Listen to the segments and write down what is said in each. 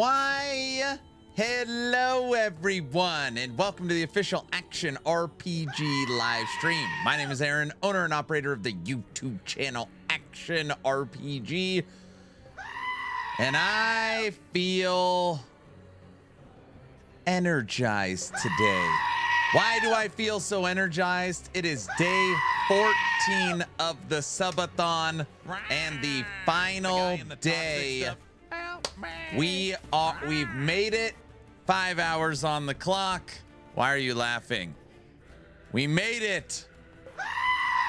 Why, hello everyone, and welcome to the official Action RPG live stream. My name is Aaron, owner and operator of the YouTube channel Action RPG, and I feel energized today. Why do I feel so energized? It is day 14 of the Subathon and the final day. We've made it. 5 hours on the clock. Why are you laughing? We made it.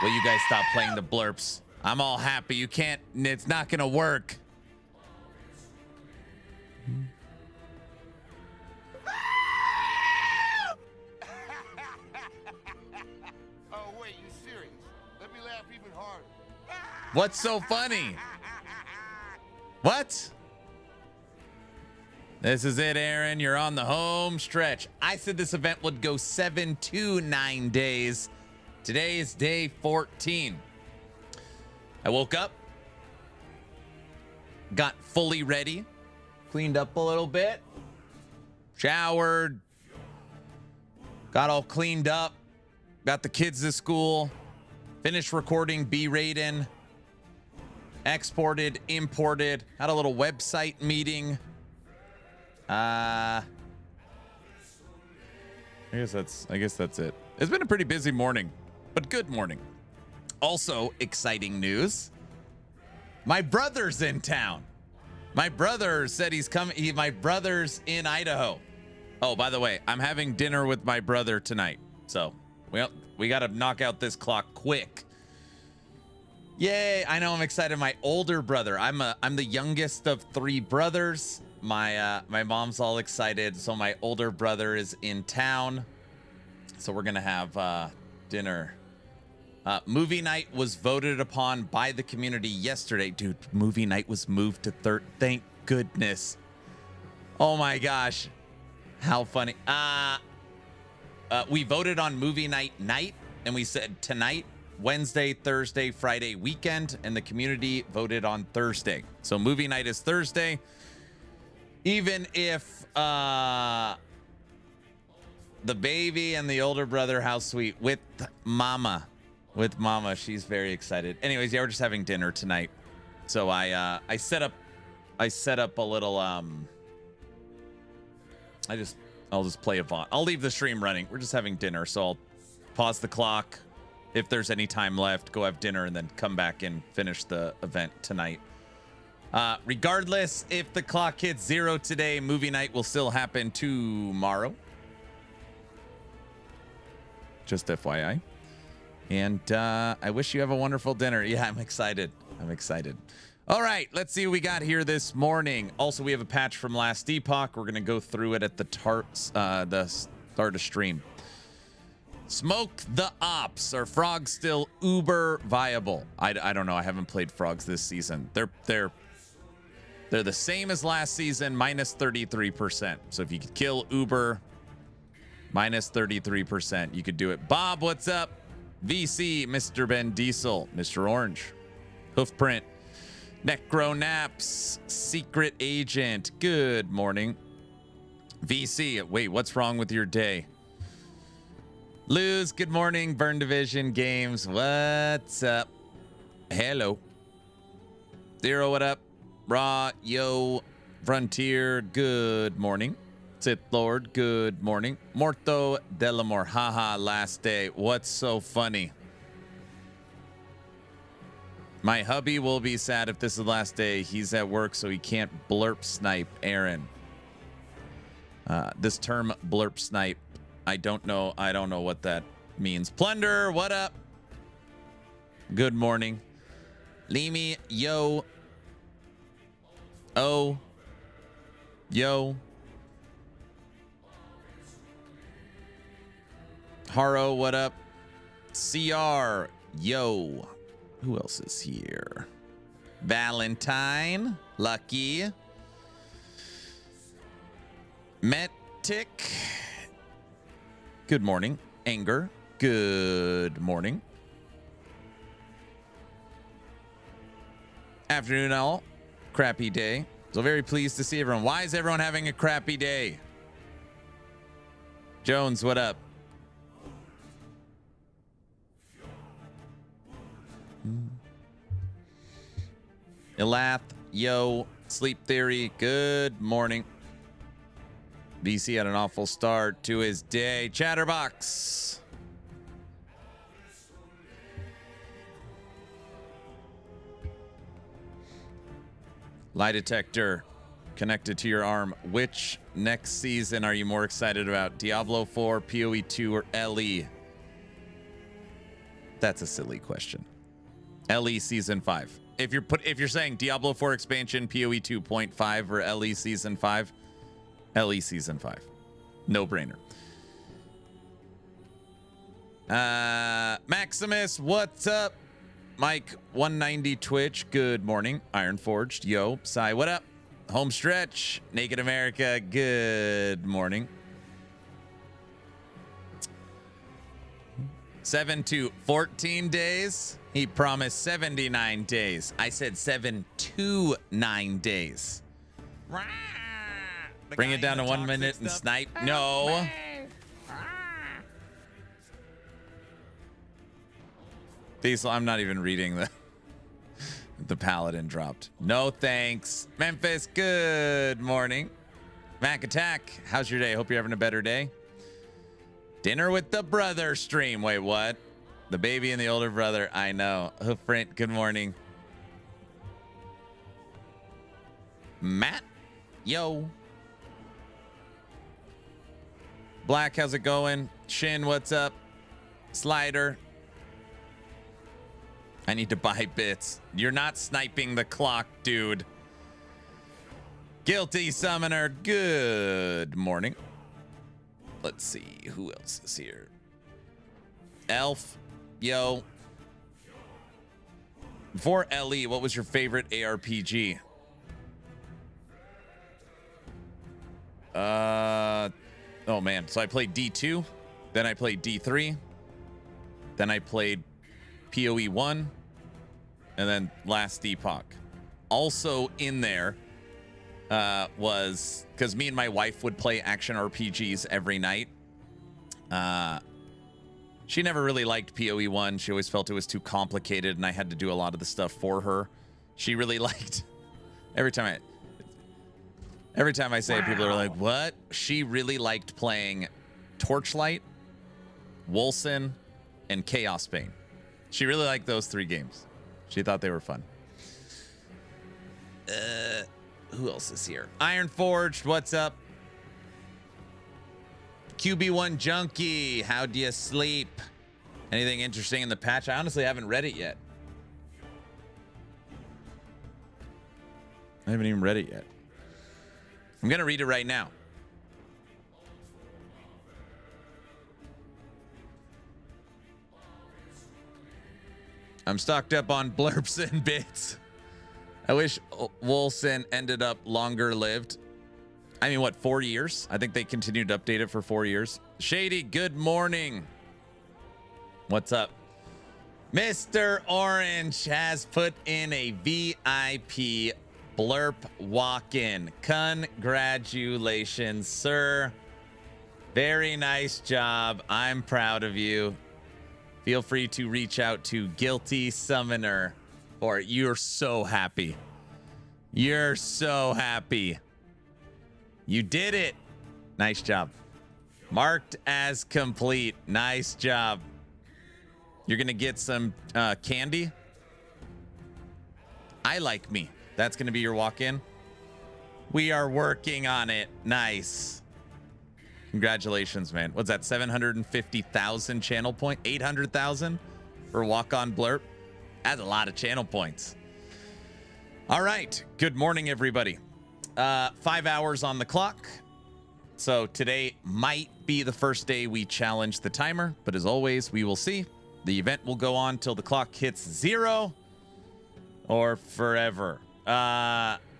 Will you guys stop playing the blurps? I'm all happy. You can't, it's not gonna work. Oh wait, you serious? Let me laugh even harder. What's so funny? What? This is it, Aaron. You're on the home stretch. I said this event would go 7 to 9 days. Today is day 14. I woke up, got fully ready, cleaned up a little bit, showered, got all cleaned up, got the kids to school, finished recording B-Raiden, exported, imported, had a little website meeting. I guess that's it. It's been a pretty busy morning, but good morning. Also, exciting news. My brother's in town. My brother said he's coming. My brother's in Idaho. Oh, by the way, I'm having dinner with my brother tonight. So, well, we got to knock out this clock quick. Yay, I know, I'm excited. My older brother. I'm the youngest of 3 brothers. My mom's all excited, so my older brother is in town, so we're gonna have dinner. Movie night was voted upon by the community yesterday. Dude, movie night was moved to third. Thank goodness. Oh my gosh, how funny. We voted on movie night, and we said tonight, Wednesday, Thursday, Friday, weekend, and the community voted on Thursday. So movie night is Thursday. Even if the baby and the older brother, how sweet, with mama, she's very excited. Anyways, yeah, we're just having dinner tonight. So I set up a little I'll just play a VOD. I'll leave the stream running. We're just having dinner, so I'll pause the clock. If there's any time left, go have dinner and then come back and finish the event tonight. Regardless, if the clock hits 0 today, movie night will still happen tomorrow. Just FYI. And I wish you have a wonderful dinner. Yeah, I'm excited. All right, let's see what we got here this morning. Also, we have a patch from last Epoch. We're going to go through it at the start of stream. Smoke the Ops. Are frogs still uber viable? I don't know. I haven't played frogs this season. They're the same as last season, minus 33%. So if you could kill Uber, minus 33%, you could do it. Bob, what's up? VC, Mr. Ben Diesel, Mr. Orange, Hoofprint, Necro Naps, Secret Agent, good morning. VC, wait, what's wrong with your day? Luz, good morning. Burn Division Games, what's up? Hello. Zero, what up? Raw, yo, Frontier, good morning. Sith Lord, good morning. Morto Delamore, haha, last day. What's so funny? My hubby will be sad if this is the last day. He's at work, so he can't blurp snipe Aaron. This term blurp snipe, I don't know what that means. Plunder, what up? Good morning. Limi, yo. Oh, yo. Haro, what up? CR, yo. Who else is here? Valentine, Lucky. Metic, good morning. Anger, good morning. Afternoon all. Crappy day. So very pleased to see everyone. Why is everyone having a crappy day? Jones, what up? Elath, yo, Sleep Theory, good morning. BC had an awful start to his day. Chatterbox. Lie detector connected to your arm. Which next season are you more excited about? Diablo 4, PoE 2, or LE? That's a silly question. LE Season 5. If you're saying Diablo 4 expansion, PoE 2.5, or LE Season 5, LE Season 5. No brainer. Maximus, what's up? Mike 190 Twitch, good morning. Ironforged, yo. Psy, what up? Home stretch, Naked America, good morning. 7 to 14 days. He promised 79 days. I said 7 to 9 days. Bring it down to 1 minute and snipe. No. Diesel, I'm not even reading the paladin dropped. No thanks. Memphis, good morning. Mac Attack, how's your day? Hope you're having a better day. Dinner with the brother stream. Wait, what? The baby and the older brother. I know. Hoofprint, good morning. Matt, yo. Black, how's it going? Shin, what's up? Slider. I need to buy bits. You're not sniping the clock, dude. Guilty Summoner, good morning. Let's see, who else is here? Elf, yo. Before LE, what was your favorite ARPG? Oh man, so I played D2, then I played D3, then I played PoE 1, and then last Epoch. Also in there was, because me and my wife would play action RPGs every night. She never really liked PoE 1. She always felt it was too complicated, and I had to do a lot of the stuff for her. She really liked, every time I say it, people are like, what? She really liked playing Torchlight, Wolcen, and Chaos Bane. She really liked those 3 games. She thought they were fun. Who else is here? Ironforged, what's up? QB1 Junkie, how do you sleep? Anything interesting in the patch? I honestly haven't read it yet. I haven't even read it yet. I'm going to read it right now. I'm stocked up on blurps and bits. I wish Wolcen ended up longer lived. I mean, what, 4 years? I think they continued to update it for 4 years. Shady, good morning. What's up? Mr. Orange has put in a VIP blurp walk-in. Congratulations, sir. Very nice job. I'm proud of you. Feel free to reach out to Guilty Summoner, or you're so happy. You're so happy. You did it. Nice job. Marked as complete. Nice job. You're going to get some candy. I like me. That's going to be your walk-in. We are working on it. Nice. Congratulations, man. What's that? 750,000 channel point? 800,000 for walk-on blurp? That's a lot of channel points. All right. Good morning, everybody. 5 hours on the clock. So today might be the first day we challenge the timer, but as always, we will see. The event will go on till the clock hits 0 or forever.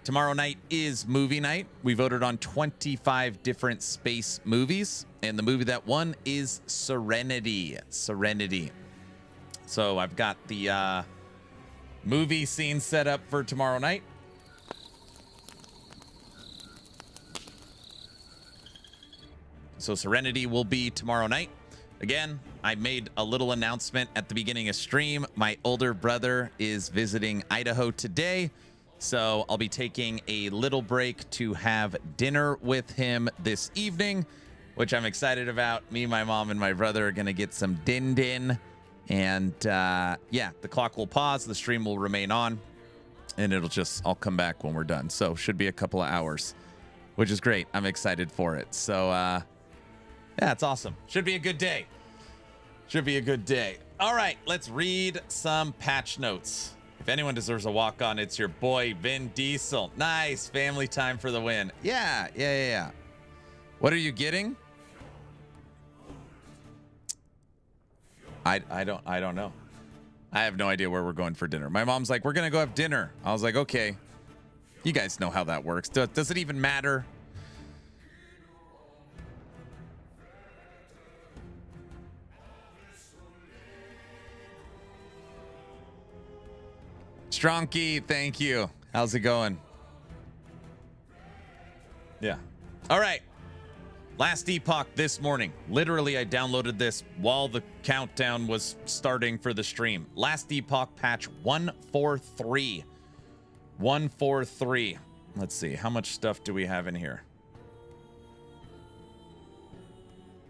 Tomorrow night is movie night. We voted on 25 different space movies, and the movie that won is Serenity. Serenity. So I've got the movie scene set up for tomorrow night. So Serenity will be tomorrow night. Again, I made a little announcement at the beginning of stream. My older brother is visiting Idaho today, so I'll be taking a little break to have dinner with him this evening, which I'm excited about. Me, my mom, and my brother are going to get some din-din. And yeah, the clock will pause. The stream will remain on. And I'll come back when we're done. So should be a couple of hours, which is great. I'm excited for it. So yeah, it's awesome. Should be a good day. Should be a good day. All right, let's read some patch notes. If anyone deserves a walk-on, it's your boy, Vin Diesel. Nice. Family time for the win. Yeah. What are you getting? I don't know. I have no idea where we're going for dinner. My mom's like, we're going to go have dinner. I was like, okay. You guys know how that works. Does it even matter? Stronky, thank you. How's it going? Yeah. All right. Last Epoch this morning. Literally, I downloaded this while the countdown was starting for the stream. Last Epoch patch 143. 143. Let's see. How much stuff do we have in here?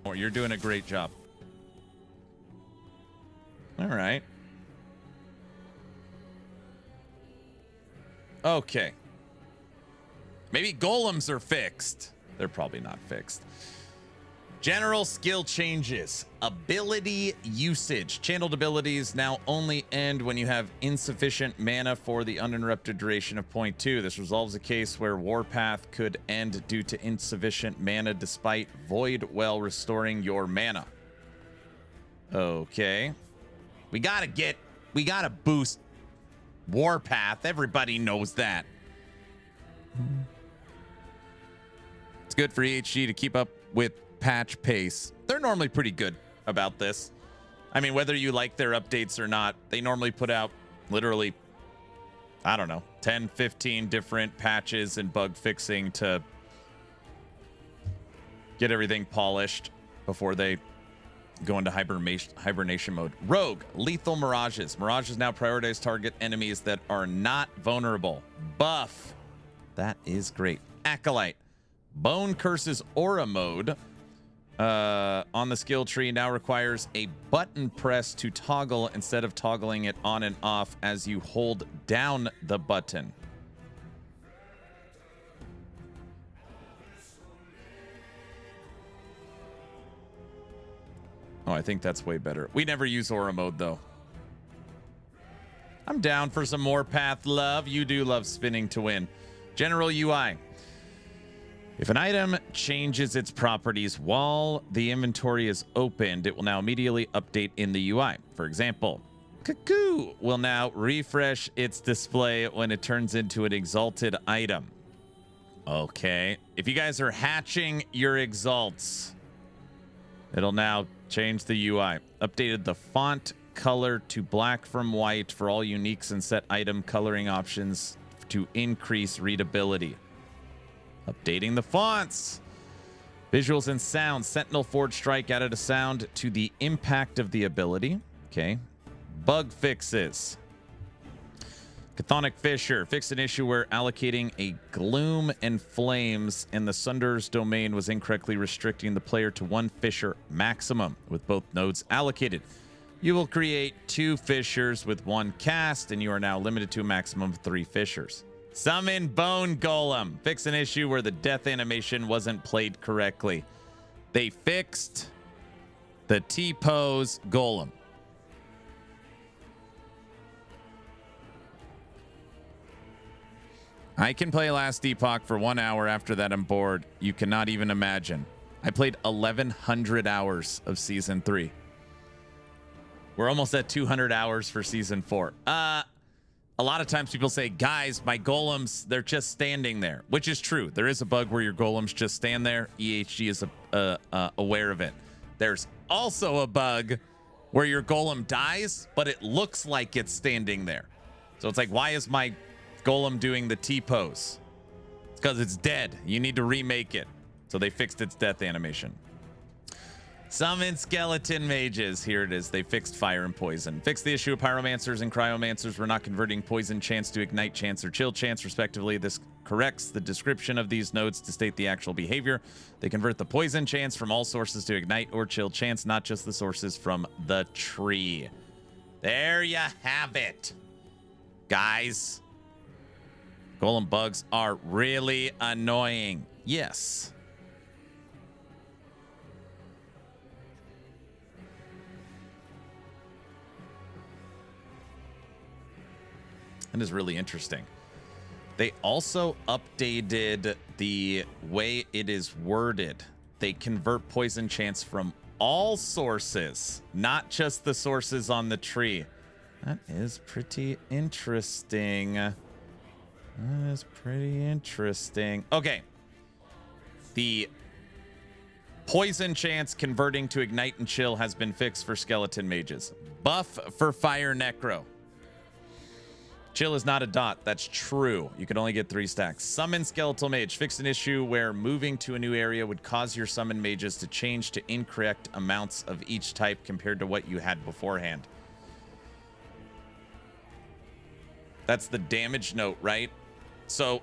Oh, you're doing a great job. All right. Okay. Maybe golems are fixed. They're probably not fixed. General skill changes. Ability usage. Channeled abilities now only end when you have insufficient mana for the uninterrupted duration of 0.2. This resolves a case where Warpath could end due to insufficient mana despite Void while restoring your mana. Okay. We gotta boost Warpath. Everybody knows that. It's good for EHG to keep up with patch pace. They're normally pretty good about this. I mean, whether you like their updates or not, they normally put out literally, I don't know, 10, 15 different patches and bug fixing to get everything polished before they go into hibernation mode. Rogue, lethal mirages. Mirages now prioritize target enemies that are not vulnerable. Buff. That is great. Acolyte. Bone Curses Aura mode on the skill tree now requires a button press to toggle instead of toggling it on and off as you hold down the button. Oh, I think that's way better. We never use Aura mode, though. I'm down for some more path love. You do love spinning to win. General UI. If an item changes its properties while the inventory is opened, it will now immediately update in the UI. For example, Cuckoo will now refresh its display when it turns into an exalted item. Okay. If you guys are hatching your exalts, it'll now change the UI. Updated the font color to black from white for all uniques and set item coloring options to increase readability. Updating the fonts. Visuals and sound. Sentinel Forge Strike added a sound to the impact of the ability. Okay. Bug fixes. Chthonic Fissure. Fixed an issue where allocating a gloom and flames in the Sunder's domain was incorrectly restricting the player to one fissure maximum with both nodes allocated. You will create 2 fissures with 1 cast, and you are now limited to a maximum of 3 fissures. Summon Bone Golem. Fix an issue where the death animation wasn't played correctly. They fixed the T-pose Golem. I can play Last Epoch for 1 hour. After that, I'm bored. You cannot even imagine. I played 1,100 hours of Season 3. We're almost at 200 hours for Season 4. A lot of times people say, guys, my golems, they're just standing there, which is true. There is a bug where your golems just stand there. EHG is aware of it. There's also a bug where your golem dies, but it looks like it's standing there. So it's like, why is my golem doing the T-pose? It's because it's dead. You need to remake it. So they fixed its death animation. Summon skeleton mages. Here it is. They fixed fire and poison. Fixed the issue of pyromancers and cryomancers were not converting poison chance to ignite chance or chill chance, respectively. This corrects the description of these nodes to state the actual behavior. They convert the poison chance from all sources to ignite or chill chance, not just the sources from the tree. There you have it, guys. Golem bugs are really annoying. Yes. That is really interesting. They also updated the way it is worded. They convert poison chance from all sources, not just the sources on the tree. That is pretty interesting. That is pretty interesting. Okay. The poison chance converting to ignite and chill has been fixed for skeleton mages. Buff for fire necro. Chill is not a dot. That's true. You can only get 3 stacks. Summon skeletal mage. Fixed an issue where moving to a new area would cause your summon mages to change to incorrect amounts of each type compared to what you had beforehand. That's the damage note, right? So,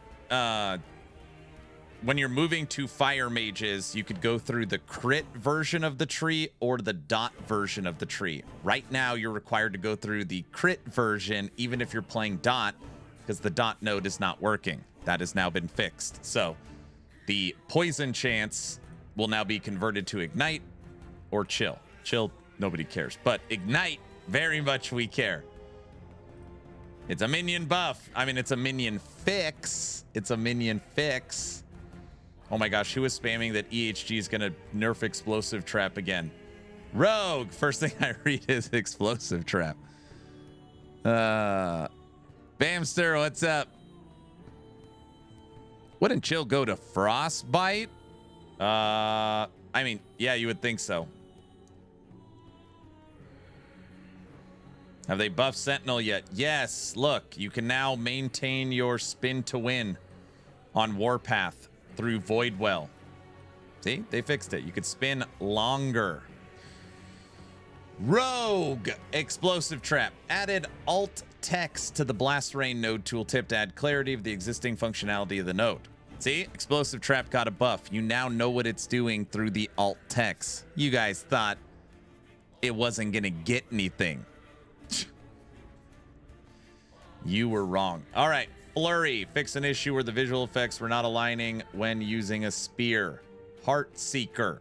when you're moving to fire mages, you could go through the crit version of the tree or the dot version of the tree. Right now, you're required to go through the crit version, even if you're playing dot, because the dot node is not working. That has now been fixed. So the poison chance will now be converted to ignite or chill. Chill, nobody cares. But ignite, very much we care. It's a minion buff. I mean, it's a minion fix. It's a minion fix. Oh my gosh, who is spamming that EHG is going to nerf explosive trap again? Rogue. First thing I read is explosive trap. Bamster, what's up? Wouldn't chill go to frostbite? I mean, yeah, you would think so. Have they buffed Sentinel yet? Yes. Look, you can now maintain your spin to win on Warpath through Voidwell. See, they fixed it. You could spin longer. Rogue explosive trap added alt text to the blast rain node tooltip to add clarity of the existing functionality of the node. See, explosive trap got a buff. You now know what it's doing through the alt text. You guys thought it wasn't gonna get anything. You were wrong. All right. Flurry. Fix an issue where the visual effects were not aligning when using a spear. Heartseeker.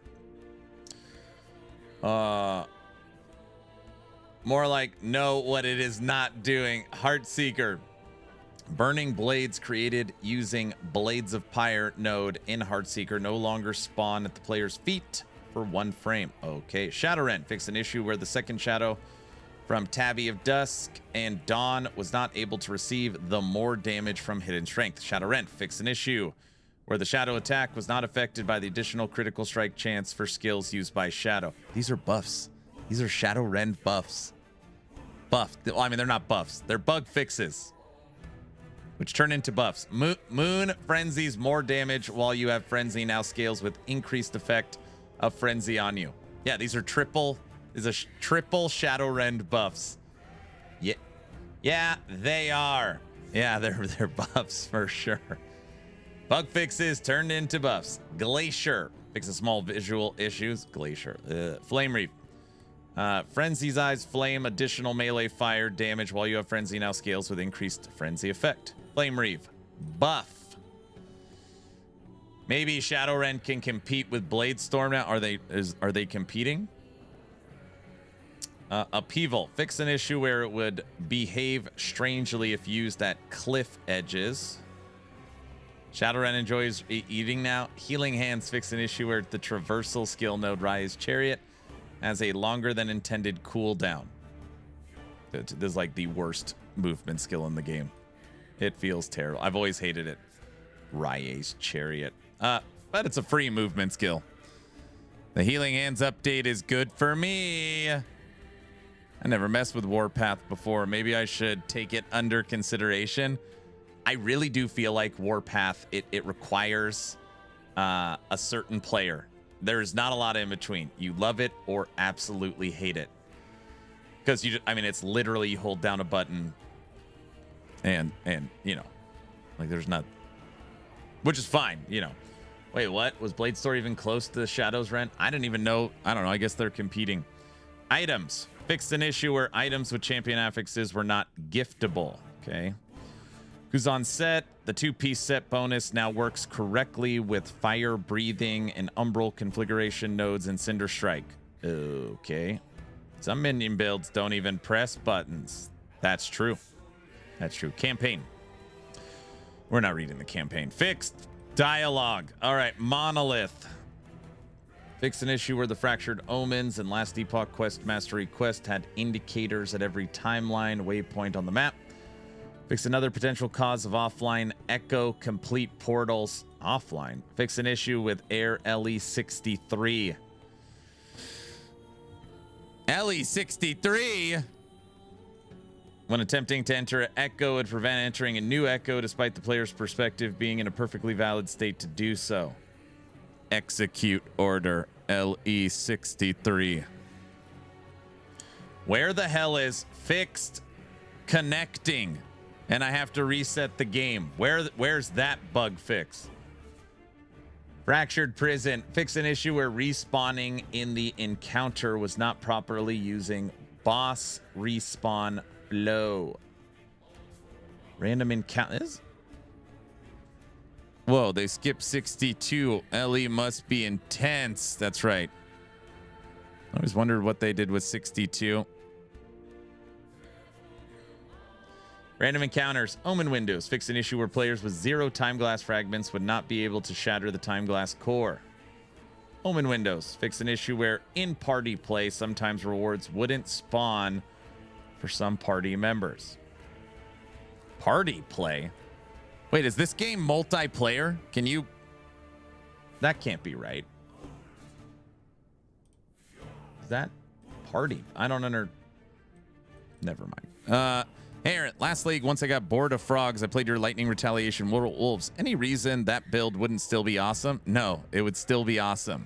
More like know what it is not doing. Heartseeker. Burning blades created using Blades of Pyre node in Heartseeker no longer spawn at the player's feet for 1 frame. Okay. Shadowrend. Fix an issue where the second shadow from Tabby of Dusk and Dawn was not able to receive the more damage from Hidden Strength. Shadowrend. Fix an issue where the shadow attack was not affected by the additional critical strike chance for skills used by Shadow. These are buffs. These are Shadowrend buffs. Buffed. Well, I mean, they're not buffs. They're bug fixes, which turn into buffs. Moon Frenzy's more damage while you have Frenzy now scales with increased effect of Frenzy on you. Yeah, these are triple Shadowrend buffs. Yeah, they are. Yeah, they're buffs for sure. Bug fixes turned into buffs. Glacier. Fixes small visual issues. Glacier. Flame Reef. Frenzy's Eyes Flame. Additional melee fire damage while you have Frenzy now scales with increased Frenzy effect. Flame Reef. Buff. Maybe Shadowrend can compete with Bladestorm now. Are they competing? Upheaval. Fix an issue where it would behave strangely if used at cliff edges. Shadowrun enjoys eating now. Healing Hands. Fix an issue where the traversal skill node Rise Chariot has a longer than intended cooldown. This is like the worst movement skill in the game. It feels terrible. I've always hated it. Rise Chariot. But it's a free movement skill. The Healing Hands update is good for me. I never messed with Warpath before. Maybe I should take it under consideration. I really do feel like Warpath, it requires a certain player. There's not a lot in between. You love it or absolutely hate it. Because I mean, it's literally you hold down a button and you know, like there's not, which is fine, you know. Wait, what? Was Blade Store even close to Shadow's Rent? I didn't even know. I don't know. I guess they're competing. Items. Fixed an issue where items with champion affixes were not giftable. Okay. Who's on set? The 2-piece set bonus now works correctly with fire breathing and umbral configuration nodes in Cinder Strike. Okay. Some minion builds don't even press buttons. That's true. That's true. Campaign. We're not reading the campaign. Fixed dialogue. All right. Monolith. Fixed an issue where the Fractured Omens and Last Epoch Quest Mastery Quest had indicators at every timeline waypoint on the map. Fix another potential cause of offline echo complete portals offline. Fix an issue with Air LE63. LE63? When attempting to enter an echo, it would prevent entering a new echo despite the player's perspective being in a perfectly valid state to do so. Execute order LE63. Where the hell is fixed connecting? And I have to reset the game. Where's that bug fix? Fractured Prison. Fix an issue where respawning in the encounter was not properly using boss respawn flow. Random encounters. Whoa, they skipped 62. LE must be intense. That's right. I always wondered what they did with 62. Random encounters. Omen windows. Fix an issue where players with 0 time glass fragments would not be able to shatter the time glass core. Omen windows. Fix an issue where in party play sometimes rewards wouldn't spawn for some party members. Party play? Wait, is this game multiplayer? Can you... That can't be right. Is that party? I don't Never mind. Hey, Aaron, last league, once I got bored of frogs, I played your Lightning Retaliation Wolves. Any reason that build wouldn't still be awesome? No, it would still be awesome.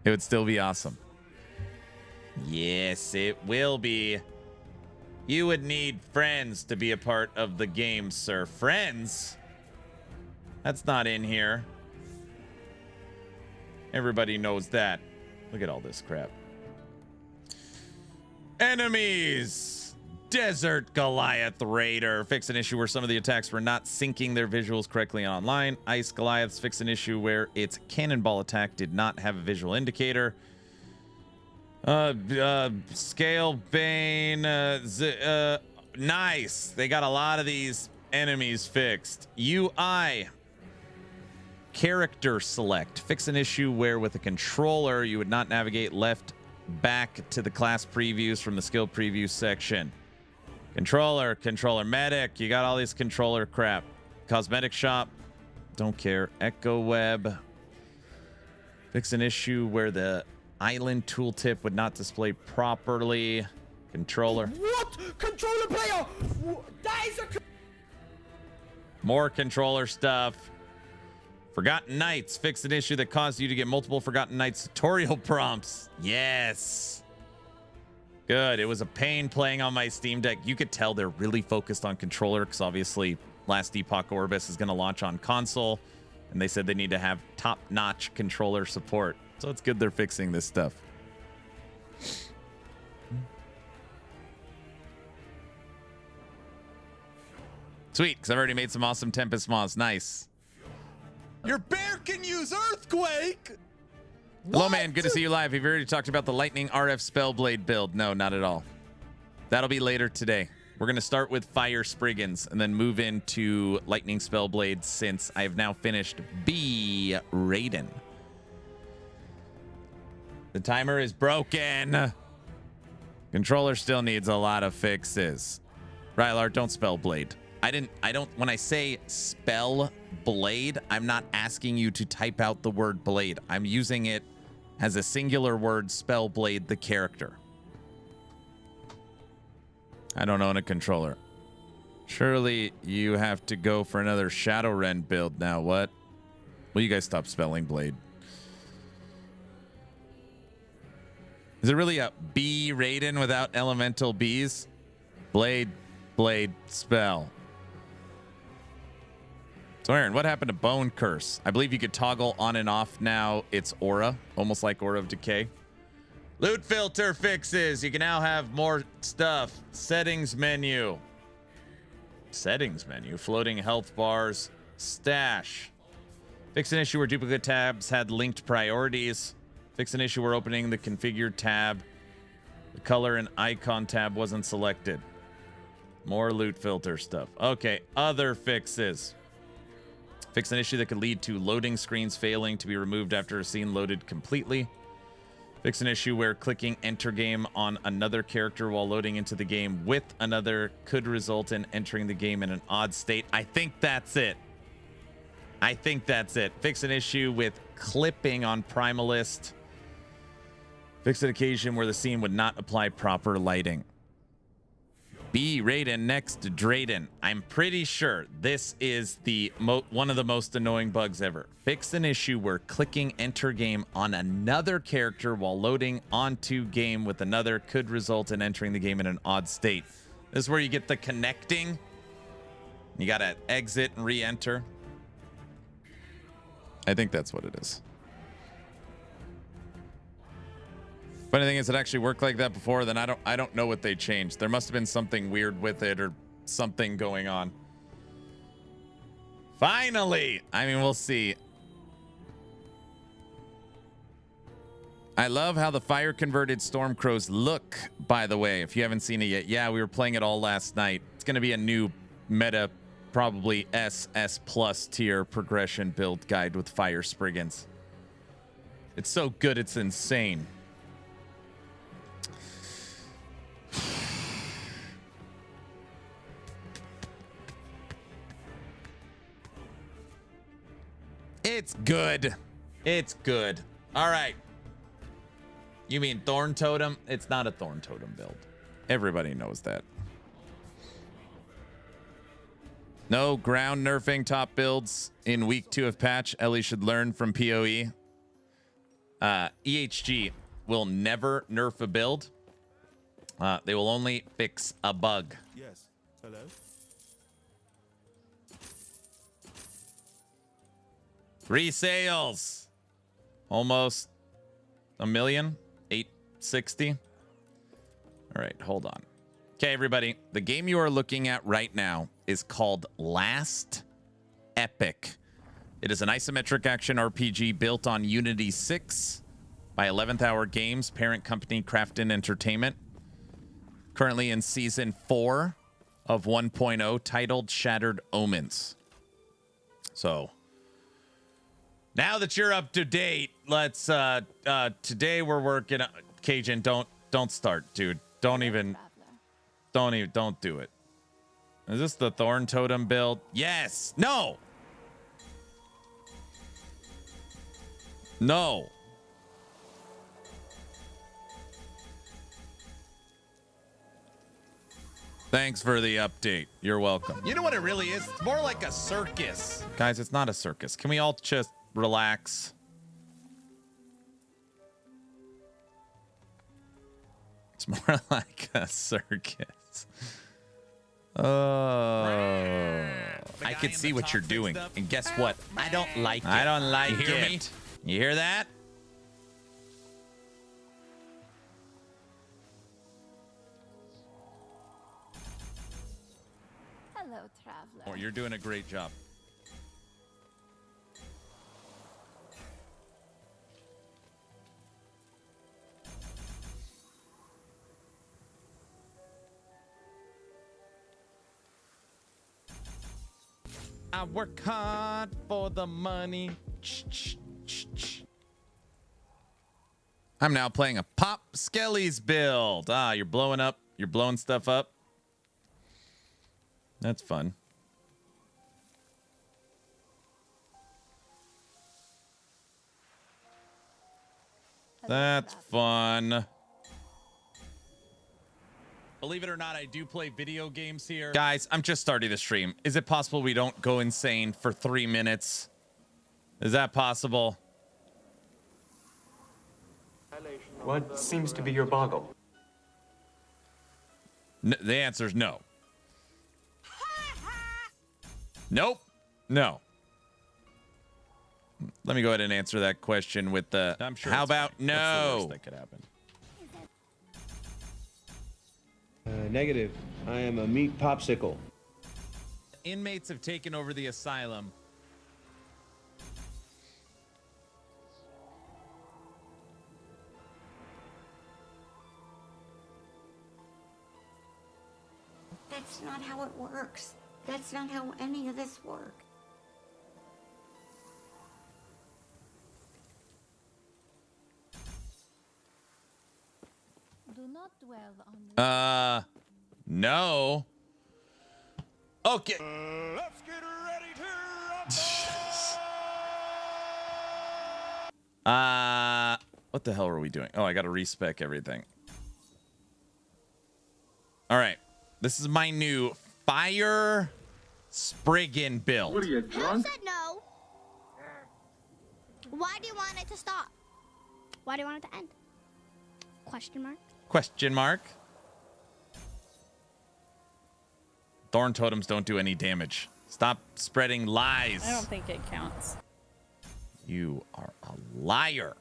It would still be awesome. Yes, it will be. You would need friends to be a part of the game, sir. Friends? That's not in here. Everybody knows that. Look at all this crap. Enemies! Desert Goliath Raider. Fix an issue where some of the attacks were not syncing their visuals correctly online. Ice Goliaths. Fix an issue where its cannonball attack did not have a visual indicator. Scale Bane. Nice. They got a lot of these enemies fixed. UI. Character select. Fix an issue where with a controller you would not navigate left back to the class previews from the skill preview section. Controller medic. You got all these controller crap. Cosmetic shop. Don't care. Echo web. Fix an issue where the island tooltip would not display properly. Controller. What? Controller player? That is a... More controller stuff. Forgotten Knights. Fix an issue that caused you to get multiple Forgotten Knights tutorial prompts. Yes. Good. It was a pain playing on my Steam Deck. You could tell they're really focused on controller because obviously Last Epoch Orbis is going to launch on console. And they said they need to have top-notch controller support. So it's good they're fixing this stuff. Sweet, because I've already made some awesome Tempest Moths. Nice. Your bear can use Earthquake! Hello, man. Good to see you live. Have you already talked about the Lightning RF Spellblade build? No, not at all. That'll be later today. We're going to start with Fire Spriggans and then move into Lightning Spellblade since I have now finished B Raiden. The timer is broken. Controller still needs a lot of fixes. Rylar, don't spell blade. When I say spell blade, I'm not asking you to type out the word blade. I'm using it as a singular word, spell blade, the character. I don't own a controller. Surely you have to go for another Shadowrend build now. What? Will you guys stop spelling blade? Is it really a B Raiden without elemental bees? Blade, spell. So Aaron, what happened to Bone Curse? I believe you could toggle on and off now its aura, almost like Aura of Decay. Loot filter fixes. You can now have more stuff. Settings menu. Settings menu. Floating health bars. Stash. Fix an issue where duplicate tabs had linked priorities. Fix an issue where opening the configured tab, the color and icon tab wasn't selected. More loot filter stuff. Okay, other fixes. Fix an issue that could lead to loading screens failing to be removed after a scene loaded completely. Fix an issue where clicking enter game on another character while loading into the game with another could result in entering the game in an odd state. I think that's it. Fix an issue with clipping on Primalist. Fix an occasion where the scene would not apply proper lighting. B Raiden next to Drayden. I'm pretty sure this is the one of the most annoying bugs ever. Fix an issue where clicking enter game on another character while loading onto game with another could result in entering the game in an odd state. This is where you get the connecting. You gotta exit and re-enter. I think that's what it is. Funny thing is, it actually worked like that before. Then I don't know what they changed. There must have been something weird with it or something going on. Finally, I mean, we'll see. I love how the fire converted Stormcrows look. By the way, if you haven't seen it yet, yeah, we were playing it all last night. It's gonna be a new meta, probably S plus tier progression build guide with fire Spriggans. It's so good, it's insane. It's good. It's good. All right. You mean Thorn Totem? It's not a Thorn Totem build. Everybody knows that. No ground nerfing top builds in week 2 of patch. Ellie should learn from PoE. EHG will never nerf a build. They will only fix a bug. Yes. Hello. Resales. Almost a million. 860. All right, hold on. Okay, everybody. The game you are looking at right now is called Last Epoch. It is an isometric action RPG built on Unity 6 by 11th Hour Games, parent company Crafton Entertainment. Currently in season 4 of 1.0, titled Shattered Omens. So now that you're up to date, let's today we're working on Cajun, don't start, dude. Don't do it. Is this the Thorn Totem build? Yes. No. No. Thanks for the update. You're welcome. You know what it really is? It's more like a circus. Guys, it's not a circus. Can we all just relax? It's more like a circus. Oh. I can see what you're doing. And guess what? I don't like it. I don't like it. You hear me? You hear that? Hello, traveler. Oh, you're doing a great job. I work hard for the money. I'm now playing a Pop Skelly's build. Ah, you're blowing up. You're blowing stuff up. That's fun. That's fun. Believe it or not, I do play video games here. Guys, I'm just starting the stream. Is it possible we don't go insane for 3 minutes? Is that possible? What seems to be your boggle? The answer is no. Nope. No. Let me go ahead and answer that question with the. I'm sure. How it's about fine. no? What's the worst that could happen? Negative. I am a meat popsicle. Inmates have taken over the asylum. That's not how it works. That's not how any of this works. Do not dwell on No. Okay. Let's get ready to What the hell are we doing? Oh, I got to respec everything. All right. This is my new fire spriggan build. What are you, Who drunk? said no? Why do you want it to stop? Why do you want it to end? Question mark. Question mark. Thorn totems don't do any damage. Stop spreading lies. I don't think it counts. You are a liar.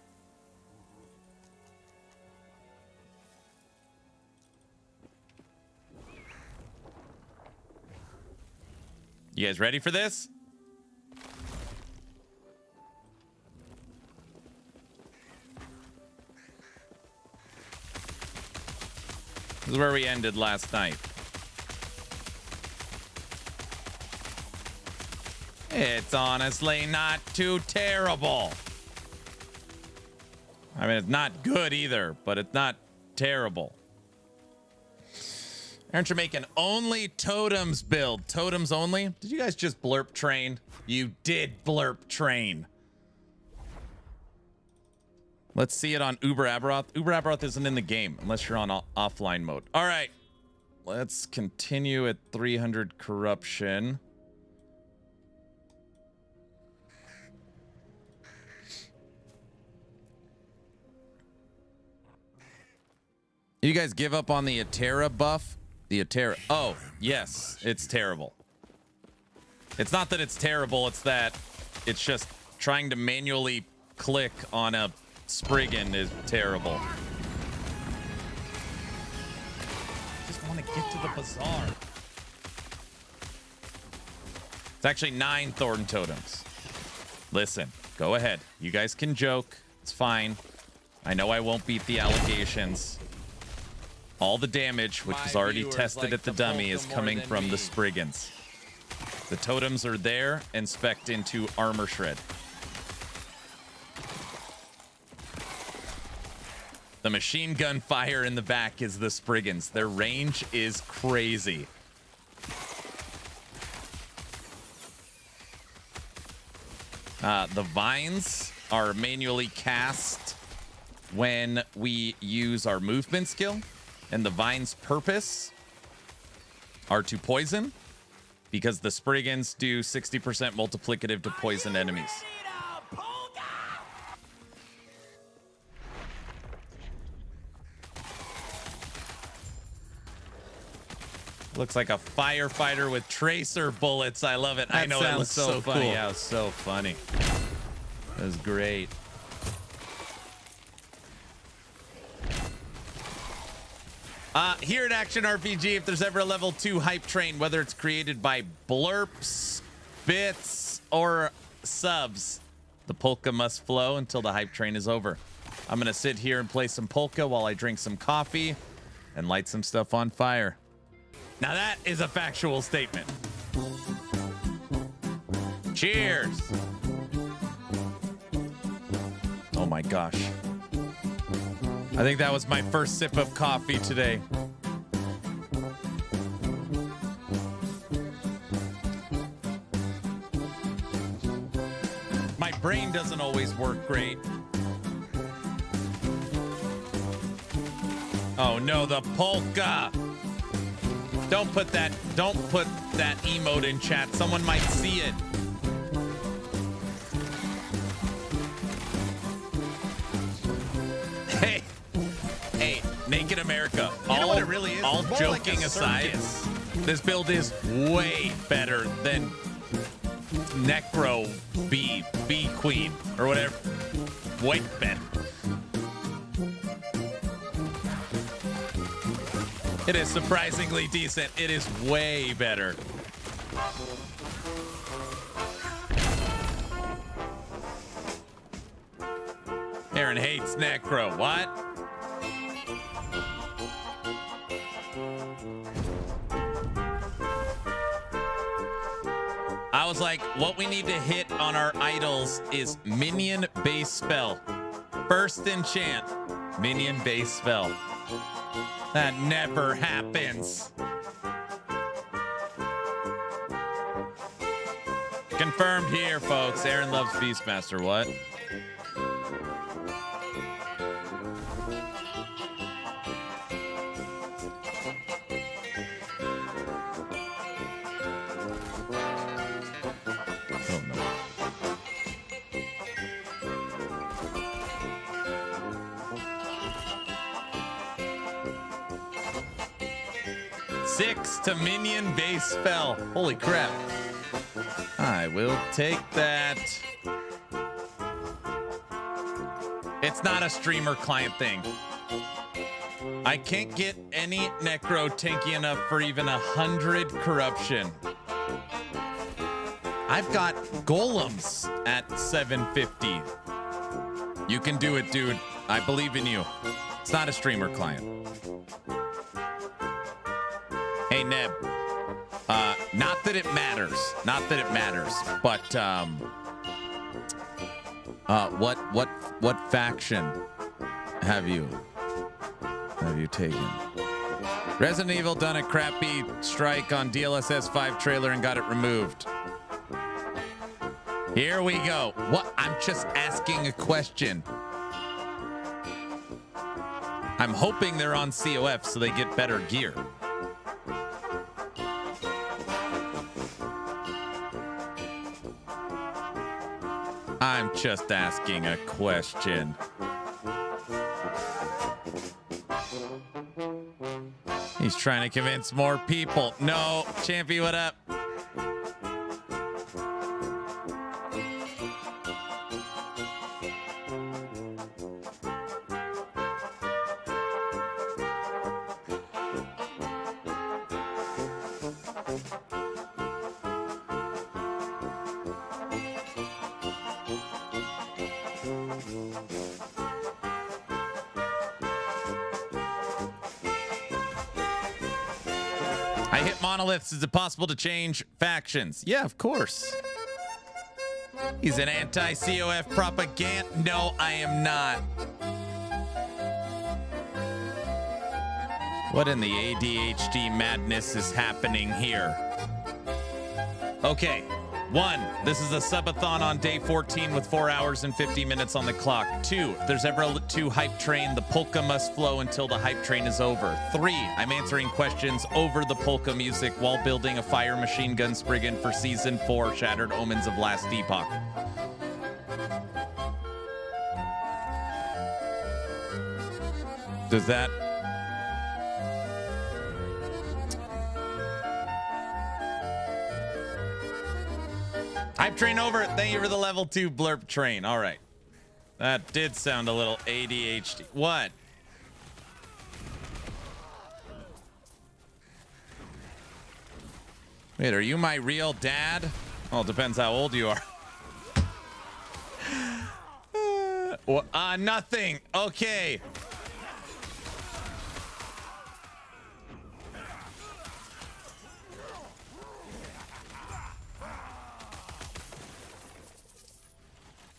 You guys ready for this? This is where we ended last night. It's honestly not too terrible. I mean, it's not good either, but it's not terrible. Aren't you making only totems build? Totems only? Did you guys just blurp train? You did blurp train. Let's see it on Uber Aberoth. Uber Aberoth isn't in the game unless you're on offline mode. All right. Let's continue at 300 corruption. You guys give up on the Atera buff? The Atera. Oh, yes. It's terrible. It's not that it's terrible. It's that it's just trying to manually click on a Spriggan is terrible. Just want to get to the Bazaar. It's actually 9 Thorn Totems. Listen, go ahead. You guys can joke. It's fine. I know I won't beat the allegations. All the damage, which was already tested at the dummy, is coming from the Spriggans. The totems are there and spec'd into Armor Shred. The machine gun fire in the back is the Spriggans. Their range is crazy. The vines are manually cast when we use our movement skill. And the vine's purpose are to poison, because the Spriggans do 60% multiplicative to poison enemies. Looks like a firefighter with tracer bullets. I love it. I know it looks so funny. Cool. Yeah, it was so funny. It was great. Here at Action RPG, if there's ever a level 2 hype train, whether it's created by blurps, bits, or subs, the polka must flow until the hype train is over. I'm going to sit here and play some polka while I drink some coffee and light some stuff on fire. Now that is a factual statement. Cheers. Oh my gosh. I think that was my first sip of coffee today. My brain doesn't always work great. Oh no, the polka. Don't put that emote in chat. Someone might see it. in America. You know what it really is? All It's more like a joking aside, circus. this build is way better than Necro B Queen or whatever. Way better. It is surprisingly decent. It is way better. Aaron hates Necro. What? I was like, what we need to hit on our idols is minion base spell. First enchant, minion base spell. That never happens. Confirmed here, folks. Aaron loves Beastmaster. What? Oh, no. Six to minion base spell. Holy crap. I will take that. It's not a streamer client thing. I can't get any Necro tanky enough for even 100 corruption. I've got golems at 750. You can do it, dude. I believe in you. It's not a streamer client. Hey, Neb. Not that it matters. Not that it matters. But what faction have you taken? Resident Evil done a crappy strike on DLSS 5 trailer and got it removed. Here we go. What? I'm just asking a question. I'm hoping they're on COF so they get better gear. I'm just asking a question. He's trying to convince more people. No, Champy, what up? I hit monoliths. Is it possible to change factions? Yeah, of course. He's an anti-COF propaganda. No, I am not. What in the ADHD madness is happening here? Okay. 1, this is a subathon on day 14 with 4 hours and 50 minutes on the clock. 2, if there's ever a 2 hype train, the polka must flow until the hype train is over. 3, I'm answering questions over the polka music while building a fire machine gun spriggan for season 4 Shattered Omens of Last Epoch. Does that... Hype train over. Thank you for the level 2 blurp train. All right. That did sound a little ADHD. What? Wait, are you my real dad? Well, it depends how old you are. Nothing. Okay.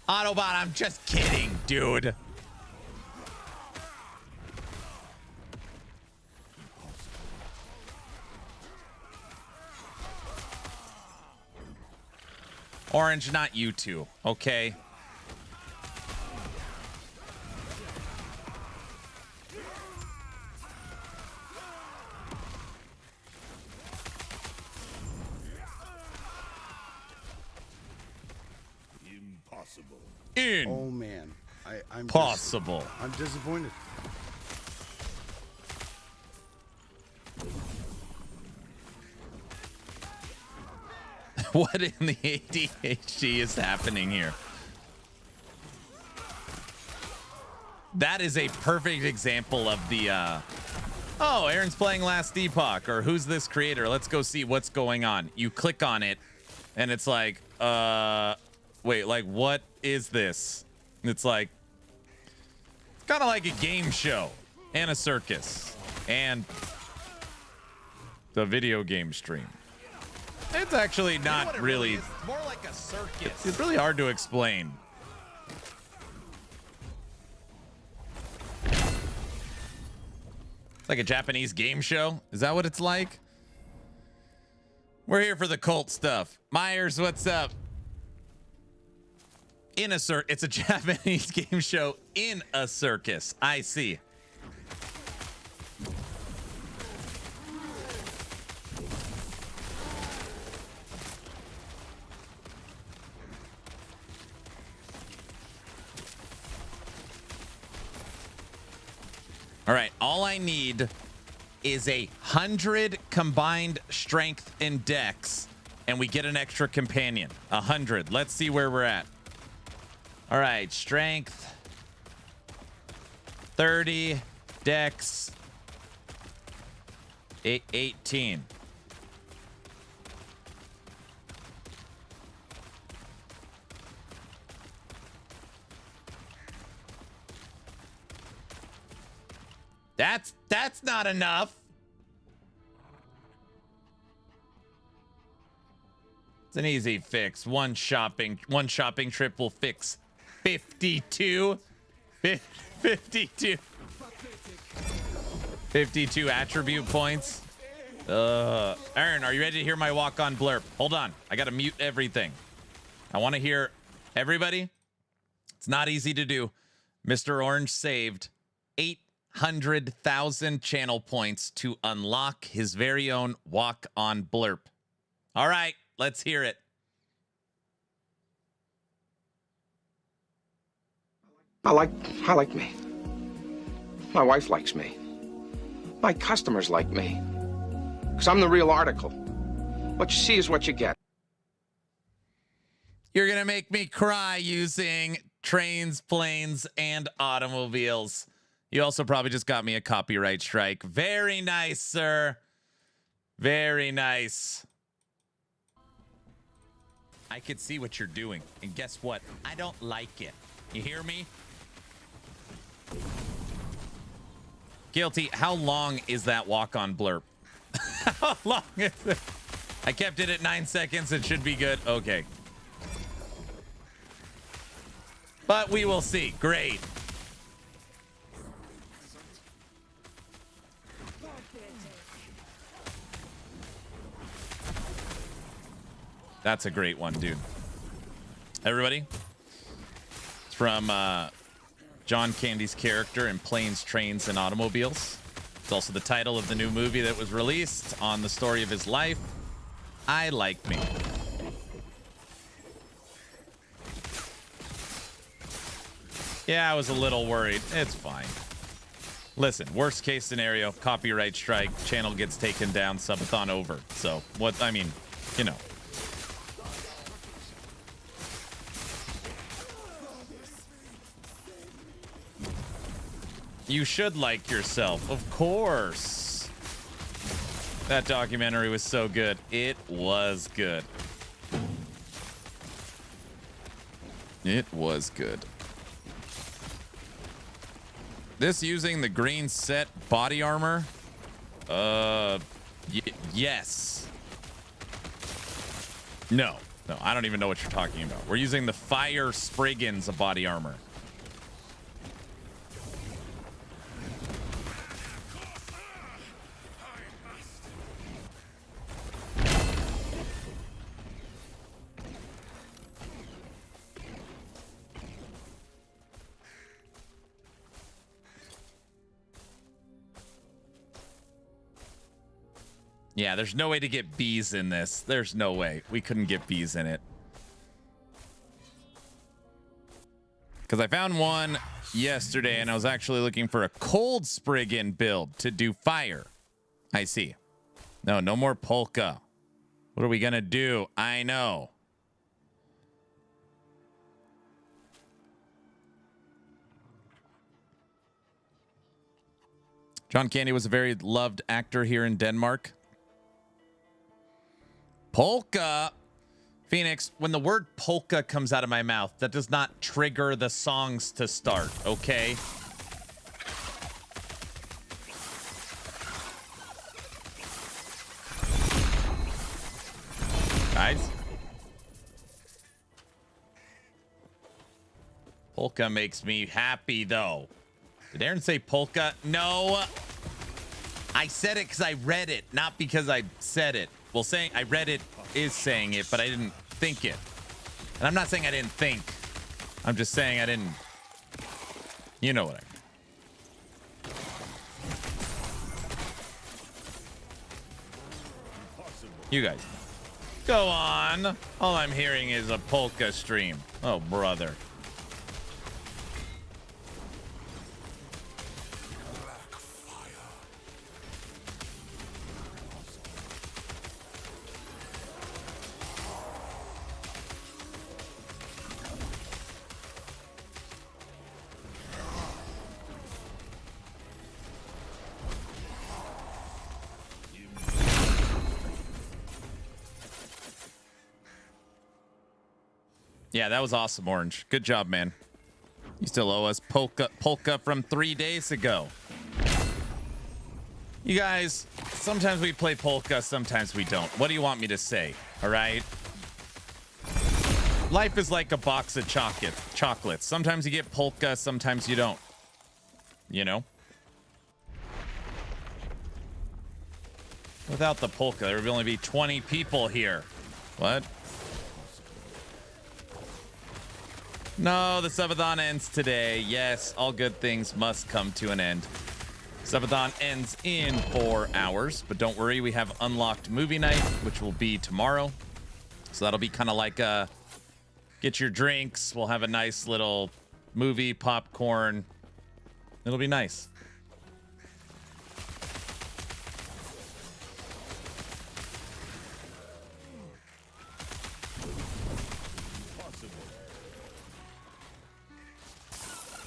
Autobot, I'm just kidding, dude. Orange, not you two, okay? Oh man, I'm possible. I'm disappointed. What in the ADHD is happening here? That is a perfect example of the, oh, Aaron's playing Last Epoch, or who's this creator? Let's go see what's going on. You click on it, and it's like, wait, like, what is this? It's like, kind of like a game show and a circus and the video game stream. It's actually not really. It's more like a circus. It's really hard to explain. It's like a Japanese game show. Is that what it's like? We're here for the cult stuff. Myers, what's up? In a circus. It's a Japanese game show in a circus. I see. All right, all I need is 100 combined strength and dex, and we get an extra companion. 100. Let's see where we're at. All right, strength 30, dex 18. That's not enough. It's an easy fix. One shopping trip will fix 52 attribute points. Aaron, are you ready to hear my walk on blurb? Hold on. I got to mute everything. I want to hear everybody. It's not easy to do. Mr. Orange saved 800,000 channel points to unlock his very own walk on blurb. All right, let's hear it. I like me. My wife likes me. My customers like me. Because I'm the real article. What you see is what you get. You're going to make me cry using trains, planes, and automobiles. You also probably just got me a copyright strike. Very nice, sir. Very nice. I could see what you're doing. And guess what? I don't like it. You hear me? Guilty. How long is that walk on blurb? How long is it? I kept it at 9 seconds. It should be good. Okay. But we will see. Great. That's a great one, dude. Everybody, it's from John Candy's character in Planes, Trains, and Automobiles. It's also the title of the new movie that was released on the story of his life. I Like Me. Yeah, I was a little worried. It's fine. Listen, worst case scenario, copyright strike, channel gets taken down, subathon over. So, what, I mean, you know. You should like yourself, of course. That documentary was so good. It was good. It was good. This using the green set body armor? Yes. No, I don't even know what you're talking about. We're using the fire Spriggans body armor. Yeah, there's no way to get bees in this. There's no way. We couldn't get bees in it. Because I found one yesterday, and I was actually looking for a cold spriggan build to do fire. I see. No more polka. What are we gonna do? I know. John Candy was a very loved actor here in Denmark. Polka. Phoenix, when the word polka comes out of my mouth, that does not trigger the songs to start, okay? Guys? Polka makes me happy, though. Did Aaron say polka? No. I said it because I read it, not because I said it. Well, saying I read it is saying it, but I didn't think it. And I'm not saying I didn't think. I'm just saying I didn't. You know what I mean. You guys. Go on. All I'm hearing is a polka stream. Oh, brother. Yeah, that was awesome, Orange. Good job, man. You still owe us polka from 3 days ago. You guys, sometimes we play polka, sometimes we don't. What do you want me to say? All right? Life is like a box of chocolates. Sometimes you get polka, sometimes you don't. You know? Without the polka, there would only be 20 people here. What? No, the Subathon ends today. Yes, all good things must come to an end. Subathon ends in 4 hours, but don't worry, we have unlocked movie night, which will be tomorrow. So that'll be kind of like get your drinks. We'll have a nice little movie, popcorn. It'll be nice.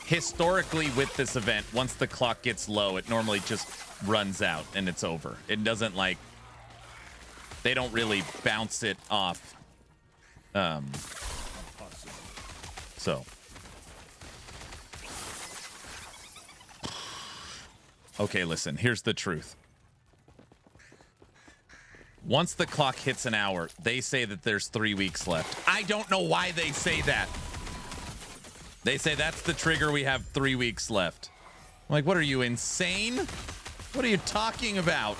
Historically, with this event, once the clock gets low, it normally just runs out and it's over. It doesn't like, they don't really bounce it off. So. Okay, listen, here's the truth. Once the clock hits an hour, they say that there's 3 weeks left. I don't know why they say that. They say that's the trigger. We have 3 weeks left. I'm like, what are you, insane? What are you talking about?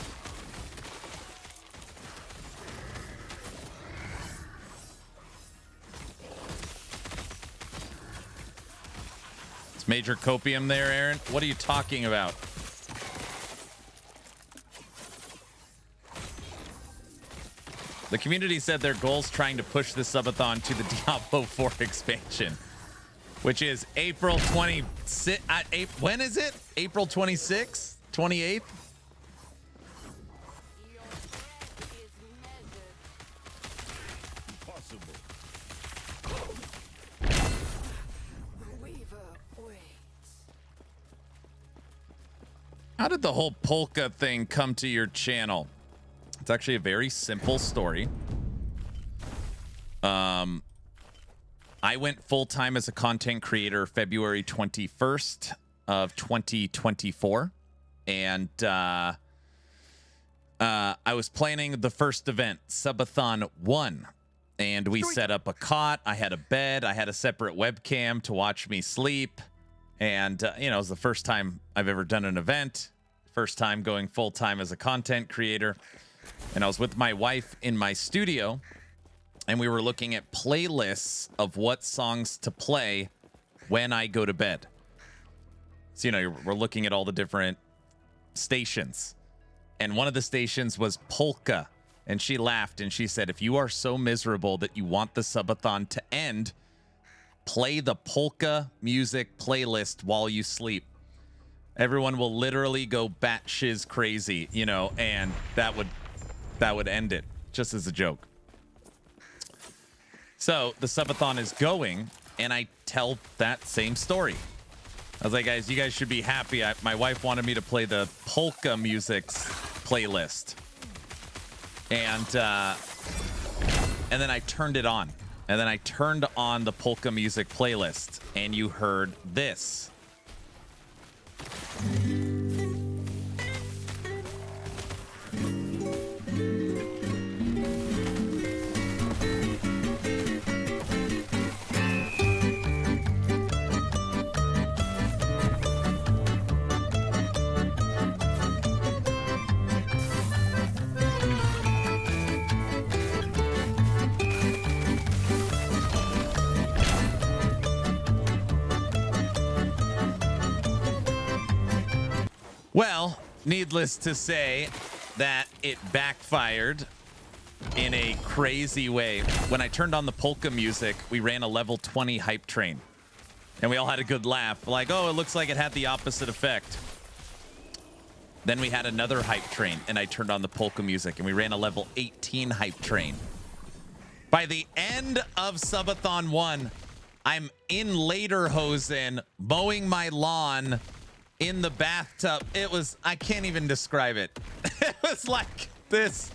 It's major copium there, Aaron. What are you talking about? The community said their goal's trying to push the subathon to the Diablo 4 expansion, which is April 26th. When is it? April 26th? 28th? How did the whole polka thing come to your channel? It's actually a very simple story. I went full-time as a content creator February 21st of 2024. And I was planning the first event, Subathon 1. And we set up a cot. I had a bed. I had a separate webcam to watch me sleep. And, it was the first time I've ever done an event. First time going full-time as a content creator. And I was with my wife in my studio. And we were looking at playlists of what songs to play when I go to bed. So, we're looking at all the different stations. And one of the stations was polka. And she laughed and she said, if you are so miserable that you want the subathon to end, play the polka music playlist while you sleep. Everyone will literally go batshit crazy, and that would end it. just as a joke. So the subathon is going, and I tell that same story. I was like, guys, you guys should be happy. My wife wanted me to play the polka music's playlist. And then I turned it on. And then I turned on the polka music playlist, and you heard this. Well, needless to say that it backfired in a crazy way. When I turned on the polka music, we ran a level 20 hype train. And we all had a good laugh. Like, oh, it looks like it had the opposite effect. Then we had another hype train, and I turned on the polka music, and we ran a level 18 hype train. By the end of Subathon 1, I'm in Lederhosen, mowing my lawn, in the bathtub. It was, I can't even describe it. It was like this.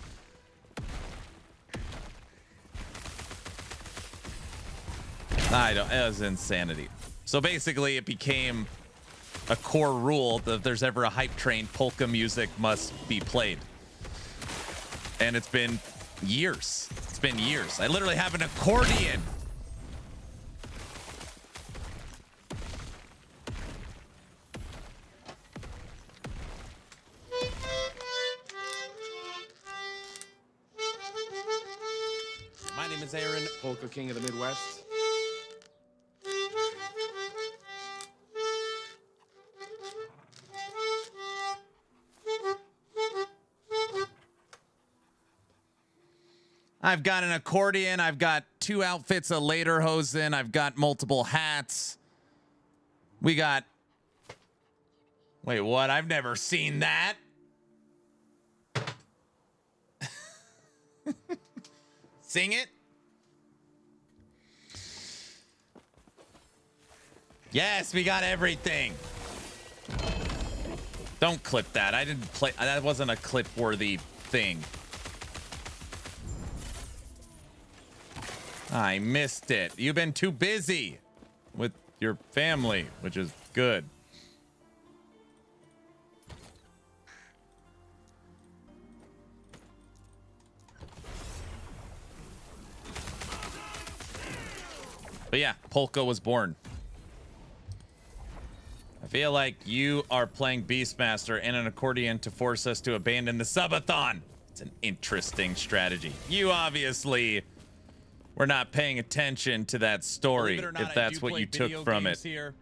It was insanity. So basically it became a core rule that if there's ever a hype train, polka music must be played. And it's been years. It's been years. I literally have an accordion. My name is Aaron, Polka King of the Midwest. I've got an accordion. I've got 2 outfits of Lederhosen. I've got multiple hats. We got... Wait, what? I've never seen that. Sing it. Yes, we got everything. Don't clip that. I didn't play. That wasn't a clip-worthy thing. I missed it. You've been too busy with your family, which is good. But yeah, Polka was born. I feel like you are playing Beastmaster and an accordion to force us to abandon the subathon. It's an interesting strategy. You obviously were not paying attention to that story, if that's what you took from it. Here.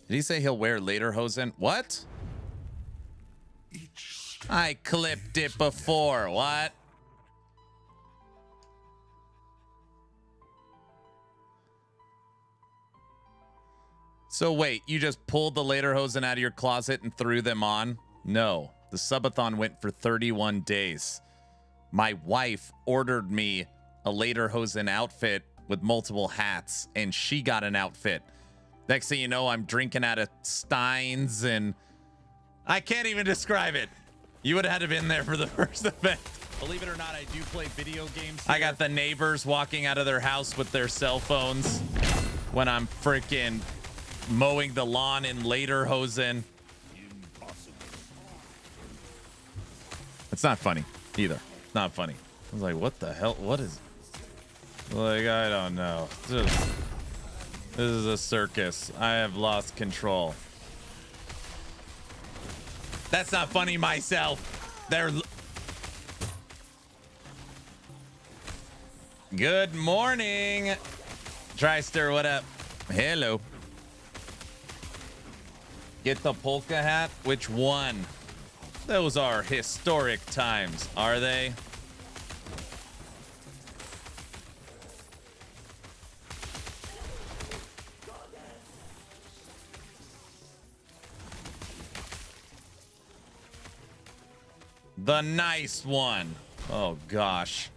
Did he say he'll wear Lederhosen? What? I clipped it before. What? So wait, you just pulled the Lederhosen out of your closet and threw them on? No, the subathon went for 31 days. My wife ordered me a Lederhosen outfit with multiple hats, and she got an outfit. Next thing you know, I'm drinking out of steins, and I can't even describe it. You would have had to been there for the first event. Believe it or not, I do play video games here. I got the neighbors walking out of their house with their cell phones when I'm freaking mowing the lawn in Lederhosen. It's not funny either. It's not funny. I was like, what the hell? What is... Like, I don't know. This is a circus. I have lost control. That's not funny myself. They're... Good morning. Tryster, what up? Hello. Get the polka hat? Which one? Those are historic times, are they? The nice one. Oh, gosh.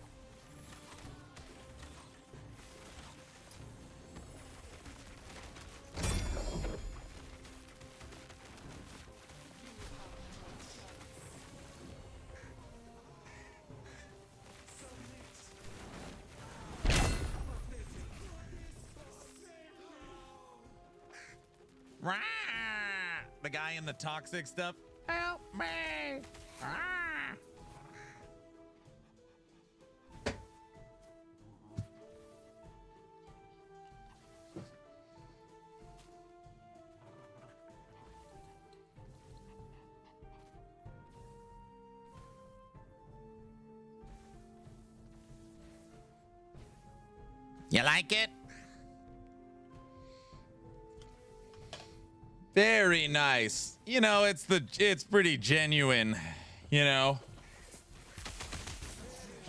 Rah! The guy in the toxic stuff. Help me! Ah! You like it? Very nice. You know, it's pretty genuine, you know.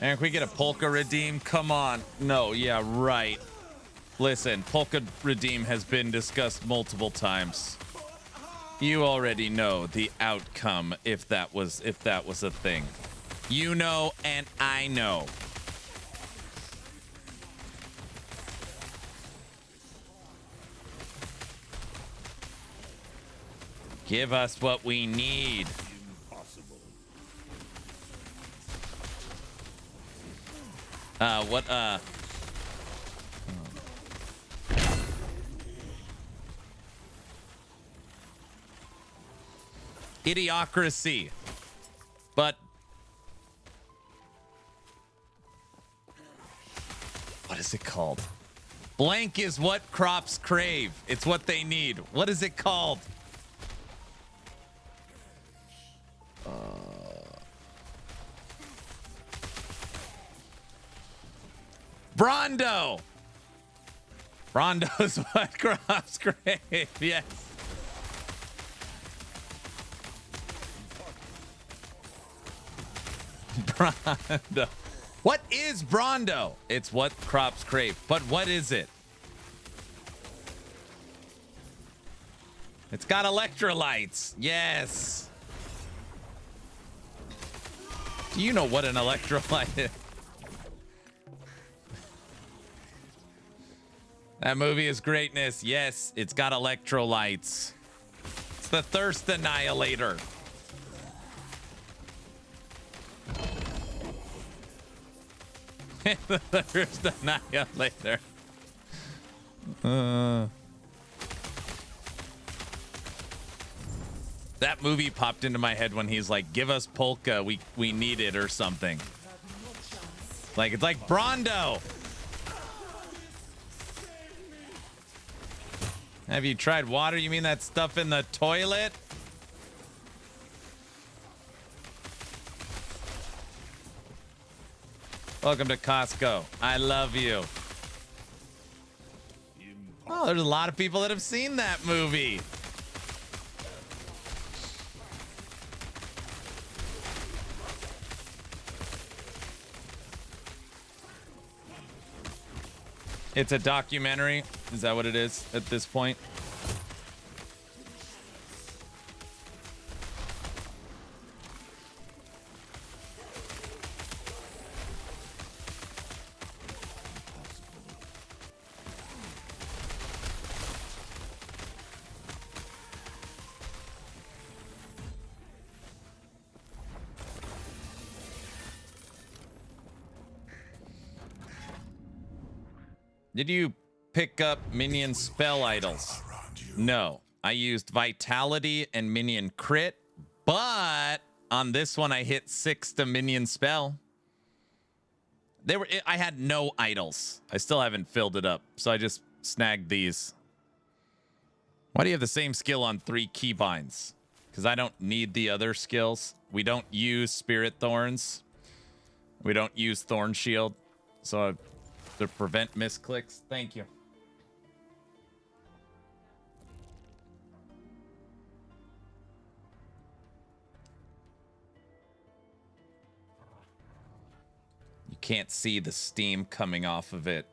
And can we get a polka redeem? Come on. No, yeah, right. Listen, polka redeem has been discussed multiple times. You already know the outcome if that was a thing. You know and I know. Give us what we need. Idiocracy. But what is it called? Blank is what crops crave. It's what they need. What is it called? Brondo. Brondo is what crops crave. Yes. Brondo. What is Brondo? It's what crops crave. But what is it? It's got electrolytes. Yes. Do you know what an electrolyte is? That movie is greatness. Yes, it's got electrolytes. It's the thirst annihilator. The thirst annihilator. That movie popped into my head when he's like, give us polka, we need it or something. Like, it's like Brondo. Have you tried water? You mean that stuff in the toilet? Welcome to Costco. I love you. Oh, there's a lot of people that have seen that movie. It's a documentary. Is that what it is at this point? Did you pick up minion spell idols? No, I used vitality and minion crit, but on this one I hit 6 to minion spell. I had no idols. I still haven't filled it up, so I just snagged these. Why do you have the same skill on 3 keybinds? Because I don't need the other skills. We don't use spirit thorns. We don't use thorn shield, so to prevent misclicks. Thank you. You can't see the steam coming off of it.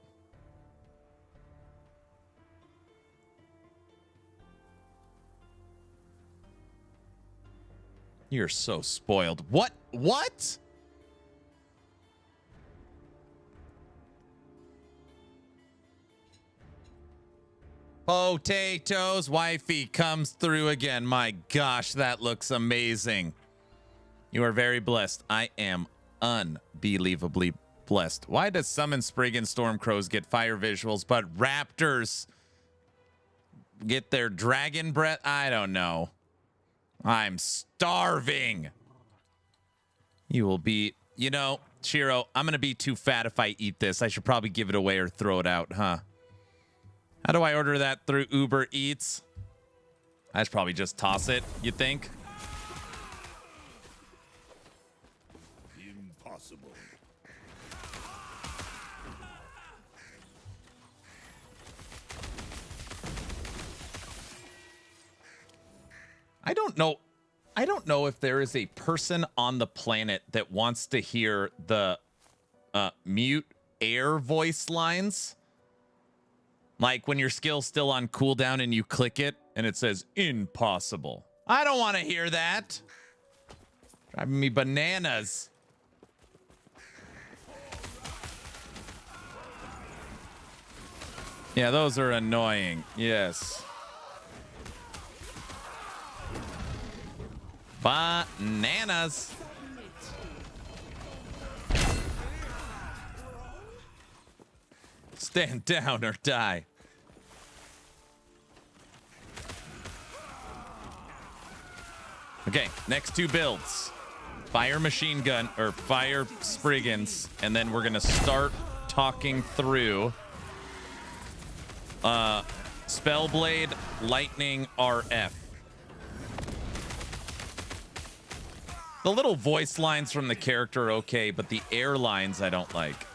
You're so spoiled. What? What? Potatoes. Wifey comes through again. My gosh, that looks amazing. You are very blessed. I am unbelievably blessed. Why does summon Spriggan Stormcrows get fire visuals, but raptors get their dragon breath? I don't know. I'm starving. You will be, you know, Shiro, I'm going to be too fat if I eat this. I should probably give it away or throw it out, huh? How do I order that through Uber Eats? I should probably just toss it, you think? Impossible. I don't know if there is a person on the planet that wants to hear the mute air voice lines. Like when your skill's still on cooldown and you click it and it says impossible. I don't want to hear that. Driving me bananas. Yeah, those are annoying. Yes. Bananas. Stand down or die. Okay, next two builds. Fire machine gun or fire Spriggans, and then we're gonna start talking through Spellblade Lightning RF. The little voice lines from the character are okay, but the air lines I don't like.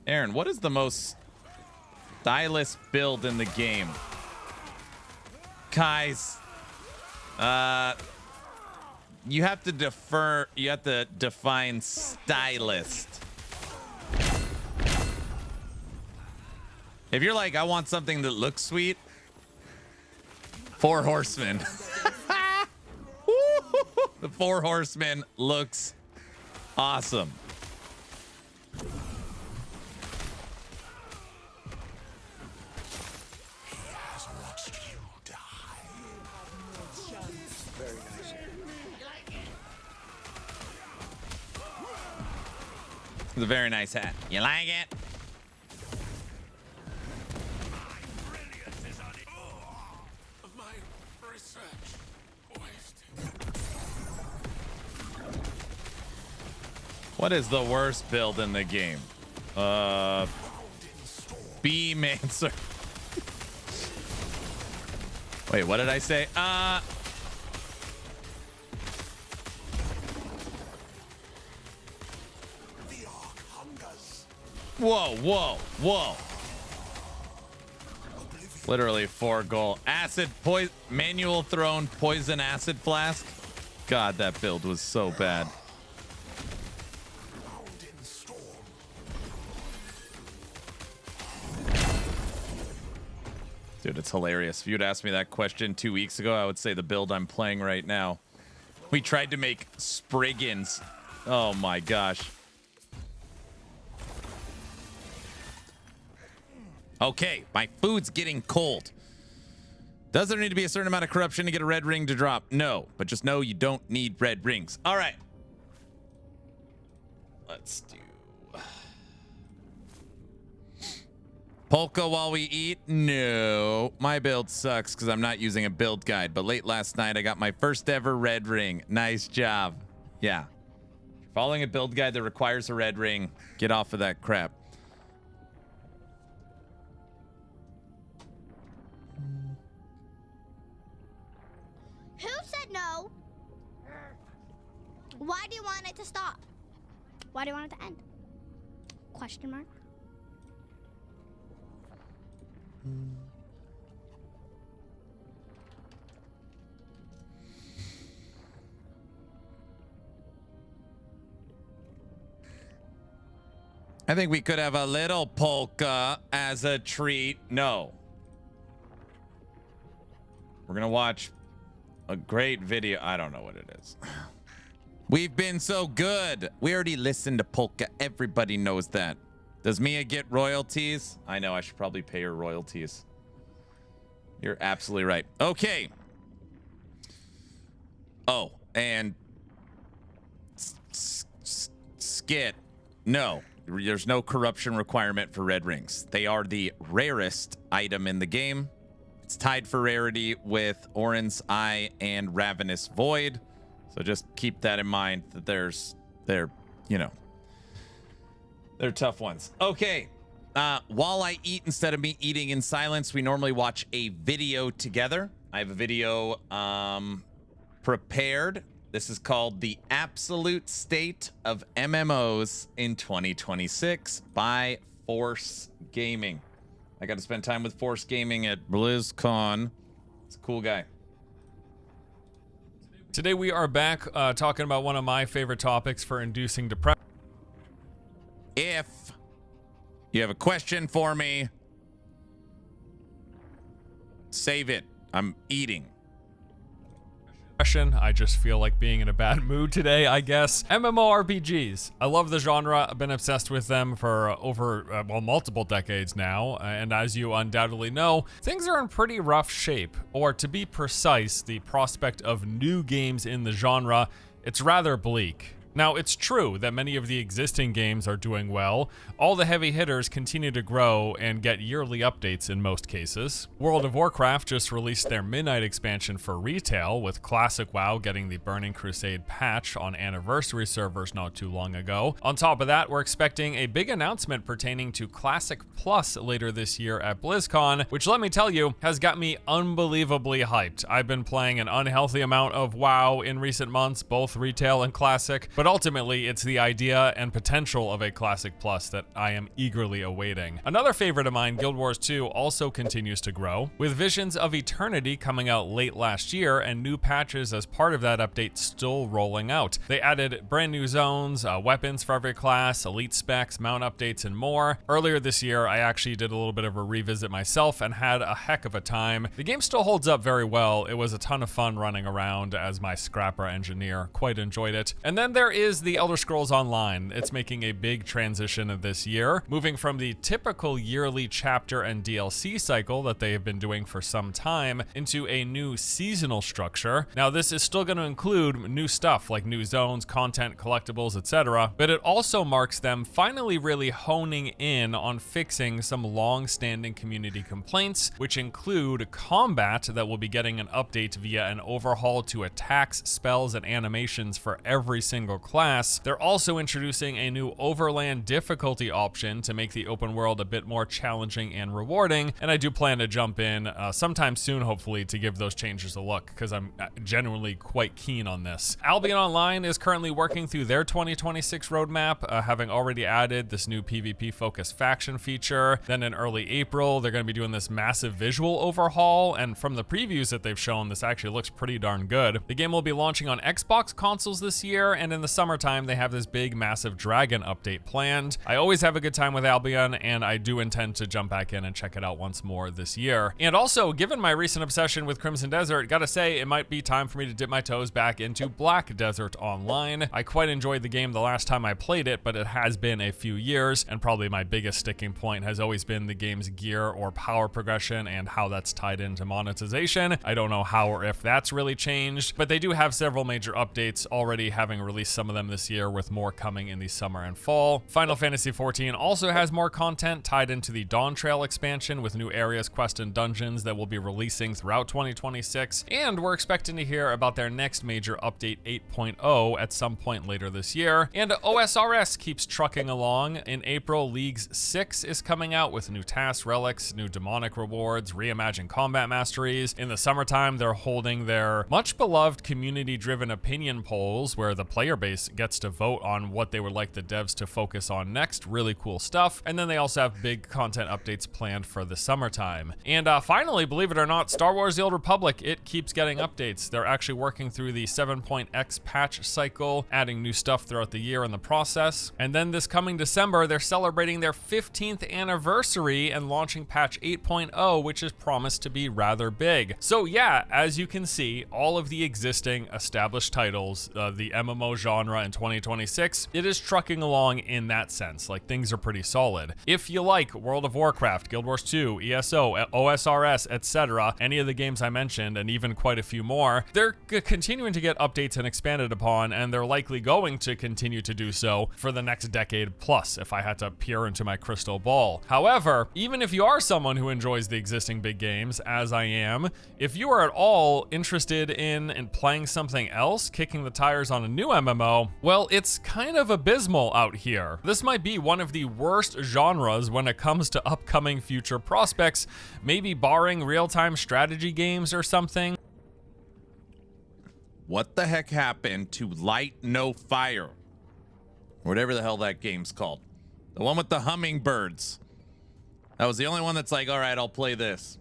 Aaron, what is the most stylish build in the game? Guys, you have to define stylist. If you're like, I want something that looks sweet, 4 Horsemen. The 4 Horsemen looks awesome. It's a very nice hat. You like it? What is the worst build in the game? Beamancer. Wait, what did I say? Whoa, whoa, whoa. Literally 4 goal. Acid, manual thrown, poison acid flask. God, that build was so bad. Dude, it's hilarious. If you'd asked me that question 2 weeks ago, I would say the build I'm playing right now. We tried to make Spriggans. Oh my gosh. Okay, my food's getting cold. Does there need to be a certain amount of corruption to get a red ring to drop? No, but just know you don't need red rings. All right. Let's do polka while we eat. No, my build sucks because I'm not using a build guide, but late last night I got my first ever red ring. Nice job. Yeah, following a build guide that requires a red ring, get off of that crap. Who said no? Why do you want it to stop? Why do you want it to end? Question mark. I think we could have a little polka as a treat. No. We're gonna watch a great video. I don't know what it is. We've been so good. We already listened to Polka. Everybody knows that. Does Mia get royalties? I know, I should probably pay her royalties. You're absolutely right. Okay. Oh, and Skit. No, there's no corruption requirement for red rings. They are the rarest item in the game. It's tied for rarity with Orin's Eye and Ravenous Void. So just keep that in mind that they're tough ones. Okay. While I eat, instead of me eating in silence, we normally watch a video together. I have a video prepared. This is called The Absolute State of MMOs in 2026 by Force Gaming. I got to spend time with Force Gaming at BlizzCon. It's a cool guy. Today we are back talking about one of my favorite topics for inducing depression. If you have a question for me, save it. I'm eating. I just feel like being in a bad mood today, I guess. MMORPGs. I love the genre. I've been obsessed with them for over, multiple decades now. And as you undoubtedly know, things are in pretty rough shape. Or to be precise, the prospect of new games in the genre, it's rather bleak. Now, it's true that many of the existing games are doing well. All the heavy hitters continue to grow and get yearly updates in most cases. World of Warcraft just released their Midnight expansion for retail, with Classic WoW getting the Burning Crusade patch on anniversary servers not too long ago. On top of that, we're expecting a big announcement pertaining to Classic Plus later this year at BlizzCon, which, let me tell you, has got me unbelievably hyped. I've been playing an unhealthy amount of WoW in recent months, both retail and Classic, but ultimately, it's the idea and potential of a Classic Plus that I am eagerly awaiting. Another favorite of mine, Guild Wars 2, also continues to grow, with Visions of Eternity coming out late last year and new patches as part of that update still rolling out. They added brand new zones, weapons for every class, elite specs, mount updates, and more. Earlier this year, I actually did a little bit of a revisit myself and had a heck of a time. The game still holds up very well. It was a ton of fun running around as my scrapper engineer. Quite enjoyed it. And then there is the Elder Scrolls Online. It's making a big transition this year, moving from the typical yearly chapter and DLC cycle that they have been doing for some time into a new seasonal structure. Now, this is still going to include new stuff like new zones, content, collectibles, etc., but it also marks them finally really honing in on fixing some long-standing community complaints, which include combat that will be getting an update via an overhaul to attacks, spells, and animations for every single class. They're also introducing a new overland difficulty option to make the open world a bit more challenging and rewarding, and I do plan to jump in sometime soon, hopefully, to give those changes a look, because I'm genuinely quite keen on this. Albion Online is currently working through their 2026 roadmap, having already added this new PvP-focused faction feature. Then in early April, they're going to be doing this massive visual overhaul, and from the previews that they've shown, this actually looks pretty darn good. The game will be launching on Xbox consoles this year, and in the summertime, they have this big, massive dragon update planned. I always have a good time with Albion, and I do intend to jump back in and check it out once more this year. And also, given my recent obsession with Crimson Desert, gotta say, it might be time for me to dip my toes back into Black Desert Online. I quite enjoyed the game the last time I played it, but it has been a few years, and probably my biggest sticking point has always been the game's gear or power progression and how that's tied into monetization. I don't know how or if that's really changed, but they do have several major updates already, having released some of them this year, with more coming in the summer and fall. Final Fantasy XIV also has more content tied into the Dawn Trail expansion, with new areas, quests, and dungeons that will be releasing throughout 2026, and we're expecting to hear about their next major update 8.0 at some point later this year. And OSRS keeps trucking along. In April, Leagues 6 is coming out with new tasks, relics, new demonic rewards, reimagined combat masteries. In the summertime, they're holding their much beloved community-driven opinion polls, where the player base base gets to vote on what they would like the devs to focus on next. Really cool stuff. And then they also have big content updates planned for the summertime. And finally, believe it or not, Star Wars The Old Republic, it keeps getting updates. They're actually working through the 7.x patch cycle, adding new stuff throughout the year in the process. And then this coming December, they're celebrating their 15th anniversary and launching patch 8.0, which is promised to be rather big. So yeah, as you can see, all of the existing established titles, the MMO genre in 2026, it is trucking along in that sense. Like, things are pretty solid. If you like World of Warcraft, Guild Wars 2, ESO, OSRS, etc., any of the games I mentioned, and even quite a few more, they're continuing to get updates and expanded upon, and they're likely going to continue to do so for the next decade plus, if I had to peer into my crystal ball. However, even if you are someone who enjoys the existing big games, as I am, if you are at all interested in playing something else, kicking the tires on a new MMO, well, it's kind of abysmal out here. This might be one of the worst genres when it comes to upcoming future prospects, maybe barring real-time strategy games or something. What the heck happened to Light No Fire? Whatever the hell that game's called. The one with the hummingbirds. That was the only one that's like, all right, I'll play this.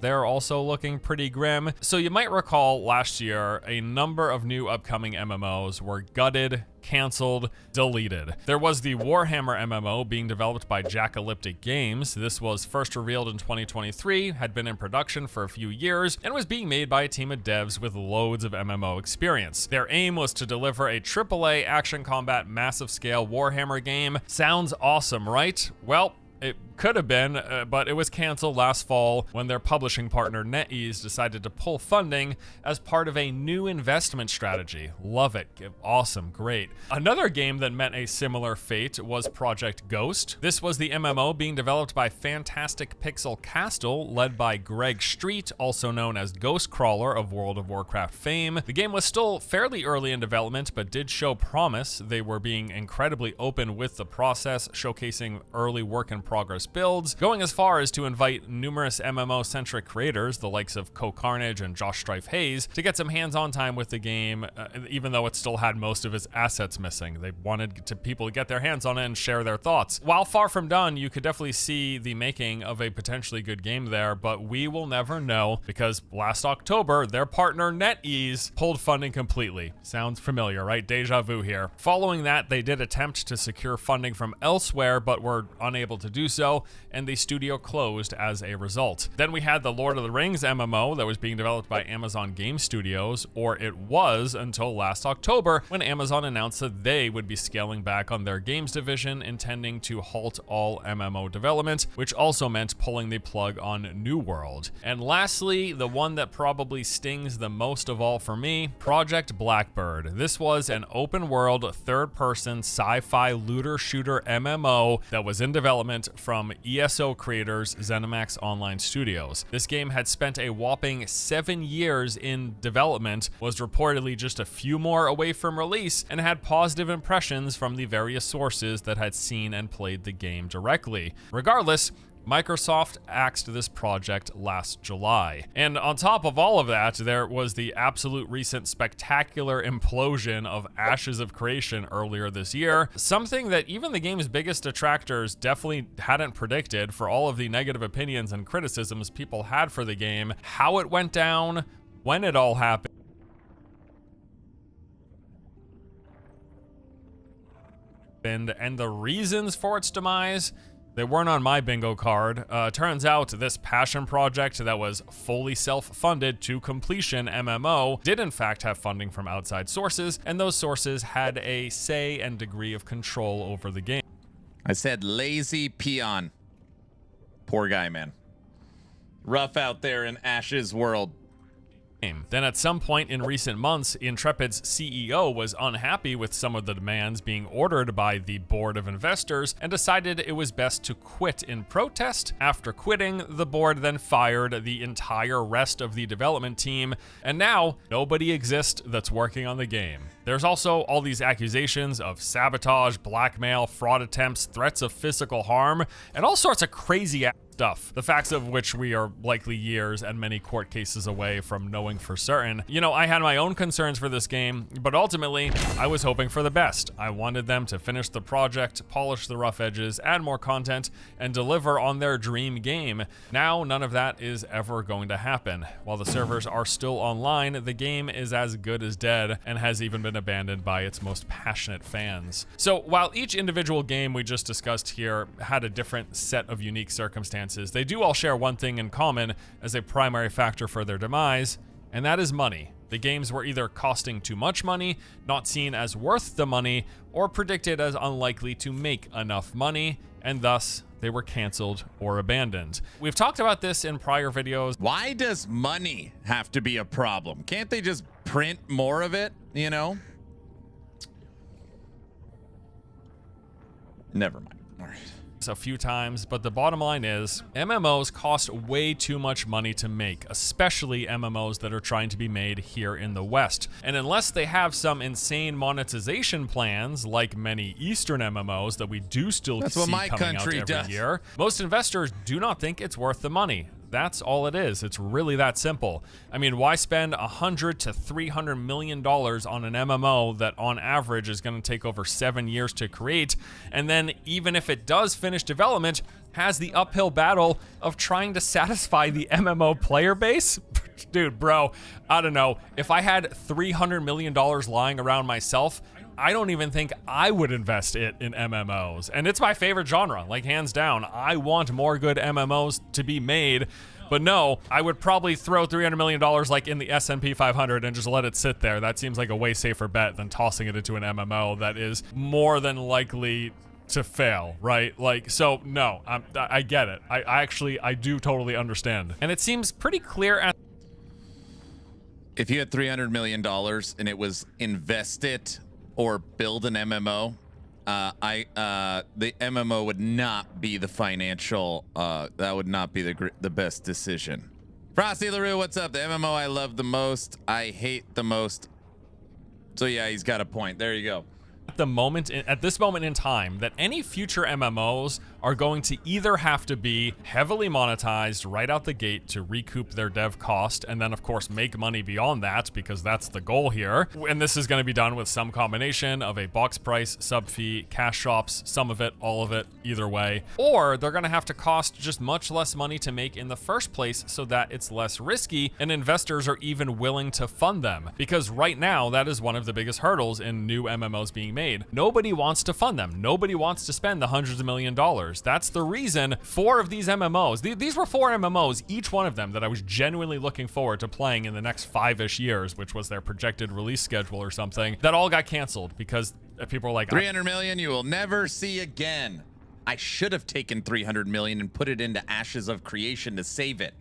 They're also looking pretty grim. So you might recall last year, a number of new upcoming MMOs were gutted, canceled, deleted. There was the Warhammer MMO being developed by Jackalyptic Games. This was first revealed in 2023, had been in production for a few years, and was being made by a team of devs with loads of MMO experience. Their aim was to deliver a AAA action combat massive scale Warhammer game. Sounds awesome, right? Well, it could have been, but it was canceled last fall when their publishing partner NetEase decided to pull funding as part of a new investment strategy. Love it. Awesome. Great. Another game that met a similar fate was Project Ghost. This was the MMO being developed by Fantastic Pixel Castle, led by Greg Street, also known as Ghostcrawler of World of Warcraft fame. The game was still fairly early in development, but did show promise. They were being incredibly open with the process, showcasing early work in progress builds, going as far as to invite numerous MMO-centric creators, the likes of Co-Carnage and Josh Strife Hayes, to get some hands-on time with the game, even though it still had most of its assets missing. They wanted people to get their hands on it and share their thoughts. While far from done, you could definitely see the making of a potentially good game there, but we will never know, because last October, their partner NetEase pulled funding completely. Sounds familiar, right? Deja vu here. Following that, they did attempt to secure funding from elsewhere, but were unable to do so, and the studio closed as a result. Then we had the Lord of the Rings MMO that was being developed by Amazon Game Studios, or it was until last October when Amazon announced that they would be scaling back on their games division, intending to halt all MMO development, which also meant pulling the plug on New World. And lastly, the one that probably stings the most of all for me, Project Blackbird. This was an open world, third-person sci-fi looter shooter MMO that was in development from ESO creators ZeniMax Online Studios. This game had spent a whopping 7 years in development, was reportedly just a few more away from release, and had positive impressions from the various sources that had seen and played the game directly. Regardless, Microsoft axed this project last July. And on top of all of that, there was the absolute recent spectacular implosion of Ashes of Creation earlier this year, something that even the game's biggest detractors definitely hadn't predicted for all of the negative opinions and criticisms people had for the game, how it went down, when it all happened, and the reasons for its demise. They weren't on my bingo card. Turns out this passion project that was fully self-funded to completion MMO did in fact have funding from outside sources, and those sources had a say and degree of control over the game. I said lazy peon. Poor guy, man. Rough out there in Ash's world. Then at some point in recent months, Intrepid's CEO was unhappy with some of the demands being ordered by the board of investors and decided it was best to quit in protest. After quitting, the board then fired the entire rest of the development team, and now nobody exists that's working on the game. There's also all these accusations of sabotage, blackmail, fraud attempts, threats of physical harm, and all sorts of crazy stuff, the facts of which we are likely years and many court cases away from knowing for certain. You know, I had my own concerns for this game, but ultimately, I was hoping for the best. I wanted them to finish the project, polish the rough edges, add more content, and deliver on their dream game. Now, none of that is ever going to happen. While the servers are still online, the game is as good as dead and has even been abandoned by its most passionate fans. So, while each individual game we just discussed here had a different set of unique circumstances, they do all share one thing in common as a primary factor for their demise, and that is money. The games were either costing too much money, not seen as worth the money, or predicted as unlikely to make enough money, and thus they were canceled or abandoned. We've talked about this in prior videos. Why does money have to be a problem? Can't they just print more of it, you know? Never mind. All right. A few times, but the bottom line is MMOs cost way too much money to make, especially MMOs that are trying to be made here in the West. And unless they have some insane monetization plans, like many Eastern MMOs that we do still see coming out every year, most investors do not think it's worth the money. That's all it is. It's really that simple. I mean, why spend $100 to $300 million on an MMO that on average is going to take over 7 years to create, and then even if it does finish development, has the uphill battle of trying to satisfy the MMO player base? Dude, bro, I don't know. If I had $300 million lying around myself, I don't even think I would invest it in MMOs. And it's my favorite genre, like hands down. I want more good MMOs to be made. But no, I would probably throw $300 million like in the S&P 500 and just let it sit there. That seems like a way safer bet than tossing it into an MMO that is more than likely to fail, right? Like, so no, I get it. I do totally understand. And it seems pretty clear if you had $300 million and it was invested or build an MMO, the MMO would not be the financial, that would not be the best decision. Frosty LaRue, what's up? The MMO I love the most, I hate the most. So yeah, he's got a point. There you go. At this moment in time, that any future MMOs are going to either have to be heavily monetized right out the gate to recoup their dev cost, and then of course make money beyond that, because that's the goal here. And this is going to be done with some combination of a box price, sub fee, cash shops, some of it, all of it, either way. Or they're going to have to cost just much less money to make in the first place so that it's less risky and investors are even willing to fund them. Because right now, that is one of the biggest hurdles in new MMOs being made. Nobody wants to fund them. Nobody wants to spend the hundreds of millions of dollars. That's the reason 4 of these MMOs, these were 4 MMOs, each one of them that I was genuinely looking forward to playing in the next 5-ish years, which was their projected release schedule or something, that all got canceled because people were like, 300 million you will never see again. I should have taken 300 million and put it into Ashes of Creation to save it.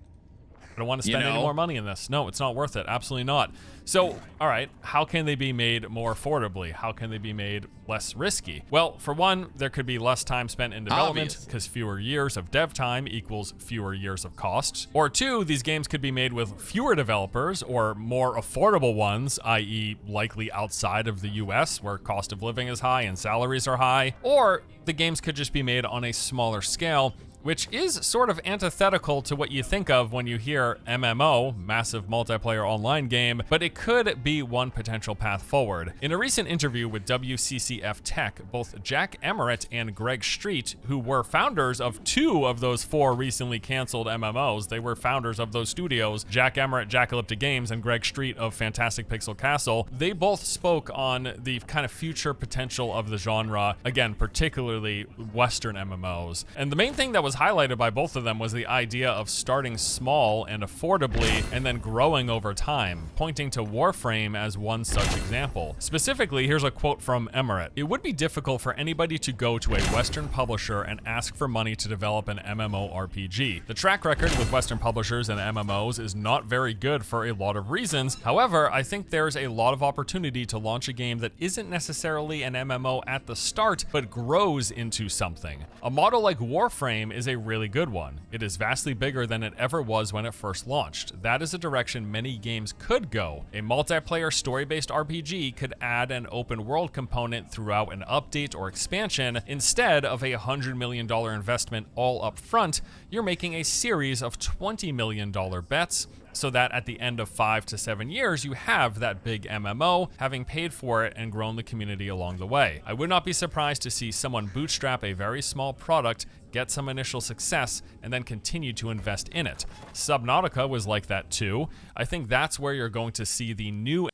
I don't want to spend any more money in this. No, it's not worth it. Absolutely not. So, all right, how can they be made more affordably? How can they be made less risky? Well, for one, there could be less time spent in development because fewer years of dev time equals fewer years of costs. Or 2, these games could be made with fewer developers or more affordable ones, i.e. likely outside of the US where cost of living is high and salaries are high. Or the games could just be made on a smaller scale, which is sort of antithetical to what you think of when you hear MMO, massive multiplayer online game, but it could be one potential path forward. In a recent interview with WCCF Tech, both Jack Emmerich and Greg Street, who were founders of 2 of those 4 recently canceled MMOs, they were founders of those studios, Jack Emmerich, Jackalyptic Games, and Greg Street of Fantastic Pixel Castle, they both spoke on the kind of future potential of the genre, again, particularly Western MMOs. And the main thing that was highlighted by both of them was the idea of starting small and affordably and then growing over time, pointing to Warframe as one such example. Specifically, here's a quote from Emmerich. "It would be difficult for anybody to go to a Western publisher and ask for money to develop an MMORPG. The track record with Western publishers and MMOs is not very good for a lot of reasons. However, I think there's a lot of opportunity to launch a game that isn't necessarily an MMO at the start, but grows into something. A model like Warframe is is a really good one. It is vastly bigger than it ever was when it first launched. That is a direction many games could go. A multiplayer story-based RPG could add an open world component throughout an update or expansion. Instead of a $100 million investment all up front, you're making a series of $20 million bets, so that at the end of 5 to 7 years, you have that big MMO, having paid for it and grown the community along the way. I would not be surprised to see someone bootstrap a very small product, get some initial success, and then continue to invest in it. Subnautica was like that too. I think that's where you're going to see the new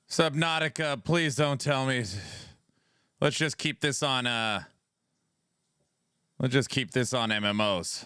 Subnautica, please don't tell me. Let's just keep this on MMOs.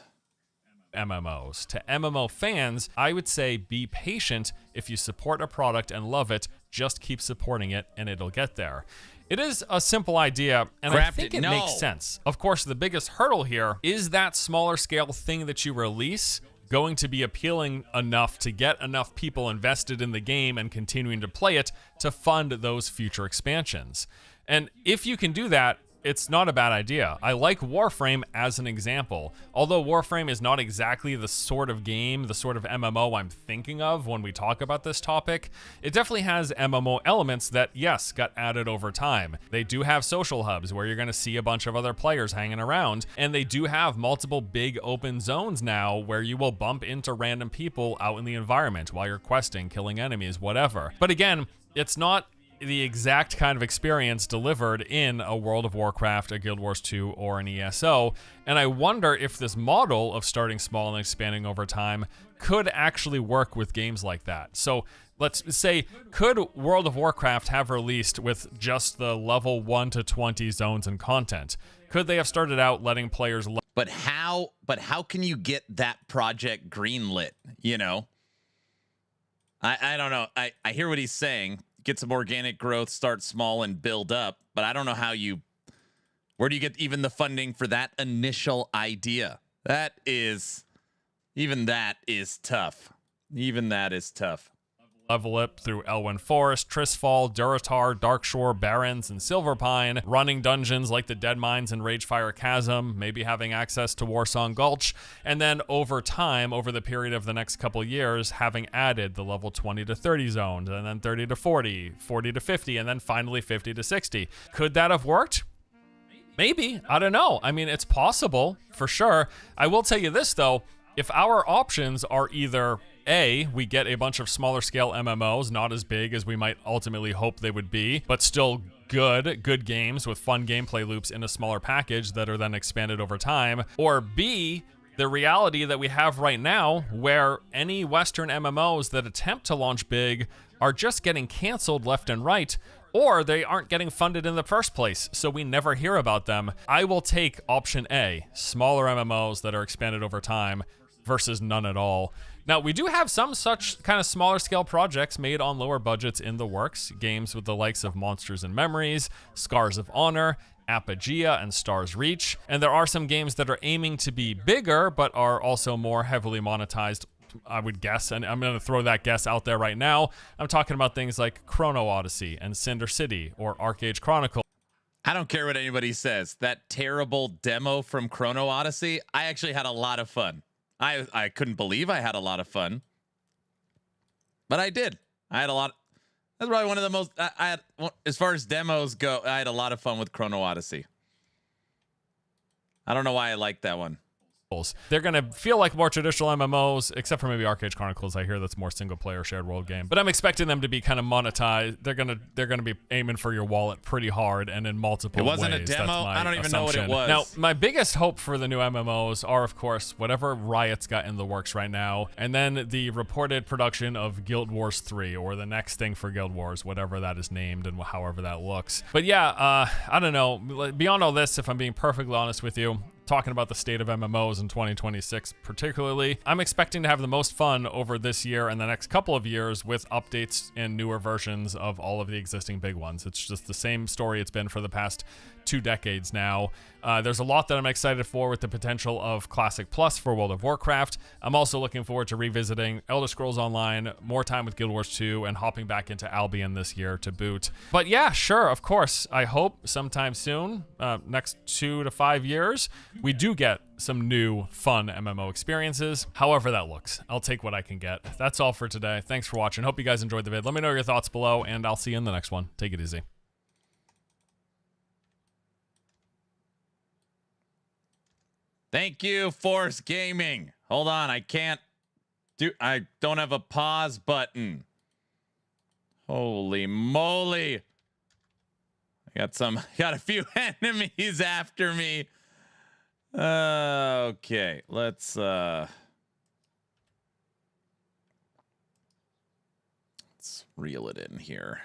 MMOs. To MMO fans, I would say be patient. If you support a product and love it, just keep supporting it and it'll get there. It is a simple idea, and I think it makes sense. Of course, the biggest hurdle here is that smaller scale thing that you release going to be appealing enough to get enough people invested in the game and continuing to play it to fund those future expansions. And if you can do that, it's not a bad idea. I like Warframe as an example. Although Warframe is not exactly the sort of game, the sort of MMO I'm thinking of when we talk about this topic, it definitely has MMO elements that, yes, got added over time. They do have social hubs where you're going to see a bunch of other players hanging around, and they do have multiple big open zones now where you will bump into random people out in the environment while you're questing, killing enemies, whatever. But again, it's not the exact kind of experience delivered in a World of Warcraft, a Guild Wars 2, or an ESO, and I wonder if this model of starting small and expanding over time could actually work with games like that. So let's say, could World of Warcraft have released with just the level 1 to 20 zones and content? Could they have started out letting players... But how can you get that project greenlit, you know? I don't know. I hear what he's saying. Get some organic growth, start small and build up. But I don't know where do you get even the funding for that initial idea? Even that is tough. Even that is tough. Level up through Elwyn Forest, Tristfall, Durotar, Darkshore, Barrens, and Silverpine, running dungeons like the Dead Mines and Ragefire Chasm, maybe having access to Warsong Gulch, and then over time, over the period of the next couple years, having added the level 20 to 30 zones, and then 30 to 40, 40 to 50, and then finally 50 to 60. Could that have worked? Maybe. I don't know. I mean, it's possible, for sure. I will tell you this, though. If our options are either A, we get a bunch of smaller scale MMOs, not as big as we might ultimately hope they would be, but still good games with fun gameplay loops in a smaller package that are then expanded over time, or B, the reality that we have right now where any Western MMOs that attempt to launch big are just getting canceled left and right, or they aren't getting funded in the first place, so we never hear about them. I will take option A, smaller MMOs that are expanded over time, versus none at all. Now, we do have some such kind of smaller scale projects made on lower budgets in the works. Games with the likes of Monsters and Memories, Scars of Honor, Apogea, and Stars Reach. And there are some games that are aiming to be bigger, but are also more heavily monetized, I would guess, and I'm going to throw that guess out there right now. I'm talking about things like Chrono Odyssey and Cinder City or Arcade Chronicle. I don't care what anybody says. That terrible demo from Chrono Odyssey, I actually had a lot of fun. I couldn't believe I had a lot of fun, but I did. I had a lot. That's probably one of the most. I had, as far as demos go, I had a lot of fun with Chrono Odyssey. I don't know why I like that one. They're going to feel like more traditional MMOs, except for maybe Arcade Chronicles. I hear that's more single player shared world game. But I'm expecting them to be kind of monetized. They're going to be aiming for your wallet pretty hard and in multiple ways. It wasn't a demo. I don't even know what it was. Now, my biggest hope for the new MMOs are, of course, whatever Riot's got in the works right now, and then the reported production of Guild Wars 3 or the next thing for Guild Wars, whatever that is named and however that looks. But yeah, I don't know. Beyond all this, if I'm being perfectly honest with you, talking about the state of MMOs in 2026 particularly, I'm expecting to have the most fun over this year and the next couple of years with updates and newer versions of all of the existing big ones. It's just the same story it's been for the past 2 decades now. There's a lot that I'm excited for with the potential of Classic Plus for World of Warcraft. I'm also looking forward to revisiting Elder Scrolls Online, more time with Guild Wars 2, and hopping back into Albion this year to boot. But yeah, sure, of course, I hope sometime soon, next 2 to 5 years, we do get some new fun MMO experiences. However that looks, I'll take what I can get. That's all for today. Thanks for watching. Hope you guys enjoyed the vid. Let me know your thoughts below, and I'll see you in the next one. Take it easy. Thank you, Force Gaming. Hold on, I don't have a pause button. Holy moly. Got a few enemies after me. Okay, let's reel it in here.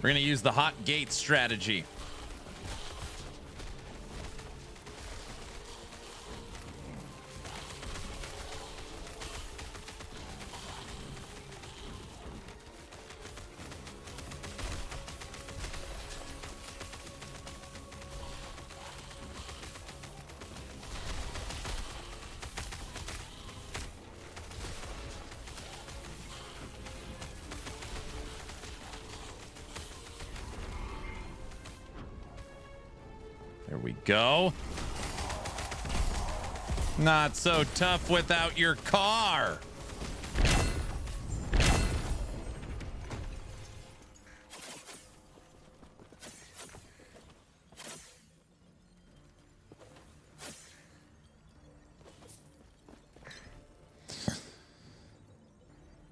We're going to use the hot gate strategy. There we go. Not so tough without your car.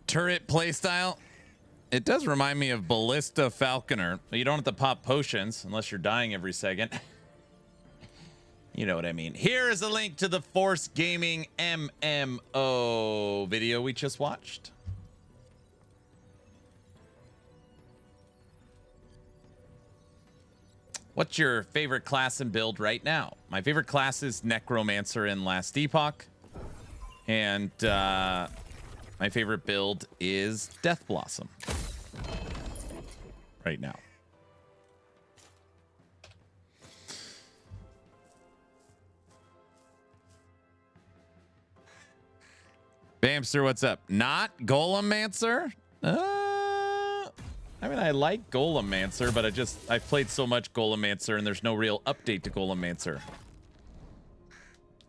Turret playstyle. It does remind me of Ballista Falconer. You don't have to pop potions unless you're dying every second. You know what I mean. Here is a link to the Force Gaming MMO video we just watched. What's your favorite class and build right now? My favorite class is Necromancer in Last Epoch. And my favorite build is Death Blossom right now. Bamster, what's up? Not Golemancer? I mean, I like Golemancer, but I've played so much Golemancer and there's no real update to Golemancer.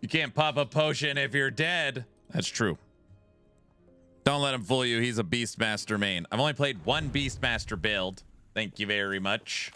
You can't pop a potion if you're dead. That's true. Don't let him fool you. He's a Beastmaster main. I've only played one Beastmaster build. Thank you very much.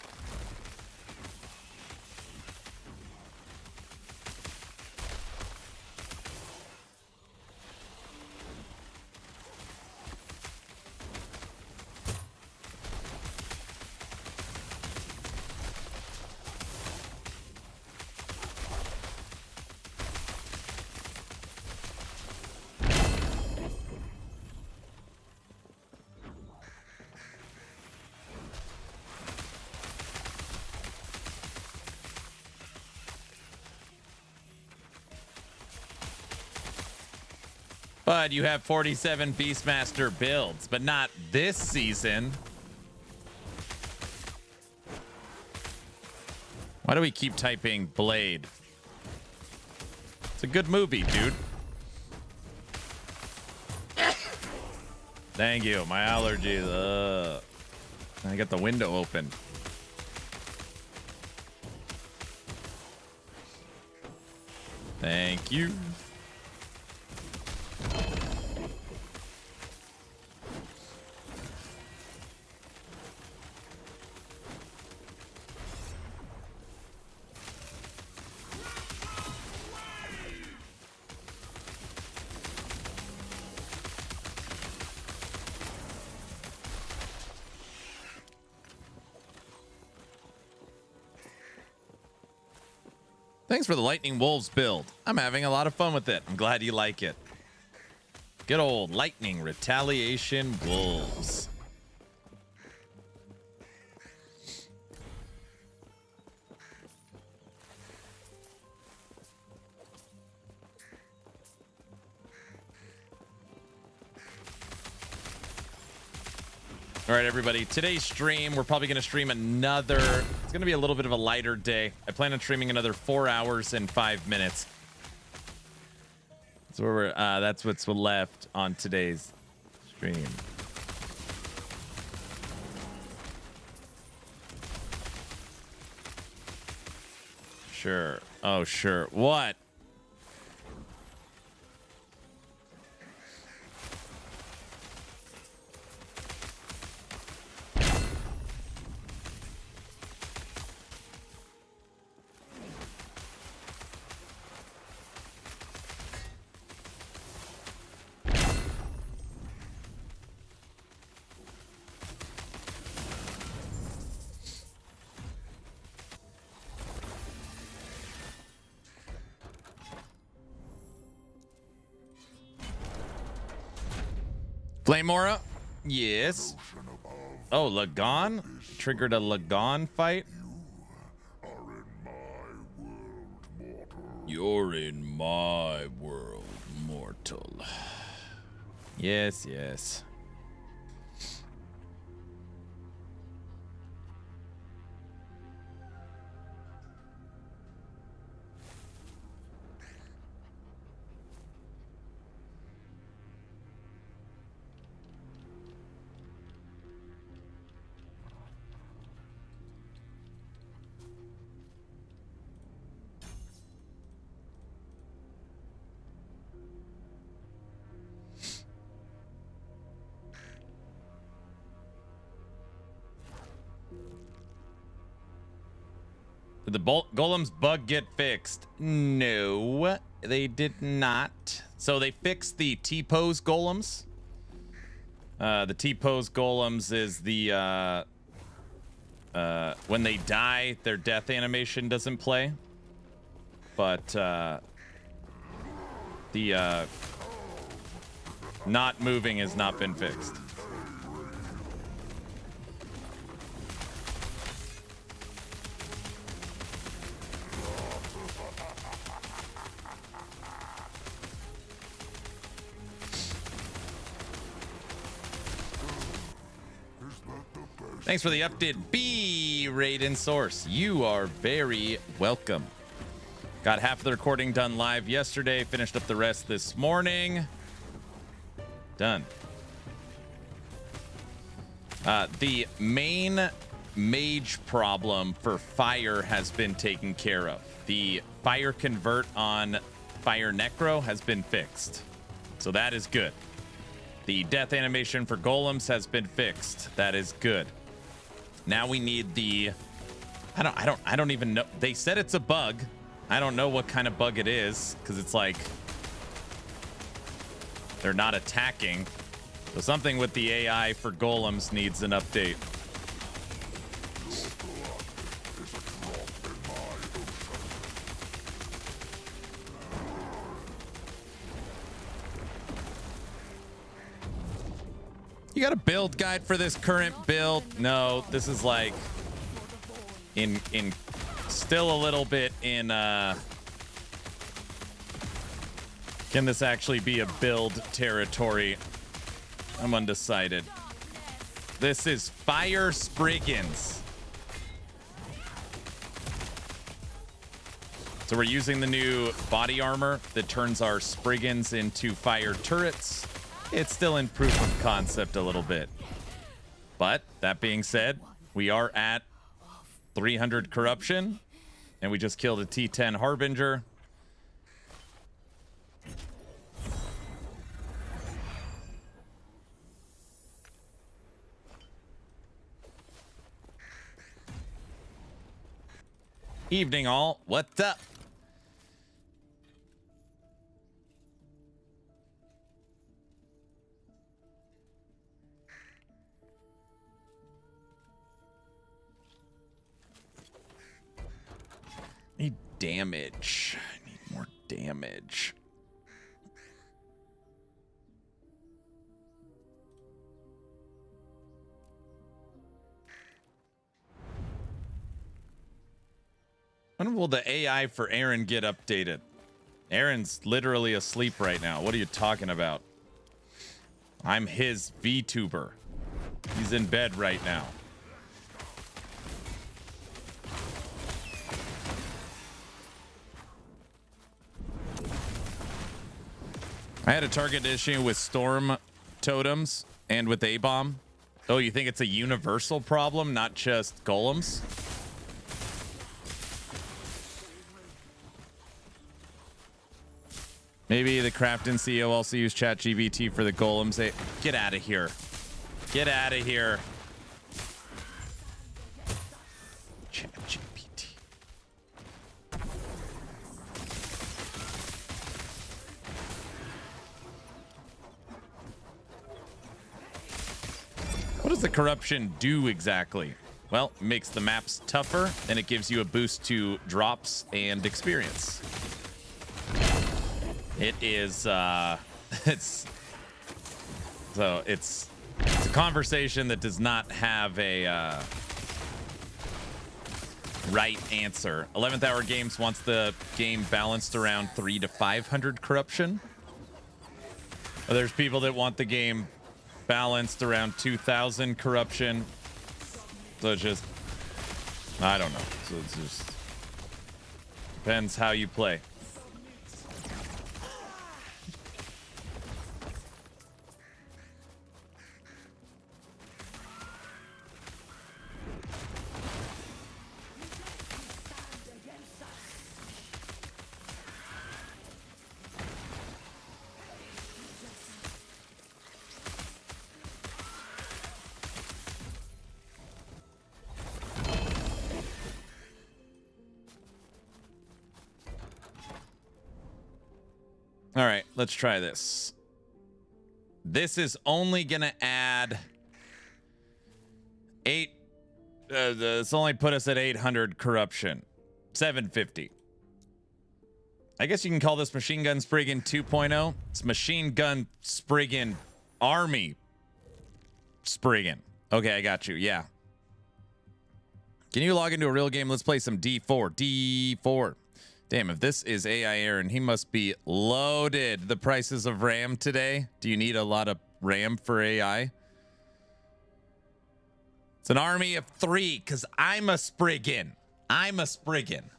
But you have 47 Beastmaster builds, but not this season. Why do we keep typing Blade? It's a good movie, dude. Thank you. My allergies. I got the window open. Thank you. Thanks for the Lightning Wolves build. I'm having a lot of fun with it. I'm glad you like it. Good old Lightning Retaliation Wolves. All right, everybody. Today's stream, we're probably going to stream another. It's going to be a little bit of a lighter day. I plan on streaming another 4 hours and 5 minutes. That's where we're. That's what's left on today's stream. Sure. Oh, sure. What? Flamora? Yes. Oh, Lagon? Triggered a Lagon fight? You're in my world, mortal. Yes, yes. Did the golem's bug get fixed? No, they did not. So they fixed the T-pose golems. The T-pose golems is the when they die, their death animation doesn't play. But the not moving has not been fixed. Thanks for the update, B Raiden Source. You are very welcome. Got half of the recording done live yesterday. Finished up the rest this morning. Done. The main mage problem for fire has been taken care of. The fire convert on fire necro has been fixed. So that is good. The death animation for golems has been fixed. That is good. Now we need the I don't even know. They said it's a bug. I don't know what kind of bug it is because it's like they're not attacking. So something with the AI for golems needs an update. You got a build guide for this current build? No, this is like in still a little bit in can this actually be a build territory? I'm undecided. This is Fire Spriggans. So we're using the new body armor that turns our Spriggans into fire turrets. It's still in proof of concept a little bit. But that being said, we are at 300 corruption, and we just killed a T10 Harbinger. Evening all, what's up? Need damage. I need more damage. When will the AI for Aaron get updated? Aaron's literally asleep right now. What are you talking about? I'm his VTuber. He's in bed right now. I had a target issue with storm totems and with A-bomb. Oh, you think it's a universal problem, not just golems? Maybe the Crafton CEO also used ChatGPT for the golems. Get out of here. Get out of here. ChatGPT. What does the corruption do exactly? Well, it makes the maps tougher, and it gives you a boost to drops and experience. It is, it's a conversation that does not have a right answer. 11th Hour Games wants the game balanced around 300 to 500 corruption. There's people that want the game balanced around 2,000 corruption. So it's just, I don't know. So it's just depends how you play. All right, let's try this. This is only gonna add it's only put us at 800 corruption. 750. I guess you can call this Machine Gun Spriggan 2.0. It's Machine Gun Spriggan Army Spriggan. Okay, I got you. Yeah. Can you log into a real game? Let's play some D4. D4. Damn, if this is AI Aaron, he must be loaded. The prices of RAM today. Do you need a lot of RAM for AI? It's an army of 3, because I'm a Spriggan. I'm a Spriggan.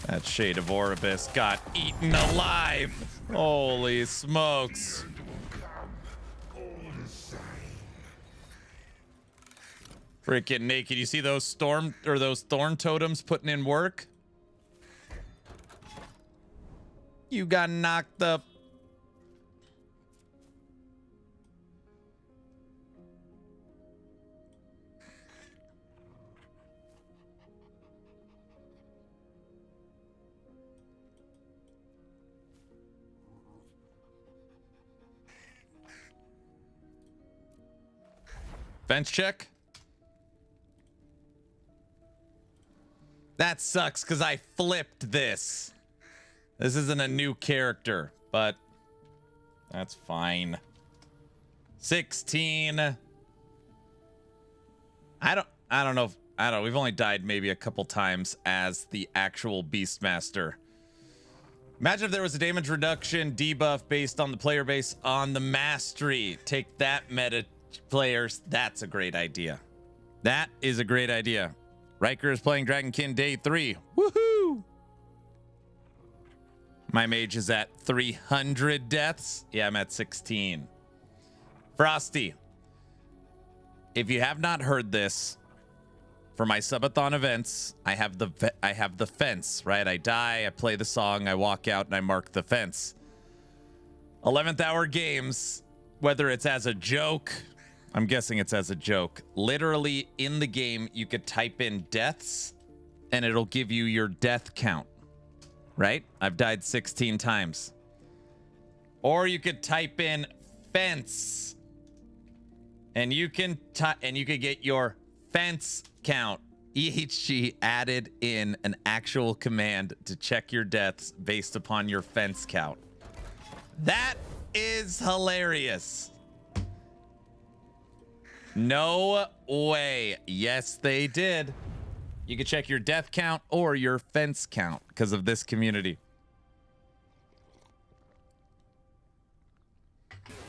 That Shade of Orbis got eaten alive. Holy smokes. Freaking naked. You see those storm or those thorn totems putting in work? You got knocked up. Fence check. That sucks because I flipped this. This isn't a new character, but that's fine. 16. I don't know. We've only died maybe a couple times as the actual Beastmaster. Imagine if there was a damage reduction debuff based on the player base on the mastery. Take that, meta players. That's a great idea. That is a great idea. Riker is playing Dragonkin Day 3. Woohoo! My mage is at 300 deaths. Yeah, I'm at 16. Frosty, if you have not heard this, for my Subathon events, I have the fence, right? I die, I play the song, I walk out, and I mark the fence. 11th Hour Games, whether it's as a joke, I'm guessing it's as a joke. Literally in the game, you could type in deaths and it'll give you your death count, right? I've died 16 times. Or you could type in fence and you could get your fence count. EHG added in an actual command to check your deaths based upon your fence count. That is hilarious. No way. Yes, they did. You can check your death count or your fence count because of this community.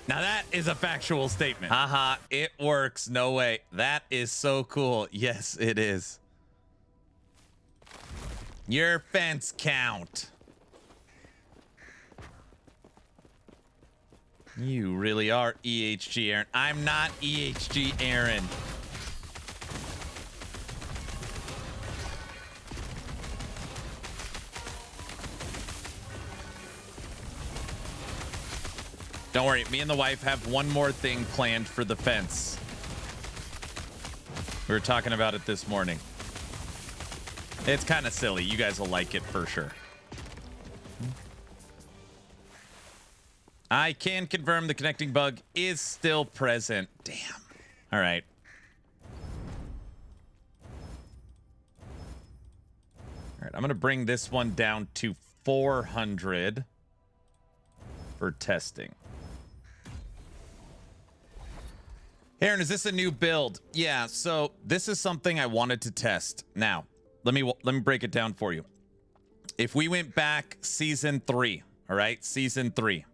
Now that is a factual statement. Haha, it works. No way. That is so cool. Yes, it is. Your fence count. You really are EHG Aaron. I'm not EHG Aaron. Don't worry, me and the wife have one more thing planned for the fence. We were talking about it this morning. It's kind of silly. You guys will like it for sure. I can confirm the connecting bug is still present. Damn. All right. All right, I'm going to bring this one down to 400 for testing. Aaron, is this a new build? Yeah, so this is something I wanted to test. Now, let me break it down for you. If we went back season 3, all right? Season 3.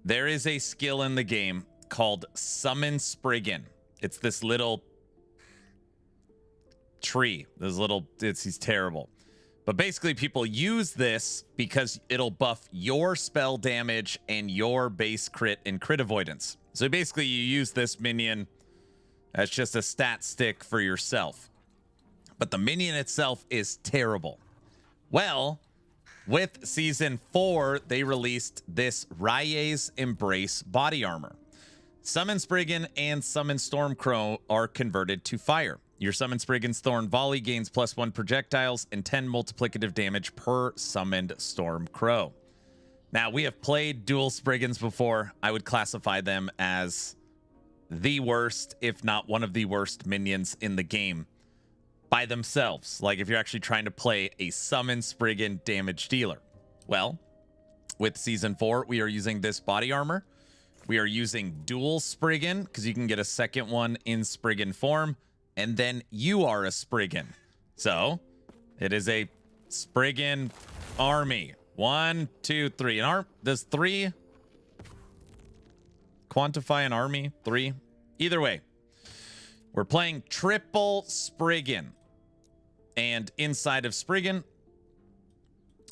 There is a skill in the game called Summon Spriggan. It's this little tree. He's terrible. But basically people use this because it'll buff your spell damage and your base crit and crit avoidance. So basically you use this minion as just a stat stick for yourself. But the minion itself is terrible. Well, with season 4, they released this Rye's Embrace body armor. Summon Spriggan and Summon Stormcrow are converted to fire. Your Summon Spriggan's Thorn Volley gains +1 projectiles and 10 multiplicative damage per summoned Stormcrow. Now, we have played dual Spriggans before. I would classify them as the worst, if not one of the worst minions in the game by themselves. Like if you're actually trying to play a Summon Spriggan damage dealer. Well, with Season 4, we are using this body armor. We are using dual Spriggan because you can get a second one in Spriggan form. And then you are a Spriggan. So it is a Spriggan army. 1, 2, 3. Does 3 quantify an army? 3? Either way, we're playing triple Spriggan. And inside of Spriggan,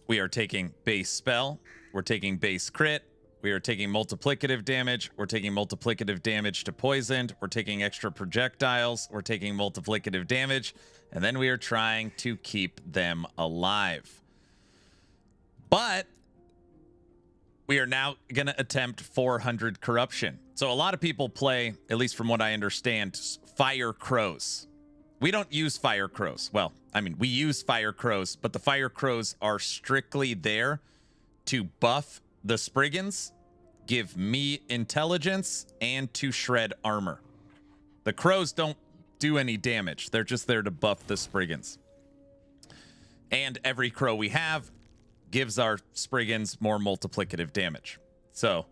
we are taking base spell. We're taking base crit. We are taking multiplicative damage. We're taking multiplicative damage to poisoned. We're taking extra projectiles. We're taking multiplicative damage. And then we are trying to keep them alive. But we are now going to attempt 400 corruption. So a lot of people play, at least from what I understand, fire crows. We don't use fire crows. Well, I mean, we use fire crows, but the fire crows are strictly there to buff the Spriggans, give me intelligence, and to shred armor. The crows don't do any damage. They're just there to buff the Spriggans. And every crow we have gives our Spriggans more multiplicative damage. So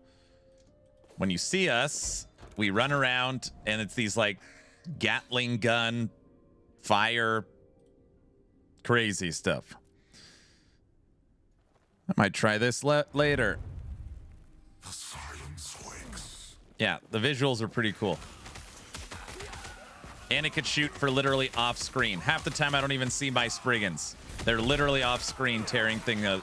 when you see us, we run around and it's these like Gatling gun, fire, crazy stuff. I might try this later. The silence wakes. Yeah, the visuals are pretty cool. And it could shoot for literally off screen. Half the time I don't even see my Spriggans. They're literally off screen tearing things up.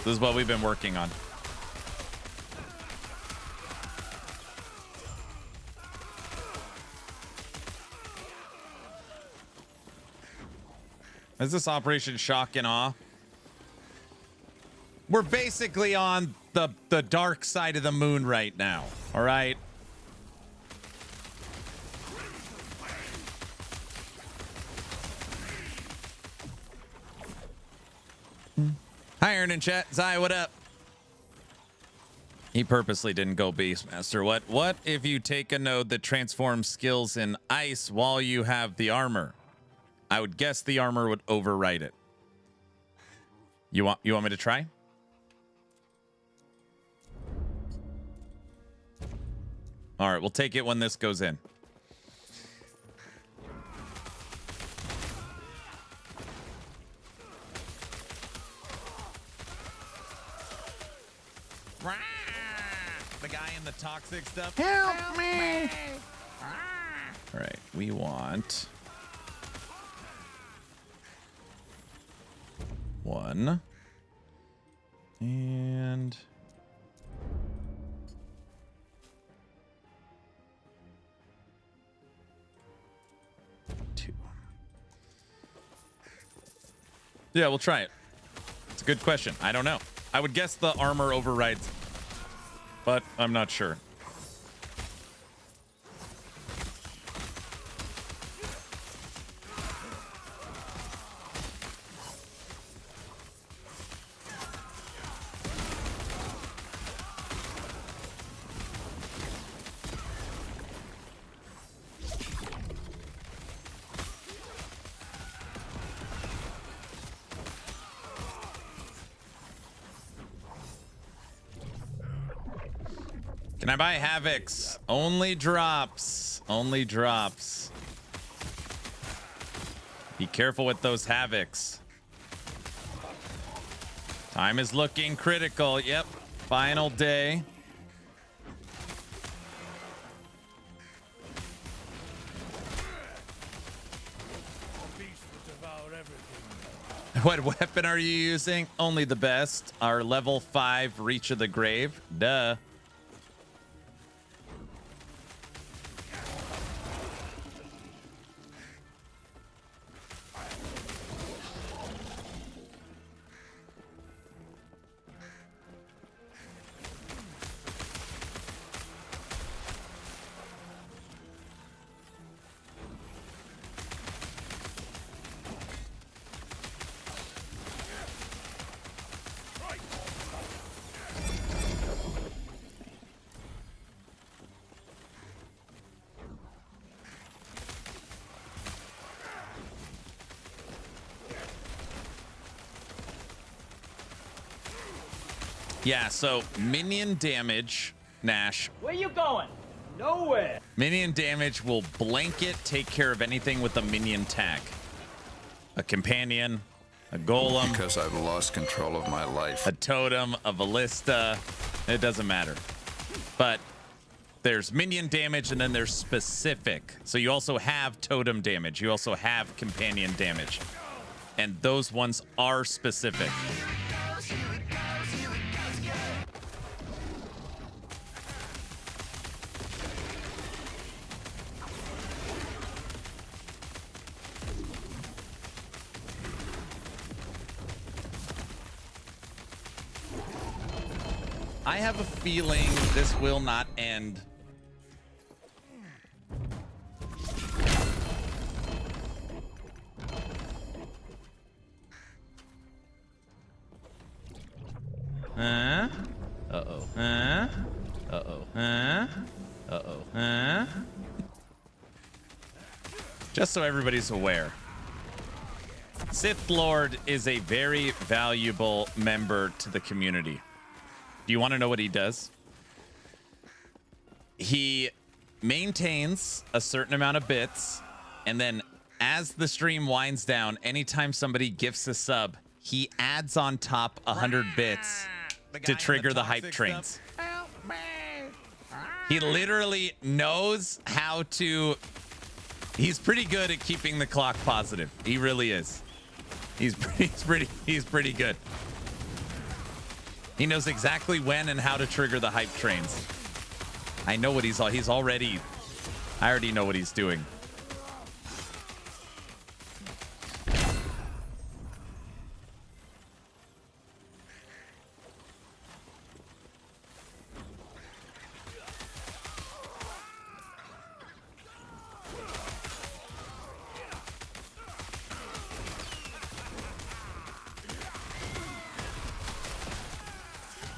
This is what we've been working on. Is this Operation Shock and Awe? We're basically on the dark side of the moon right now. All right. Hi, Aaron in chat. Zai, what up? He purposely didn't go Beastmaster. What if you take a node that transforms skills in ice while you have the armor? I would guess the armor would override it. You want me to try? All right, we'll take it when this goes in. The guy in the toxic stuff. Help me! All right, we want 1 and 2. Yeah, we'll try it. It's a good question. I don't know. I would guess the armor overrides, but I'm not sure. Can I buy Havocs? Only drops. Only drops. Be careful with those Havocs. Time is looking critical. Yep. Final day. What weapon are you using? Only the best. Our level 5 Reach of the Grave. Duh. Yeah, so minion damage, Nash. Where you going? Nowhere. Minion damage will blanket take care of anything with a minion tag. A companion, a golem. Because I've lost control of my life. A totem, a ballista. It doesn't matter. But there's minion damage and then there's specific. So you also have totem damage. You also have companion damage. And those ones are specific. I have a feeling this will not end. Huh? Uh-oh. Huh? Uh-oh. Huh? Uh-oh. Huh? Just so everybody's aware, Sith Lord is a very valuable member to the community. Do you want to know what he does? He maintains a certain amount of bits, and then as the stream winds down, anytime somebody gifts a sub, he adds on top 100 bits to trigger the hype trains. He literally knows how to... He's pretty good at keeping the clock positive. He really is. He's pretty good. He knows exactly when and how to trigger the hype trains. I know what I already know what he's doing.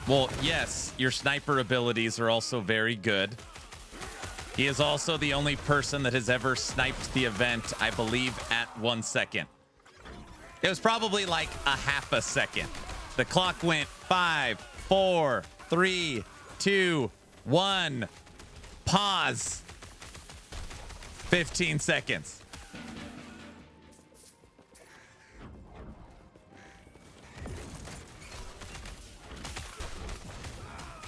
Well, yes, your sniper abilities are also very good. He is also the only person that has ever sniped the event, I believe, at 1 second. It was probably like a half a second. The clock went 5, 4, 3, 2, 1. Pause. 15 seconds.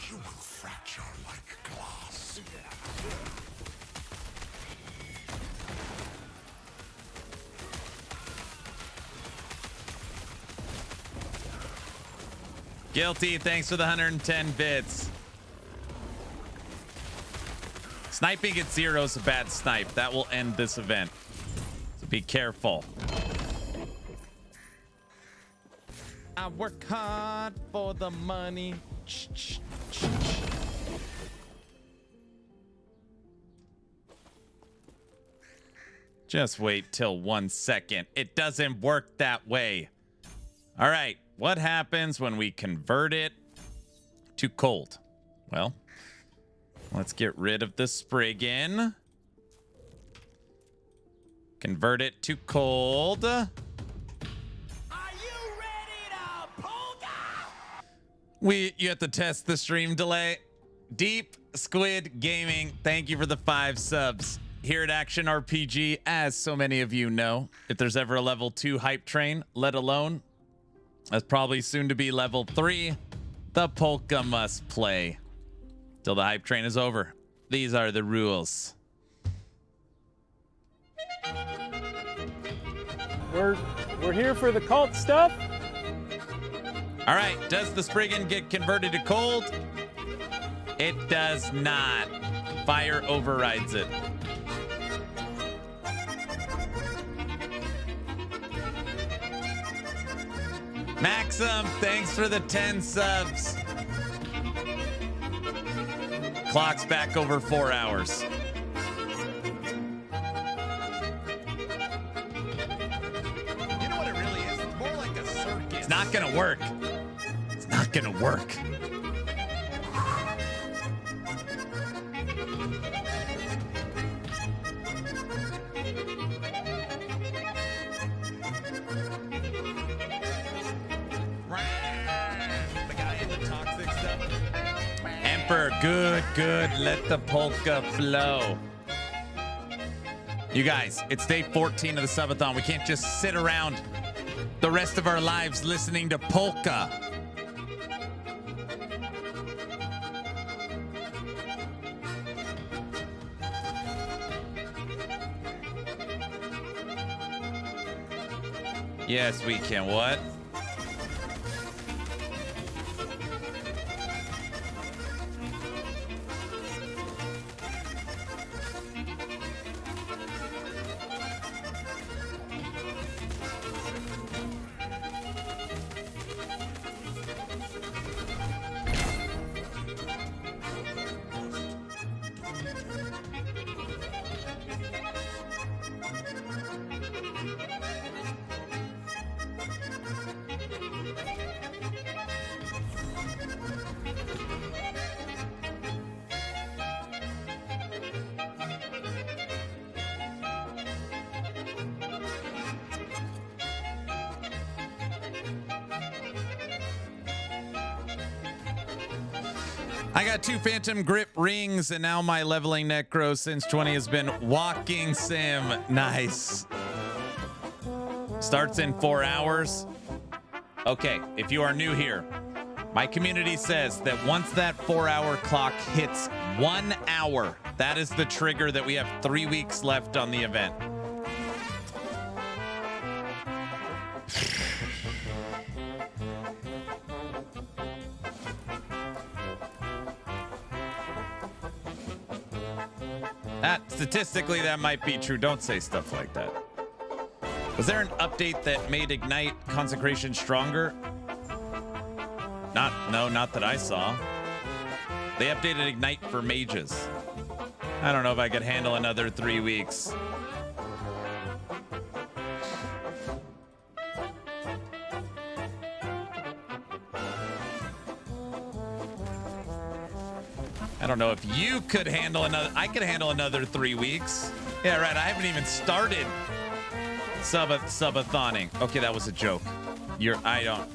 You will fracture like glass. Guilty, thanks for the 110 bits. Sniping at 0 is a bad snipe. That will end this event. So be careful. I work hard for the money. Just wait till 1 second. It doesn't work that way. All right. What happens when we convert it to cold? Well, let's get rid of the Spriggan. Convert it to cold. Are you ready to polka? You have to test the stream delay. Deep Squid Gaming, thank you for the 5 subs. Here at Action RPG, as so many of you know, if there's ever a level 2 hype train, let alone that's probably soon to be level 3, the polka must play till the hype train is over. These are the rules. We're here for the cult stuff. All right, does the Spriggan get converted to cold? It does not. Fire overrides it. Maxim, thanks for the 10 subs. Clock's back over 4 hours. You know what it really is? It's more like a circus. It's not gonna work. It's not gonna work. Good. Let the polka flow. You guys, it's day 14 of the Subathon. We can't just sit around the rest of our lives listening to polka. Yes, we can. What? I got 2 Phantom Grip rings, and now my leveling necro since 20 has been walking sim. Nice. Starts in 4 hours. Okay, if you are new here, my community says that once that 4-hour clock hits 1 hour, that is the trigger that we have 3 weeks left on the event. Statistically, that might be true. Don't say stuff like that. Was there an update that made Ignite Consecration stronger? No, not that I saw. They updated Ignite for mages. I don't know if I could handle another 3 weeks. I don't know if you could handle another. I could handle another 3 weeks. Yeah, right. I haven't even started Subathoning. Okay, that was a joke. I don't.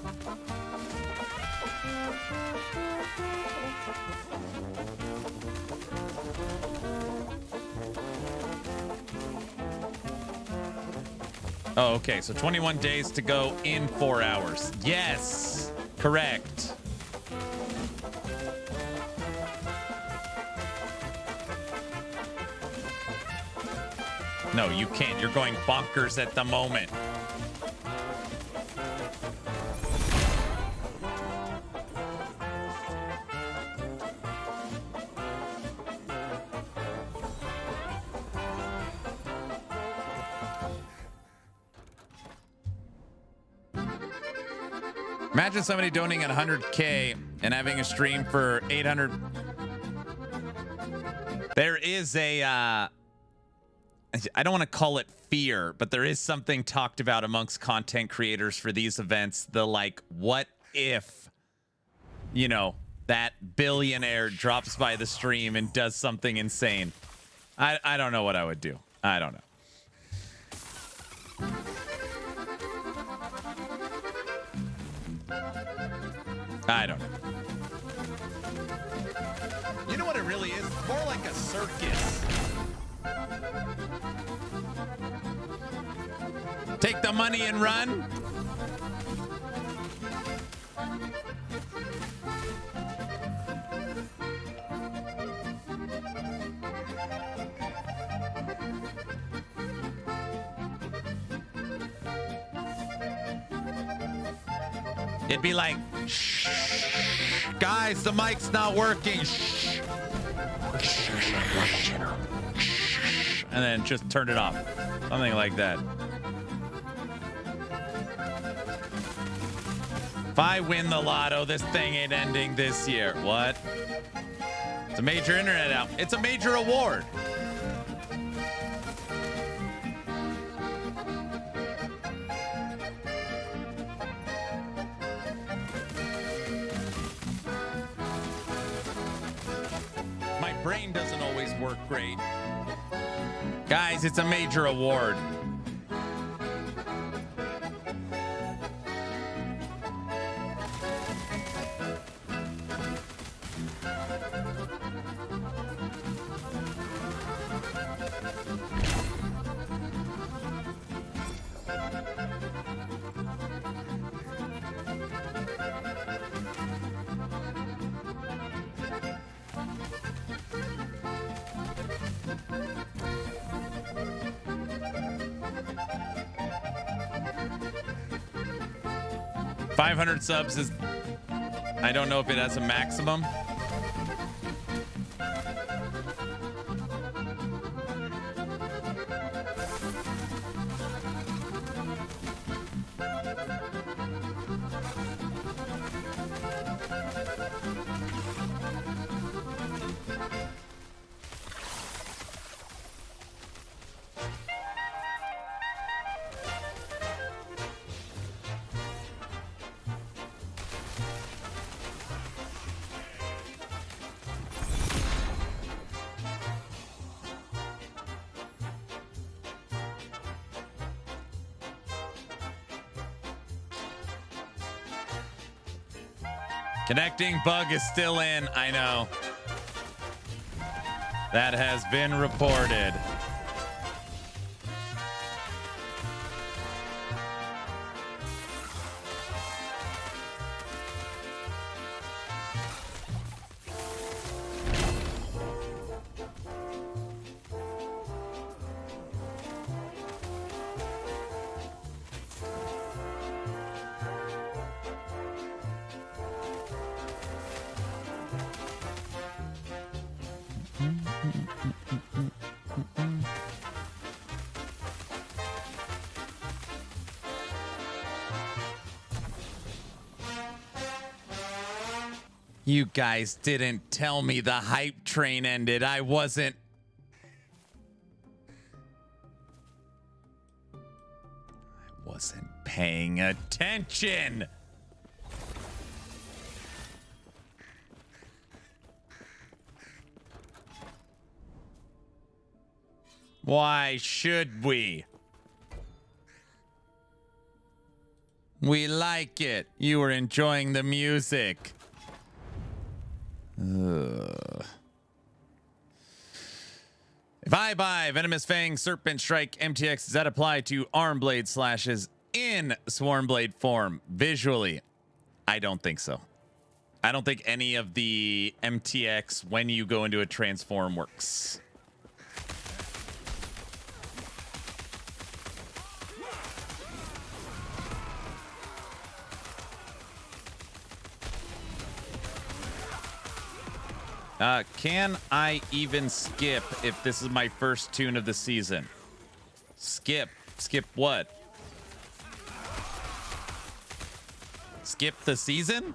Oh, okay. So 21 days to go in 4 hours. Yes, correct. No, you can't. You're going bonkers at the moment. Imagine somebody donating at 100K and having a stream for 800. There is a, I don't want to call it fear, but there is something talked about amongst content creators for these events. The like, what if, you know, that billionaire drops by the stream and does something insane? I don't know what I would do. I don't know. I don't know. You know what it really is? More like a circus. Take the money and run. It'd be like, shh, guys, the mic's not working. Shh. And then just turn it off. Something like that. If I win the lotto, this thing ain't ending this year. What? It's a major internet out. It's a major award. My brain doesn't always work great. Guys, it's a major award. $500 subs is, I don't know if it has a maximum. Connecting bug is still in. I know. That has been reported. You guys didn't tell me the hype train ended. I wasn't paying attention. Why should we? We like it. You were enjoying the music. If I buy Venomous Fang, Serpent Strike, MTX, does that apply to Arm Blade slashes in Swarm Blade form visually? I don't think so. I don't think any of the MTX when you go into a transform works. Can I even skip if this is my first tune of the season? Skip? Skip what? Skip the season?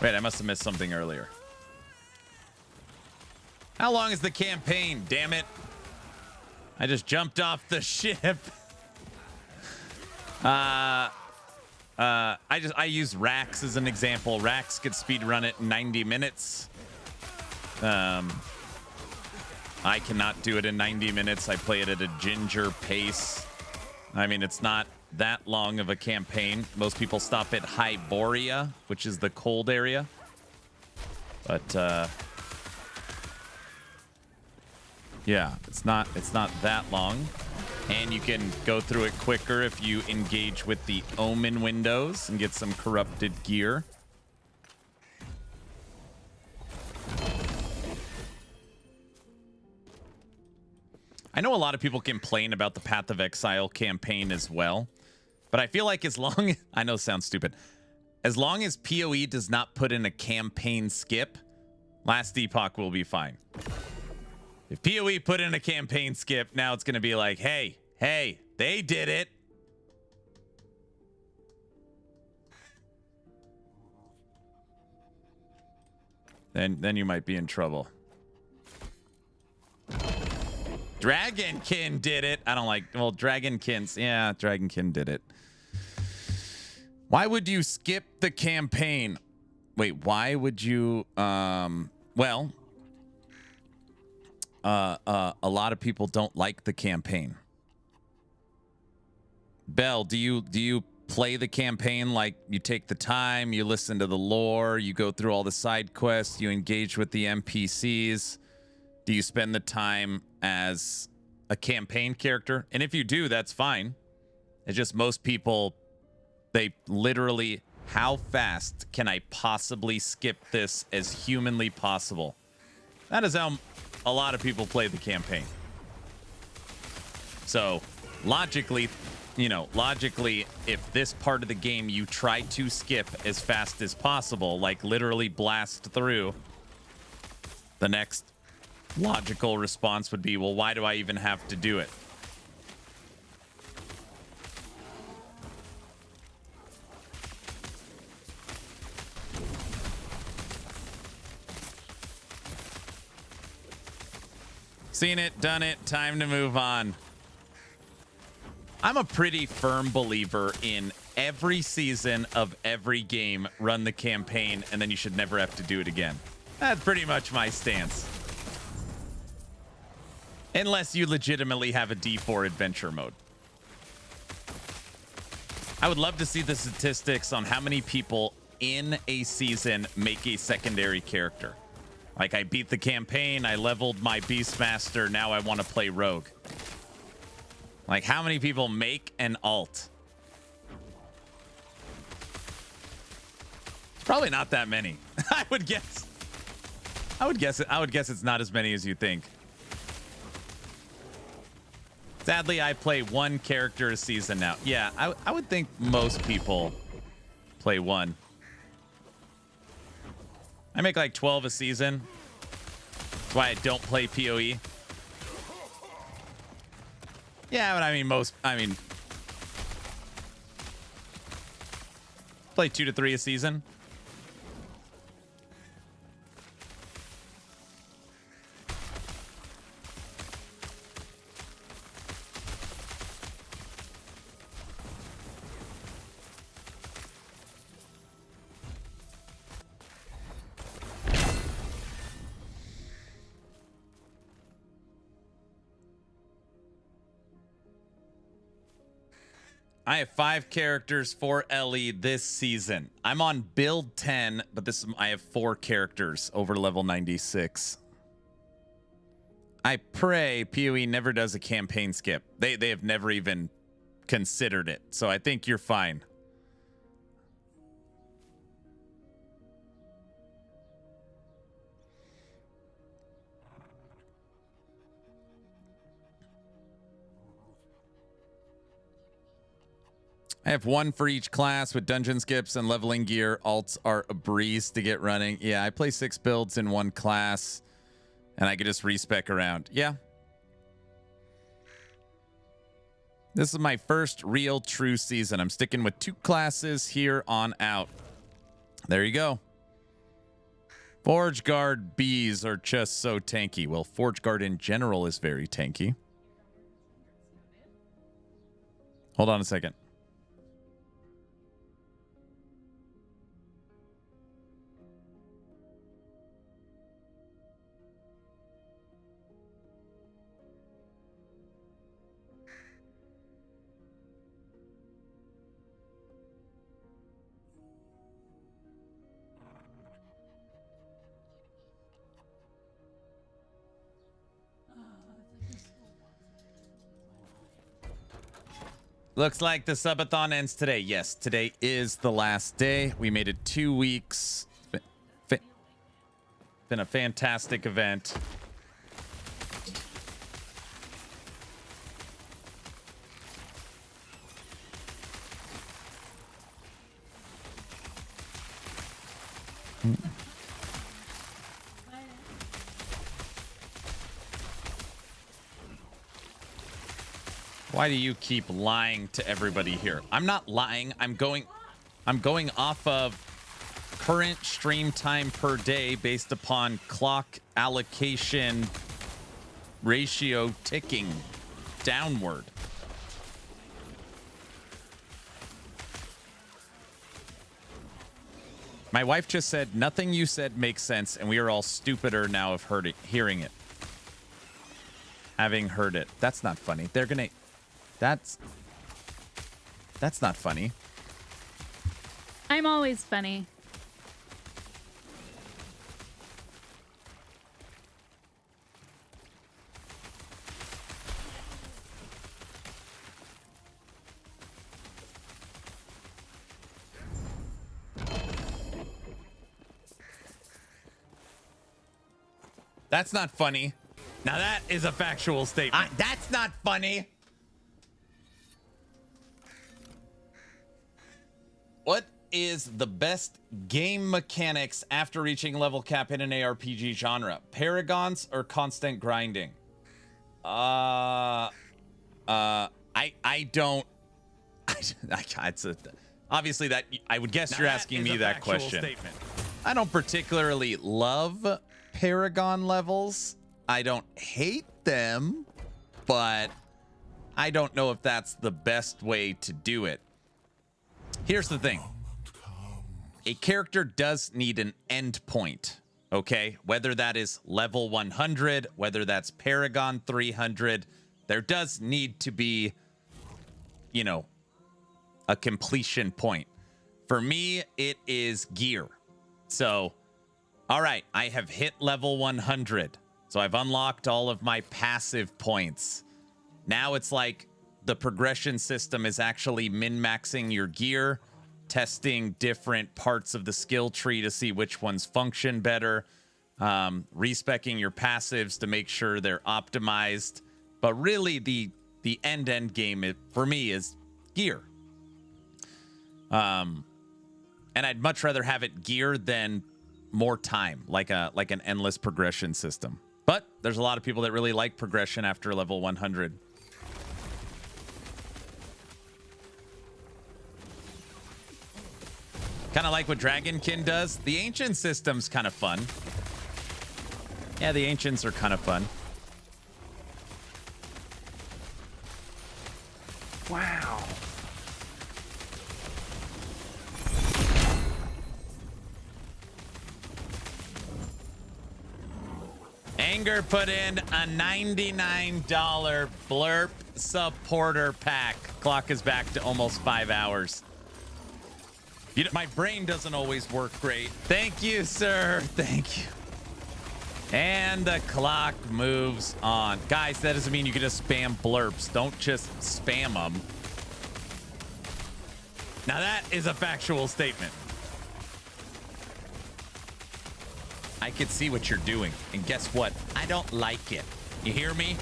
Wait, I must have missed something earlier. How long is the campaign? Damn it. I just jumped off the ship. I use Rax as an example. Rax could speed run it in 90 minutes. I cannot do it in 90 minutes. I play it at a ginger pace. I mean, it's not that long of a campaign. Most people stop at Hyboria, which is the cold area. But yeah, it's not that long. And you can go through it quicker if you engage with the Omen windows and get some corrupted gear. I know a lot of people complain about the Path of Exile campaign as well, but I feel like as long I know it sounds stupid, as long as PoE does not put in a campaign skip, Last Epoch will be fine. If PoE put in a campaign skip, now it's going to be like, hey, they did it. Then you might be in trouble. Dragonkin did it. I don't like, well, Dragonkin's, yeah, Dragonkin did it. Why would you skip the campaign? Wait, why would you, well, a lot of people don't like the campaign. Bell, do you play the campaign like you take the time, you listen to the lore, you go through all the side quests, you engage with the NPCs? Do you spend the time as a campaign character? And if you do, that's fine. It's just most people, they literally, how fast can I possibly skip this as humanly possible? That is how a lot of people play the campaign. So logically, if this part of the game you try to skip as fast as possible, like literally blast through, the next logical response would be, well, why do I even have to do it? Seen it, done it, time to move on. I'm a pretty firm believer in every season of every game, run the campaign, and then you should never have to do it again. That's pretty much my stance. Unless you legitimately have a D4 adventure mode. I would love to see the statistics on how many people in a season make a secondary character. Like, I beat the campaign, I leveled my Beastmaster, now I want to play Rogue. Like, how many people make an alt? Probably not that many. I would guess it's not as many as you think. Sadly, I play one character a season now. Yeah, I would think most people play one. I make like 12 a season. That's why I don't play PoE. Yeah, but I mean, play 2 to 3 a season. I have 5 characters for Ellie this season. I'm on build 10, but I have 4 characters over level 96. I pray PoE never does a campaign skip. They have never even considered it. So I think you're fine. I have 1 for each class with dungeon skips and leveling gear. Alts are a breeze to get running. Yeah, I play 6 builds in 1 class, and I can just respec around. Yeah. This is my first real true season. I'm sticking with 2 classes here on out. There you go. Forge Guard bees are just so tanky. Well, Forge Guard in general is very tanky. Hold on a second. Looks like the subathon ends today. Yes, today is the last day. We made it 2 weeks. Been a fantastic event. Why do you keep lying to everybody here? I'm not lying. I'm going off of current stream time per day based upon clock allocation ratio ticking downward. My wife just said nothing you said makes sense, and we are all stupider now of hearing it. Having heard it. That's not funny. They're gonna... That's not funny. I'm always funny. That's not funny. Now that is a factual statement. That's not funny. What is the best game mechanics after reaching level cap in an ARPG genre? Paragons or constant grinding? I don't. Obviously that I would guess you're asking me that question. Statement. I don't particularly love Paragon levels. I don't hate them, but I don't know if that's the best way to do it. Here's the thing. A character does need an end point, okay? Whether that is level 100, whether that's Paragon 300, there does need to be, you know, a completion point. For me, it is gear. So, all right, I have hit level 100. So I've unlocked all of my passive points. Now it's like the progression system is actually min-maxing your gear, testing different parts of the skill tree to see which ones function better, respecing your passives to make sure they're optimized. But really, the end game for me is gear. And I'd much rather have it gear than more time, like an endless progression system. But there's a lot of people that really like progression after level 100. Kind of like what Dragonkin does. The ancient system's kind of fun. Yeah, the ancients are kind of fun. Wow. Anger put in a $99 blurp supporter pack. Clock is back to almost 5 hours. My brain doesn't always work great. Thank you, sir. Thank you. And the clock moves on. Guys, that doesn't mean you can just spam blurps. Don't just spam them. Now that is a factual statement. I can see what you're doing. And guess what? I don't like it. You hear me?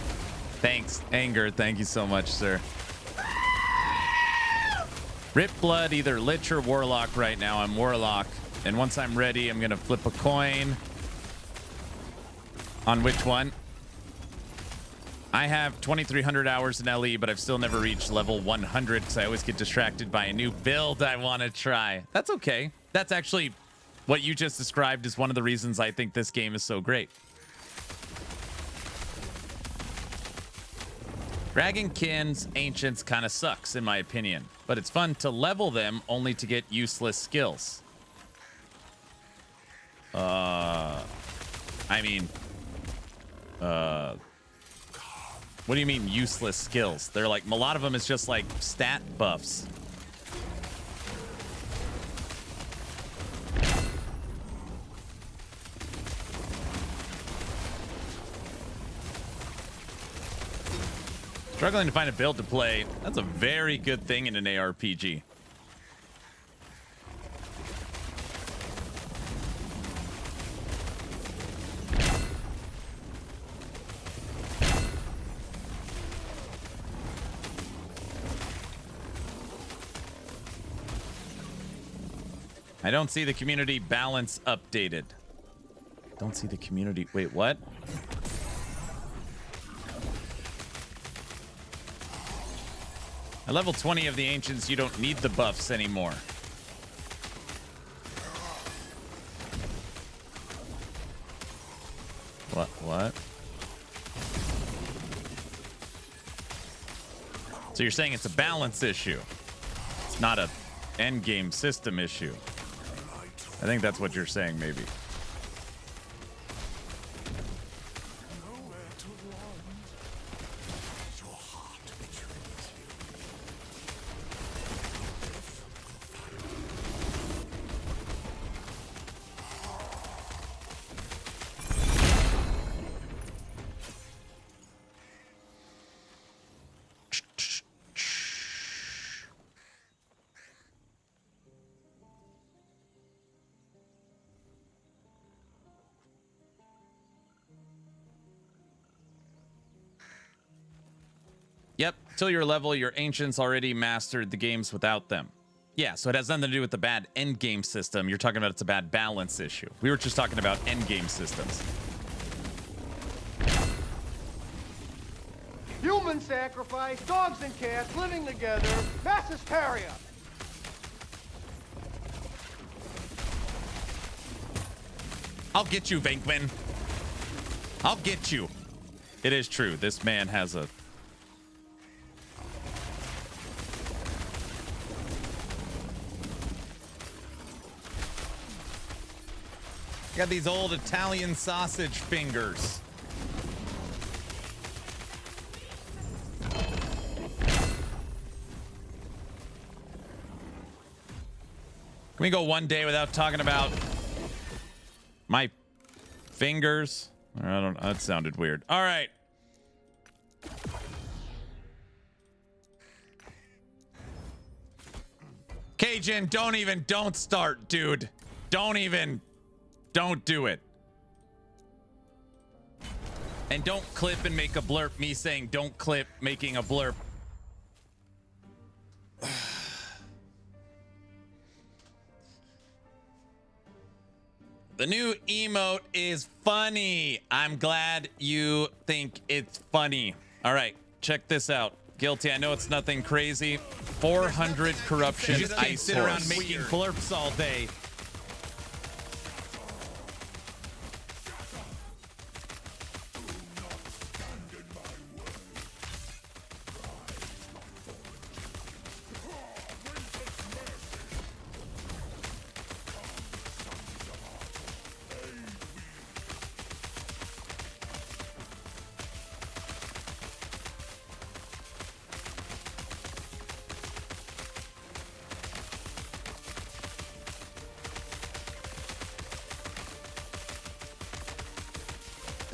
Thanks, Anger. Thank you so much, sir. Rip Blood, either Lich or Warlock right now. I'm Warlock. And once I'm ready, I'm going to flip a coin. On which one? I have 2,300 hours in LE, but I've still never reached level 100 because I always get distracted by a new build I want to try. That's okay. That's actually what you just described is one of the reasons I think this game is so great. Dragonkin's Ancients kind of sucks, in my opinion, but it's fun to level them only to get useless skills. What do you mean useless skills? They're like, a lot of them is just like stat buffs. Struggling to find a build to play. That's a very good thing in an ARPG. I don't see the community balance updated. Don't see the community. Wait, what? At level 20 of the Ancients, you don't need the buffs anymore. What? So you're saying it's a balance issue. It's not a endgame system issue. I think that's what you're saying, maybe. Yep, till your level, your Ancients already mastered the games without them. Yeah, so it has nothing to do with the bad endgame system. You're talking about it's a bad balance issue. We were just talking about endgame systems. Human sacrifice, dogs and cats living together, mass hysteria. I'll get you, Venkman. I'll get you. It is true. This man has a... Got these old Italian sausage fingers. Can we go one day without talking about my fingers? I don't know. That sounded weird. All right. Cajun, don't start, dude. Don't do it. And don't clip and make a blurp me saying don't clip making a blurp. The new emote is funny. I'm glad you think it's funny. All right, check this out. Guilty, I know it's nothing crazy. 400 corruption. You just can't sit around making blurps all day.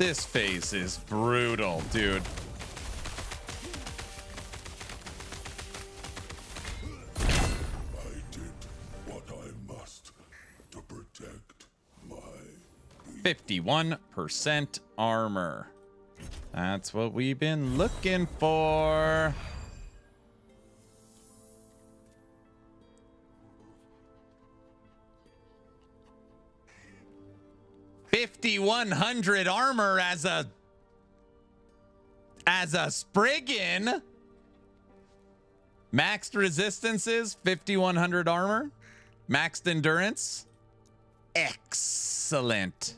This phase is brutal, dude. I did what I must to protect my 51% armor. That's what we've been looking for. $5,100 armor as a Spriggan. Maxed resistances, 5,100 armor. Maxed endurance. Excellent.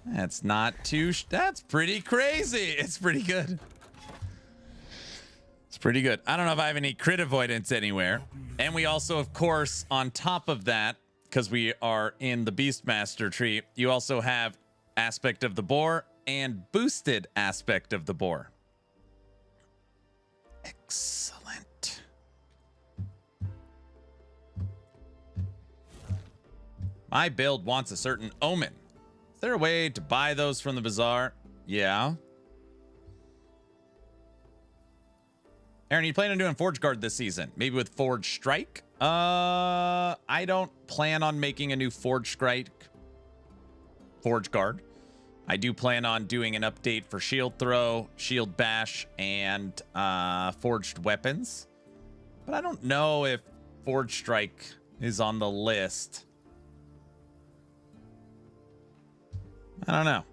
That's not too... That's pretty crazy. It's pretty good. It's pretty good. I don't know if I have any crit avoidance anywhere. And we also, of course, on top of that, because we are in the Beastmaster tree, you also have aspect of the boar and boosted aspect of the boar. Excellent. My build wants a certain omen. Is there a way to buy those from the Bazaar? Yeah. Aaron, you plan on doing Forge Guard this season? Maybe with Forge Strike? I don't plan on making a new Forge Strike, Forge Guard. I do plan on doing an update for Shield Throw, Shield Bash, and Forged Weapons. But I don't know if Forge Strike is on the list. I don't know.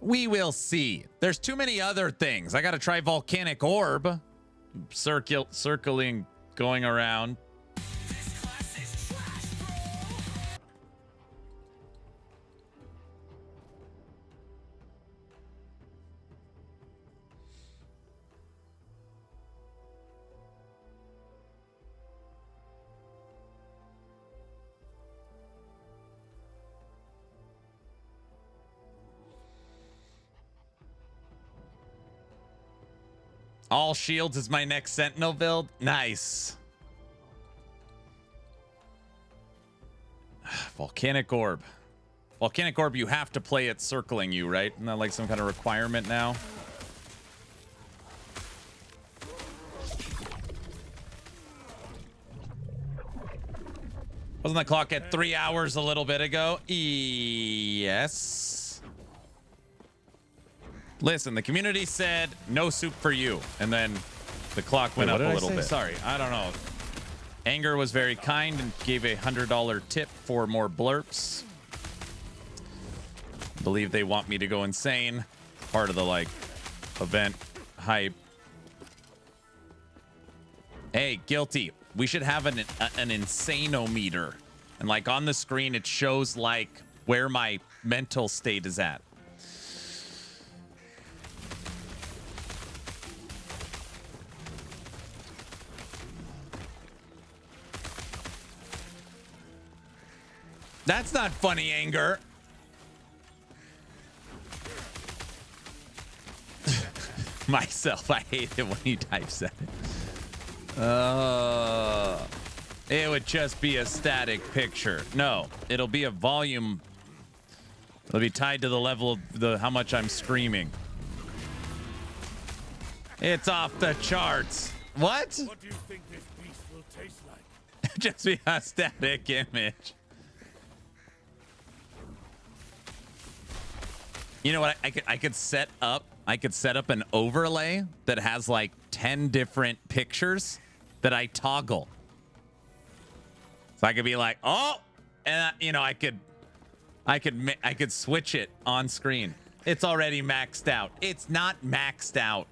We will see. There's too many other things. I got to try Volcanic Orb. Circling, going around. All shields is my next Sentinel build. Nice. Volcanic Orb. Volcanic Orb, you have to play it circling you, right? Isn't that like some kind of requirement now? Wasn't the clock at 3 hours a little bit ago? Yes. Listen, the community said no soup for you, and then the clock went up a little bit. Sorry, I don't know. Anger was very kind and gave a $100 tip for more blurps. I believe they want me to go insane. Part of the like event hype. Hey, guilty. We should have an insano-meter, and like on the screen it shows like where my mental state is at. That's not funny, Anger. Myself, I hate it when you typeset it. It would just be a static picture. No, it'll be a volume. It'll be tied to the level of how much I'm screaming. It's off the charts. What? What do you think this beast will taste like? Just be a static image. You know what? I could set up an overlay that has like 10 different pictures that I toggle. So I could be like, oh, and you know, I could switch it on screen. It's already maxed out. It's not maxed out.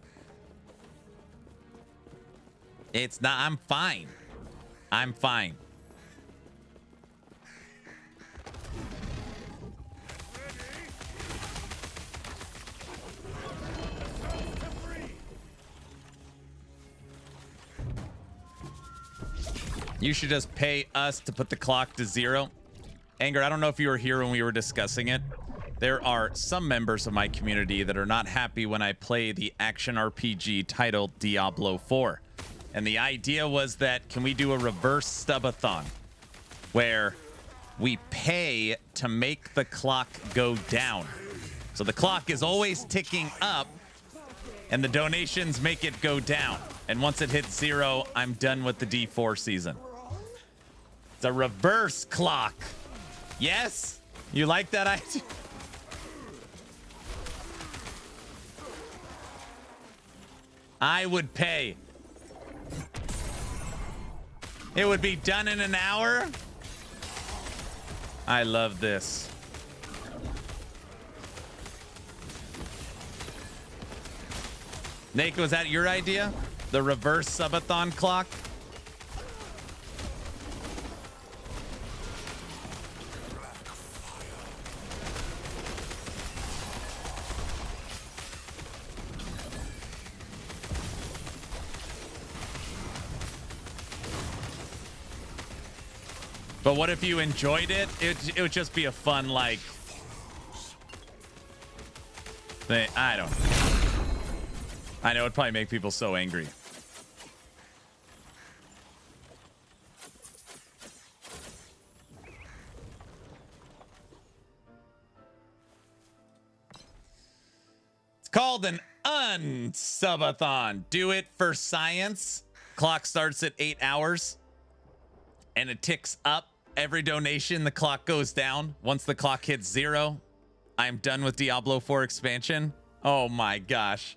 It's not. I'm fine. I'm fine. You should just pay us to put the clock to 0. Anger, I don't know if you were here when we were discussing it, there are some members of my community that are not happy when I play the action RPG titled Diablo 4. And the idea was that, can we do a reverse Subathon where we pay to make the clock go down? So the clock is always ticking up and the donations make it go down. And once it hits 0, I'm done with the D4 season. It's a reverse clock. Yes? You like that idea? I would pay. It would be done in an hour. I love this. Nate, was that your idea? The reverse subathon clock? But what if you enjoyed it? It would just be a fun, like, thing. I don't know. I know it'd probably make people so angry. It's called an unsubathon. Do it for science. Clock starts at 8 hours and it ticks up. Every donation, the clock goes down. Once the clock hits 0, I'm done with Diablo 4 expansion. Oh my gosh.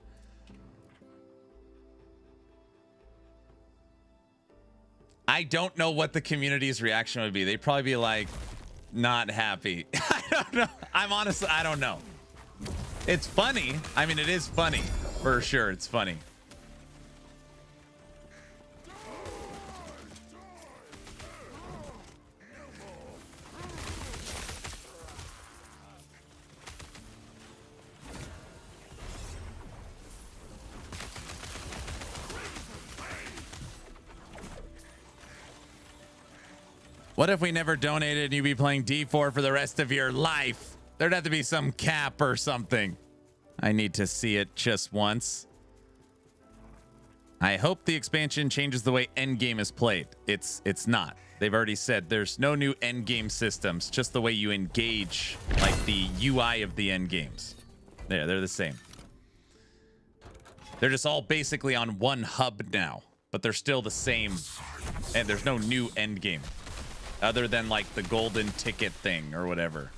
I don't know what the community's reaction would be. They'd probably be like, not happy. I don't know. I'm honestly, I don't know. It's funny. I mean, it is funny. For sure, it's funny. What if we never donated and you'd be playing D4 for the rest of your life? There'd have to be some cap or something. I need to see it just once. I hope the expansion changes the way Endgame is played. It's not. They've already said there's no new Endgame systems, just the way you engage, like the UI of the Endgames. Yeah, they're the same. They're just all basically on one hub now, but they're still the same. And there's no new Endgame. Other than like the golden ticket thing or whatever.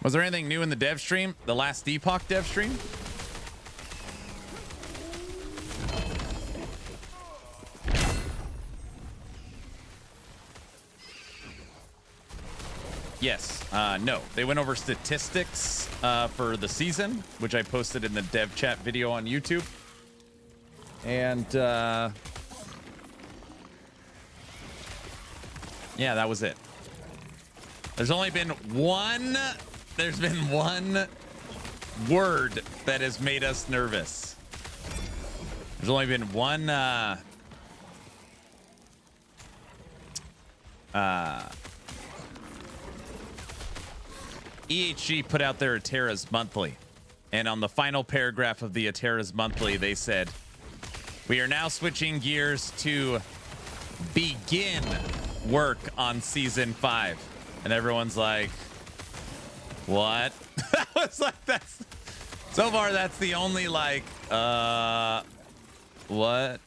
Was there anything new in the dev stream? The last Epoch dev stream? Yes. No. They went over statistics for the season, which I posted in the dev chat video on YouTube. And yeah, that was it. There's only been one word that has made us nervous. There's only been one EHG put out their Aterra's Monthly, and on the final paragraph of the Aterra's Monthly, they said, "We are now switching gears to begin work on Season 5." And everyone's like, what? That was like, that's... So far, that's the only, like, what?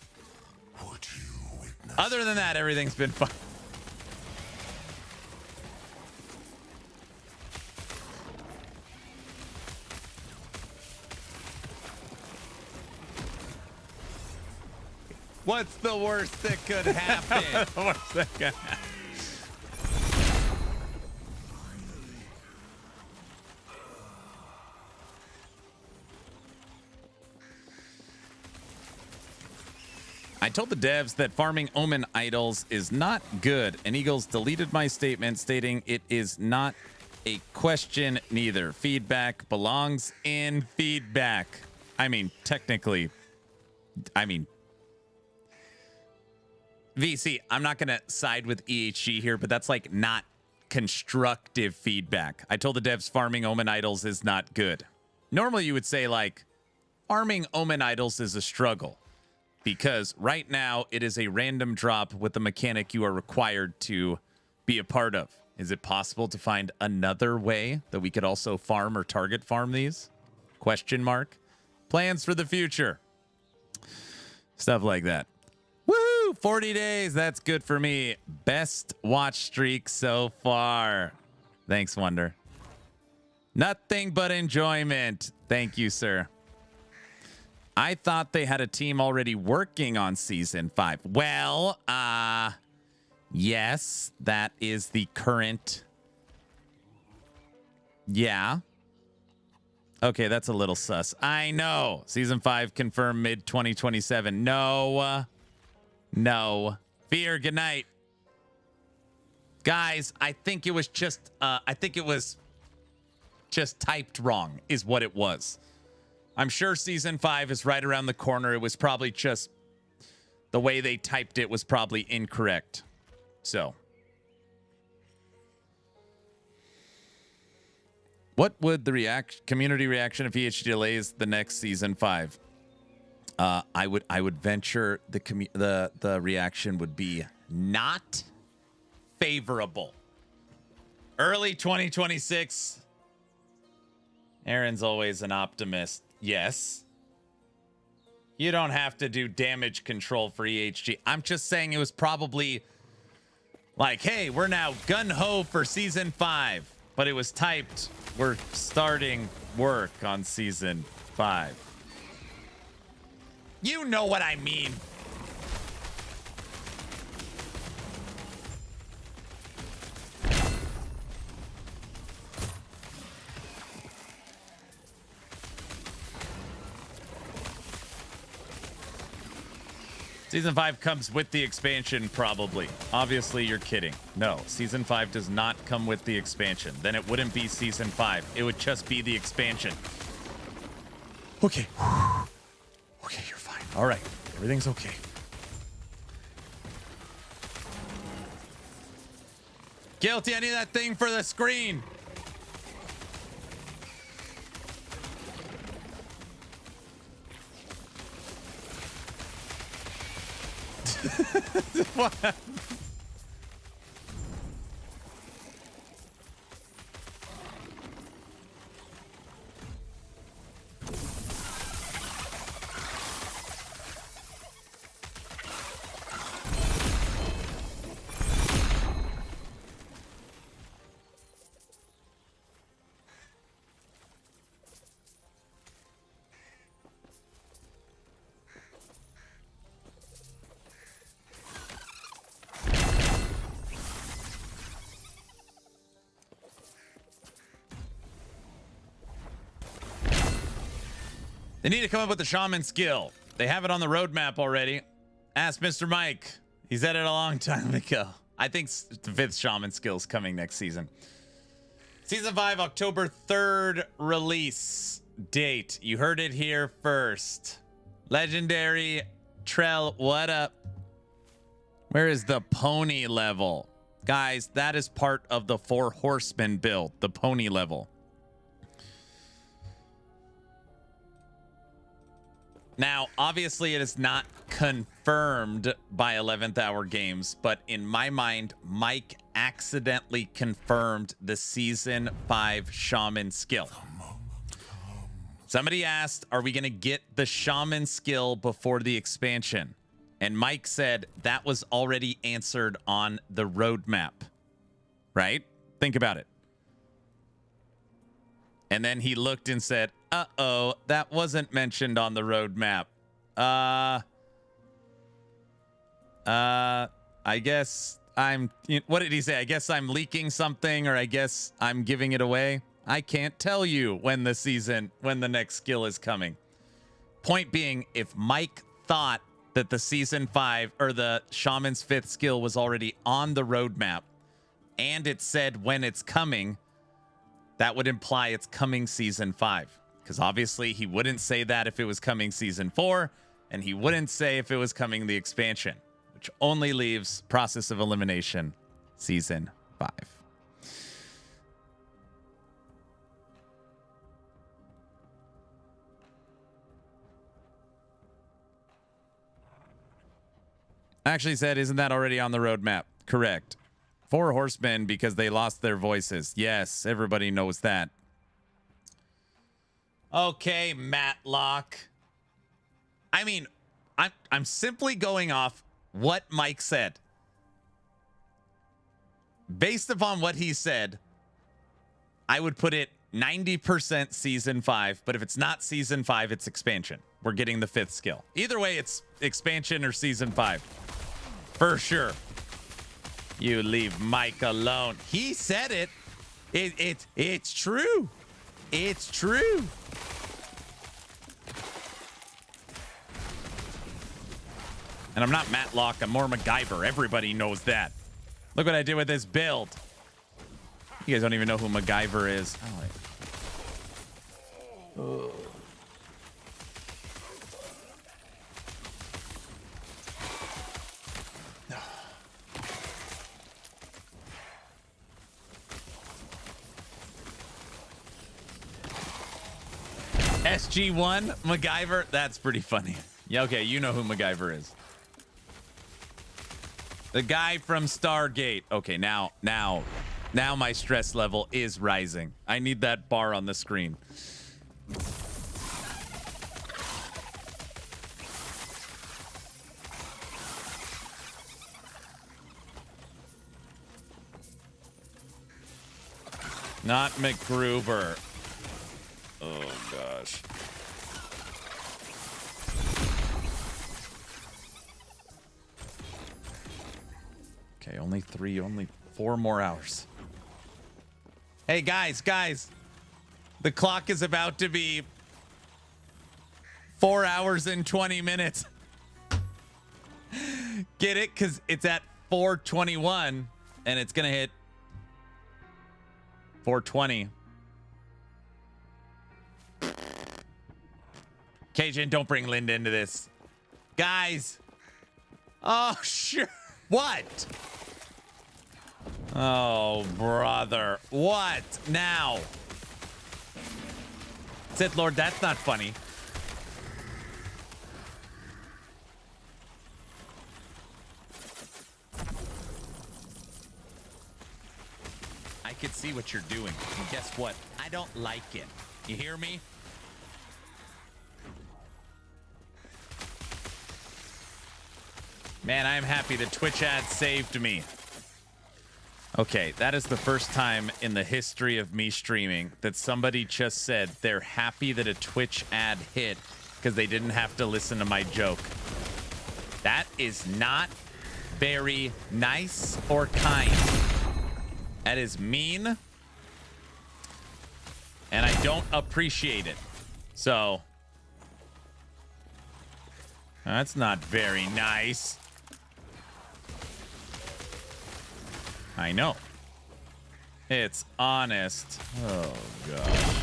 Other than that, everything's been fine. What's the worst that could happen? The worst that could happen. I told the devs that farming omen idols is not good, and Eagles deleted my statement stating it is not a question neither. Feedback belongs in feedback. I mean, technically, VC, I'm not going to side with EHG here, but that's like not constructive feedback. I told the devs farming Omen Idols is not good. Normally you would say like farming Omen Idols is a struggle because right now it is a random drop with the mechanic you are required to be a part of. Is it possible to find another way that we could also farm or target farm these? Question mark. Plans for the future. Stuff like that. Woo! 40 days. That's good for me. Best watch streak so far. Thanks, Wonder. Nothing but enjoyment. Thank you, sir. I thought they had a team already working on season 5. Well, yes, that is the current. Yeah. Okay, that's a little sus. I know. Season 5 confirmed mid-2027. No. No. Fear, good night. Guys, I think it was just typed wrong is what it was. I'm sure season 5 is right around the corner. It was probably just the way they typed it was probably incorrect. So, what would the community reaction if EH delays the next season 5? I would venture the reaction would be not favorable. Early 2026. Aaron's always an optimist. Yes. You don't have to do damage control for EHG. I'm just saying it was probably like, hey, we're now gun-ho for season 5. But it was typed, we're starting work on season 5. You know what I mean. Season 5 comes with the expansion, probably. Obviously, you're kidding. No, Season 5 does not come with the expansion. Then it wouldn't be Season 5. It would just be the expansion. Okay. Okay, you're fine. All right. Everything's okay. Guilty, I need that thing for the screen. What? They need to come up with the shaman skill. They have it on the roadmap already. Ask Mr. Mike. He said it a long time ago. I think the 5th shaman skill is coming next season. Season 5, October 3rd release date. You heard it here first. Legendary Trell, what up? Where is the pony level? Guys, that is part of the 4 horsemen build, the pony level. Now, obviously, it is not confirmed by 11th Hour Games, but in my mind, Mike accidentally confirmed the Season 5 Shaman skill. Somebody asked, are we going to get the Shaman skill before the expansion? And Mike said that was already answered on the roadmap, right? Think about it. And then he looked and said, uh-oh, that wasn't mentioned on the roadmap. I guess I'm, what did he say? I guess I'm leaking something, or I guess I'm giving it away. I can't tell you when the next skill is coming. Point being, if Mike thought that the season 5 or the Shaman's 5th skill was already on the roadmap and it said when it's coming, that would imply it's coming season 5. Because obviously he wouldn't say that if it was coming season 4, and he wouldn't say if it was coming the expansion, which only leaves Process of Elimination season 5. Actually said, isn't that already on the roadmap? Correct. 4 horsemen because they lost their voices. Yes, everybody knows that. Okay, Matlock. I mean, I'm simply going off what Mike said. Based upon what he said, I would put it 90% season 5, but if it's not season 5, it's expansion. We're getting the 5th skill. Either way, it's expansion or season 5. For sure. You leave Mike alone. He said it. It's true. It's true. And I'm not Matlock. I'm more MacGyver. Everybody knows that. Look what I did with this build. You guys don't even know who MacGyver is. Oh, SG1 MacGyver. That's pretty funny. Yeah, okay, you know who MacGyver is. The guy from Stargate. Okay, now my stress level is rising. I need that bar on the screen. Not McGruber. Oh, gosh. Okay, only 4 more hours. Hey, guys. The clock is about to be 4 hours and 20 minutes. Get it? Because it's at 4:21, and it's going to hit 4:20. Cajun, don't bring Linda into this. Guys. Oh, sure. What? Oh, brother. What now? Sith Lord, that's not funny. I can see what you're doing. And guess what? I don't like it. You hear me? Man, I am happy the Twitch ad saved me. Okay, that is the first time in the history of me streaming that somebody just said they're happy that a Twitch ad hit because they didn't have to listen to my joke. That is not very nice or kind. That is mean. And I don't appreciate it. So, that's not very nice. I know. It's honest. Oh, gosh.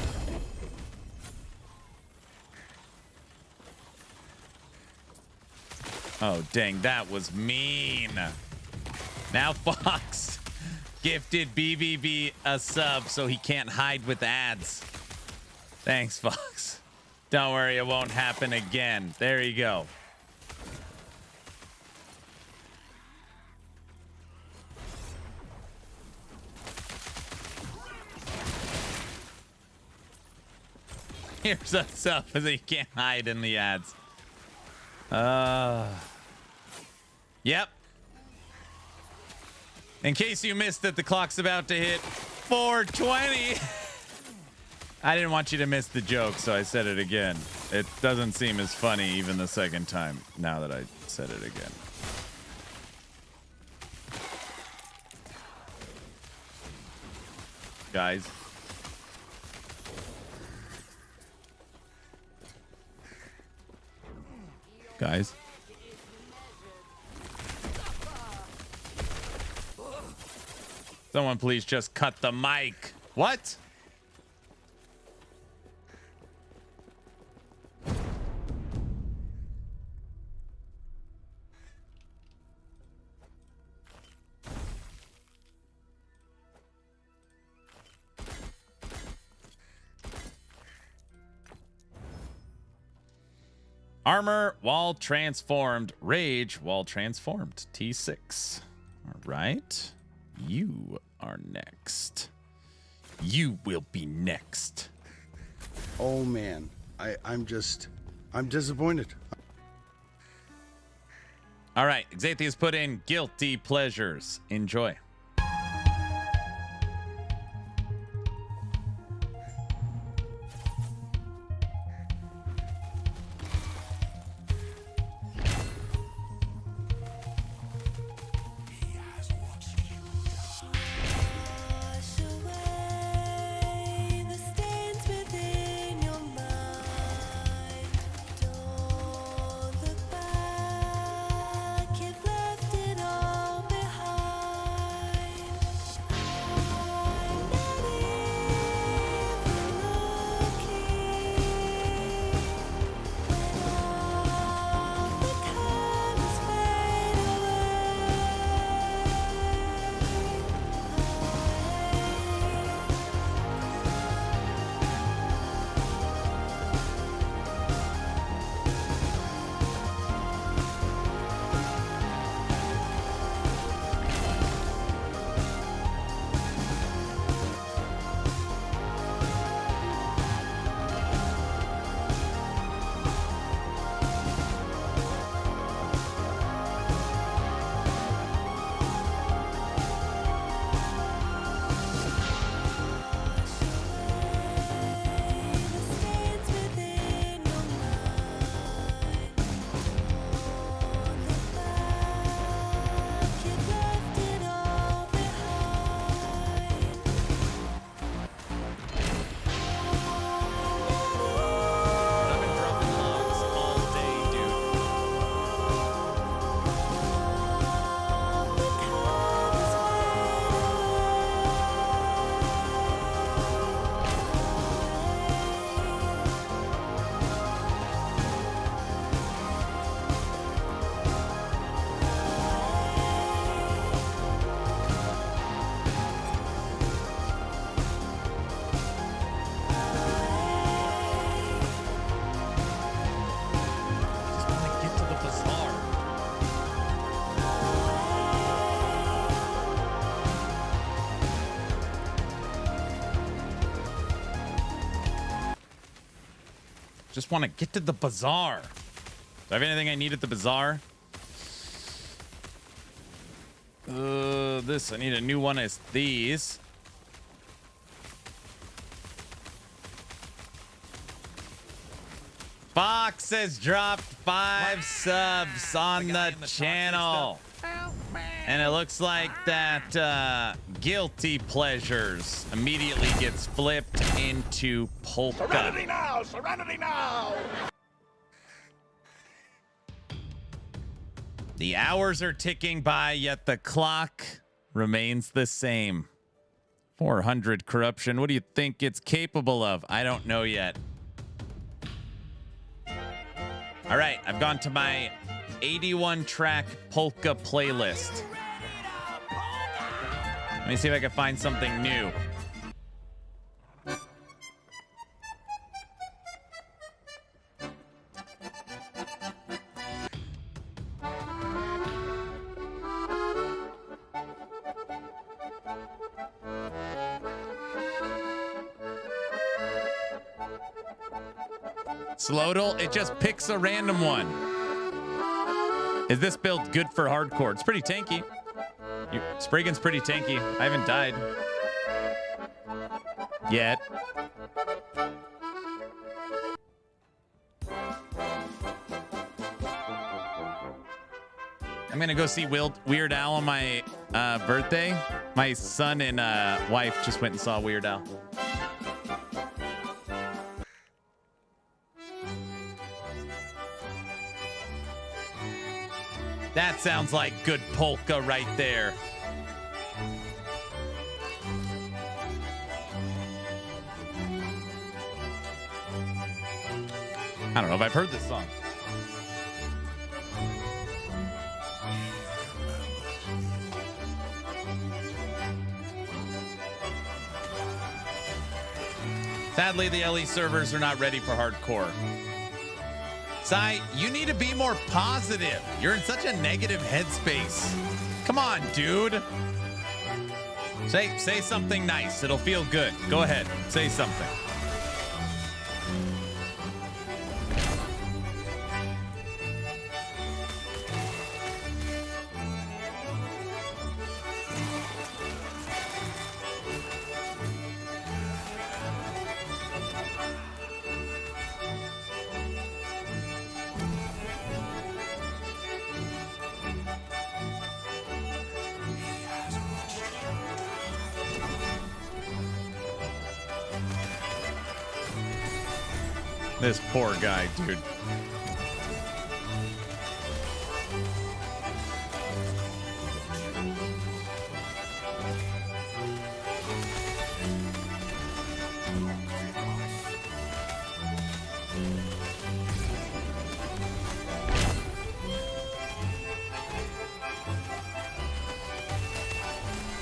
Oh, dang, that was mean. Now Fox gifted BBB a sub so he can't hide with ads. Thanks, Fox. Don't worry, it won't happen again. There you go. Here's a sub so you can't hide in the ads. Yep. In case you missed it, the clock's about to hit 4:20. I didn't want you to miss the joke, so I said it again. It doesn't seem as funny even the second time now that I said it again. Guys. Guys. Someone please just cut the mic. What? Armor while transformed. Rage while transformed. T6. All right. You are next. You will be next. Oh man, I'm disappointed. All right. Xathia's put in guilty pleasures. Enjoy. Just want to get to the bazaar. Do I have anything I need at the bazaar? This, I need a new one as these. Fox has dropped 5 subs on the channel. And it looks like that guilty pleasures immediately gets flipped into polka. Serenity now! Serenity now! The hours are ticking by, yet the clock remains the same. 400 corruption. What do you think it's capable of? I don't know yet. All right, I've gone to my 81-track polka playlist. Let me see if I can find something new. Slowdle, it just picks a random one. Is this build good for hardcore? It's pretty tanky. Spriggan's pretty tanky. I haven't died yet. I'm gonna go see Weird Al on my birthday. My son and wife just went and saw Weird Al. That sounds like good polka right there. I don't know if I've heard this song. Sadly, the LE servers are not ready for hardcore. Sai, you need to be more positive. You're in such a negative headspace. Come on, dude. Say something nice. It'll feel good. Go ahead. Say something. This poor guy, dude.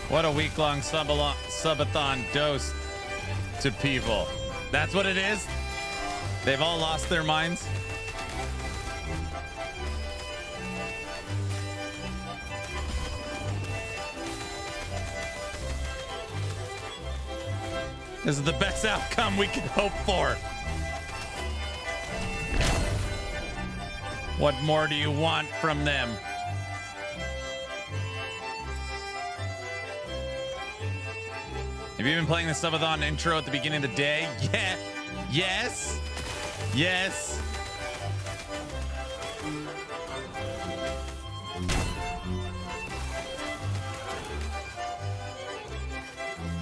What a week-long subathon dose to people. That's what it is? They've all lost their minds. This is the best outcome we could hope for. What more do you want from them? Have you been playing the Subathon intro at the beginning of the day? Yeah. Yes. Yes.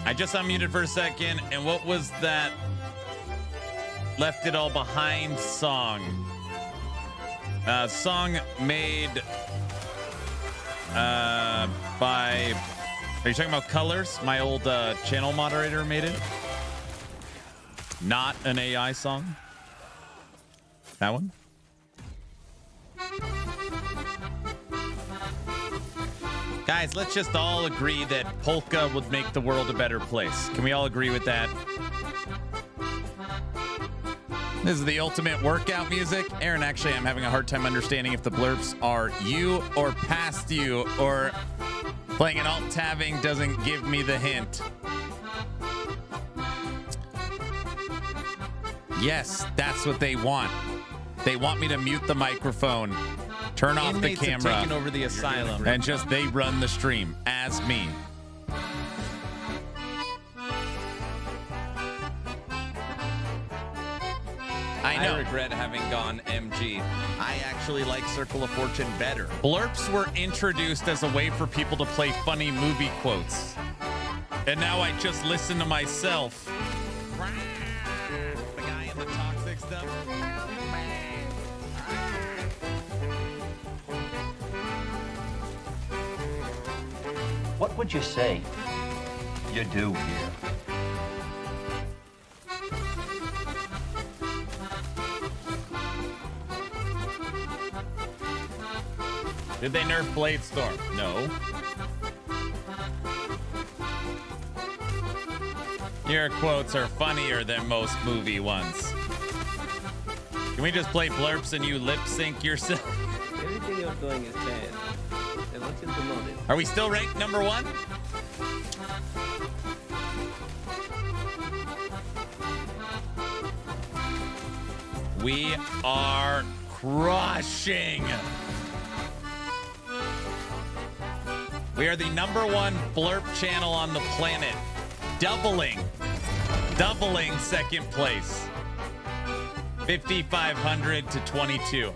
I just unmuted for a second, and what was that Left It All Behind song? Song made by... Are you talking about Colors? My old channel moderator made it. Not an AI song. That one? Guys, let's just all agree that polka would make the world a better place. Can we all agree with that? This is the ultimate workout music. Aaron, actually, I'm having a hard time understanding if the blurps are you or past you, or playing an alt-tabbing doesn't give me the hint. Yes, that's what they want. They want me to mute the microphone, turn off the camera, taken over the asylum, and just they run the stream as me. I regret having gone MG. I actually like Circle of Fortune better. Blurps were introduced as a way for people to play funny movie quotes. And now I just listen to myself. The guy in the toxic stuff. What would you say you do here? Did they nerf Blade Storm? No. Your quotes are funnier than most movie ones. Can we just play blurps and you lip sync yourself? Everything you're doing is bad. I want you to know this. Are we still ranked number one? We are crushing. We are the #1 blurp channel on the planet. Doubling second place. 5,500 to 22.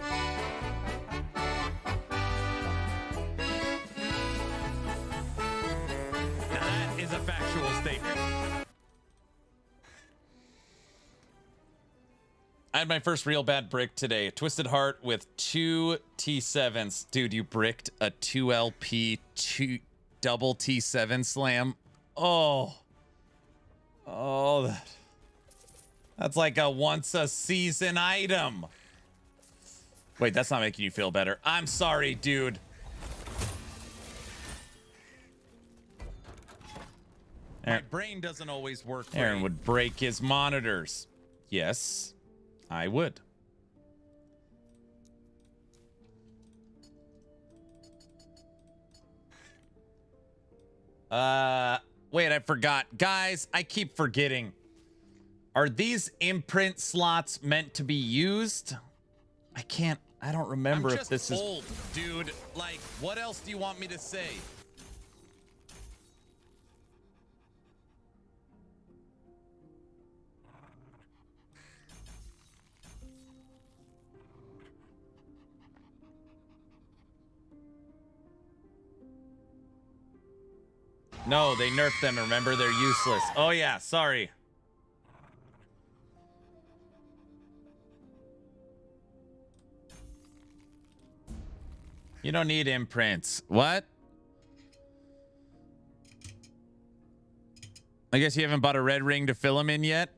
That is a factual statement. I had my first real bad brick today. A Twisted Heart with 2 T7s. Dude, you bricked a 2LP double T7 slam. Oh, that's like a once a season item. Wait, that's not making you feel better. I'm sorry, dude. My brain doesn't always work. Aaron would break his monitors. Yes, I would. Wait, I forgot. Guys, I keep forgetting. Are these imprint slots meant to be used? I don't remember if this is old, dude. Like, what else do you want me to say? No, they nerfed them. Remember, they're useless. Oh yeah, sorry. You don't need imprints. What? I guess you haven't bought a red ring to fill them in yet?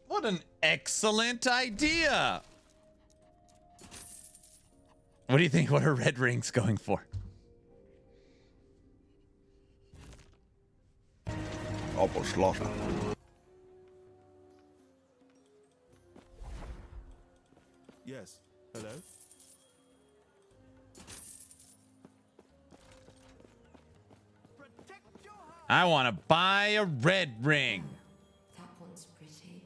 What an excellent idea. What do you think? What are red rings going for? Slaughter. Yes. Hello? I want to buy a red ring. That one's pretty.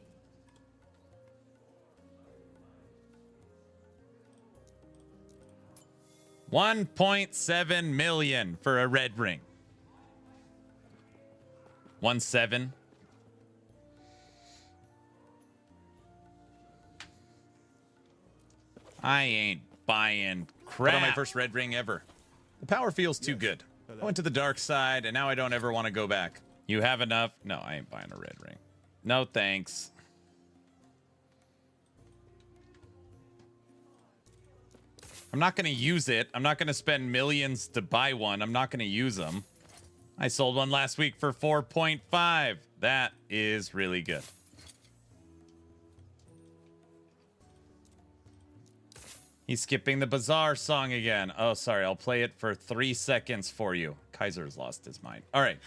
$1.7 million for a red ring. 1.7. I ain't buying crap. Put on my first red ring ever. The power feels too good. I went to the dark side, and now I don't ever want to go back. You have enough? No, I ain't buying a red ring. No, thanks. I'm not going to use it. I'm not going to spend millions to buy one. I'm not going to use them. I sold one last week for 4.5. That is really good. He's skipping the Bazaar song again. Oh, sorry. I'll play it for 3 seconds for you. Kaiser's lost his mind. All right.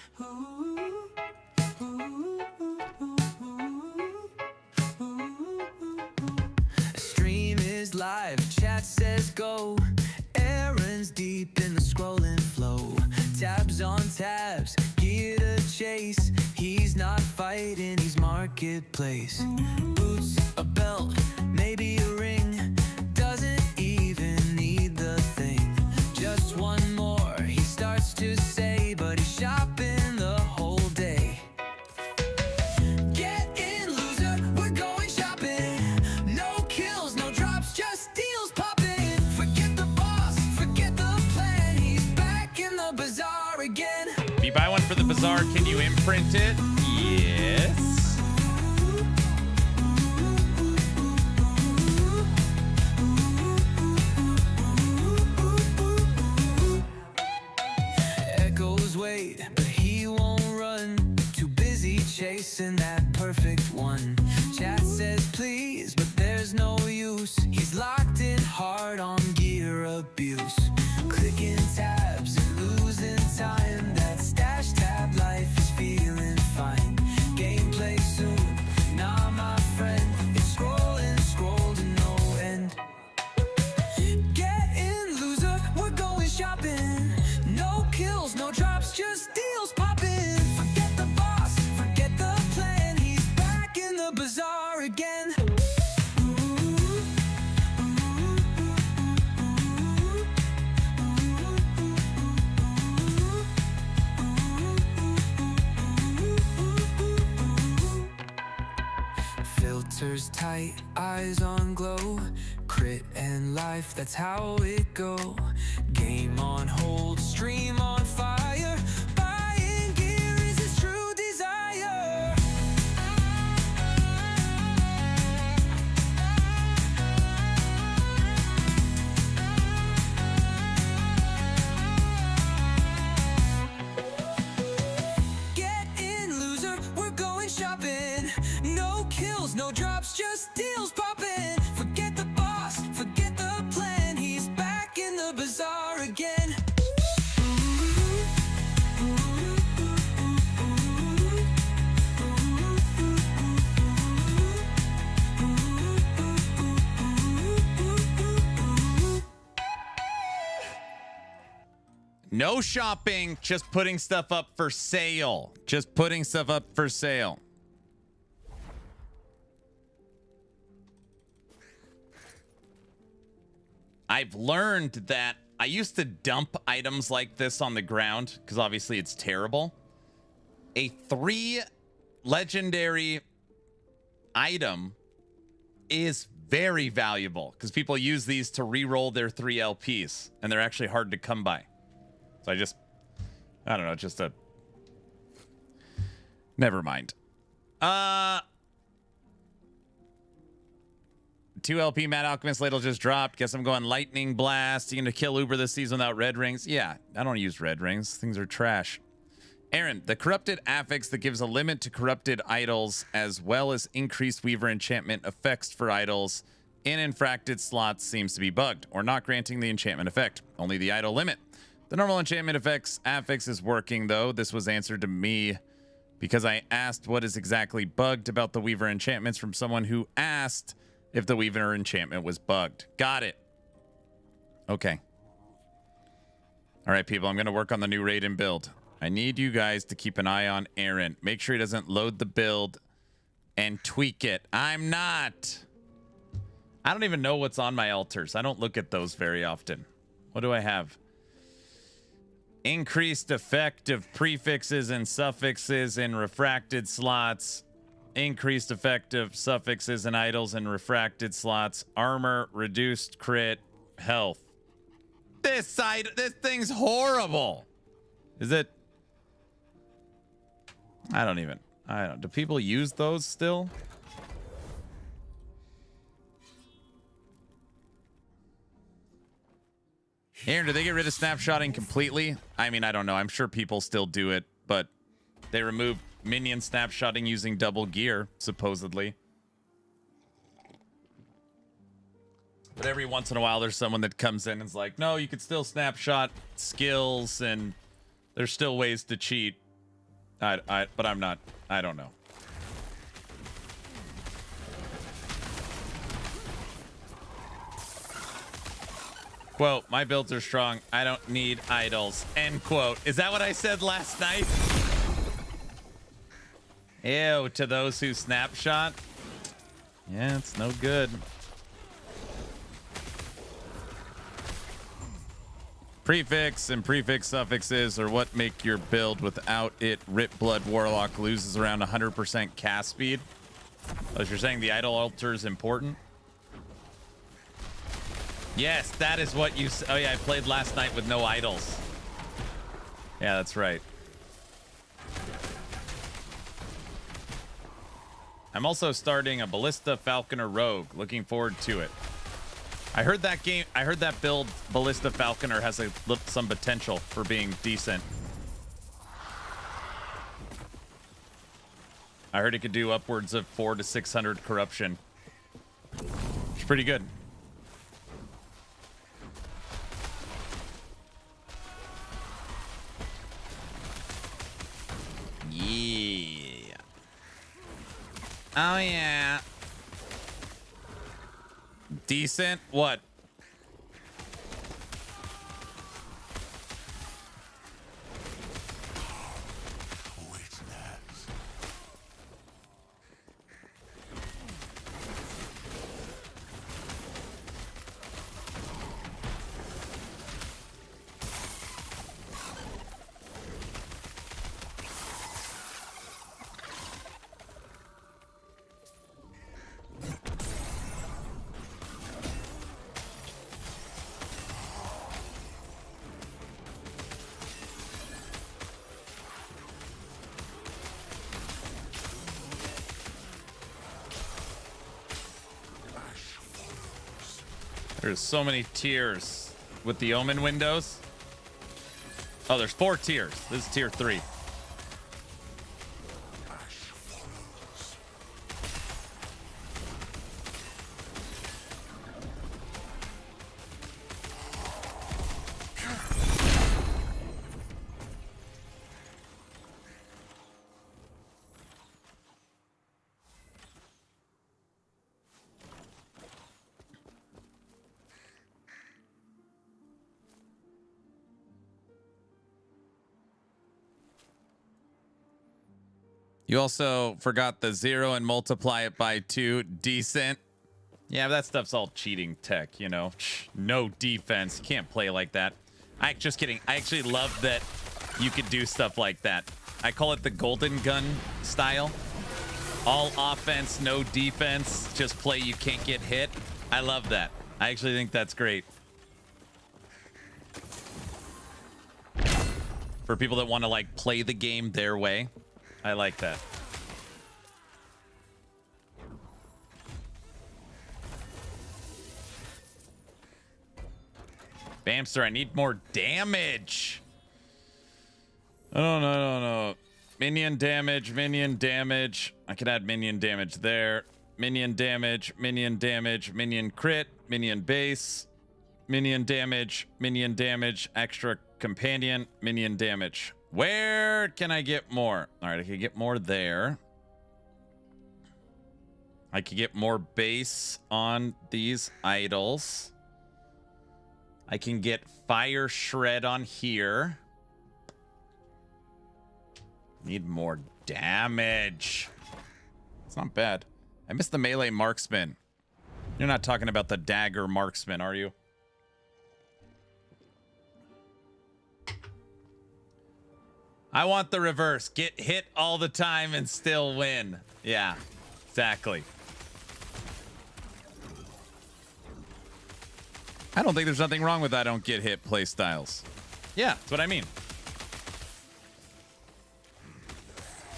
Stream is live. Chat says go. Aaron's deep in the scrolling flow. Tabs on tabs. Gear to chase. He's not fighting. He's marketplace. Boots, a belt, maybe a ring. Doesn't even need the thing. Just one more, he starts to say, but he's shopping the whole day. Get in, loser, we're going shopping. No kills, no drops, just deals popping. Forget the boss, forget the plan. He's back in the bazaar again. If you buy one for the Bazaar, can you imprint it? Yes. Wait, but he won't run. Too busy chasing that perfect one. Chat says please, but there's no use. He's locked in hard on gear abuse. Clicking tabs and losing time. That stash tab life is feeling fine. Gameplay soon, nah my friend. It's scrolling, scroll to no end. Get in, loser, we're going shopping. No kills, no drops, just deals popping. Forget the boss, forget the plan. He's back in the bazaar again. Filters tight, eyes on glow. Crit and life, that's how it go. Game on hold, stream on fire. Buying gear is his true desire. Get in, loser, we're going shopping. No kills, no drops, just deals popping. Forget the boss, forget the plan. He's back in the bazaar again. No shopping, just putting stuff up for sale. Just putting stuff up for sale. I've learned that I used to dump items like this on the ground because obviously it's terrible. A 3 legendary item is very valuable because people use these to re-roll their 3 LPs and they're actually hard to come by. So I don't know, just a... Never mind. 2 LP Mad Alchemist ladle just dropped. Guess I'm going Lightning Blast. You gonna kill Uber this season without red rings? Yeah, I don't use red rings. Things are trash. Aaron, the corrupted affix that gives a limit to corrupted idols as well as increased Weaver enchantment effects for idols in infracted slots seems to be bugged or not granting the enchantment effect. Only the idol limit. The normal enchantment effects affix is working though. This was answered to me because I asked what is exactly bugged about the Weaver enchantments from someone who asked if the Weaver enchantment was bugged. Got it. Okay. All right, people, I'm going to work on the new Raiden build. I need you guys to keep an eye on Aaron. Make sure he doesn't load the build and tweak it. I'm not. I don't even know what's on my altars. I don't look at those very often. What do I have? Increased effect of prefixes and suffixes in refracted slots. Increased effect of suffixes and idols in refracted slots. Armor, reduced crit, health. This thing's horrible. Is it? I don't. Do people use those still? Aaron, do they get rid of snapshotting completely? I mean, I don't know. I'm sure people still do it, but they removed minion snapshotting using double gear, supposedly. But every once in a while, there's someone that comes in and is like, no, you could still snapshot skills and there's still ways to cheat. But I'm not. I don't know. Quote, my builds are strong. I don't need idols. End quote. Is that what I said last night? Ew, to those who snapshot. Yeah, it's no good. Prefix and prefix suffixes are what make your build. Without it, Rip Blood Warlock loses around 100% cast speed. Oh, so you're saying the idol altar is important? Yes, that is what you... Oh, yeah, I played last night with no idols. Yeah, that's right. I'm also starting a Ballista Falconer Rogue. Looking forward to it. I heard that build, Ballista Falconer, has some potential for being decent. I heard it could do upwards of 400 to 600 corruption. It's pretty good. Yeah. Oh, yeah. Decent? What? There's so many tiers with the Omen windows. Oh, there's 4 tiers. This is tier 3. You also forgot the 0 and multiply it by 2. Decent. Yeah, but that stuff's all cheating tech, you know. No defense. You can't play like that. Just kidding. I actually love that you could do stuff like that. I call it the golden gun style. All offense, no defense. Just play, you can't get hit. I love that. I actually think that's great. For people that want to like play the game their way. I like that. Bamster, I need more damage. I don't know. Minion damage, minion damage. I can add minion damage there. Minion damage, minion crit, minion base, minion damage, extra companion, minion damage. Where can I get more? All right, I can get more there. I can get more base on these idols. I can get fire shred on here. Need more damage. It's not bad. I missed the melee marksman. You're not talking about the dagger marksman, are you? I want the reverse. Get hit all the time and still win. Yeah, exactly. I don't think there's nothing wrong with I don't get hit play styles. Yeah, that's what I mean.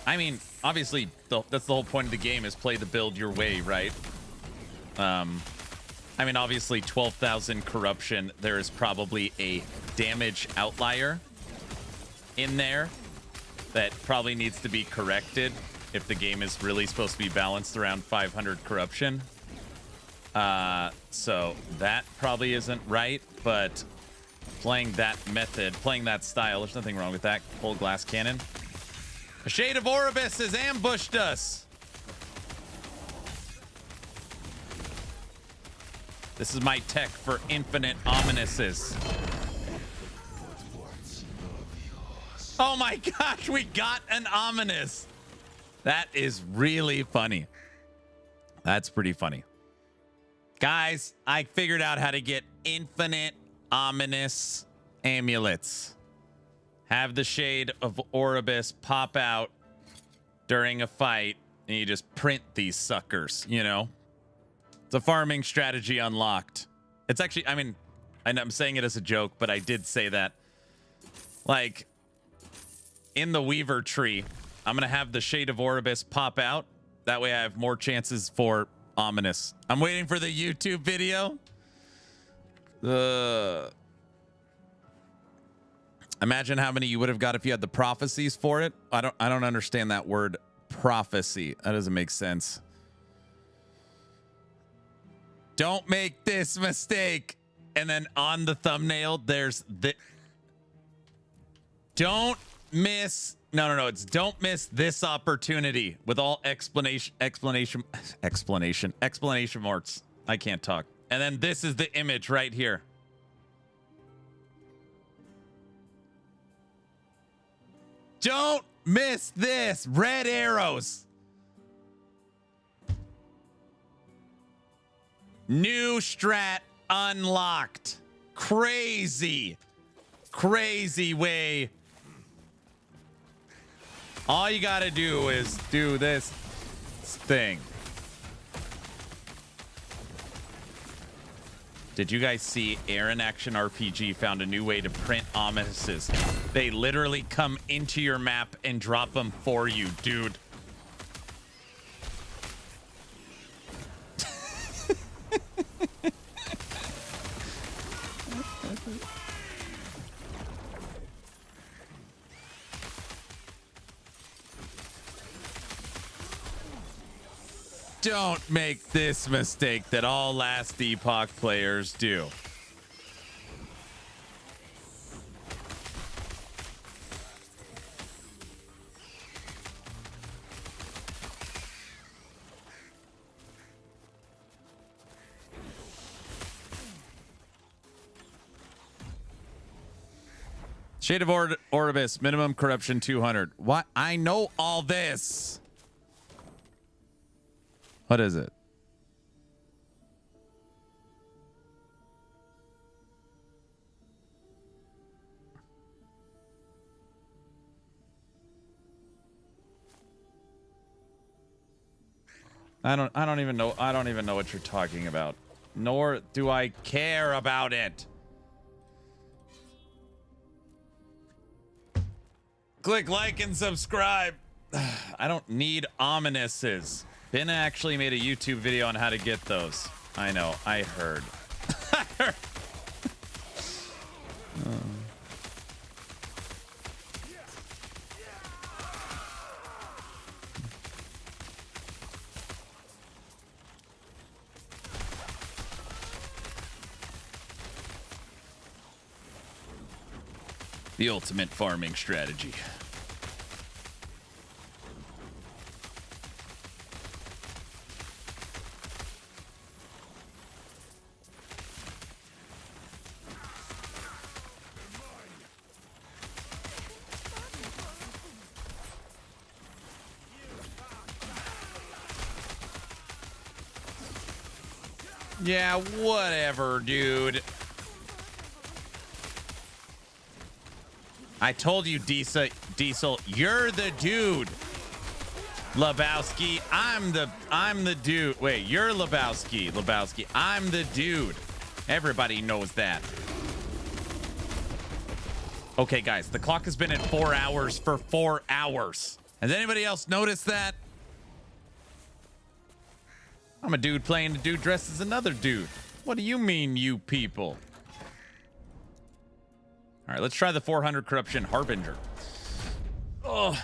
I mean, obviously, that's the whole point of the game is play the build your way, right? I mean, obviously, 12,000 corruption. There is probably a damage outlier in there that probably needs to be corrected if the game is really supposed to be balanced around 500 corruption. So that probably isn't right, but playing that method, playing that style, there's nothing wrong with that. Full glass cannon. A Shade of Oribus has ambushed us. This is my tech for infinite ominousness. Oh my gosh, we got an ominous. That is really funny. That's pretty funny. Guys, I figured out how to get infinite ominous amulets. Have the Shade of Oribus pop out during a fight, and you just print these suckers, you know? It's a farming strategy unlocked. It's actually, I mean, I'm saying it as a joke, but I did say that. Like, in the Weaver tree, I'm going to have the Shade of Oribus pop out. That way I have more chances for ominous. I'm waiting for the YouTube video. Imagine how many you would have got if you had the prophecies for it. I don't understand that word prophecy. That doesn't make sense. Don't make this mistake. And then on the thumbnail, there's the don't miss. No. It's don't miss this opportunity with all explanation marks. I can't talk. And then this is the image right here. Don't miss this. Red arrows. New strat unlocked. Crazy way. All you got to do is do this thing. Did you guys see Aaron Action RPG found a new way to print ominousnesses? They literally come into your map and drop them for you, dude. Don't make this mistake that all last Epoch players do. Shade of Orbis, minimum corruption 200. What? I know all this. What is it? I don't even know. I don't even know what you're talking about. Nor do I care about it. Click like and subscribe. I don't need ominous's. Ben actually made a YouTube video on how to get those. I know. I heard. The ultimate farming strategy. Yeah, whatever, dude. I told you, Diesel, you're the dude. Lebowski, I'm the dude. Wait, you're Lebowski, I'm the dude. Everybody knows that. Okay, guys, the clock has been at 4 hours for 4 hours. Has anybody else noticed that? I'm a dude playing a dude dressed as another dude. What do you mean, you people? All right, let's try the 400 corruption harbinger. Oh,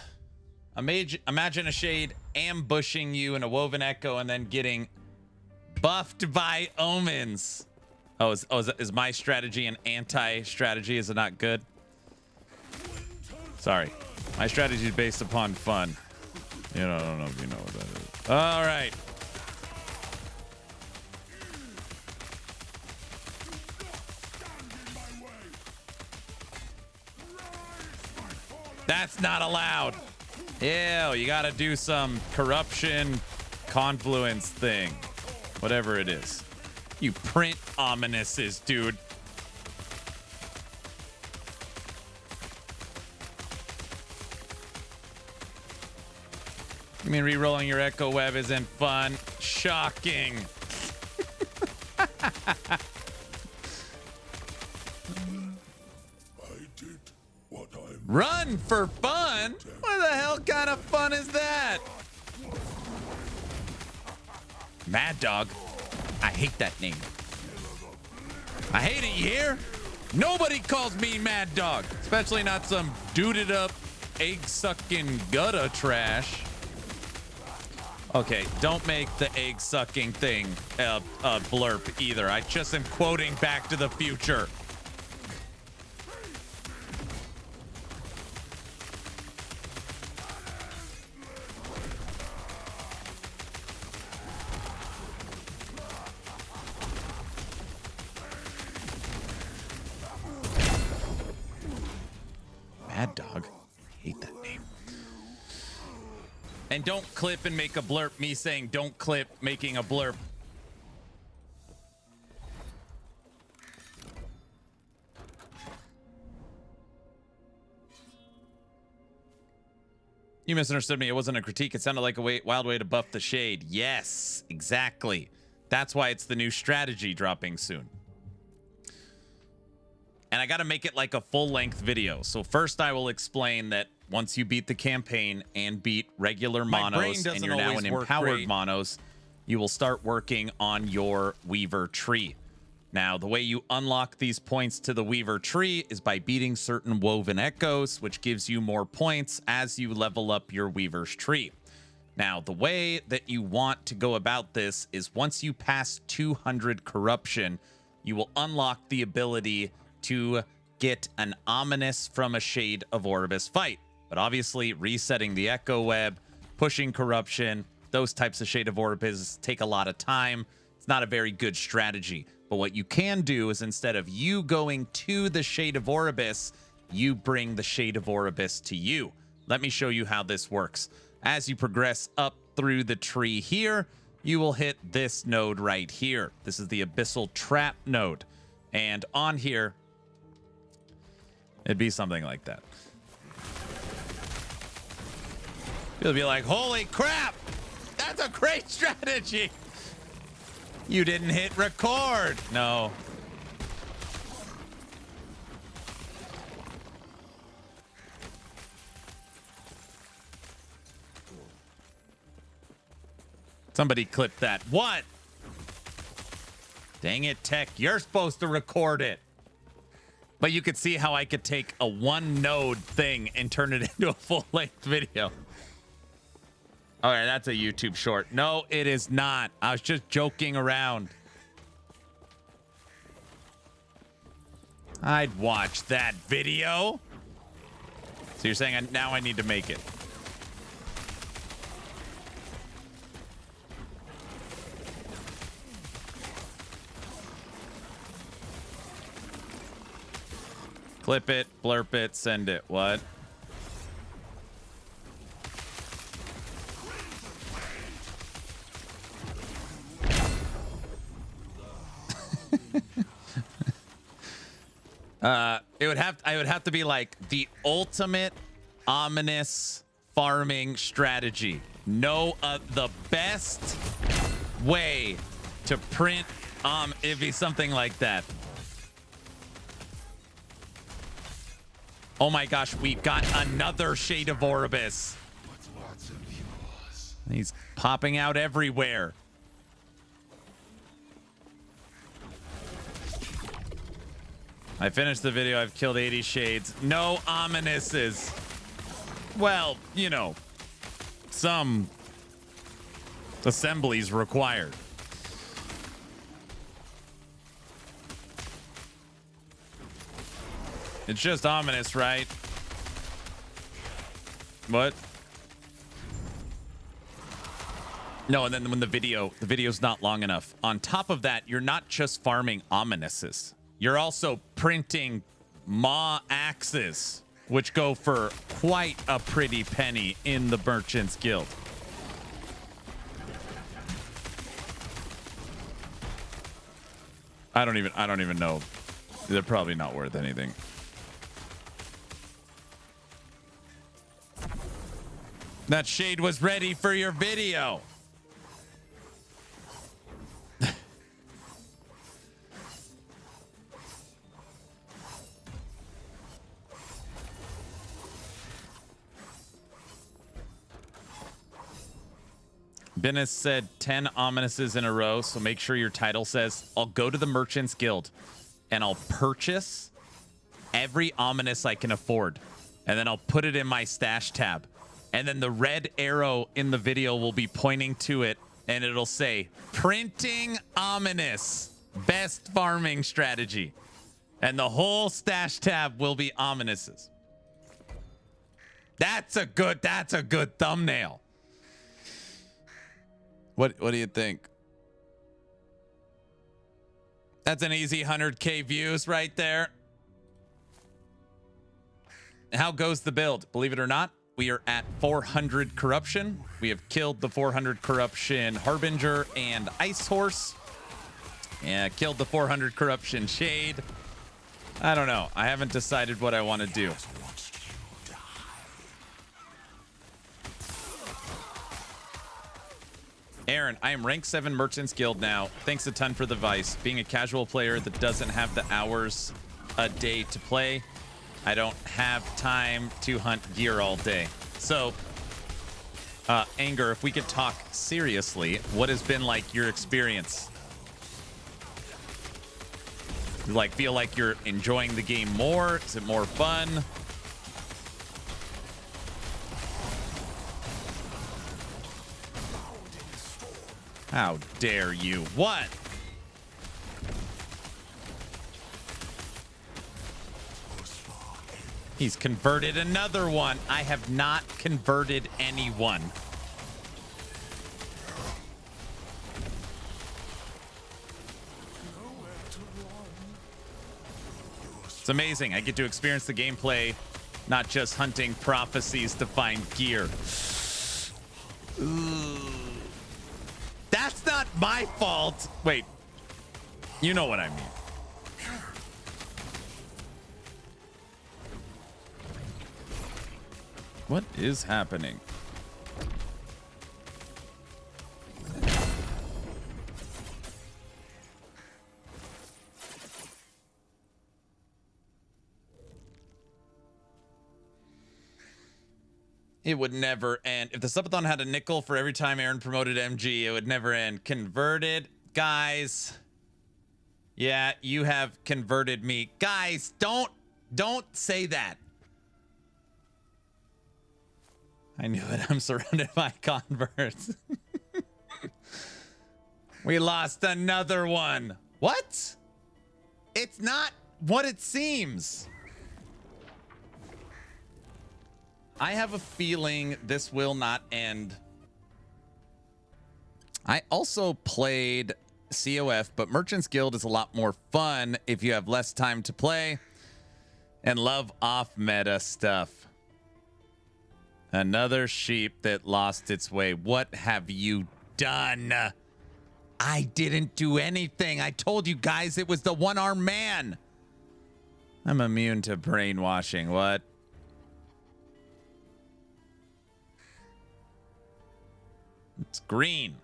imagine a shade ambushing you in a woven echo and then getting buffed by omens. Oh, is my strategy an anti-strategy? Is it not good? Sorry, my strategy is based upon fun. You know, I don't know if you know what that is. All right. That's not allowed. Ew, you gotta do some corruption confluence thing. Whatever it is. You print ominouses, dude. You mean re-rolling your echo web isn't fun? Shocking. Run for fun? What the hell kind of fun is that? Mad Dog. I hate that name. I hate it, you hear? Nobody calls me Mad Dog, especially not some duded up, egg-sucking gutta trash. Okay, don't make the egg-sucking thing a blurp either. I just am quoting Back to the Future. Mad Dog. I hate that name. And don't clip and make a blurp me saying don't clip making a blurp. You misunderstood me. It wasn't a critique. It sounded like a wild way to buff the shade. Yes, exactly. That's why it's the new strategy dropping soon. And I got to make it like a full-length video. So first I will explain that once you beat the campaign and beat regular monos and you're now in empowered monos, you will start working on your Weaver tree. Now, the way you unlock these points to the Weaver tree is by beating certain woven echoes, which gives you more points as you level up your Weaver's tree. Now, the way that you want to go about this is once you pass 200 corruption, you will unlock the ability to get an ominous from a Shade of Orbis fight. But obviously, resetting the echo web, pushing corruption, those types of Shade of Orbis take a lot of time. It's not a very good strategy. But what you can do is instead of you going to the Shade of Orbis you bring the Shade of Oribus to you. Let me show you how this works. As you progress up through the tree here, you will hit this node right here. This is the Abyssal Trap node. And on here, it'd be something like that. You'll be like, holy crap, that's a great strategy. You didn't hit record. No. Somebody clip that. What? Dang it, Tech. You're supposed to record it. But you could see how I could take a one node thing and turn it into a full-length video. All right, that's a YouTube short. No, it is not. I was just joking around. I'd watch that video. So you're saying now I need to make it. Clip it, blurp it, send it. What? I would have to be like the ultimate ominous farming strategy. The best way to print it'd be something like that. Oh my gosh, we've got another Shade of Oribus. He's popping out everywhere. I finished the video. I've killed 80 shades. No ominous's. Well, you know, some assemblies required. It's just ominous, right? What? No, and then when the video's not long enough. On top of that, you're not just farming ominouses. You're also printing maw axes, which go for quite a pretty penny in the Merchants Guild. I don't even know. They're probably not worth anything. That shade was ready for your video. Bennis said 10 ominouses in a row, so make sure your title says, I'll go to the Merchants Guild and I'll purchase every ominous I can afford. And then I'll put it in my stash tab. And then the red arrow in the video will be pointing to it and it'll say, printing ominous, best farming strategy. And the whole stash tab will be ominouses. That's a good thumbnail. What do you think? That's an easy 100K views right there. How goes the build? Believe it or not, we are at 400 corruption. We have killed the 400 corruption Harbinger and Ice Horse. Yeah, killed the 400 corruption Shade. I don't know. I haven't decided what I want to do. Aaron, I am rank 7 Merchants Guild now. Thanks a ton for the advice. Being a casual player that doesn't have the hours a day to play, I don't have time to hunt gear all day. So, Anger, if we could talk seriously, what has been like your experience? You like feel like you're enjoying the game more? Is it more fun? How dare you? What? He's converted another one. I have not converted anyone. It's amazing. I get to experience the gameplay, not just hunting prophecies to find gear. Ooh. That's not my fault. Wait, you know what I mean. What is happening? It would never end. If the Subathon had a nickel for every time Aaron promoted MG, it would never end. Converted, guys. Yeah, you have converted me. Guys, don't say that. I knew it. I'm surrounded by converts. We lost another one. What? It's not what it seems. I have a feeling this will not end. I also played COF, but Merchant's Guild is a lot more fun if you have less time to play and love off-meta stuff. Another sheep that lost its way. What have you done? I didn't do anything. I told you guys it was the one-armed man. I'm immune to brainwashing. What? It's green.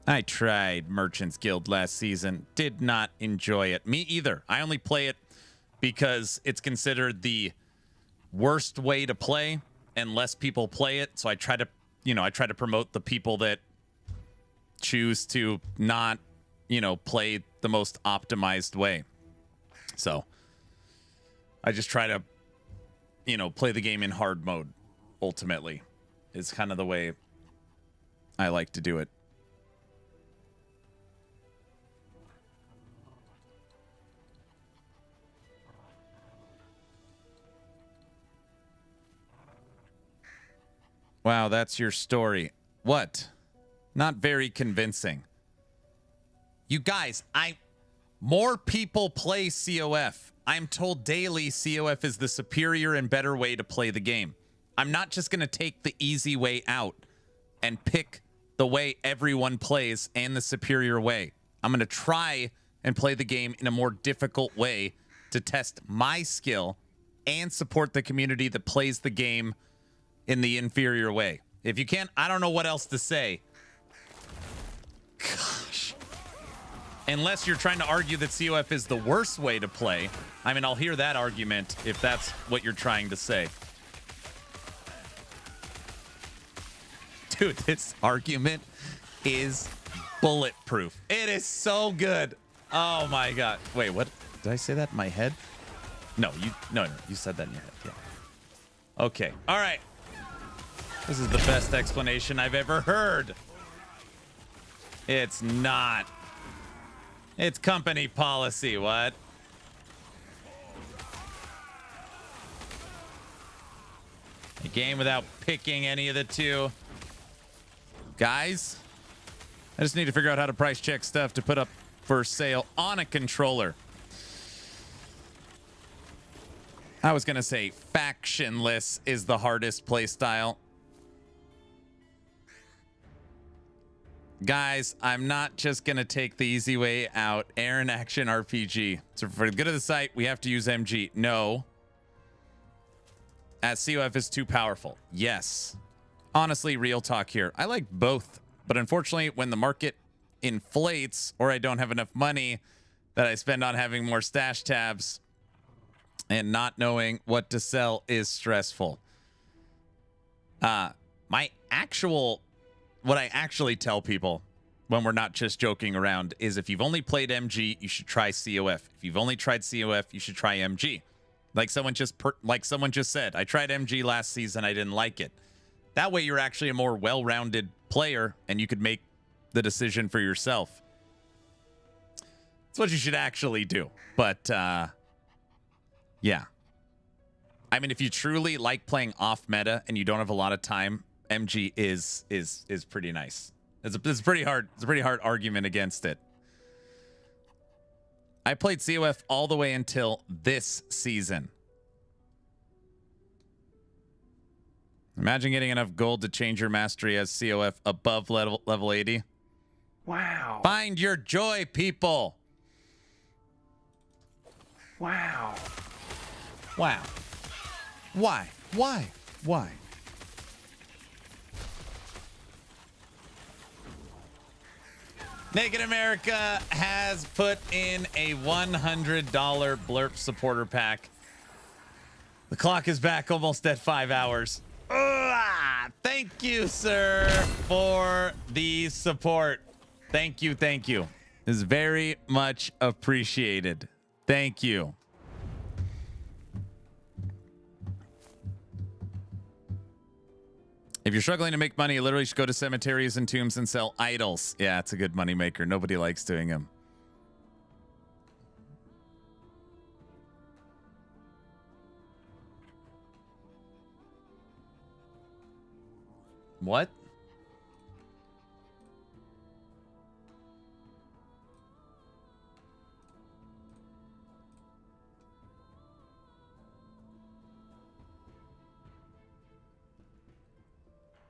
I tried Merchant's Guild last season. Did not enjoy it. Me either. I only play it because it's considered the worst way to play and less people play it. So I try to, I try to promote the people that choose to not, play the most optimized way. So I just try to, play the game in hard mode, ultimately, is kind of the way I like to do it. Wow, that's your story. What? Not very convincing. You guys, more people play COF. I'm told daily COF is the superior and better way to play the game. I'm not just going to take the easy way out and pick the way everyone plays and the superior way. I'm going to try and play the game in a more difficult way to test my skill and support the community that plays the game in the inferior way. If you can't, I don't know what else to say. Gosh. Unless you're trying to argue that COF is the worst way to play. I mean, I'll hear that argument if that's what you're trying to say. Dude, this argument is bulletproof. It is so good. Oh my God. Wait, what? Did I say that in my head? No, you said that in your head. Yeah. Okay. All right. This is the best explanation I've ever heard. It's not. It's company policy. What? A game without picking any of the two. Guys, I just need to figure out how to price check stuff to put up for sale on a controller. I was going to say factionless is the hardest playstyle. Guys, I'm not just going to take the easy way out. Aaron Action RPG. So for the good of the site, we have to use MG. No. As COF is too powerful. Yes. Honestly, real talk here. I like both. But unfortunately, when the market inflates or I don't have enough money that I spend on having more stash tabs and not knowing what to sell is stressful. What I actually tell people when we're not just joking around is if you've only played MG, you should try COF. If you've only tried COF, you should try MG. Like someone just said, I tried MG last season, I didn't like it. That way you're actually a more well-rounded player and you could make the decision for yourself. That's what you should actually do. But yeah. I mean, if you truly like playing off meta and you don't have a lot of time, MG is pretty nice. It's a pretty hard argument against it. I played COF all the way until this season. Imagine getting enough gold to change your mastery as COF above level 80. Wow. Find your joy, people. Wow. Wow. Why? Why? Why? Naked America has put in a $100 Blurp supporter pack. The clock is back almost at 5 hours. Thank you, sir, for the support. Thank you. Thank you. It's very much appreciated. Thank you. If you're struggling to make money, you literally should go to cemeteries and tombs and sell idols. Yeah, it's a good money maker. Nobody likes doing them. What?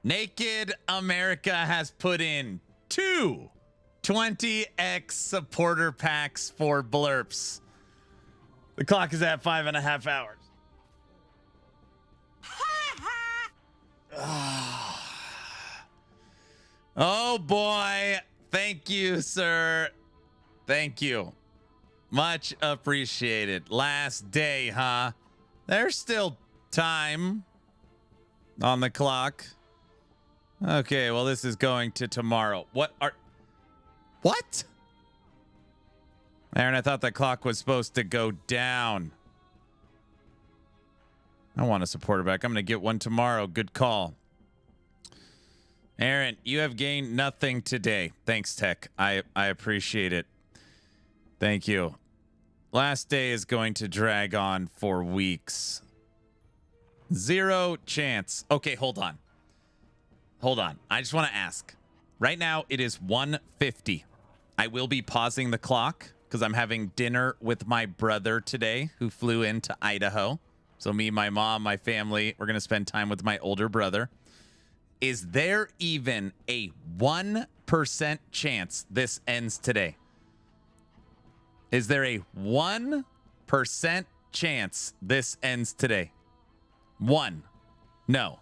Naked America has put in 2 20x supporter packs for blurps. The clock is at 5.5 hours. Oh boy. Thank you, sir. Thank you. Much appreciated. Last day, huh? There's still time on the clock. Okay, well, this is going to tomorrow. What? Aaron, I thought that clock was supposed to go down. I want a supporter back. I'm going to get one tomorrow. Good call. Aaron, you have gained nothing today. Thanks, Tech. I appreciate it. Thank you. Last day is going to drag on for weeks. 0 chance. Okay, hold on. Hold on. I just want to ask. Right now, it is 1:50. I will be pausing the clock because I'm having dinner with my brother today who flew into Idaho. So me, my mom, my family, we're going to spend time with my older brother. Is there even a 1% chance this ends today? Is there a 1% chance this ends today? 1. No.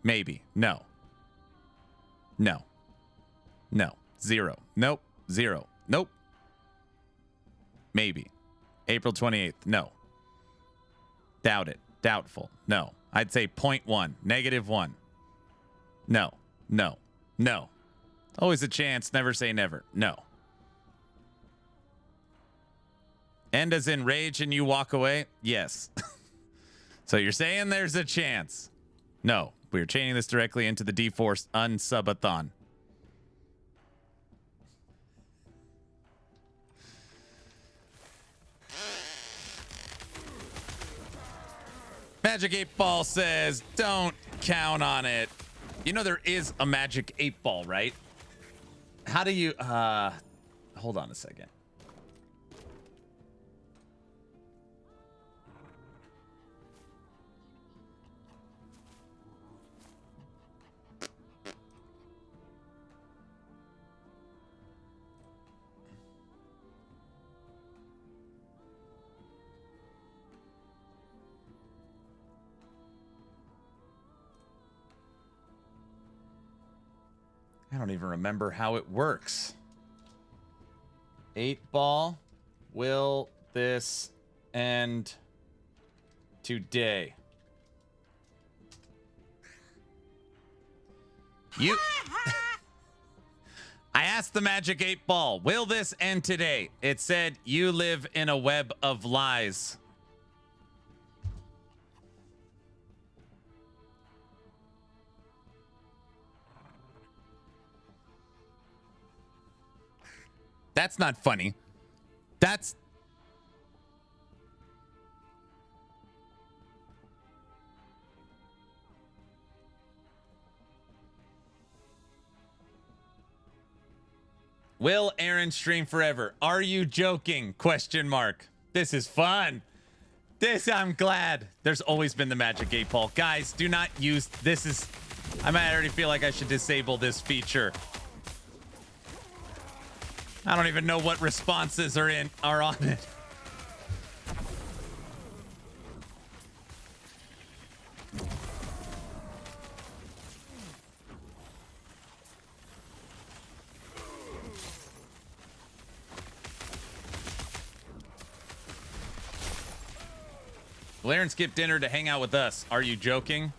Maybe. No. No. No. 0. Nope. 0. Nope. Maybe. April 28th. No. Doubt it. Doubtful. No. I'd say 0.1. -1. No. No. No. Always a chance. Never say never. No. End as in rage and you walk away? Yes. So you're saying there's a chance? No. We're chaining this directly into the D-Force Unsubathon. Magic 8 Ball says, don't count on it. You know there is a Magic 8 Ball, right? How do you... hold on a second. I don't even remember how it works. 8 Ball. Will this end today? You... I asked the Magic 8 Ball, will this end today? It said, you live in a web of lies. That's not funny. That's... Will Aaron stream forever? Are you joking? Question mark. This is fun. I'm glad. There's always been the Magic 8 Ball. Guys, do not use this. I might already feel like I should disable this feature. I don't even know what responses are on it. Will Aaron skip dinner to hang out with us? Are you joking?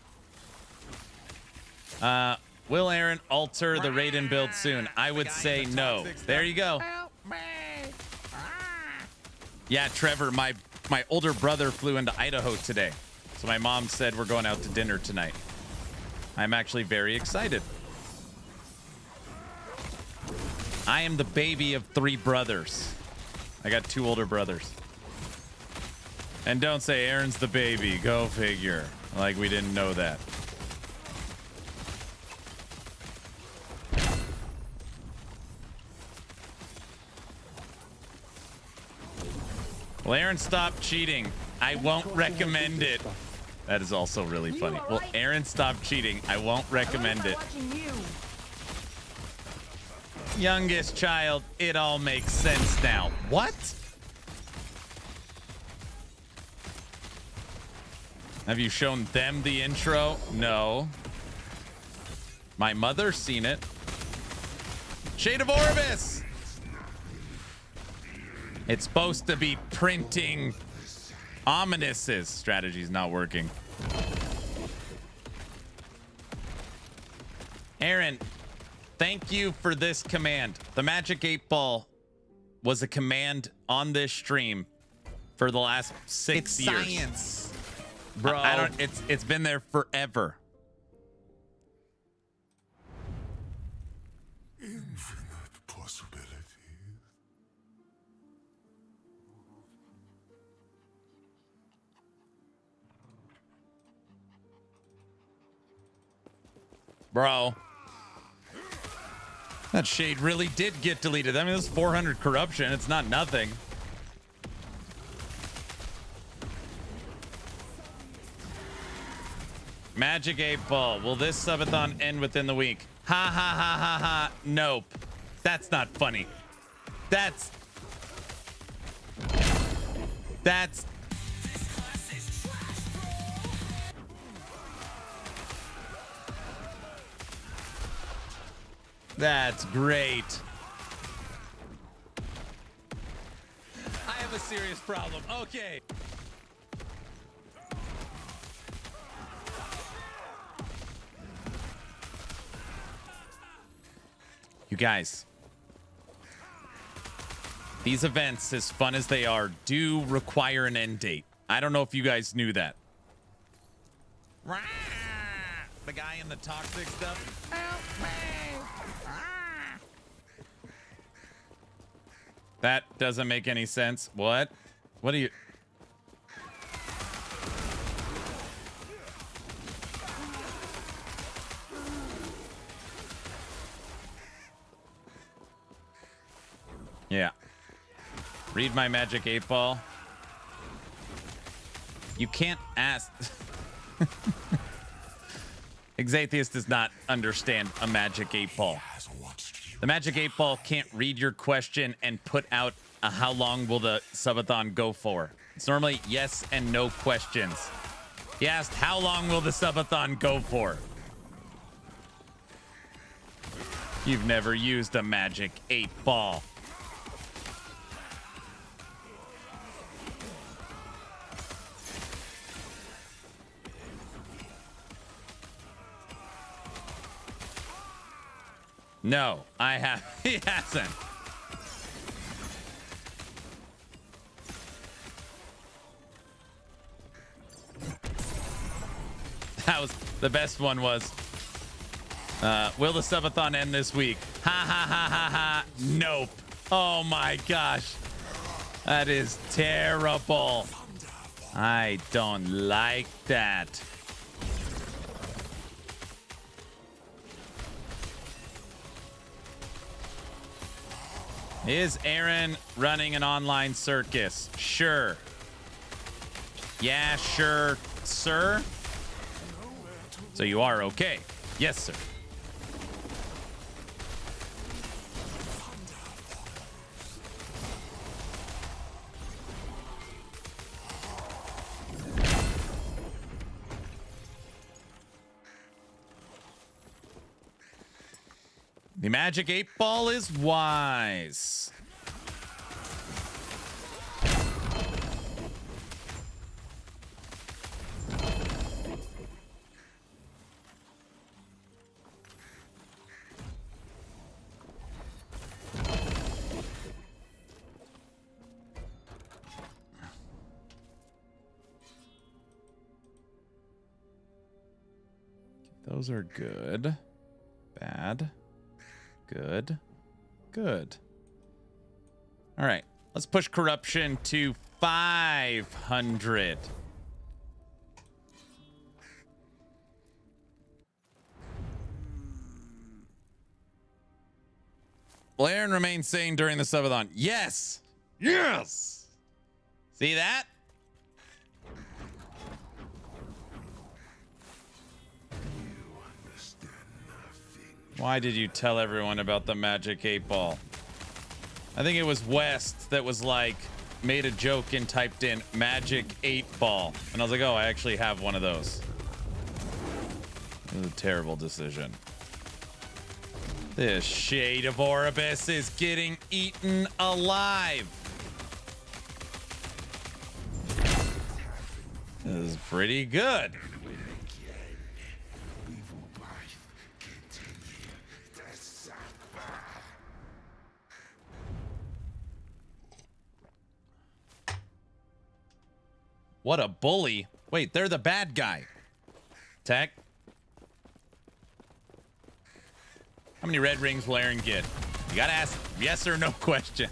Will Aaron alter the Raiden build soon? I would say no. There you go. Yeah, Trevor, my older brother flew into Idaho today. So my mom said we're going out to dinner tonight. I'm actually very excited. I am the baby of 3 brothers. I got 2 older brothers. And don't say Aaron's the baby. Go figure. Like we didn't know that. Will Aaron stop cheating? I won't recommend it. That is also really funny. Will Aaron stop cheating? I won't recommend it. Youngest child. It all makes sense now. What? Have you shown them the intro? No. My mother's seen it. Shade of Orbis! It's supposed to be printing ominous's. Strategy's not working. Aaron, thank you for this command. The Magic 8 Ball was a command on this stream for the last 6 years. Science. Bro, I don't. It's been there forever. Infinite possibilities. Bro, that shade really did get deleted. I mean, this is 400 corruption. It's not nothing. Magic 8 Ball. Will this subathon end within the week? Ha ha ha ha ha. Nope. That's not funny. That's great. I have a serious problem. Okay. You guys, these events, as fun as they are, do require an end date. I don't know if you guys knew that. The guy in the toxic stuff. Help me. That doesn't make any sense. What? What are you... Yeah. Read my Magic 8 Ball. You can't ask... Exatheus does not understand a Magic 8 Ball. The Magic 8 Ball can't read your question and put out a how long will the subathon go for. It's normally yes and no questions. He asked, how long will the subathon go for? You've never used a Magic 8 Ball. No, I have. He hasn't. That was the best one. Was will the subathon end this week? Ha ha ha ha ha. Nope. Oh my gosh, that is terrible. I don't like that. Is Aaron running an online circus? Sure. Yeah, sure, sir. So you are okay. Yes, sir. The magic 8-ball is wise. Those are good. Bad. Good. Good. All right. Let's push corruption to 500. Will Aaron remain sane during the subathon? Yes. Yes. See that? Why did you tell everyone about the magic 8-ball? I think it was West that was like, made a joke and typed in magic 8-ball. And I was like, oh, I actually have one of those. It was a terrible decision. This shade of Oribus is getting eaten alive. This is pretty good. What a bully. Wait, they're the bad guy. Tech. How many red rings will Aaron get? You gotta ask yes or no question.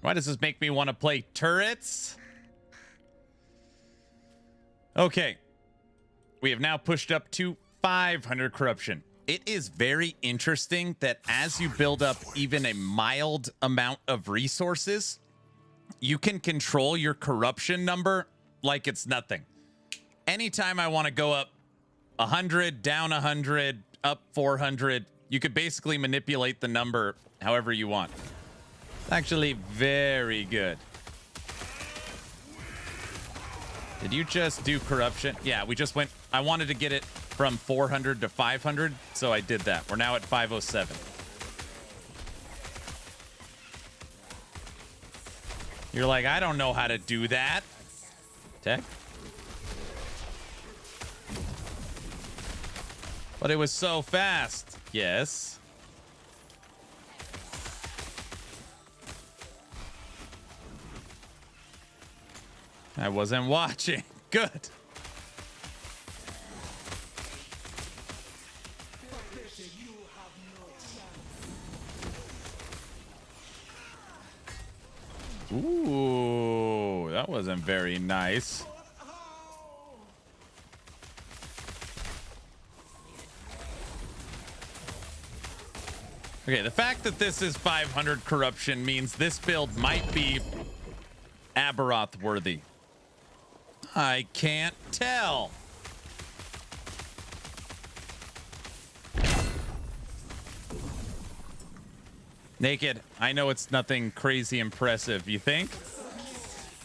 Why does this make me want to play turrets? Okay. We have now pushed up to 500 corruption. It is very interesting that as you build up even a mild amount of resources, you can control your corruption number like it's nothing. Anytime I want to go up 100, down 100, up 400, you could basically manipulate the number however you want. Actually, very good. Did you just do corruption? Yeah, we just went. I wanted to get it from 400 to 500, so I did that. We're now at 507. You're like, I don't know how to do that. Tech? But it was so fast. Yes. I wasn't watching. Good. Ooh, that wasn't very nice. Okay, the fact that this is 500 corruption means this build might be Aberoth worthy. I can't tell. Naked, I know it's nothing crazy impressive. You think?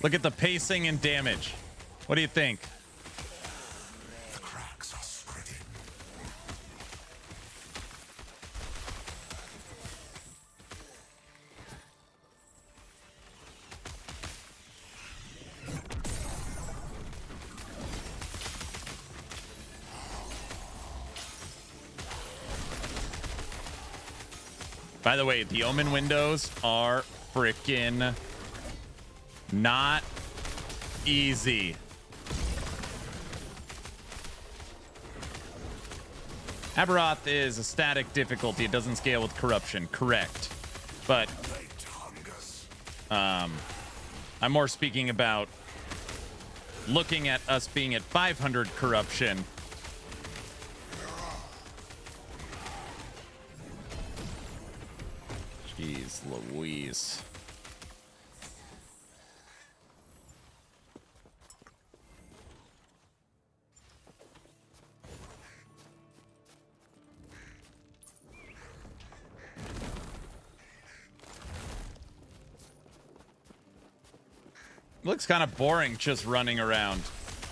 Look at the pacing and damage. What do you think? The cracks are spreading. By the way, the Omen windows are freaking not easy. Aberoth is a static difficulty. It doesn't scale with corruption. Correct. But I'm more speaking about looking at us being at 500 corruption. Jeez Louise. Looks kind of boring just running around.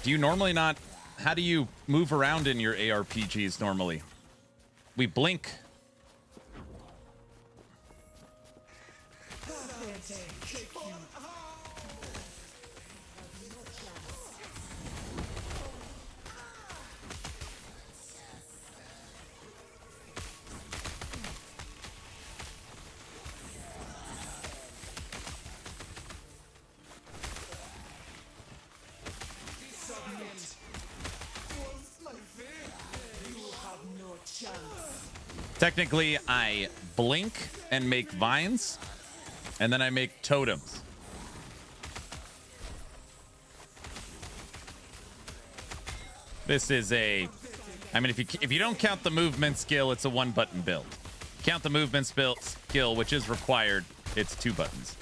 Do you normally not... How do you move around in your ARPGs normally? We blink. Technically, I blink and make vines, and then I make totems. This is a... I mean, if you don't count the movement skill, it's a one-button build. Count the movement skill, which is required, it's 2 buttons.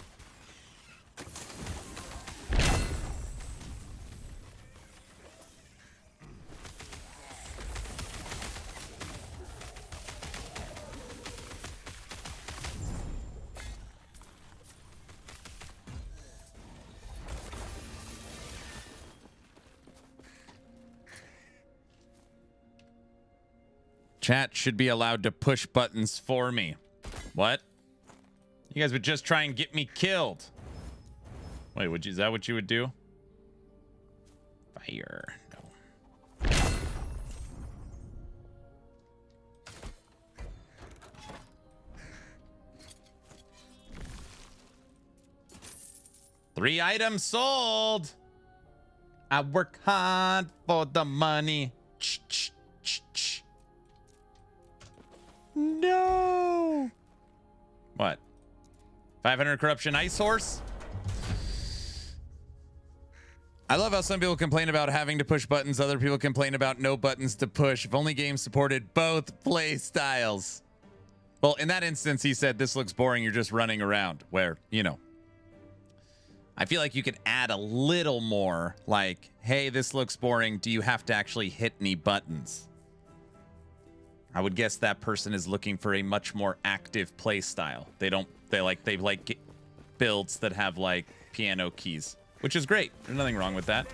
Chat should be allowed to push buttons for me. What? You guys would just try and get me killed. Wait, is that what you would do? Fire. No. Three items sold. I work hard for the money. No. What? 500 corruption ice horse? I love how some people complain about having to push buttons. Other people complain about no buttons to push. If only games supported both play styles. Well, in that instance, he said, this looks boring. You're just running around. Where, you know, I feel like you could add a little more like, hey, this looks boring. Do you have to actually hit any buttons? I would guess that person is looking for a much more active play style. They like builds that have like piano keys, which is great. There's nothing wrong with that.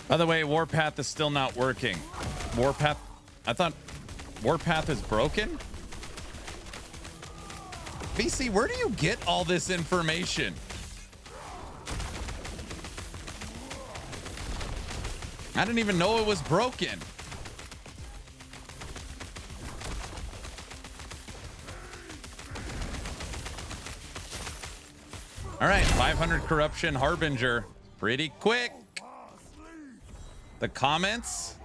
By the way, Warpath is still not working. Warpath, I thought Warpath is broken? VC, where do you get all this information? I didn't even know it was broken. All right, 500 corruption Harbinger. Pretty quick. The comments.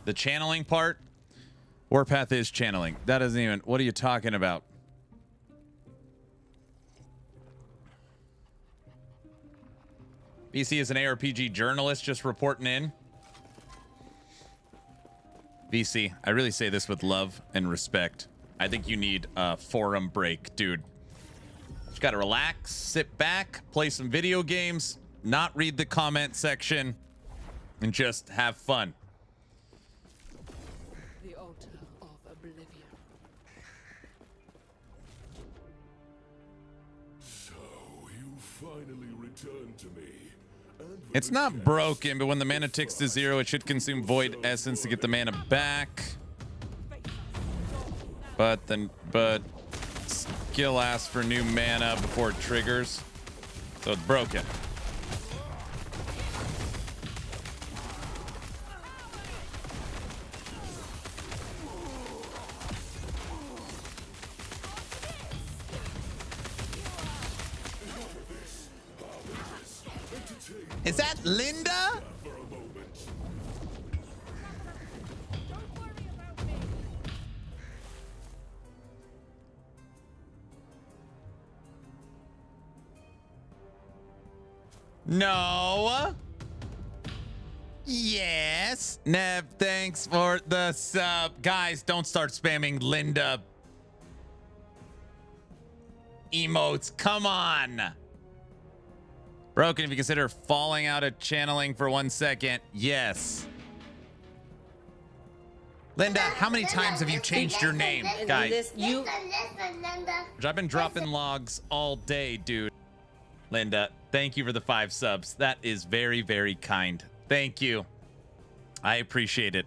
The channeling part? Warpath is channeling. That doesn't even... What are you talking about? BC is an ARPG journalist just reporting in. BC, I really say this with love and respect. I think you need a forum break, dude. Just gotta relax, sit back, play some video games, not read the comment section, and just have fun. The altar of oblivion. So you finally returned to me. It's not broken, but when the mana ticks to 0, it should consume Void Essence to get the mana back. But skill asks for new mana before it triggers. So it's broken. Is that Linda? No. Yes. Nev, thanks for the sub. Guys, don't start spamming Linda emotes. Come on. Broken, if you consider falling out of channeling for 1 second. Yes. Linda, how many times have you changed your name, guys? I've been dropping logs all day, dude. Linda, thank you for the 5 subs. That is very, very kind. Thank you. I appreciate it.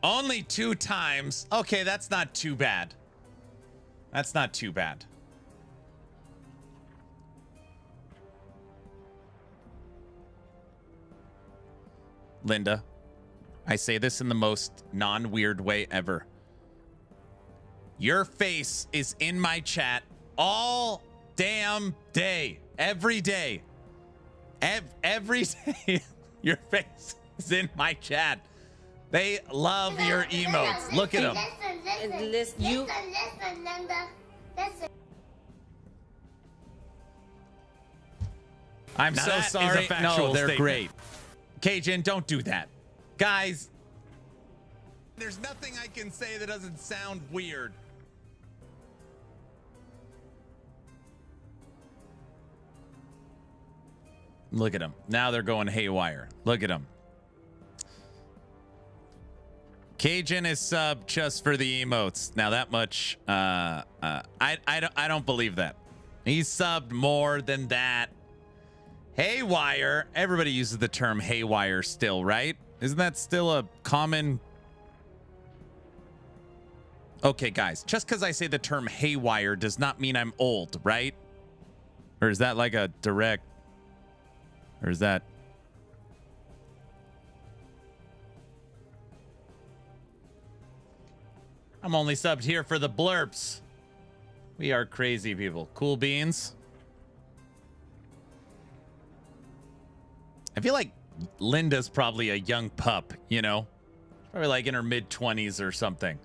Only 2 times. Okay, that's not too bad. That's not too bad. Linda, I say this in the most non-weird way ever. Your face is in my chat all damn day. Every day. Every day. Your face is in my chat. They love your emotes. Look at them. Listen, Linda. Listen. I'm Now so that is a sorry. factual No, they're statement. great. Cajun, don't do that. Guys, there's nothing I can say that doesn't sound weird. Look at them. Now they're going haywire. Look at them. Cajun is sub just for the emotes. Now that much, I don't believe that. He's subbed more than that. Haywire. Everybody uses the term haywire still, right? Isn't that still a common? Okay, guys, just because I say the term haywire does not mean I'm old, right? Or is that like a direct? Or is that? I'm only subbed here for the blurps. We are crazy people. Cool beans. I feel like Linda's probably a young pup, you know? Probably like in her mid-20s or something.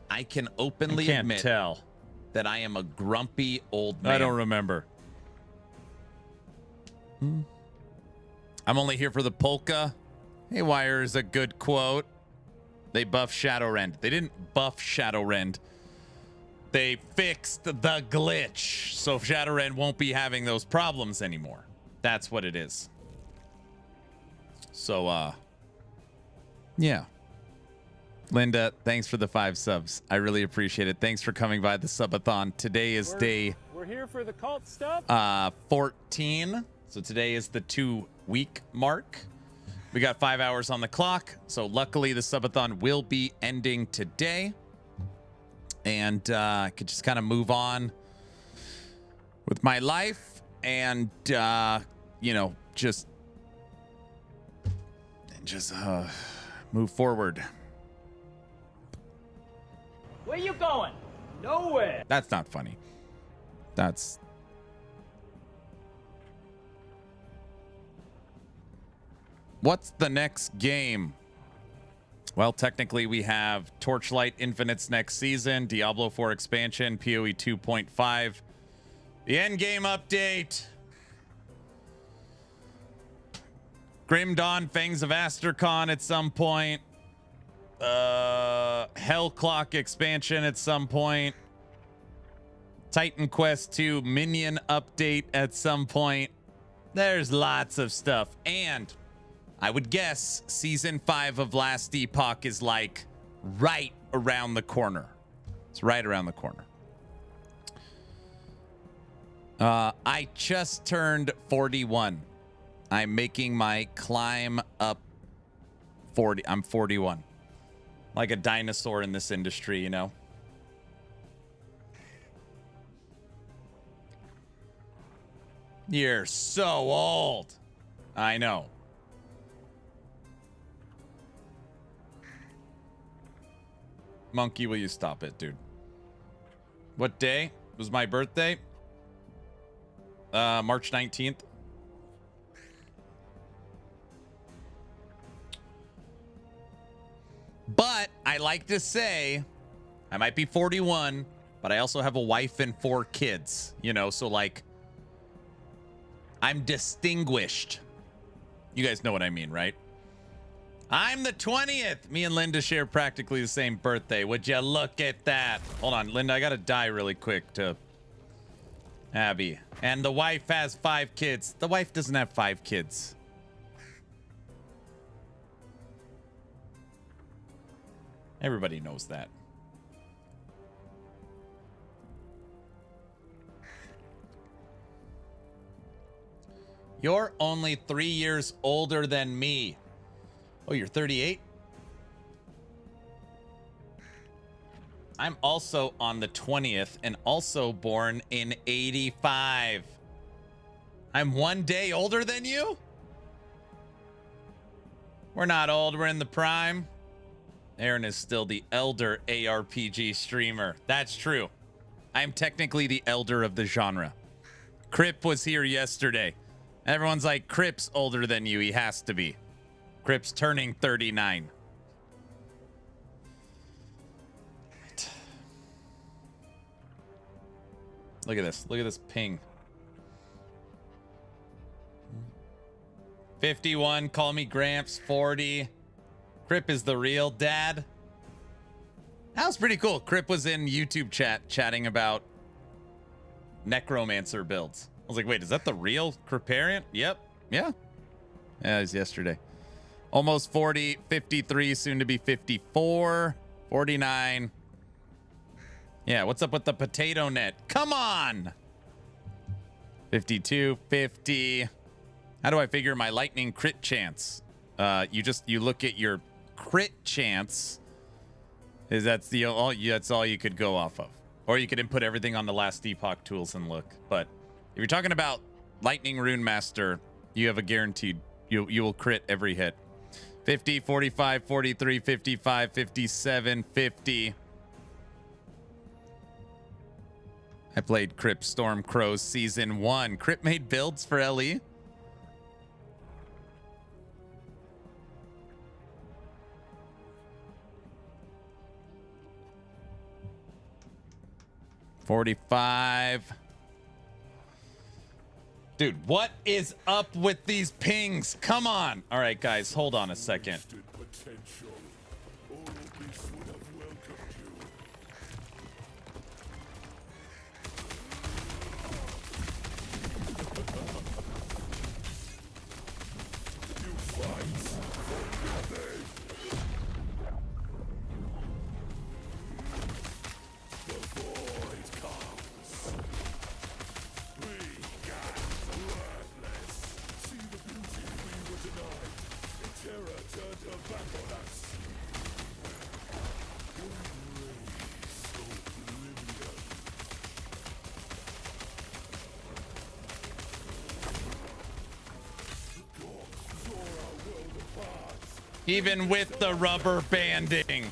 I can openly admit that I am a grumpy old man. I don't remember. I'm only here for the polka. Haywire is a good quote. They buffed Shadowrend. They didn't buff Shadowrend. They fixed the glitch. So Shadowrend won't be having those problems anymore. That's what it is. So, yeah. Linda, thanks for the 5 subs. I really appreciate it. Thanks for coming by the subathon. Today is We're here for the cult stuff. 14. So today is the 2-week mark. We got 5 hours on the clock. So luckily the subathon will be ending today. And I could just kind of move on with my life and, you know, just move forward. Where you going? Nowhere. That's not funny. That's... What's the next game? Well, technically, we have Torchlight Infinites next season, Diablo 4 expansion, PoE 2.5, the Endgame update, Grim Dawn, Fangs of Astercon at some point, Hell Clock expansion at some point, Titan Quest 2 Minion update at some point. There's lots of stuff. And I would guess season 5 of Last Epoch is like right around the corner. It's right around the corner. I just turned 41. I'm making my climb up 40. I'm 41. Like a dinosaur in this industry, you know? You're so old. I know. Monkey, will you stop it, dude? What day was my birthday? March 19th. But I like to say I might be 41, but I also have a wife and 4 kids, you know, so like I'm distinguished. You guys know what I mean, right? I'm the 20th. Me and Linda share practically the same birthday. Would you look at that? Hold on, Linda, I gotta die really quick to Abby. And the wife has 5 kids. The wife doesn't have 5 kids. Everybody knows that. You're only 3 years older than me. Oh, you're 38? I'm also on the 20th and also born in 85. I'm 1 day older than you? We're not old, we're in the prime. Aaron is still the elder ARPG streamer. That's true. I'm technically the elder of the genre. Crip was here yesterday. Everyone's like, Crip's older than you. He has to be. Crip's turning 39. Right. Look at this. Look at this ping. 51. Call me Gramps. 40. Crip is the real dad. That was pretty cool. Crip was in YouTube chat chatting about necromancer builds. I was like, wait, is that the real Criparian? Yep. Yeah. Yeah, it was yesterday. Almost 40, 53, soon to be 54, 49. Yeah, what's up with the potato net? Come on. 52, 50. How do I figure my lightning crit chance? You look at your crit chance. That's all you could go off of. Or you could input everything on the Last Epoch tools and look. But if you're talking about Lightning Rune Master, you have a guaranteed you will crit every hit. 50, 45, 43, 55, 57, 50. I played Crypt Storm Crows Season 1. Crypt made builds for LE. $45. Dude, what is up with these pings? Come on. All right, guys, hold on a second. Even with the rubber banding.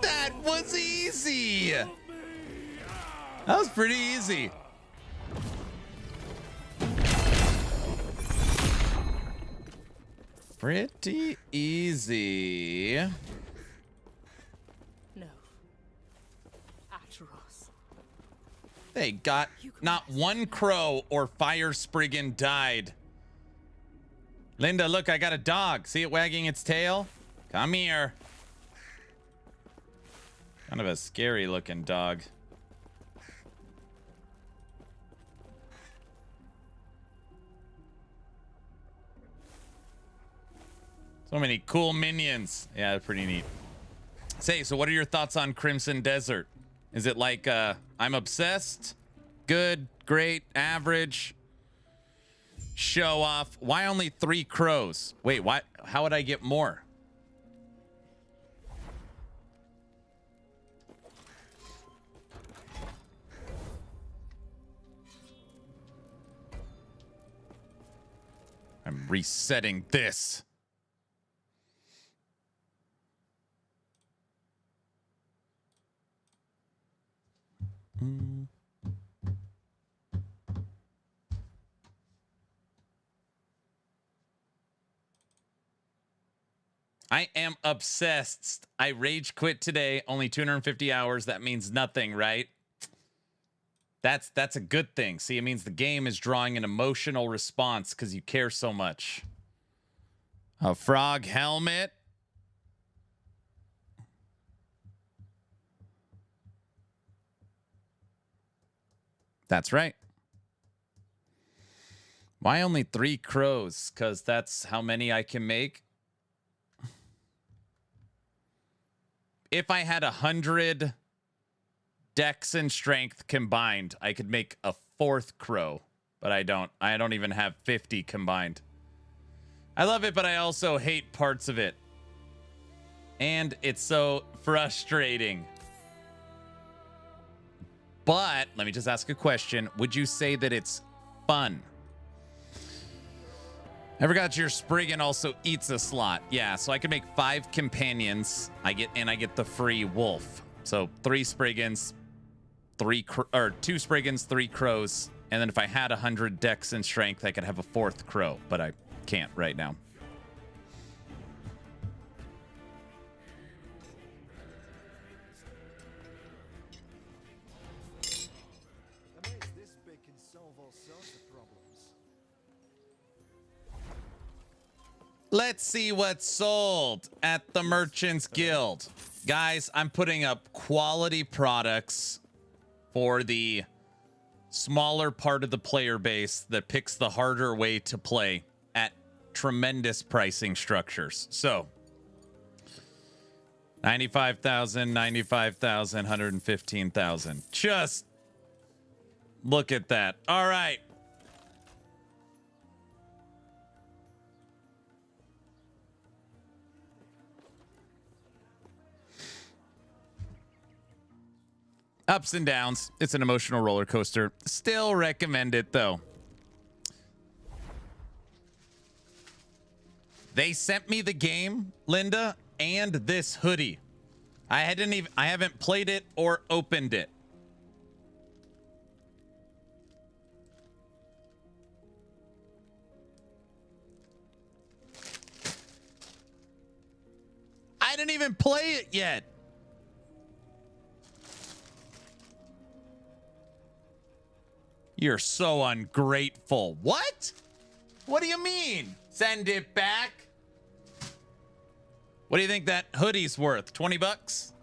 That was easy. That was pretty easy. Pretty easy. No. Atros. They got not one crow or fire spriggan died. Linda, look, I got a dog. See it wagging its tail? Come here. Kind of a scary looking dog. So many cool minions. Yeah, they're pretty neat. Say, so what are your thoughts on Crimson Desert? Is it like I'm obsessed? Good, great, average? Show off? Why only 3 crows? Wait, why? How would I get more? I'm resetting this. I am obsessed. I rage quit today. Only 250 hours. That means nothing, right? That's a good thing. See, it means the game is drawing an emotional response because you care so much. A frog helmet. That's right. Why only 3 crows? Because that's how many I can make. If I had 100 dex and strength combined, I could make a 4th crow, but I don't. I don't even have 50 combined. I love it, but I also hate parts of it. And it's so frustrating. But let me just ask a question. Would you say that it's fun? I forgot your Spriggan also eats a slot. Yeah, so I can make 5 companions. I get the free wolf. So 3 Spriggans, 2 Spriggans, 3 crows, and then if I had 100 dex and strength, I could have a 4th crow, but I can't right now. Let's see what's sold at the Merchants Guild. Guys, I'm putting up quality products for the smaller part of the player base that picks the harder way to play at tremendous pricing structures. So 95,000, 95,000, 115,000. Just look at that. All right. Ups and downs. It's an emotional roller coaster. Still recommend it though. They sent me the game, Linda, and this hoodie. I haven't played it or opened it. I didn't even play it yet. You're so ungrateful. What? What do you mean? Send it back? What do you think that hoodie's worth? 20 bucks?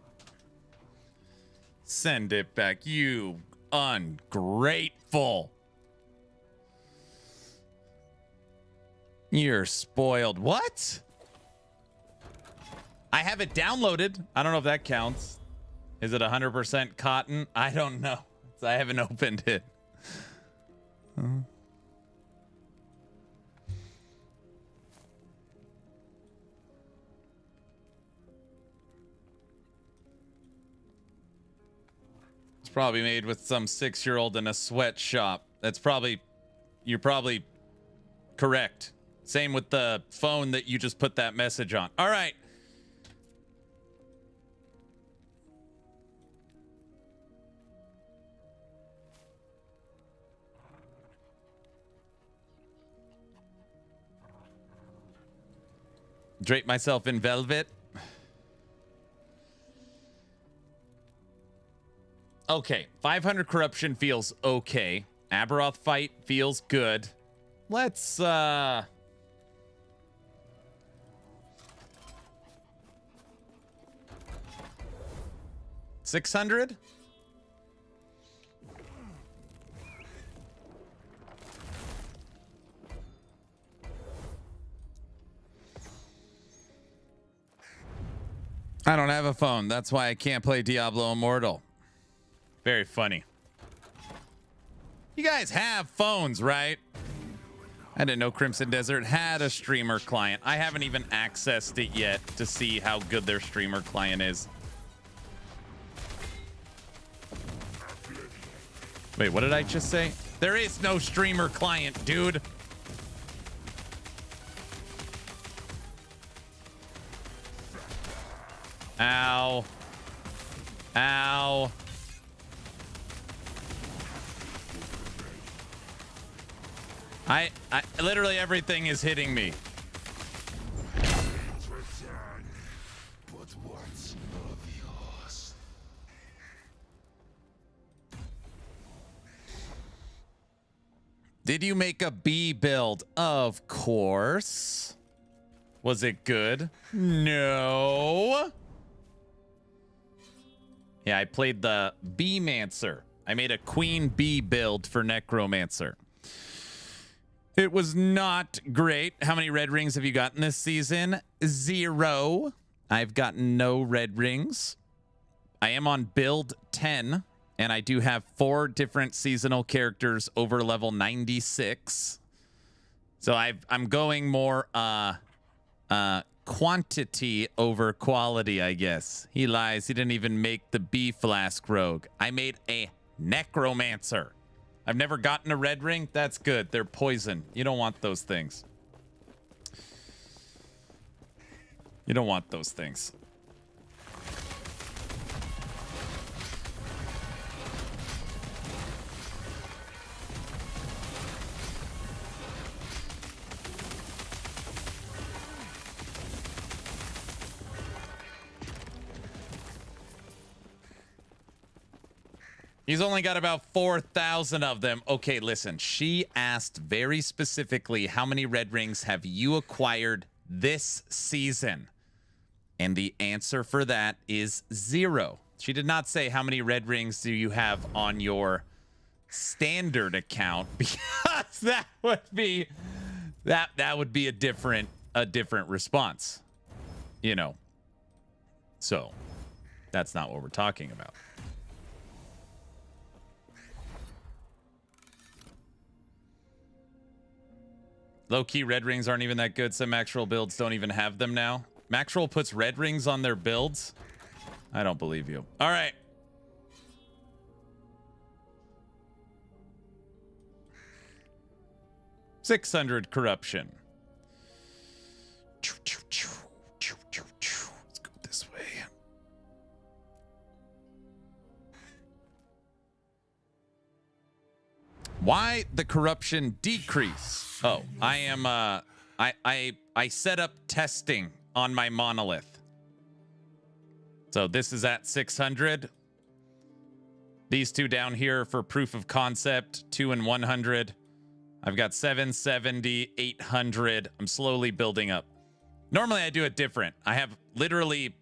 Send it back, you ungrateful. You're spoiled. What? I have it downloaded. I don't know if that counts. Is it 100% cotton? I don't know. I haven't opened it. It's probably made with some 6-year-old in a sweatshop. You're probably correct. Same with the phone that you just put that message on. All right. Drape myself in velvet. Okay, 500 corruption feels okay. Aberoth fight feels good. Let's 600. I don't have a phone. That's why I can't play Diablo Immortal. Very funny. You guys have phones, right? I didn't know Crimson Desert had a streamer client. I haven't even accessed it yet to see how good their streamer client is. Wait, what did I just say? There is no streamer client, dude. Ow. Ow. I literally everything is hitting me. Did you make a B build? Of course. Was it good? No. Yeah, I played the Bee-mancer. I made a Queen Bee build for Necromancer. It was not great. How many red rings have you gotten this season? 0. I've gotten no red rings. I am on build 10, and I do have 4 different seasonal characters over level 96. So I'm going more quantity over quality, I guess. He lies. He didn't even make the Bee Flask Rogue. I made a Necromancer. I've never gotten a red ring. That's good. They're poison. You don't want those things. You don't want those things. He's only got about 4,000 of them. Okay, listen. She asked very specifically, how many red rings have you acquired this season? And the answer for that is 0. She did not say how many red rings do you have on your standard account, because that would be a different response, you know. So that's not what we're talking about. Low-key red rings aren't even that good. Some actual builds don't even have them now. Maxroll puts red rings on their builds. I don't believe you. All right. $600 corruption. Let's go this way. Why the corruption decrease? Oh, I am I set up testing on my monolith. So this is at 600. These two down here for proof of concept, 2 and 100. I've got 770, 800. I'm slowly building up. Normally I do it different. I have literally,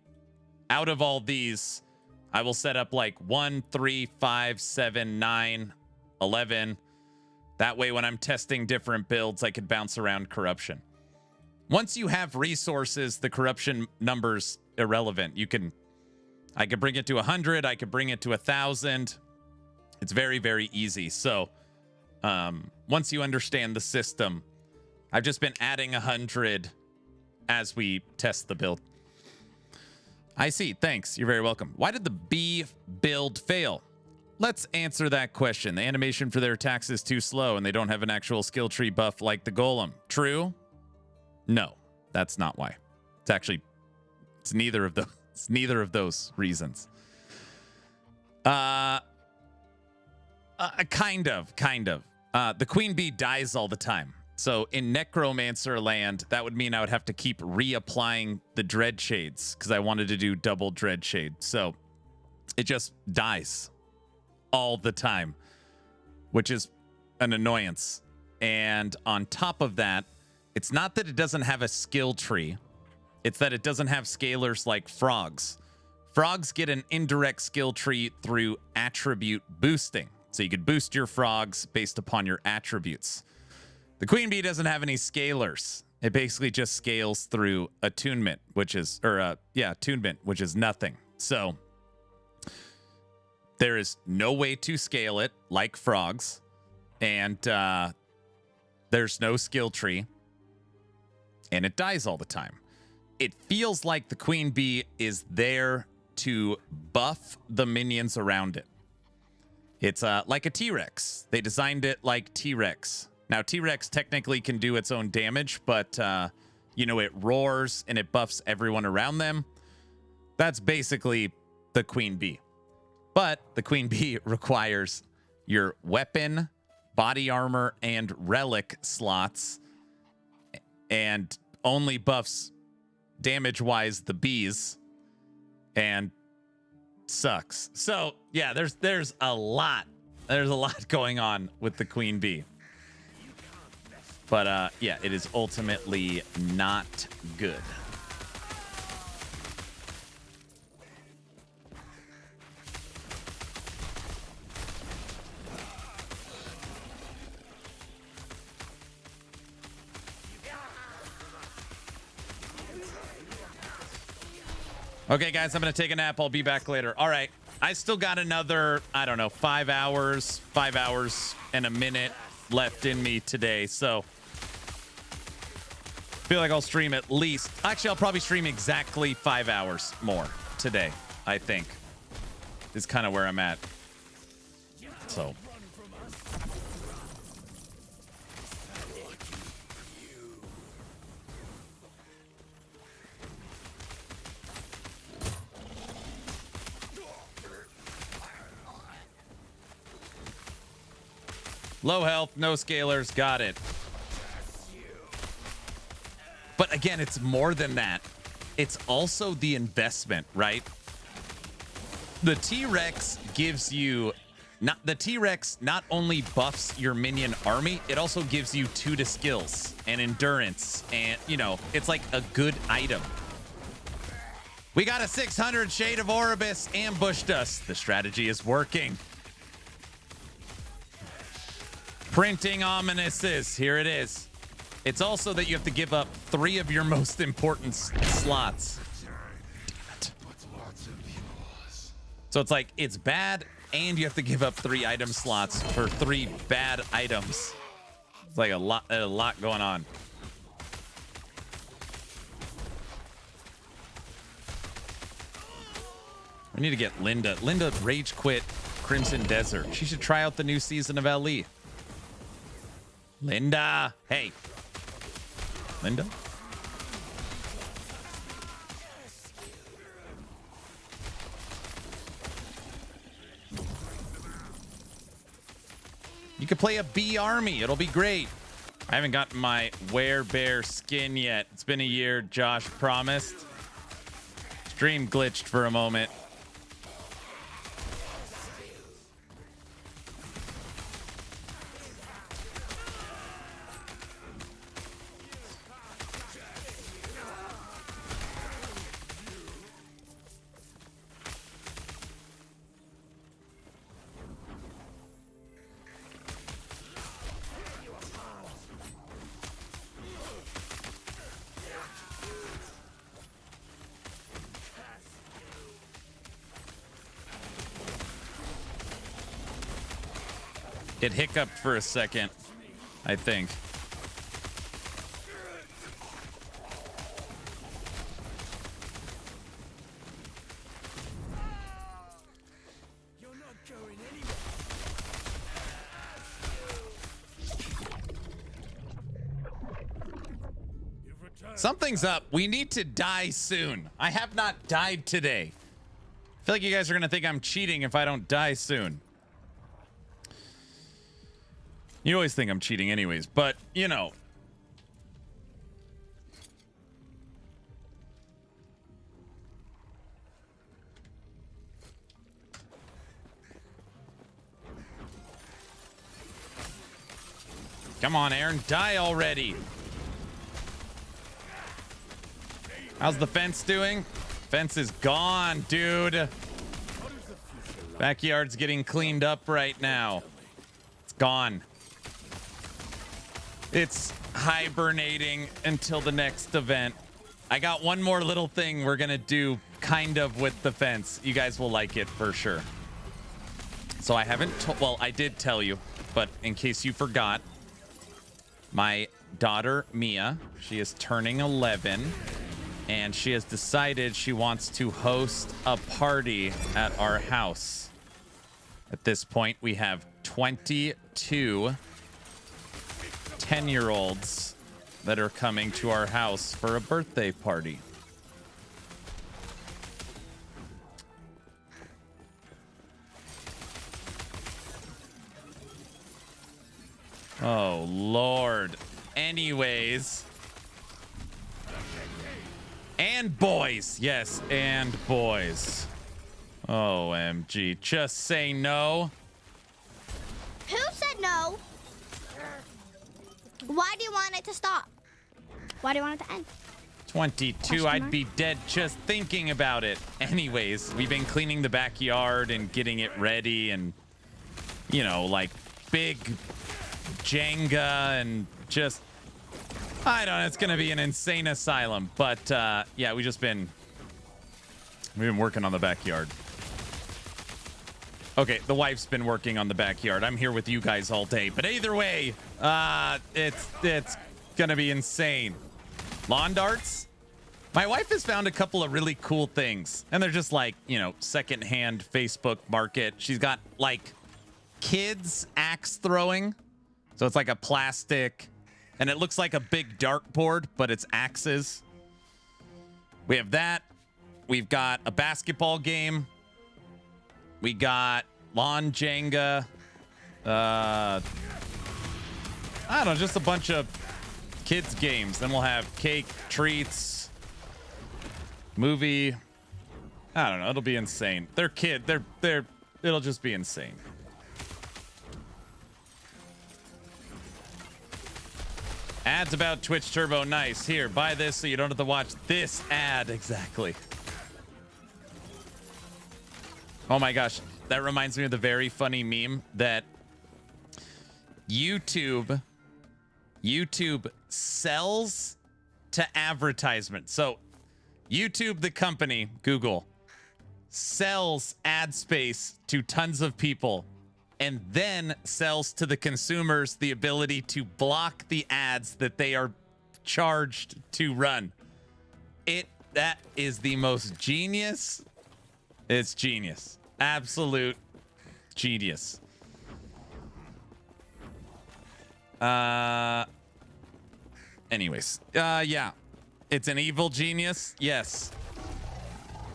out of all these, I will set up like 1, 3, 5, 7, 9, 11. That way when I'm testing different builds, I could bounce around corruption. Once you have resources, the corruption number's irrelevant. I could bring it to 100. I could bring it to 1,000. It's very, very easy. So once you understand the system, I've just been adding 100 as we test the build. I see. Thanks. You're very welcome. Why did the bee build fail? Let's answer that question. The animation for their attacks is too slow, and they don't have an actual skill tree buff like the golem. True? No, that's not why. It's neither of those. It's neither of those reasons. Kind of. The queen bee dies all the time. So in Necromancer land, that would mean I would have to keep reapplying the dread shades because I wanted to do double dread shade. So it just dies all the time, which is an annoyance. And on top of that, it's not that it doesn't have a skill tree. It's that it doesn't have scalers like frogs. Frogs get an indirect skill tree through attribute boosting. So you could boost your frogs based upon your attributes. The queen bee doesn't have any scalers. It basically just scales through attunement, which is nothing. So there is no way to scale it like frogs, and there's no skill tree, and it dies all the time. It feels like the queen bee is there to buff the minions around it. It's like a T-Rex. They designed it like T-Rex. Now, T-Rex technically can do its own damage, but, it roars and it buffs everyone around them. That's basically the queen bee. But the queen bee requires your weapon, body armor, and relic slots, and only buffs damage-wise the bees, and sucks. So, yeah, there's a lot. There's a lot going on with the queen bee. But, yeah, it is ultimately not good. Okay, guys, I'm going to take a nap. I'll be back later. All right. I still got another, 5 hours and a minute left in me today. So feel like I'll stream at least. Actually, I'll probably stream exactly 5 hours more today, I think. Is kind of where I'm at. So. Low health, no scalers, got it. But again, it's more than that. It's also the investment, right? The T-Rex gives you the T-Rex not only buffs your minion army, it also gives you 2 to skills and endurance, and it's like a good item. We got a 600 Shade of Oribus ambushed us. The strategy is working. Printing ominous's. Here it is. It's also that you have to give up 3 of your most important slots. So it's like, it's bad, and you have to give up 3 item slots for 3 bad items. It's like a lot going on. I need to get Linda. Linda rage quit Crimson Desert. She should try out the new season of LE. Linda. Hey. Linda? You could play a bee army. It'll be great. I haven't gotten my werebear skin yet. It's been a year, Josh promised. Stream glitched for a moment. It hiccuped for a second, I think. Something's up. We need to die soon. I have not died today. I feel like you guys are going to think I'm cheating if I don't die soon. You always think I'm cheating anyways, but, you know. Come on, Aaron. Die already. How's the fence doing? Fence is gone, dude. Backyard's getting cleaned up right now. It's gone. It's hibernating until the next event. I got one more little thing we're gonna do kind of with the fence. You guys will like it for sure. So I haven't well, I did tell you, but in case you forgot, my daughter Mia, she is turning 11. And she has decided she wants to host a party at our house. At this point, we have 22 10-year-olds that are coming to our house for a birthday party. Oh, Lord. Anyways... And boys. Yes, and boys. OMG. Just say no. Who said no? Why do you want it to stop? Why do you want it to end? 22. I'd be dead just thinking about it. Anyways, we've been cleaning the backyard and getting it ready and, you know, like big Jenga and just... I don't know. It's going to be an insane asylum. But, yeah, we've been working on the backyard. Okay, the wife's been working on the backyard. I'm here with you guys all day. But either way, it's going to be insane. Lawn darts? My wife has found a couple of really cool things. And they're just like, you know, secondhand Facebook market. She's got, like, kids axe throwing. So it's like a plastic... And it looks like a big dartboard, but it's axes. We have that. We've got a basketball game. We got lawn Jenga. I don't know, just a bunch of kids games. Then we'll have cake, treats, movie. I don't know. It'll be insane. They're it'll just be insane. Ads about Twitch Turbo. Nice. Here, buy this so you don't have to watch this ad. Exactly. Oh my gosh. That reminds me of the very funny meme that YouTube sells to advertisement. So YouTube, the company, Google, sells ad space to tons of people and then sells to the consumers the ability to block the ads that they are charged to run. That is the most genius. It's genius. Absolute genius. Anyways, yeah. It's an evil genius. Yes.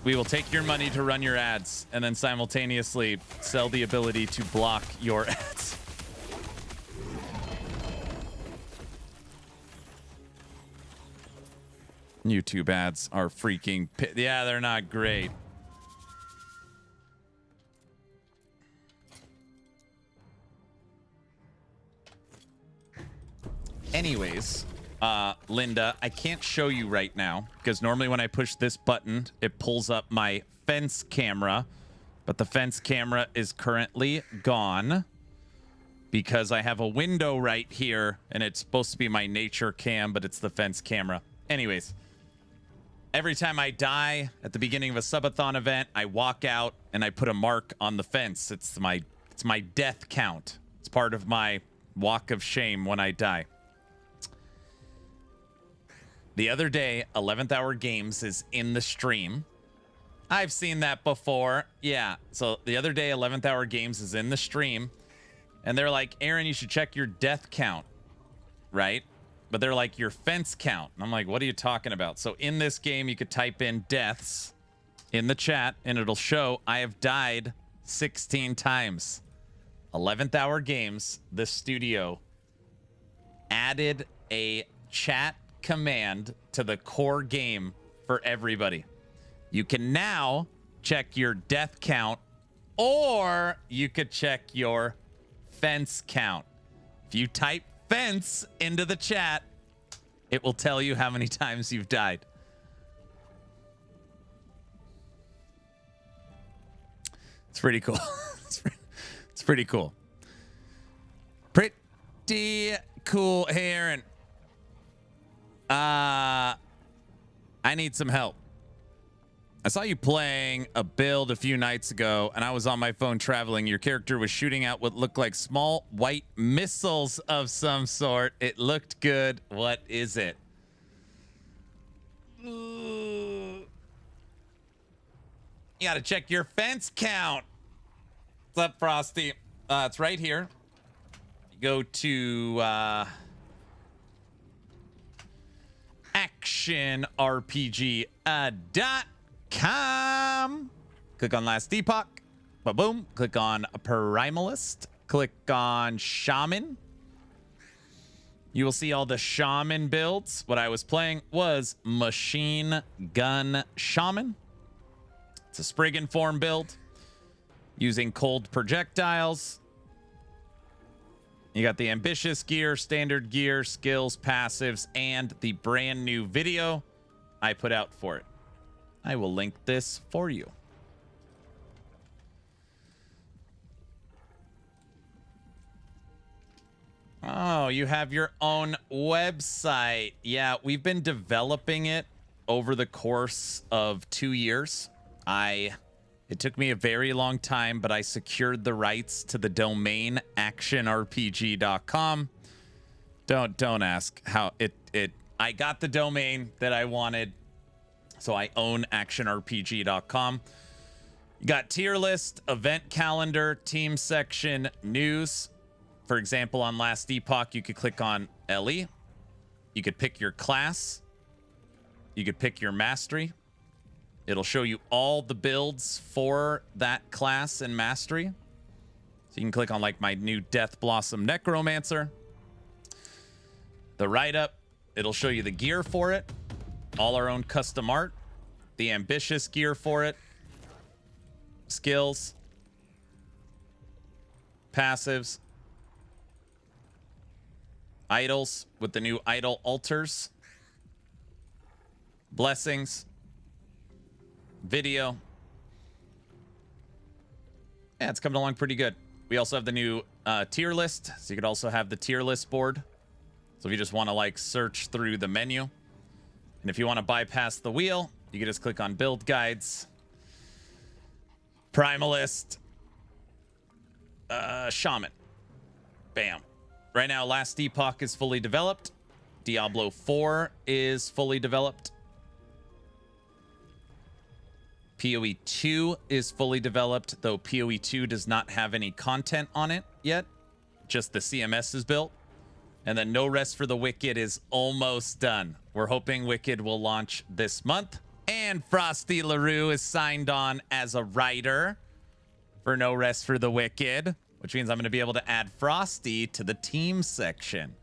We will take your money to run your ads and then simultaneously sell the ability to block your ads. YouTube ads are freaking... Yeah, they're not great. Anyways... Linda, I can't show you right now because normally when I push this button, it pulls up my fence camera, but the fence camera is currently gone because I have a window right here and it's supposed to be my nature cam, but it's the fence camera. Anyways, every time I die at the beginning of a Subathon event, I walk out and I put a mark on the fence. It's my death count. It's part of my walk of shame when I die. The other day, 11th Hour Games is in the stream. I've seen that before. Yeah. So the other day, 11th Hour Games is in the stream. And they're like, Aaron, you should check your death count. Right? But they're like, your fence count. And I'm like, what are you talking about? So in this game, you could type in deaths in the chat, and it'll show I have died 16 times. 11th Hour Games, the studio, added a chat command to the core game for everybody. You can now check your death count, or you could check your fence count. If you type fence into the chat, it will tell you how many times you've died. It's pretty cool. It's pretty cool. Pretty cool. Hey, Aaron. I need some help. I saw you playing a build a few nights ago, and I was on my phone traveling. Your character was shooting out what looked like small white missiles of some sort. It looked good. What is it? You gotta check your fence count. What's up, Frosty? It's right here. You go to actionrpg.com. Click on Last Epoch. Ba-boom. Click on Primalist. Click on Shaman. You will see all the Shaman builds. What I was playing was Machine Gun Shaman. It's a Spriggan form build using cold projectiles. You got the ambitious gear, standard gear, skills, passives, and the brand new video I put out for it. I will link this for you. Oh, you have your own website. Yeah, we've been developing it over the course of 2 years. It took me a very long time, but I secured the rights to the domain actionrpg.com. Don't ask how I got the domain that I wanted, so I own actionrpg.com. You got tier list, event calendar, team section, news. For example, on Last Epoch, you could click on Ellie. You could pick your class. You could pick your mastery. It'll show you all the builds for that class and mastery. So you can click on like my new Death Blossom Necromancer. The write-up, it'll show you the gear for it. All our own custom art. The ambitious gear for it. Skills. Passives. Idols with the new idol altars. Blessings. Video. Yeah, it's coming along pretty good. We also have the new tier list, so you could also have the tier list board. So if you just want to like search through the menu, and if you want to bypass the wheel, you can just click on build guides, Primalist, Shaman. Bam. Right now, Last Epoch is fully developed. Diablo 4 is fully developed. PoE 2 is fully developed, though PoE 2 does not have any content on it yet. Just the CMS is built. And then No Rest for the Wicked is almost done. We're hoping Wicked will launch this month. And Frosty LaRue is signed on as a writer for No Rest for the Wicked, which means I'm going to be able to add Frosty to the team section.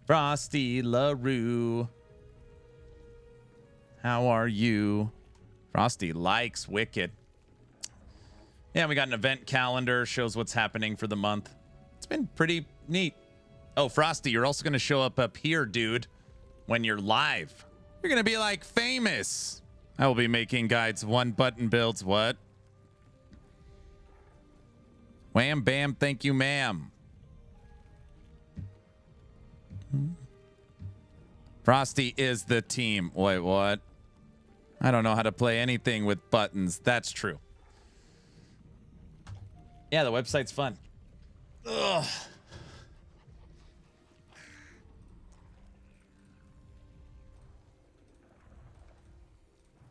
Frosty LaRue. How are you? Frosty likes Wicked. Yeah, we got an event calendar, shows what's happening for the month. It's been pretty neat. Oh, Frosty, you're also going to show up here, dude, when you're live. You're going to be like famous. I will be making guides, one button builds. What? Wham, bam, thank you, ma'am. Frosty is the team. Wait, what? I don't know how to play anything with buttons. That's true. Yeah, the website's fun. Ugh.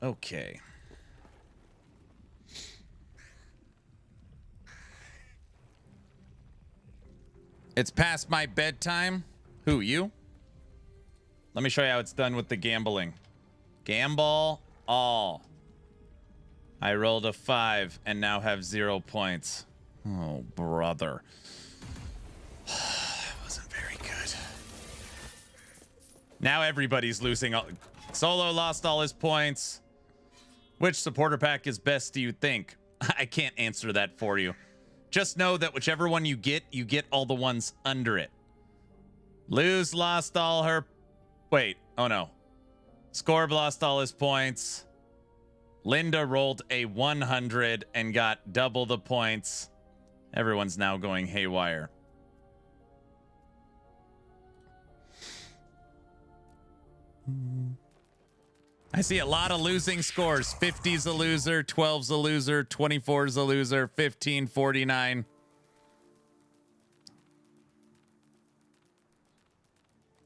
Okay. It's past my bedtime. Who, you? Let me show you how it's done with the gambling. Gamble all. I rolled a 5 and now have 0 points. Oh, brother. That wasn't very good. Now everybody's losing. Solo lost all his points. Which supporter pack is best, do you think? I can't answer that for you. Just know that whichever one you get all the ones under it. Luz lost all her... Wait, oh no. Scorb lost all his points. Linda rolled a 100 and got double the points. Everyone's now going haywire. I see a lot of losing scores. 50's a loser, 12's a loser, 24's a loser, 15, 49.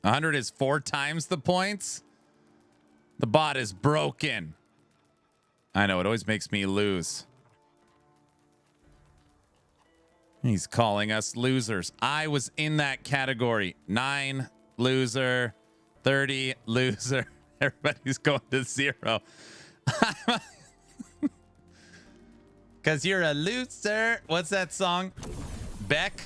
100 is 4 times the points. The bot is broken. I know, it always makes me lose. He's calling us losers. I was in that category. 9, loser. 30, loser. Everybody's going to 0. Because you're a loser. What's that song? Beck?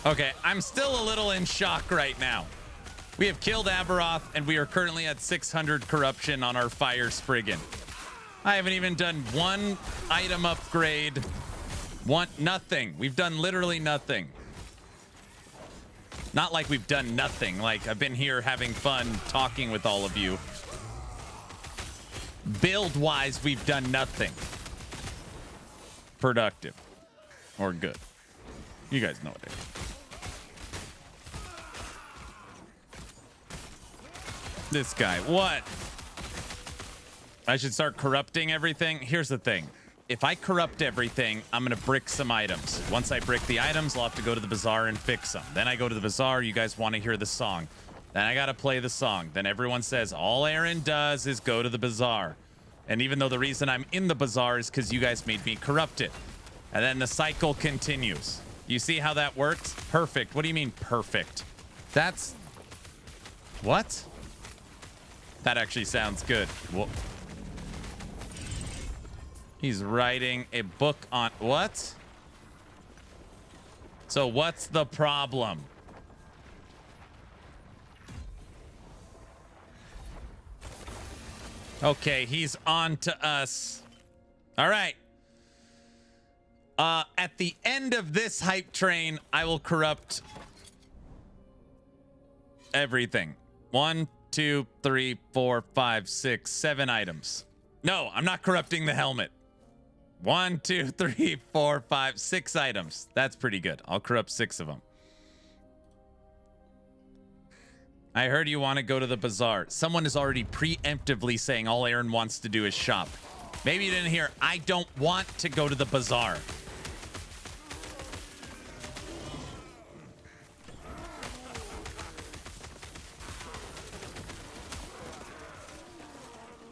Okay, I'm still a little in shock right now. We have killed Aberoth, and we are currently at 600 corruption on our fire Spriggan. I haven't even done one item upgrade. Nothing. We've done literally nothing. Not like we've done nothing. Like, I've been here having fun talking with all of you. Build-wise, we've done nothing productive or good. You guys know what it is. This guy, what? I should start corrupting everything. Here's the thing. If I corrupt everything, I'm going to brick some items. Once I brick the items, I'll have to go to the Bazaar and fix them. Then I go to the Bazaar. You guys want to hear the song. Then I got to play the song. Then everyone says, all Aaron does is go to the Bazaar. And even though the reason I'm in the Bazaar is because you guys made me corrupt it. And then the cycle continues. You see how that works? Perfect. What do you mean perfect? That's... What? That actually sounds good. Whoa. He's writing a book on... What? So what's the problem? Okay, he's on to us. All right. At the end of this hype train, I will corrupt everything. 1, 2, 3, 4, 5, 6, 7 items. No, I'm not corrupting the helmet. 1, 2, 3, 4, 5, 6 items. That's pretty good. I'll corrupt 6 of them. I heard you want to go to the Bazaar. Someone is already preemptively saying all Aaron wants to do is shop. Maybe you didn't hear. I don't want to go to the Bazaar.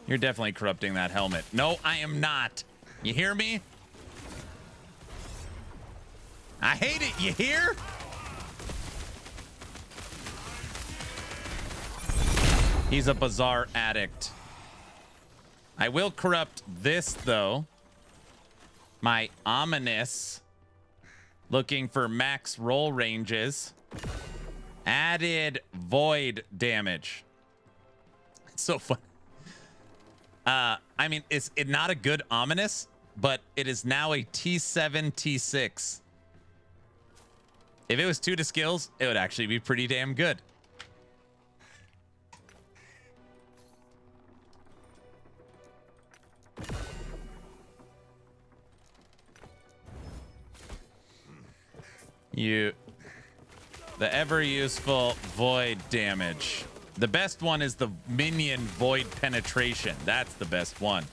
You're definitely corrupting that helmet. No, I am not. You hear me? I hate it. You hear? He's a Bazaar addict. I will corrupt this, though. My ominous. Looking for max roll ranges. Added void damage. It's so fun. I mean, it's not a good ominous, but it is now a T7, T6. If it was 2 to skills, it would actually be pretty damn good. The ever useful void damage. The best one is the minion void penetration. That's the best one.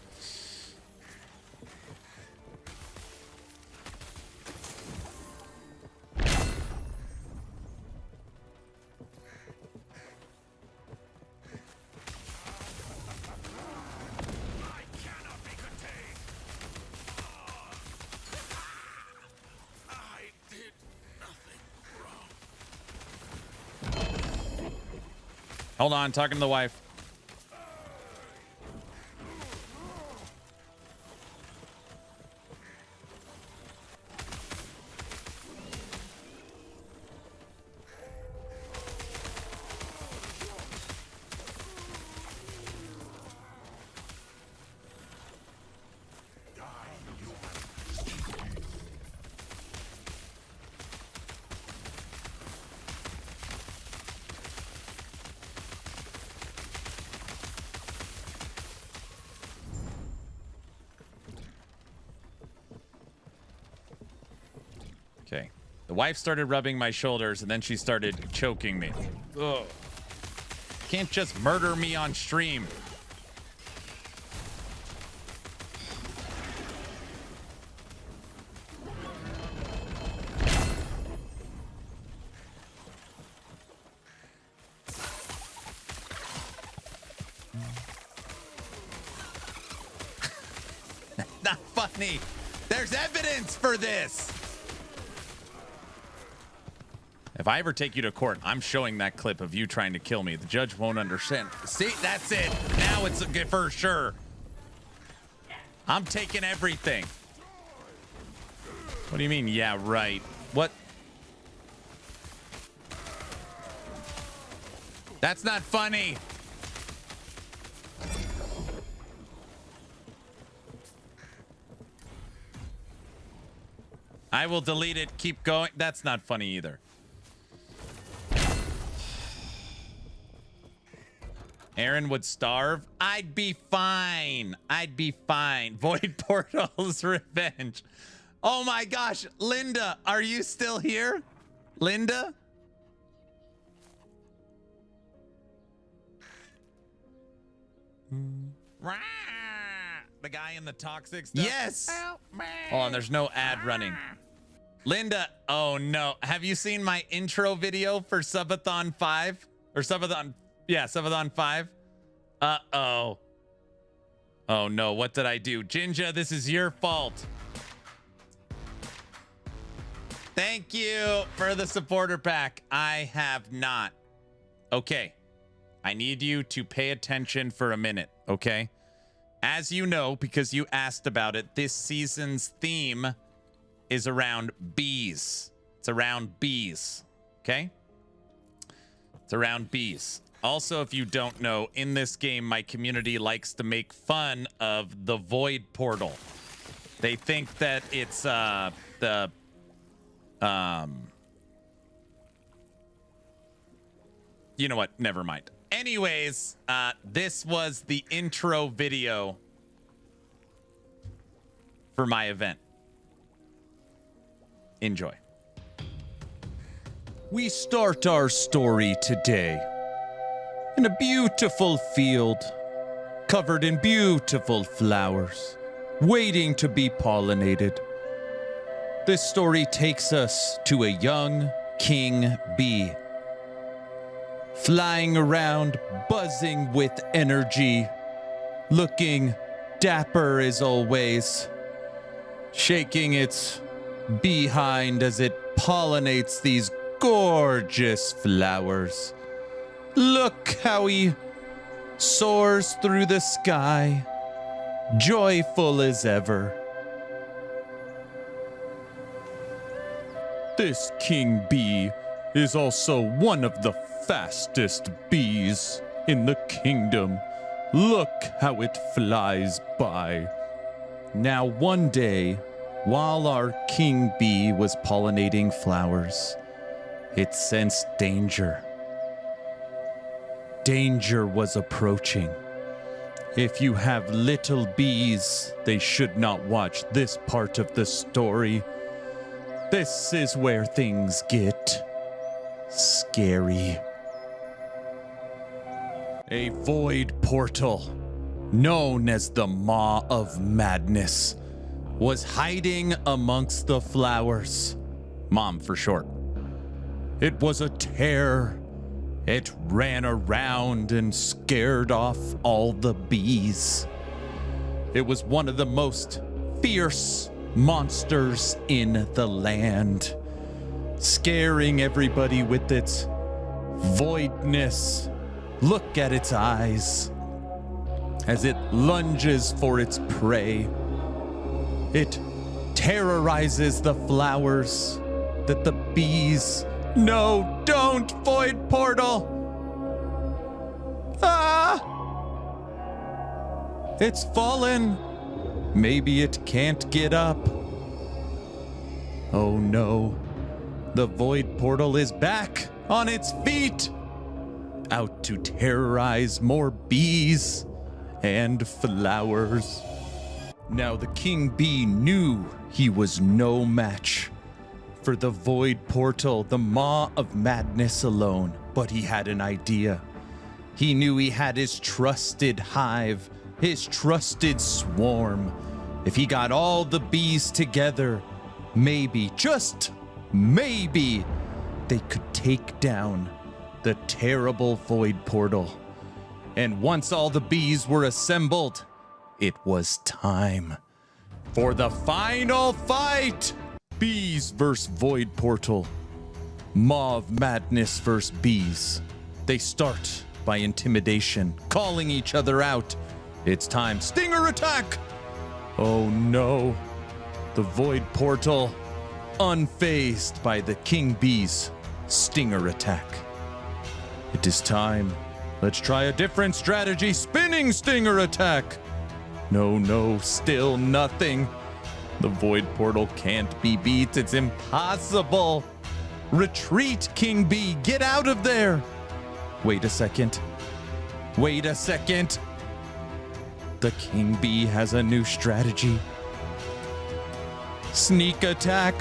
Hold on, talking to the wife. Okay. The wife started rubbing my shoulders, and then she started choking me. Ugh. Can't just murder me on stream. Not funny. There's evidence for this. If I ever take you to court, I'm showing that clip of you trying to kill me. The judge won't understand. See, that's it. Now it's for sure. I'm taking everything. What do you mean? Yeah, right. What? That's not funny. I will delete it. Keep going. That's not funny either. Aaron would starve. I'd be fine. I'd be fine. Void Portal's revenge. Oh my gosh. Linda, are you still here? Linda? The guy in the toxic stuff? Yes. Hold on, there's no ad running. Linda, oh no. Have you seen my intro video for Subathon 5? Or Subathon, yeah, Subathon 5? Uh-oh. Oh no, what did I do? Jinja, this is your fault. Thank you for the supporter pack. I have not. Okay. I need you to pay attention for a minute, okay? As you know, because you asked about it, this season's theme is around bees. It's around bees, okay? It's around bees. Also, if you don't know, in this game, my community likes to make fun of the Void Portal. They think that it's you know what? Never mind. Anyways, this was the intro video for my event. Enjoy. We start our story today in a beautiful field covered in beautiful flowers, waiting to be pollinated. This story takes us to a young king bee, flying around, buzzing with energy, looking dapper as always, shaking its behind as it pollinates these gorgeous flowers. Look how he soars through the sky, joyful as ever. This king bee is also one of the fastest bees in the kingdom. Look how it flies by. Now one day, while our king bee was pollinating flowers, it sensed danger. Danger was approaching. If you have little bees, they should not watch this part of the story. This is where things get scary. A void portal, known as the Maw of Madness, was hiding amongst the flowers. Mom for short. It was a terror. It ran around and scared off all the bees. It was one of the most fierce monsters in the land, scaring everybody with its voidness. Look at its eyes as it lunges for its prey. It terrorizes the flowers that the bees... No, don't, void portal! Ah! It's fallen. Maybe it can't get up. Oh no. The void portal is back on its feet, out to terrorize more bees and flowers. Now the king bee knew he was no match for the void portal, the Maw of Madness alone, but he had an idea. He knew he had his trusted hive, his trusted swarm. If he got all the bees together, maybe, just maybe, they could take down the terrible void portal. And once all the bees were assembled, it was time for the final fight. Bees versus void portal. Maw of Madness versus bees. They start by intimidation, calling each other out. It's time. Stinger attack! Oh no. The void portal, unfazed by the king bee's stinger attack. It is time. Let's try a different strategy. Spinning stinger attack. No, still nothing. The void portal can't be beat. It's impossible. Retreat, king bee. Get out of there. Wait a second. The king bee has a new strategy. Sneak attack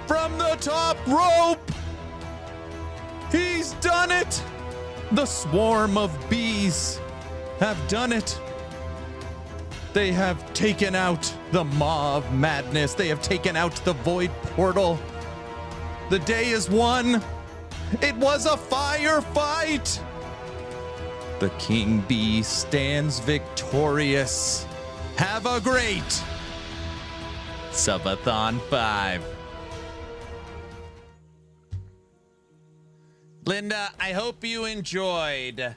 from the top rope. He's done it. The swarm of bees have done it. They have taken out the Maw of Madness. They have taken out the void portal. The day is won. It was a firefight. The king bee stands victorious. Have a great Subathon 5. Linda, I hope you enjoyed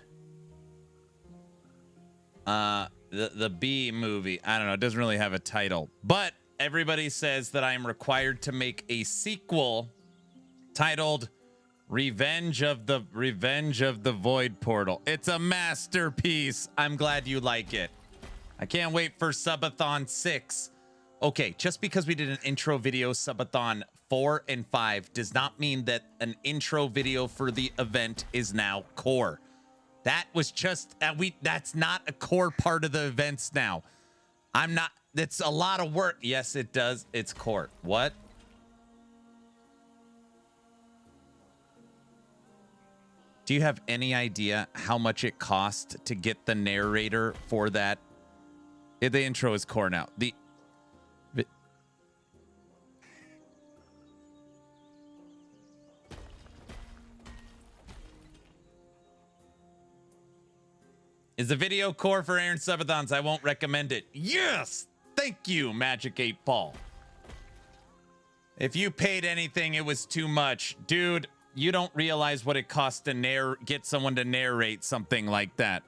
the Bee movie. I don't know, it doesn't really have a title, but everybody says that I'm required to make a sequel titled Revenge of the Void Portal. It's a masterpiece. I'm glad you like it. I can't wait for Subathon 6. Okay, just because we did an intro video, Subathon 4 and 5, does not mean that an intro video for the event is now core. That was just, that's not a core part of the events now. That's a lot of work. Yes, it does. It's core. What? Do you have any idea how much it cost to get the narrator for that? The intro is core now. Is the video core for Aaron Subathons? I won't recommend it. Yes! Thank you, Magic 8 Ball. If you paid anything, it was too much. Dude, you don't realize what it costs to get someone to narrate something like that.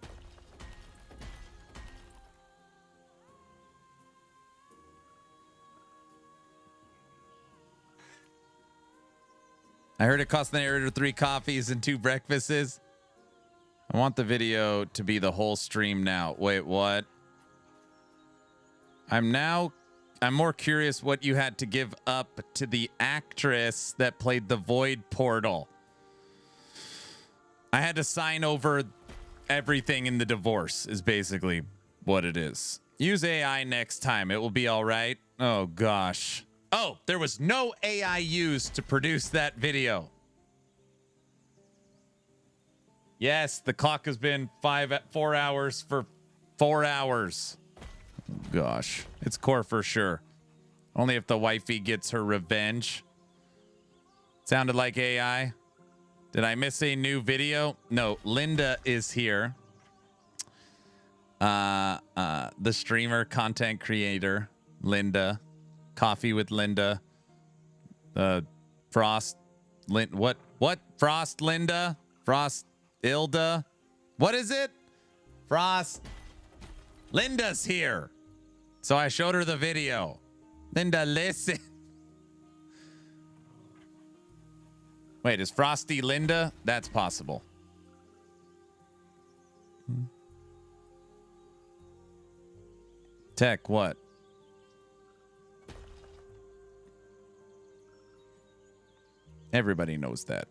I heard it cost the narrator 3 coffees and 2 breakfasts. I want the video to be the whole stream now. Wait, what? I'm more curious what you had to give up to the actress that played the Void Portal. I had to sign over everything in the divorce is basically what it is. Use AI next time. It will be all right. Oh, gosh. Oh, there was no AI used to produce that video. Yes, the clock has been 4 hours for 4 hours. Oh, gosh. It's core for sure. Only if the wifey gets her revenge. Sounded like AI. Did I miss a new video? No, Linda is here. The streamer, content creator, Linda. Coffee with Linda. Frost. What? Frost Linda? Frost Ilda? What is it? Frost. Linda's here. So I showed her the video. Linda, listen. Wait, is Frosty Linda? That's possible. Tech, what? Everybody knows that.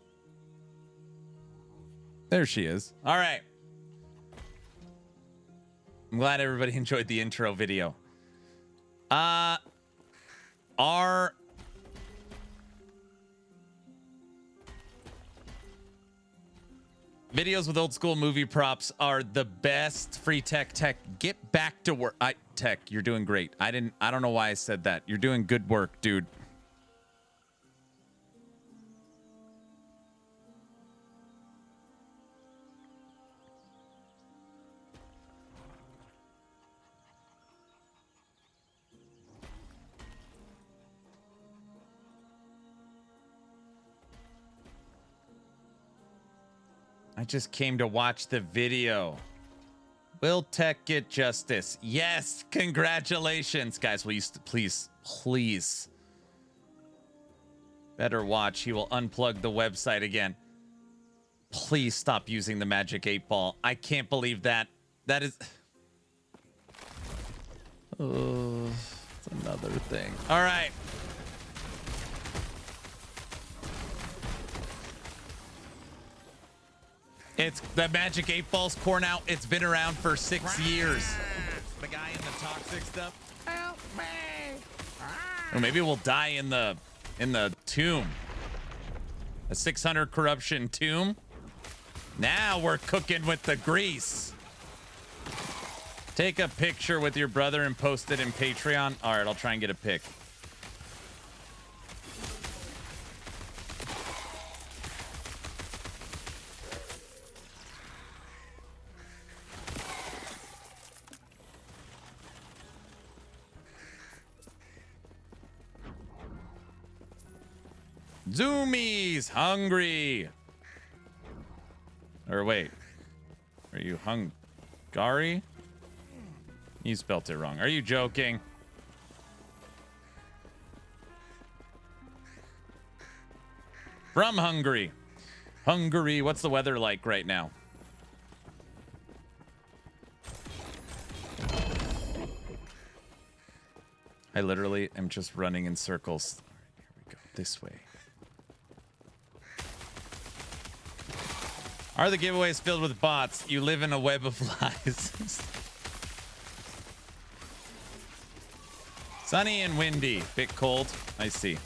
There she is. All right. I'm glad everybody enjoyed the intro video. Our videos with old school movie props are the best. Free Tech. Get back to work. Tech, you're doing great. I don't know why I said that. You're doing good work, dude. I just came to watch the video. Will Tech get justice? Yes, congratulations. Guys, will you please better watch. He will unplug the website again. Please stop using the magic 8-ball. I can't believe that. That is... Oh, it's another thing. All right. It's the magic 8-ball's core now. It's been around for 6 years. The guy in the toxic stuff. Help me. Or maybe we'll die in the tomb. A 600 corruption tomb. Now we're cooking with the grease. Take a picture with your brother and post it in Patreon. All right, I'll try and get a pic. Zoomies hungry. Or wait, are you Hungary? You spelt it wrong. Are you joking? From Hungary. Hungary, what's the weather like right now? I literally am just running in circles. All right, here we go. This way. Are the giveaways filled with bots? You live in a web of lies. Sunny and windy. Bit cold. I see.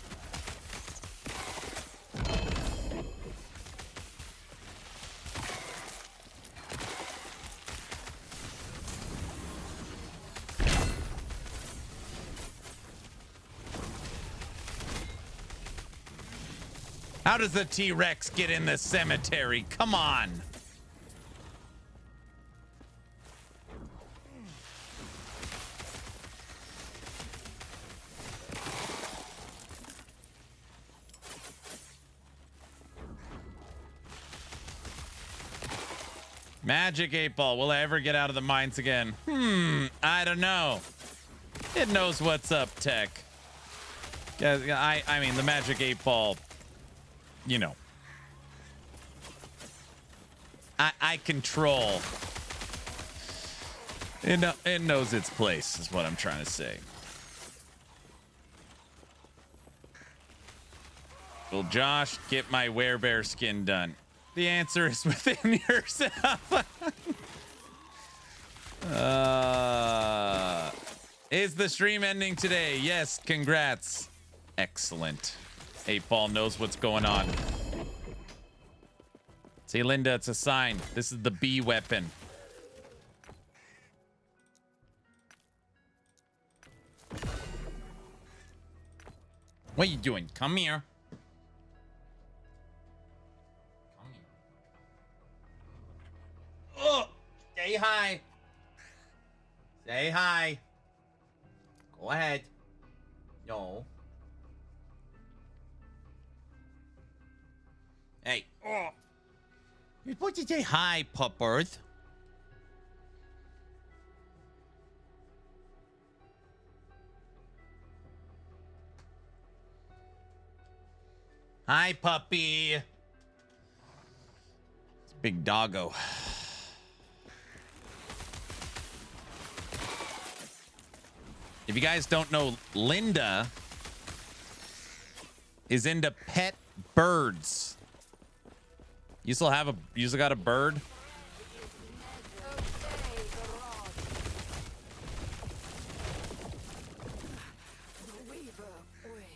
How does the T-Rex get in the cemetery? Come on. Magic 8-ball. Will I ever get out of the mines again? I don't know. It knows what's up, Tech. Yeah, I mean, the Magic 8-ball you know, I control. It knows its place, is what I'm trying to say. Will Josh get my werebear skin done? The answer is within yourself. Is the stream ending today? Yes, congrats. Excellent. 8Ball knows what's going on. See, Linda, it's a sign. This is the B weapon. What are you doing? Come here. Come here. Oh, say hi. Say hi. Go ahead. No. Hey. Oh. You're supposed to say hi, puppers. Hi, puppy. It's a big doggo. If you guys don't know, Linda is into pet birds. You still got a bird?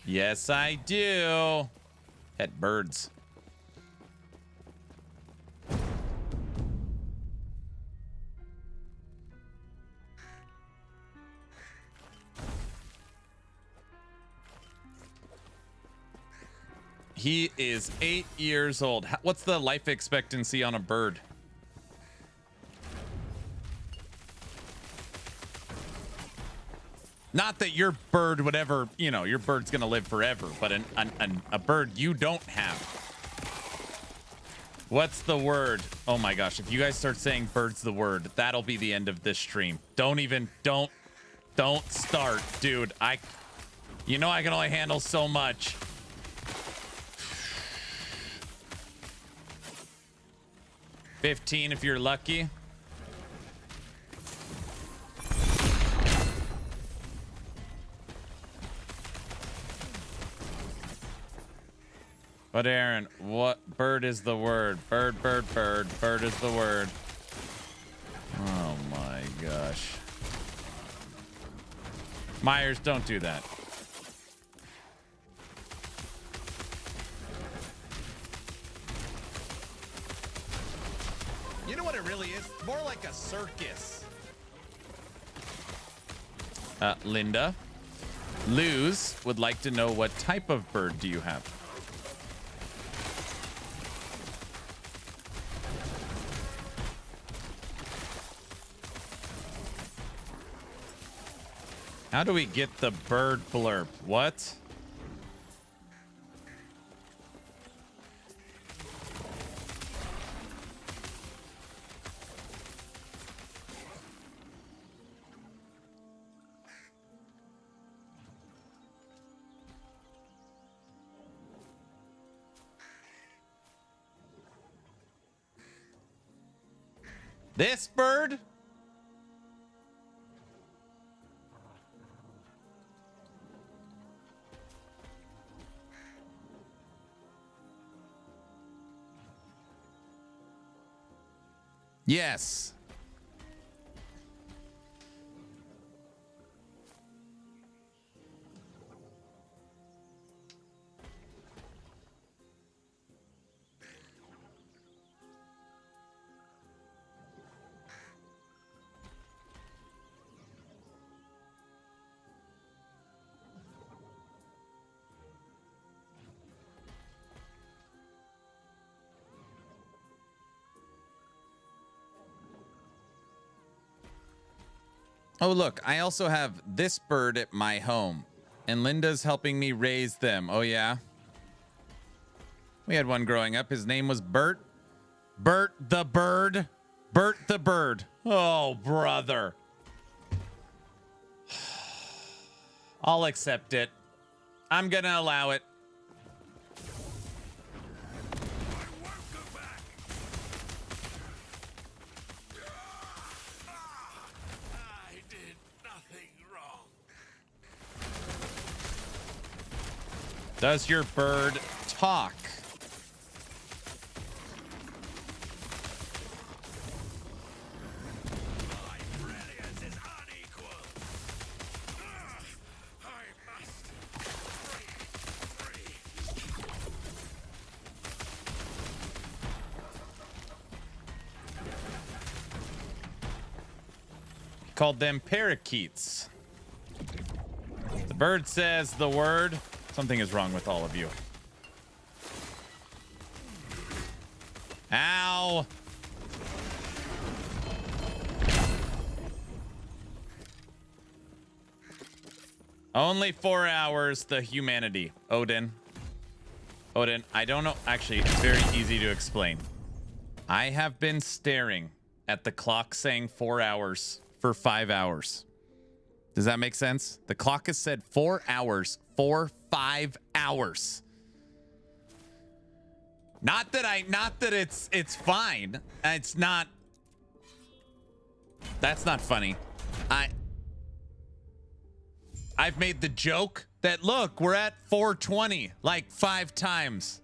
Yes, I do. Pet birds. He is 8 years old. What's the life expectancy on a bird? Not that your bird would ever, you know, your bird's gonna live forever, but a bird you don't have. What's the word? Oh my gosh, if you guys start saying bird's the word, that'll be the end of this stream. Don't start, dude. You know I can only handle so much. $15 if you're lucky. But Aaron, what bird is the word? Bird is the word. Oh my gosh. Myers, don't do that. You know what it really is? More like a circus. Linda. Luz would like to know, what type of bird do you have? How do we get the bird blurb? What? This bird? Yes. Oh, look, I also have this bird at my home, and Linda's helping me raise them. Oh, yeah? We had one growing up. His name was Bert. Bert the bird. Bert the bird. Oh, brother. I'll accept it. I'm gonna allow it. Does your bird talk? Called them parakeets. The bird says the word. Something is wrong with all of you. Ow. Only 4 hours, the humanity. Odin, I don't know. Actually, it's very easy to explain. I have been staring at the clock saying 4 hours for 5 hours. Does that make sense? The clock has said 4 hours for 5 hours. Not that it's fine. It's not. That's not funny. I've made the joke that, look, we're at 420 like 5 times.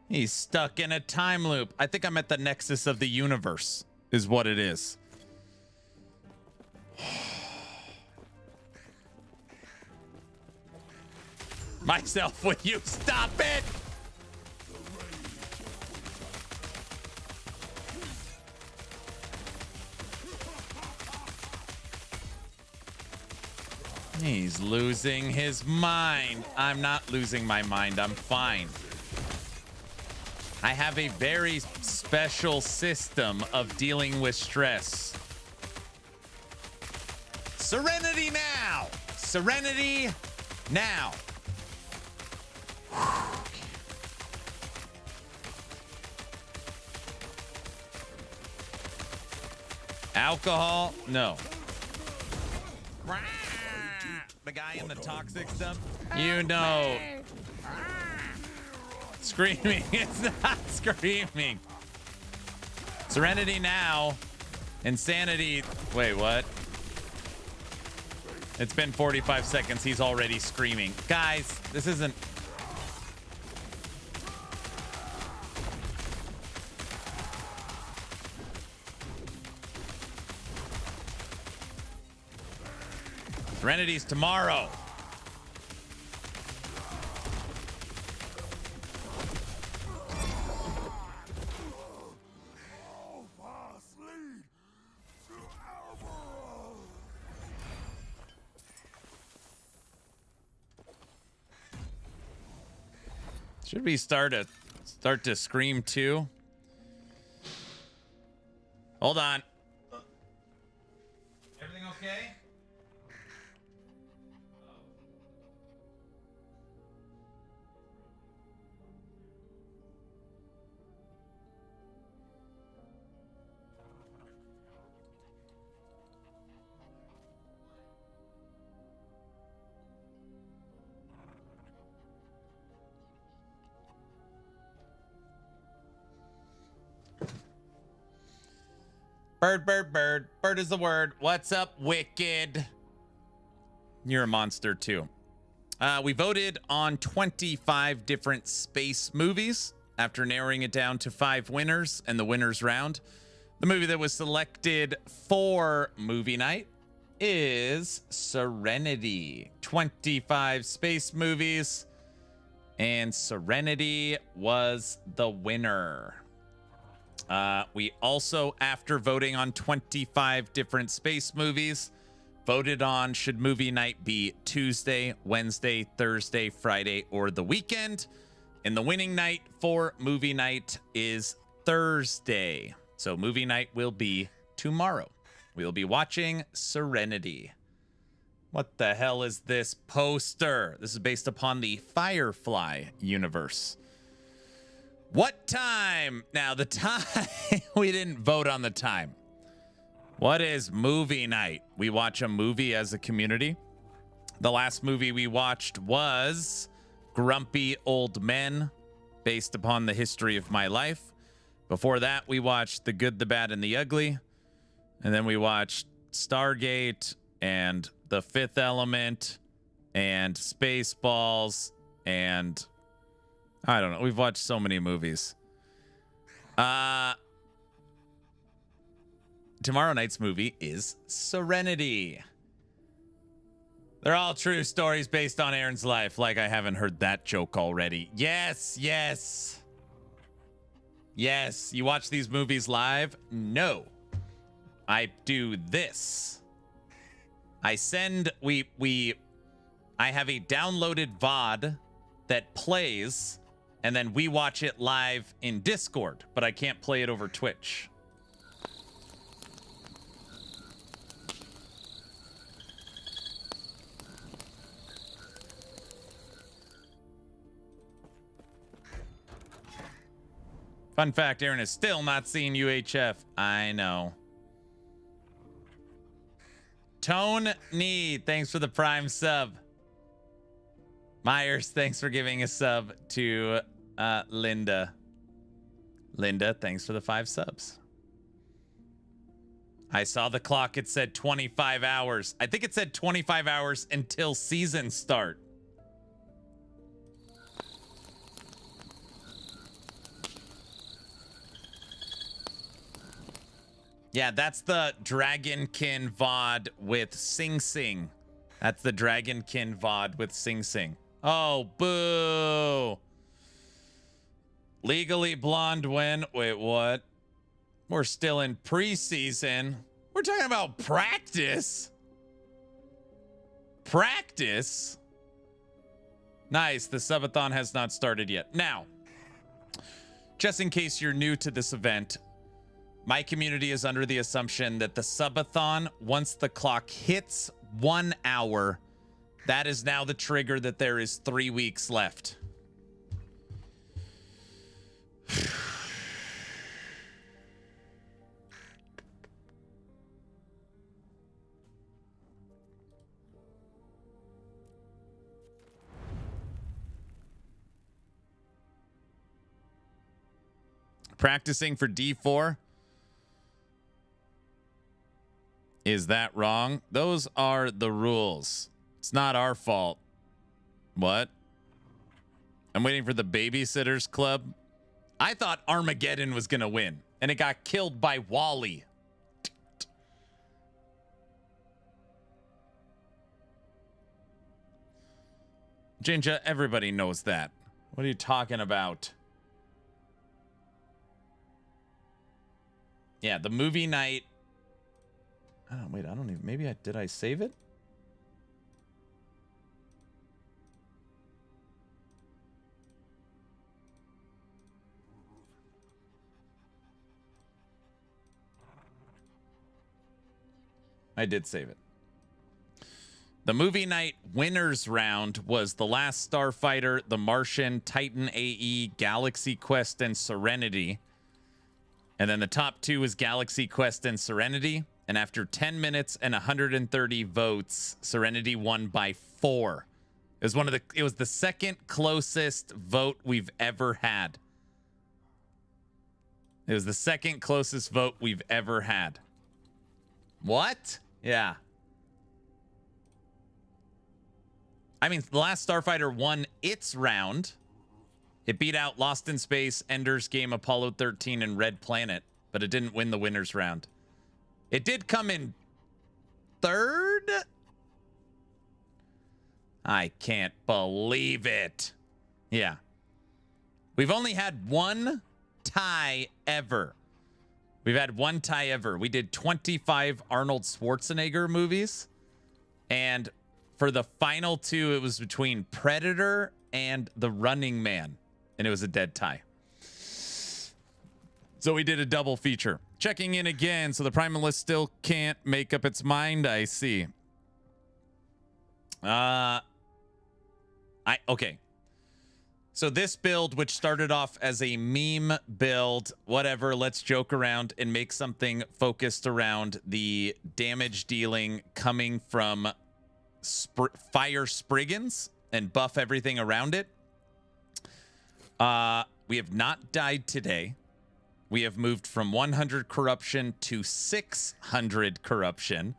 He's stuck in a time loop. I think I'm at the nexus of the universe is what it is. Myself, will you stop it? He's losing his mind. I'm not losing my mind. I'm fine. I have a very special system of dealing with stress. Serenity now. Serenity now. Alcohol? No. The guy in the toxic stuff? You know. Screaming. It's not screaming. Serenity now. Insanity. Wait, what? It's been 45 seconds. He's already screaming. Guys, this isn't... Serenity's tomorrow. Should we start to scream too? Hold on. Everything okay? Bird, bird, bird. Bird is the word. What's up, Wicked? You're a monster, too. We voted on 25 different space movies after narrowing it down to 5 winners and the winners round. The movie that was selected for movie night is Serenity. 25 space movies, and Serenity was the winner. We also, after voting on 25 different space movies, voted on should movie night be Tuesday, Wednesday, Thursday, Friday, or the weekend. And the winning night for movie night is Thursday. So movie night will be tomorrow. We'll be watching Serenity. What the hell is this poster? This is based upon the Firefly universe. What time? Now, the time, we didn't vote on the time. What is movie night? We watch a movie as a community. The last movie we watched was Grumpy Old Men, based upon the history of my life. Before that, we watched The Good, the Bad, and the Ugly. And then we watched Stargate and The Fifth Element and Spaceballs, and I don't know. We've watched so many movies. Tomorrow night's movie is Serenity. They're all true stories based on Aaron's life. Like I haven't heard that joke already. Yes, yes. Yes, you watch these movies live? No. I do this. I send, I have a downloaded VOD that plays, and then we watch it live in Discord, but I can't play it over Twitch. Fun fact, Aaron has still not seen UHF. I know. Tone Need, thanks for the Prime sub. Myers, thanks for giving a sub to Linda. Linda, thanks for the 5 subs. I saw the clock. It said 25 hours. I think it said 25 hours until season start. Yeah, that's the Dragonkin VOD with Sing Sing. That's the Dragonkin VOD with Sing Sing. Oh, boo. Legally Blonde when? Wait, what? We're still in preseason. We're talking about practice. Practice? Nice. The Subathon has not started yet. Now, just in case you're new to this event, my community is under the assumption that the Subathon, once the clock hits 1 hour, that is now the trigger that there is 3 weeks left. Practicing for D4? Is that wrong? Those are the rules. It's not our fault. What? I'm waiting for the Babysitters Club. I thought Armageddon was going to win, and it got killed by Wally. Jinja, everybody knows that. What are you talking about? Yeah, the movie night. Oh, wait, I don't even. Maybe did I save it? I did save it. The movie night winners round was The Last Starfighter, The Martian, Titan AE, Galaxy Quest, and Serenity. And then the top 2 was Galaxy Quest and Serenity. And after 10 minutes and 130 votes, Serenity won by 4. It was the second closest vote we've ever had. It was the second closest vote we've ever had. What? Yeah. I mean, The Last Starfighter won its round. It beat out Lost in Space, Ender's Game, Apollo 13, and Red Planet, but it didn't win the winners round. It did come in 3rd? I can't believe it. Yeah. We've only had one tie ever. We've had one tie ever. We did 25 Arnold Schwarzenegger movies. And for the final 2, it was between Predator and The Running Man. And it was a dead tie. So we did a double feature. Checking in again. So the Primalist still can't make up its mind. I see. Okay. So this build, which started off as a meme build, whatever, let's joke around and make something focused around the damage dealing coming from fire Spriggans and buff everything around it. We have not died today. We have moved from 100 corruption to 600 corruption.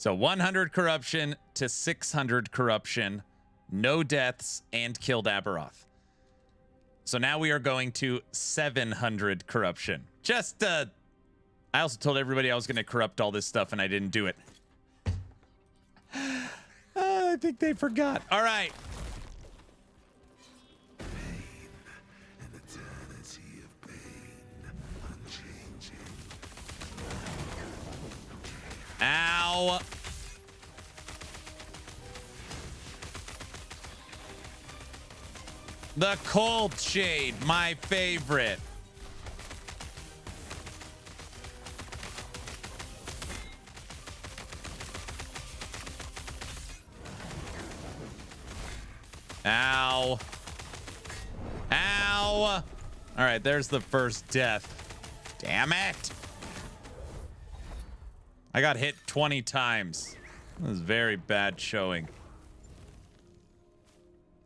So 100 corruption to 600 corruption, no deaths, and killed Aberoth. So now we are going to 700 corruption. Just, I also told everybody I was going to corrupt all this stuff, and I didn't do it. I think they forgot. All right. Ow. The cold shade, my favorite. Ow. Ow. All right, there's the first death. Damn it. I got hit 20 times. That was very bad showing.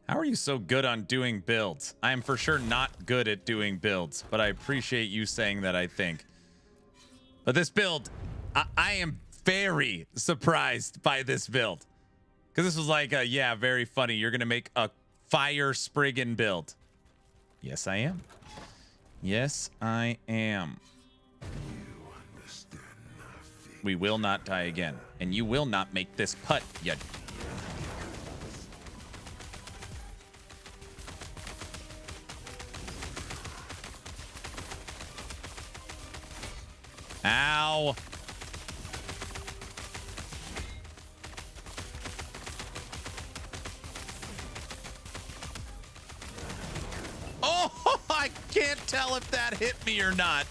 How are you so good on doing builds? I am for sure not good at doing builds, but I appreciate you saying that, I think. But this build, I am very surprised by this build. Because this was like, yeah, very funny. You're going to make a fire Spriggan build. Yes, I am. Yes, I am. We will not die again. And you will not make this putt yet. Ow. Oh, I can't tell if that hit me or not.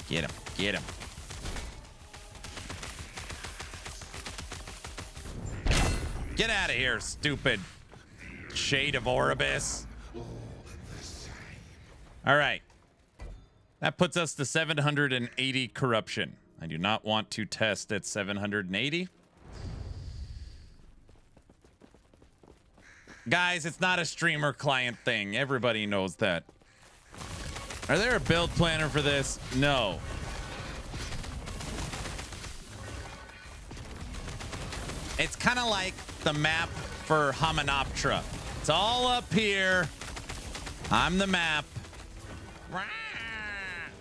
Get him. Get him. Get out of here, stupid shade of Oribus. All right. That puts us to 780 corruption. I do not want to test at 780. Guys, it's not a streamer client thing. Everybody knows that. Are there a build planner for this? No. It's kind of like the map for Hymenoptera. It's all up here. I'm the map.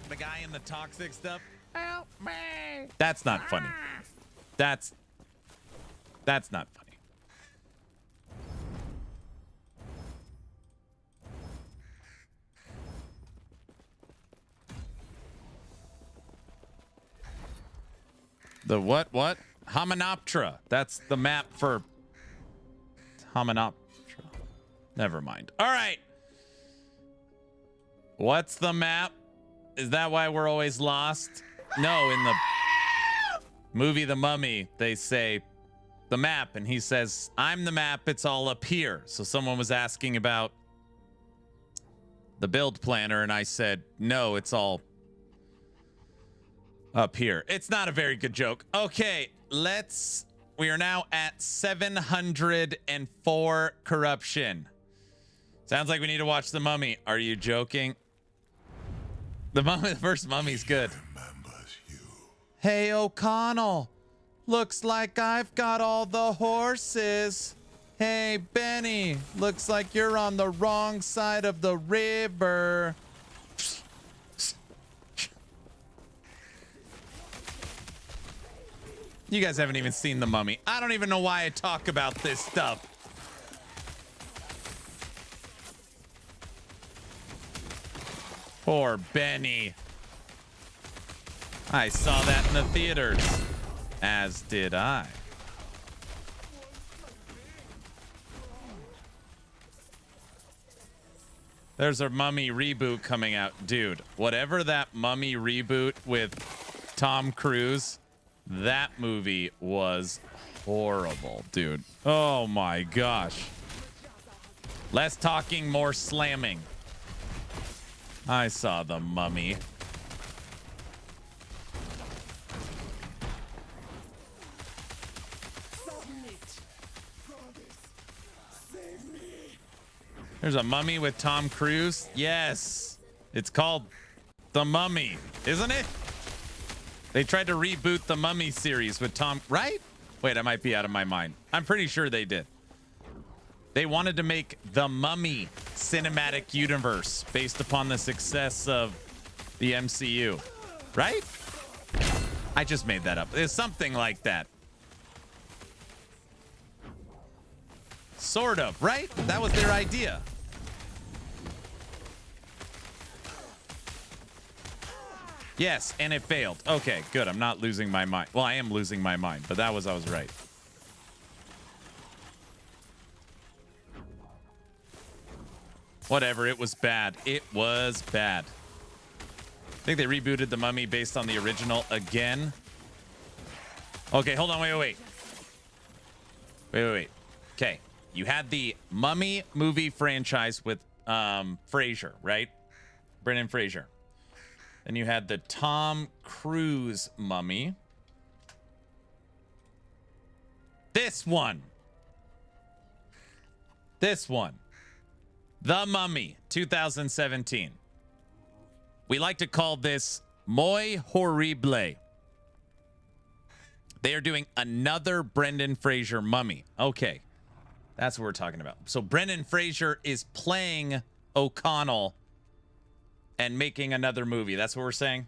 The guy in the toxic stuff. Help me. That's not funny. That's not funny. The what? Hymenoptera. That's the map for Hymenoptera. Never mind. All right. What's the map? Is that why we're always lost? No, in the movie The Mummy, they say the map, and he says, I'm the map, it's all up here. So someone was asking about the build planner, and I said, no, it's all up here. It's not a very good joke. Okay, we are now at 704 corruption. Sounds like we need to watch The Mummy. Are you joking? The first Mummy's good. Hey, O'Connell. Looks like I've got all the horses. Hey, Benny. Looks like you're on the wrong side of the river. You guys haven't even seen The Mummy. I don't even know why I talk about this stuff. Poor Benny. I saw that in the theaters. As did I. There's a Mummy reboot coming out. Dude, whatever that Mummy reboot with Tom Cruise, that movie was horrible, dude. Oh my gosh. Less talking, more slamming. I saw The Mummy. There's a Mummy with Tom Cruise. Yes. It's called The Mummy, isn't it? They tried to reboot the Mummy series with Tom, right? Wait, I might be out of my mind. I'm pretty sure they did. They wanted to make the Mummy cinematic universe based upon the success of the MCU, right? I just made that up. It's something like that. Sort of, right? That was their idea. Yes, and it failed. Okay, good. I'm not losing my mind. Well, I am losing my mind, but I was right. Whatever, it was bad. It was bad. I think they rebooted The Mummy based on the original again. Okay, hold on, wait. Okay, you had the Mummy movie franchise with Fraser, right? Brendan Fraser. Then you had the Tom Cruise Mummy. This one. The Mummy, 2017. We like to call this Muy Horrible. They are doing another Brendan Fraser Mummy. Okay, that's what we're talking about. So Brendan Fraser is playing O'Connell and making another movie. That's what we're saying?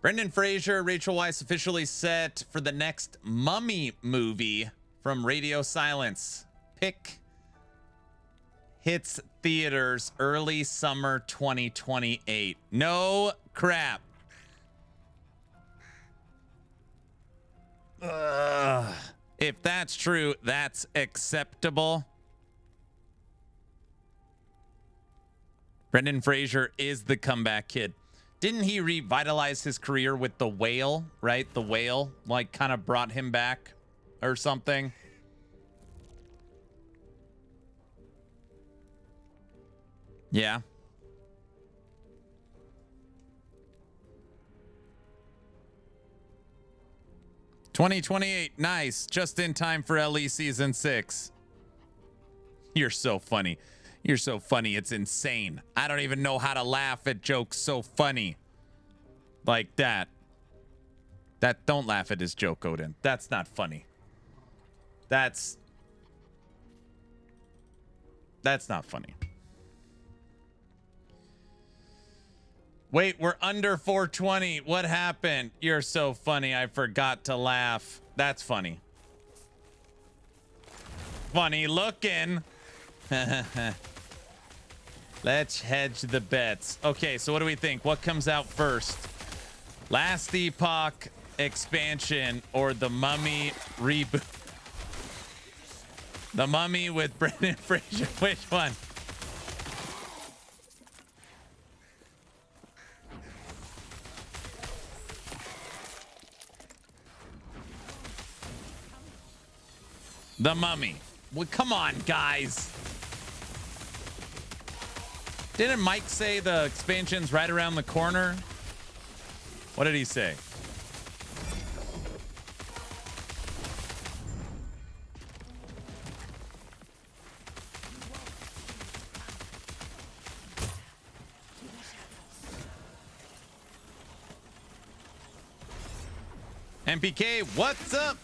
Brendan Fraser, Rachel Weisz officially set for the next Mummy movie from Radio Silence. Pick hits theaters early summer 2028. No crap. Ugh. If that's true, that's acceptable. Brendan Fraser is the comeback kid. Didn't he revitalize his career with The Whale, right? The Whale, like, kind of brought him back or something. Yeah. $2028, nice. Just in time for LE Season 6. You're so funny. You're so funny, it's insane. I don't even know how to laugh at jokes so funny. Like that. Don't laugh at his joke, Odin. That's not funny. That's not funny. Wait, we're under 420. What happened? You're so funny, I forgot to laugh. That's funny. Funny looking. Let's hedge the bets. Okay, so what do we think? What comes out first? Last Epoch expansion or the Mummy reboot? The Mummy with Brendan Fraser. Which one? The Mummy. Well, come on, guys. Didn't Mike say the expansion's right around the corner? What did he say? MPK, what's up?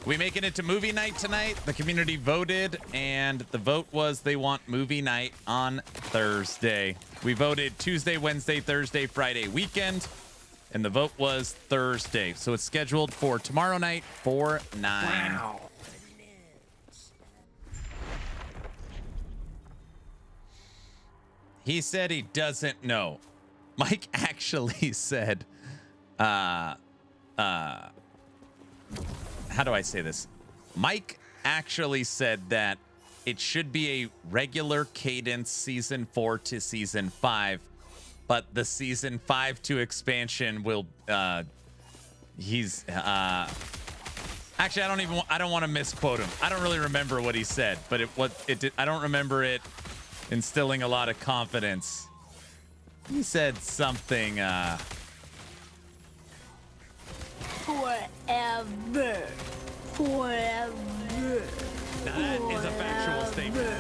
We making it to movie night tonight? The community voted, and the vote was they want movie night on Thursday. We voted Tuesday, Wednesday, Thursday, Friday weekend, and the vote was Thursday. So it's scheduled for tomorrow night, 4/9. Wow. He said he doesn't know. Mike actually said, how do I say this? Mike actually said that it should be a regular cadence season 4 to season 5, but the season 5 to expansion will, actually, I don't want to misquote him. I don't really remember what he said, but I don't remember it instilling a lot of confidence. He said something, Forever. Forever. That is a factual statement.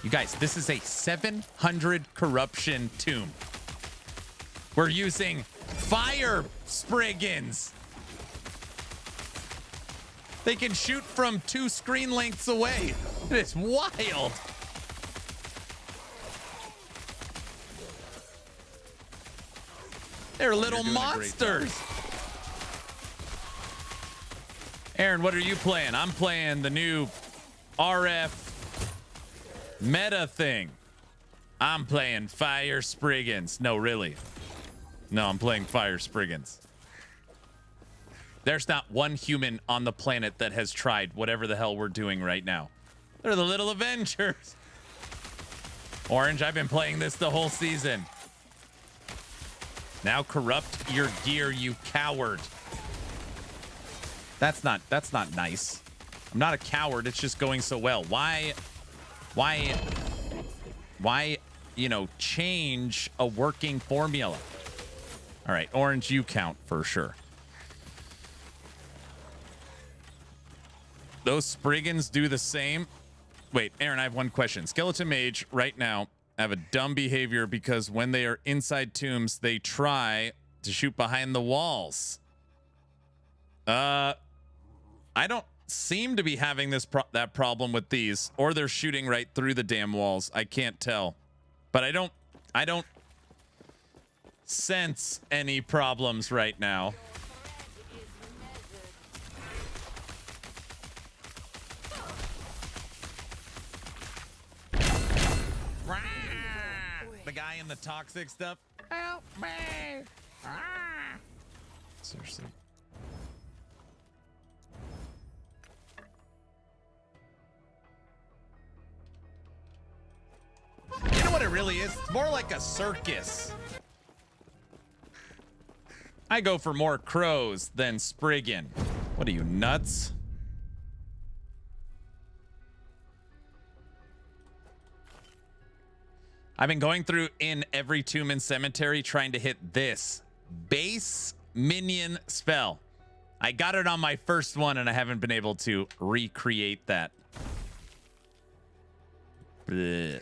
You guys, this is a 700 corruption tomb. We're using fire Spriggans. They can shoot from 2 screen lengths away. It's wild. They're little monsters. Aaron, what are you playing? I'm playing the new RF meta thing. I'm playing Fire Spriggans. No, really. No, I'm playing Fire Spriggans. There's not one human on the planet that has tried whatever the hell we're doing right now. They're the little Avengers. Orange, I've been playing this the whole season. Now corrupt your gear, you coward. That's not nice. I'm not a coward. It's just going so well. Why, you know, change a working formula? All right, Orange, you count for sure. Those Spriggans do the same. Wait, Aaron, I have one question. Skeleton Mage right now have a dumb behavior because when they are inside tombs, they try to shoot behind the walls. I don't seem to be having that problem with these, or they're shooting right through the damn walls. I can't tell, but I don't sense any problems right now. The guy in the toxic stuff. Help me! Seriously. You know what it really is? It's more like a circus. I go for more crows than Spriggan. What are you, nuts? I've been going through in every tomb and cemetery trying to hit this base minion spell. I got it on my first one and I haven't been able to recreate that. Blech.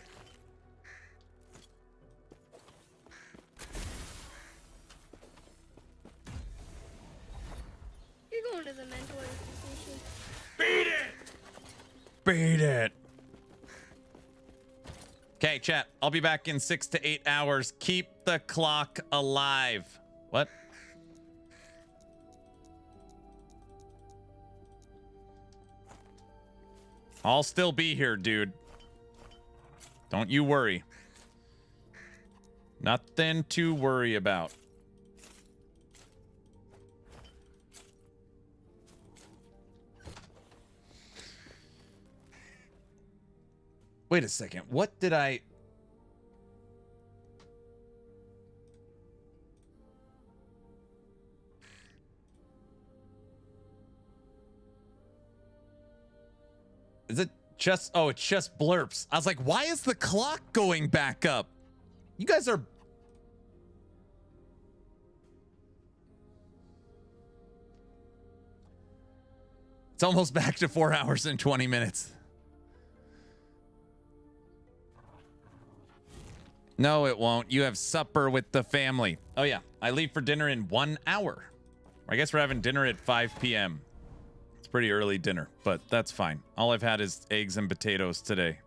You're going to the mental institution. Beat it! Beat it! Okay, chat. I'll be back in 6 to 8 hours. Keep the clock alive. What? I'll still be here, dude. Don't you worry. Nothing to worry about. Wait a second. What did I... Is it just... Oh, it's just blurps. I was like, why is the clock going back up? You guys are... It's almost back to 4 hours and 20 minutes. No, it won't. You have supper with the family. Oh, yeah. I leave for dinner in 1 hour. I guess we're having dinner at 5 p.m. It's pretty early dinner, but that's fine. All I've had is eggs and potatoes today.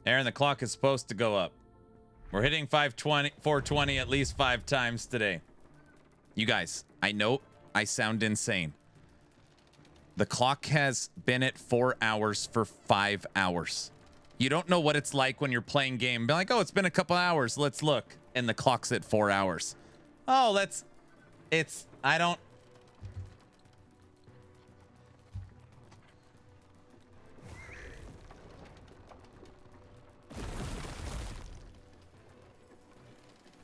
Aaron, the clock is supposed to go up. We're hitting 420 at least 5 times today. You guys, I know I sound insane. The clock has been at 4 hours for 5 hours. You don't know what it's like when you're playing game. Be like, oh, it's been a couple hours. Let's look. And the clock's at 4 hours. Oh, I don't.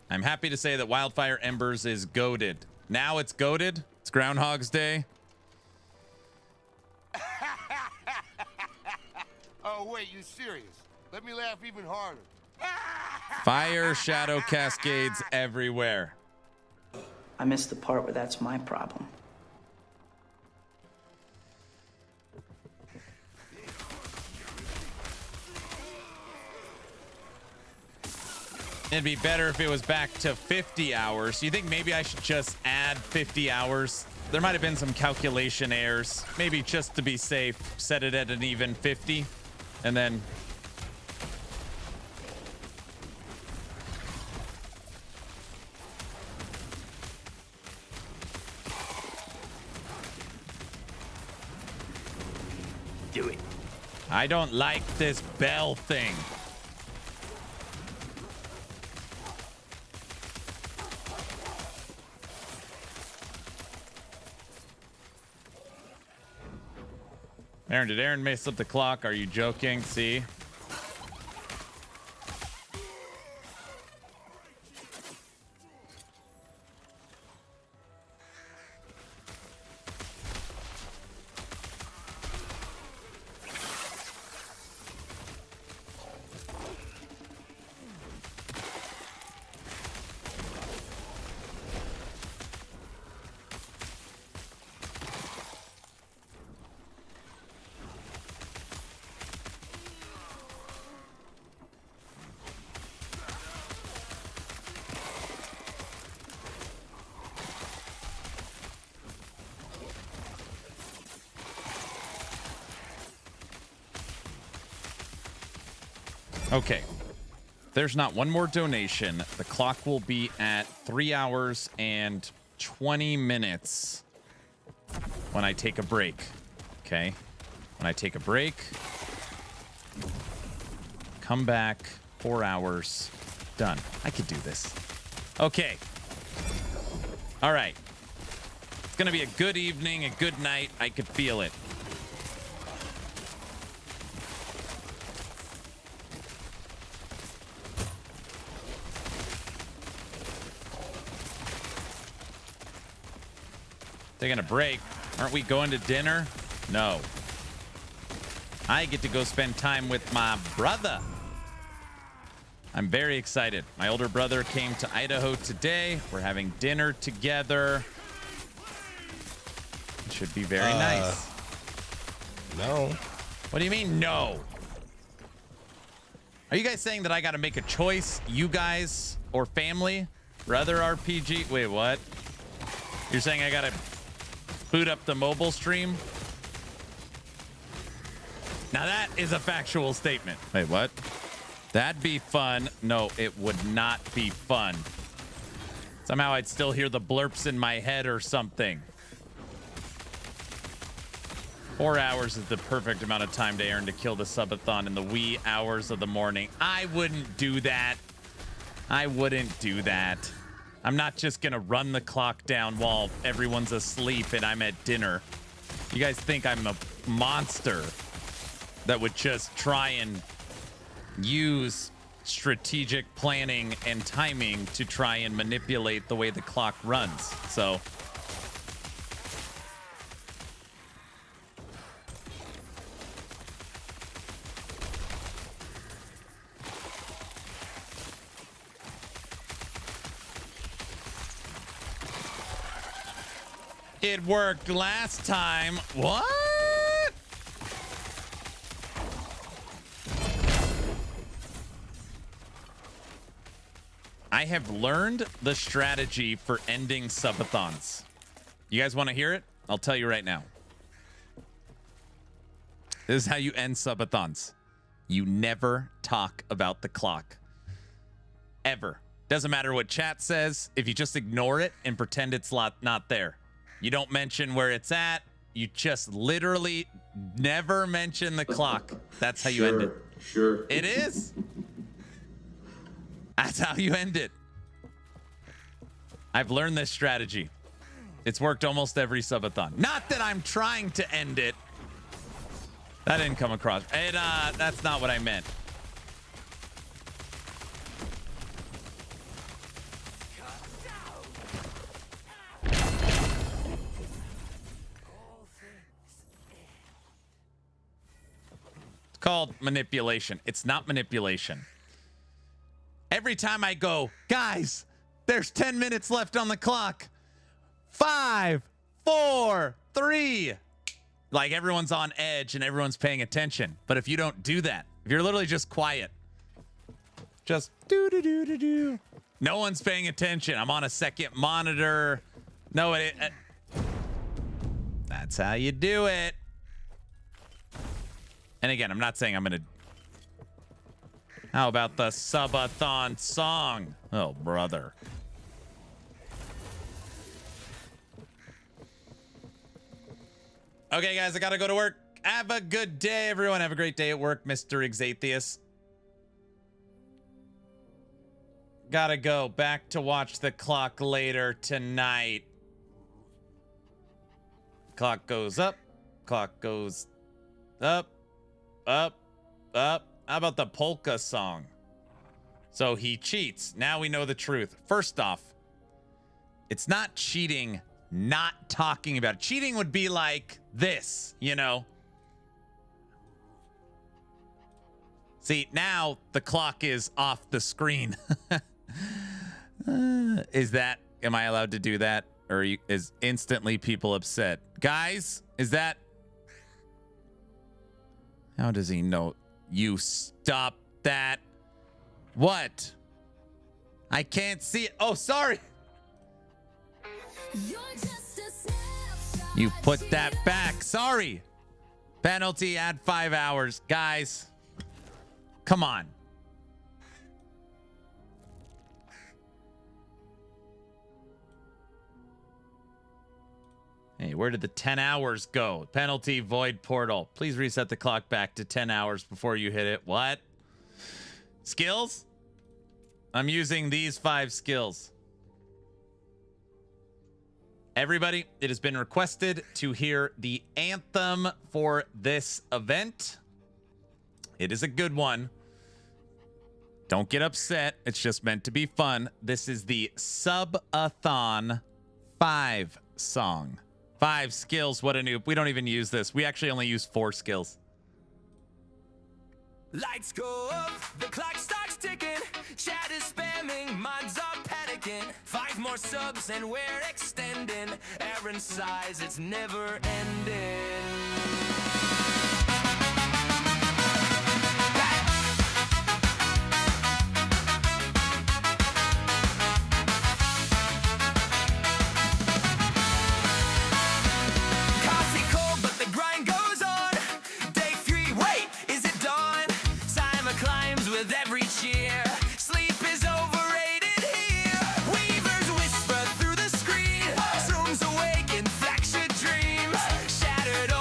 I'm happy to say that Wildfire Embers is goated. Now it's goated. It's Groundhog's Day. Oh, wait, you serious? Let me laugh even harder. Fire shadow cascades everywhere. I missed the part where that's my problem. It'd be better if it was back to 50 hours. Do you think maybe I should just add 50 hours? There might have been some calculation errors. Maybe just to be safe, set it at an even 50 and then... Do it. I don't like this bell thing. Aaron, did Aaron mess up the clock? Are you joking? See? Okay. There's not one more donation. The clock will be at 3 hours and 20 minutes when I take a break. Okay. When I take a break, come back, 4 hours, done. I could do this. Okay. All right. It's going to be a good evening, a good night. I could feel it. Taking a break. Aren't we going to dinner? No. I get to go spend time with my brother. I'm very excited. My older brother came to Idaho today. We're having dinner together. It should be very nice. No. What do you mean, no? Are you guys saying that I got to make a choice? You guys or family? Brother RPG? Wait, what? You're saying I got to boot up the mobile stream? Now that is a factual statement. Wait, what? That'd be fun. No, it would not be fun. Somehow I'd still hear the blurps in my head or something. 4 hours is the perfect amount of time to Aaron to kill the subathon in the wee hours of the morning. I wouldn't do that. I wouldn't do that. I'm not just going to run the clock down while everyone's asleep and I'm at dinner. You guys think I'm a monster that would just try and use strategic planning and timing to try and manipulate the way the clock runs. So it worked last time. What? I have learned the strategy for ending subathons. You guys want to hear it? I'll tell you right now. This is how you end subathons. You never talk about the clock. Ever. Doesn't matter what chat says. If you just ignore it and pretend it's not there. You don't mention where it's at. You just literally never mention the clock. That's how you end it. Sure. It is. That's how you end it. I've learned this strategy. It's worked almost every subathon. Not that I'm trying to end it. That didn't come across. And that's not what I meant. It's called manipulation. It's not manipulation. Every time I go, guys, there's 10 minutes left on the clock. 5, 4, 3. Like everyone's on edge and everyone's paying attention. But if you don't do that, if you're literally just quiet, just do. No one's paying attention. I'm on a second monitor. No, that's how you do it. And again, I'm not saying I'm going to. How about the Subathon song? Oh, brother. Okay, guys, I gotta go to work. Have a good day, everyone. Have a great day at work, Mr. Exatheus. Gotta go back to watch the clock later tonight. Clock goes up. Clock goes up, up, up. How about the polka song? So he cheats. Now we know the truth. First off, it's not cheating. Not talking about it. Cheating would be like this, you know. See, now the clock is off the screen. Is that, am I allowed to do that? Or is instantly people upset? Guys, is that, how does he know? You stop that. What? I can't see it. Oh, sorry. You put that back. Sorry. Penalty, add 5 hours. Guys, come on. Hey, where did the 10 hours go? Penalty, void portal. Please reset the clock back to 10 hours before you hit it. What? Skills? I'm using these 5 skills. Everybody, it has been requested to hear the anthem for this event. It is a good one. Don't get upset. It's just meant to be fun. This is the Subathon 5 song. 5 skills. What a noob. We don't even use this. We actually only use 4 skills. Lights go up, the clock starts ticking, chat is spamming, minds are panicking, 5 more subs and we're extending, errand size, it's never ending. With every cheer, sleep is overrated here. Weavers whisper through the screen, zooms awake in fractured dreams. Shattered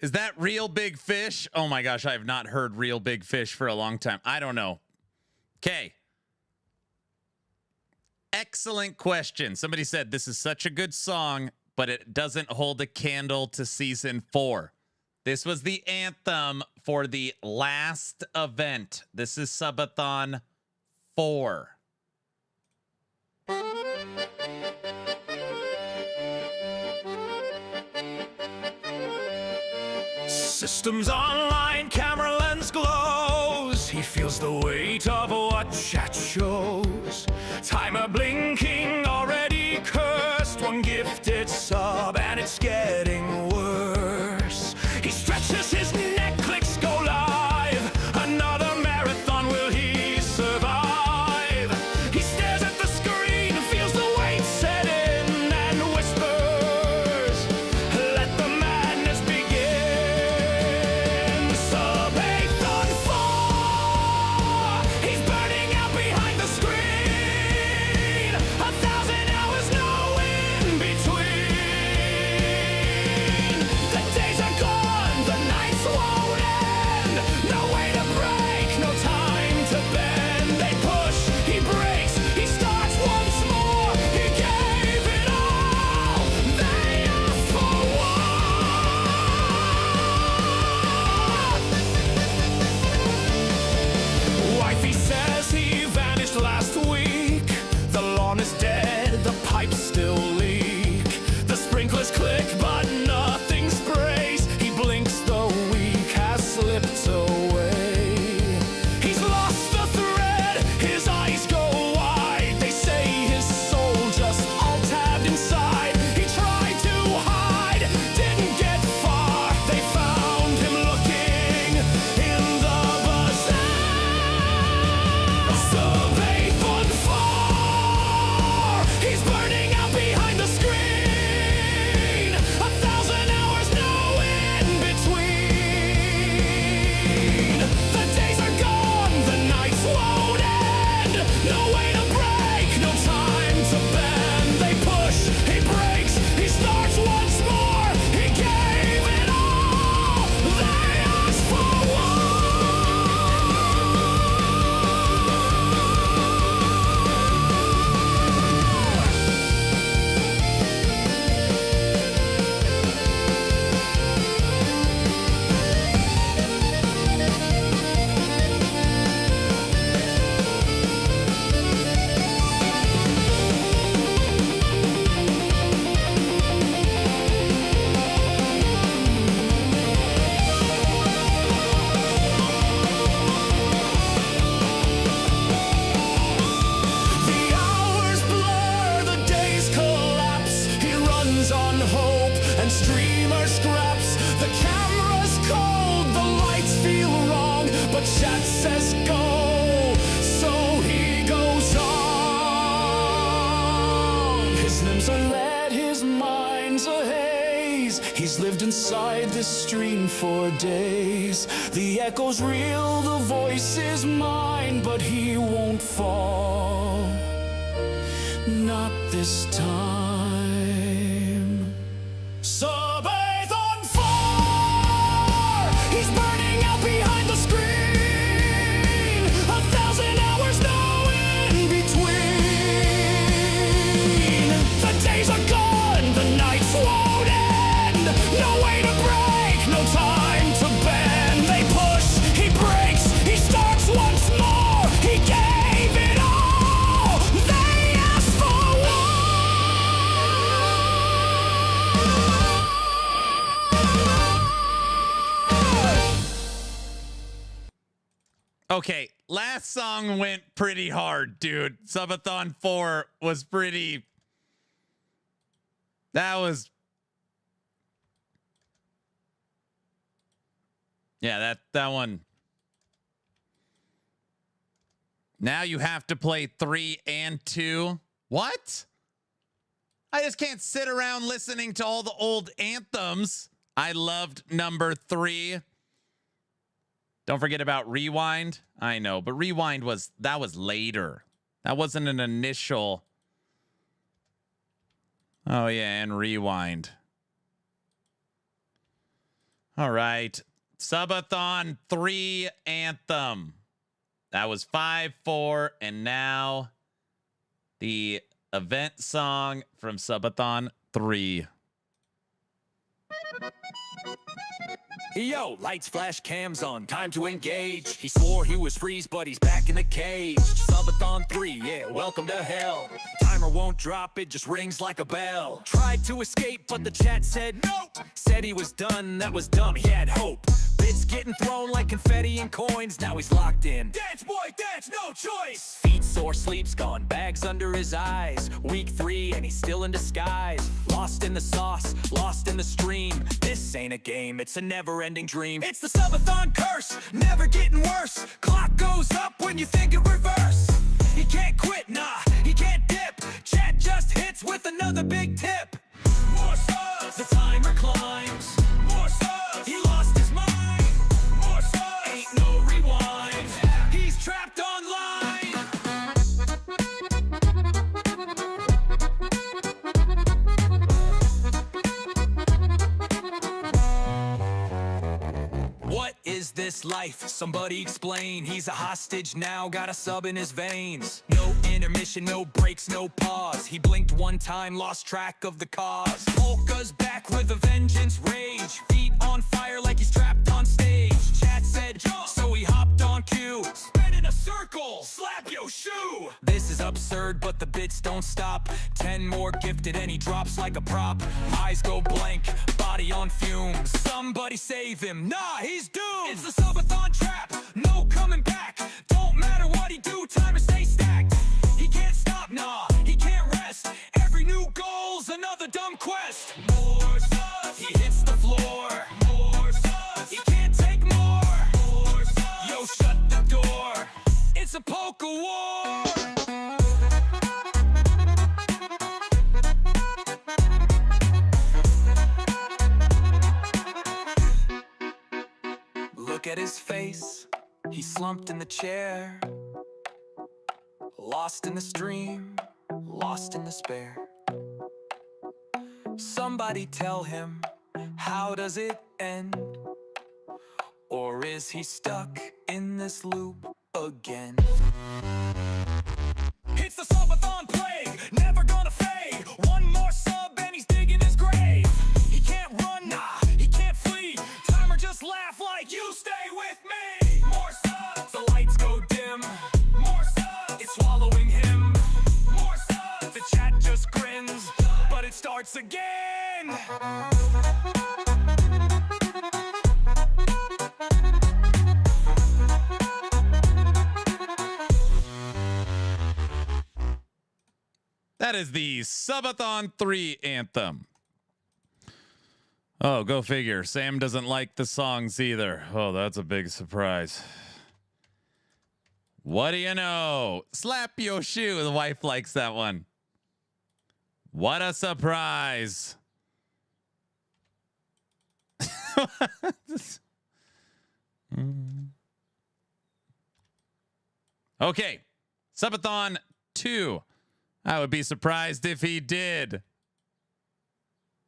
Is that Real Big Fish? Oh my gosh, I have not heard Real Big Fish for a long time. I don't know. Okay. Excellent question. Somebody said this is such a good song, but it doesn't hold a candle to season 4. This was the anthem for the last event. This is Subathon 4. Systems online, camera lens glows. He feels the weight of what chat shows. Timer blinking, already cursed. One gifted sub, and it's getting worse. He stretches his neck, clicks go live. Another marathon, will he survive? He stares at the screen, feels the weight set in, and whispers, let the madness begin. Subathon 4, he's burning out behind the screen. 1,000 hours, no in between. The days are gone, the nights won't end. No way to break, no time to bend. They push, he breaks, he starts once more. He gave it all, they asked for what? Wifey says he vanished last week. The lawn is dead, the pipes still leak. The sprinklers click, but nothing sprays. He blinks, the week has slipped away. He's lost the thread, his eyes go wide. They say his soul just all tabbed inside. He tried to hide, didn't get far. They found him looking in the bazaar. Subathon 4, he's burning out behind the screen. 1,000 hours, no in between. The days are gone, the nights won't end. No way to break, no time to bend. They push, he breaks, he starts once more. He gave it all, they asked for The hours blur, the days collapse. He runs on hope and streamer scraps. The camera's cold, the lights feel wrong, but chat says go, so he goes on. His limbs are lead, his mind's a haze. He's lived inside this stream for days. The echo's real, the voice is mine, but he won't fall. Not this time. Subathon 4, he's burning out behind the screen. 1,000 hours, no in between. The days are gone, the nights won't end. No way to break, no time to bend. They push, he breaks, he starts once more. He gave it all, they asked for Okay, last song went pretty hard, dude. Subathon 4 was pretty... That was... Yeah, that one. Now you have to play 3 and 2. What? I just can't sit around listening to all the old anthems. I loved number 3. Don't forget about Rewind. I know, but Rewind was later. That wasn't an initial. Oh yeah, and Rewind. All right. Subathon 3 Anthem. That was 5-4, and now the event song from Subathon 3. Yo, lights, flash, cams on, time to engage. He swore he was freeze, but he's back in the cage. Subathon 3, yeah, welcome to hell. Timer won't drop, it just rings like a bell. Tried to escape, but the chat said no. Said he was done, that was dumb, he had hope. Bits getting thrown like confetti and coins, now he's locked in. Dance, boy, dance, no choice. Feet sore, sleep's gone, bags under his eyes. Week 3, and he's still in disguise. Lost in the sauce, lost in the stream. This ain't a game, it's a never-ending dream. It's the Subathon curse, never getting worse. Clock goes up when you think it reverse. He can't quit, nah, he can't dip. Chat just hits with another big tip. More subs, the timer climbs. More subs, he lost his mind. More subs, ain't no rewind. He's trapped online. What is this life? Somebody explain. He's a hostage now, got a sub in his veins. No intermission, no breaks, no pause. He blinked one time, lost track of the cause. Polka's back with a vengeance, rage. Feet on fire like he's trapped on stage. Chat said jump, so he hopped on cue. Spin in a circle, slap yo shoe. This is absurd, but the bits don't stop. 10 more gifted and he drops like a prop. Eyes go blank, body on fumes. Somebody save him, nah, he's doomed. It's the Subathon trap, no coming back. Don't matter what he do, timer stay stacked. He can't stop, nah, he can't rest. Every new goal's another dumb quest. More subs, he hits the floor. More subs, he can't take more. More subs, yo, shut the door. It's a poker war. Look at his face, he's slumped in the chair. Lost in the stream, lost in despair. Somebody tell him, how does it end? Or is he stuck in this loop again? It's the Subathon plague, never gonna fade. One more sub and he's digging his grave. He can't run, nah, he can't flee. Timer just laugh like you stay with me. More subs, the lights go dim. More subs, it's swallowing him. More subs, the chat just grins, but it starts again. That is the Subathon 3 Anthem. Oh, go figure. Sam doesn't like the songs either. Oh, that's a big surprise. What do you know? Slap your shoe. The wife likes that one. What a surprise. Okay. Subathon 2. I would be surprised if he did.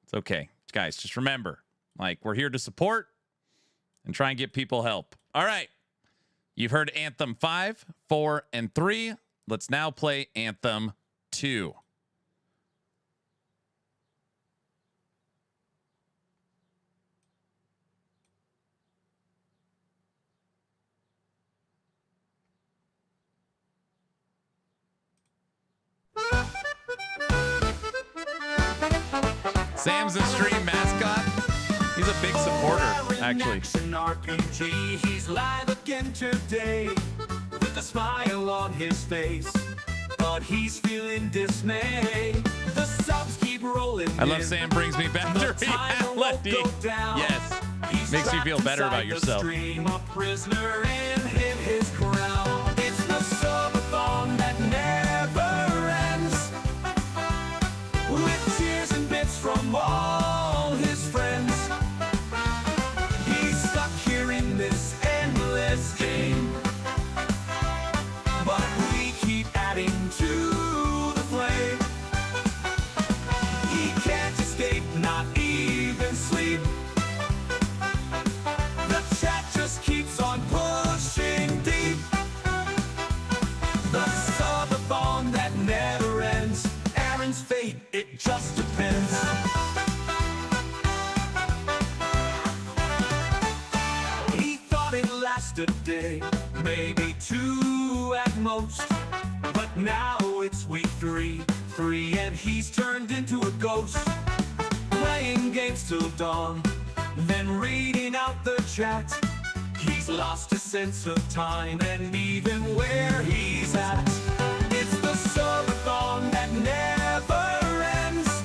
It's okay. Guys, just remember, like, we're here to support and try and get people help. All right. You've heard Anthem 5, 4, and 3. Let's now play Anthem 2. Sam's a stream mascot. He's a big supporter, actually. RPG, he's live again today with a smile on his face, but he's feeling dismay. The subs keep rolling. I love Sam brings me back to reality. Yes, makes you feel better about yourself. A prisoner in his crown. It's the Subathon that never ends, with tears and bits from all his friends. He's stuck here in this endless game, but we keep adding to the flame. He can't escape, not even sleep. last a day, maybe 2 at most. But now it's week 3, and he's turned into a ghost. Playing games till dawn, then reading out the chat. He's lost his sense of time and even where he's at. It's the Subathon that never ends,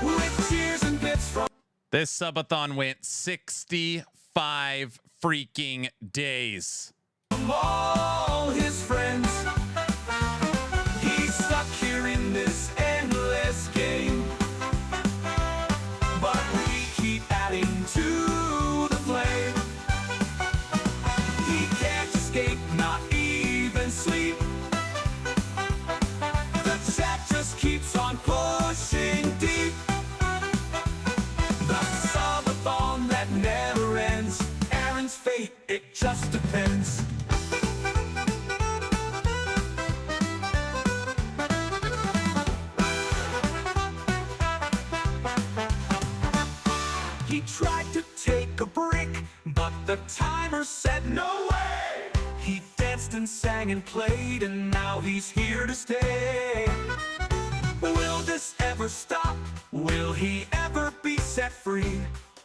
with cheers and bits from... This Subathon went 65 freaking days. All his friends. He's stuck here in this endless game, but we keep adding to the flame. He can't escape, not even sleep. The chat just keeps on pushing deep. The Subathon that never ends. Aaron's fate, it just depends. He tried to take a break, but the timer said no way. He danced and sang and played, and now he's here to stay. Will this ever stop? Will he ever be set free?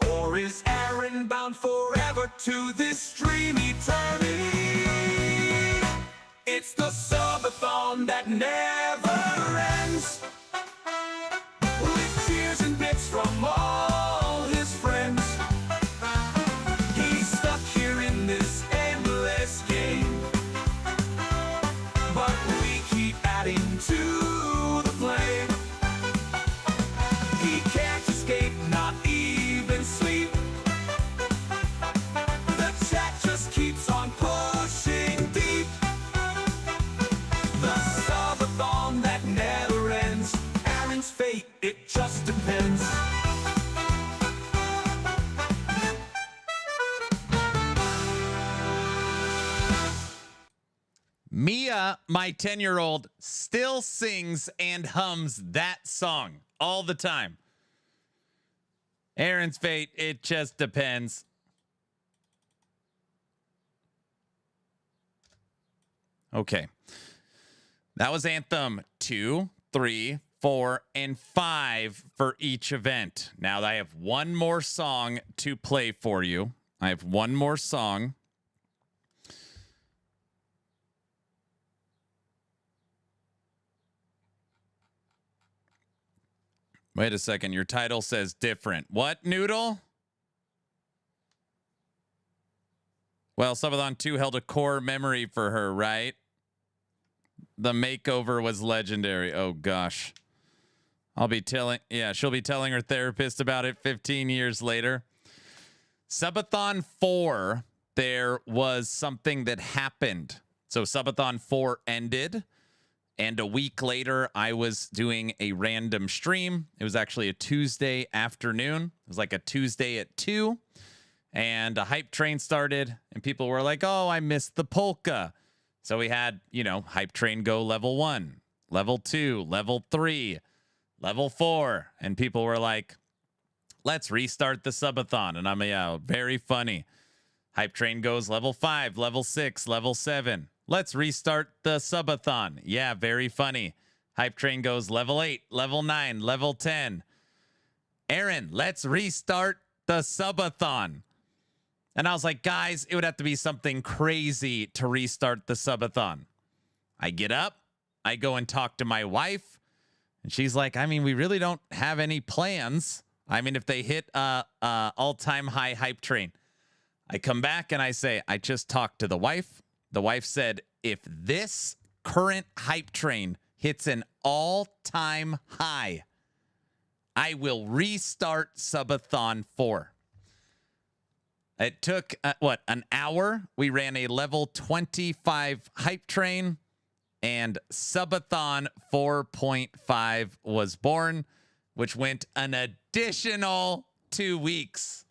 Or is Aaron bound forever to this stream eternity? It's the Subathon that never ends, with cheers and bits from all his friends. He's stuck here in this endless game, but we keep adding to the flame. He can't escape, not even sleep. The chat just keeps on pushing deep. The Subathon that never ends. Aaron's fate, it just depends. Mia, my 10-year-old, still sings and hums that song all the time. Aaron's fate, it just depends. Okay. That was Anthem 2, 3, 4, and 5 for each event. Now I have one more song to play for you. I have one more song. Wait a second. Your title says different. What, Noodle? Well, Subathon 2 held a core memory for her, right? The makeover was legendary. Oh, gosh. I'll be telling... Yeah, she'll be telling her therapist about it 15 years later. Subathon 4, there was something that happened. So Subathon 4 ended. And a week later, I was doing a random stream. It was actually a Tuesday afternoon. It was like a Tuesday at 2. And a hype train started. And people were like, oh, I missed the polka. So we had, you know, hype train go level 1, level 2, level 3, level 4. And people were like, let's restart the Subathon. And I'm, yeah, very funny. Hype train goes level 5, level 6, level 7. Let's restart the Subathon. Yeah, very funny. Hype train goes level 8, level 9, level 10. Aaron, let's restart the Subathon. And I was like, guys, it would have to be something crazy to restart the Subathon. I get up, I go and talk to my wife, and she's like, I mean, we really don't have any plans. I mean, if they hit all-time high hype train. I come back and I say, I just talked to the wife. The wife said, if this current hype train hits an all-time high, I will restart Subathon 4. It took, an hour? We ran a level 25 hype train, and Subathon 4.5 was born, which went an additional 2 weeks.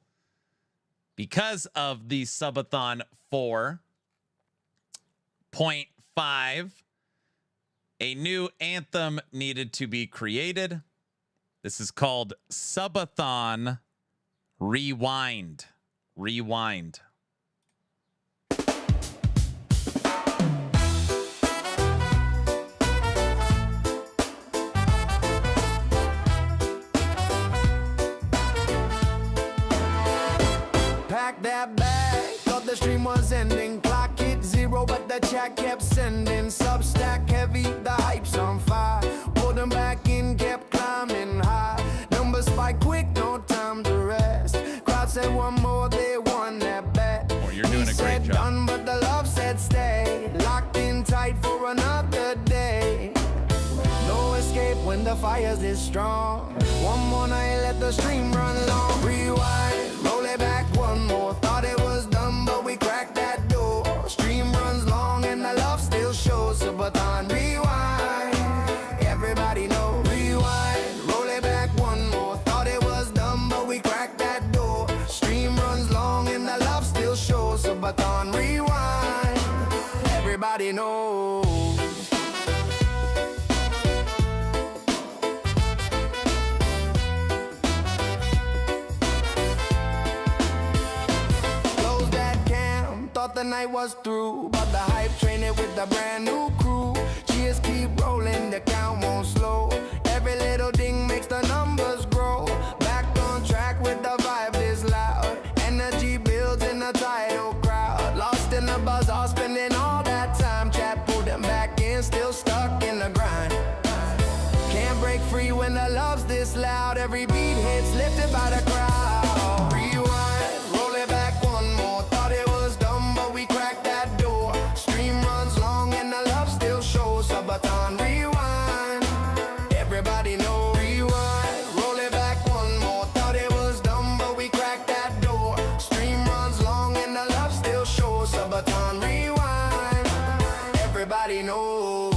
Because of the Subathon 4.5, a new anthem needed to be created. This is called Subathon Rewind. Rewind. pack that bag. Thought the stream was ending. Clock hit 0, but the chat kept sending. Substack heavy, the hype's on fire. Pulled them back in, kept climbing high. Numbers spike quick, no time to rest. Crowd said one more, they won that bet. Oh, you're doing a great job. Done, but the love said stay. Locked in tight for another day. No escape when the fire's this strong. One more night, let the stream run long. Rewind, roll it back one more. Thought it was done, but we cracked that door. Stream runs long and the love still shows. Subathon, rewind, everybody know. Rewind, roll it back one more. Thought it was done, but we cracked that door. Stream runs long and the love still shows. Subathon, rewind, everybody knows. Thought the night was through, but the hype train it with a brand new crew. Cheers keep rolling, the count won't slow. Every little ding makes the numbers grow. Back on track with the vibe is loud. Energy builds in a tidal crowd. Lost in the bazaar, spending all that time. Chat pulled them back in, still stuck in the grind. Can't break free when the love's this loud. Every beat hits lifted by the crowd. Rewind, roll it back one more. Thought it was done, but we cracked that door. Stream runs long and the love still shows. Subathon, rewind, everybody know. Rewind, roll it back one more. Thought it was done, but we cracked that door. Stream runs long and the love still shows. Subathon, rewind, everybody knows.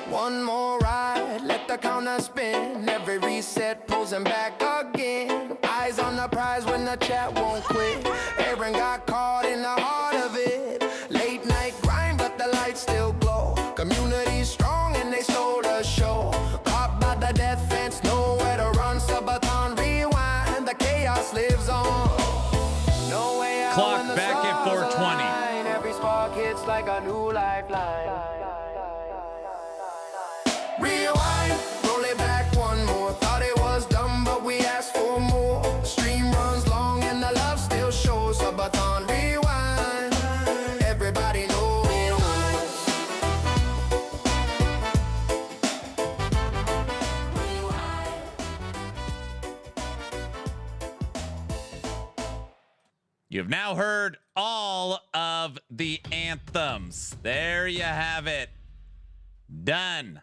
One more ride, let the counter spin. Every reset pulls him back again. Eyes on the prize when the chat won't quit. Aaron got caught in the heart of it. Late night grind, but the lights still glow. Community's strong and they stole the show. Caught by the death fence, nowhere to run. Subathon, rewind, the chaos lives on. No way out. Clock when the back at stars 420. align. Every spark hits like a new lifeline. Rewind, roll it back one more. Thought it was done, but we asked for more. Stream runs long and the love still shows. Subathon, rewind, everybody knows. You've now heard all of the anthems. There you have it. Done.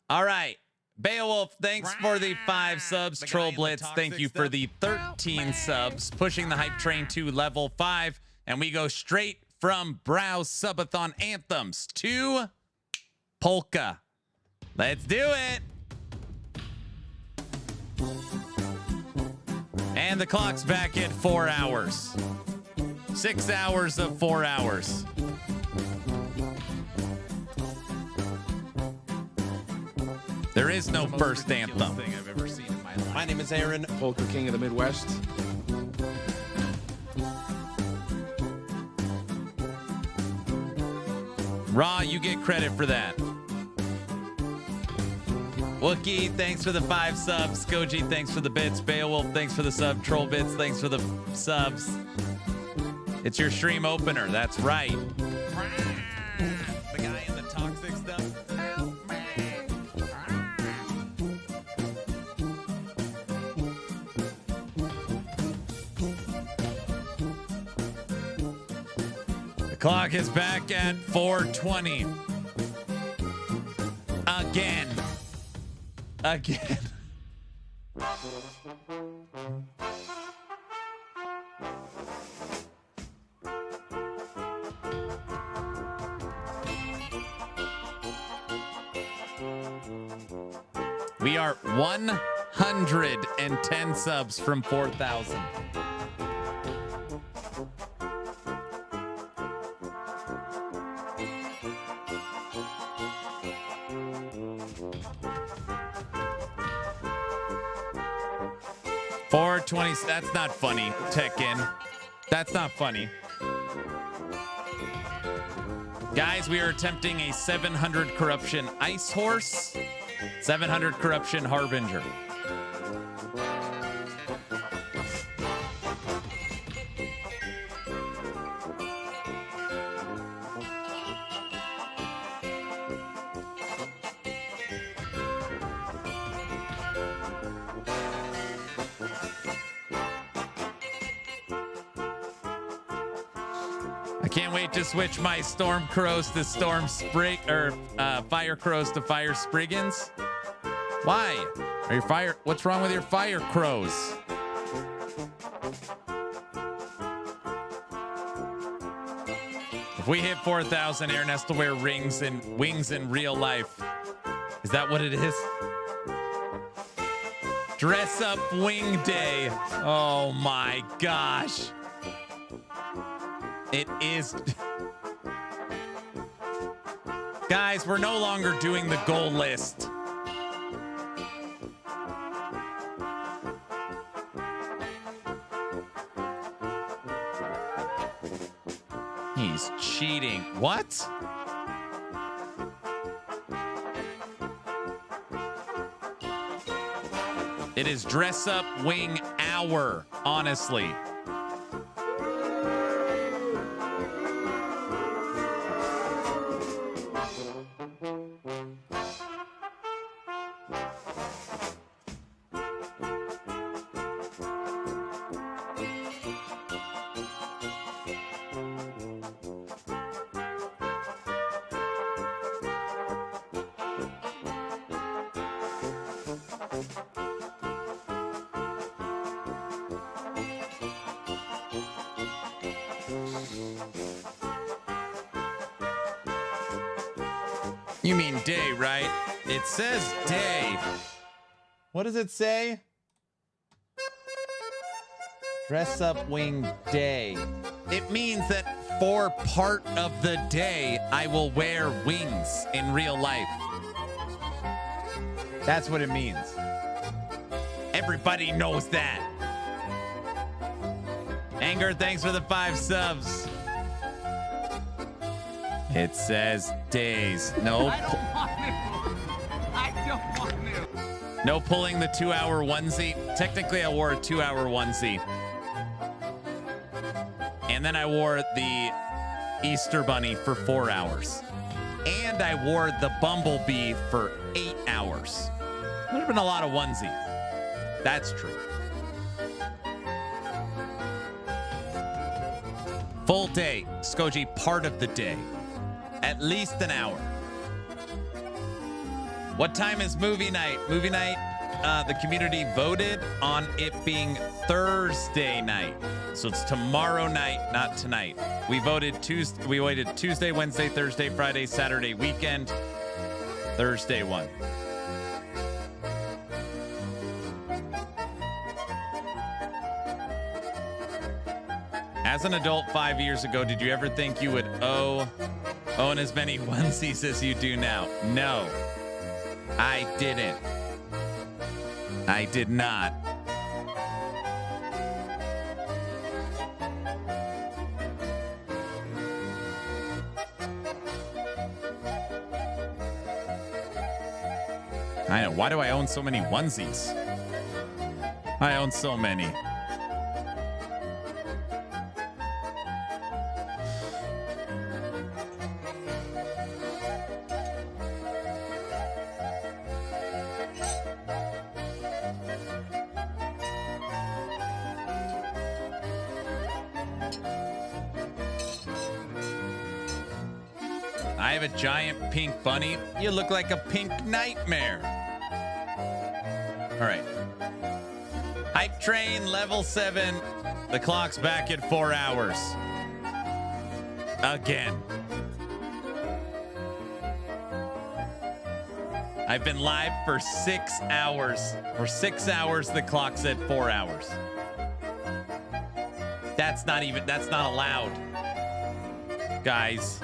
All right. Beowulf, thanks for the 5 subs. Troll Blitz, thank you for the 13 subs. Pushing the hype train to level 5. And we go straight from Browse Subathon Anthems to Polka. Let's do it. And the clock's back at 4 hours. 6 hours of 4 hours. There is no first anthem. Thing I've ever seen in my life. My name is Aaron, Polka King of the Midwest. Raw, you get credit for that. Wookie, thanks for the 5 subs. Koji, thanks for the bits. Beowulf, thanks for the sub. Troll Bits, thanks for the subs. It's your stream opener. That's right. The guy in the toxic stuff. The clock is back at 4:20. Again. We are 110 subs from 4,000. $4.20. That's not funny, Tekken. That's not funny. Guys, we are attempting a 700 corruption ice horse, 700 corruption harbinger. I can't wait to switch my storm crows to storm fire crows to fire spriggans. Why? Are your fire? What's wrong with your fire crows? If we hit 4,000, Airnest will wear wings in real life. Is that what it is? Dress up wing day. Oh my gosh. It is. Guys, we're no longer doing the goal list. He's cheating. What? It is dress up wing hour, honestly. You mean day, right? It says day. What does it say? Dress up wing day. It means that for part of the day, I will wear wings in real life. That's what it means. Everybody knows that. Anger, thanks for the 5 subs. It says days. No. I don't want to. No pulling the 2-hour onesie. Technically, I wore a 2-hour onesie. And then I wore the Easter Bunny for 4 hours. And I wore the Bumblebee for 8 hours. Would have been a lot of onesies. That's true. Full day. Skoji, part of the day. At least an hour. What time is movie night? Movie night, the community voted on it being Thursday night. So it's tomorrow night, not tonight. We voted Tuesday. We waited Tuesday, Wednesday, Thursday, Friday, Saturday, weekend. Thursday won. As an adult 5 years ago, did you ever think you would own as many onesies as you do now? No, I didn't. I did not. I know. Why do I own so many onesies? I own so many. I have a giant pink bunny. You look like a pink nightmare. All right. Hype train level 7. The clock's back at 4 hours. Again. I've been live for 6 hours. For 6 hours, the clock's at 4 hours. That's not allowed. Guys.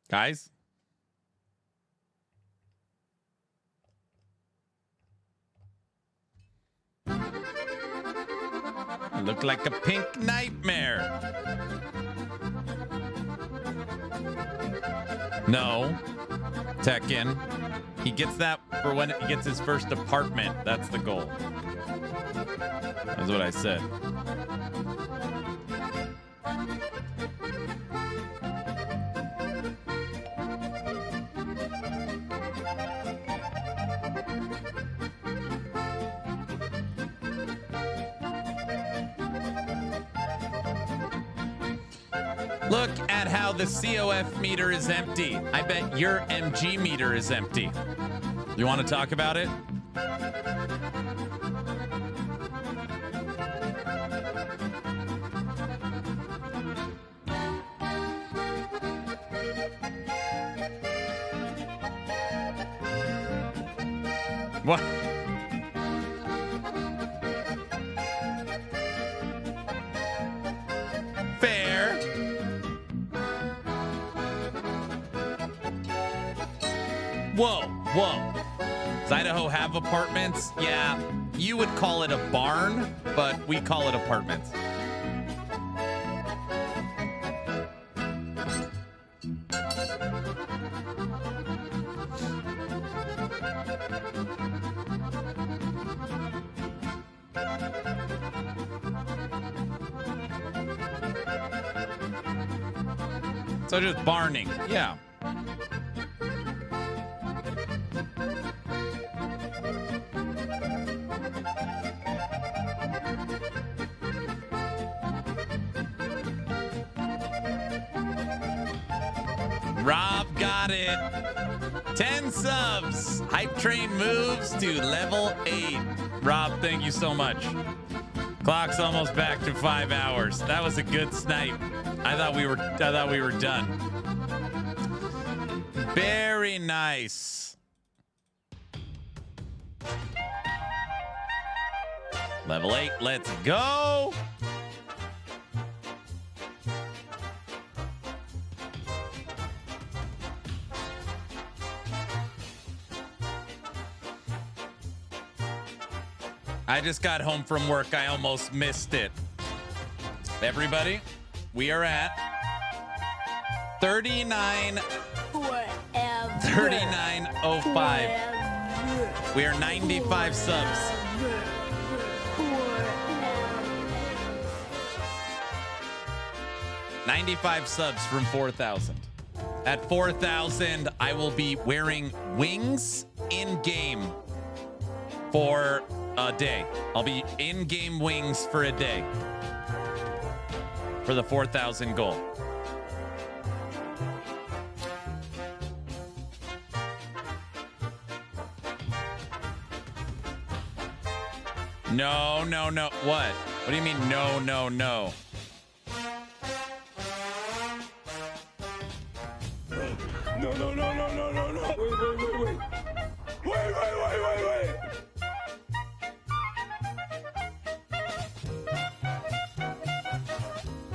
Guys? look like a pink nightmare. No. Tekken. He gets that for when he gets his first apartment. That's the goal. That's what I said. Look at how the COF meter is empty. I bet your MG meter is empty. You want to talk about it? What? Fair. Whoa, whoa. Does Idaho have apartments? Yeah, you would call it a barn, but we call it apartments. So just barning, yeah. Rob got it. 10 subs. Hype train moves to level 8. Rob, thank you so much. Clock's almost back to 5 hours. That was a good snipe. I thought we were done. Very nice. Level 8, let's go. I just got home from work. I almost missed it. Everybody, we are at 3905. We are 95 subs. $95 subs from 4,000. At 4,000, I will be wearing wings in game for a day. I'll be in-game wings for a day for the 4,000 goal. No, no, no. What? What do you mean no, no, no? No, no, no, no, no, no, no. Wait. Wait.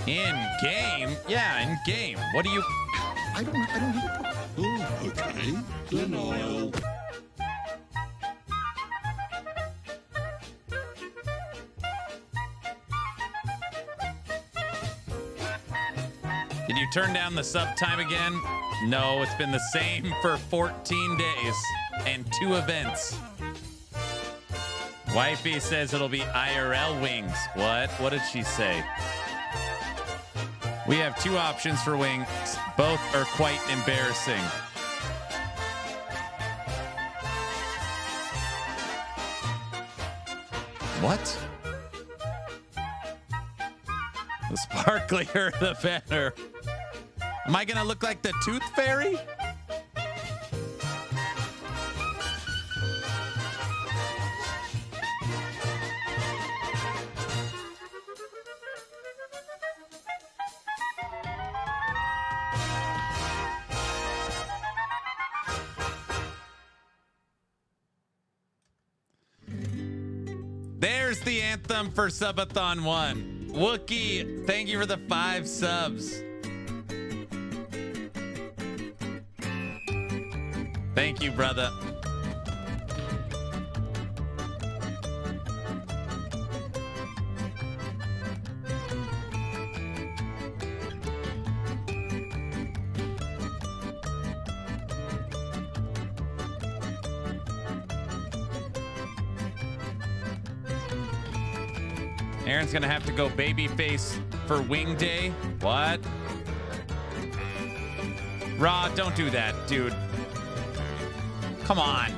In game? Yeah, in game. What do you... I don't have a problem. Oh, okay. Denial. Did you turn down the sub time again? No, it's been the same for 14 days and 2 events. Wifey says it'll be IRL wings. What? What did she say? We have 2 options for wings. Both are quite embarrassing. What? The sparklier, the better. Am I gonna look like the Tooth Fairy? There's the anthem for Subathon 1. Wookie, thank you for the 5 subs. Thank you, brother. Aaron's gonna have to go babyface for Wing Day. What? Raw, don't do that, dude. Come on.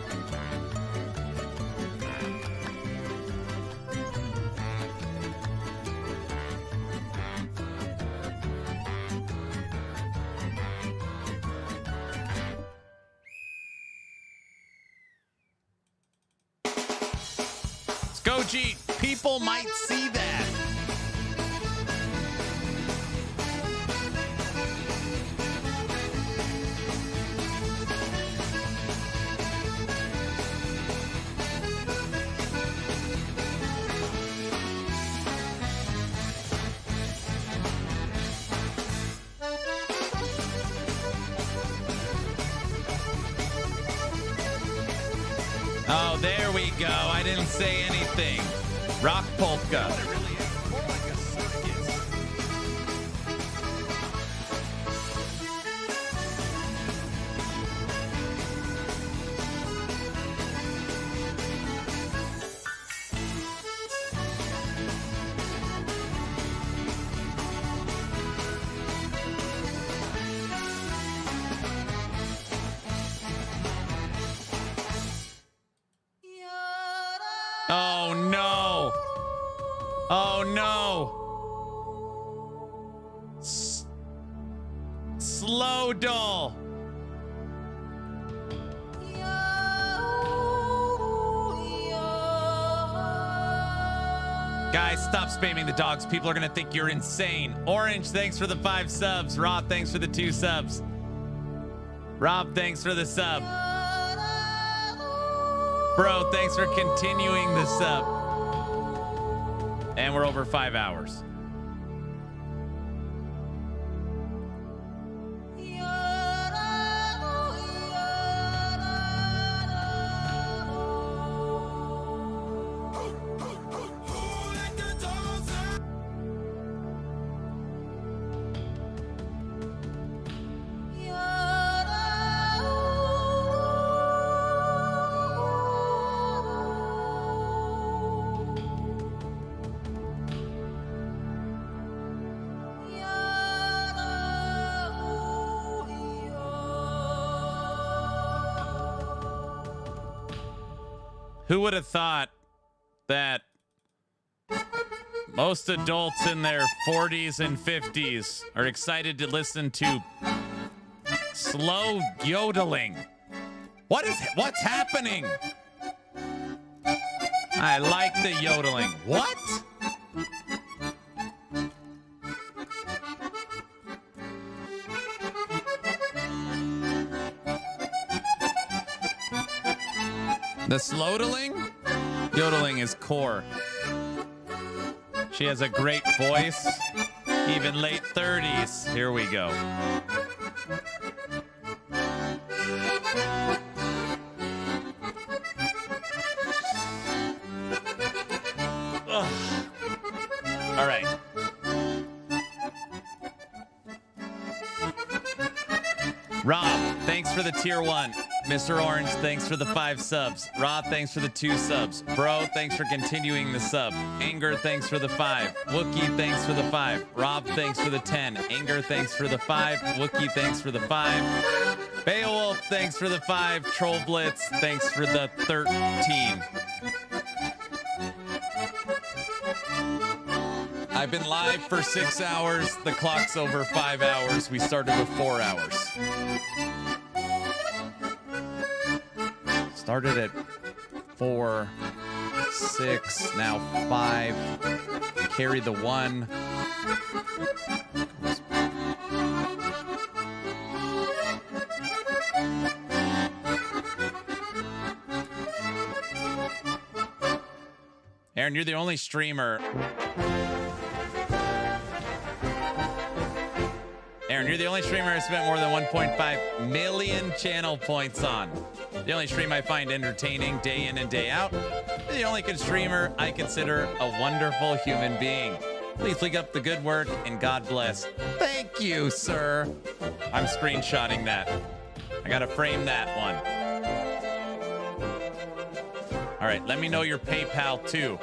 Let's go, G. People might see that. Oh, there we go. I didn't say anything. Rock polka. Oh no. Oh no. Slow doll. Guys, stop spamming the dogs. People are gonna think you're insane. Orange, thanks for the 5 subs. Rob, thanks for the 2 subs. Rob, thanks for the sub. Bro, thanks for continuing the sub. And we're over 5 hours. Who would have thought that most adults in their 40s and 50s are excited to listen to slow yodeling? What's happening? I like the yodeling. What? The slowdeling? Yodeling is core. She has a great voice, even late 30s. Here we go. Ugh. All right. Rob, thanks for the tier 1. Mr. Orange, thanks for the 5 subs. Rob, thanks for the 2 subs. Bro, thanks for continuing the sub. Anger, thanks for the 5. Wookie, thanks for the 5. Rob, thanks for the 10. Anger, thanks for the 5. Wookie, thanks for the 5. Beowulf, thanks for the 5. Troll Blitz, thanks for the 13. I've been live for 6 hours. The clock's over 5 hours. We started with 4 hours. Started at 4, 6, now 5. Carry the 1. Aaron, you're the only streamer. Aaron, you're the only streamer I spent more than 1.5 million channel points on. The only stream I find entertaining day in and day out. The only good streamer I consider a wonderful human being. Please keep up the good work and God bless. Thank you, sir. I'm screenshotting that. I gotta frame that one. All right, let me know your PayPal too.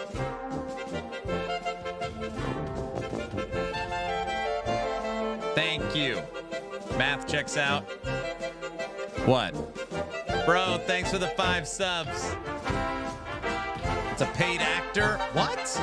Thank you. Math checks out. What? Bro, thanks for the 5 subs. It's a paid actor. What?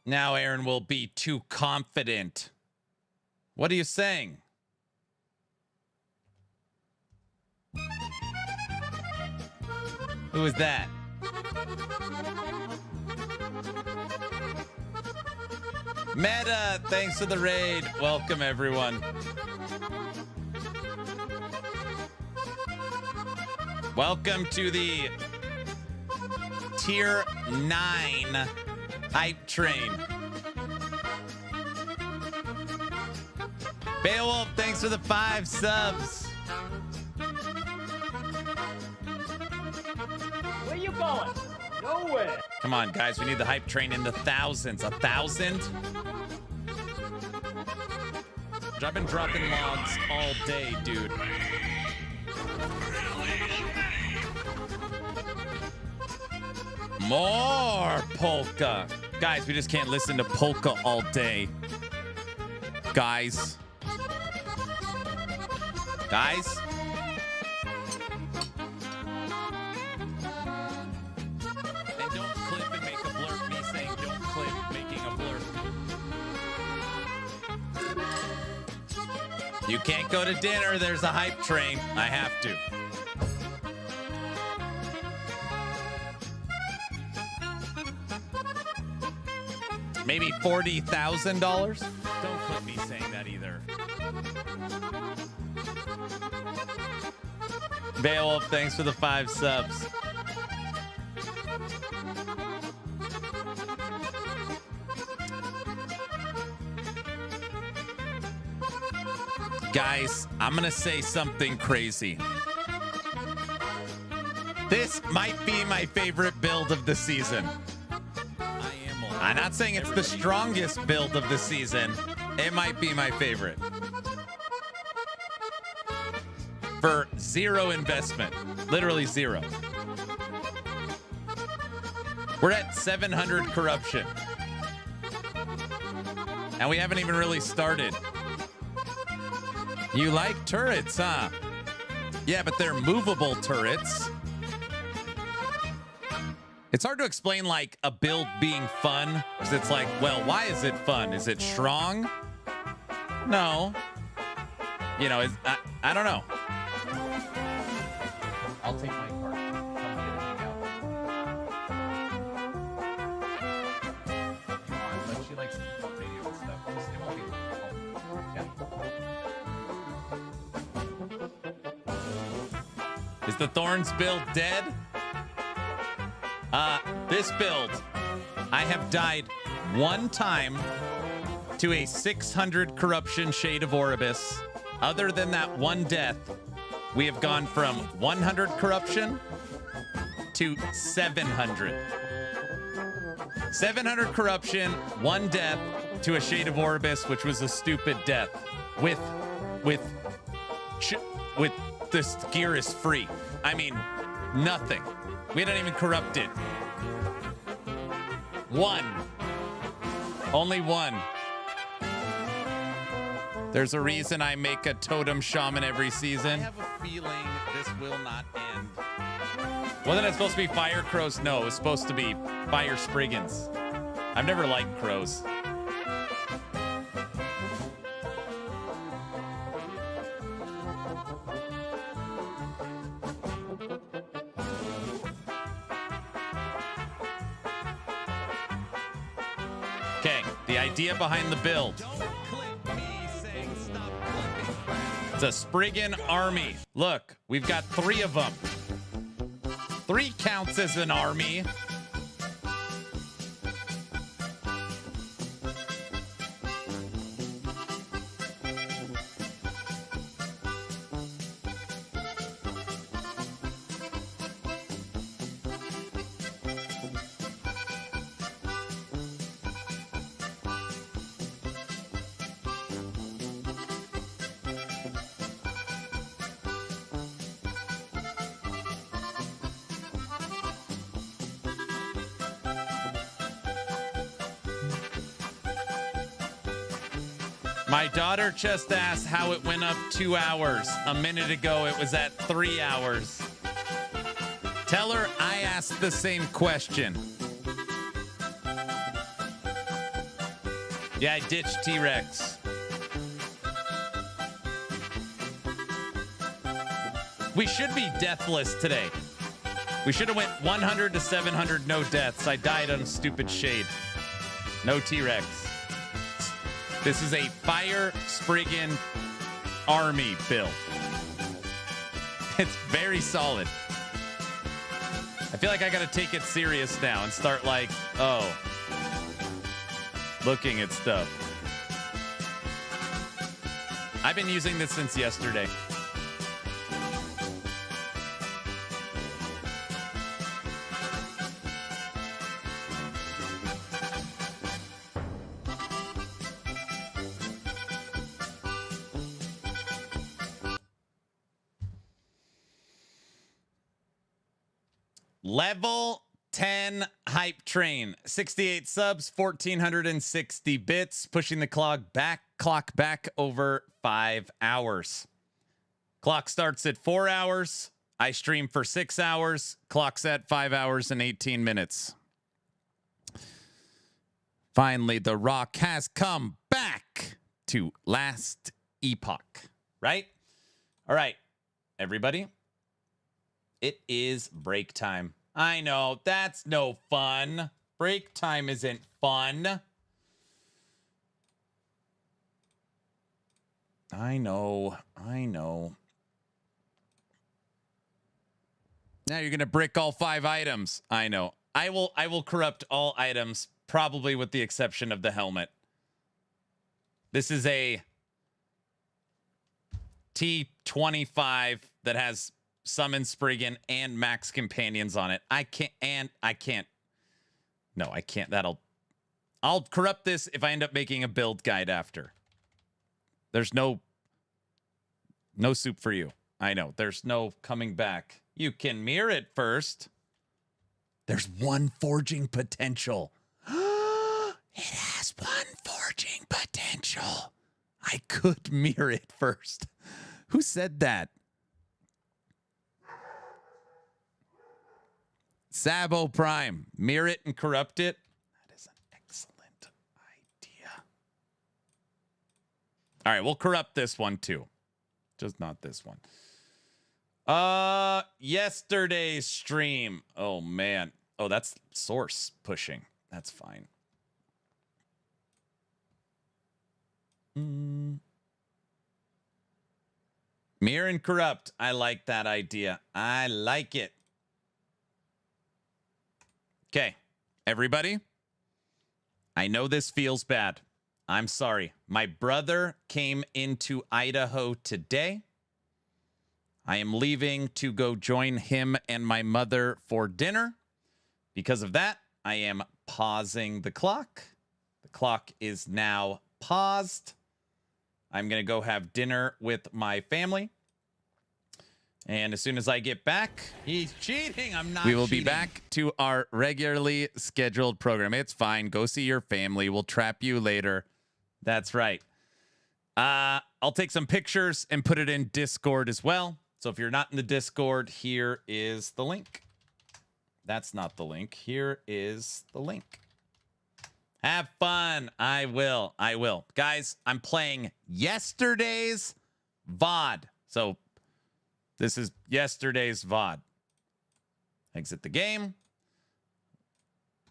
Now Aaron will be too confident. What are you saying? Who is that? Meta, thanks for the raid. Welcome, everyone. Welcome to the Tier 9 Hype Train. Beowulf, thanks for the 5 subs. Where you going? Nowhere. Come on, guys. We need the hype train in the thousands. 1,000? I've been dropping logs all day, dude. More polka. Guys, we just can't listen to polka all day. Guys. Guys. And don't clip and make a blurb. Me saying don't clip making a blurb. You can't go to dinner. There's a hype train. I have to. Maybe $40,000? Don't clip me saying that either. Beowulf, thanks for the 5 subs. Guys, I'm gonna say something crazy. This might be my favorite build of the season. I'm not saying it's the strongest build of the season. It might be my favorite. For 0 investment. Literally 0. We're at 700 corruption. And we haven't even really started. You like turrets, huh? Yeah, but they're movable turrets. It's hard to explain like a build being fun, because it's like, well, why is it fun? Is it strong? No. You know, I don't know. I'll take my card. But she likes radio and stuff. It won't be. Is the Thorns build dead? This build, I have died 1 time to a 600 corruption Shade of Oribus. Other than that 1 death, we have gone from 100 corruption to 700. 700 corruption, 1 death to a Shade of Oribus, which was a stupid death. With this gear is free. I mean, nothing. We hadn't even corrupted. 1. Only 1. There's a reason I make a totem shaman every season. I have a feeling this will not end. Wasn't it supposed to be fire crows? No, it was supposed to be fire spriggans. I've never liked crows. The idea behind the build. It's a Spriggan army. Look, we've got 3 of them. 3 counts as an army. My daughter just asked how it went up 2 hours. A minute ago, it was at 3 hours. Tell her I asked the same question. Yeah, I ditched T-Rex. We should be deathless today. We should have went 100 to 700, no deaths. I died on stupid shade. No T-Rex. This is a fire Spriggan army build. It's very solid. I feel like I gotta take it serious now and start like, oh, looking at stuff. I've been using this since yesterday. Level 10 hype train, 68 subs, 1460 bits, pushing the clock back over 5 hours. Clock starts at 4 hours. I stream for 6 hours. Clock's at 5 hours and 18 minutes. Finally, the Rock has come back to last Epoch, right? All right, everybody. It is break time. I know, that's no fun. Break time isn't fun. I know. Now you're gonna brick all 5 items. I know. I will corrupt all items, probably with the exception of the helmet. This is a T25 that has Summon Spriggan and Max Companions on it. I can't. No, I can't. I'll corrupt this if I end up making a build guide after. There's no soup for you. I know. There's no coming back. You can mirror it first. There's 1 forging potential. It has 1 forging potential. I could mirror it first. Who said that? Sabo Prime. Mirror it and corrupt it. That is an excellent idea. All right, we'll corrupt this one too. Just not this one. Yesterday's stream. Oh, man. Oh, that's source pushing. That's fine. Mirror and corrupt. I like that idea. I like it. Okay, everybody, I know this feels bad. I'm sorry. My brother came into Idaho today. I am leaving to go join him and my mother for dinner. Because of that, I am pausing the clock. The clock is now paused. I'm going to go have dinner with my family. And as soon as I get back, he's cheating. I'm not. We will be back to our regularly scheduled program. It's fine. Go see your family. We'll trap you later. That's right. I'll take some pictures and put it in Discord as well. So if you're not in the Discord, here is the link. That's not the link. Here is the link. Have fun. I will. Guys, I'm playing yesterday's VOD. So this is yesterday's VOD. Exit the game.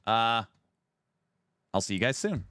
I'll see you guys soon.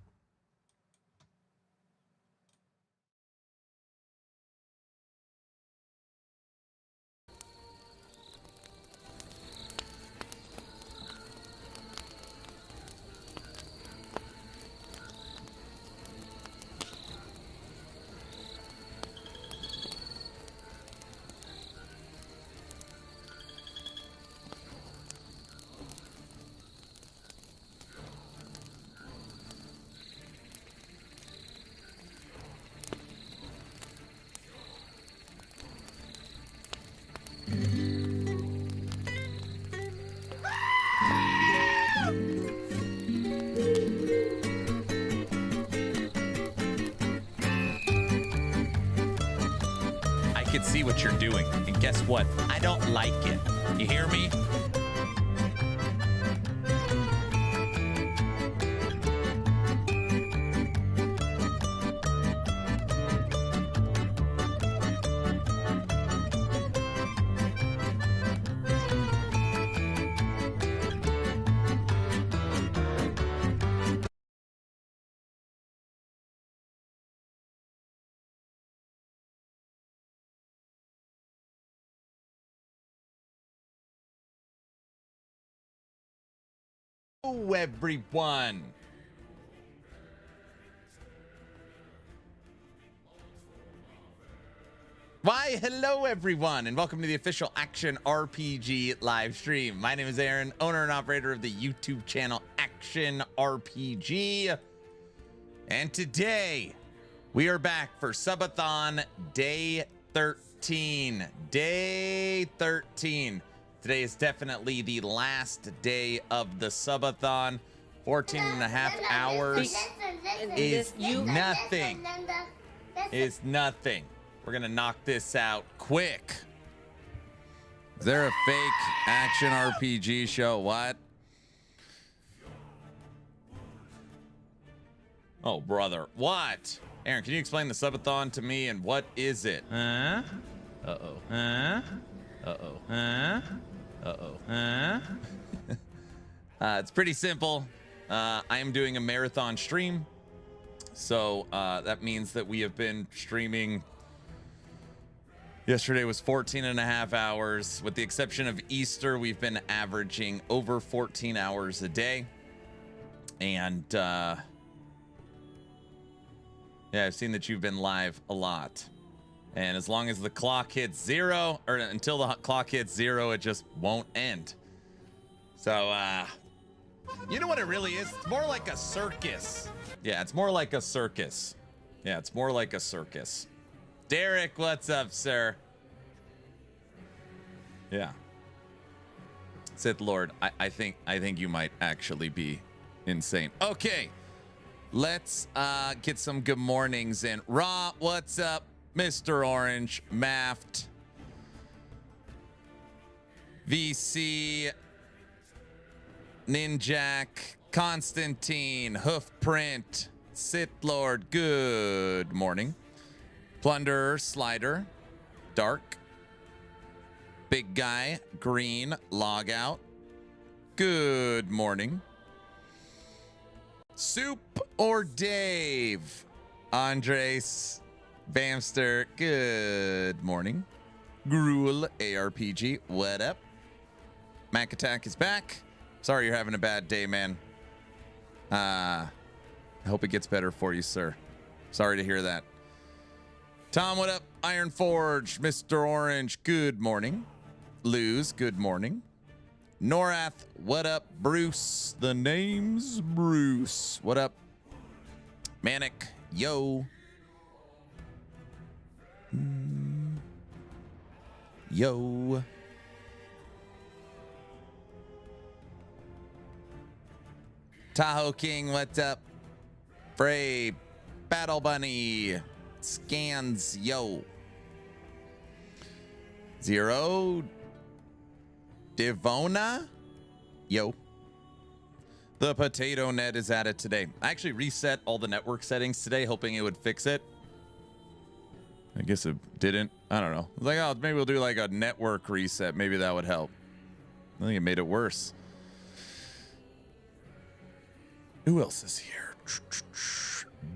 can see what you're doing. And guess what? I don't like it. You hear me? Hello, everyone. Why, hello, everyone, and welcome to the official Action RPG live stream. My name is Aaron, owner and operator of the YouTube channel Action RPG. And today, we are back for Subathon Day 13. Day 13. Today is definitely the last day of the Subathon. 14 and a half hours is nothing. Is nothing. We're gonna knock this out quick. Is there a fake action RPG show? What? Oh, brother. What? Aaron, can you explain the Subathon to me and what is it? Uh-oh. Uh-oh. It's pretty simple. I am doing a marathon stream. So that means that we have been streaming. Yesterday was 14 and a half hours. With the exception of Easter, we've been averaging over 14 hours a day. And yeah, I've seen that you've been live a lot. And as long as the clock hits zero, or until the clock hits zero, it just won't end. So, you know what it really is? It's more like a circus. Yeah, it's more like a circus. Yeah, it's more like a circus. Derek, what's up, sir? Yeah. Sith Lord, I think you might actually be insane. Okay, let's get some good mornings in. Raw, what's up? Mr. Orange, Maft, VC, Ninjak, Constantine, Hoofprint, Sith Lord, good morning. Plunderer, Slider, Dark, Big Guy, Green, Logout, good morning. Soup or Dave, Andres, Bamster, good morning. Gruel ARPG, what up? Mac Attack is back. Sorry you're having a bad day, man. I hope it gets better for you, sir. Sorry to hear that. Tom, what up? Iron Forge, Mr. Orange, good morning. Luz, good morning. Norath, what up? Bruce, the name's Bruce. What up? Manic, yo. Yo. Tahoe King, what's up? Frey, Battle Bunny, Scans, yo. Zero, Divona, yo. The Potato Net is at it today. I actually reset all the network settings today, hoping it would fix it. I guess it didn't. I don't know. I was like, oh, maybe we'll do like a network reset. Maybe that would help. I think it made it worse. Who else is here?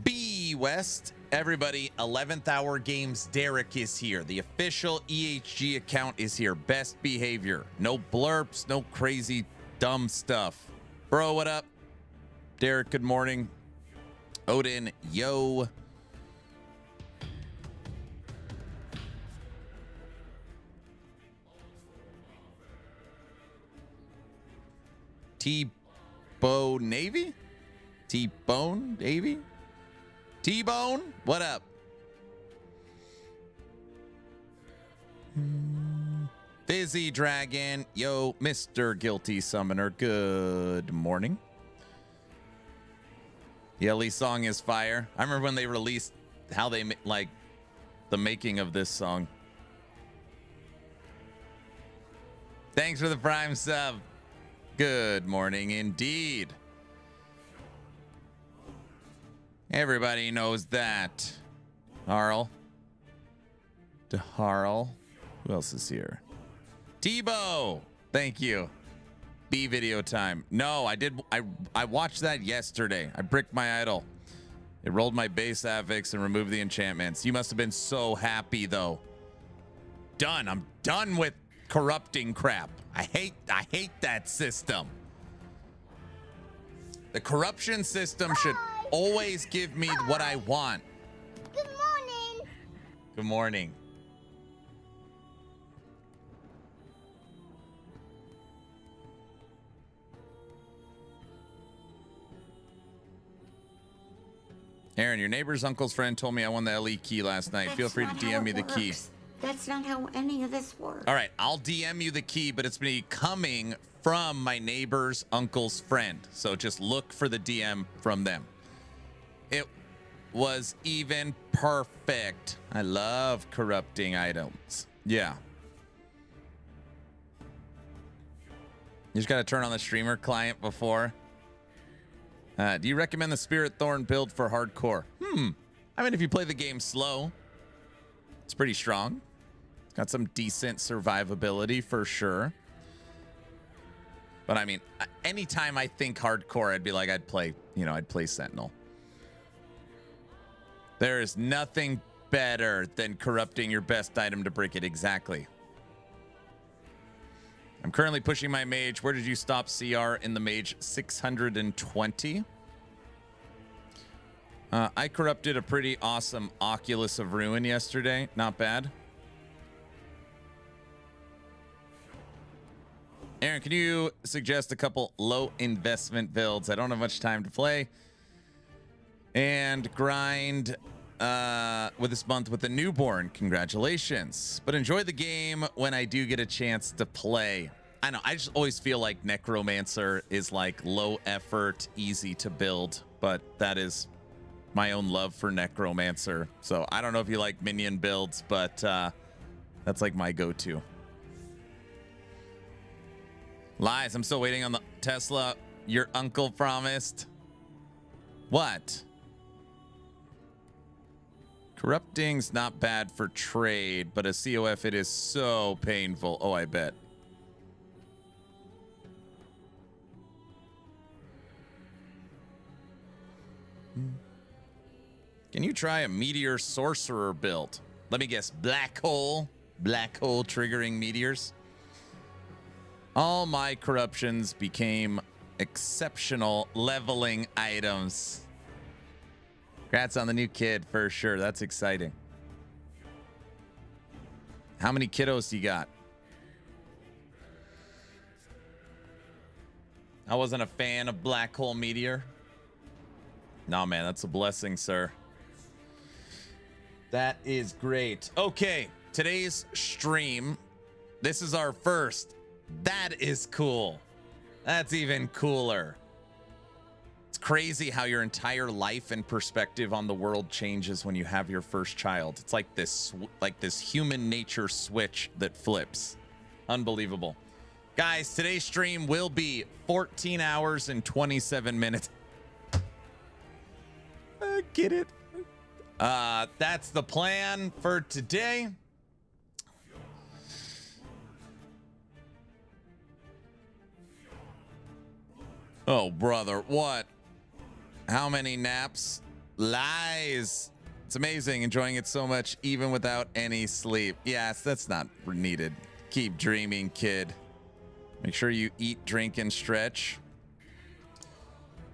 B West. Everybody, 11th Hour Games. Derek is here. The official EHG account is here. Best behavior. No blurps. No crazy dumb stuff. Bro, what up? Derek, good morning. Odin, yo. T-Bone Navy? T-Bone Navy? T-Bone? What up? Fizzy Dragon. Yo, Mr. Guilty Summoner. Good morning. Yelly Song is fire. I remember when they released how they like the making of this song. Thanks for the Prime sub. Good morning indeed. Everybody knows that. Harl. DeHarl. Who else is here? Tebow. Thank you. B video time. No, I did. I watched that yesterday. I bricked my idol. It rolled my base affix and removed the enchantments. You must have been so happy though. Done. I'm done with corrupting crap. I hate that system. The corruption system should always give me what I want. Good morning. Good morning. Aaron, your neighbor's uncle's friend told me I won the LE key last night. Feel free to DM me the key. That's not how any of this works. All right, I'll DM you the key, but it's me coming from my neighbor's uncle's friend. So just look for the DM from them. It was even perfect. I love corrupting items. Yeah. You just got to turn on the streamer client before. Do you recommend the Spirit Thorn build for hardcore? I mean, if you play the game slow, it's pretty strong. It's got some decent survivability for sure. But I mean, anytime I think hardcore, I'd be like, I'd play Sentinel. There is nothing better than corrupting your best item to brick it. Exactly. I'm currently pushing my mage. Where did you stop CR in the mage? 620. I corrupted a pretty awesome Oculus of Ruin yesterday. Not bad. Aaron, can you suggest a couple low investment builds? I don't have much time to play and grind with this month with the newborn. Congratulations. But enjoy the game when I do get a chance to play. I know, I just always feel like Necromancer is like low effort, easy to build, but that is my own love for Necromancer. So I don't know if you like minion builds, but that's like my go-to. Lies, I'm still waiting on the Tesla your uncle promised. What? Corrupting's not bad for trade, but a COF it is so painful. Oh, I bet. Can you try a meteor sorcerer build? Let me guess, black hole triggering meteors. All my corruptions became exceptional leveling items. Congrats on the new kid for sure. That's exciting. How many kiddos you got? I wasn't a fan of black hole meteor. No, man, that's a blessing, sir. That is great. Okay, today's stream. This is our first. That is cool. That's even cooler. It's crazy how your entire life and perspective on the world changes when you have your first child. It's like this human nature switch that flips. Unbelievable. Guys, today's stream will be 14 hours and 27 minutes. Get it? That's the plan for today. Oh, brother, what? How many naps? Lies. It's amazing, enjoying it so much, even without any sleep. Yes, that's not needed. Keep dreaming, kid. Make sure you eat, drink, and stretch.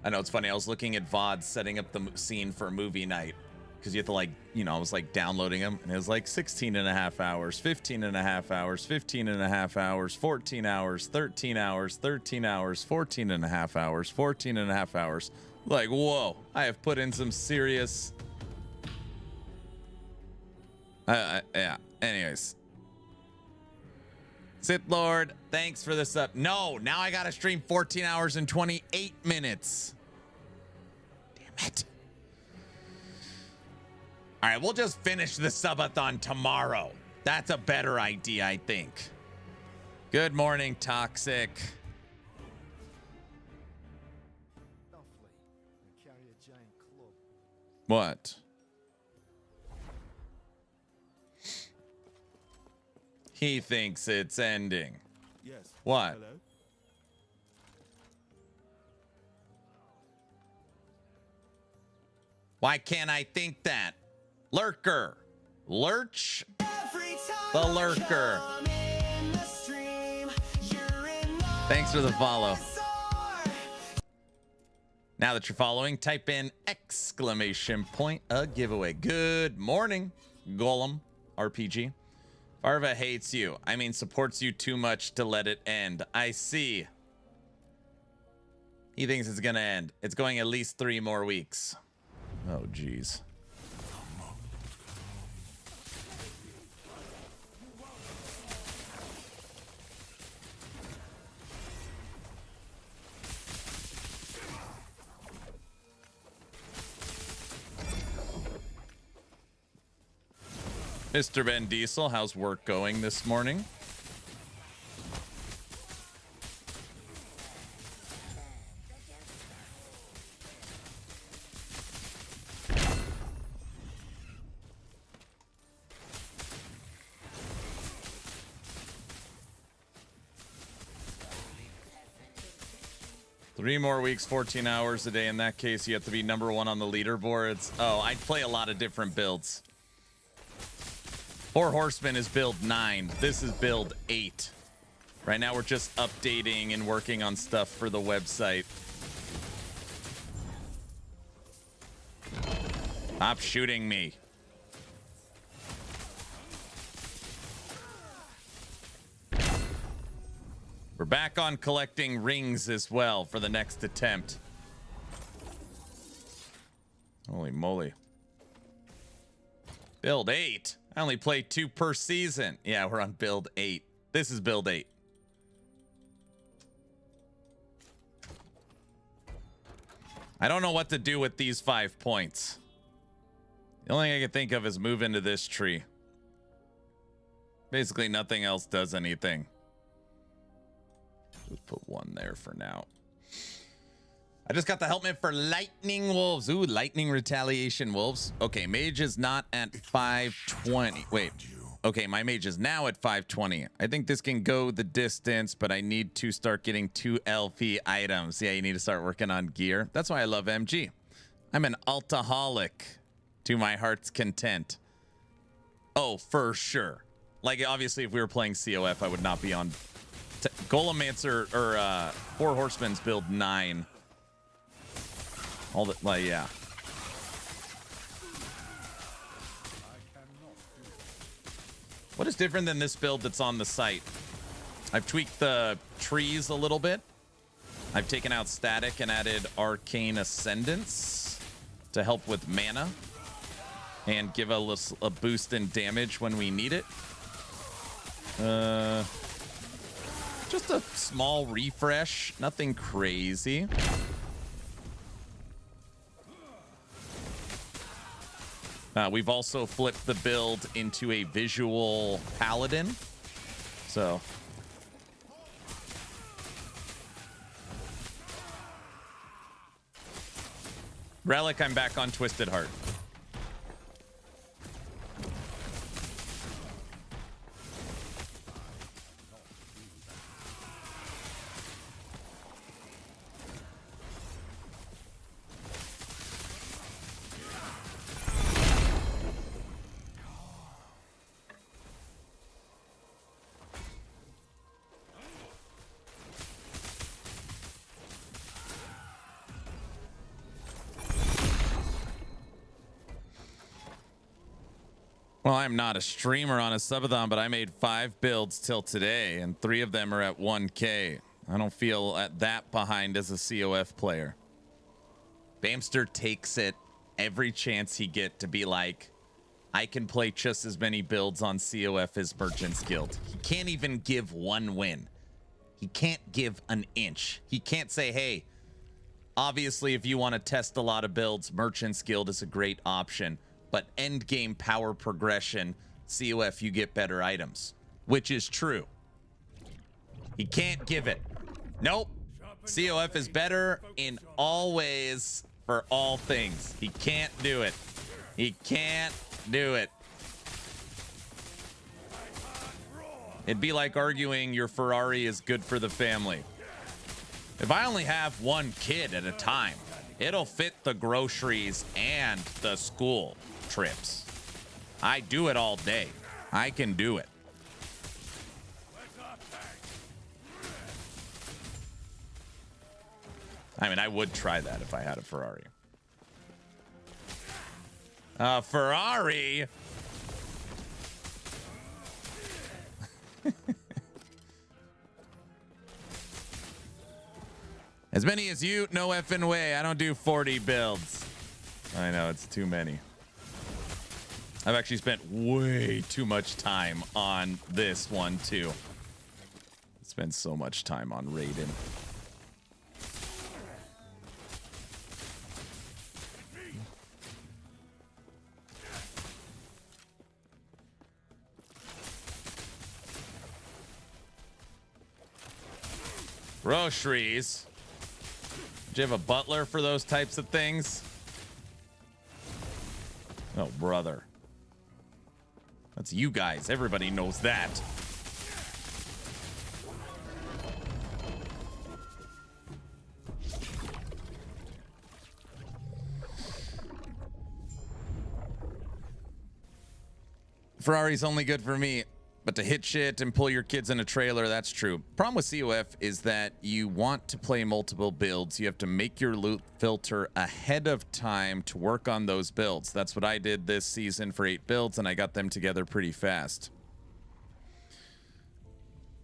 I know, it's funny. I was looking at VODs setting up the scene for movie night. Because you have to, like, you know, I was like downloading them. And it was like 16 and a half hours, 15 and a half hours, 15 and a half hours, 14 hours, 13 hours, 13 hours, 14 and a half hours, 14 and a half hours. Like, whoa, I have put in some serious... yeah, anyways. Sith Lord, thanks for this up. No, now I gotta stream 14 hours and 28 minutes. Damn it. All right, we'll just finish the subathon tomorrow. That's a better idea, I think. Good morning, Toxic. What? He thinks it's ending. Yes. What? Hello? Why can't I think that? Lurker. Lurch the Lurker. Thanks for the follow. Now that you're following, type in exclamation point a giveaway. Good morning, Golem RPG. Farva hates you. I mean, supports you too much to let it end. I see. He thinks it's gonna end. It's going at least 3 more weeks. Oh, geez. Mr. Ben Diesel, how's work going this morning? Three more weeks, 14 hours a day. In that case, you have to be #1 on the leaderboards. Oh, I play a lot of different builds. 4 Horsemen is build 9. This is build 8. Right now, we're just updating and working on stuff for the website. Stop shooting me. We're back on collecting rings as well for the next attempt. Holy moly. Build 8. I only play 2 per season. Yeah, we're on build 8. This is build 8. I don't know what to do with these 5 points. The only thing I can think of is move into this tree. Basically, nothing else does anything. Just put 1 there for now. I just got the helmet for Lightning Wolves. Ooh, Lightning Retaliation Wolves. Okay, Mage is not at 520. Wait. Okay, my Mage is now at 520. I think this can go the distance, but I need to start getting 2 LP items. Yeah, you need to start working on gear. That's why I love MG. I'm an altaholic to my heart's content. Oh, for sure. Like, obviously, if we were playing COF, I would not be on... Golemancer, or 4 Horsemen's build 9. All that, like, yeah. What is different than this build that's on the site? I've tweaked the trees a little bit. I've taken out static and added arcane ascendance to help with mana and give a boost in damage when we need it. Just a small refresh, nothing crazy. We've also flipped the build into a visual paladin. So. Relic, I'm back on Twisted Heart. Well, I'm not a streamer on a subathon, but I made 5 builds till today, and 3 of them are at 1K. I don't feel at that behind as a COF player. Bamster takes it every chance he get to be like, I can play just as many builds on COF as Merchant's Guild. He can't even give 1 win. He can't give an inch. He can't say, hey, obviously if you want to test a lot of builds, Merchant's Guild is a great option. But endgame power progression, COF, you get better items, which is true. He can't give it. Nope. COF is better in all ways for all things. He can't do it. He can't do it. It'd be like arguing your Ferrari is good for the family. If I only have one kid at a time, it'll fit the groceries and the school trips. I do it all day. I can do it. I mean, I would try that if I had a Ferrari. Ferrari? As many as you, no effing way. I don't do 40 builds. I know, it's too many. I've actually spent way too much time on this one, too. I spent so much time on Raiden. Groceries. Do you have a butler for those types of things? Oh, brother. That's you guys. Everybody knows that. Ferrari's only good for me. But to hit shit and pull your kids in a trailer, that's true. Problem with COF is that you want to play multiple builds. You have to make your loot filter ahead of time to work on those builds. That's what I did this season for 8 builds, and I got them together pretty fast.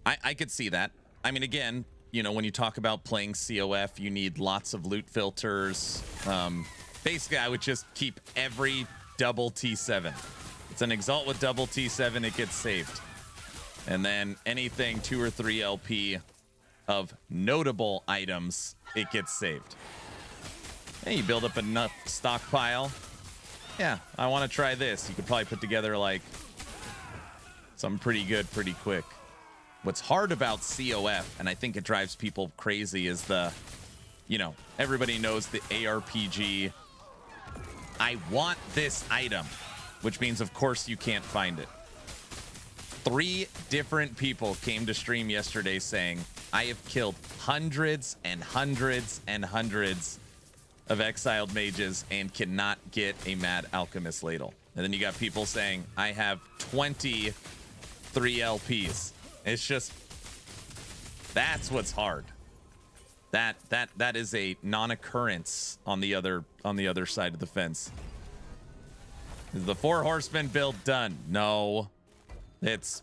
I could see that. I mean, again, you know, when you talk about playing COF, you need lots of loot filters. Basically, I would just keep every double T7. It's an Exalt with double T7, it gets saved. And then anything 2 or 3 LP of notable items, it gets saved. And you build up enough stockpile. Yeah, I want to try this. You could probably put together like something pretty good pretty quick. What's hard about COF, and I think it drives people crazy, is the, you know, everybody knows the ARPG. I want this item, which means, of course, you can't find it. 3 different people came to stream yesterday saying, I have killed hundreds and hundreds and hundreds of exiled mages and cannot get a Mad Alchemist ladle. And then you got people saying, I have 23 LPs. It's just, that's what's hard. That is a non-occurrence on the other side of the fence. Is the 4 horsemen build done? No. It's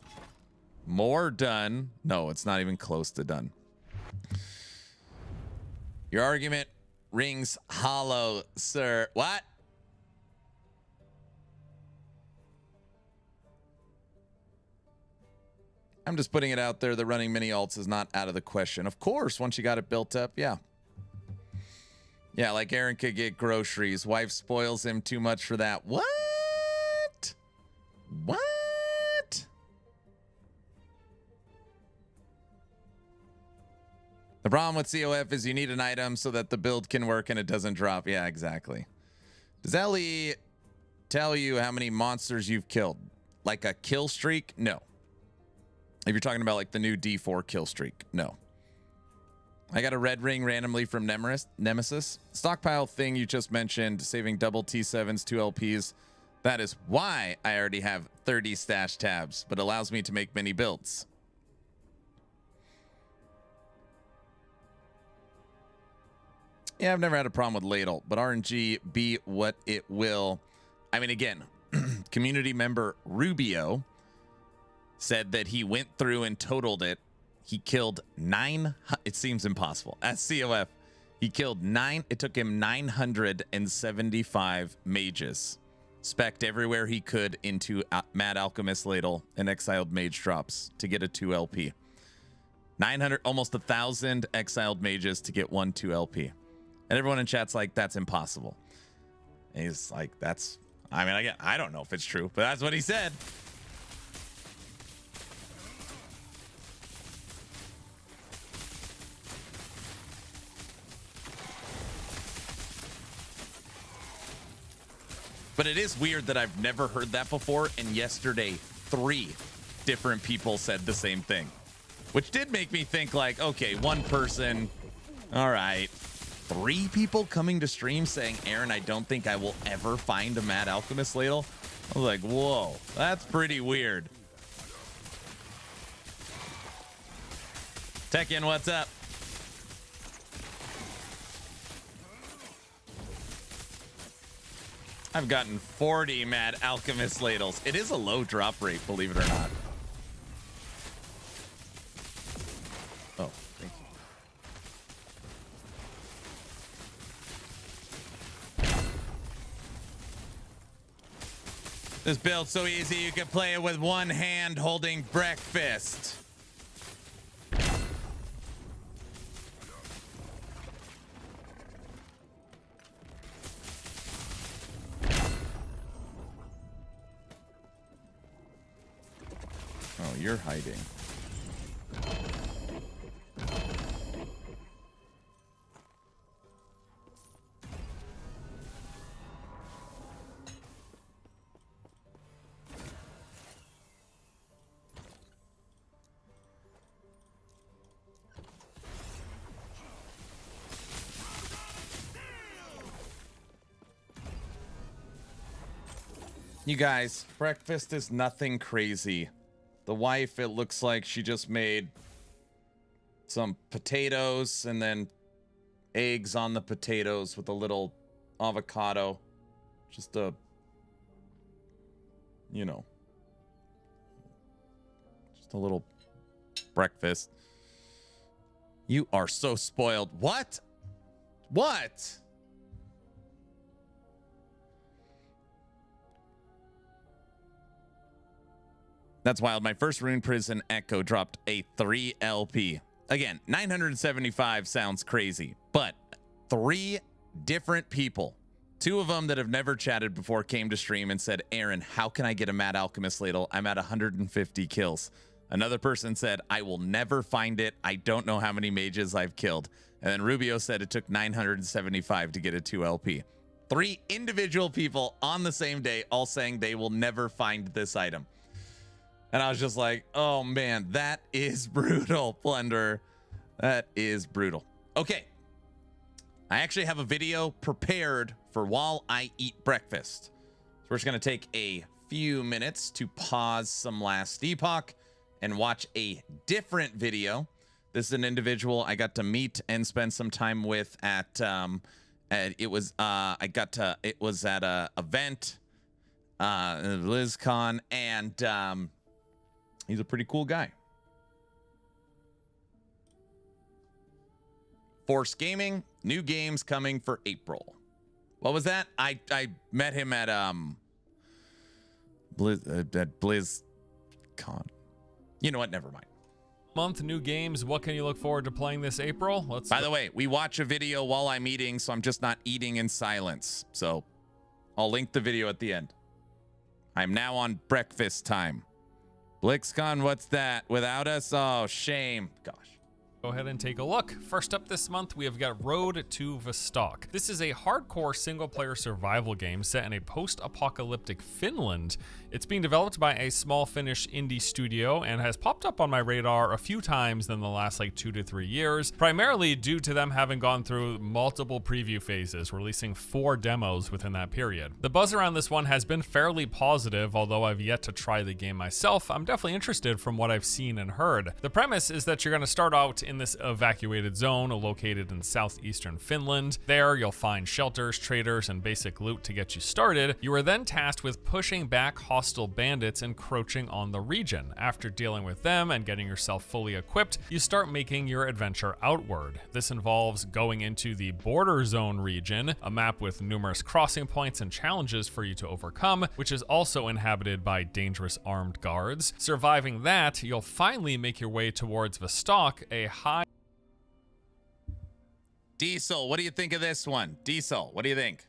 more done. No, it's not even close to done. Your argument rings hollow, sir. What? I'm just putting it out there that running mini alts is not out of the question. Of course, once you got it built up, yeah. Yeah, like Aaron could get groceries. Wife spoils him too much for that. What? What? The problem with COF is you need an item so that the build can work and it doesn't drop. Yeah, exactly. Does Ellie tell you how many monsters you've killed? Like a kill streak? No. If you're talking about like the new D4 kill streak, no. I got a red ring randomly from Nemesis. Stockpile thing you just mentioned, saving double T7s, 2 LPs. That is why I already have 30 stash tabs, but allows me to make many builds. Yeah, I've never had a problem with ladle, but RNG be what it will. I mean, again, community member Rubio said that he went through and totaled it. He killed 9. It seems impossible. At COF, he killed 9. It took him 975 mages. Spec'd everywhere he could into Mad Alchemist ladle and exiled mage drops to get a 2 LP. 900, almost 1,000 exiled mages to get 1 2 LP. And everyone in chat's like, that's impossible. And he's like, that's, I mean, I don't know if it's true, but that's what he said. But it is weird that I've never heard that before, and yesterday 3 different people said the same thing, which did make me think like, okay, one person, all right. 3 people coming to stream saying, Aaron, I don't think I will ever find a Mad Alchemist ladle. I was like, whoa, that's pretty weird. Tekken, what's up? I've gotten 40 Mad Alchemist ladles. It is a low drop rate, believe it or not. Oh, thank you. This build's so easy, you can play it with one hand holding breakfast. Oh, you're hiding. You guys, breakfast is nothing crazy. The wife, it looks like she just made some potatoes and then eggs on the potatoes with a little avocado. Just a, you know, just a little breakfast. You are so spoiled. What? What? That's wild. My first Rune Prison Echo dropped a 3 LP. Again, 975 sounds crazy, but 3 different people, 2 of them that have never chatted before, came to stream and said, Aaron, how can I get a Mad Alchemist ladle? I'm at 150 kills. Another person said, I will never find it. I don't know how many mages I've killed. And then Rubio said it took 975 to get a 2 LP. 3 individual people on the same day all saying they will never find this item. And I was just like, oh man, that is brutal, Plunder. That is brutal. Okay. I actually have a video prepared for while I eat breakfast. So we're just going to take a few minutes to pause some Last Epoch and watch a different video. This is an individual I got to meet and spend some time with at it was at a event, BlizzCon, and he's a pretty cool guy. Force Gaming, new games coming for April. What was that? I met him at BlizzCon. You know what? Never mind. Month, new games. What can you look forward to playing this April? By the way, we watch a video while I'm eating, so I'm just not eating in silence. So I'll link the video at the end. I'm now on breakfast time. BlizzCon, what's that? Without us? Oh, shame. Gosh. Go ahead and take a look. First up this month, we have got Road to Vostok. This is a hardcore single-player survival game set in a post-apocalyptic Finland. It's being developed by a small Finnish indie studio and has popped up on my radar a few times in the last 2 to 3 years, primarily due to them having gone through multiple preview phases, releasing 4 demos within that period. The buzz around this one has been fairly positive, although I've yet to try the game myself. I'm definitely interested from what I've seen and heard. The premise is that you're going to start out in this evacuated zone located in southeastern Finland. There, you'll find shelters, traders, and basic loot to get you started. You are then tasked with pushing back hostile bandits encroaching on the region. After dealing with them and getting yourself fully equipped, you start making your adventure outward. This involves going into the border zone region, a map with numerous crossing points and challenges for you to overcome, which is also inhabited by dangerous armed guards. Surviving that, you'll finally make your way towards Vostok, a high Diesel, what do you think of this one? Diesel, what do you think?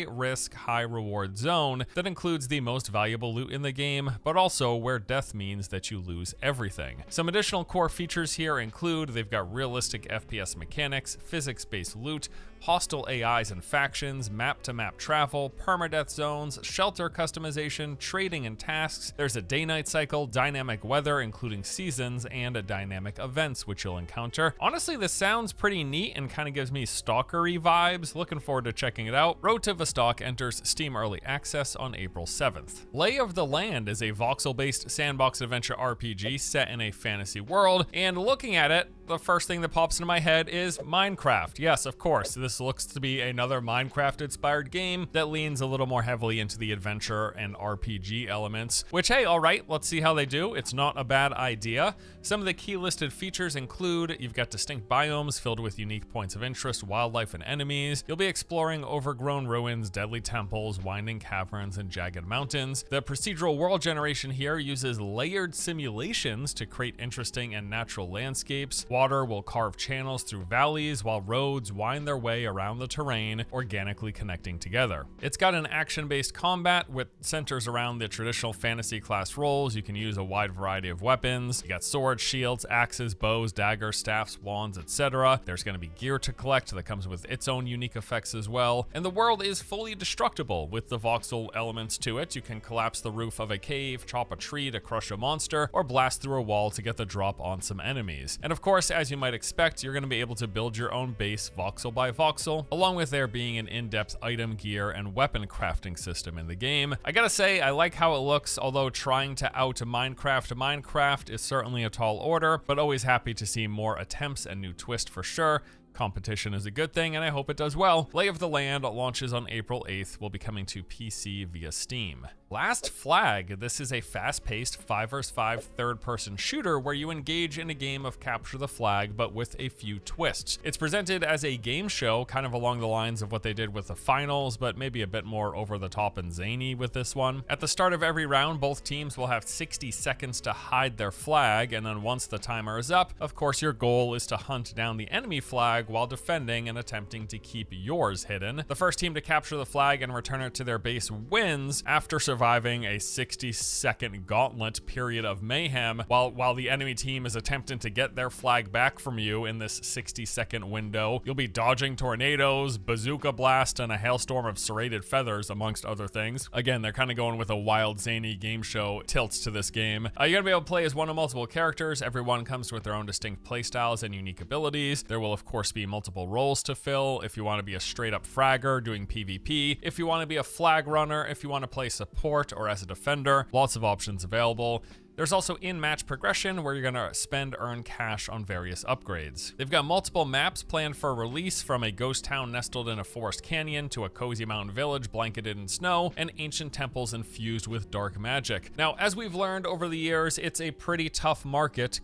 Risk, high reward zone that includes the most valuable loot in the game, but also where death means that you lose everything. Some additional core features here include they've got realistic FPS mechanics, physics-based loot, hostile AIs and factions, map-to-map travel, permadeath zones, shelter customization, trading and tasks. There's a day-night cycle, dynamic weather, including seasons, and a dynamic events which you'll encounter. Honestly, this sounds pretty neat and kind of gives me stalkery vibes. Looking forward to checking it out. Road to Vostok enters Steam Early Access on April 7th. Lay of the Land is a voxel-based sandbox adventure RPG set in a fantasy world, and looking at it, the first thing that pops into my head is Minecraft. Yes, of course, this looks to be another Minecraft-inspired game that leans a little more heavily into the adventure and RPG elements, which, hey, all right, let's see how they do. It's not a bad idea. Some of the key listed features include you've got distinct biomes filled with unique points of interest, wildlife, and enemies. You'll be exploring overgrown ruins, deadly temples, winding caverns, and jagged mountains. The procedural world generation here uses layered simulations to create interesting and natural landscapes. Water will carve channels through valleys, while roads wind their way around the terrain, organically connecting together. It's got an action-based combat which centers around the traditional fantasy class roles. You can use a wide variety of weapons. You got swords, shields, axes, bows, daggers, staffs, wands, etc. There's going to be gear to collect that comes with its own unique effects as well. And the world is fully destructible with the voxel elements to it. You can collapse the roof of a cave, chop a tree to crush a monster, or blast through a wall to get the drop on some enemies. And of course, as you might expect, you're going to be able to build your own base voxel by voxel, along with there being an in-depth item, gear, and weapon crafting system in the game. I gotta say, I like how it looks, although trying to out Minecraft is certainly a tall order, but always happy to see more attempts and new twist for sure. Competition is a good thing, and I hope it does well. Lay of the Land launches on April 8th, will be coming to PC via Steam. Last Flag, this is a fast-paced 5 vs 5 third-person shooter where you engage in a game of capture the flag, but with a few twists. It's presented as a game show, kind of along the lines of what they did with the finals, but maybe a bit more over the top and zany with this one. At the start of every round, both teams will have 60 seconds to hide their flag, and then once the timer is up, of course your goal is to hunt down the enemy flag while defending and attempting to keep yours hidden. The first team to capture the flag and return it to their base wins after surviving a 60-second gauntlet period of mayhem while the enemy team is attempting to get their flag back from you in this 60-second window. You'll be dodging tornadoes, bazooka blast, and a hailstorm of serrated feathers, amongst other things. Again, they're kind of going with a wild, zany game show tilts to this game. You're gonna be able to play as one of multiple characters. Everyone comes with their own distinct playstyles and unique abilities. There will, of course, be multiple roles to fill. If you want to be a straight-up fragger doing PvP, if you want to be a flag runner, if you want to play support or as a defender, lots of options available. There's also in-match progression where you're going to earn cash on various upgrades. They've got multiple maps planned for release, from a ghost town nestled in a forest canyon to a cozy mountain village blanketed in snow and ancient temples infused with dark magic. Now, as we've learned over the years, it's a pretty tough market.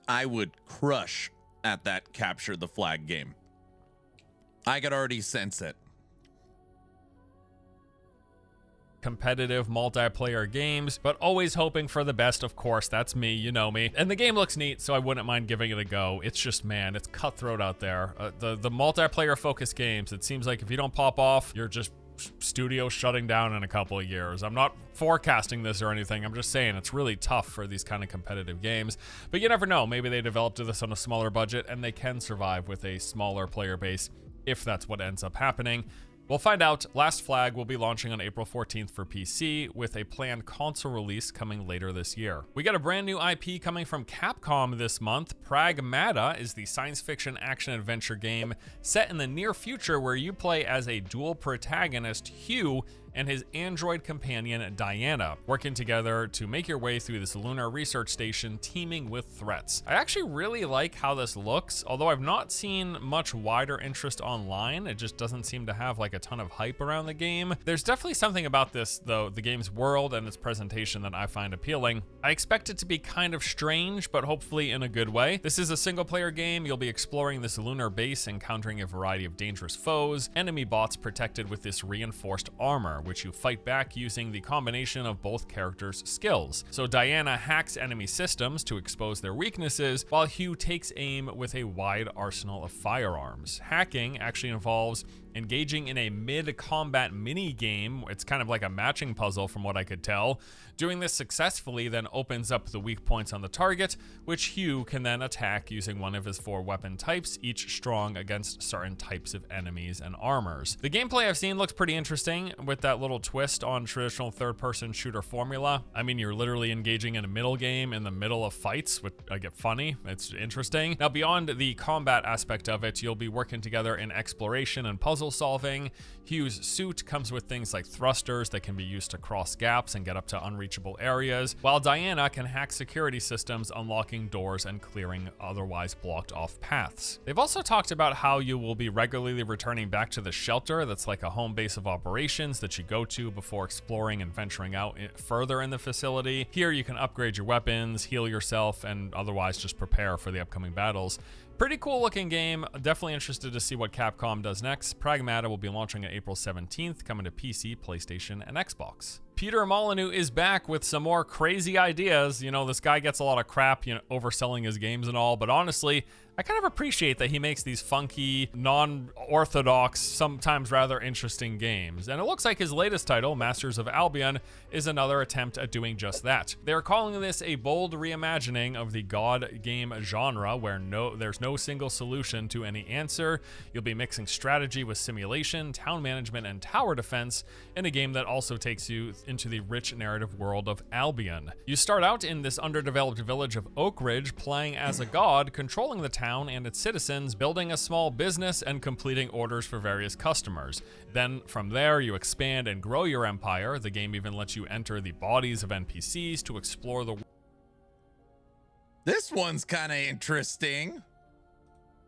I would crush at that capture the flag game. I could already sense it. Competitive multiplayer games, but always hoping for the best, of course. That's me, you know me. And the game looks neat, so I wouldn't mind giving it a go. It's just, man, it's cutthroat out there. The multiplayer focused games, it seems like if you don't pop off, you're just studio shutting down in a couple of years. I'm not forecasting this or anything. I'm just saying it's really tough for these kind of competitive games, but you never know. Maybe they developed this on a smaller budget and they can survive with a smaller player base if that's what ends up happening. We'll find out. Last Flag will be launching on April 14th for PC, with a planned console release coming later this year. We got a brand new IP coming from Capcom this month. Pragmata is the science fiction action adventure game set in the near future where you play as a dual protagonist, Hugh, and his android companion Diana, working together to make your way through this lunar research station teeming with threats. I actually really like how this looks, although I've not seen much wider interest online. It just doesn't seem to have like a ton of hype around the game. There's definitely something about this, though, the game's world and its presentation, that I find appealing. I expect it to be kind of strange, but hopefully in a good way. This is a single player game. You'll be exploring this lunar base, encountering a variety of dangerous foes, enemy bots protected with this reinforced armor, which you fight back using the combination of both characters' skills. So Diana hacks enemy systems to expose their weaknesses, while Hugh takes aim with a wide arsenal of firearms. Hacking actually involves engaging in a mid-combat mini-game. It's kind of like a matching puzzle from what I could tell. Doing this successfully then opens up the weak points on the target, which Hugh can then attack using one of his 4 weapon types, each strong against certain types of enemies and armors. The gameplay I've seen looks pretty interesting, with that little twist on traditional third-person shooter formula. I mean, you're literally engaging in a middle game in the middle of fights, which I get funny. It's interesting. Now, beyond the combat aspect of it, you'll be working together in exploration and puzzle solving. Hugh's suit comes with things like thrusters that can be used to cross gaps and get up to unreachable areas, while Diana can hack security systems, unlocking doors and clearing otherwise blocked off paths. They've also talked about how you will be regularly returning back to the shelter that's like a home base of operations that you go to before exploring and venturing out further in the facility. Here you can upgrade your weapons, heal yourself, and otherwise just prepare for the upcoming battles. Pretty cool looking game. Definitely interested to see what Capcom does next. Pragmata will be launching on April 17th, coming to PC, PlayStation, and Xbox. Peter Molyneux is back with some more crazy ideas. You know, this guy gets a lot of crap, you know, overselling his games and all, but honestly, I kind of appreciate that he makes these funky, non-orthodox, sometimes rather interesting games. And it looks like his latest title, Masters of Albion, is another attempt at doing just that. They're calling this a bold reimagining of the God game genre, where there's no single solution to any answer. You'll be mixing strategy with simulation, town management, and tower defense in a game that also takes you into the rich narrative world of Albion. You start out in this underdeveloped village of Oak Ridge, playing as a god, controlling the town and its citizens, building a small business, and completing orders for various customers. Then from there, you expand and grow your empire. The game even lets you enter the bodies of NPCs to explore the This one's kind of interesting.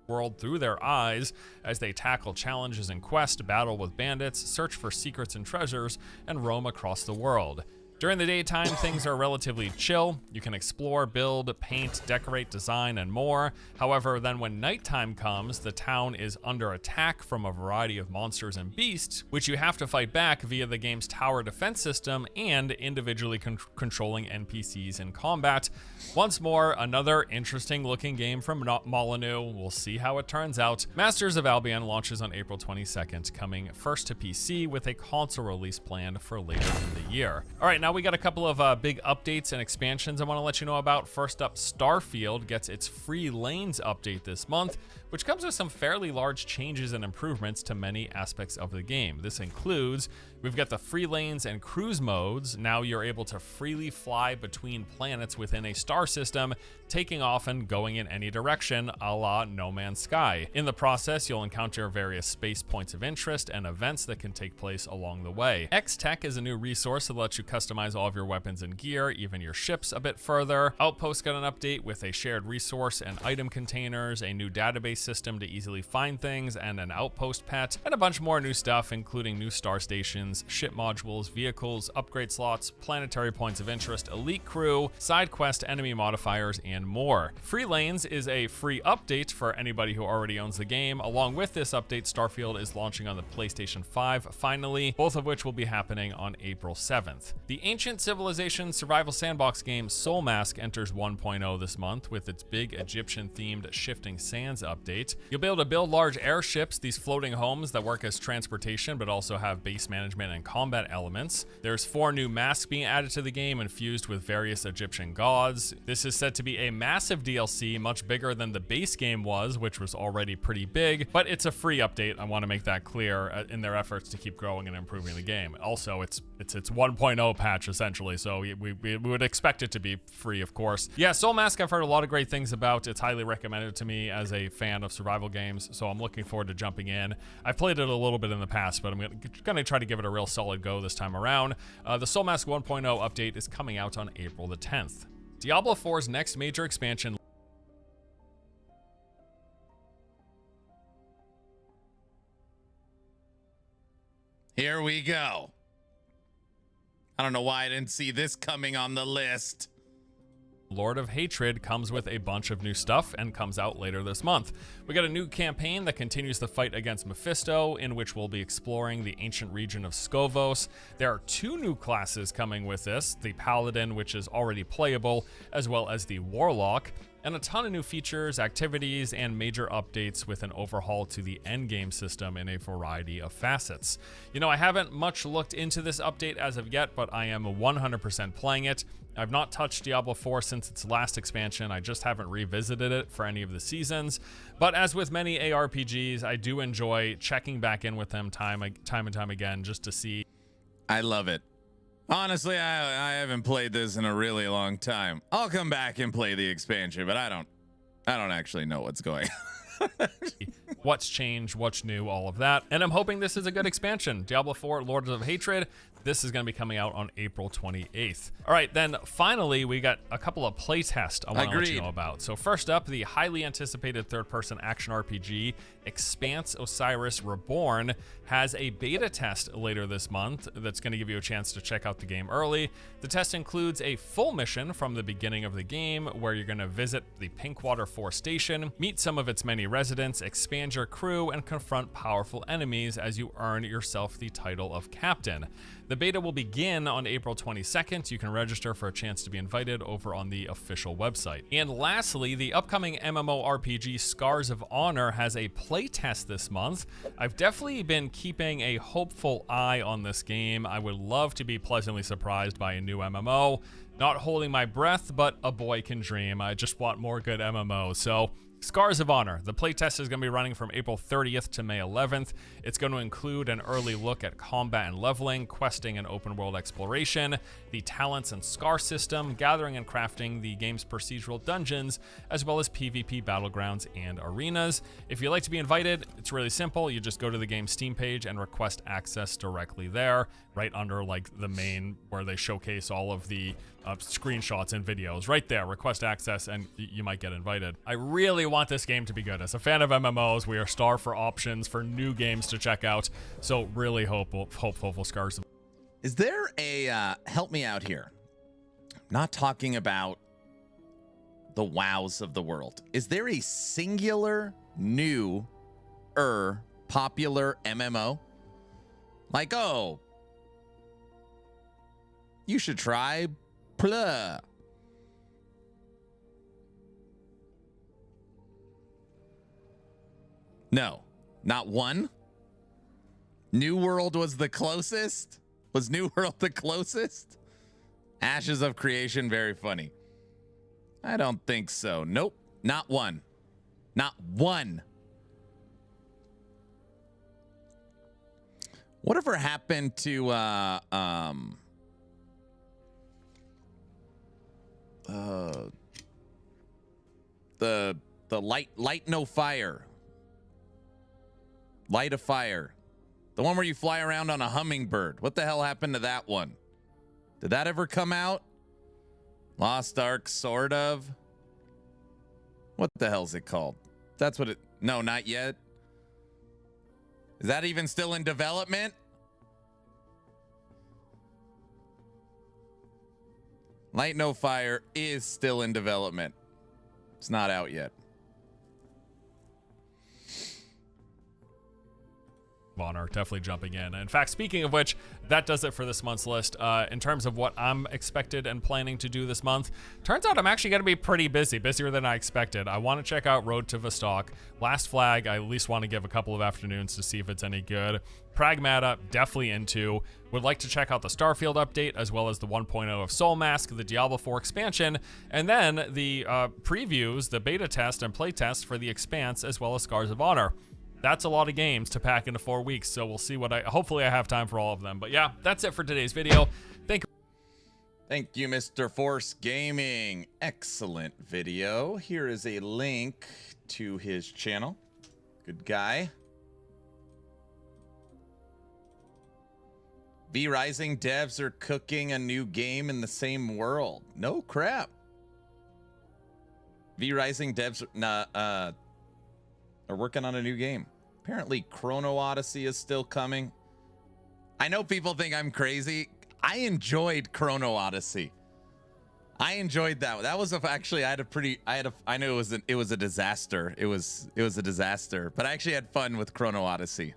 World through their eyes as they tackle challenges in quest, battle with bandits, search for secrets and treasures, and roam across the world. During the daytime, things are relatively chill. You can explore, build, paint, decorate, design, and more. However, then when nighttime comes, the town is under attack from a variety of monsters and beasts, which you have to fight back via the game's tower defense system and individually controlling NPCs in combat. Once more, another interesting looking game from Molyneux. We'll see how it turns out. Masters of Albion launches on April 22nd, coming first to PC with a console release planned for later in the year. All right, now we got a couple of big updates and expansions I want to let you know about. First up, Starfield gets its Free Lanes update this month, which comes with some fairly large changes and improvements to many aspects of the game. This includes, we've got the free lanes and cruise modes. Now you're able to freely fly between planets within a star system, taking off and going in any direction, a la No Man's Sky. In the process, you'll encounter various space points of interest and events that can take place along the way. X-Tech is a new resource that lets you customize all of your weapons and gear, even your ships a bit further. Outpost got an update with a shared resource and item containers, a new database system to easily find things, and an outpost pet, and a bunch more new stuff, including new star stations, ship modules, vehicles, upgrade slots, planetary points of interest, elite crew, side quest, enemy modifiers, and more. Free Lanes is a free update for anybody who already owns the game. Along with this update, Starfield is launching on the PlayStation 5 finally, both of which will be happening on April 7th. The Ancient Civilization survival sandbox game Soul Mask enters 1.0 this month with its big Egyptian-themed Shifting Sands update. You'll be able to build large airships, these floating homes that work as transportation but also have base management and combat elements. There's 4 new masks being added to the game infused with various Egyptian gods. This is said to be a massive DLC, much bigger than the base game was, which was already pretty big, but it's a free update. I want to make that clear in their efforts to keep growing and improving the game. Also, it's 1.0 patch essentially, so we would expect it to be free, of course. Yeah, Soul Mask I've heard a lot of great things about. It's highly recommended to me as a fan of survival games, so I'm looking forward to jumping in. I've played it a little bit in the past, but I'm gonna try to give it a real solid go this time around. The Soul Mask 1.0 update is coming out on April the 10th. Diablo 4's next major expansion. Here we go. I don't know why I didn't see this coming on the list. Lord of Hatred comes with a bunch of new stuff and comes out later this month. We got a new campaign that continues the fight against Mephisto, in which we'll be exploring the ancient region of Skovos. There are 2 new classes coming with this, the Paladin, which is already playable, as well as the Warlock, and a ton of new features, activities, and major updates with an overhaul to the Endgame system in a variety of facets. You know, I haven't much looked into this update as of yet, but I am 100% playing it. I've not touched Diablo 4 since its last expansion. I just haven't revisited it for any of the seasons. But as with many ARPGs, I do enjoy checking back in with them time and time again just to see. I love it. Honestly, I haven't played this in a really long time. I'll come back and play the expansion, but I don't actually know what's going on. What's changed, what's new, all of that. And I'm hoping this is a good expansion. Diablo 4 Lords of Hatred. This is going to be coming out on April 28th. All right, then finally, we got a couple of playtests I want to let you know about. So first up, the highly anticipated third-person action RPG, Expanse Osiris Reborn, has a beta test later this month that's going to give you a chance to check out the game early. The test includes a full mission from the beginning of the game, where you're going to visit the Pinkwater 4 station, meet some of its many residents, expand your crew, and confront powerful enemies as you earn yourself the title of captain. The beta will begin on April 22nd. You can register for a chance to be invited over on the official website. And lastly, the upcoming MMORPG Scars of Honor has a playtest this month. I've definitely been keeping a hopeful eye on this game. I would love to be pleasantly surprised by a new MMO. Not holding my breath, but a boy can dream. I just want more good MMOs. So Scars of Honor. The playtest is going to be running from April 30th to May 11th. It's going to include an early look at combat and leveling, questing and open world exploration, the talents and scar system, gathering and crafting the game's procedural dungeons, as well as PvP battlegrounds and arenas. If you'd like to be invited, it's really simple. You just go to the game's Steam page and request access directly there, right under like the main where they showcase all of the screenshots and videos. Right there, request access, and you might get invited. I really want this game to be good. As a fan of MMOs, we are starved for options for new games to check out, so really hopeful for Scars. Is there a help me out here? Not talking about the WoWs of the world. Is there a singular new popular MMO? Like, oh, you should try Pla. No, not one. New World was the closest. Was New World the closest? Ashes of Creation, very funny. I don't think so. Nope, not one. Not one. Whatever happened to the light no fire. Light of Fire. The one where you fly around on a hummingbird. What the hell happened to that one? Did that ever come out? Lost Ark, sort of. What the hell's it called? That's what it... No, not yet. Is that even still in development? Light No Fire is still in development. It's not out yet. Honor, definitely jumping in. In fact, speaking of which, that does it for this month's list. In terms of what I'm expected and planning to do this month, turns out I'm actually going to be pretty busy, busier than I expected. I want to check out Road to Vostok. Last Flag, I at least want to give a couple of afternoons to see if it's any good. Pragmata, definitely into. Would like to check out the Starfield update, as well as the 1.0 of Soul Mask, the Diablo 4 expansion, and then the previews, the beta test and play test for the Expanse, as well as Scars of Honor. That's a lot of games to pack into 4 weeks, so we'll see what hopefully I have time for all of them. But yeah, that's it for today's video. Thank you, Mr. Force Gaming. Excellent video. Here is a link to his channel. Good guy. V Rising devs are cooking a new game in the same world. No crap. V Rising devs are working on a new game. Apparently Chrono Odyssey is still coming. I know people think I'm crazy. I enjoyed Chrono Odyssey. I enjoyed that. That was actually I knew it was a disaster. It was a disaster, but I actually had fun with Chrono Odyssey.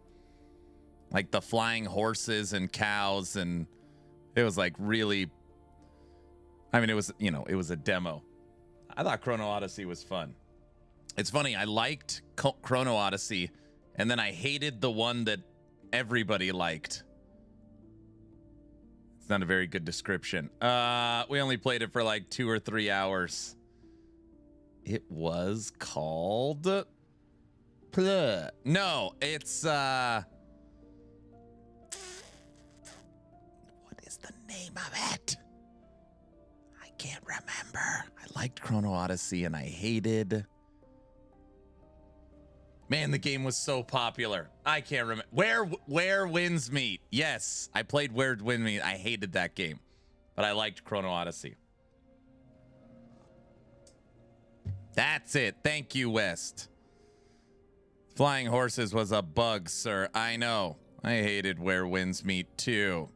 Like the flying horses and cows, and it was like really, I mean, it was, you know, it was a demo. I thought Chrono Odyssey was fun. It's funny, I liked Chrono Odyssey, and then I hated the one that everybody liked. It's not a very good description. We only played it for like 2 or 3 hours. It was called No, it's what is the name of it? I can't remember. I liked Chrono Odyssey and I hated. Man, the game was so popular. I can't remember. Where Winds Meet. Yes, I played Where Winds Meet. I hated that game, but I liked Chrono Odyssey. That's it. Thank you, West. Flying horses was a bug, sir. I know. I hated Where Winds Meet too.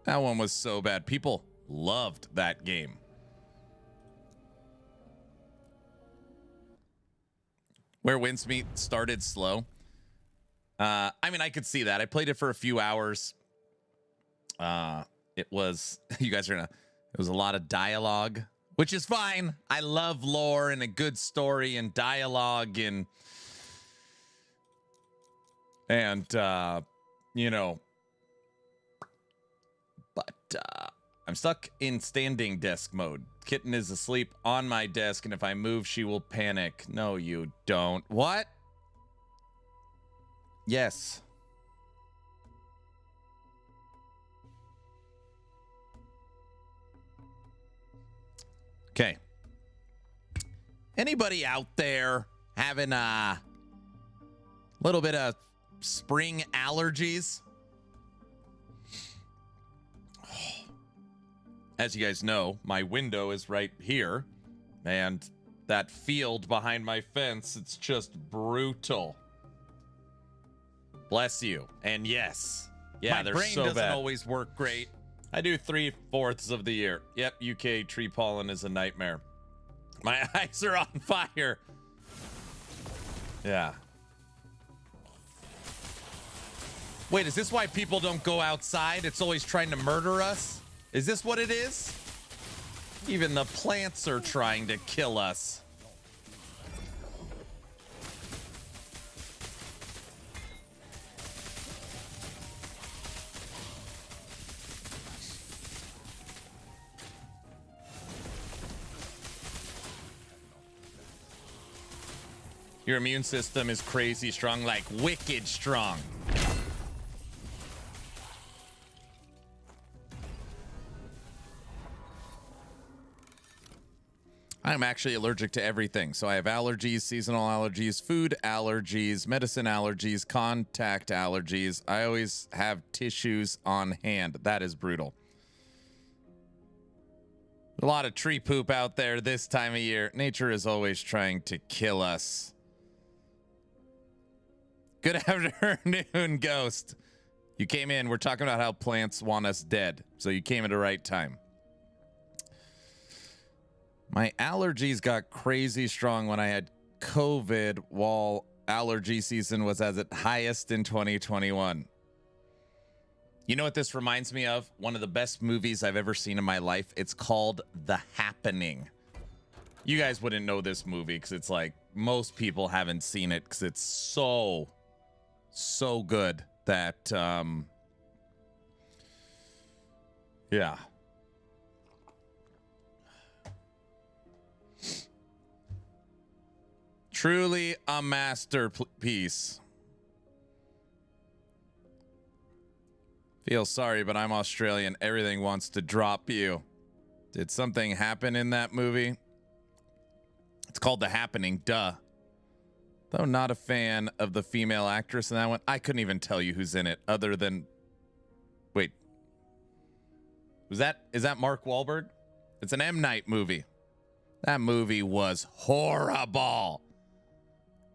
That one was so bad. People loved that game. Where Winds Meet started slow. I mean, I could see that. I played it for a few hours. It was, you guys are gonna, it was a lot of dialogue, which is fine. I love lore and a good story and dialogue and you know, but I'm stuck in standing desk mode. Kitten is asleep on my desk, and if I move, she will panic. No, you don't. What? Yes. Okay. Anybody out there having a little bit of spring allergies? As you guys know, my window is right here, and that field behind my fence, it's just brutal. Bless you. And yes, yeah, my brain so doesn't always work great. I do 3/4 of the year. Yep, UK tree pollen is a nightmare. My eyes are on fire. Yeah. Wait, is this why people don't go outside? It's always trying to murder us? Is this what it is? Even the plants are trying to kill us. Your immune system is crazy strong, like wicked strong. I'm actually allergic to everything. So I have allergies, seasonal allergies, food allergies, medicine allergies, contact allergies. I always have tissues on hand. That is brutal. A lot of tree poop out there this time of year. Nature is always trying to kill us. Good afternoon, Ghost. You came in. We're talking about how plants want us dead. So you came at the right time. My allergies got crazy strong when I had COVID while allergy season was at its highest in 2021. You know what this reminds me of? One of the best movies I've ever seen in my life. It's called The Happening. You guys wouldn't know this movie because it's like most people haven't seen it because it's so good that, yeah. Truly a masterpiece. Feel sorry, but I'm Australian. Everything wants to drop you. Did something happen in that movie? It's called The Happening, duh. Though not a fan of the female actress in that one, I couldn't even tell you who's in it other than... Wait. Is that Mark Wahlberg? It's an M. Night movie. That movie was horrible.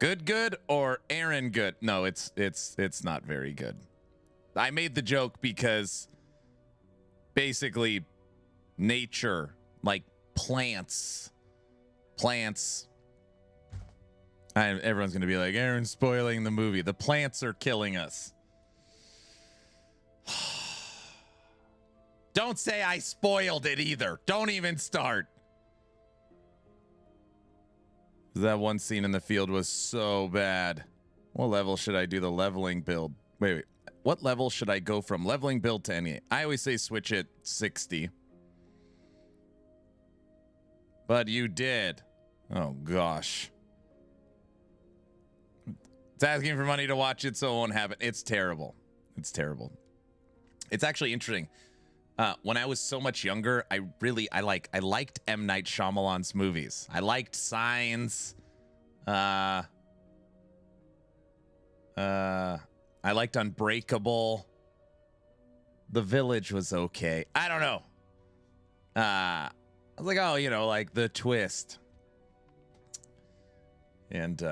Good or Aaron good? No, it's not very good. I made the joke because basically nature, like plants. Everyone's going to be like, Aaron's spoiling the movie. The plants are killing us. Don't say I spoiled it either. Don't even start. That one scene in the field was so bad. What level should I do the leveling build? Wait. What level should I go from leveling build to any? I always say switch it 60. But you did. Oh, gosh. It's asking for money to watch it, so it won't happen. It's terrible. It's terrible. It's actually interesting. When I was so much younger, I liked M. Night Shyamalan's movies. I liked Signs. I liked Unbreakable. The Village was okay. I don't know. I was like, oh, you know, like The Twist. And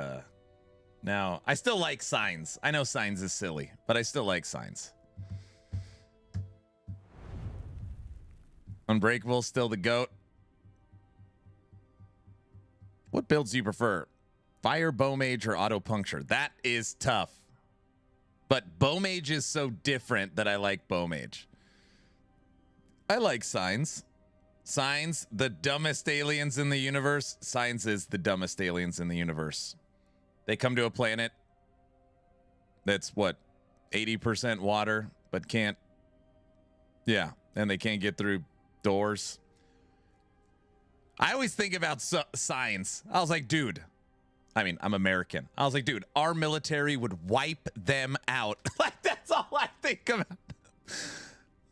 now I still like Signs. I know Signs is silly, but I still like Signs. Unbreakable, still the GOAT. What builds do you prefer? Fire, Bow Mage, or Auto Puncture? That is tough. But Bow Mage is so different that I like Bow Mage. I like Signs. Signs, the dumbest aliens in the universe. Signs is the dumbest aliens in the universe. They come to a planet that's, what, 80% water, but can't... Yeah, and they can't get through doors. I always think about Signs. I was like, dude... I mean, I'm American. I was like, dude, our military would wipe them out. Like, that's all I think about.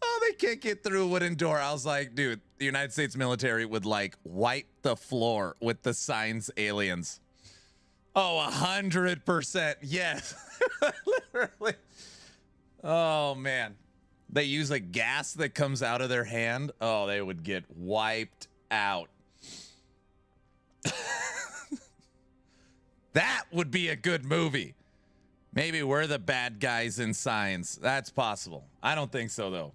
Oh, they can't get through a wooden door. I was like, dude, the United States military would, like, wipe the floor with the Signs aliens. Oh, 100%. Yes. Literally. Oh, man. They use a gas that comes out of their hand. Oh, they would get wiped out. That would be a good movie. Maybe we're the bad guys in Signs. That's possible. I don't think so, though.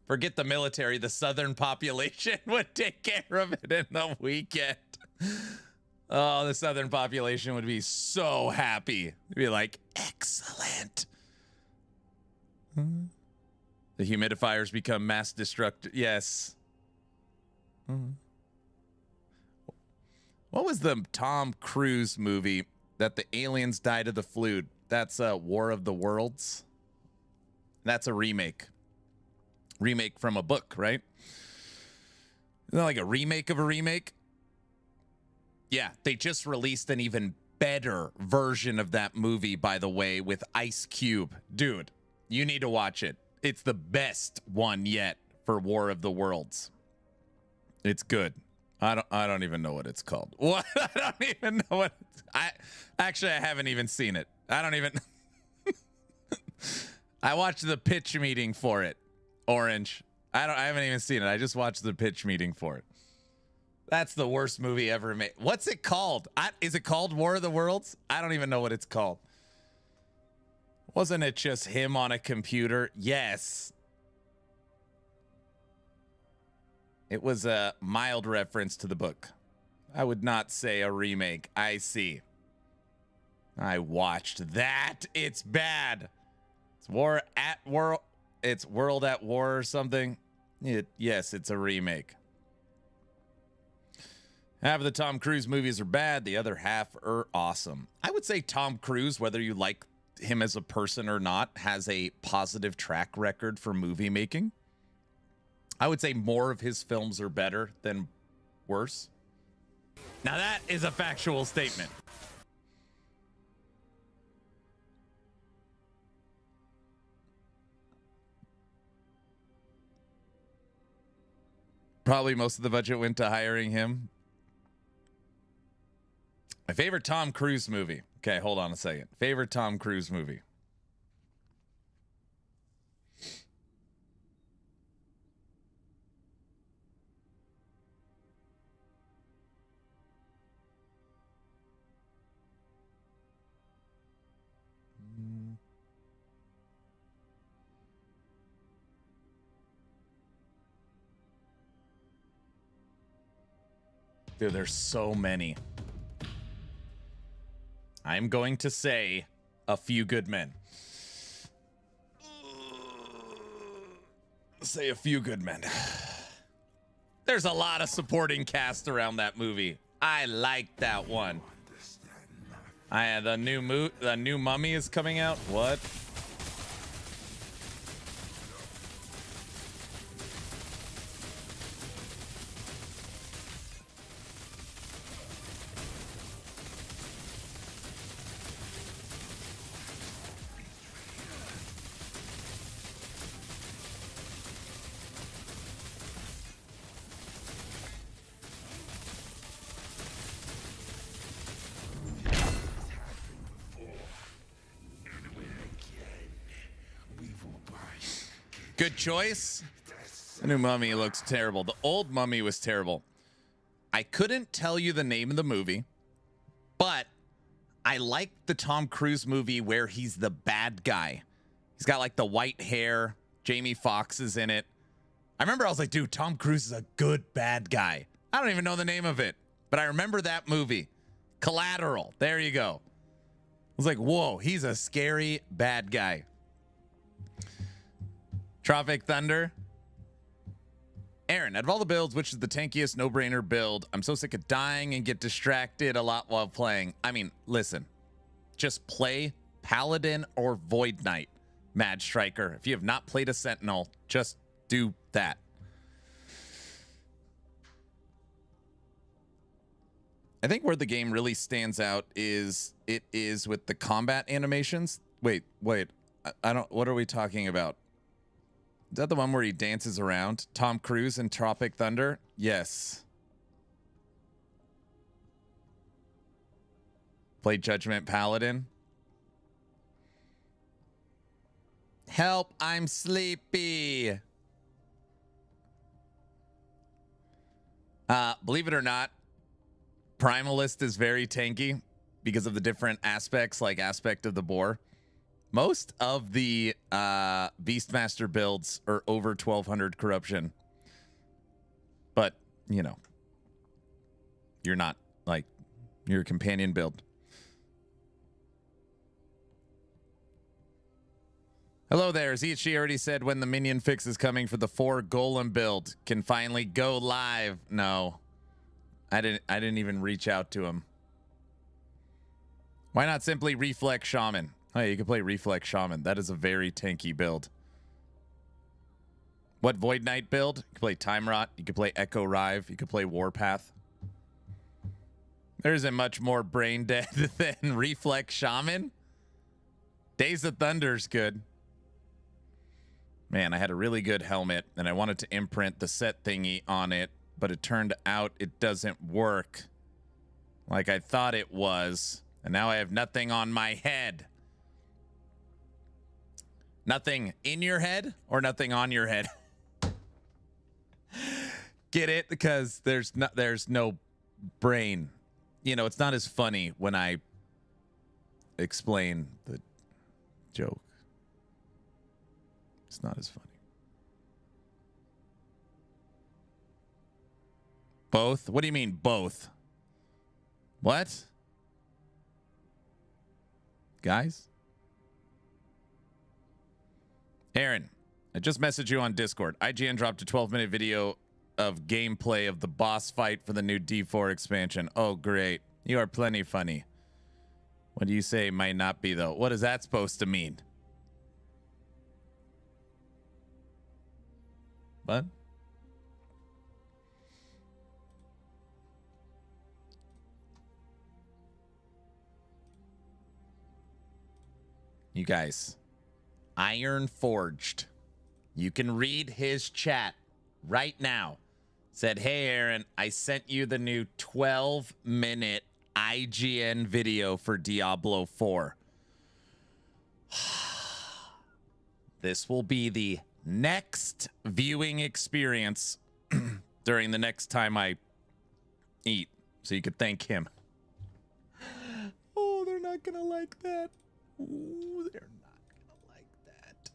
Forget the military. The southern population would take care of it in the weekend. Oh, the southern population would be so happy. They'd be like, excellent. The humidifiers become mass destructive. Yes. What was the Tom Cruise movie that the aliens died of the flu? That's War of the Worlds. That's a remake. Remake from a book, right? Isn't that like a remake of a remake? Yeah, they just released an even better version of that movie, by the way, with Ice Cube. Dude, you need to watch it. It's the best one yet for War of the Worlds. It's good. I don't even know what it's called. What? I don't even know what I haven't even seen it. I don't even I watched the pitch meeting for it. Orange. I haven't even seen it. I just watched the pitch meeting for it. That's the worst movie ever made. What's it called? Is it called War of the Worlds? I don't even know what it's called. Wasn't it just him on a computer? Yes. It was a mild reference to the book. I would not say a remake. I see. I watched that. It's bad. It's World at War or something. Yes, it's a remake. Half of the Tom Cruise movies are bad. The other half are awesome. I would say Tom Cruise, whether you like him as a person or not, has a positive track record for movie making. I would say more of his films are better than worse. Now that is a factual statement. Probably most of the budget went to hiring him. My favorite Tom Cruise movie. Okay, hold on a second. Favorite Tom Cruise movie. Dude, there's so many. I'm going to say A Few Good Men. Say A Few Good Men. There's a lot of supporting cast around that movie. I like that one. The new Mummy is coming out. What? Good choice. The new Mummy looks terrible. The old Mummy was terrible. I couldn't tell you the name of the movie, but I like the Tom Cruise movie where he's the bad guy. He's got like the white hair. Jamie Foxx is in it. I remember I was like, dude, Tom Cruise is a good bad guy. I don't even know the name of it, but I remember that movie. Collateral. There you go. I was like, whoa, he's a scary bad guy. Tropic Thunder. Aaron, out of all the builds, which is the tankiest no-brainer build? I'm so sick of dying and get distracted a lot while playing. I mean, listen. Just play Paladin or Void Knight, Mad Striker. If you have not played a Sentinel, just do that. I think where the game really stands out is with the combat animations. Wait. I don't. What are we talking about? Is that the one where he dances around? Tom Cruise in Tropic Thunder? Yes. Play Judgment Paladin. Help, I'm sleepy. Believe it or not, Primalist is very tanky because of the different aspects, like aspect of the boar. Most of the Beastmaster builds are over 1200 corruption. But, you know, you're not like your companion build. Hello there. ZHG already said when the minion fix is coming for the 4 golem build can finally go live. No. I didn't even reach out to him. Why not simply Reflex Shaman? Oh, yeah, you can play Reflex Shaman. That is a very tanky build. What Void Knight build? You can play Time Rot. You can play Echo Rive. You can play Warpath. There isn't much more brain dead than Reflex Shaman. Days of Thunder's good. Man, I had a really good helmet, and I wanted to imprint the set thingy on it, but it turned out it doesn't work like I thought it was, and now I have nothing on my head. Nothing in your head or nothing on your head? Get it? Because there's no brain. You know, it's not as funny when I explain the joke. It's not as funny. Both? What do you mean both? What? Guys? Aaron, I just messaged you on Discord. IGN dropped a 12-minute video of gameplay of the boss fight for the new D4 expansion. Oh, great. You are plenty funny. What do you say might not be, though? What is that supposed to mean? What? You guys, Iron Forged. You can read his chat right now. Said, hey, Aaron, I sent you the new 12-minute IGN video for Diablo 4. This will be the next viewing experience during the next time I eat, so you could thank him. Oh, they're not gonna like that. Ooh, they're not gonna like that.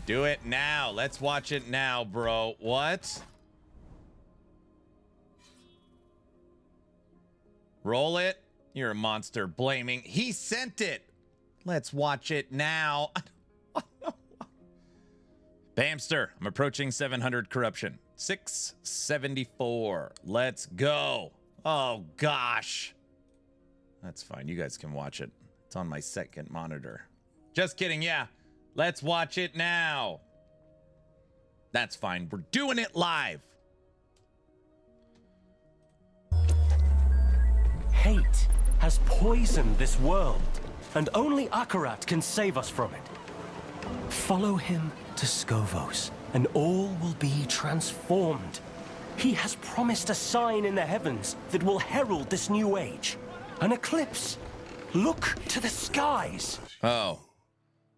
Do it now. Let's watch it now, bro. What? Roll it. You're a monster. Blaming. He sent it. Let's watch it now. Bamster, I'm approaching 700 corruption. 674. Let's go. Oh, gosh. That's fine. You guys can watch it. It's on my second monitor. Just kidding. Yeah. Let's watch it now. That's fine. We're doing it live. Hate has poisoned this world, and only Acolyte can save us from it. Follow him to Skavos, and all will be transformed. He has promised a sign in the heavens that will herald this new age. An eclipse. Look to the skies. Oh,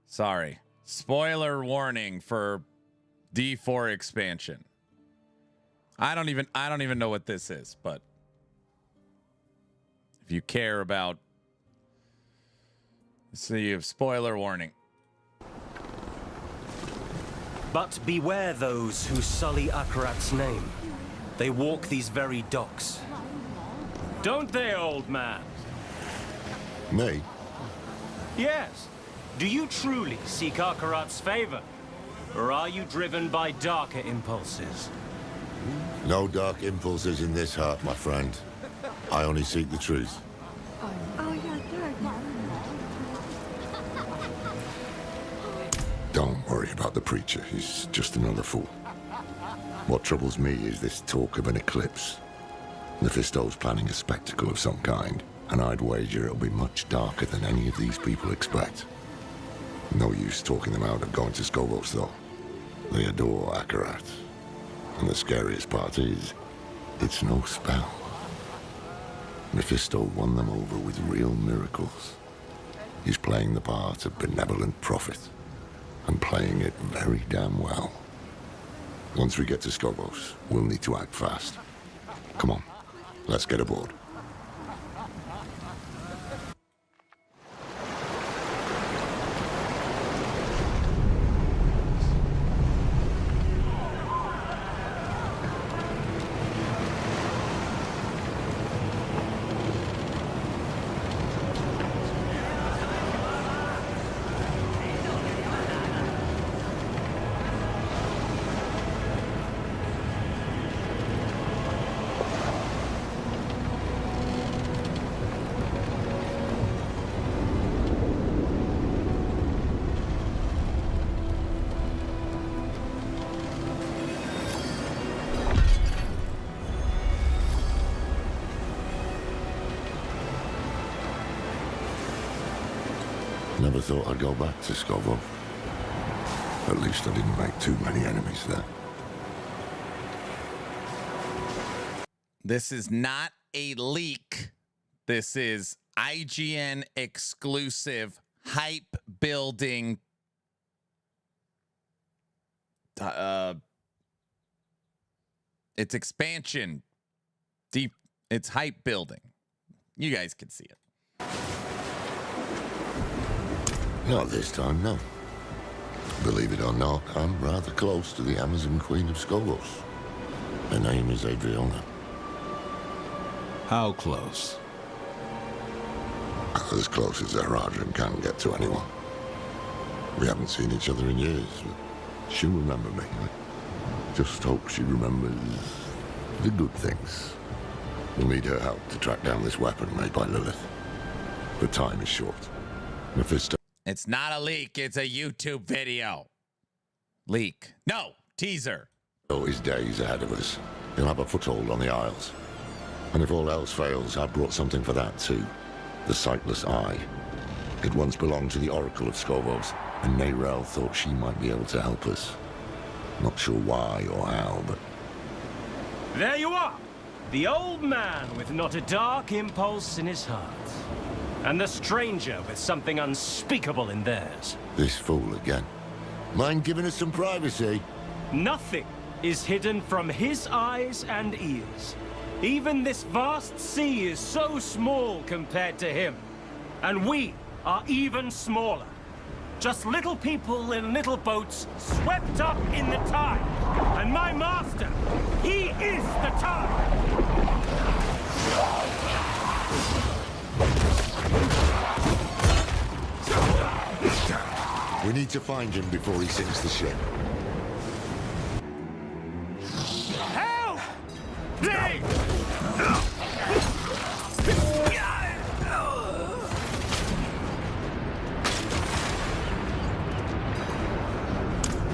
sorry. Spoiler warning for D4 expansion. I don't even know what this is, but if you care about, so you have spoiler warning. But beware those who sully Acolyte's name. They walk these very docks. Don't they, old man? Me? Yes. Do you truly seek Acolyte's favor? Or are you driven by darker impulses? No dark impulses in this heart, my friend. I only seek the truth. Don't worry about the preacher. He's just another fool. What troubles me is this talk of an eclipse. Mephisto's planning a spectacle of some kind, and I'd wager it'll be much darker than any of these people expect. No use talking them out of going to Skavos, though. They adore Acolyte. And the scariest part is, it's no spell. Mephisto won them over with real miracles. He's playing the part of benevolent prophet, and playing it very damn well. Once we get to Skavos, we'll need to act fast. Come on, let's get aboard. Never thought I'd go back to Skavos. At least I didn't make too many enemies there. This is not a leak. This is IGN exclusive hype building. It's expansion. Deep. It's hype building. You guys can see it. Not this time, no. Believe it or not, I'm rather close to the Amazon Queen of Skavos. Her name is Adriana. How close? As close as Erardran can get to anyone. We haven't seen each other in years, but she'll remember me. I just hope she remembers the good things. We'll need her help to track down this weapon made by Lilith. But time is short. Mephisto. It's not a leak. It's a YouTube video. Leak. No. Teaser. His days ahead of us. He'll have a foothold on the Isles. And if all else fails, I brought something for that too. The Sightless Eye. It once belonged to the Oracle of Skavos, and Neyrel thought she might be able to help us. Not sure why or how, but... There you are! The old man with not a dark impulse in his heart. And the stranger with something unspeakable in theirs. This fool again. Mind giving us some privacy? Nothing is hidden from his eyes and ears. Even this vast sea is so small compared to him. And we are even smaller. Just little people in little boats swept up in the tide. And my master, he is the tide. We need to find him before he sinks the ship. Help! Please!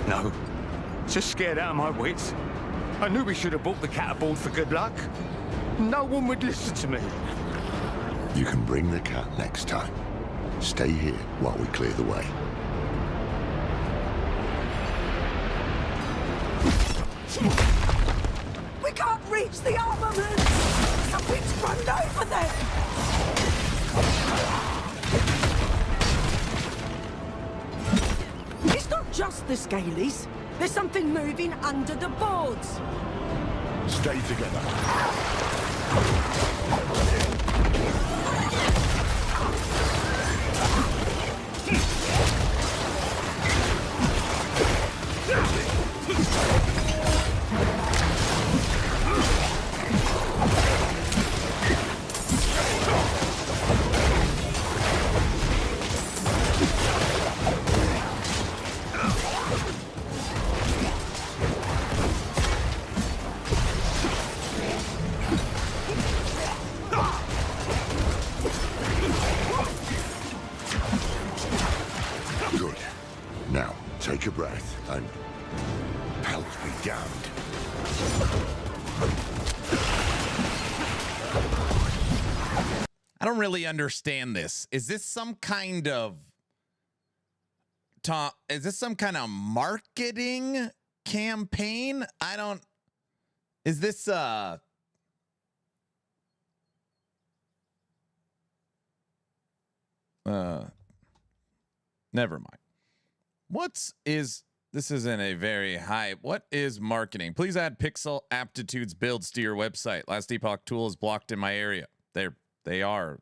No. Just scared out of my wits. I knew we should have bought the cat aboard for good luck. No one would listen to me. You can bring the cat next time. Stay here while we clear the way. We can't reach the armament! Something's run over there! It's not just the scalies. There's something moving under the boards. Stay together. Good. Now, take a breath and pelt be damned. I don't really understand this. Is this some kind of marketing campaign? Is this never mind. This isn't a very high. What is marketing? Please add pixel aptitudes builds to your website. Last Epoch tool is blocked in my area. They are.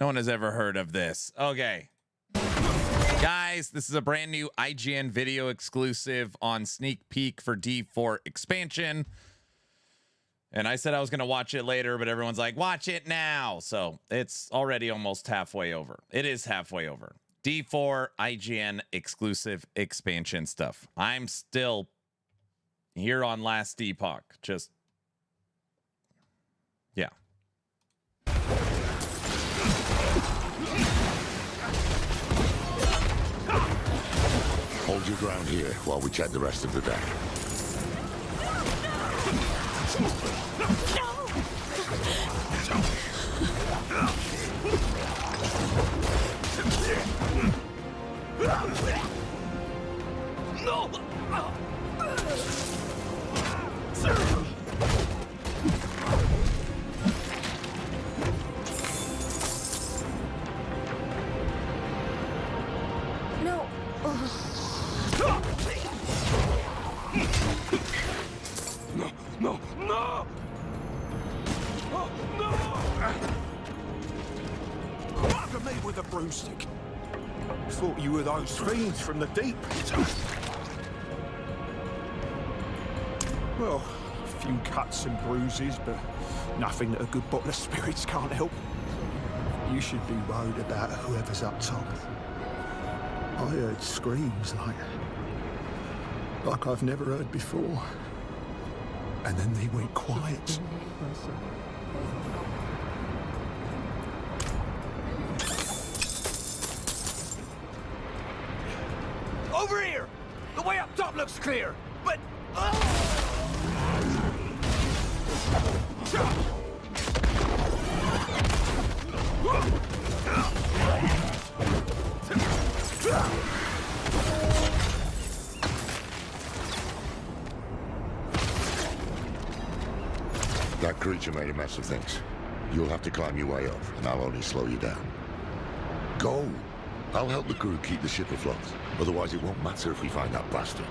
No one has ever heard of this. Okay. Guys, this is a brand new IGN video exclusive on sneak peek for D4 expansion. And I said I was going to watch it later, but everyone's like, watch it now. So it's already almost halfway over. It is halfway over. D4 IGN exclusive expansion stuff. I'm still here on Last Epoch. Just, yeah. Hold your ground here while we check the rest of the deck. No! No. No! No! Oh, no! Bugger me with a broomstick. Thought you were those fiends from the deep. Well, a few cuts and bruises, but nothing that a good bottle of spirits can't help. You should be worried about whoever's up top. I heard screams like I've never heard before. And then they went quiet. Over here! The way up top looks clear, but... That creature made a mess of things. You'll have to climb your way up, and I'll only slow you down. Go! I'll help the crew keep the ship afloat. Otherwise, it won't matter if we find that bastard.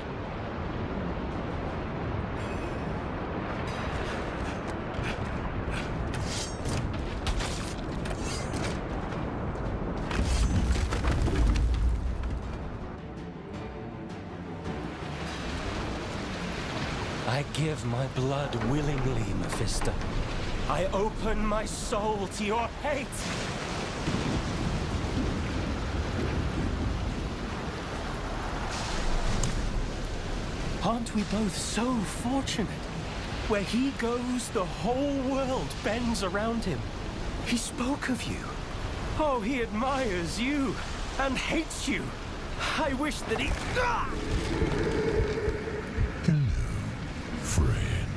I give my blood willingly, Mephisto. I open my soul to your hate. Aren't we both so fortunate? Where he goes, the whole world bends around him. He spoke of you. Oh, he admires you and hates you. I wish that he... Ah! Friend.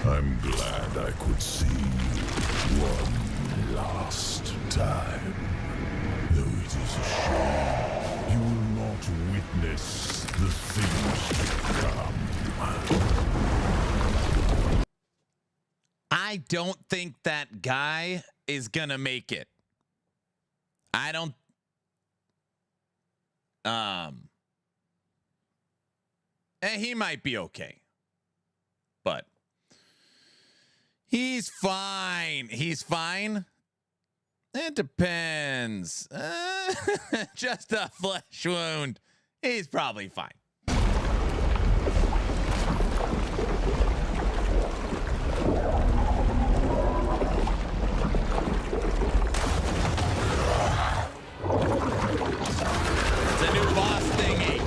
I'm glad I could see you one last time. Though it is a shame you will not witness the things to come. I don't think that guy is gonna make it. I don't. He might be okay, but he's fine. He's fine. It depends. Just a flesh wound. He's probably fine. It's a new boss thingy.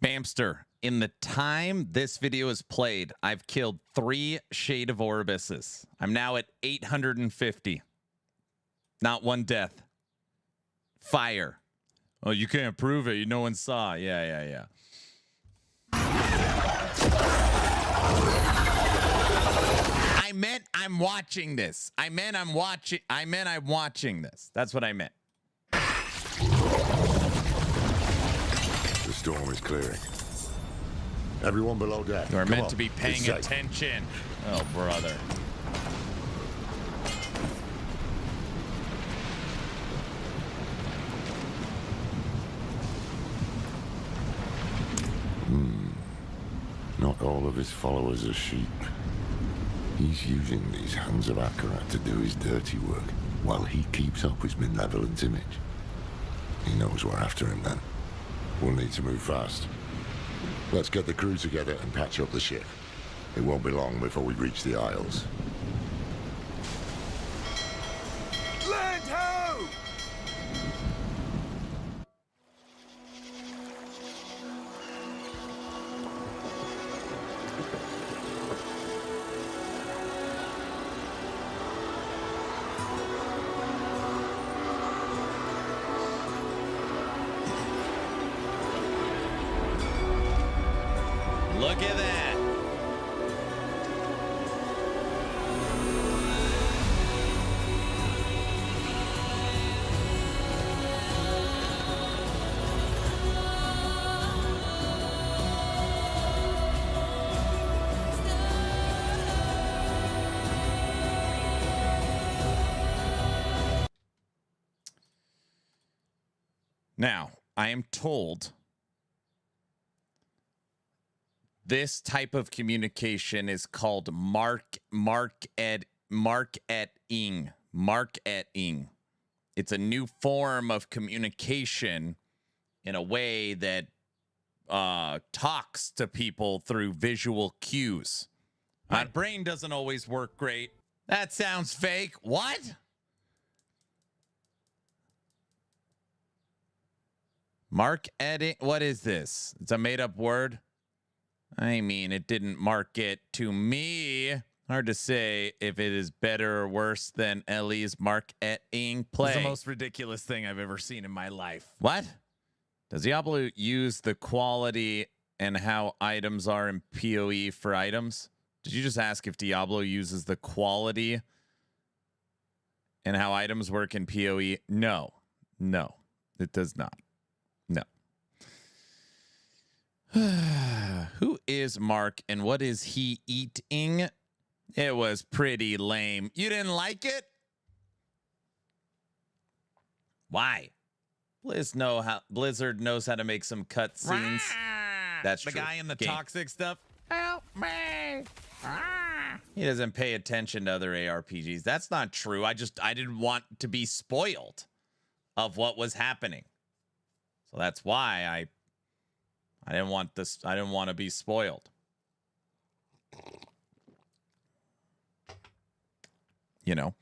Bamster, in the time this video is played, I've killed 3 Shade of Orbises. I'm now at 850. Not one death. Fire. Oh, you can't prove it. No one saw. Yeah. I meant I'm watching this. I meant I'm watching this. That's what I meant. The storm is clearing. Everyone below deck. You are meant to be paying attention. Oh, brother. Not all of his followers are sheep. He's using these hands of Acolyte to do his dirty work, while he keeps up his benevolent image. He knows we're after him then. We'll need to move fast. Let's get the crew together and patch up the ship. It won't be long before we reach the Isles. Land ho! Look at that. Now, I am told this type of communication is called marketing. It's a new form of communication in a way that talks to people through visual cues. My brain doesn't always work great. That sounds fake. What? Mark edit. What is this? It's a made-up word. I mean, it didn't mark it to me. Hard to say if it is better or worse than Ellie's marketing play. It's the most ridiculous thing I've ever seen in my life. What? Does Diablo use the quality and how items are in PoE for items? Did you just ask if Diablo uses the quality and how items work in PoE? No. No, it does not. No. Who is Mark and what is he eating? It was pretty lame. You didn't like it? Why? Blizzard knows how to make some cutscenes. That's the true. Guy in the toxic stuff. Help me! He doesn't pay attention to other ARPGs. That's not true. I didn't want to be spoiled of what was happening. So that's why I didn't want this. I didn't want to be spoiled. You know.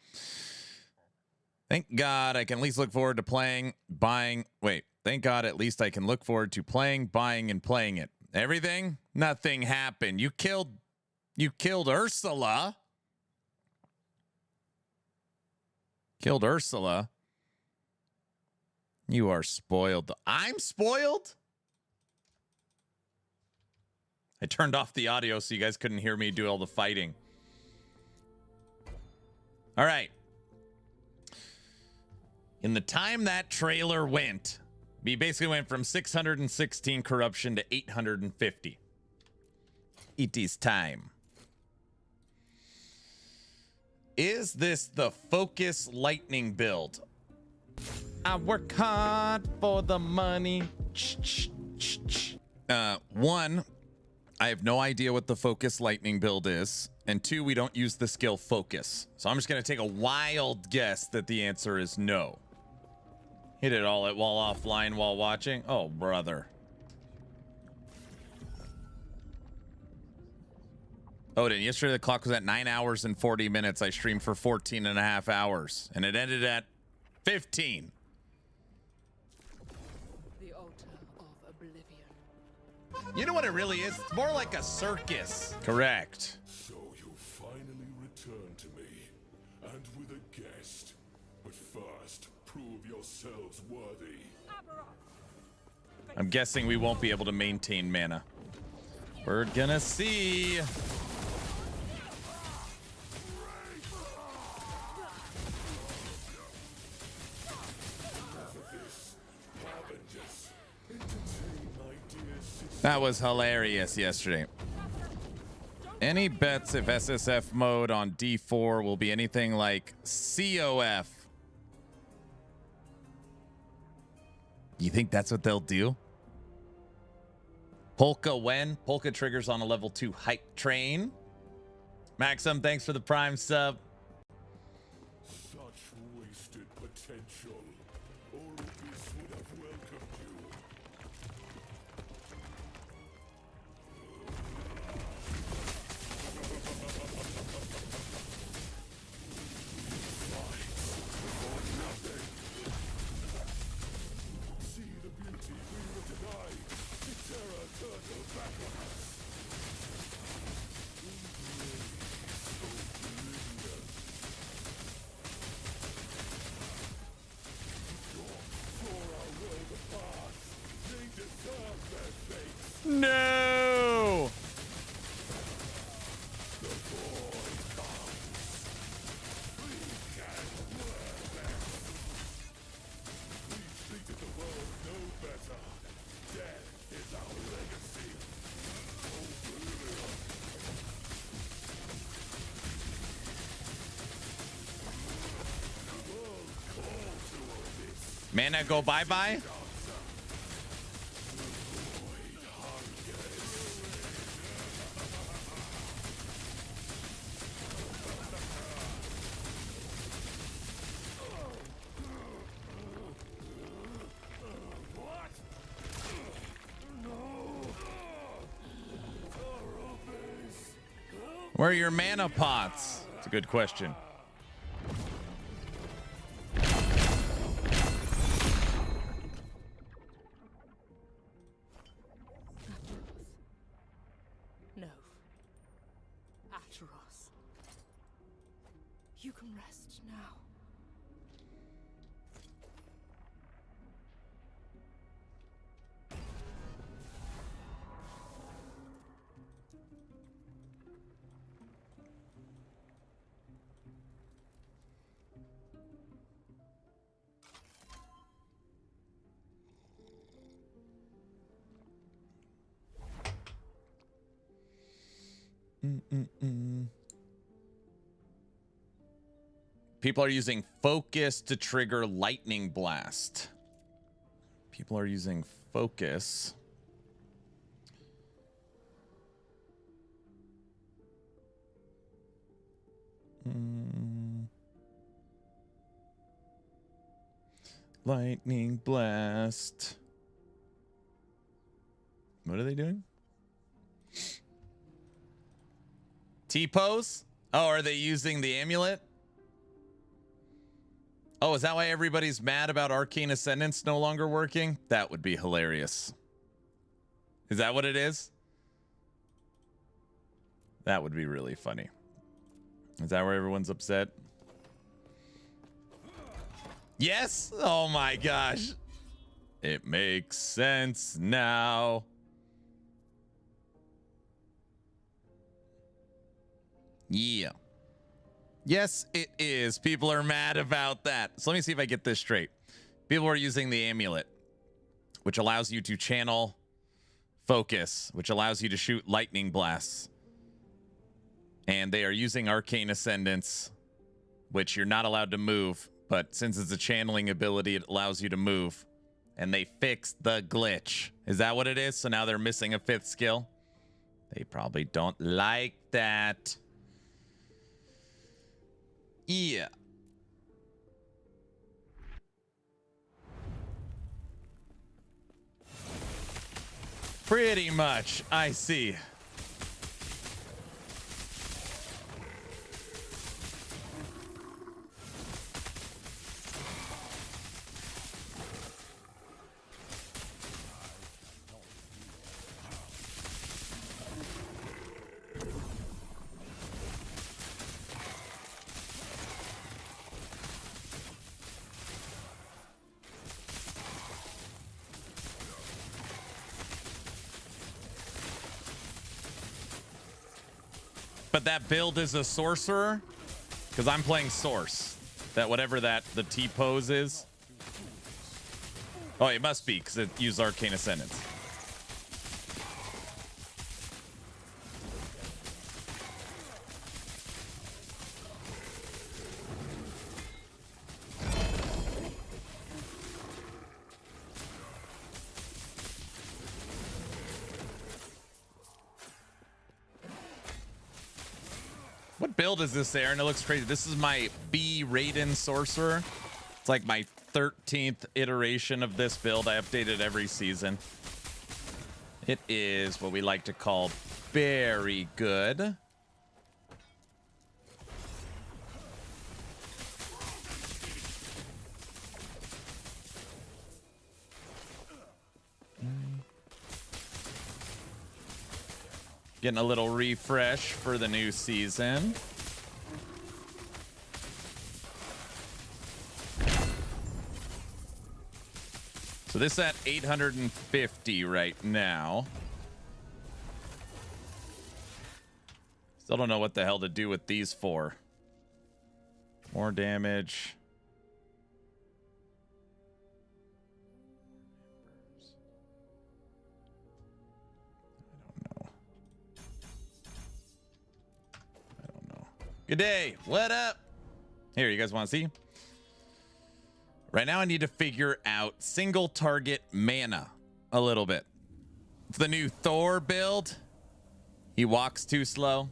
Thank God I can at least look forward to playing, buying. Wait, thank God at least I can look forward to playing, buying, and playing it. Everything? Nothing happened. You killed Ursula. Killed Ursula. You are spoiled. I'm spoiled? I turned off the audio so you guys couldn't hear me do all the fighting. All right. In the time that trailer went, we basically went from 616 corruption to 850. It is time. Is this the Focus Lightning build? I work hard for the money. One, I have no idea what the Focus Lightning build is. And two, we don't use the skill Focus. So I'm just going to take a wild guess that the answer is no. Hit it all at while offline while watching. Oh, brother. Odin, yesterday the clock was at 9 hours and 40 minutes. I streamed for 14 and a half hours. And it ended at 15. The altar of oblivion. You know what it really is? It's more like a circus. Correct. So you finally return to me, and with a guest. But first, prove yourselves worthy. I'm guessing we won't be able to maintain mana. We're gonna see. That was hilarious yesterday. Any bets if SSF mode on D4 will be anything like COF? You think that's what they'll do? Polka when? Polka triggers on a level 2 hype train. Maxim, thanks for the Prime sub. Such wasted potential. Orbis would have welcomed you. See the beauty we were denied. The terror turned back on us. No! Mana go bye-bye? Where are your mana pots? It's a good question. No. Atros. You can rest now. People are using focus to trigger lightning blast. People are using focus. Lightning blast. What are they doing? T-pose? Oh, are they using the amulet? Oh, is that why everybody's mad about Arcane Ascendance no longer working? That would be hilarious. Is that what it is? That would be really funny. Is that where everyone's upset? Yes? Oh my gosh. It makes sense now. Yeah. Yes, it is. People are mad about that. So let me see if I get this straight. People are using the amulet, which allows you to channel focus, which allows you to shoot lightning blasts. And they are using Arcane Ascendance, which you're not allowed to move. But since it's a channeling ability, it allows you to move. And they fixed the glitch. Is that what it is? So now they're missing a 5th skill? They probably don't like that. Yeah. Pretty much, I see. But that build is a sorcerer? Because I'm playing source. That whatever that the T-pose is. Oh, it must be because it used Arcane Ascendance. What build is this, Aaron? It looks crazy. This is my B Raiden Sorcerer. It's like my 13th iteration of this build. I update it every season. It is what we like to call very good. Getting a little refresh for the new season. So this is at 850 right now. Still don't know what the hell to do with these for. More damage. Good day. What up? Here, you guys want to see? Right now, I need to figure out single target mana a little bit. It's the new Thor build. He walks too slow.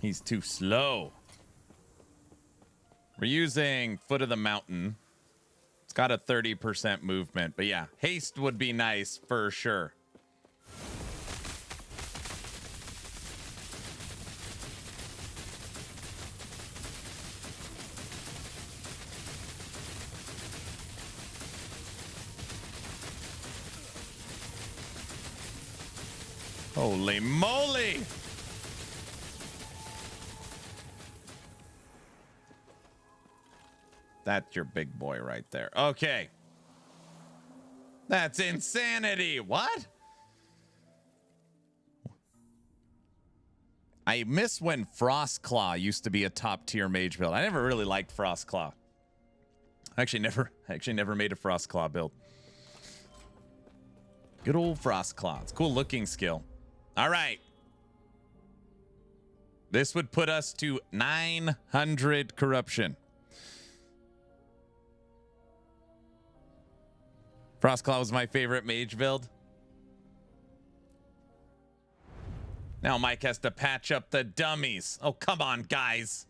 He's too slow. We're using Foot of the Mountain. It's got a 30% movement, but yeah, haste would be nice for sure. Holy moly! That's your big boy right there. Okay. That's insanity. What? I miss when Frostclaw used to be a top tier mage build. I never really liked Frostclaw. I actually never made a Frostclaw build. Good old Frostclaw. It's a cool looking skill. All right. This would put us to 900 corruption. Frostclaw was my favorite mage build. Now Mike has to patch up the dummies. Oh, come on, guys.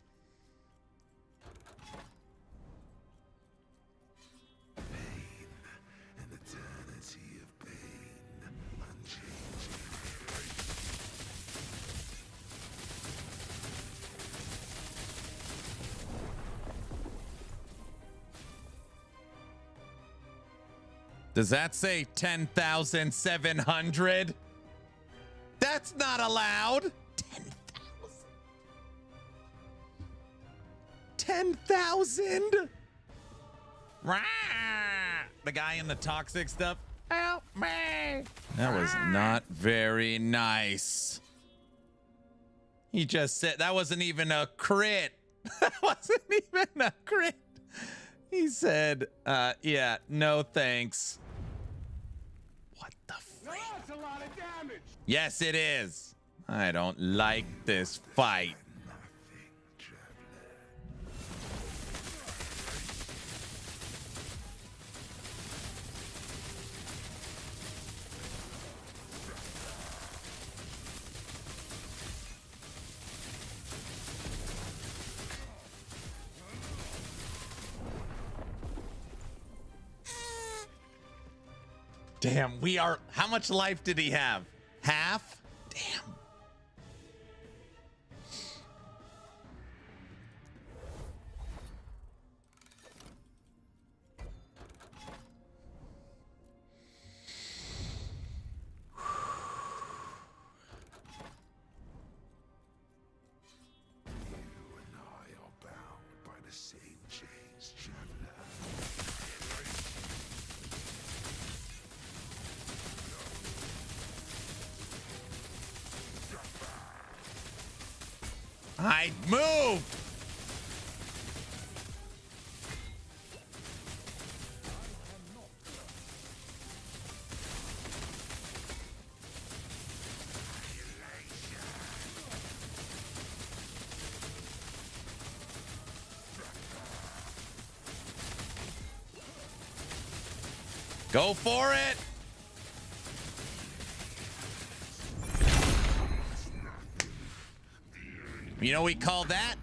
Does that say 10,700? That's not allowed. 10,000? The guy in the toxic stuff. Help me. That was not very nice. He just said that wasn't even a crit. That wasn't even a crit. He said, yeah, no thanks. What the freak? That's a lot of damage. Yes, it is. I don't like this fight. Damn, how much life did he have? Half? Damn. I moved. Go for it. You know what we call that?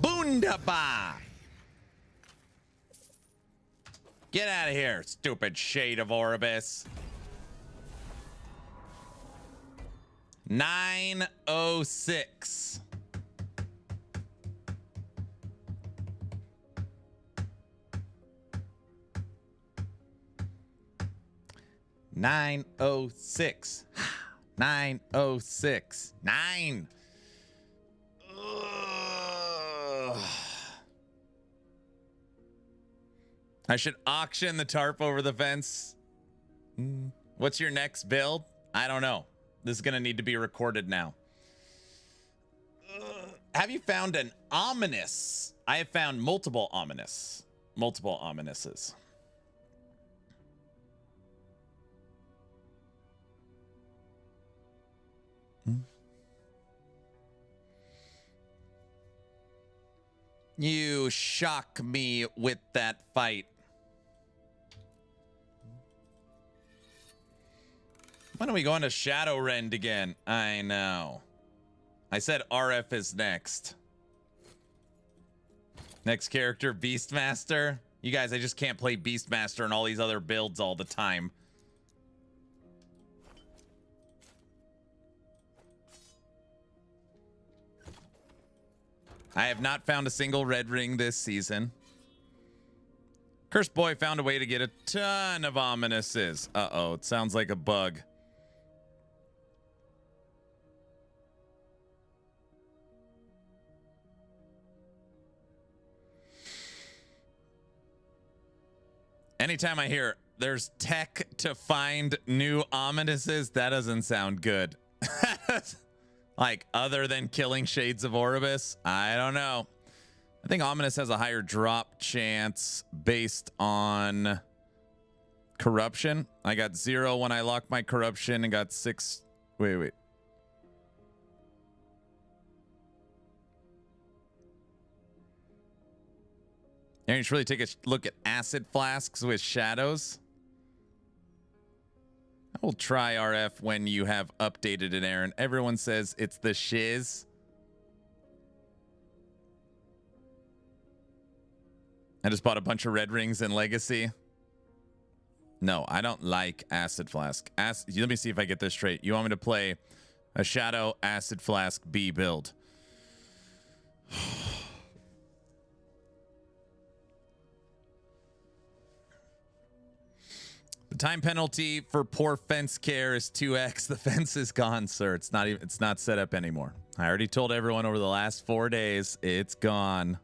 Boondaba. Get out of here, stupid shade of Orbis. 906. $906. 906. 9. I should auction the tarp over the fence. What's your next build? I don't know. This is going to need to be recorded now. Have you found an ominous? I have found multiple ominous. Multiple ominises. You shock me with that fight. Why don't we go on to Shadowrend again? I know. I said RF is next. Next character, Beastmaster. You guys, I just can't play Beastmaster and all these other builds all the time. I have not found a single red ring this season. Cursed Boy found a way to get a ton of ominises. Uh-oh, it sounds like a bug. Anytime I hear there's tech to find new ominous's, that doesn't sound good. Like, other than killing Shades of Orbis, I don't know. I think ominous has a higher drop chance based on corruption. I got 0 when I locked my corruption and got 6. Wait. And you should really take a look at acid flasks with shadows. I will try RF when you have updated it, Aaron. Everyone says it's the shiz. I just bought a bunch of red rings in Legacy. No, I don't like acid flask. Let me see if I get this straight. You want me to play a shadow acid flask B build? The time penalty for poor fence care is 2x. The fence is gone, sir. It's not set up anymore. I already told everyone over the last 4 days, it's gone.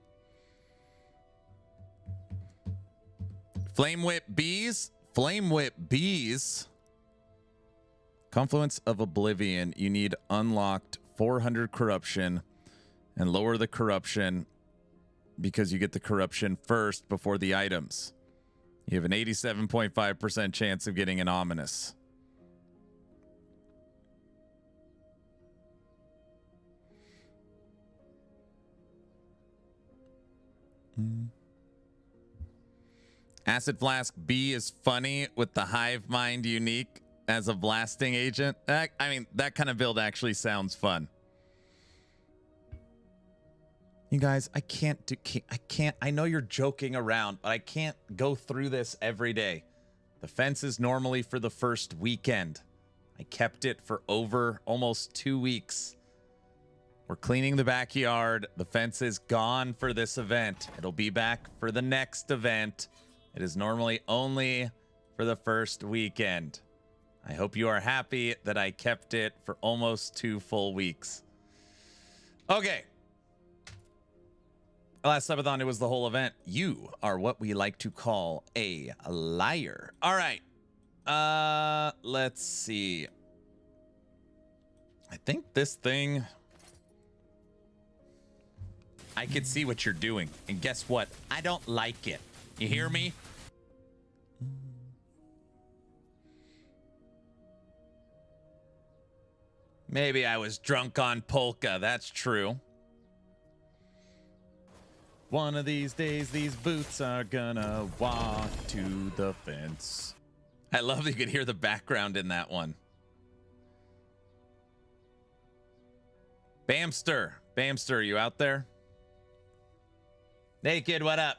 Flame Whip Bees. Confluence of Oblivion. You need unlocked 400 corruption and lower the corruption because you get the corruption first before the items. You have an 87.5% chance of getting an ominous. Acid Flask B is funny with the Hive Mind unique as a blasting agent. I mean, that kind of build actually sounds fun. You guys, I can't. I know you're joking around, but I can't go through this every day. The fence is normally for the first weekend. I kept it for over almost 2 weeks. We're cleaning the backyard. The fence is gone for this event. It'll be back for the next event. It is normally only for the first weekend. I hope you are happy that I kept it for almost 2 full weeks. Okay. Last Subathon, it was the whole event. You are what we like to call a liar. All right. Let's see. I think this thing... I can see what you're doing. And guess what? I don't like it. You hear me? Maybe I was drunk on polka. That's true. One of these days, these boots are gonna walk to the fence. I love that you could hear the background in that one. Bamster. Bamster, you out there? Naked, what up?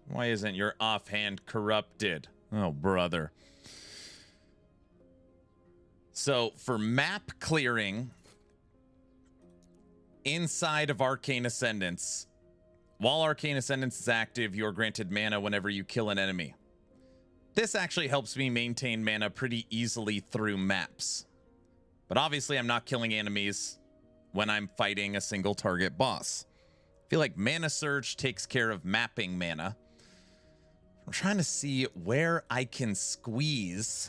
Why isn't your offhand corrupted? Oh, brother. So for map clearing inside of Arcane Ascendance, while Arcane Ascendance is active, you're granted mana whenever you kill an enemy. This actually helps me maintain mana pretty easily through maps. But obviously I'm not killing enemies when I'm fighting a single target boss. I feel like Mana Surge takes care of mapping mana. I'm trying to see where I can squeeze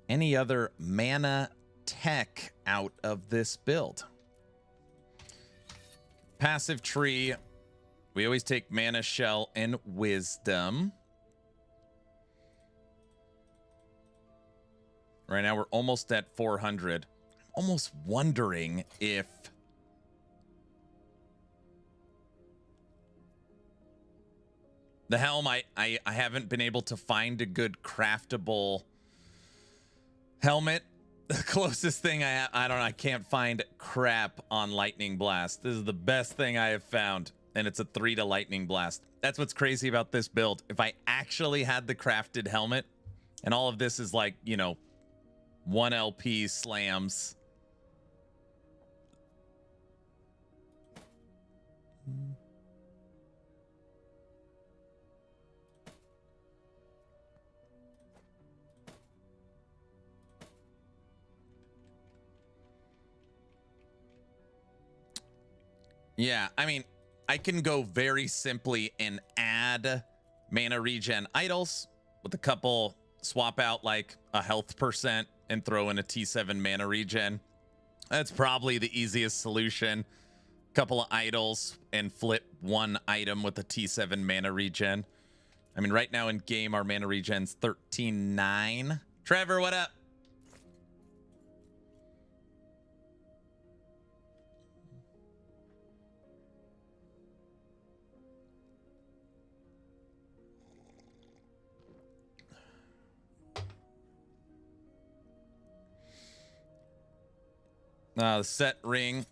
any other mana tech out of this build. Passive tree. We always take Mana Shell and Wisdom. Right now we're almost at 400. I'm almost wondering if the helm, I haven't been able to find a good craftable helmet. The closest thing I can't find crap on Lightning Blast. This is the best thing I have found, and it's a 3 to Lightning Blast. That's what's crazy about this build. If I actually had the crafted helmet, and all of this is like, you know, 1 LP slams. Yeah, I mean, I can go very simply and add mana regen idols with a couple, swap out like a health percent and throw in a T7 mana regen. That's probably the easiest solution. Couple of idols and flip one item with a T7 mana regen. I mean, right now in game, our mana regen's 13.9. Trevor, what up? The set ring.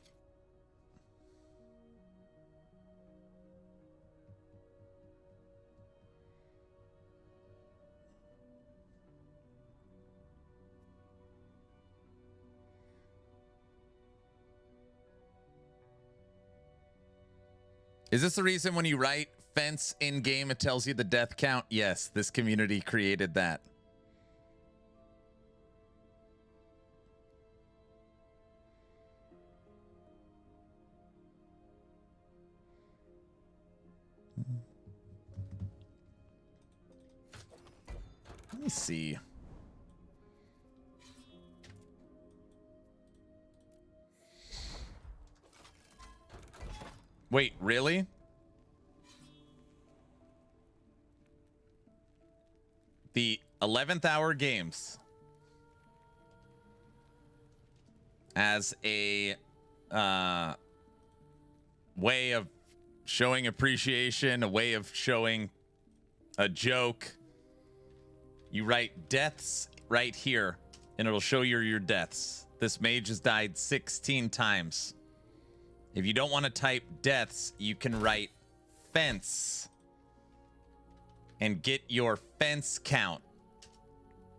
Is this the reason when you write fence in game, it tells you the death count? Yes, this community created that. Let me see. Wait, really? The 11th hour games as a way of showing appreciation, a way of showing a joke. You write deaths right here, and it'll show you your deaths. This mage has died 16 times. If you don't want to type deaths, you can write fence and get your fence count,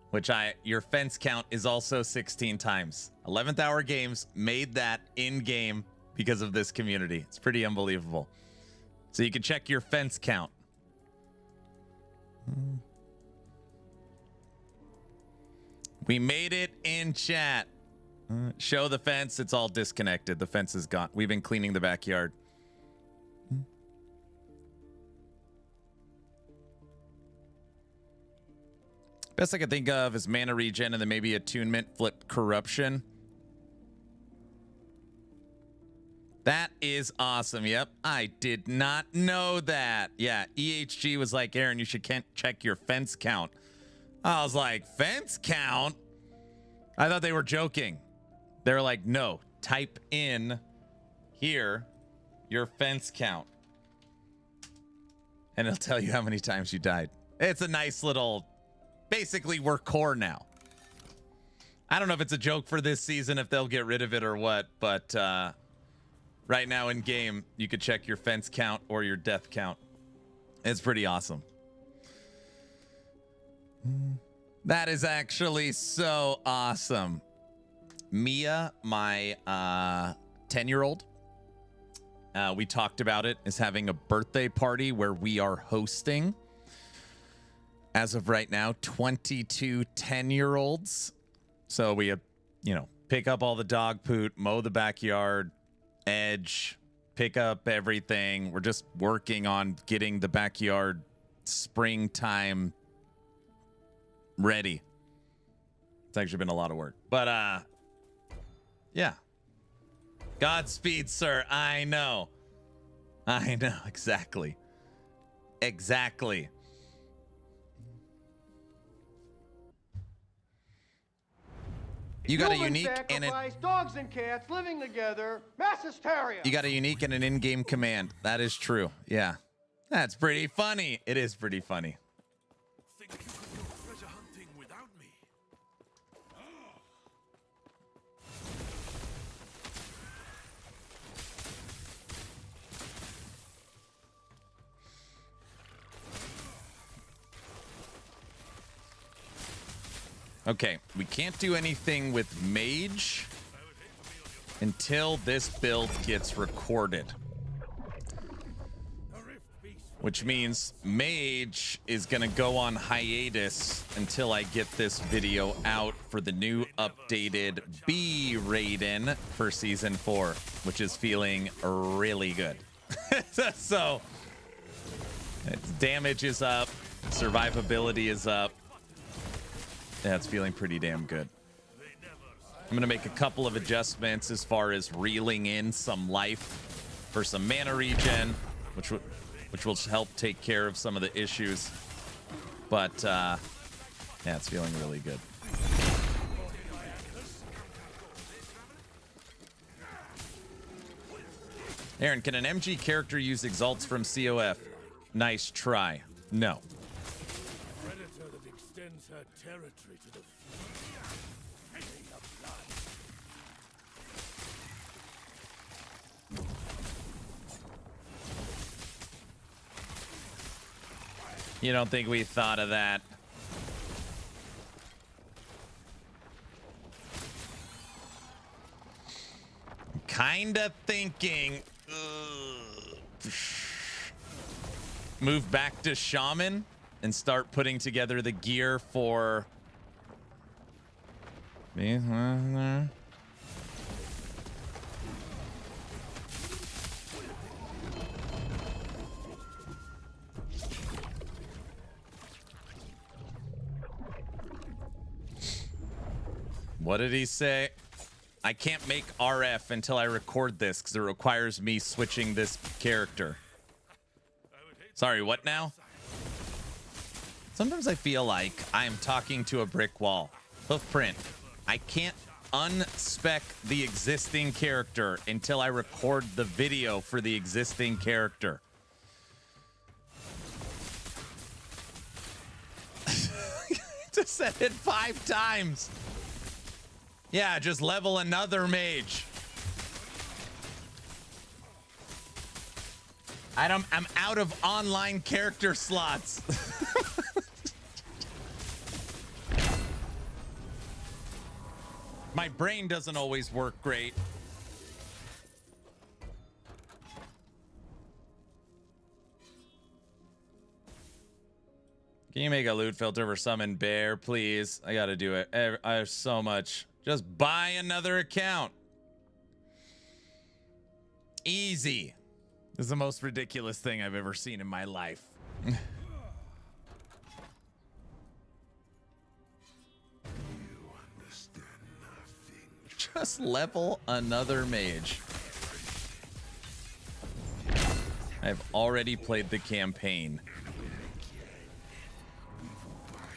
which your fence count is also 16 times. 11th hour games made that in game because of this community. It's pretty unbelievable. So you can check your fence count. We made it in chat. Show the fence. It's all disconnected. The fence is gone. We've been cleaning the backyard. Best I can think of is mana regen and then maybe attunement, flip corruption. That is awesome. Yep. I did not know that. Yeah. EHG was like, Aaron, you should check your fence count. I was like, fence count? I thought they were joking. They're like, no, type in here your fence count. And it'll tell you how many times you died. It's a nice little, basically we're core now. I don't know if it's a joke for this season, if they'll get rid of it or what, but right now in game, you could check your fence count or your death count. It's pretty awesome. That is actually so awesome. Mia, my 10-year-old, we talked about it, is having a birthday party where we are hosting, as of right now, 22 10-year-olds. So we, pick up all the dog poop, mow the backyard, edge, pick up everything. We're just working on getting the backyard springtime ready. It's actually been a lot of work, but yeah. Godspeed, sir. I know exactly. You got a unique and dogs and cats living together, mass hysteria. You got a unique and an in-game command. That is true. Yeah, that's pretty funny. It is pretty funny. Okay, we can't do anything with Mage until this build gets recorded. which means Mage is going to go on hiatus until I get this video out for the new updated B Raiden for Season 4, which is feeling really good. So, its damage is up, survivability is up. Yeah, it's feeling pretty damn good. I'm going to make a couple of adjustments as far as reeling in some life for some mana regen, which will help take care of some of the issues. But, yeah, it's feeling really good. Aaron, can an MG character use exalts from COF? Nice try. No. Predator that extends her territory to the You don't think we thought of that? Kinda thinking. Move back to Shaman and start putting together the gear for. What did he say? I can't make RF until I record this because it requires me switching this character. Sorry, what now? Sometimes I feel like I am talking to a brick wall. Hoofprint. I can't unspec the existing character until I record the video for the existing character. Just said it 5 times. Yeah, just level another mage. I'm out of online character slots. My brain doesn't always work great. Can you make a loot filter for summon bear, please? I gotta do it. I have so much. Just buy another account. Easy. This is the most ridiculous thing I've ever seen in my life. Just level another mage. I've already played the campaign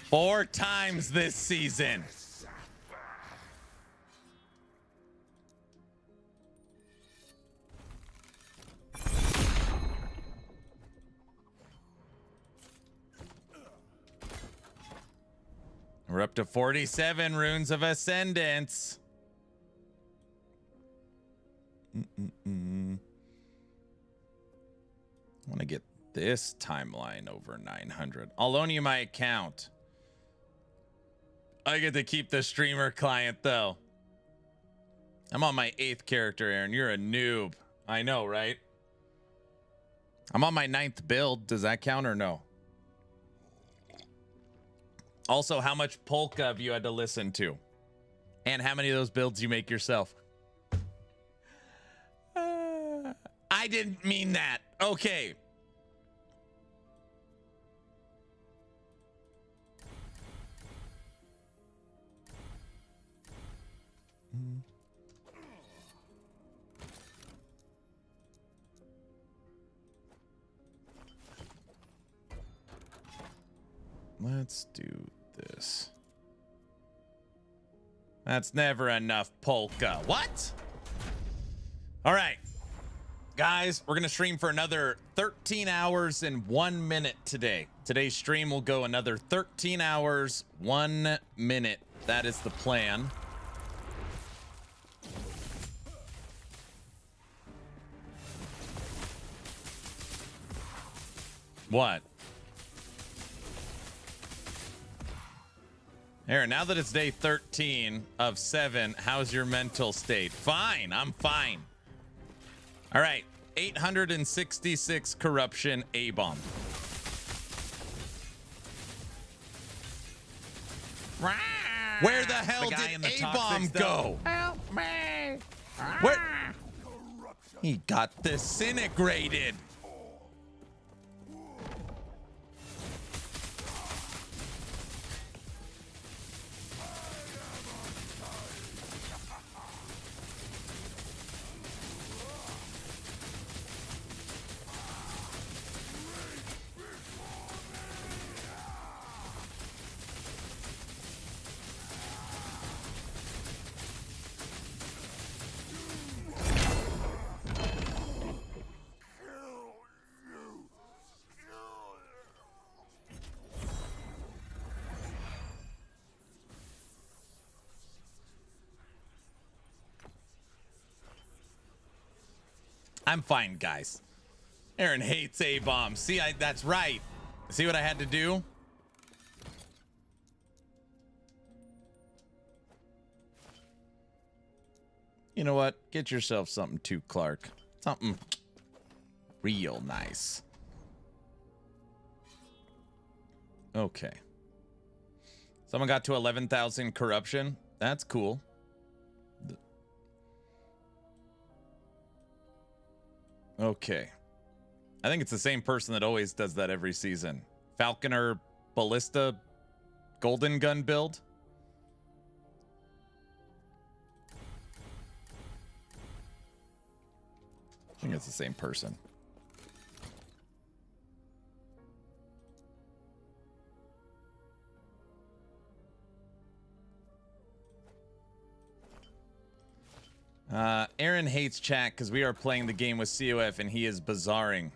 4 times this season. We're up to 47 runes of ascendance. I want to get this timeline over 900. I'll loan you my account. I get to keep the streamer client though. I'm on my 8th character, Aaron. You're a noob. I know, right? I'm on my 9th build. Does that count or no? Also, how much polka have you had to listen to? And how many of those builds you make yourself? I didn't mean that. Okay. Let's do this. That's never enough polka. What? All right. Guys, we're going to stream for another 13 hours and 1 minute today. Today's stream will go another 13 hours, 1 minute. That is the plan. What? Aaron, now that it's day 13 of 7, how's your mental state? Fine. I'm fine. All right. 866 corruption A-bomb. Where the hell did A-bomb go? Help me! Where? He got disintegrated. I'm fine, guys. Aaron hates A-bomb. See, that's right. See what I had to do? You know what? Get yourself something too, Clark. Something real nice. Okay. Someone got to 11,000 corruption. That's cool. Okay. I think it's the same person that always does that every season. Falconer Ballista Golden Gun build. I think it's the same person. Aaron hates chat because we are playing the game with COF and he is bazaaring.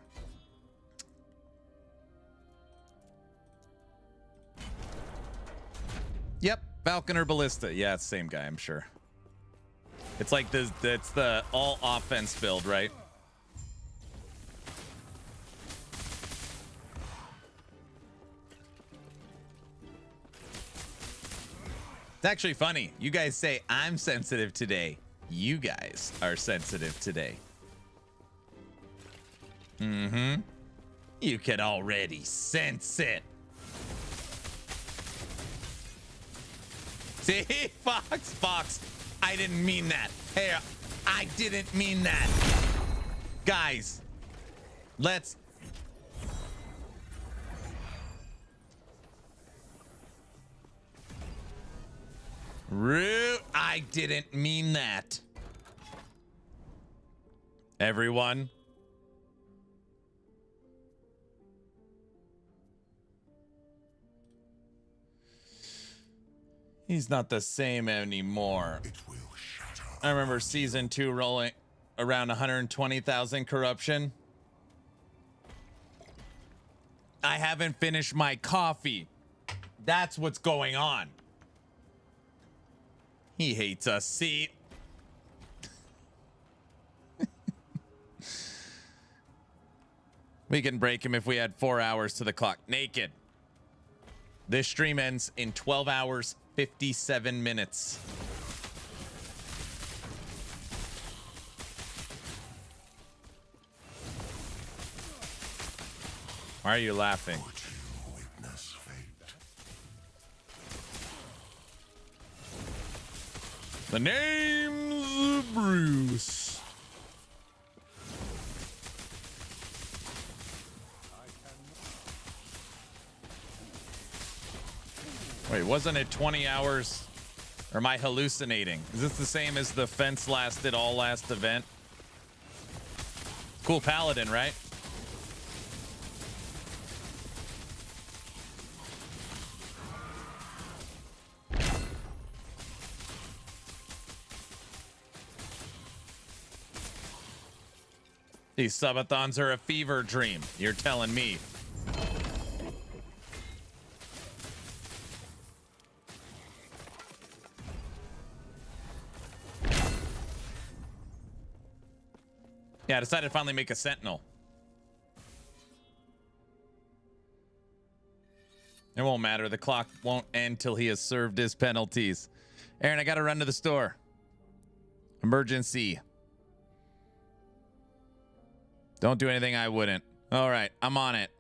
Yep, Falconer Ballista. Yeah, it's the same guy, I'm sure. It's like it's the all offense build, right? It's actually funny. You guys say I'm sensitive today. You guys are sensitive today. Mm-hmm. You can already sense it. See, Fox, I didn't mean that. Hey, I didn't mean that. Guys, let's... I didn't mean that. Everyone. He's not the same anymore. I remember season 2 rolling around 120,000 corruption. I haven't finished my coffee. That's what's going on. He hates us. See? We can break him if we add 4 hours to the clock. Naked. This stream ends in 12 hours, 57 minutes. Why are you laughing? The name's Bruce. Wait, wasn't it 20 hours? Or am I hallucinating? Is this the same as the fence lasted all last event? Cool paladin, right? These subathons are a fever dream. You're telling me. Yeah, I decided to finally make a Sentinel. It won't matter. The clock won't end till he has served his penalties. Aaron, I gotta run to the store. Emergency. Don't do anything I wouldn't. All right, I'm on it.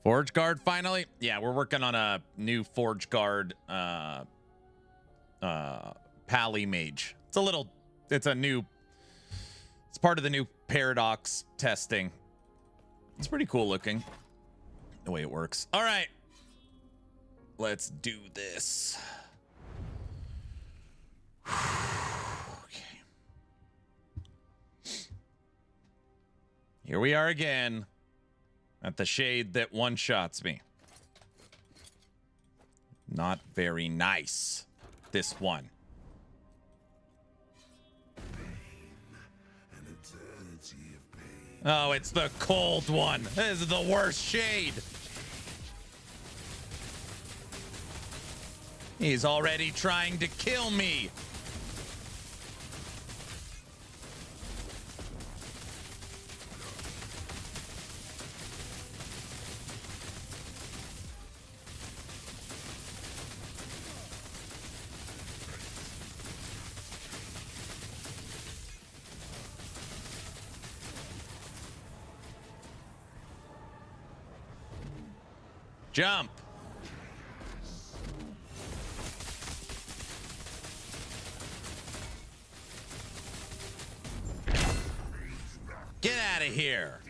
Forge Guard finally? Yeah, we're working on a new Forge Guard Pally Mage. It's part of the new Paradox testing. It's pretty cool looking the way it works. All right. Let's do this. Okay. Here we are again at the shade that one-shots me. Not very nice, this one. Oh, it's the cold one. This is the worst shade. He's already trying to kill me. Jump. Get out of here.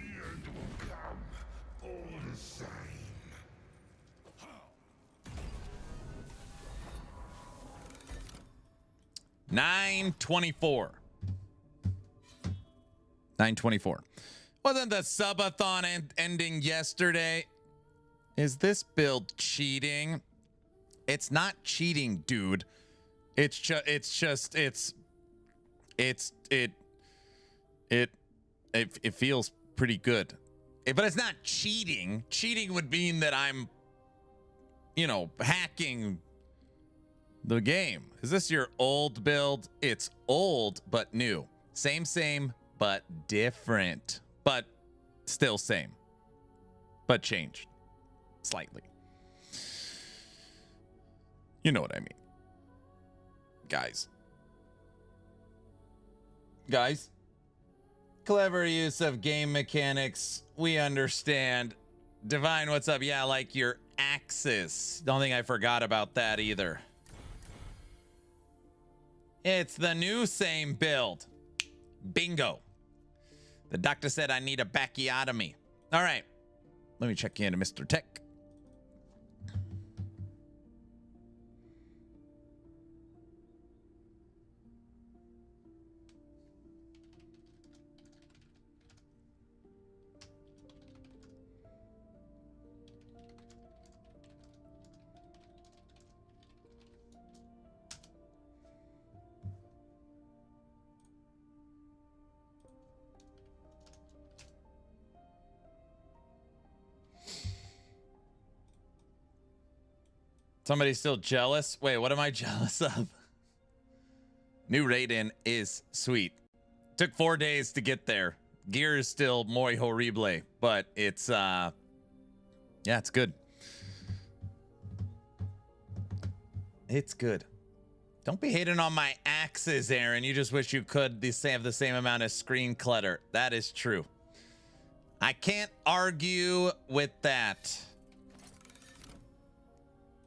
9:24. 9:24. Wasn't the subathon ending yesterday? Is this build cheating? It's not cheating, dude. It feels pretty good. But it's not cheating. Cheating would mean that I'm, hacking the game. Is this your old build? It's old, but new. Same, but different. But still same. But changed. Slightly. You know what I mean. Guys. Clever use of game mechanics. We understand. Divine, what's up? Yeah, like your axis. Don't think I forgot about that either. It's the new same build. Bingo. The doctor said I need a bacchiotomy. All right. Let me check into Mr. Tech. Somebody's still jealous? Wait, what am I jealous of? New raid-in is sweet. Took 4 days to get there. Gear is still muy horrible, but it's, yeah, it's good. It's good. Don't be hating on my axes, Aaron. You just wish you could have the same amount of screen clutter. That is true. I can't argue with that.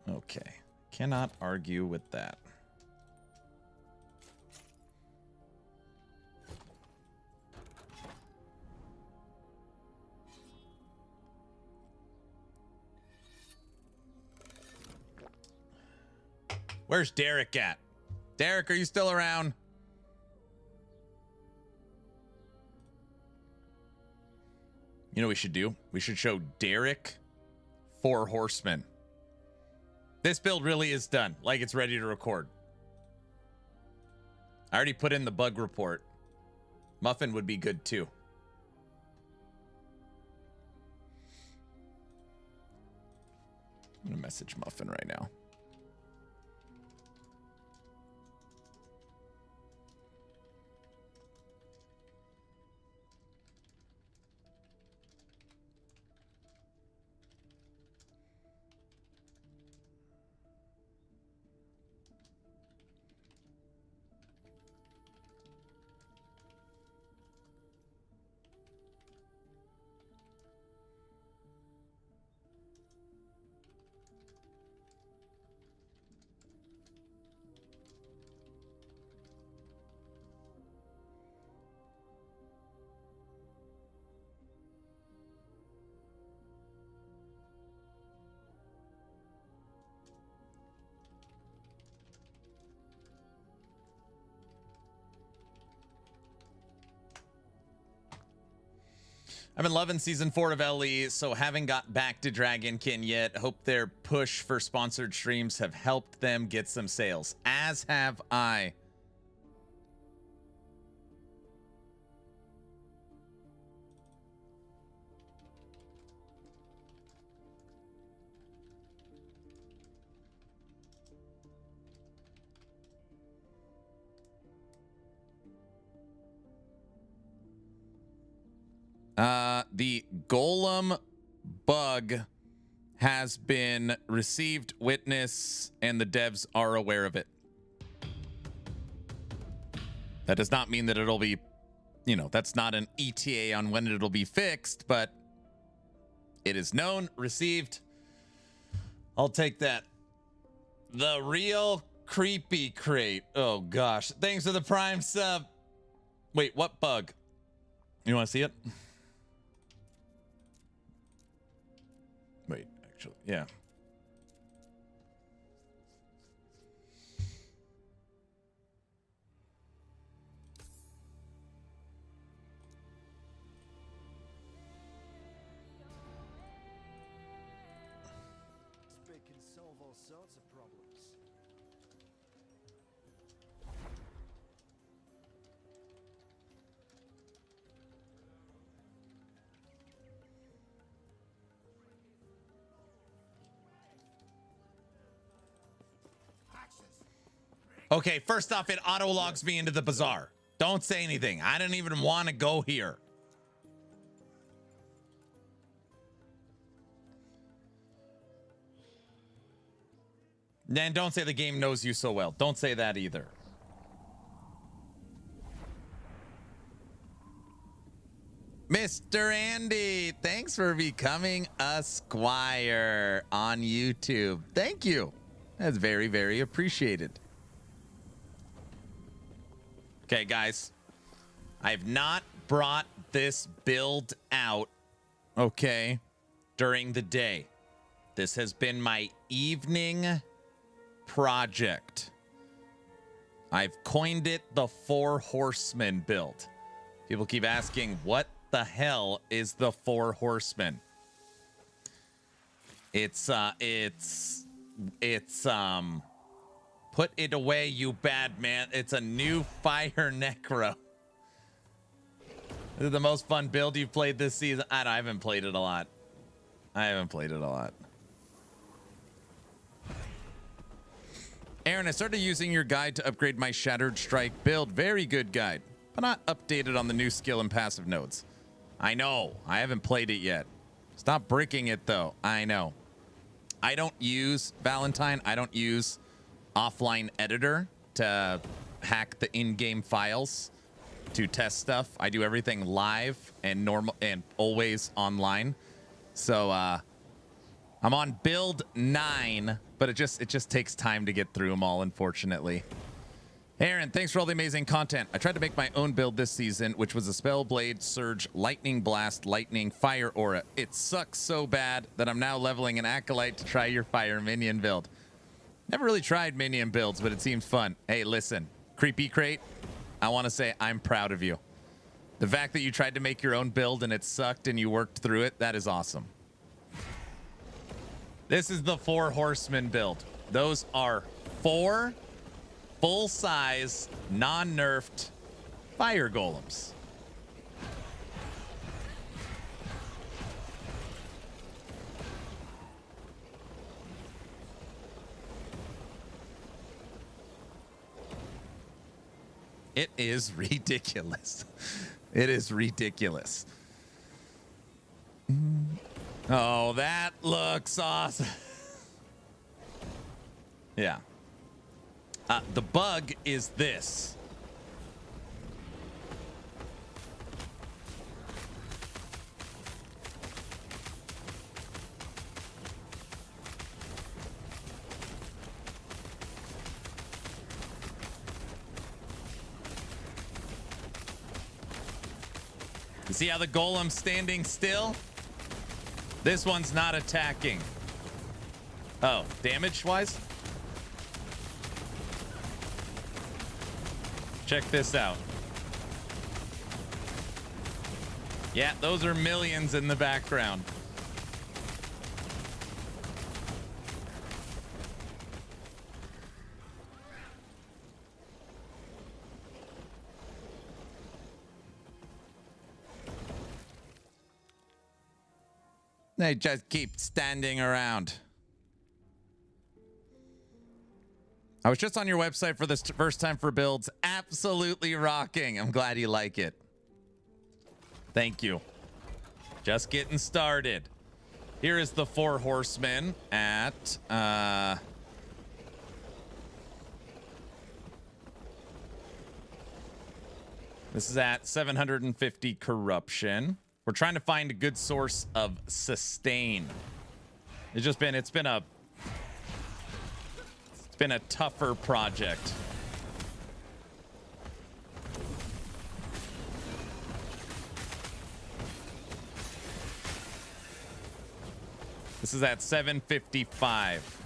Okay. Cannot argue with that. Where's Derek at? Derek, are you still around? You know what we should do? We should show Derek 4 Horsemen. This build really is done. Like it's ready to record. I already put in the bug report. Muffin would be good too. I'm gonna message Muffin right now. I've been loving season 4 of LE, so haven't got back to Dragonkin yet. Hope their push for sponsored streams have helped them get some sales, as have I. The golem bug has been received, witness, and the devs are aware of it. That does not mean that it'll be, you know, that's not an ETA on when it'll be fixed, but it is known, received. I'll take that. The real creepy crate. Oh gosh. Thanks for the Prime sub. Wait, what bug? You want to see it? Wait, actually, yeah. Sprig can solve all sorts of problems. Okay, first off, it auto logs me into the bazaar. Don't say anything. I didn't even want to go here. Then don't say the game knows you so well. Don't say that either. Mr. Andy, thanks for becoming a squire on YouTube. Thank you. That's very, very appreciated. Okay, guys, I've not brought this build out, okay, during the day. This has been my evening project. I've coined it the 4 Horsemen build. People keep asking, what the hell is the 4 Horsemen? It's put it away, you bad man. It's a new fire necro. This is the most fun build you've played this season. I haven't played it a lot. Aaron, I started using your guide to upgrade my Shattered Strike build. Very good guide, but not updated on the new skill and passive nodes. I know. I haven't played it yet. Stop bricking it, though. I know. I don't use Valentine. I don't use offline editor to hack the in-game files to test stuff. I do everything live and normal and always online. So I'm on build 9, but it just takes time to get through them all, unfortunately. Aaron, thanks for all the amazing content. I tried to make my own build this season, which was a Spellblade, Surge, Lightning Blast, Lightning, Fire Aura. It sucks so bad that I'm now leveling an Acolyte to try your Fire Minion build. Never really tried minion builds, but it seems fun. Hey, listen, Creepy Crate, I want to say I'm proud of you. The fact that you tried to make your own build and it sucked and you worked through it, that is awesome. This is the 4 Horsemen build. Those are 4 full-size, non-nerfed fire golems. It is ridiculous. It is ridiculous. Oh, that looks awesome. Yeah. The bug is this. You see how the golem's standing still? This one's not attacking. Oh, damage-wise? Check this out. Yeah, those are millions in the background. They just keep standing around. I was just on your website for this first time for builds. Absolutely rocking. I'm glad you like it. Thank you. Just getting started. Here is the 4 horsemen at this is at 750 corruption. We're trying to find a good source of sustain. It's been a tougher project. This is at 755.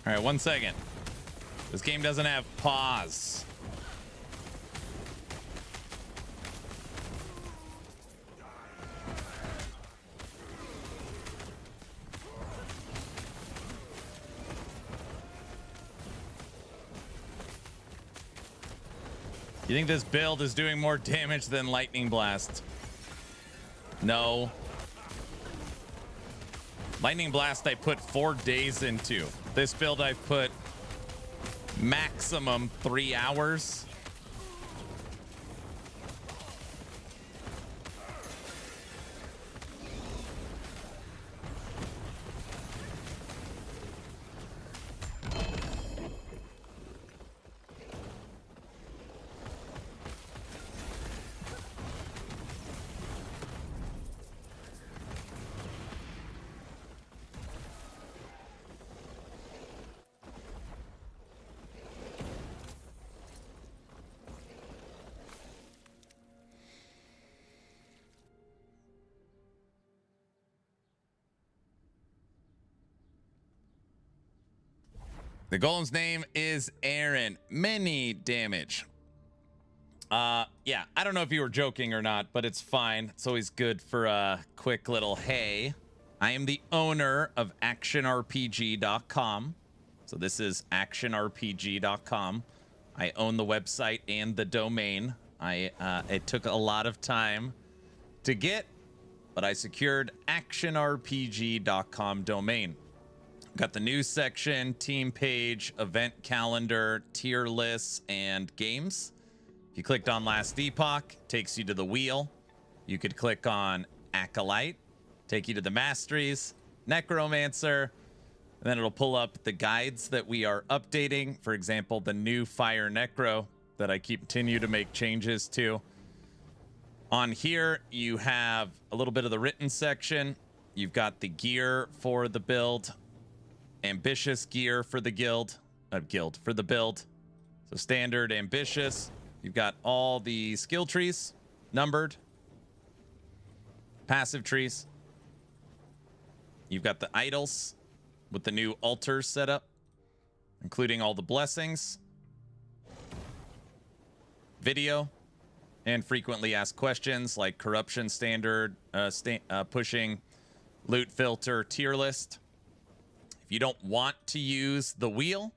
All right, 1 second. This game doesn't have pause. You think this build is doing more damage than Lightning Blast? No. Lightning Blast I put 4 days into. This build I've put maximum 3 hours. The golem's name is Aaron. Many damage. Yeah, I don't know if you were joking or not, but it's fine. It's always good for a quick little hey. I am the owner of actionrpg.com. So this is actionrpg.com. I own the website and the domain. It took a lot of time to get, but I secured actionrpg.com domain. Got the news section, team page, event calendar, tier lists, and games. If you clicked on Last Epoch, takes you to the wheel. You could click on Acolyte, take you to the Masteries, Necromancer, and then it'll pull up the guides that we are updating. For example, the new Fire Necro that I continue to make changes to. On here, you have a little bit of the written section. You've got the gear for the build. Ambitious gear for the for the build. So standard, ambitious. You've got all the skill trees numbered, passive trees. You've got the idols with the new altars set up, including all the blessings, video, and frequently asked questions like corruption standard, pushing, loot filter, tier list. If you don't want to use the wheel,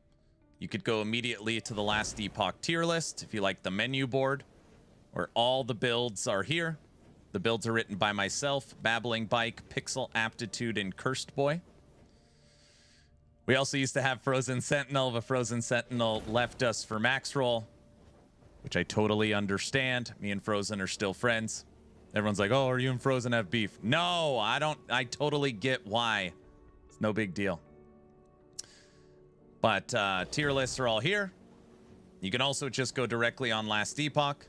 you could go immediately to the last Epoch tier list if you like the menu board, where all the builds are here. The builds are written by myself, Babbling Bike, Pixel Aptitude, and Cursed Boy. We also used to have Frozen Sentinel, but Frozen Sentinel left us for Max Roll, which I totally understand. Me and Frozen are still friends. Everyone's like, oh, are you and Frozen have beef? No, I don't. I totally get why. It's no big deal. But tier lists are all here. You can also just go directly on Last Epoch,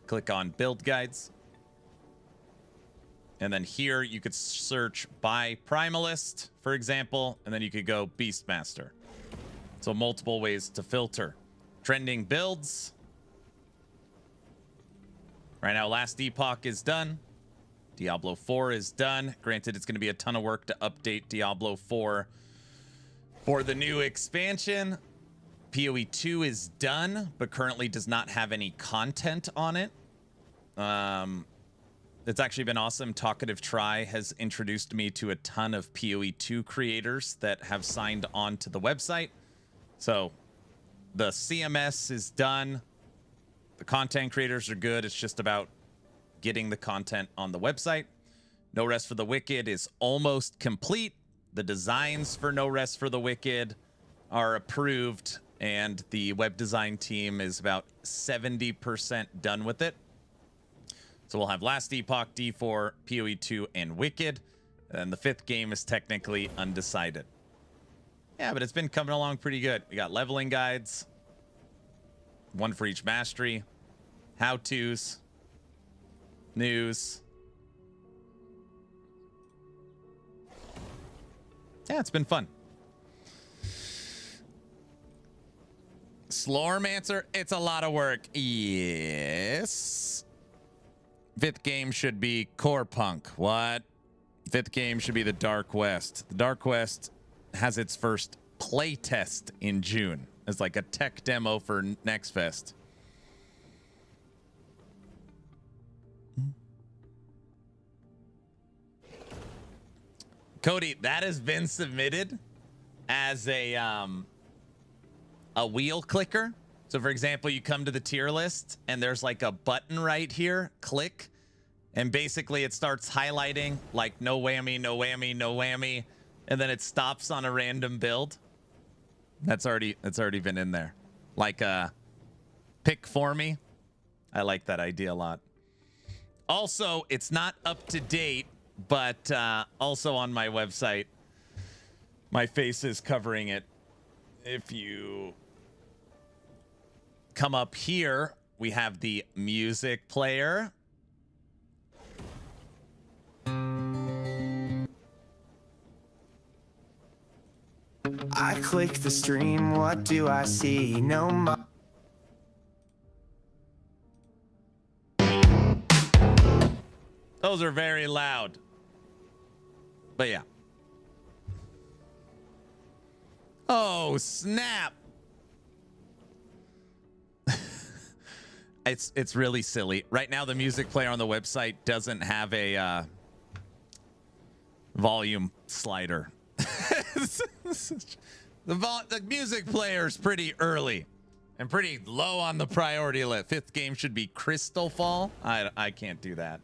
click on Build Guides. And then here you could search by Primalist, for example, and then you could go Beastmaster. So multiple ways to filter. Trending builds. Right now, Last Epoch is done. Diablo 4 is done. Granted, it's going to be a ton of work to update Diablo 4 for the new expansion. PoE 2 is done, but currently does not have any content on it. It's actually been awesome. Talkative Try has introduced me to a ton of PoE 2 creators that have signed on to the website. So the CMS is done. The content creators are good. It's just about getting the content on the website. No Rest for the Wicked is almost complete. The designs for No Rest for the Wicked are approved, and the web design team is about 70% done with it. So we'll have Last Epoch, D4, PoE 2, and Wicked. And the 5th game is technically undecided. Yeah, but it's been coming along pretty good. We got leveling guides, one for each mastery, how-tos, news. Yeah, it's been fun. Slormancer, it's a lot of work. Yes. 5th game should be Core Punk. What? 5th game should be the Dark West. The Dark West has its first play test in June. It's like a tech demo for Next Fest. Cody, that has been submitted as a wheel clicker. So for example, you come to the tier list and there's like a button right here, click, and basically it starts highlighting like no whammy, no whammy, no whammy, and then it stops on a random build. That's already been in there. Like pick for me. I like that idea a lot. Also, it's not up to date, but also on my website, my face is covering it. If you come up here, we have the music player. I click the stream, what do I see? No more. Those are very loud. But yeah. Oh, snap. It's really silly. Right now, the music player on the website doesn't have a volume slider. The music player is pretty early and pretty low on the priority list. 5th game should be Crystal Fall. I can't do that.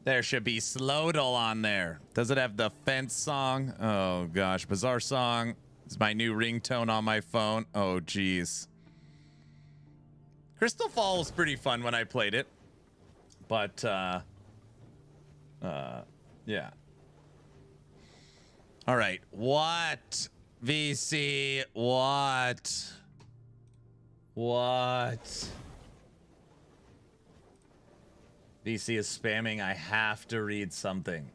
There should be Slowdle on there. Does it have the Fence song? Oh gosh, Bazaar song is my new ringtone on my phone. Oh geez. Crystal Fall was pretty fun when I played it, but yeah. All right, what VC? What? VC is spamming. I have to read something.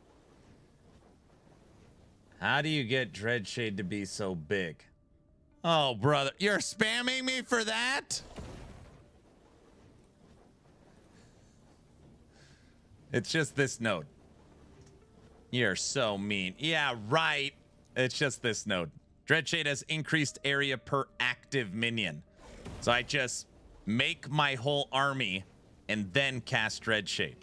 How do you get Dreadshade to be so big? Oh, brother, you're spamming me for that? It's just this node. You're so mean. Yeah, right. It's just this node. Dreadshade has increased area per active minion. So I just make my whole army, and then cast Red Shade.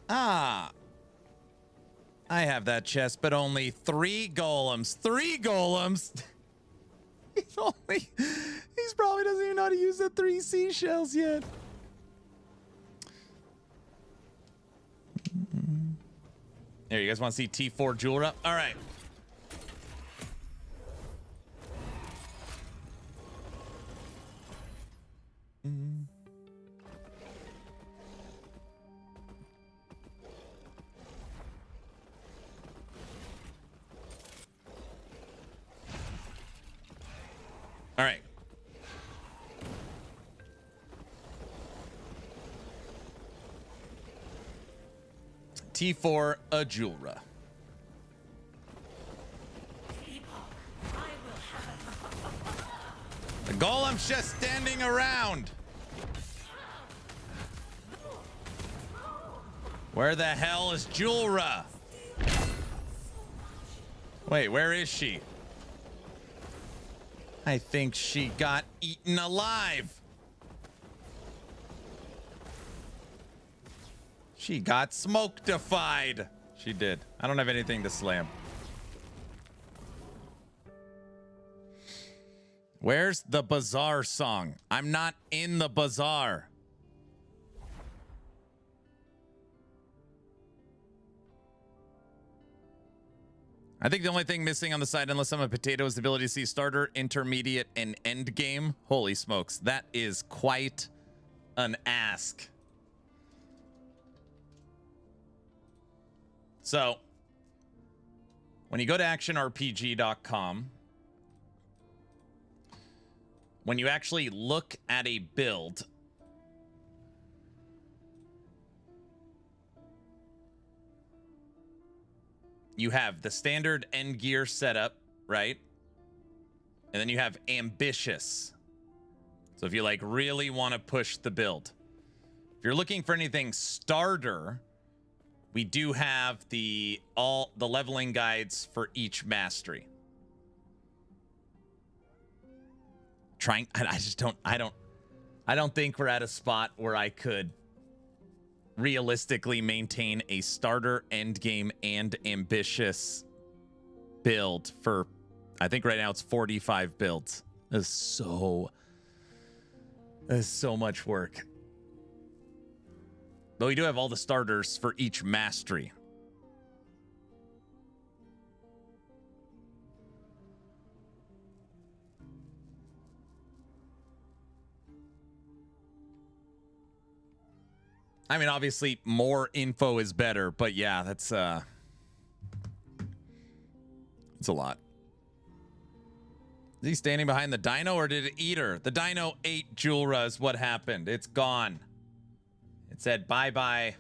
Ah. I have that chest, but only 3 golems. 3 golems? He's probably doesn't even know how to use the 3 seashells yet. There, you guys want to see T4 jewelry? All right. All right. T4 Ajulra. The golem's just standing around. Where the hell is Julra? Wait, where is she? I think she got eaten alive. She got smoke-defied. She did. I don't have anything to slam. Where's the Bazaar song? I'm not in the Bazaar. I think the only thing missing on the side, unless I'm a potato, is the ability to see starter, intermediate, and end game. Holy smokes. That is quite an ask. So, when you go to actionrpg.com, when you actually look at a build, you have the standard end gear setup, right? And then you have ambitious. So if you like really want to push the build. If you're looking for anything starter, we do have the leveling guides for each mastery. I don't think we're at a spot where I could realistically maintain a starter, endgame, and ambitious build for, I think right now it's 45 builds. That's so much work. But we do have all the starters for each mastery. I mean, obviously, more info is better, but yeah, that's it's a lot. Is he standing behind the dino, or did it eat her? The dino ate Julra is what happened. It's gone. It said bye-bye.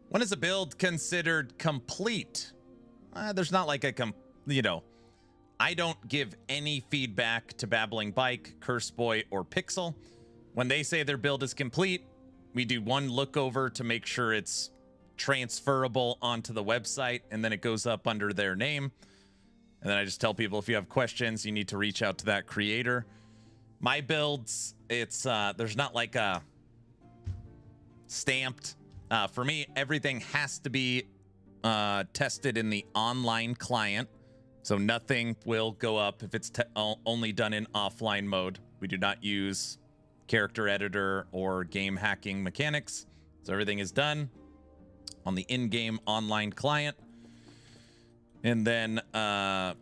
When is a build considered complete? There's not like a, I don't give any feedback to Babbling Bike, Curse Boy, or Pixel. When they say their build is complete, we do one look over to make sure it's transferable onto the website, and then it goes up under their name. And then I just tell people, if you have questions, you need to reach out to that creator. My builds, it's there's not like a stamped. For me, everything has to be tested in the online client, so nothing will go up if it's only done in offline mode. We do not use character editor or game hacking mechanics, so everything is done on the in-game online client. And then I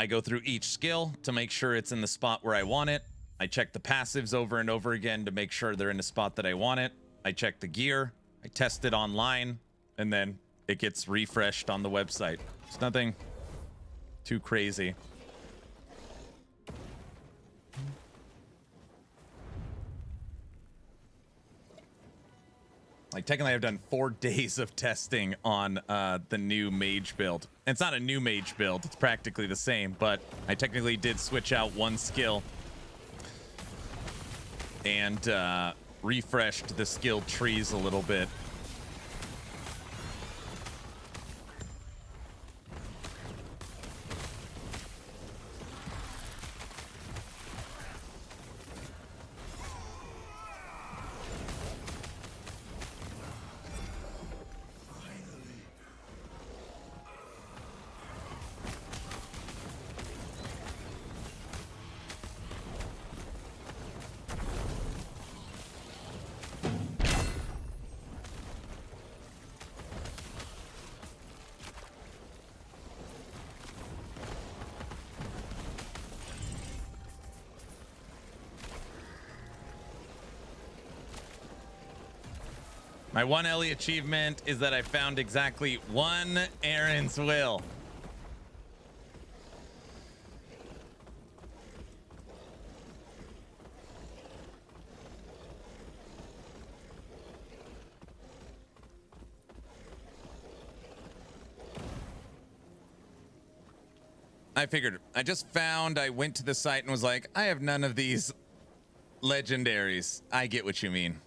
go through each skill to make sure it's in the spot where I want it. I check the passives over and over again to make sure they're in the spot that I want it. I check the gear, I test it online, and then it gets refreshed on the website. It's nothing too crazy. Like, technically, I've done 4 days of testing on the new Mage build. And it's not a new Mage build. It's practically the same, but I technically did switch out one skill. And refreshed the skill trees a little bit. My one Ellie achievement is that I found exactly one Aaron's will. I figured. I just found, I went to the site and was like, I have none of these legendaries. I get what you mean.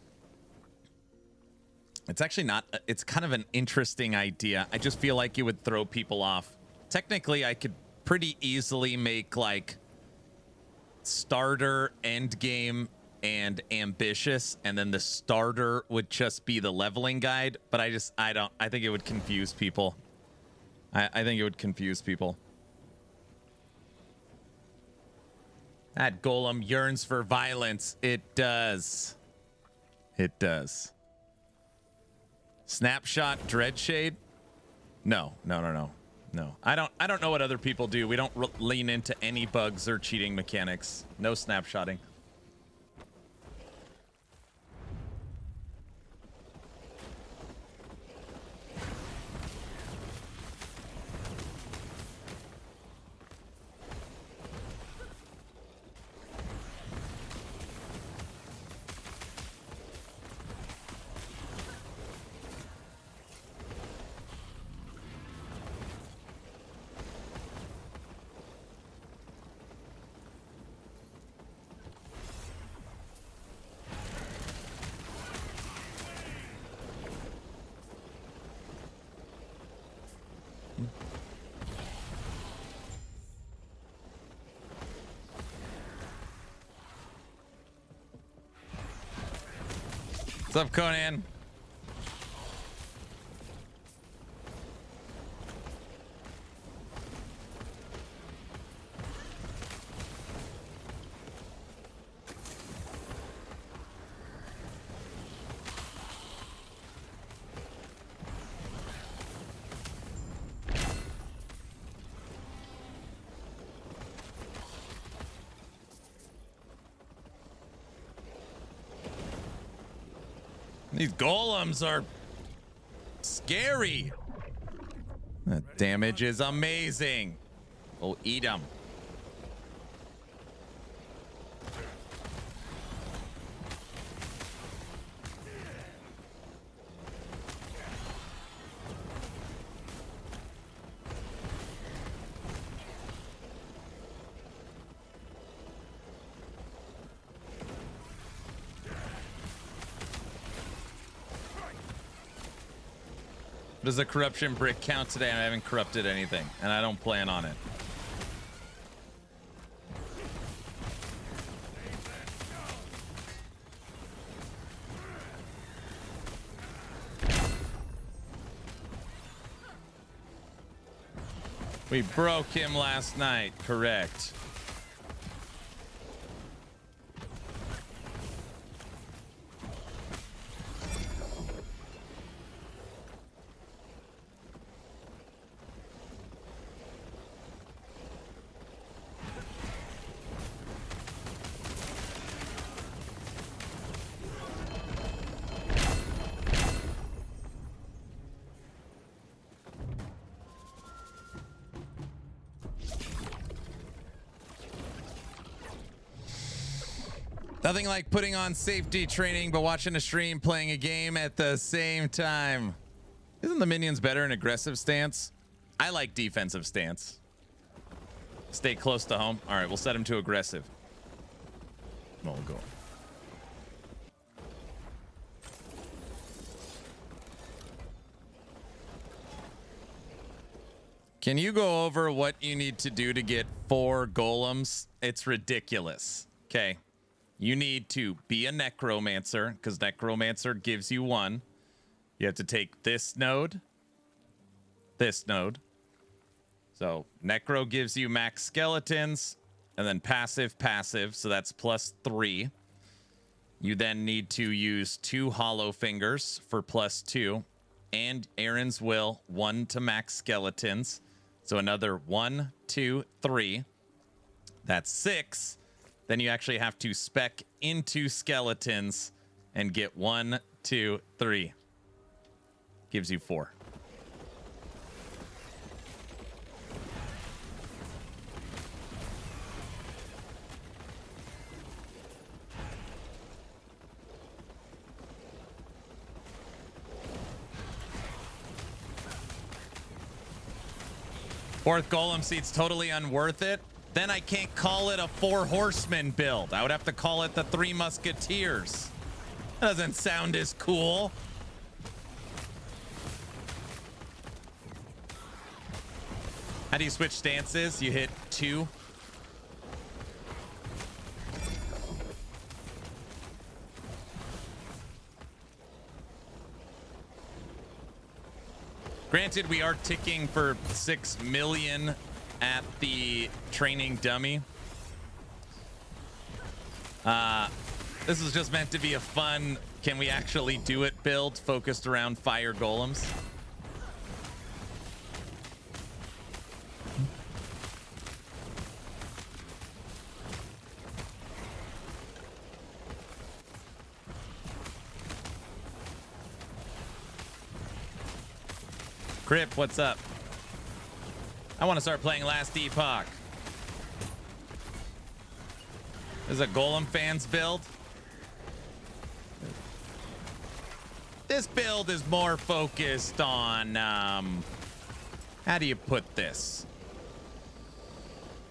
It's actually not, it's kind of an interesting idea. I just feel like it would throw people off. Technically, I could pretty easily make like starter, endgame, and ambitious, and then the starter would just be the leveling guide. But I think it would confuse people. I think it would confuse people. That golem yearns for violence. It does. It does. Snapshot Dreadshade? No. I don't know what other people do. We don't lean into any bugs or cheating mechanics. No snapshotting. What's up, Conan? These golems are scary. The damage is amazing. We'll eat them. Does a corruption brick count today? I haven't corrupted anything, and I don't plan on it. We broke him last night, correct. Nothing like putting on safety training but watching a stream playing a game at the same time. Isn't the minions better in aggressive stance? I like defensive stance. Stay close to home. All right, we'll set him to aggressive. We'll go. Can you go over what you need to do to get 4 golems? It's ridiculous. Okay. You need to be a necromancer, because necromancer gives you 1. You have to take this node. This node. So necro gives you max skeletons, and then passive, so that's +3. You then need to use 2 hollow fingers for +2, and Aaron's Will, 1 to max skeletons. So another 1, 2, 3. That's 6. Then you actually have to spec into skeletons and get 1, 2, 3. Gives you 4. Fourth golem seat's totally unworth it. Then I can't call it a 4 horsemen build. I would have to call it the 3 musketeers. That doesn't sound as cool. How do you switch stances? You hit 2. Granted, we are ticking for 6 million at the training dummy. This is just meant to be a fun, can we actually do it build focused around fire golems. Crip, what's up? I want to start playing Last Epoch. This is a Golem fans build. This build is more focused on, how do you put this?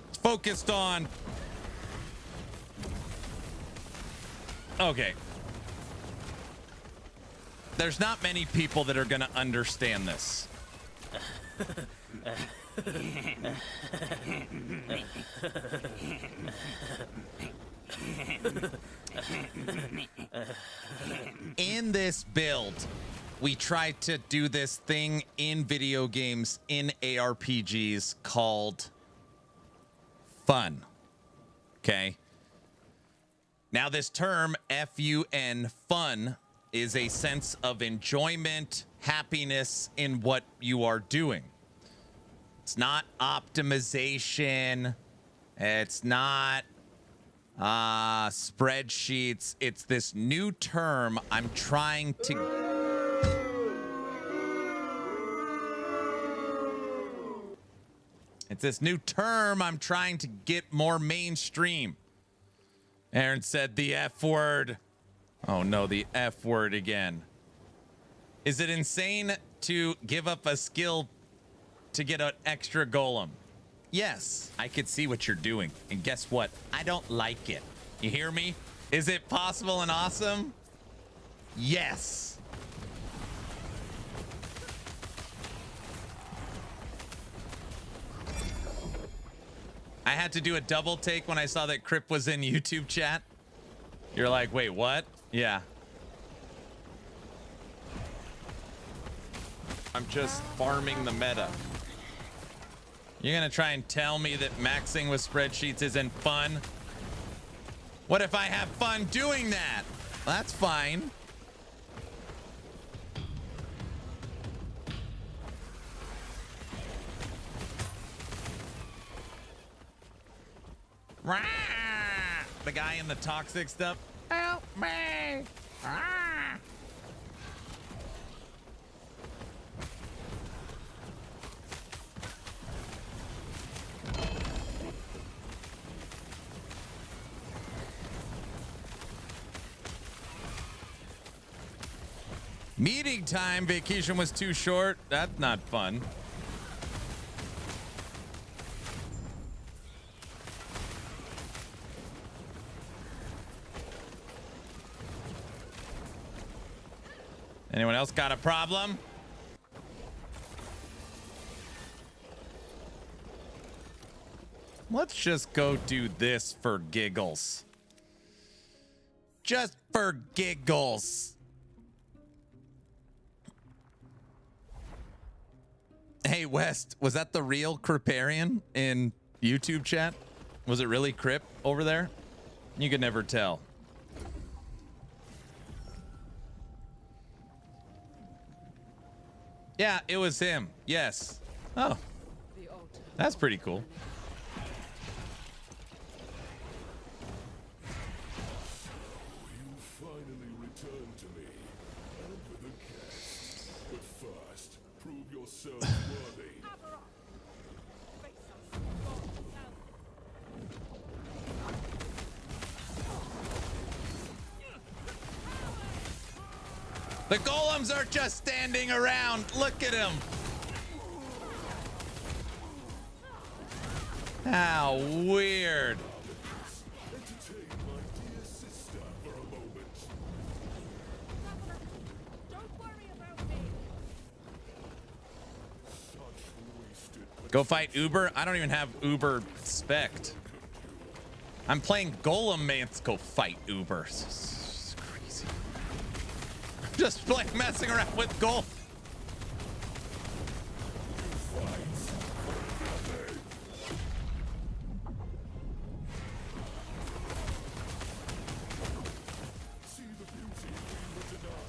It's focused on... Okay. There's not many people that are going to understand this. In this build, we try to do this thing in video games, in ARPGs, called fun. Okay? Now, this term, F-U-N, fun, is a sense of enjoyment, happiness in what you are doing. It's not optimization. It's not spreadsheets. It's this new term I'm trying to... It's this new term I'm trying to get more mainstream. Aaron said the F word. Oh no, the F word again. Is it insane to give up a skill to get an extra golem? Yes, I could see what you're doing. And guess what? I don't like it. You hear me? Is it possible and awesome? Yes. I had to do a double take when I saw that Crip was in YouTube chat. You're like, wait, what? Yeah. I'm just farming the meta. You're gonna try and tell me that maxing with spreadsheets isn't fun? What if I have fun doing that? That's fine. Rah! The guy in the toxic stuff. Help me! Ah! Meeting time, vacation was too short. That's not fun. Anyone else got a problem? Let's just go do this for giggles. Just for giggles. Hey, West, was that the real Criparian in YouTube chat? Was it really Crip over there? You could never tell. Yeah, it was him. Yes. Oh, that's pretty cool. Finally returned to me, and with a guest. But first, prove yourself worthy. The golems are just standing around. Look at him. How weird. Go fight Uber? I don't even have Uber spec'd. I'm playing Golem Mance. Go fight Uber. This is crazy. I'm just like messing around with Golem.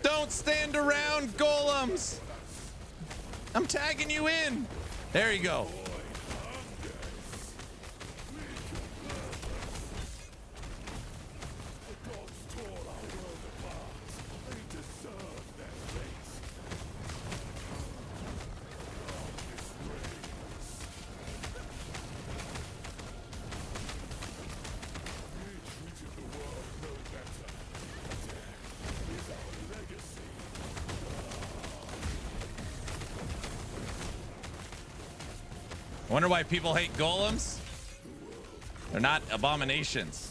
Don't stand around, golems. I'm tagging you in. There you go. I wonder why people hate golems. They're not abominations.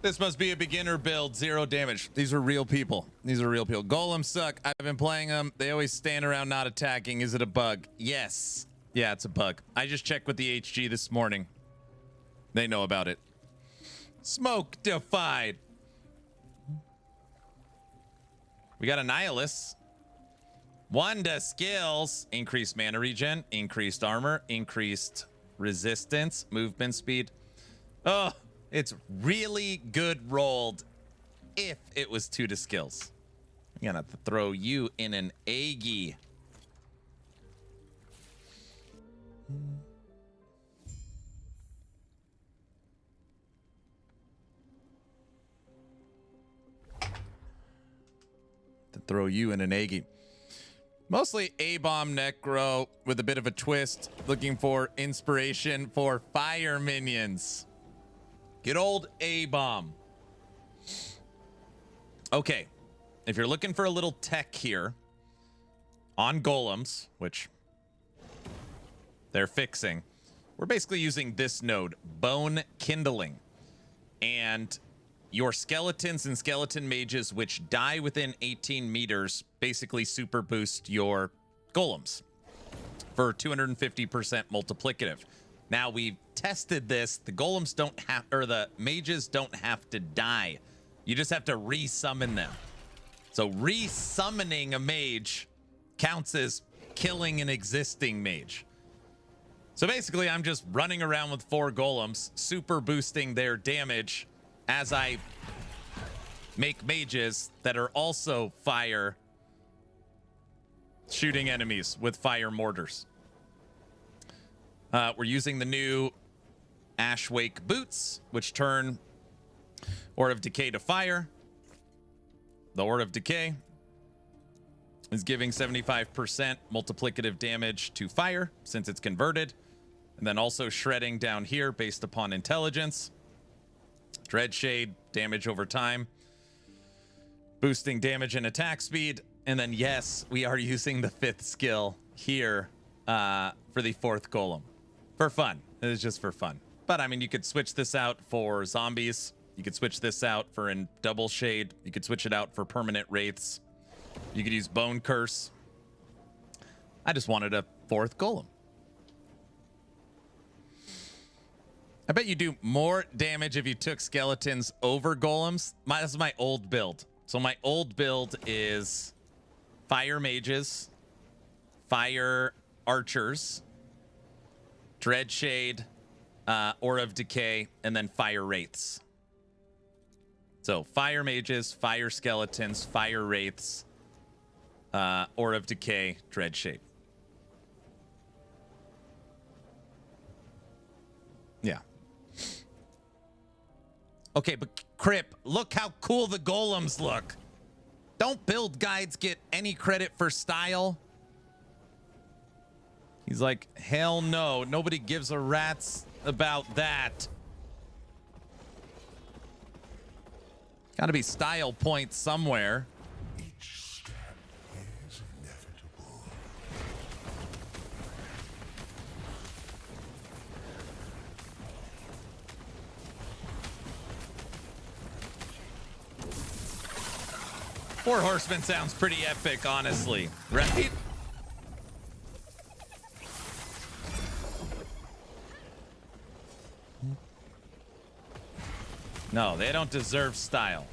This must be a beginner build, 0 damage. These are real people. These are real people. Golems suck. I've been playing them. They always stand around not attacking. Is it a bug? Yes. Yeah, it's a bug. I just checked with the HG this morning. They know about it. Smoke defied. We got a Nihilus. Wanda skills. Increased mana regen. Increased armor. Increased resistance. Movement speed. Oh. It's really good rolled if it was 2 to skills. I'm gonna have to throw you in an Aggie. To throw you in an Aggie. Mostly A-bomb Necro with a bit of a twist. Looking for inspiration for fire minions. Good old A-bomb. Okay. If you're looking for a little tech here on golems, which they're fixing, we're basically using this node, Bone Kindling. And your skeletons and skeleton mages, which die within 18 meters, basically super boost your golems for 250% multiplicative. Now we've tested this. The golems don't have, or the mages don't have to die. You just have to re-summon them. So re-summoning a mage counts as killing an existing mage. So basically I'm just running around with 4 golems, super boosting their damage as I make mages that are also fire shooting enemies with fire mortars. We're using the new Ashwake boots, which turn Ore of Decay to fire. The Ore of Decay is giving 75% multiplicative damage to fire since it's converted. And then also shredding down here based upon intelligence. Dreadshade, damage over time. Boosting damage and attack speed. And then, yes, we are using the 5th skill here for the 4th golem. For fun. It is just for fun. But, I mean, you could switch this out for zombies. You could switch this out for in double shade. You could switch it out for permanent wraiths. You could use Bone Curse. I just wanted a 4th golem. I bet you do more damage if you took skeletons over golems. This is my old build. So my old build is fire mages, fire archers, Dreadshade, Ore of Decay, and then fire wraiths. So fire mages, fire skeletons, fire wraiths, Ore of Decay, Dreadshade. Yeah. Okay, but Crip, look how cool the golems look. Don't build guides get any credit for style? He's like, hell no. Nobody gives a rat's about that. Gotta be style points somewhere. Each step is inevitable. Four Horsemen sounds pretty epic, honestly, right? No, they don't deserve style.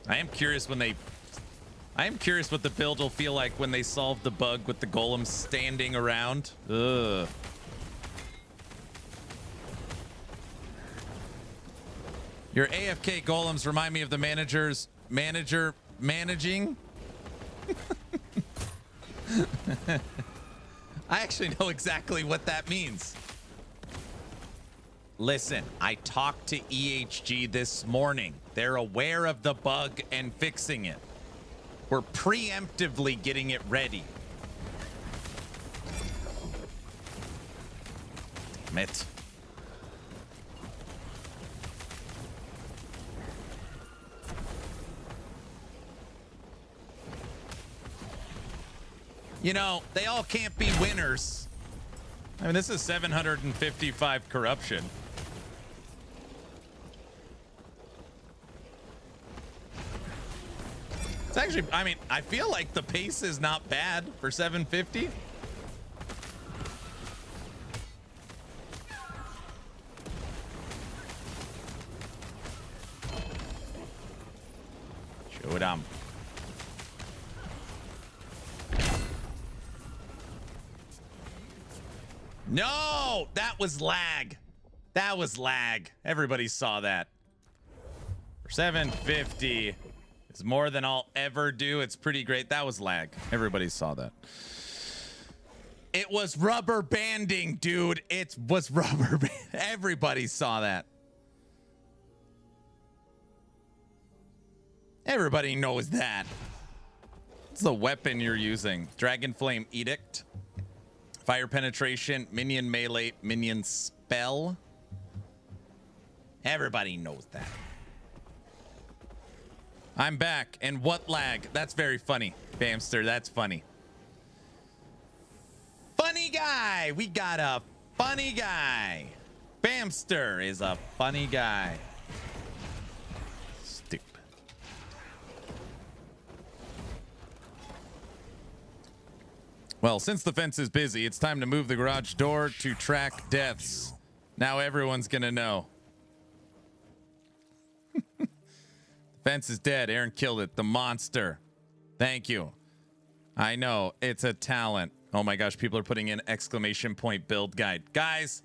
I am curious what the build will feel like when they solve the bug with the golems standing around. Ugh. Your AFK golems remind me of the manager managing. I actually know exactly what that means. Listen, I talked to EHG this morning. They're aware of the bug and fixing it. We're preemptively getting it ready. Damn it. You know, they all can't be winners. I mean, this is 755 corruption. It's actually, I mean, I feel like the pace is not bad for 750. Show them. No, that was lag. That was lag. Everybody saw that. For 750. It's more than I'll ever do. It's pretty great. That was lag. Everybody saw that. It was rubber banding, dude. It was rubber band. Everybody saw that. Everybody knows that. What's the weapon you're using? Dragon Flame Edict. Fire penetration. Minion melee. Minion spell. Everybody knows that. I'm back. And what lag? That's very funny, Bamster. That's funny. Funny guy. We got a funny guy. Bamster is a funny guy. Stupid. Well, since the fence is busy, it's time to move the garage door to track deaths. Now everyone's gonna know. Fence is dead. Aaron killed it. The monster. Thank you. I know. It's a talent. Oh my gosh. People are putting in exclamation point build guide. Guys,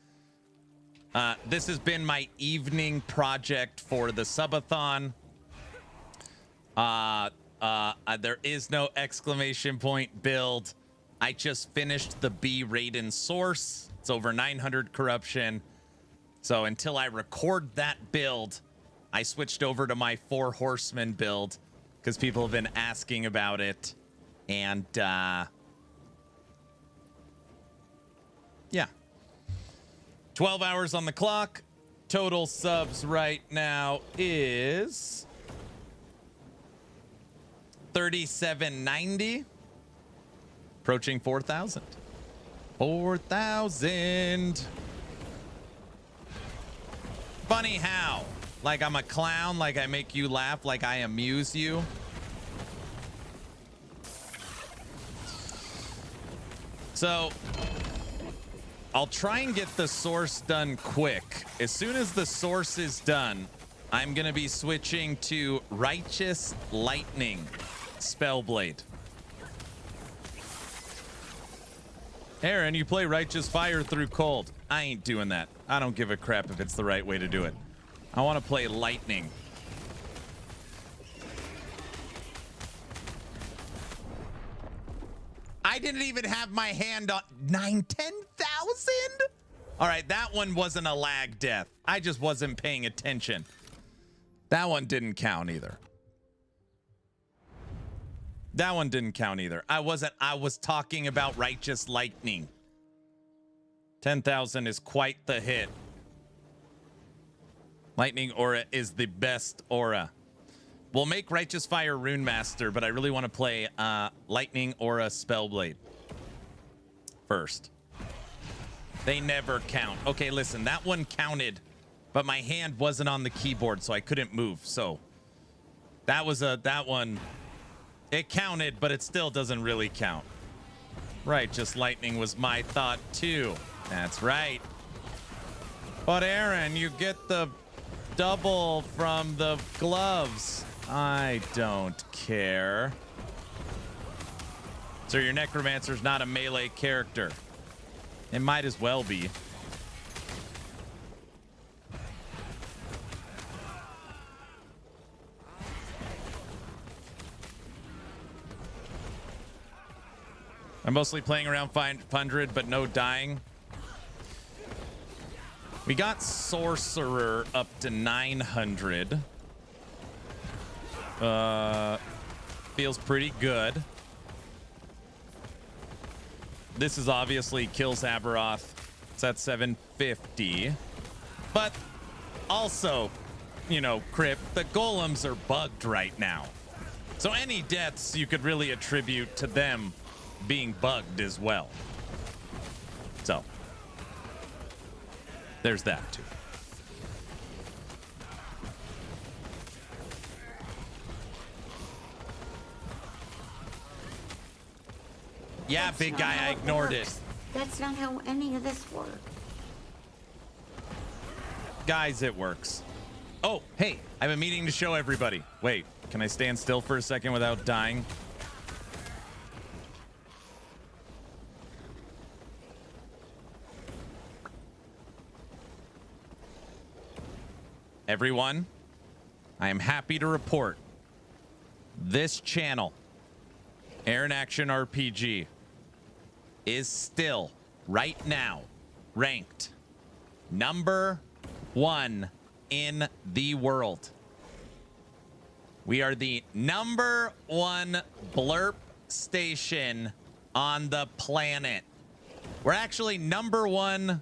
this has been my evening project for the Subathon. There is no exclamation point build. I just finished the B Raiden source. It's over 900 corruption. So until I record that build, I switched over to my 4 horsemen build because people have been asking about it. And yeah. 12 hours on the clock. Total subs right now is 3790. Approaching 4,000. 4,000. Funny how? Like I'm a clown, like I make you laugh, like I amuse you. So I'll try and get the source done quick. As soon as the source is done, I'm gonna be switching to Righteous Lightning Spellblade. Aaron, you play Righteous Fire through Cold. I ain't doing that. I don't give a crap if it's the right way to do it. I want to play Lightning. I didn't even have my hand on 10,000? All right, that one wasn't a lag death. I just wasn't paying attention. That one didn't count either. That one didn't count either. I was talking about Righteous Lightning. 10,000 is quite the hit. Lightning Aura is the best aura. We'll make Righteous Fire Rune Master, but I really want to play Lightning Aura Spellblade first. They never count. Okay, listen, that one counted, but my hand wasn't on the keyboard, so I couldn't move. So that one. It counted, but it still doesn't really count. Righteous Lightning was my thought too. That's right. But Aaron, you get the double from the gloves. I don't care. So your Necromancer's not a melee character. It might as well be. I'm mostly playing around 500, but no dying. We got Sorcerer up to 900. Feels pretty good. This is obviously kills Aberoth. It's at 750. But also, you know, Crypt, the golems are bugged right now. So any deaths you could really attribute to them being bugged as well. So there's that too. Yeah, That's big not guy, how I it ignored it. works. That's not how any of this works. Guys, it works. Oh, hey, I have a meeting to show everybody. Wait, can I stand still for a second without dying? Everyone, I am happy to report this channel, Aaron Action RPG, is still, right now, ranked #1 in the world. We are the #1 blurp station on the planet. We're actually #1,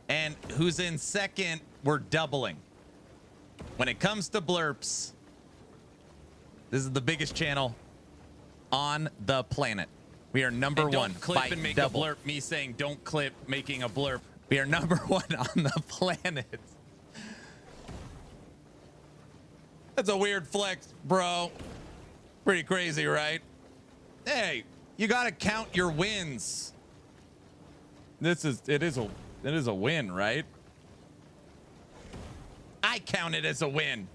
and who's in second, we're doubling. When it comes to blurps, this is the biggest channel on the planet. We are #1. Don't clip and make double. A blurp. Me saying don't clip making a blurp. We are #1 on the planet. That's a weird flex, bro. Pretty crazy, right? Hey, you gotta count your wins. It is a win, right? I count it as a win.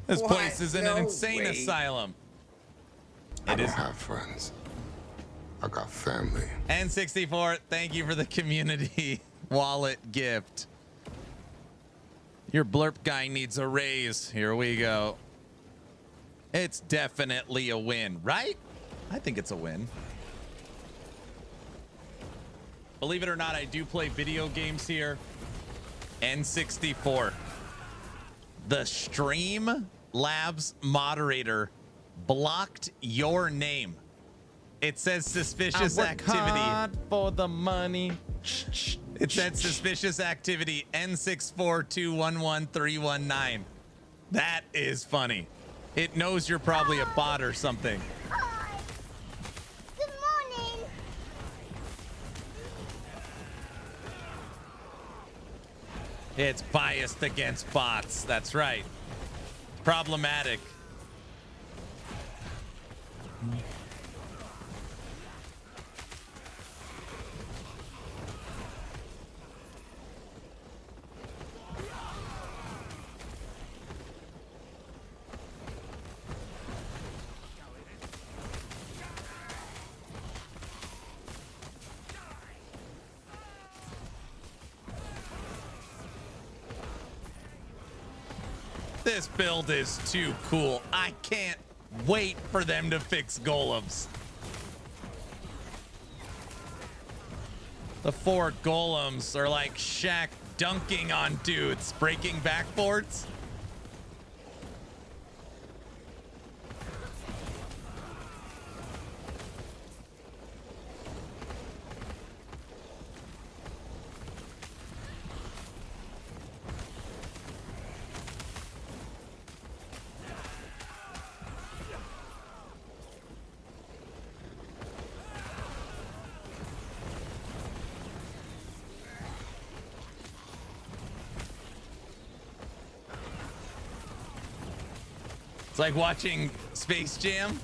This place is an insane asylum. I don't have friends. I got family. N64, thank you for the community wallet gift. Your blurp guy needs a raise. Here we go. It's definitely a win, right? I think it's a win. Believe it or not, I do play video games here. N64. The Stream Labs moderator blocked your name. It says suspicious activity. Hard for the money. It said suspicious activity N642113119. That is funny. It knows you're probably a bot or something. Hi. Good morning. It's biased against bots. That's right. Problematic. This build is too cool. I can't wait for them to fix golems. The 4 golems are like Shaq dunking on dudes, breaking backboards. It's like watching Space Jam.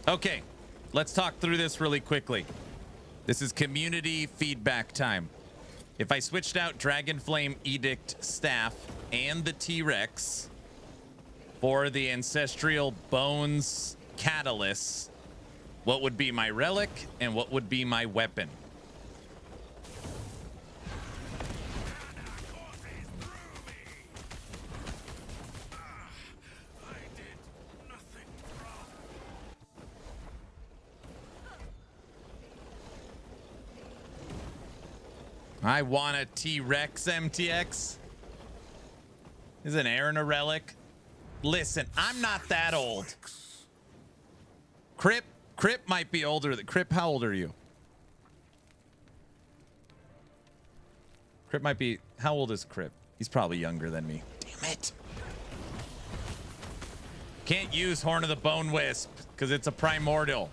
Okay, let's talk through this really quickly. This is community feedback time. If I switched out Dragonflame Edict Staff and the T-Rex for the Ancestral Bones Catalyst, what would be my relic and what would be my weapon? I want a T-Rex MTX. Isn't Aaron a relic? Listen, I'm not that old. Crip might be older. Crip, how old are you? Crip might be, how old is Crip? He's probably younger than me. Damn it. Can't use Horn of the Bone Wisp because it's a primordial.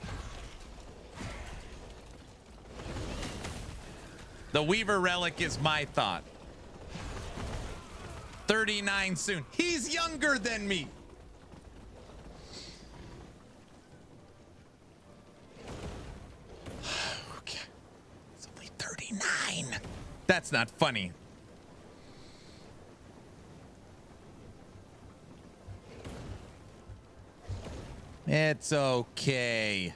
The Weaver relic is my thought. 39 soon. He's younger than me. Okay. It's only 39. That's not funny. It's okay.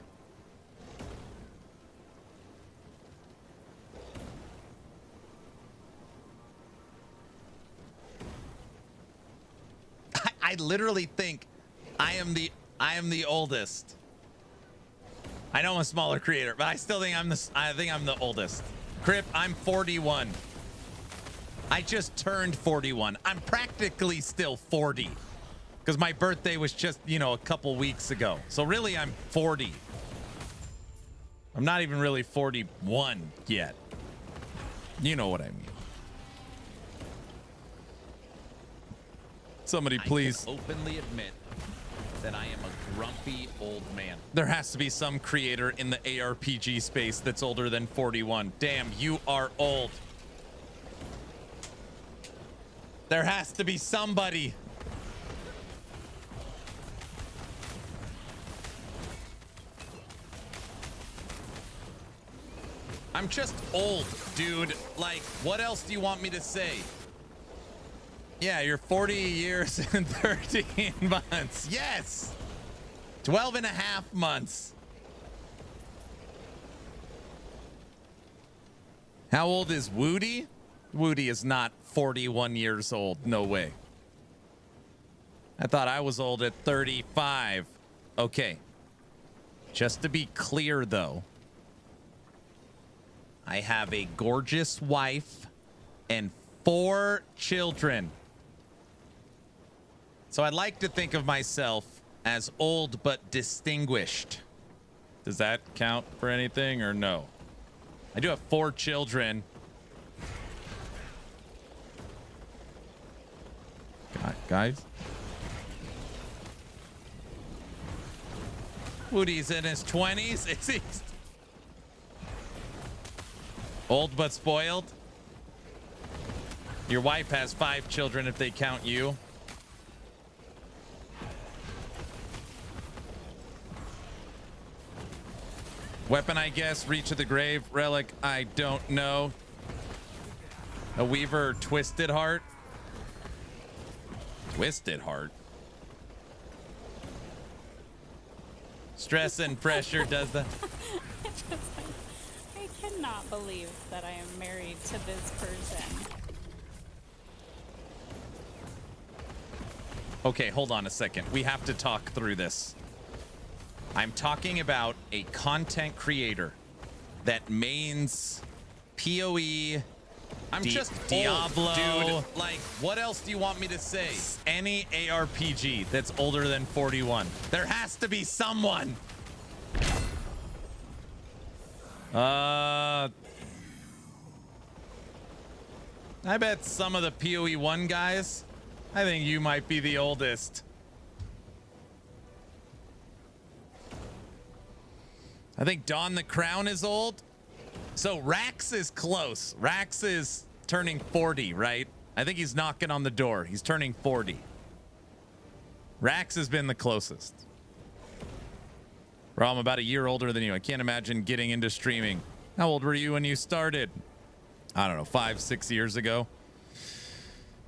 I literally think I am the oldest. I know I'm a smaller creator, but I still think I'm the oldest. Crip, I'm 41. I just turned 41. I'm practically still 40 because my birthday was just, a couple weeks ago. So really I'm 40. I'm not even really 41 yet. You know what I mean. Somebody please. I can openly admit that I am a grumpy old man. There has to be some creator in the ARPG space that's older than 41. Damn, you are old. There has to be somebody. I'm just old, dude. Like, what else do you want me to say? Yeah, you're 40 years and 13 months. Yes. 12 and a half months. How old is Woody? Woody is not 41 years old. No way. I thought I was old at 35. Okay. Just to be clear, though, I have a gorgeous wife and 4 children. So I'd like to think of myself as old but distinguished. Does that count for anything or no? I do have 4 children. Guys? Woody's in his 20s. Is he old but spoiled? Your wife has 5 children if they count you. Weapon, I guess. Reach of the grave. Relic, I don't know. A Weaver, Twisted Heart. Twisted Heart. Stress and pressure does that. I cannot believe that I am married to this person. Okay, hold on a second. We have to talk through this. I'm talking about a content creator that mains PoE. I'm just Diablo. old, dude. Like, what else do you want me to say? Any ARPG that's older than 41. There has to be someone. I bet some of the PoE 1 guys, I think you might be the oldest. I think Dawn the Crown is old. So Rax is close. Rax is turning 40, right? I think he's knocking on the door. He's turning 40. Rax has been the closest. Bro, I'm about a year older than you. I can't imagine getting into streaming. How old were you when you started? I don't know, 5, 6 years ago.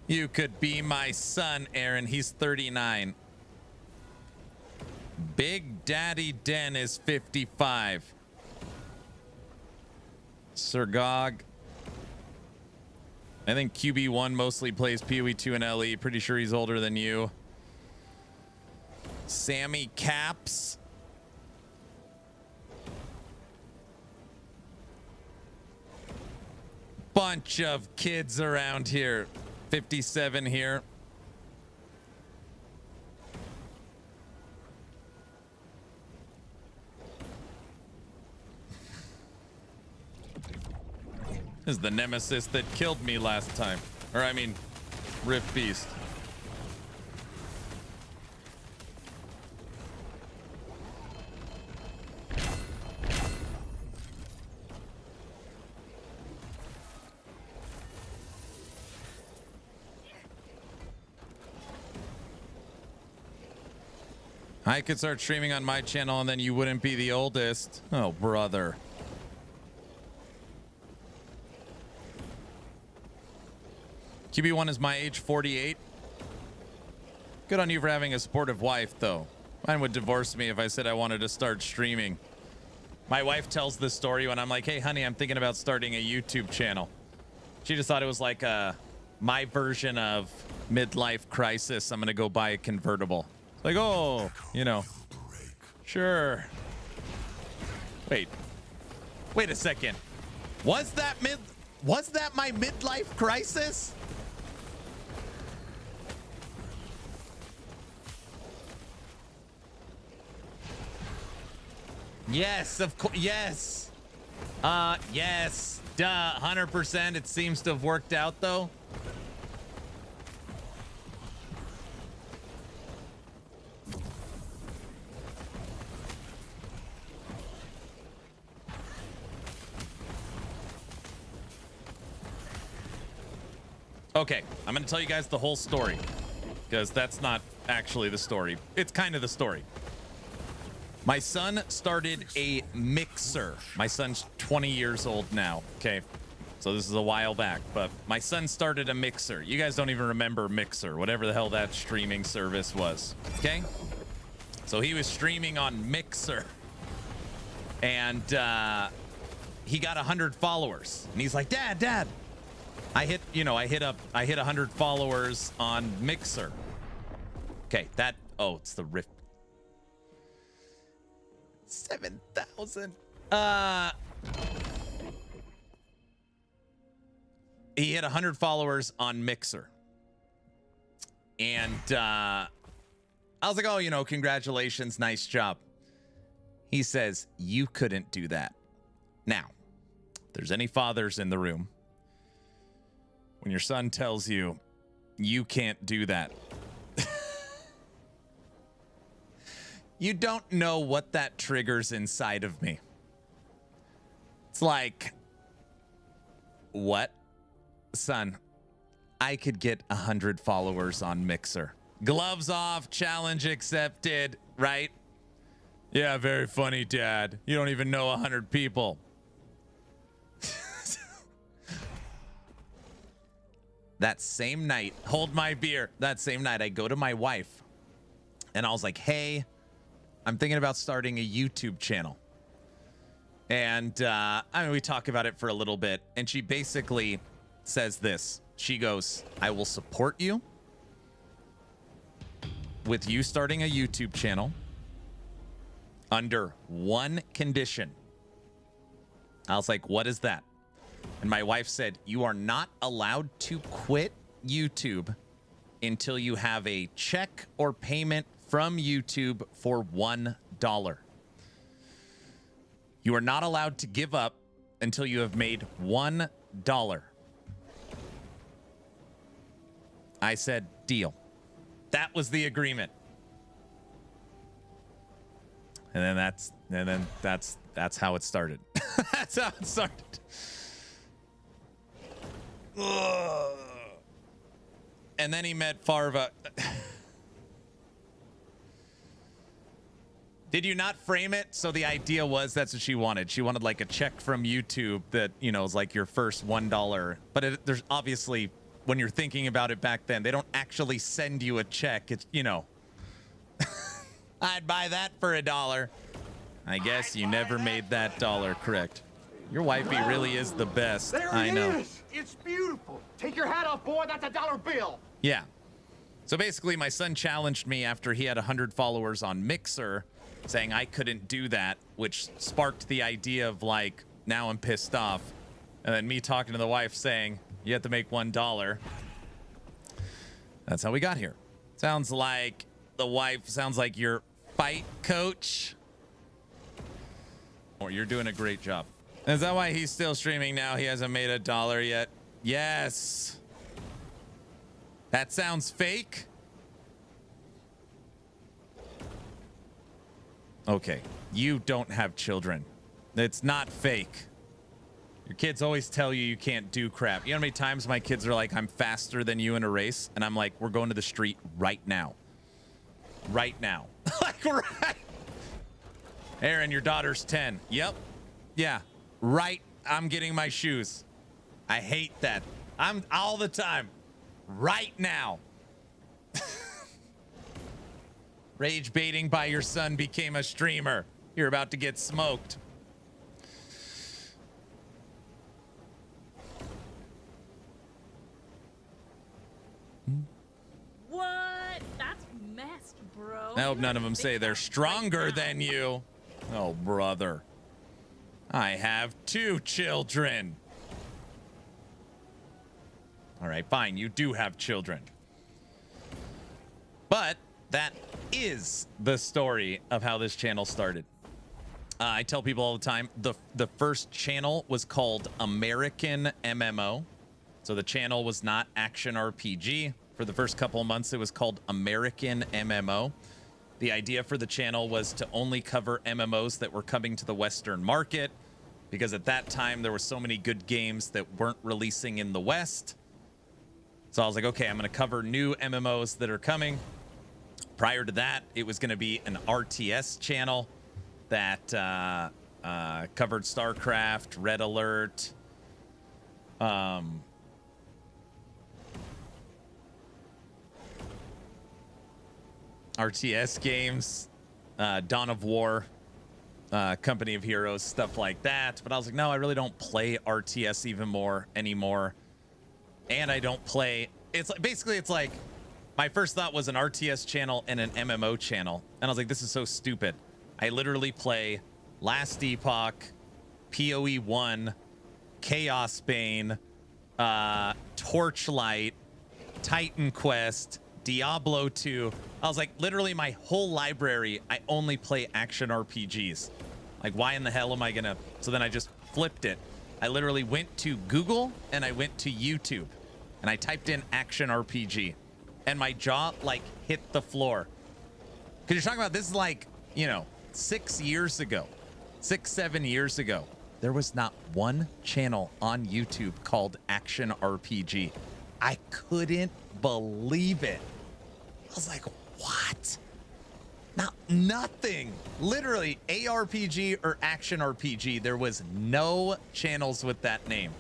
You could be my son, Aaron. He's 39. Big Daddy Den is 55. Sir Gog. I think QB1 mostly plays PoE2 and LE. Pretty sure he's older than you. Sammy Caps. Bunch of kids around here. 57 here. This is the nemesis that killed me last time. Or I mean, Rift Beast. I could start streaming on my channel and then you wouldn't be the oldest. Oh, brother. QB1 is my age, 48. Good on you for having a supportive wife, though. Mine would divorce me if I said I wanted to start streaming. My wife tells this story when I'm like, hey, honey, I'm thinking about starting a YouTube channel. She just thought it was like my version of midlife crisis. I'm going to go buy a convertible. Like, oh, you know, sure. Wait a second. Was that my midlife crisis? Yes, of course. Yes. Yes. Duh. 100%. It seems to have worked out, though. Okay, I'm going to tell you guys the whole story, because that's not actually the story. It's kind of the story. My son started a mixer. My son's 20 years old now, okay? So this is a while back, but my son started a mixer. You guys don't even remember Mixer, whatever the hell that streaming service was, okay? So he was streaming on Mixer, and he got 100 followers. And he's like, Dad, I hit 100 followers on Mixer. Okay, it's the Rift. 7,000. He had 100 followers on Mixer. And I was like, oh, you know, congratulations. Nice job. He says, you couldn't do that. Now, if there's any fathers in the room, when your son tells you, you can't do that, you don't know what that triggers inside of me. It's like, what? Son, I could get 100 followers on Mixer. Gloves off, challenge accepted, right? Yeah, very funny, Dad. You don't even know 100 people. That same night, hold my beer. That same night, I go to my wife and I was like, hey, I'm thinking about starting a YouTube channel. And I mean, we talk about it for a little bit. And she basically says this. She goes, I will support you with you starting a YouTube channel under one condition. I was like, what is that? And my wife said, you are not allowed to quit YouTube until you have a check or payment from YouTube for $1. You are not allowed to give up until you have made $1. I said, deal. That was the agreement. And then that's how it started. That's how it started. Ugh. And then he met Farva. Did you not frame it? So the idea was that's what she wanted. She wanted like a check from YouTube that, you know, is like your first $1. But there's obviously, when you're thinking about it back then, they don't actually send you a check. It's, you know, I'd buy that for $1. I guess you never made that dollar correct. Your wifey really is the best. There I know. it is. It's beautiful. Take your hat off, boy. That's a $1 bill. Yeah. So basically, my son challenged me after he had 100 followers on Mixer, saying I couldn't do that, which sparked the idea of like, now I'm pissed off. And then me talking to the wife saying, you have to make $1. That's how we got here. Sounds like the wife sounds like your fight coach. Or you're doing a great job. Is that why he's still streaming now? He hasn't made $1 yet. Yes. That sounds fake. Okay. You don't have children. It's not fake. Your kids always tell you you can't do crap. You know how many times my kids are like, I'm faster than you in a race? And I'm like, we're going to the street right now. Right now. Like, right. Aaron, your daughter's 10. Yep. Yeah. Right. I'm getting my shoes. I hate that. I'm all the time. Right now. Rage baiting by your son became a streamer. You're about to get smoked. What? That's messed, bro. I hope none of them say they're stronger than you. Oh, brother. I have 2 children. All right, fine. You do have children. But that is the story of how this channel started. I tell people all the time, the first channel was called American MMO. So the channel was not Action RPG. For the first couple of months, it was called American MMO. The idea for the channel was to only cover MMOs that were coming to the Western market, because at that time there were so many good games that weren't releasing in the West. So I was like, okay, I'm going to cover new MMOs that are coming. Prior to that, it was going to be an RTS channel that covered StarCraft, Red Alert, RTS games, Dawn of War, Company of Heroes, stuff like that. But I was like, no, I really don't play RTS even more anymore. And I don't play. It's like, basically, it's like my first thought was an RTS channel and an MMO channel. And I was like, this is so stupid. I literally play Last Epoch, PoE 1, Chaos Bane, Torchlight, Titan Quest, Diablo 2. I was like, literally my whole library, I only play action RPGs. Like, why in the hell am I gonna? So then I just flipped it. I literally went to Google and I went to YouTube and I typed in action RPG and my jaw like hit the floor. Because you're talking about, this is like, you know, 6 years ago, 7 years ago. There was not one channel on YouTube called Action RPG. I couldn't believe it. I was like, what? Nothing. Literally, ARPG or Action RPG. There was no channels with that name.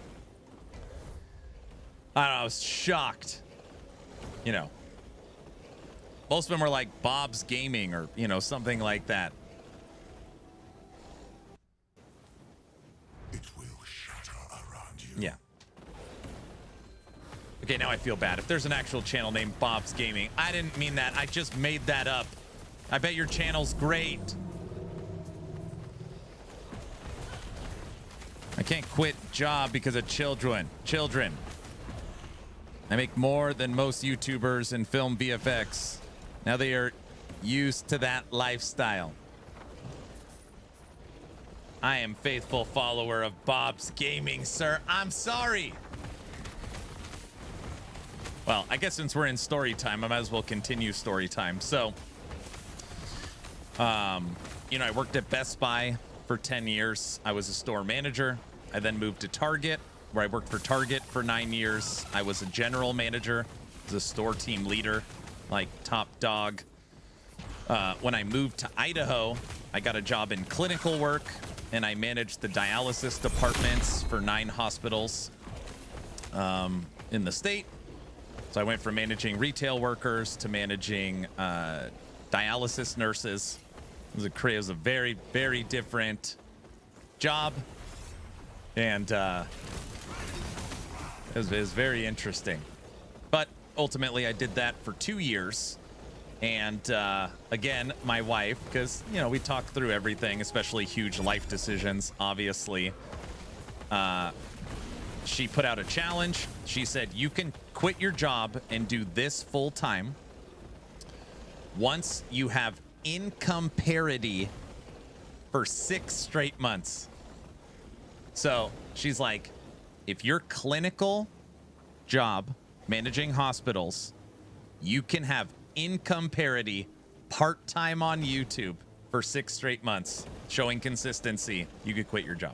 I don't know, I was shocked. You know, most of them were like Bob's Gaming or, you know, something like that. It will shatter around you. Yeah. Okay, now I feel bad. If there's an actual channel named Bob's Gaming, I didn't mean that. I just made that up. I bet your channel's great. I can't quit job because of children. I make more than most YouTubers in film VFX. Now they are used to that lifestyle. I am faithful follower of Bob's Gaming, sir. I'm sorry. Well, I guess since we're in story time, I might as well continue story time. So, you know, I worked at Best Buy for 10 years. I was a store manager. I then moved to Target, where I worked for Target for 9 years. I was a general manager, was a store team leader, like top dog. When I moved to Idaho, I got a job in clinical work, and I managed the dialysis departments for 9 hospitals in the state. So I went from managing retail workers to managing dialysis nurses. It was a very, very different job, and it was very interesting. But ultimately, I did that for 2 years. And again, my wife, because, you know, we talk through everything, especially huge life decisions, obviously. She put out a challenge. She said, you can quit your job and do this full time once you have income parity for 6 straight months. So she's like, if your clinical job managing hospitals, you can have income parity part-time on YouTube for 6 straight months, showing consistency, you could quit your job.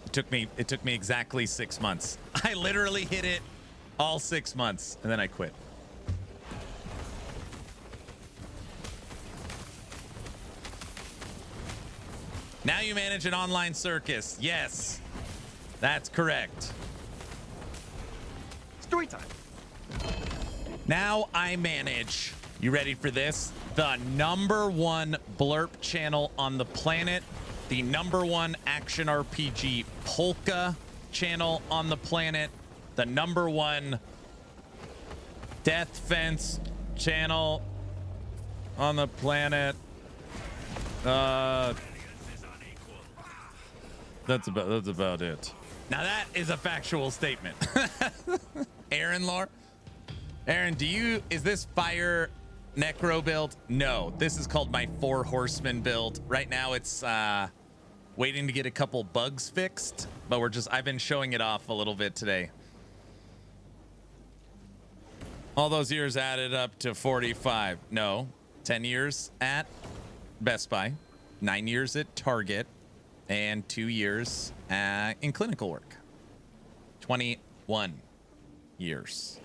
It took me exactly 6 months. I literally hit it all 6 months, and then I quit. Now you manage an online circus. Yes, that's correct. Story time. Now I manage, you ready for this? The #1 blurp channel on the planet, the #1 action RPG polka channel on the planet, the #1 death fence channel on the planet. That's about it. Now that is a factual statement. Aaron Lore. Aaron, is this fire necro build? No, this is called my 4 horsemen build. Right now it's waiting to get a couple bugs fixed, but I've been showing it off a little bit today. All those years added up to 45. No, 10 years at Best Buy, 9 years at Target, and 2 years in clinical work. 21 years.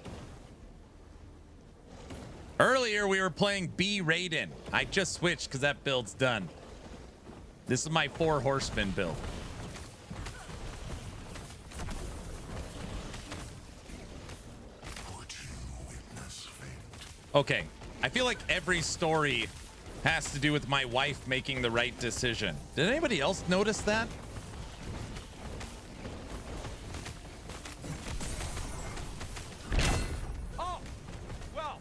Earlier, we were playing B Raiden. I just switched because that build's done. This is my 4 horsemen build. Okay, I feel like every story has to do with my wife making the right decision. Did anybody else notice that? Oh, well,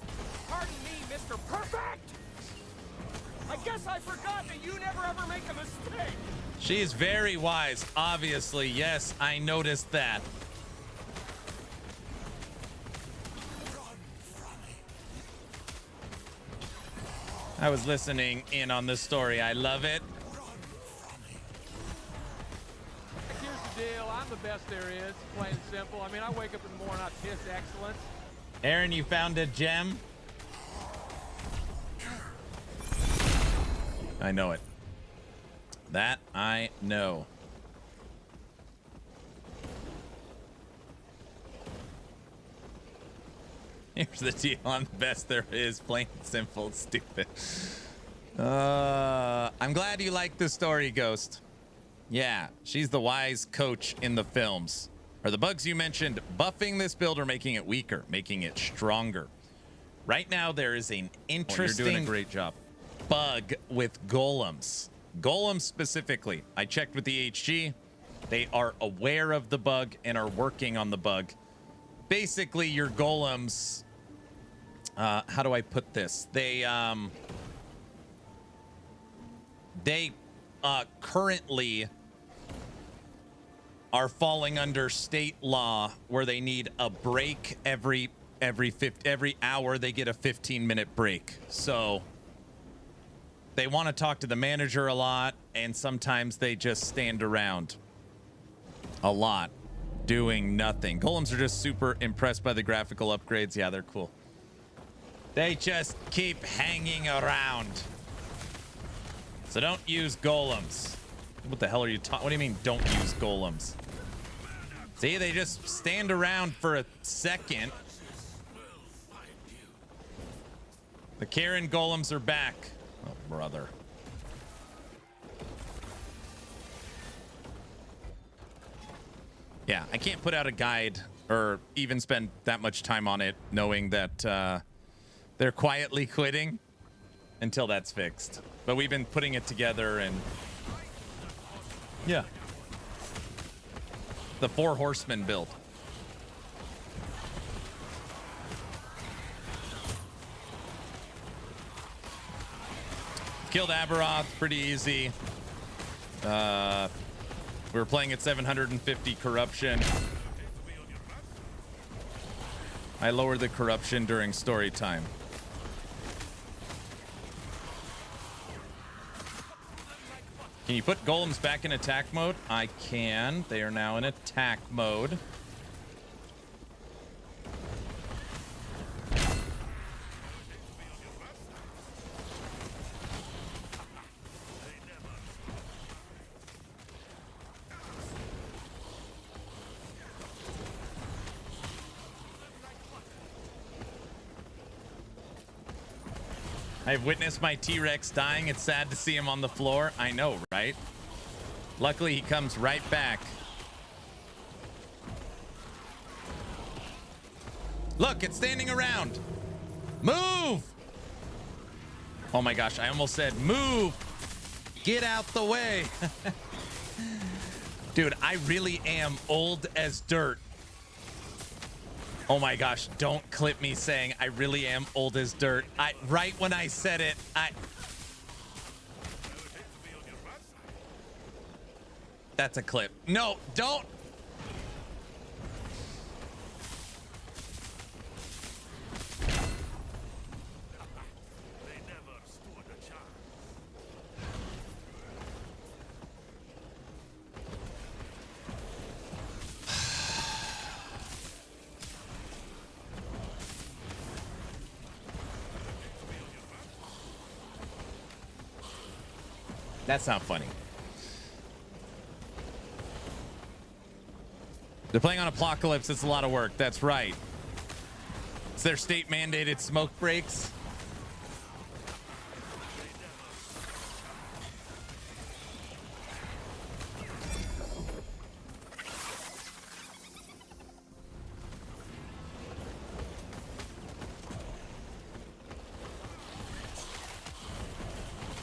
pardon me, Mr. Perfect. I guess I forgot that you never ever make She is very wise, obviously. Yes, I noticed that. I was listening in on this story. I love it. Here's the deal. I'm the best there is, plain and simple. I mean, I wake up in the morning, I piss excellence. Aaron, you found a gem? I know it. That I know. Here's the deal. I'm the best there is. Plain, simple, stupid. I'm glad you like the story, Ghost. Yeah, she's the wise coach in the films. Are the bugs you mentioned buffing this build or making it weaker, making it stronger? Right now, there is an interesting you're doing a great job. Bug with golems. Golems specifically. I checked with the HG. They are aware of the bug and are working on the bug. Basically, your golems... how do I put this? They currently are falling under state law where they need a break every hour. They get a 15-minute break. So they want to talk to the manager a lot, and sometimes they just stand around a lot doing nothing. Golems are just super impressed by the graphical upgrades. Yeah, they're cool. They just keep hanging around. So don't use golems. What the hell are you talking? What do you mean don't use golems? See, they just stand around for a second. The Karen golems are back. Oh, brother. Yeah, I can't put out a guide or even spend that much time on it knowing that they're quietly quitting until that's fixed. But we've been putting it together, and yeah. The 4 horsemen build. Killed Aberoth, pretty easy. We were playing at 750 corruption. I lowered the corruption during story time. Can you put golems back in attack mode? I can. They are now in attack mode. I've witnessed my T-Rex dying. It's sad to see him on the floor. I know, right? Luckily, he comes right back. Look, it's standing around. Move! Oh my gosh, I almost said move. Get out the way. Dude, I really am old as dirt. Oh my gosh, don't clip me saying I really am old as dirt. Right when I said it, That's a clip. No, don't. That's not funny. They're playing on Apocalypse. It's a lot of work. That's right. It's their state mandated smoke breaks.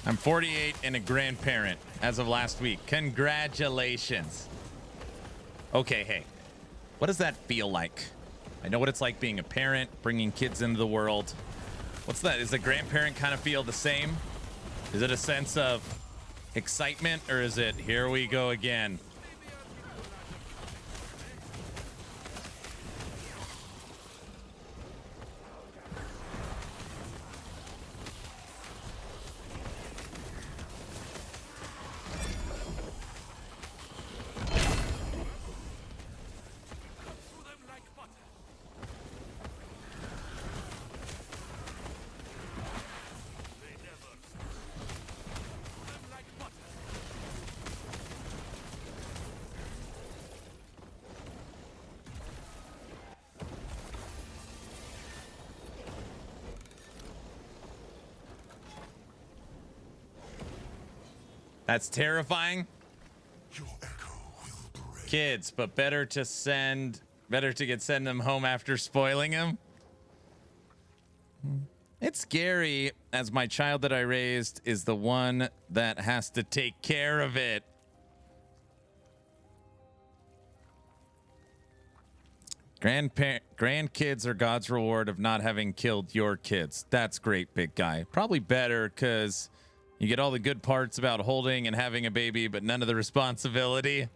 I'm 48 and a grandparent as of last week. Congratulations. Okay, hey, what does that feel like? I know what it's like being a parent, bringing kids into the world. What's that? Does the grandparent kind of feel the same? Is it a sense of excitement, or is it here we go again? That's terrifying. Kids, but better to send them home after spoiling them. It's scary as my child that I raised is the one that has to take care of it. Grandkids are God's reward of not having killed your kids. That's great, big guy. Probably better because you get all the good parts about holding and having a baby, but none of the responsibility.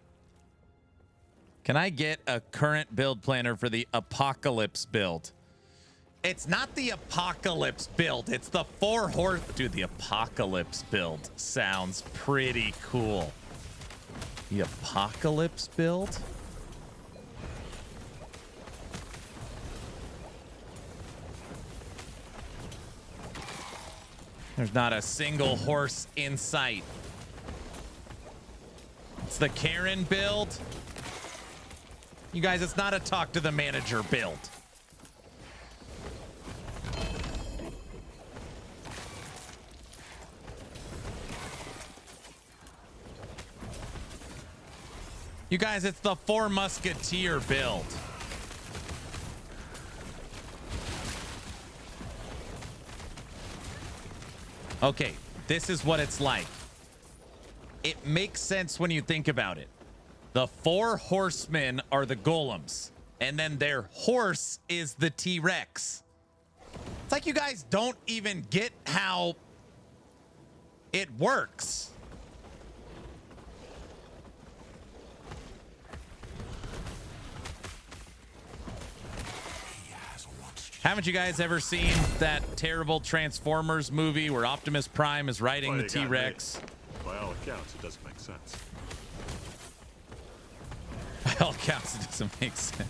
Can I get a current build planner for the Apocalypse build? It's not the Apocalypse build. It's the 4 horse. Dude, the Apocalypse build sounds pretty cool. The Apocalypse build? There's not a single horse in sight. It's the Karen build. You guys, it's not a talk to the manager build. You guys, it's the 4 Musketeer build. Okay, this is what it's like. It makes sense when you think about it. The 4 horsemen are the golems, and then their horse is the T-Rex. It's like you guys don't even get how it works. Haven't you guys ever seen that terrible Transformers movie where Optimus Prime is riding the T-Rex? By all accounts, it doesn't make sense. By all accounts, it doesn't make sense.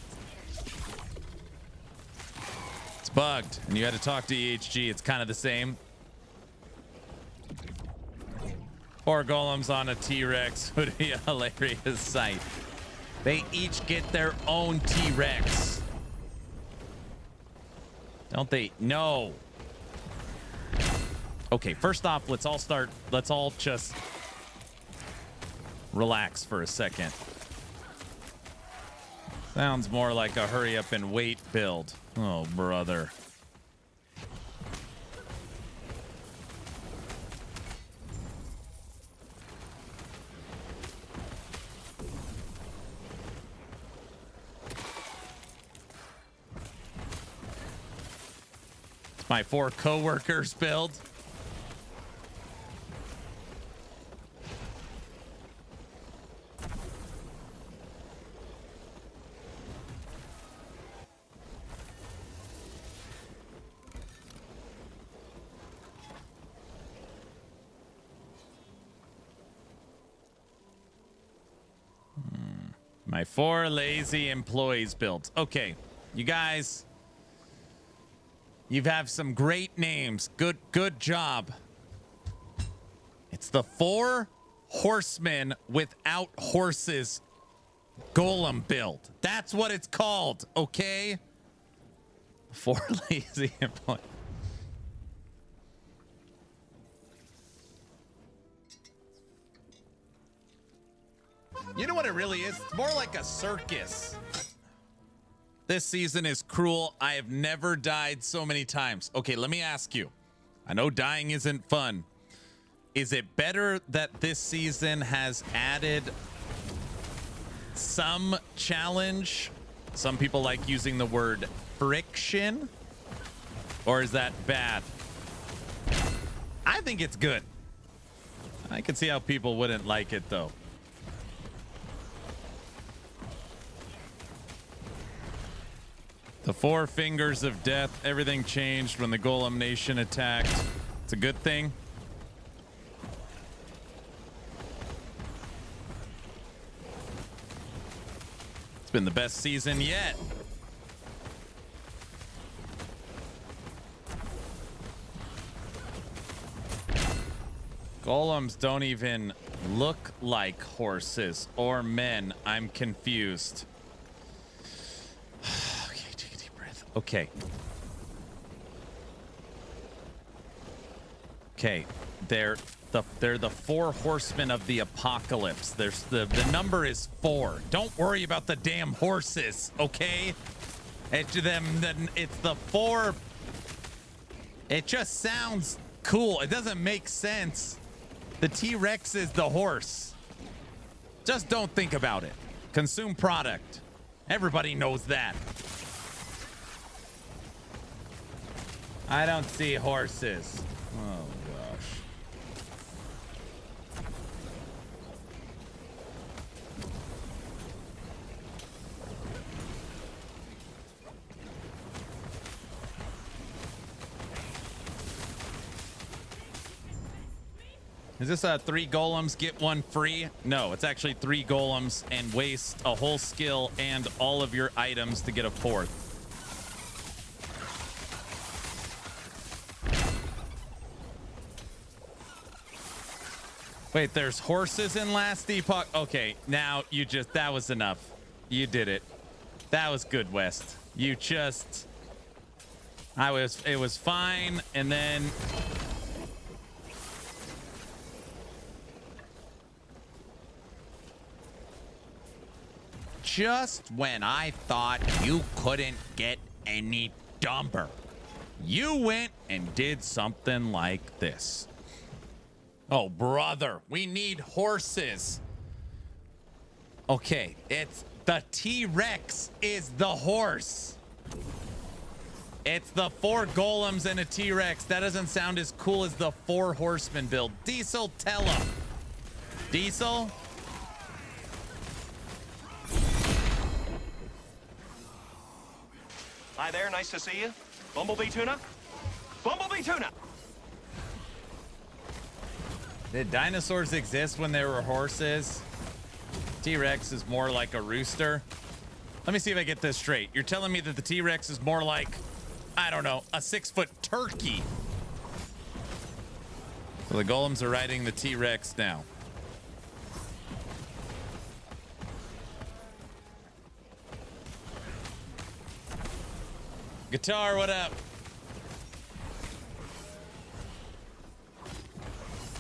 It's bugged, and you had to talk to EHG. It's kind of the same. 4 golems on a T-Rex would be a hilarious sight. They each get their own T-Rex. Don't they? No. Okay, first off, let's all just relax for a second. Sounds more like a hurry up and wait build. Oh, brother. My 4 co-workers build. My 4 lazy employees built. Okay, you guys. You have some great names. Good job. It's the 4 horsemen without horses golem build. That's what it's called, okay? 4 lazy employees. You know what it really is? It's more like a circus. This season is cruel. I have never died so many times. Okay, let me ask you. I know dying isn't fun. Is it better that this season has added some challenge? Some people like using the word friction. Or is that bad? I think it's good. I can see how people wouldn't like it, though. The 4 fingers of death. Everything changed when the Golem Nation attacked. It's a good thing. It's been the best season yet. Golems don't even look like horses or men. I'm confused. Okay, take a deep breath. Okay. Okay, they're the 4 horsemen of the apocalypse. There's the number is 4. Don't worry about the damn horses, okay? It's the 4. It just sounds cool. It doesn't make sense. The T-Rex is the horse. Just don't think about it. Consume product. Everybody knows that. I don't see horses. Oh, gosh. Is this 3 golems get 1 free? No, it's actually 3 golems and waste a whole skill and all of your items to get a 4th. Wait, there's horses in last Epoch? Okay, now that was enough. You did it. That was good, West. It was fine, and then... Just when I thought you couldn't get any dumber, you went and did something like this. Oh, brother, we need horses. Okay, it's the T-Rex is the horse. It's the 4 golems and a T-Rex. That doesn't sound as cool as the 4 horsemen build. Diesel, tell him. Diesel? Hi there, nice to see you. Bumblebee tuna? Bumblebee tuna! Did dinosaurs exist when there were horses? T-Rex is more like a rooster. Let me see if I get this straight. You're telling me that the T-Rex is more like, I don't know, a 6-foot turkey. So the golems are riding the T-Rex now. Guitar, what up?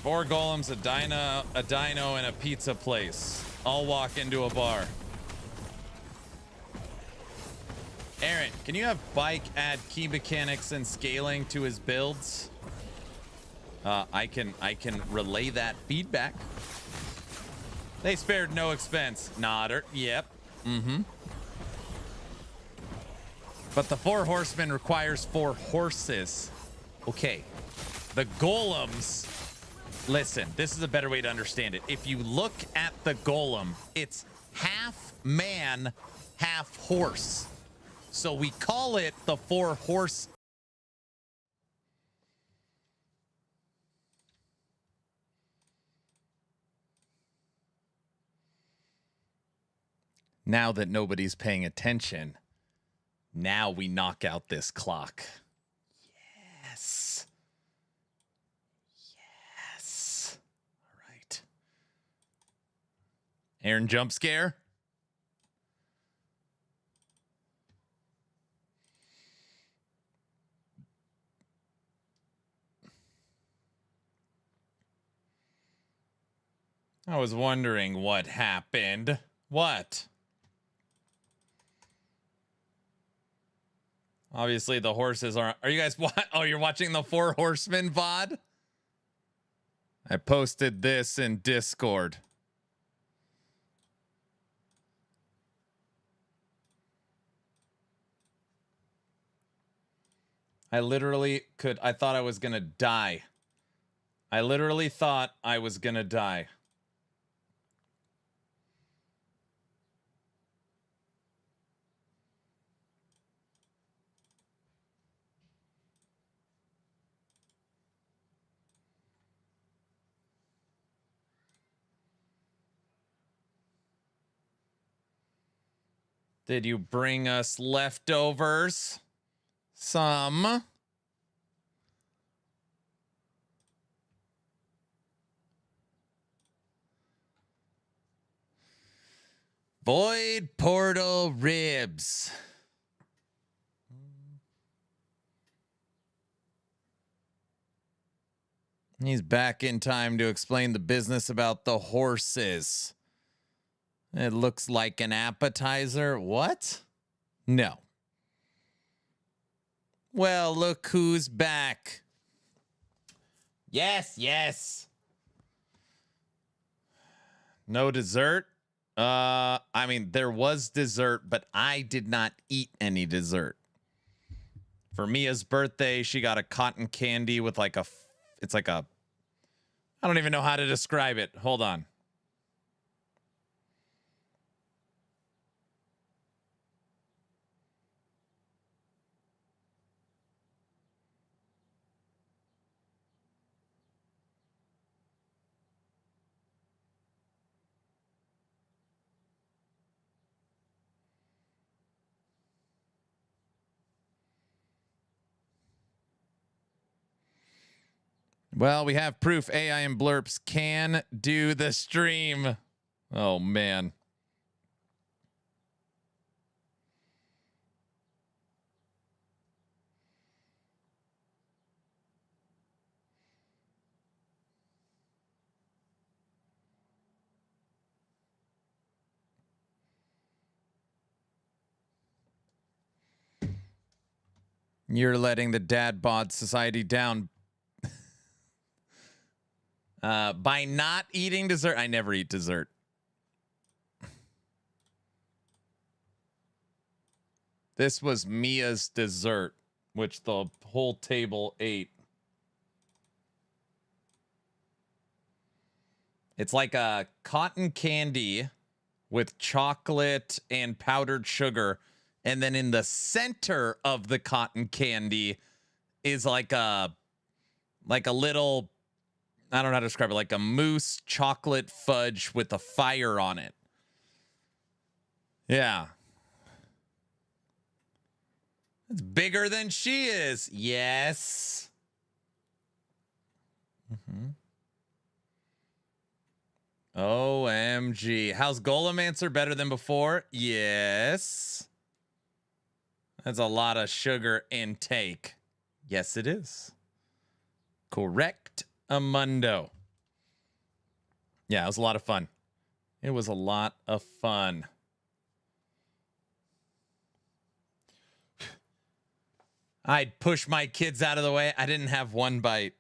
4 golems, a dino, and a pizza place. All walk into a bar. Aaron, can you have Bike add key mechanics and scaling to his builds? I can relay that feedback. They spared no expense. Nodder. Yep. Mm-hmm. But the 4 horsemen requires 4 horses. Okay. The golems. Listen, this is a better way to understand it. If you look at the golem, it's half man, half horse. So we call it the 4 horse. Now that nobody's paying attention, now we knock out this clock. Yes. Yes. All right. Aaron, jump scare. I was wondering what happened. What? Obviously, the horses aren't. Are you guys? Oh, you're watching the 4 Horsemen VOD? I posted this in Discord. I literally could. I thought I was gonna die. I literally thought I was gonna die. Did you bring us leftovers? Some. Void portal ribs. He's back in time to explain the business about the horses. It looks like an appetizer. What? No. Well, look who's back. Yes, yes. No dessert? I mean, there was dessert, but I did not eat any dessert. For Mia's birthday, she got a cotton candy with like it's like a, I don't even know how to describe it. Hold on. Well, we have proof AI and Blurps can do the stream. Oh, man. You're letting the dad bod society down. By not eating dessert. I never eat dessert. This was Mia's dessert, which the whole table ate. It's like a cotton candy with chocolate and powdered sugar. And then in the center of the cotton candy is like a little, I don't know how to describe it, like a mousse chocolate fudge with a fire on it. Yeah. It's bigger than she is. Yes. OMG. How's Golomancer better than before? Yes. That's a lot of sugar intake. Yes, it is. Correct. Amundo. Yeah, it was a lot of fun. It was a lot of fun. I'd push my kids out of the way. I didn't have one bite.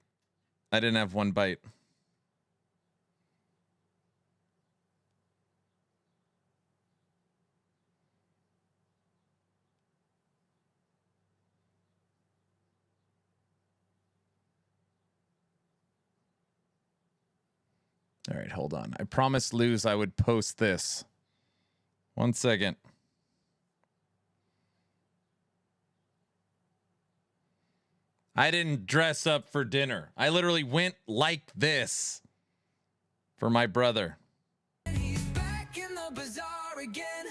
I didn't have one bite. All right, hold on. I promised Luz I would post this. 1 second. I didn't dress up for dinner. I literally went like this for my brother. He's back in the bazaar again.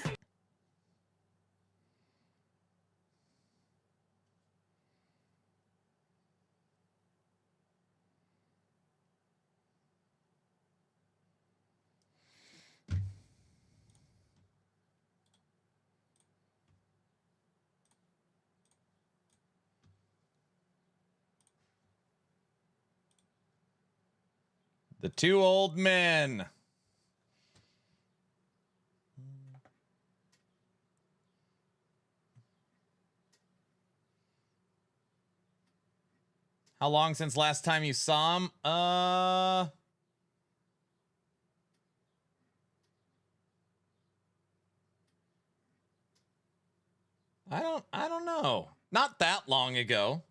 The two old men. How long since last time you saw him? I don't know. Not that long ago.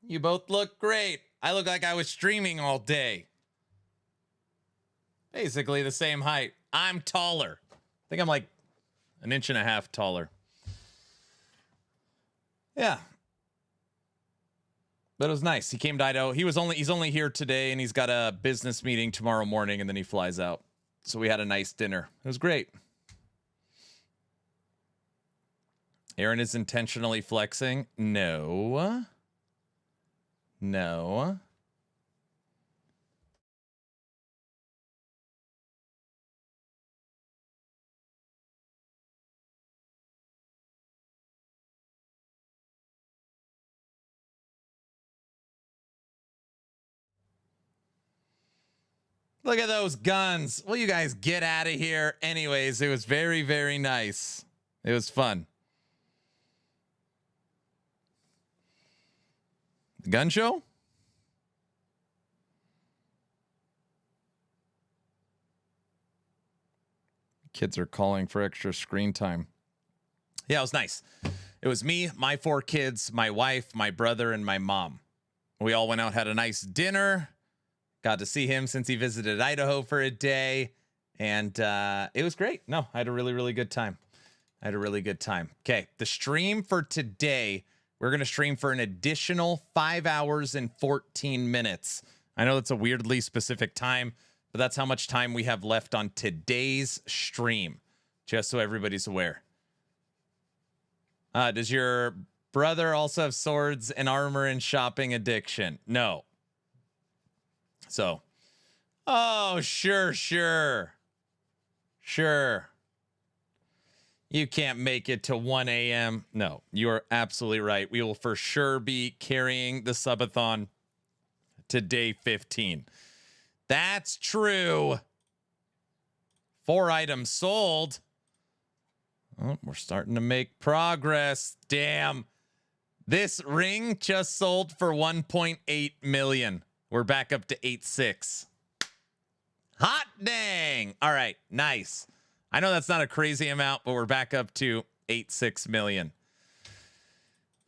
You both look great. I look like I was streaming all day. Basically the same height. I'm taller. I think I'm like an inch and a half taller. Yeah. But it was nice. He came to Idaho. He's only here today, and he's got a business meeting tomorrow morning, and then he flies out. So we had a nice dinner. It was great. Aaron is intentionally flexing. No. No. Look at those guns. Will you guys get out of here? Anyways, it was very, very nice. It was fun. The gun show? Kids are calling for extra screen time. Yeah, it was nice. It was me, my 4 kids, my wife, my brother, and my mom. We all went out, had a nice dinner. Got to see him since he visited Idaho for a day. And it was great. No, I had a really, really good time. Okay, the stream for today, we're going to stream for an additional 5 hours and 14 minutes. I know that's a weirdly specific time, but that's how much time we have left on today's stream, just so everybody's aware. Does your brother also have swords and armor and shopping addiction? No. So, oh, sure. You can't make it to 1 a.m. No, you are absolutely right. We will for sure be carrying the subathon to day 15. That's true. 4 items sold. Oh, we're starting to make progress. Damn. This ring just sold for 1.8 million. We're back up to 8.6. Hot dang. All right, nice. I know that's not a crazy amount, but we're back up to 8.6 million.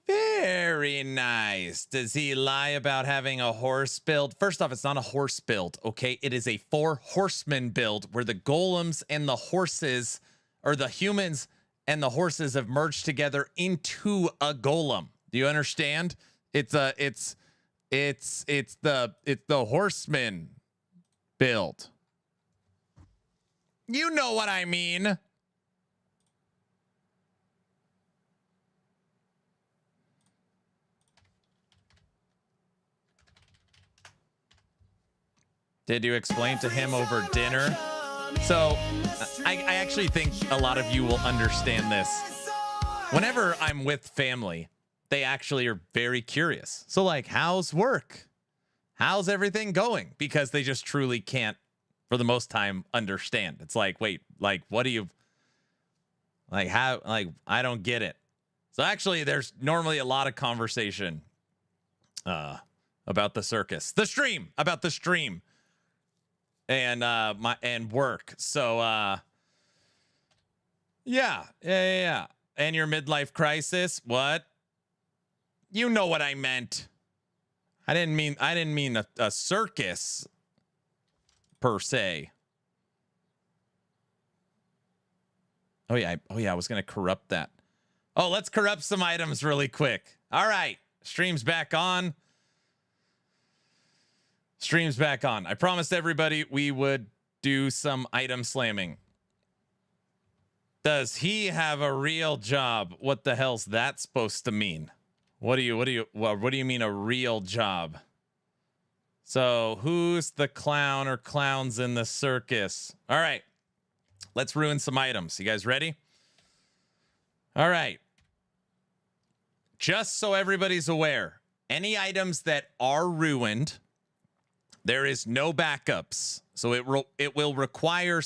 Very nice. Does he lie about having a horse build? First off, it's not a horse build, okay? It is a 4 horseman build where the golems and the horses, or the humans and the horses, have merged together into a golem. Do you understand? It's the horseman build. You know what I mean. Did you explain to him over dinner? So I actually think a lot of you will understand this. Whenever I'm with family, they actually are very curious. So like, how's work? How's everything going? Because they just truly can't, for the most time, understand. It's like, wait, like, what do you, like, how, like, I don't get it. So actually, there's normally a lot of conversation about the circus, about the stream and and work. So yeah. And your midlife crisis. What? You know what I meant. I didn't mean a circus per se. Oh yeah, I was gonna corrupt that. Oh, let's corrupt some items really quick. All right, stream's back on. I promised everybody we would do some item slamming. Does he have a real job? What the hell's that supposed to mean? What do you mean a real job? So who's the clown or clowns in the circus? All right, let's ruin some items. You guys ready? All right. Just so everybody's aware, any items that are ruined, there is no backups. So it will require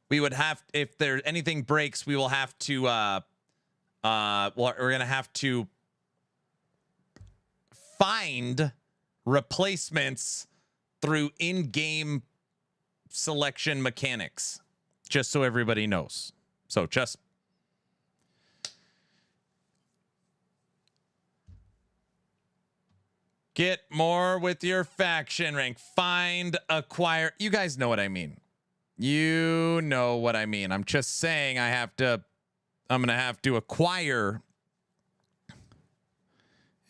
we would have, if there anything breaks, we will have to well, we're gonna have to find replacements through in-game selection mechanics, just so everybody knows. So just Get more with your faction rank. Find, acquire. You guys know what I mean. You know what I mean. I'm just saying I'm going to have to acquire.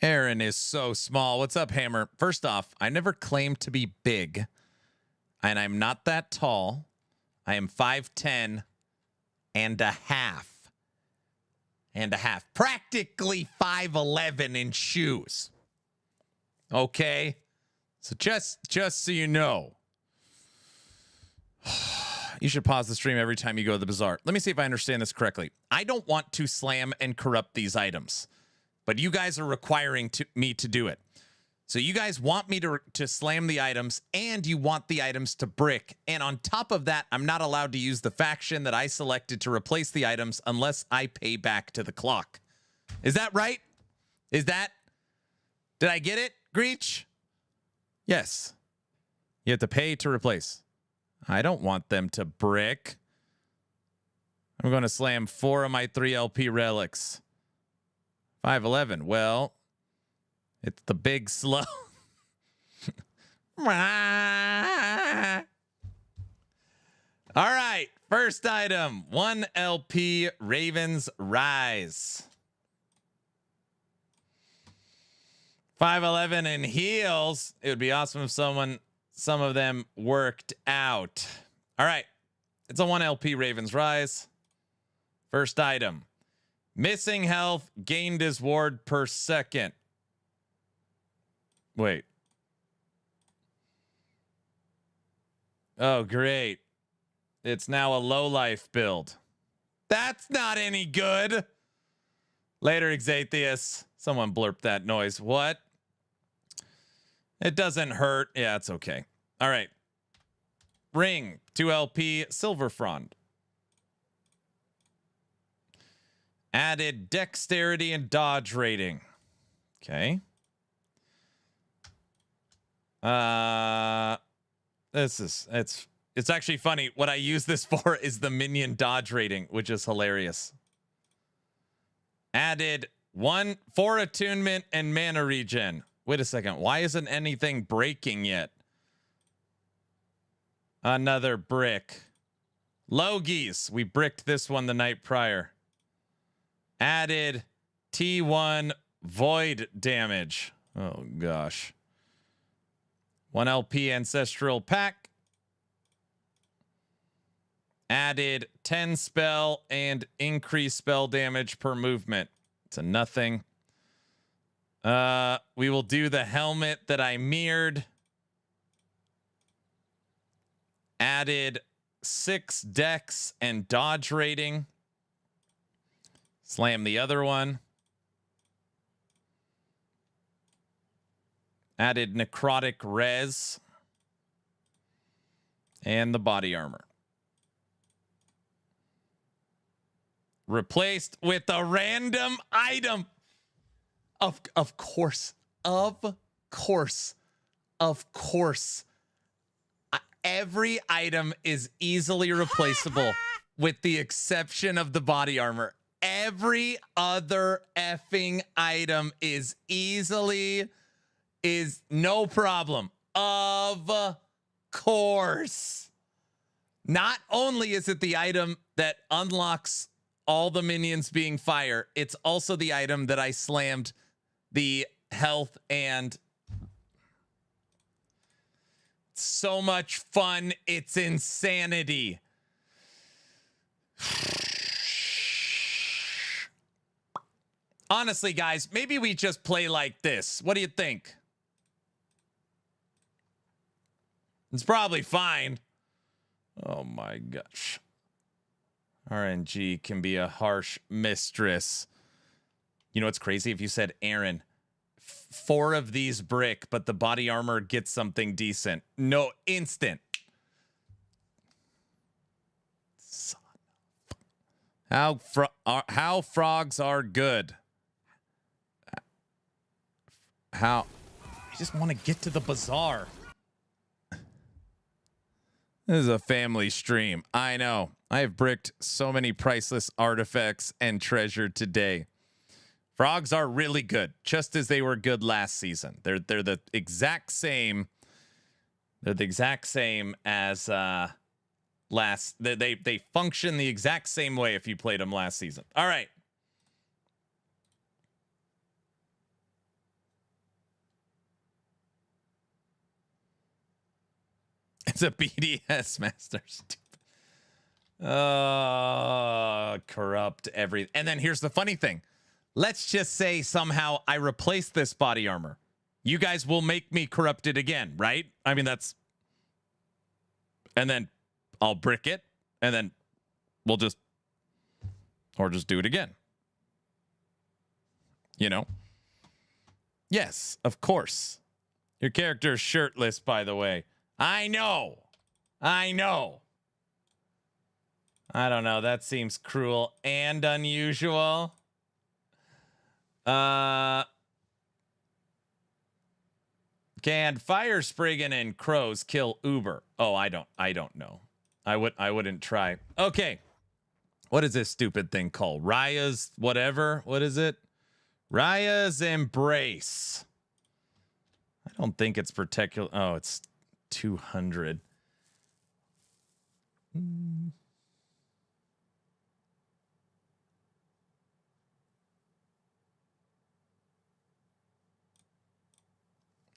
Aaron is so small. What's up, Hammer? First off, I never claimed to be big, and I'm not that tall. I am 5'10" and a half. Practically 5'11" in shoes. Okay? So just so you know. You should pause the stream every time you go to the Bazaar. Let me see if I understand this correctly. I don't want to slam and corrupt these items, but you guys are requiring me to do it. So you guys want me to slam the items, and you want the items to brick. And on top of that, I'm not allowed to use the faction that I selected to replace the items unless I pay back to the clock. Is that right? Did I get it, Greach? Yes. You have to pay to replace. I don't want them to brick. I'm going to slam 4 of my 3 LP relics. 511. Well, it's the big slow. All right. First item. 1 LP Raven's Rise. 511 in heals. It would be awesome if some of them worked out. All right. It's a 1 LP Raven's Rise. First item. Missing health gained as ward per second. Wait. Oh, great. It's now a low life build. That's not any good. Later, Exatheus. Someone blurped that noise. What? It doesn't hurt. Yeah, it's okay. All right. Ring. 2 LP Silver Frond. Added dexterity and dodge rating. Okay. It's actually funny. What I use this for is the minion dodge rating, which is hilarious. Added 4 attunement and mana regen. Wait a second. Why isn't anything breaking yet? Another brick. Logies. We bricked this one the night prior. Added T1 void damage. Oh, gosh. 1 LP Ancestral Pack. Added 10 spell and increased spell damage per movement. It's a nothing. We will do the helmet that I mirrored. Added 6 dex and dodge rating. Slam the other one. Added necrotic res. And the body armor. Replaced with a random item. Of course. Every item is easily replaceable with the exception of the body armor. Every other effing item is no problem. Of course. Not only is it the item that unlocks all the minions being fire, it's also the item that I slammed the health and so much fun. It's insanity. Honestly, guys, maybe we just play like this. What do you think? It's probably fine. Oh my gosh. RNG can be a harsh mistress. You know what's crazy? If you said, Aaron, 4 of these brick, but the body armor gets something decent. No, instant. How frogs are good. How? I just want to get to the bazaar. This is a family stream. I know. I have bricked so many priceless artifacts and treasure today. Frogs are really good, just as they were good last season. They're the exact same. They're the exact same as last. They function the exact same way if you played them last season. All right. It's a BDS master. Corrupt every. And then here's the funny thing. Let's just say somehow I replace this body armor. You guys will make me corrupt it again, right? I mean, that's... And then I'll brick it, and then we'll just... Or just do it again. You know? Yes, of course. Your character is shirtless, by the way. I know. I know. I don't know. That seems cruel and unusual. Can fire spriggan and crows kill Uber? Oh, I don't know. I wouldn't try. Okay. What is this stupid thing called? Raya's whatever. What is it? Raya's Embrace. I don't think it's particular. Oh, it's 200.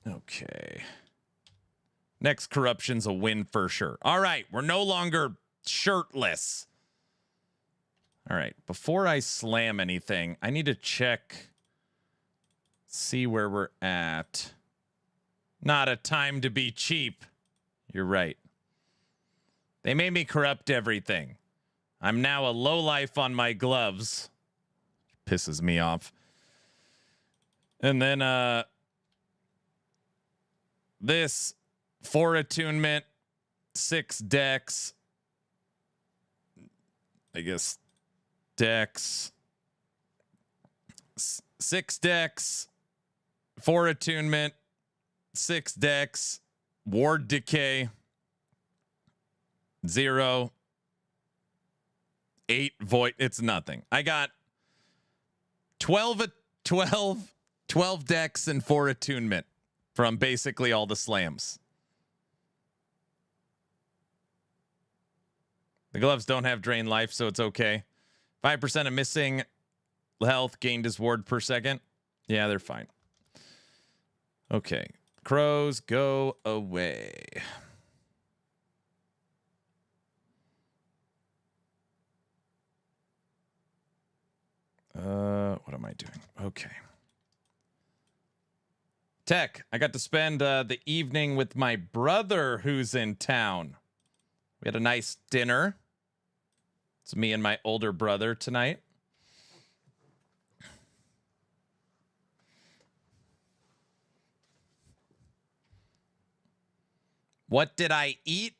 Okay. Next corruption's a win for sure. All right, we're no longer shirtless. All right, before I slam anything, I need to check, see where we're at. Not a time to be cheap. You're right. They made me corrupt everything. I'm now a lowlife on my gloves. Pisses me off. And then, this 4 attunement, 6 decks. I guess decks. 6 decks, 4 attunement, 6 decks, ward decay, 0, 8 void. It's nothing. I got 12 decks and 4 attunement from basically all the slams. The gloves don't have drain life, so it's okay. 5% of missing health gained as ward per second. Yeah, they're fine. Okay. Crows, go away. What am I doing? Okay. Tech, I got to spend the evening with my brother who's in town. We had a nice dinner. It's me and my older brother tonight. What did I eat?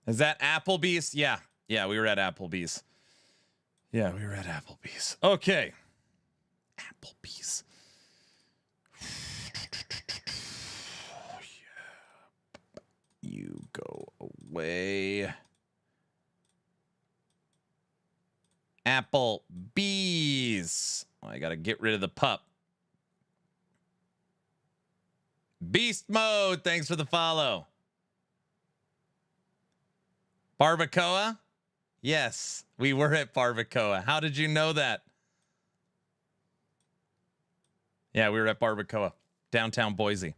Is that Applebee's? Yeah. Yeah, we were at Applebee's. Yeah, we were at Applebee's. Okay. Applebee's. You go away. Applebee's. Oh, I got to get rid of the pup. Beast mode. Thanks for the follow. Barbacoa? Yes, we were at Barbacoa. How did you know that? Yeah, we were at Barbacoa, downtown Boise.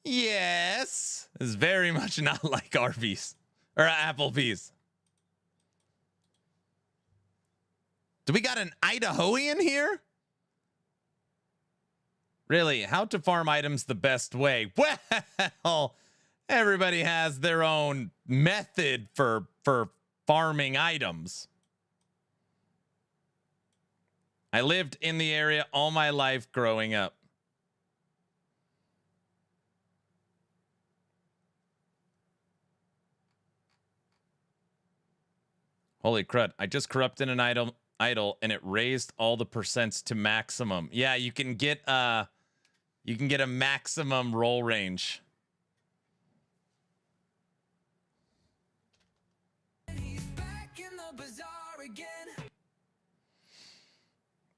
Yes, it's very much not like Arby's or Applebee's. Do we got an Idahoan here? Really, how to farm items the best way? Well, everybody has their own method for farming items. I lived in the area all my life growing up. Holy crud. I just corrupted an idol and it raised all the percents to maximum. Yeah, you can get a maximum roll range.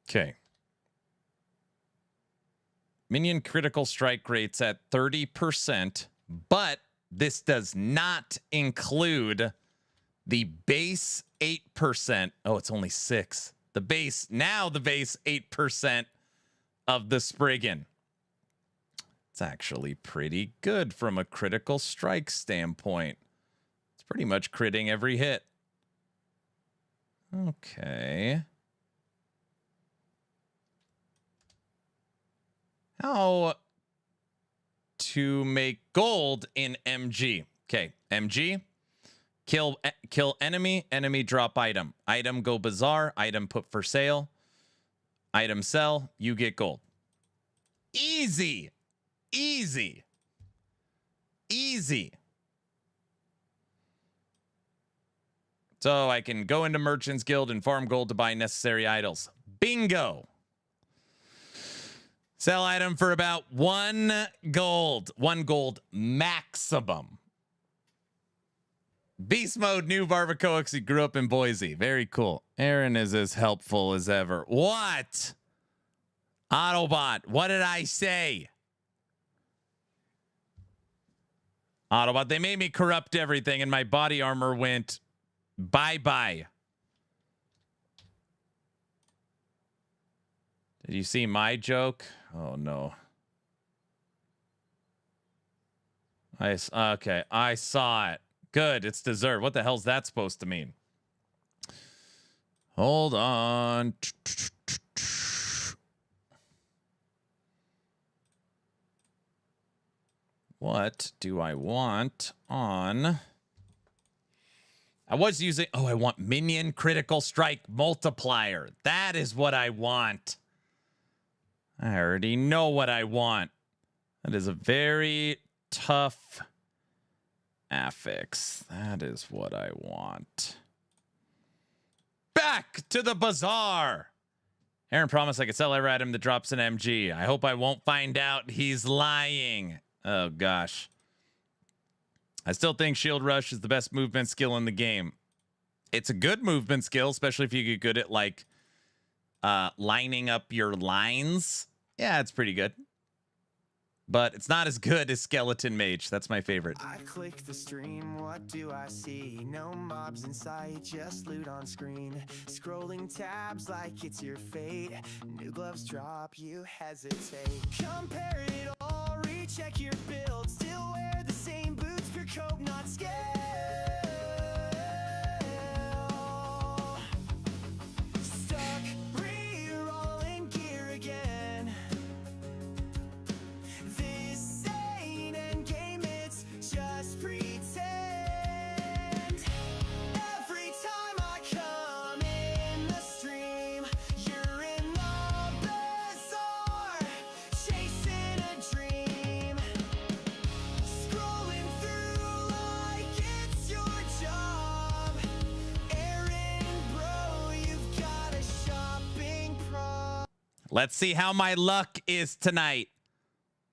Okay. Minion critical strike rates at 30%, but this does not include the base 8%. Oh, it's only 6. The base 8% of the Spriggan. It's actually pretty good from a critical strike standpoint. It's pretty much critting every hit. Okay. How to make gold in MG. Okay, MG. Kill enemy, enemy drop item. Item go bazaar, item put for sale. Item sell, you get gold. Easy. Easy. Easy. So I can go into Merchant's Guild and farm gold to buy necessary idols. Bingo. Sell item for about 1 gold. 1 gold maximum. Beast mode, new barbacoa. He grew up in Boise. Very cool. Aaron is as helpful as ever. What? Autobot, what did I say? Autobot, they made me corrupt everything and my body armor went bye-bye. Did you see my joke? Oh, no. Okay, I saw it. Good, it's deserved. What the hell's that supposed to mean? Hold on. What do I want on? I was using... Oh, I want minion critical strike multiplier. That is what I want. I already know what I want. That is a very tough affix. That is what I want. Back to the bazaar. Aaron promised I could sell every item that drops an MG. I hope I won't find out he's lying. Oh, gosh. I still think Shield Rush is the best movement skill in the game. It's a good movement skill, especially if you get good at, like, lining up your lines. Yeah, it's pretty good. But it's not as good as Skeleton Mage. That's my favorite. I click the stream, what do I see? No mobs in sight, just loot on screen. Scrolling tabs like it's your fate. New gloves drop, you hesitate. Compare it all, recheck your build. Still wear the same boots, pure coat, not scale. Stuck, re-rolling gear again. This ain't Endgame, it's just pretend. Every time I come in the stream, you're in the bazaar, chasing a dream. Scrolling through like it's your job. Aaron, bro, you've got a shopping pro. Let's see how my luck is tonight.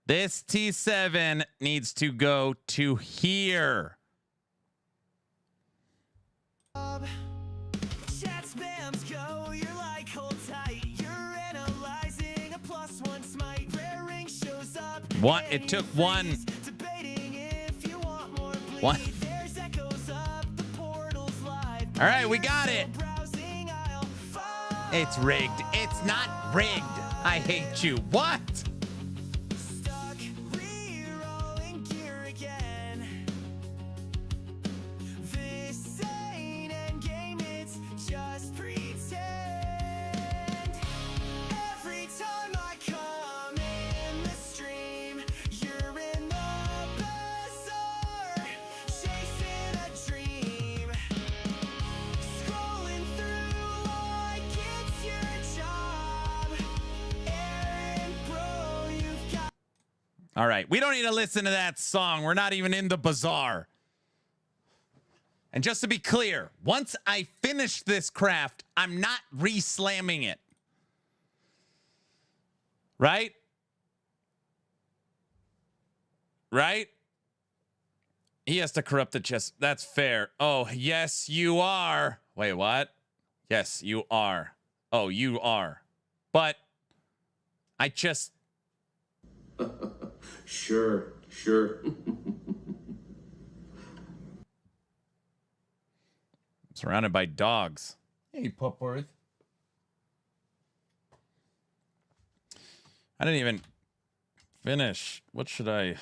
This T7 needs to go to here. Chat spams go, you're like hold tight. You're analyzing a +1 smite. Rare ring shows up. One, it took one. Debating if you want more bleed. One. There's echoes up, the portal's live. All right, we got it. Browsing aisle 5. It's rigged. It's not rigged. I hate you. What? Stuck, re-rolling gear again. This ain't Endgame, it's just pretend. Every time I come in the stream, you're in the bazaar, chasing a dream. Scrolling through like it's your job. All right. We don't need to listen to that song. We're not even in the Bazaar. And just to be clear, once I finish this craft, I'm not re-slamming it. Right? Right? He has to corrupt the chest. That's fair. Oh, yes, you are. Wait, what? Yes, you are. Oh, you are. But I just... Sure. Surrounded by dogs. Hey, Pupworth. I didn't even finish. What should I...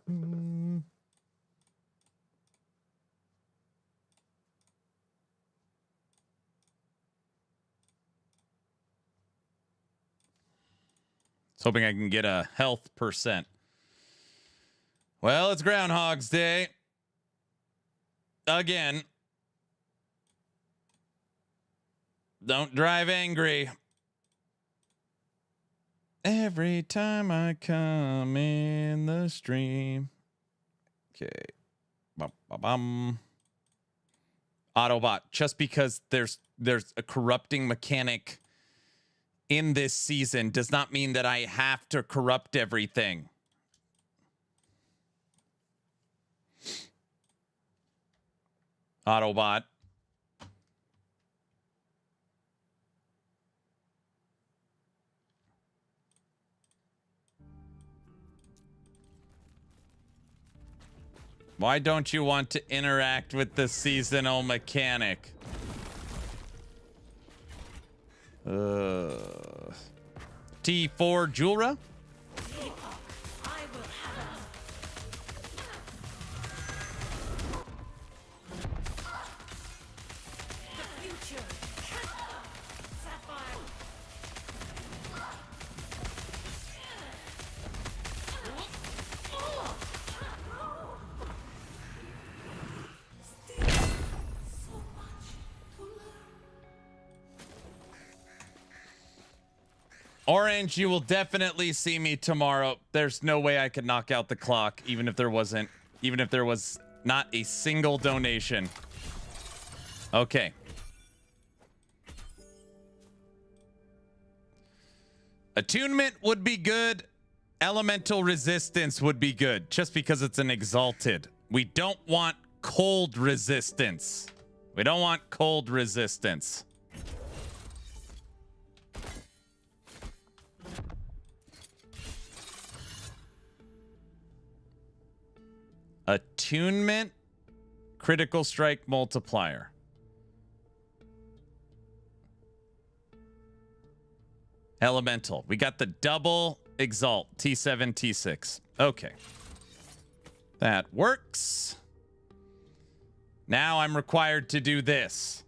Was hoping I can get a health %. Well, it's Groundhog's Day. Again. Don't drive angry. Every time I come in the stream. Okay. Autobot. Just because there's a corrupting mechanic in this season does not mean that I have to corrupt everything. Autobot. Why don't you want to interact with the seasonal mechanic? T4 Julra? Orange, you will definitely see me tomorrow. There's no way I could knock out the clock, even if there was not a single donation. Okay. Attunement would be good. Elemental resistance would be good, just because it's an exalted. We don't want cold resistance. We don't want cold resistance. Attunement, critical strike multiplier. Elemental. We got the double exalt, T7, T6. Okay. That works. Now I'm required to do this.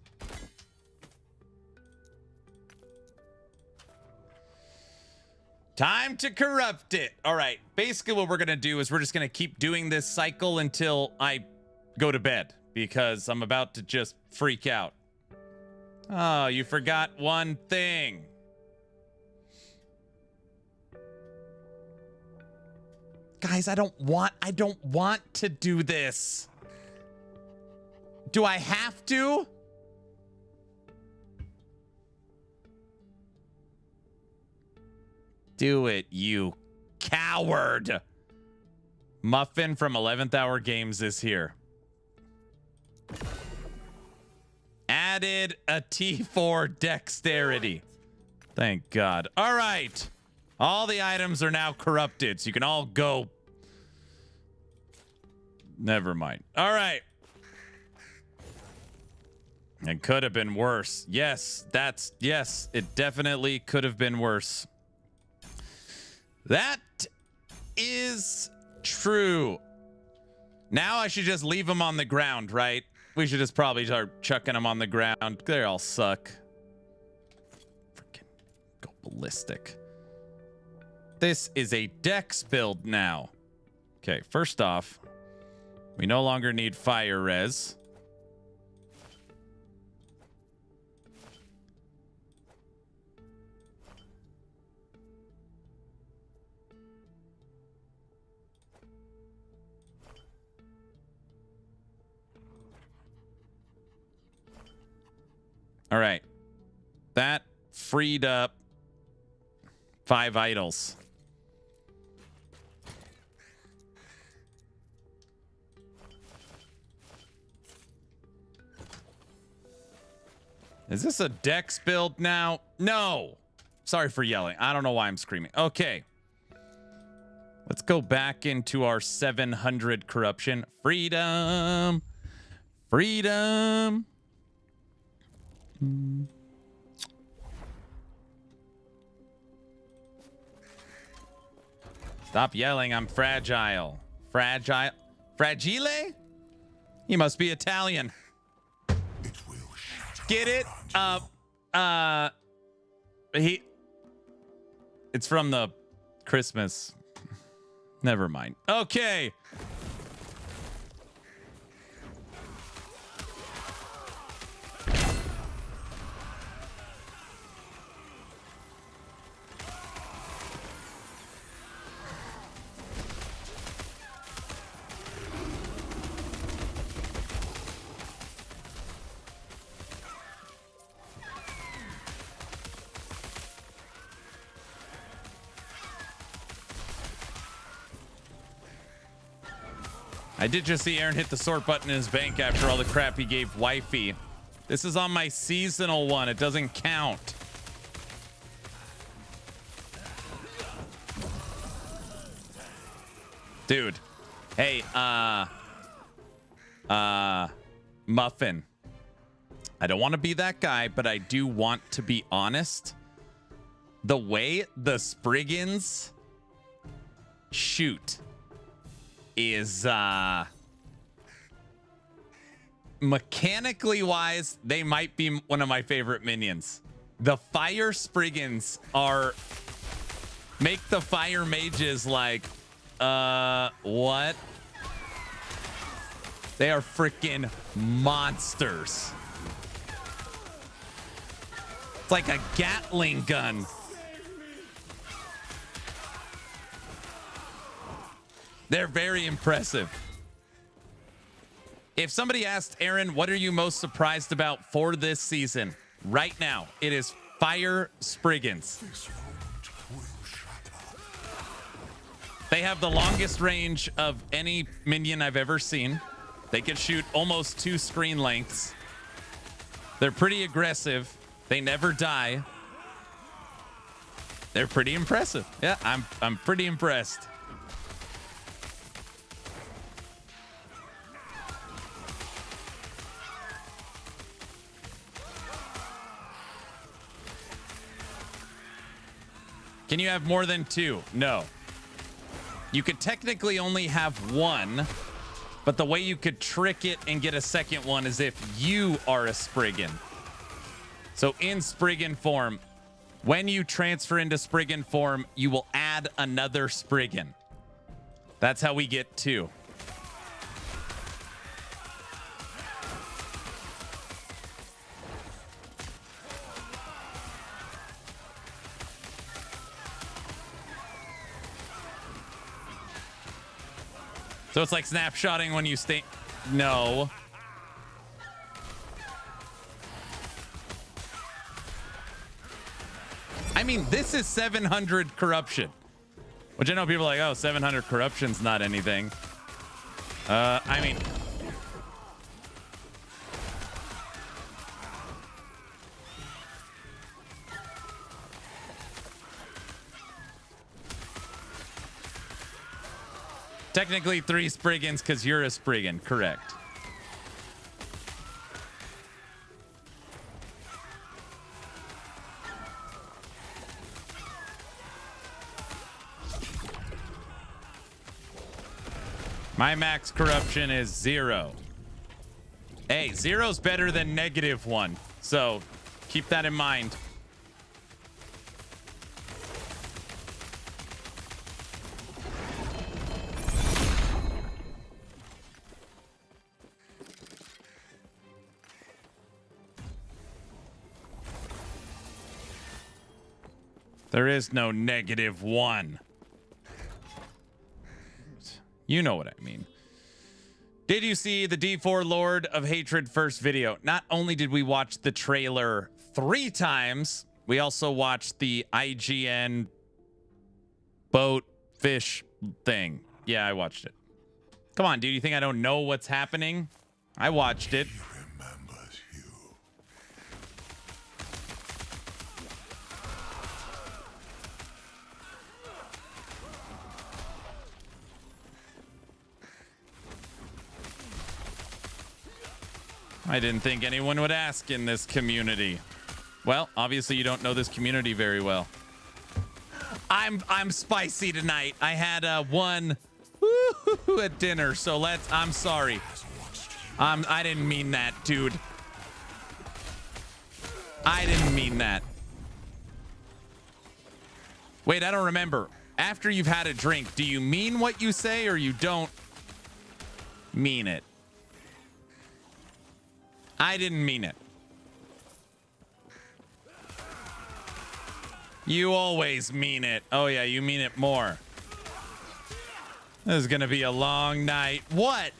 Time to corrupt it. All right. Basically what we're going to do is we're just going to keep doing this cycle until I go to bed, because I'm about to just freak out. Oh, you forgot one thing. Guys, I don't want to do this. Do I have to? Do it, you coward. Muffin from 11th Hour Games is here. Added a T4 dexterity. Thank God. All right. All the items are now corrupted, so you can all go. Never mind. All right. It could have been worse. Yes, it definitely could have been worse. That is true. Now I should just leave them on the ground, right? We should just probably start chucking them on the ground. They all suck. Freaking go ballistic. This is a dex build now. Okay, first off, we no longer need fire res. All right. That freed up 5 idols. Is this a dex build now? No. Sorry for yelling. I don't know why I'm screaming. Okay. Let's go back into our 700 corruption. Freedom. Freedom. Stop yelling. I'm fragile. Fragile. Fragile? He must be Italian. Get it? It's from the Christmas. Never mind. Okay. I did just see Aaron hit the sort button in his bank after all the crap he gave wifey. This is on my seasonal one. It doesn't count. Dude. Hey, Muffin. I don't want to be that guy, but I do want to be honest. The way the Spriggans shoot is mechanically wise, they might be one of my favorite minions. The fire Spriggans make the fire mages like what? They are freaking monsters. It's like a Gatling gun. They're very impressive. If somebody asked Aaron, what are you most surprised about for this season? Right now, it is Fire Spriggans. They have the longest range of any minion I've ever seen. They can shoot almost 2 screen lengths. They're pretty aggressive. They never die. They're pretty impressive. Yeah, I'm pretty impressed. Can you have more than 2? No. You could technically only have 1, but the way you could trick it and get a second one is if you are a Spriggan. So in Spriggan form, when you transfer into Spriggan form, you will add another Spriggan. That's how we get 2. So it's like snapshotting when you stay. No. I mean, this is 700 corruption, which I know people are like, oh, 700 corruption's not anything. I mean, technically 3 Spriggans because you're a Spriggan, correct. My max corruption is 0. Hey, 0's better than -1, so keep that in mind. There is no -1. You know what I mean. Did you see the D4 Lord of Hatred first video? Not only did we watch the trailer 3 times, we also watched the IGN boat fish thing. Yeah, I watched it. Come on, dude. You think I don't know what's happening? I watched it. I didn't think anyone would ask in this community. Well, obviously you don't know this community very well. I'm spicy tonight. I had one at dinner, so I'm sorry. I didn't mean that, dude. I didn't mean that. Wait, I don't remember. After you've had a drink, do you mean what you say or you don't mean it? I didn't mean it. You always mean it. Oh yeah, you mean it more. This is gonna be a long night. What?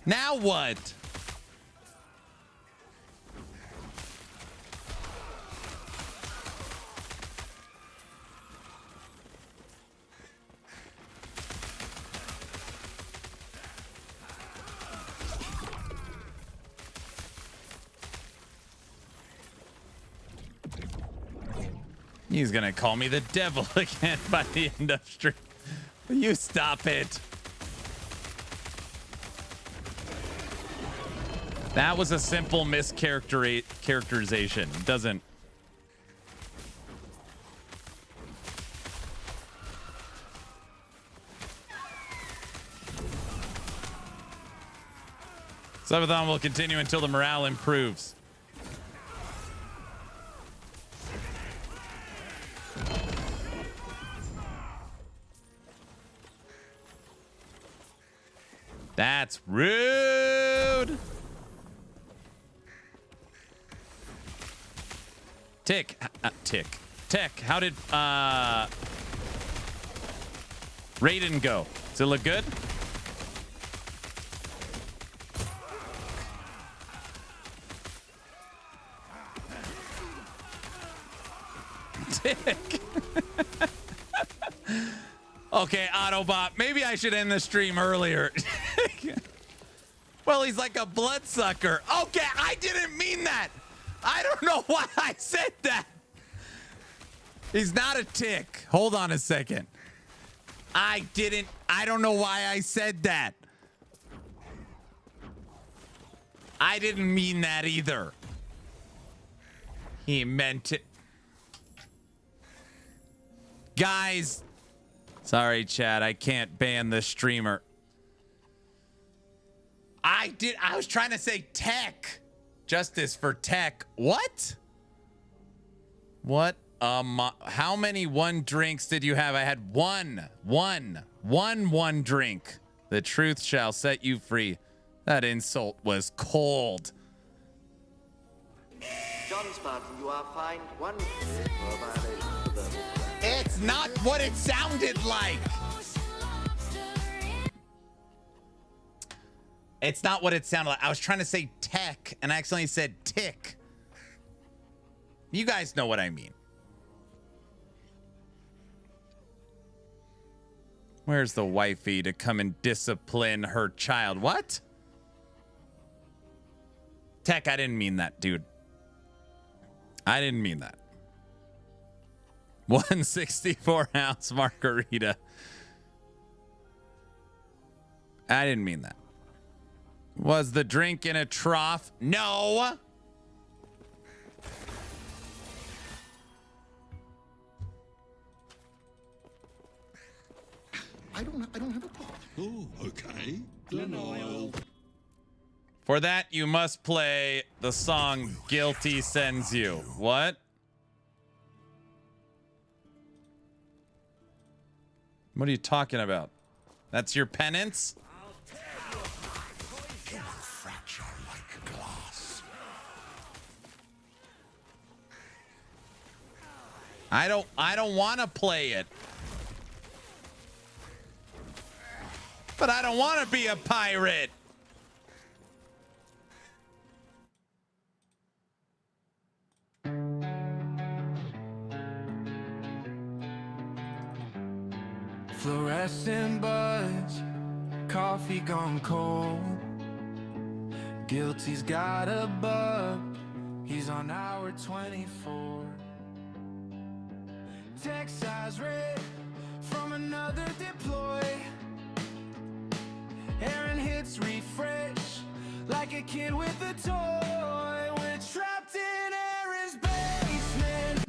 Now what? He's gonna call me the devil again by the end of stream. You stop it. That was a simple mischaracterization. Doesn't. Subathon will continue until the morale improves. That's rude. Tech. How did Raiden go? Does it look good? Tick. Okay, Autobot, maybe I should end the stream earlier. Well, he's like a bloodsucker. Okay, I didn't mean that. I don't know why I said that. He's not a tick. Hold on a second. I don't know why I said that. I didn't mean that either. He meant it. Guys. Sorry, chat. I can't ban the streamer. I was trying to say tech. Justice for tech. What? What? How many one drinks did you have? I had one drink. The truth shall set you free. That insult was cold. John Spartan, you are fined 1 for a violation of the verbal. It's not what it sounded like. It's not what it sounded like. I was trying to say tech and I accidentally said tick. You guys know what I mean. Where's the wifey to come and discipline her child? What? Tech, I didn't mean that, dude. I didn't mean that. 164-ounce margarita. I didn't mean that. Was the drink in a trough? No. I don't have a pot. Oh, okay. Denial. For that, you must play the song Guilty Sends You. What? What are you talking about? That's your penance? Fracture like glass. I don't want to play it. But I don't want to be a pirate. Fluorescent buds, coffee gone cold. Guilty's got a bug, he's on hour 24. Text size red from another deploy. Aaron hits refresh like a kid with a toy. We're trapped in Aaron's basement.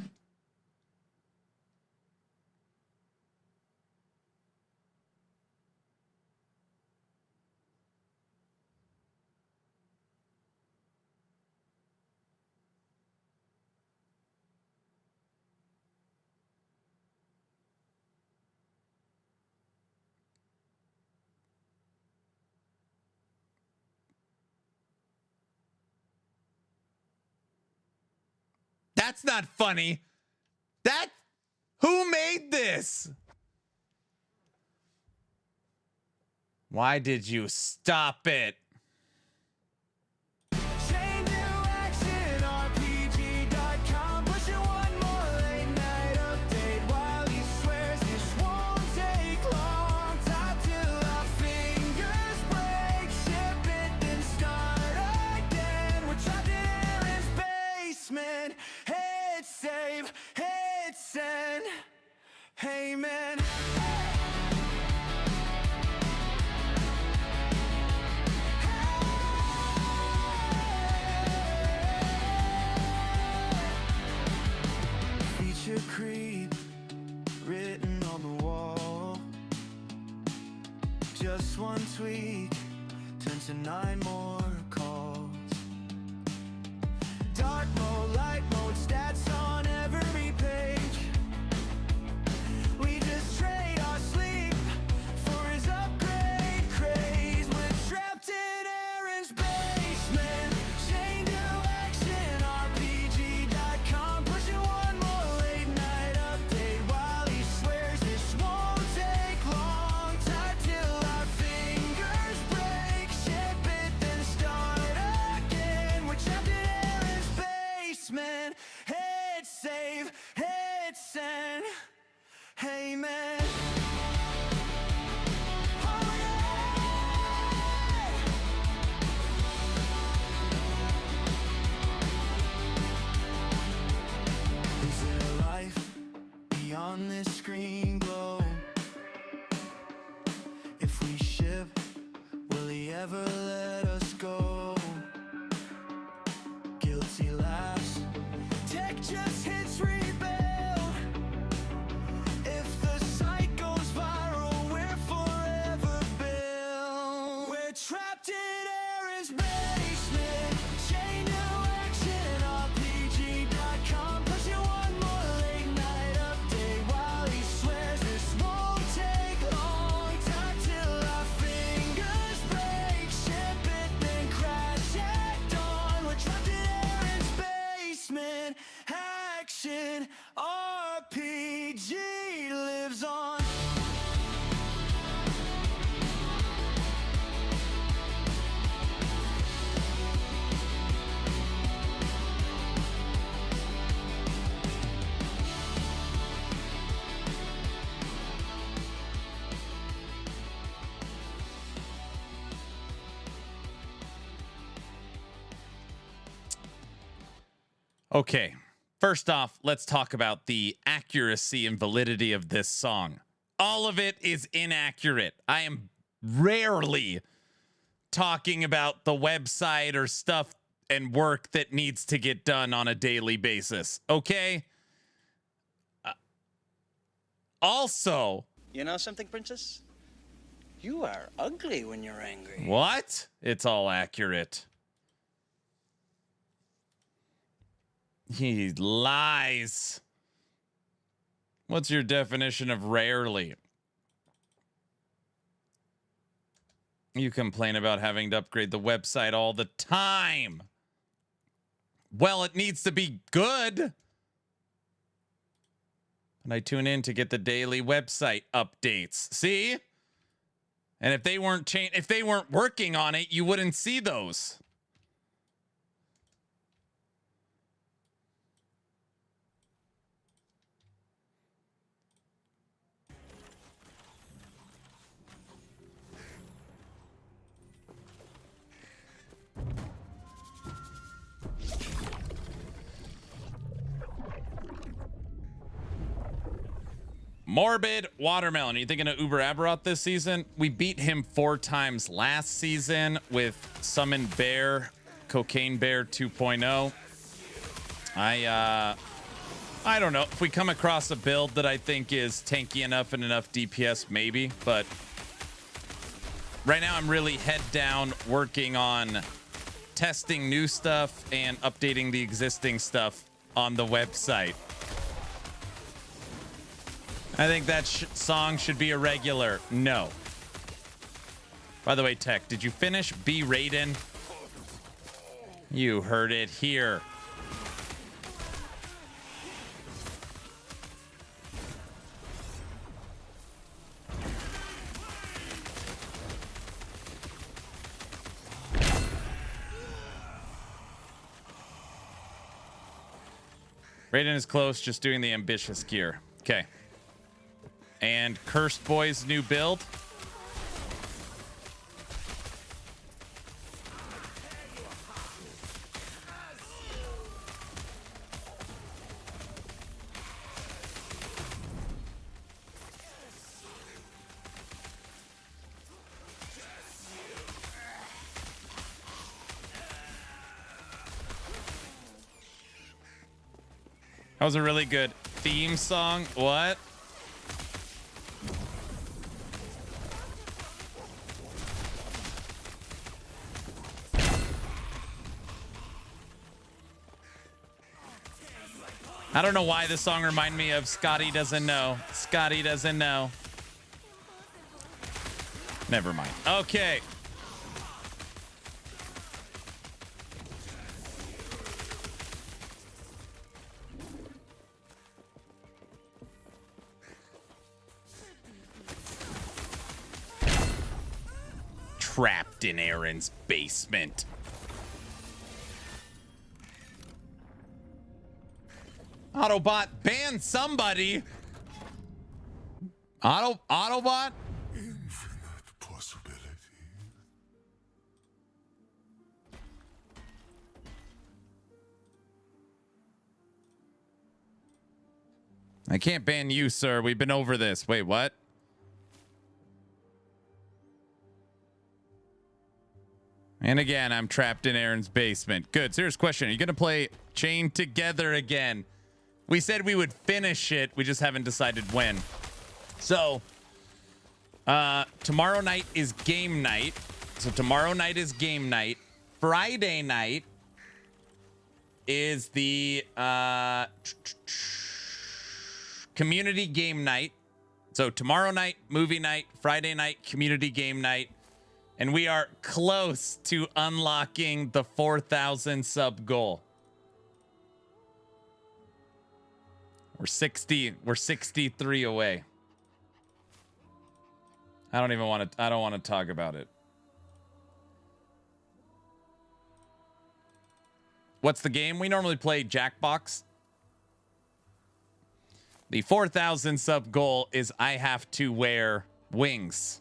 That's not funny. Who made this? Why did you stop it? Hey man. Feature creep written on the wall. Just one tweak turns to 9 more calls. Dark mode, light mode, stats on every page. We just trade our sleep for his upgrade craze. We're trapped in Aaron's basement. Chain to action, RPG.com. Pushing one more late night update while he swears this won't take long. Time till our fingers break. Ship it, then start again. We're trapped in Aaron's basement. Hit save, hit send. Hey man. Oh yeah. Is there life beyond this screen glow? If we ship, will he ever let us go? Guilty laughs. Tech just hits rebuild. If the site goes viral, we're forever built. We're trapped in Aaron's basement. Chain to action, RPG.com. Pushing one more late night update while he swears this won't take long. Time till our fingers break. Ship it, then crash at dawn. We're trapped in Aaron's basement. Action RPG lives on. Okay. First off, let's talk about the accuracy and validity of this song. All of it is inaccurate. I am rarely talking about the website or stuff and work that needs to get done on a daily basis. Okay? Also, You know something, Princess? You are ugly when you're angry. what? It's all accurate. He lies. What's your definition of rarely? You complain about having to upgrade the website all the time. Well, it needs to be good. And I tune in to get the daily website updates. See? And if they weren't working on it, you wouldn't see those. Morbid Watermelon. Are you thinking of Uber Aberoth this season? We beat him 4 times last season with Summon Bear, Cocaine Bear 2.0. I don't know. If we come across a build that I think is tanky enough and enough DPS, maybe. But right now I'm really head down working on testing new stuff and updating the existing stuff on the website. I think that song should be a regular. No. By the way, Tech, did you finish B Raiden? You heard it here. Raiden is close, just doing the ambitious gear. Okay. And Cursed Boy's new build. That was a really good theme song. What? I don't know why this song reminded me of Scotty Doesn't Know. Scotty Doesn't Know. Never mind. Okay. Trapped in Aaron's basement. Autobot, ban somebody. Autobot? Infinite possibility. I can't ban you, sir. We've been over this. Wait, what? And again, I'm trapped in Aaron's basement. Good. Serious question. Are you going to play Chained Together again? We said we would finish it. We just haven't decided when. So, tomorrow night is game night. Friday night is the community game night. So tomorrow night, movie night. Friday night, community game night. And we are close to unlocking the 4,000 sub goal. We're 63 away. I don't want to talk about it. What's the game? We normally play Jackbox. The 4,000 sub goal is I have to wear wings.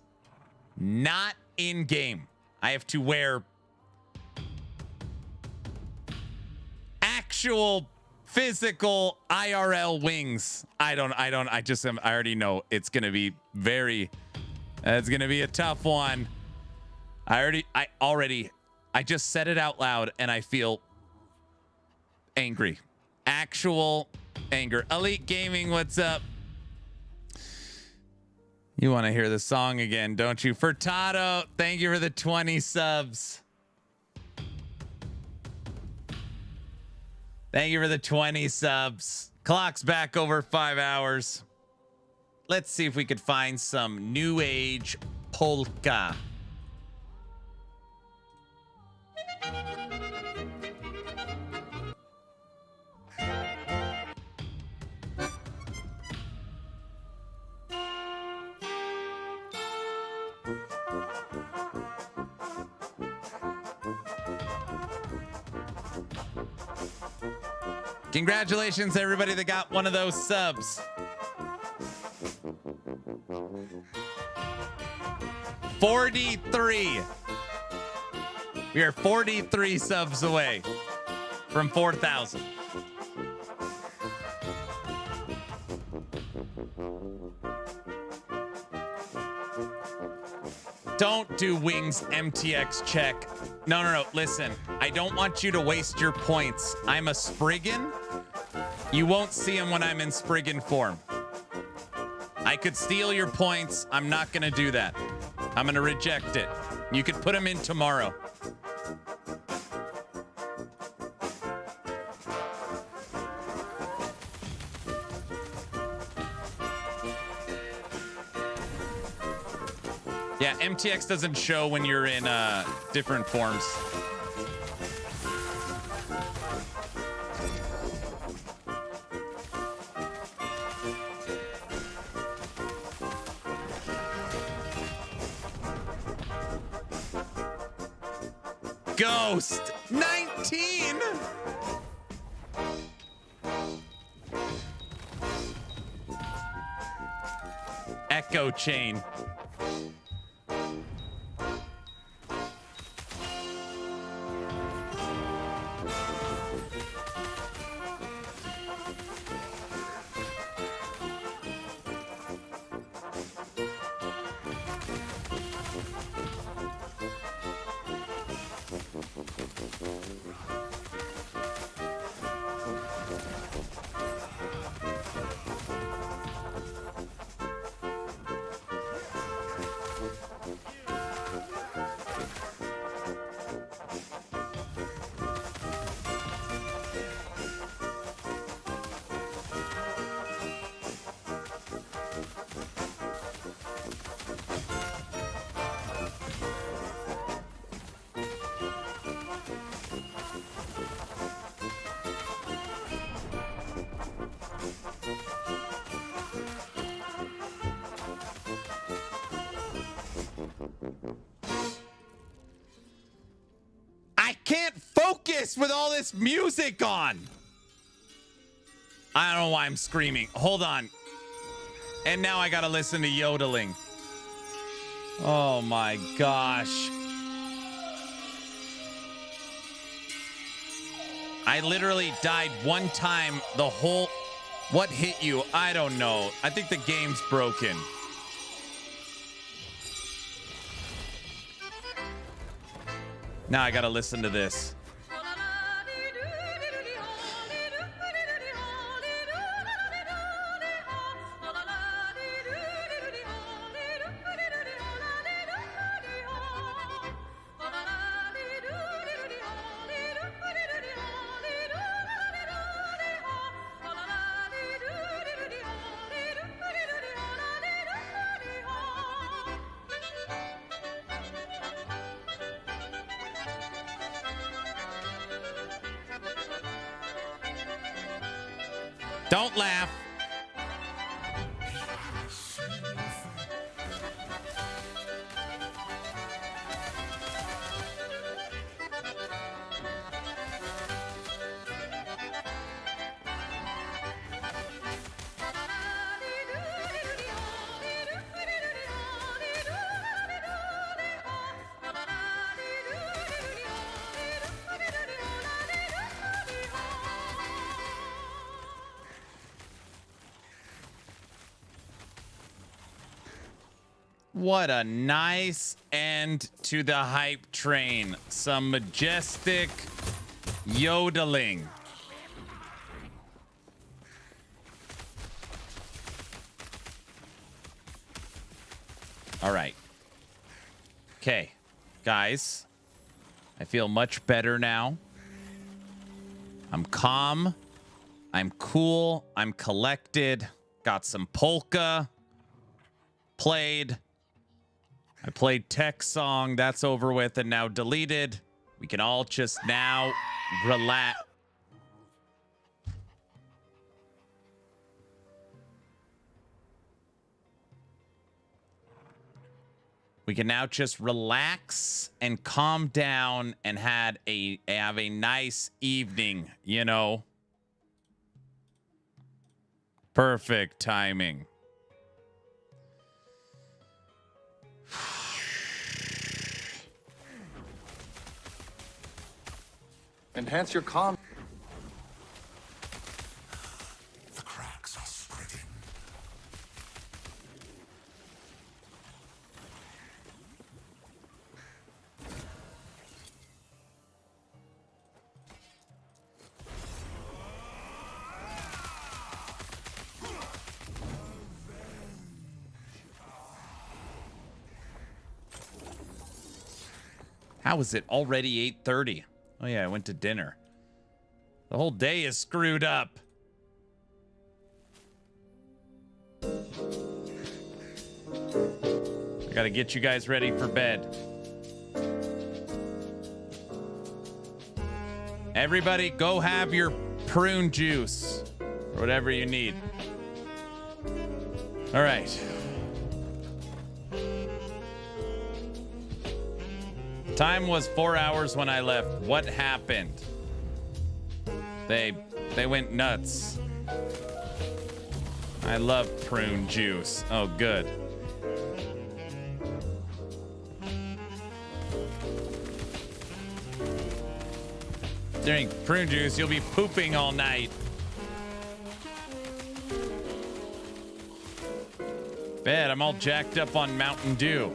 Not in game. I have to wear actual physical IRL wings. I already know it's going to be it's going to be a tough one. I just said it out loud and I feel angry. Actual anger. Elite Gaming, what's up? You want to hear the song again, don't you? Furtado, thank you for the 20 subs. Thank you for the 20 subs. Clock's back over 5 hours. Let's see if we could find some new age polka. Congratulations, everybody that got one of those subs. 43. We are 43 subs away from 4,000. Don't do Wings MTX check. No. Listen, I don't want you to waste your points. I'm a Spriggan. You won't see them when I'm in Spriggan form. I could steal your points. I'm not going to do that. I'm going to reject it. You could put them in tomorrow. Yeah, MTX doesn't show when you're in different forms. Ghost 19. Echo chain. I can't focus with all this music on. I don't know why I'm screaming. Hold on. And now I gotta listen to yodeling. Oh my gosh. I literally died one time the whole... What hit you? I don't know. I think the game's broken. Now I gotta listen to this. Don't laugh. What a nice end to the hype train. Some majestic yodeling. All right. Okay, guys. I feel much better now. I'm calm. I'm cool. I'm collected. Got some polka. Played. I played Tech Song. That's over with and now deleted. We can all just now relax. We can now just relax and calm down and have a nice evening, you know. Perfect timing. Enhance your calm. The cracks are spreading. How is it already 8:30? Oh yeah, I went to dinner. The whole day is screwed up. I gotta get you guys ready for bed. Everybody go have your prune juice or whatever you need. All right. Time was 4 hours when I left. What happened? They went nuts. I love prune juice. Oh, good. Drink prune juice, you'll be pooping all night. Bad, I'm all jacked up on Mountain Dew.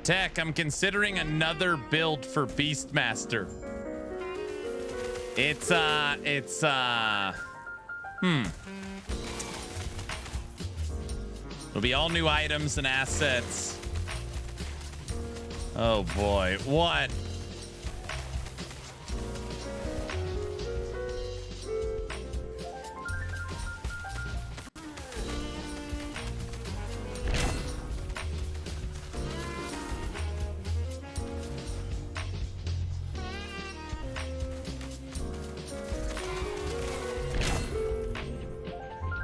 Tech, I'm considering another build for Beastmaster. It'll be all new items and assets. Oh boy, what?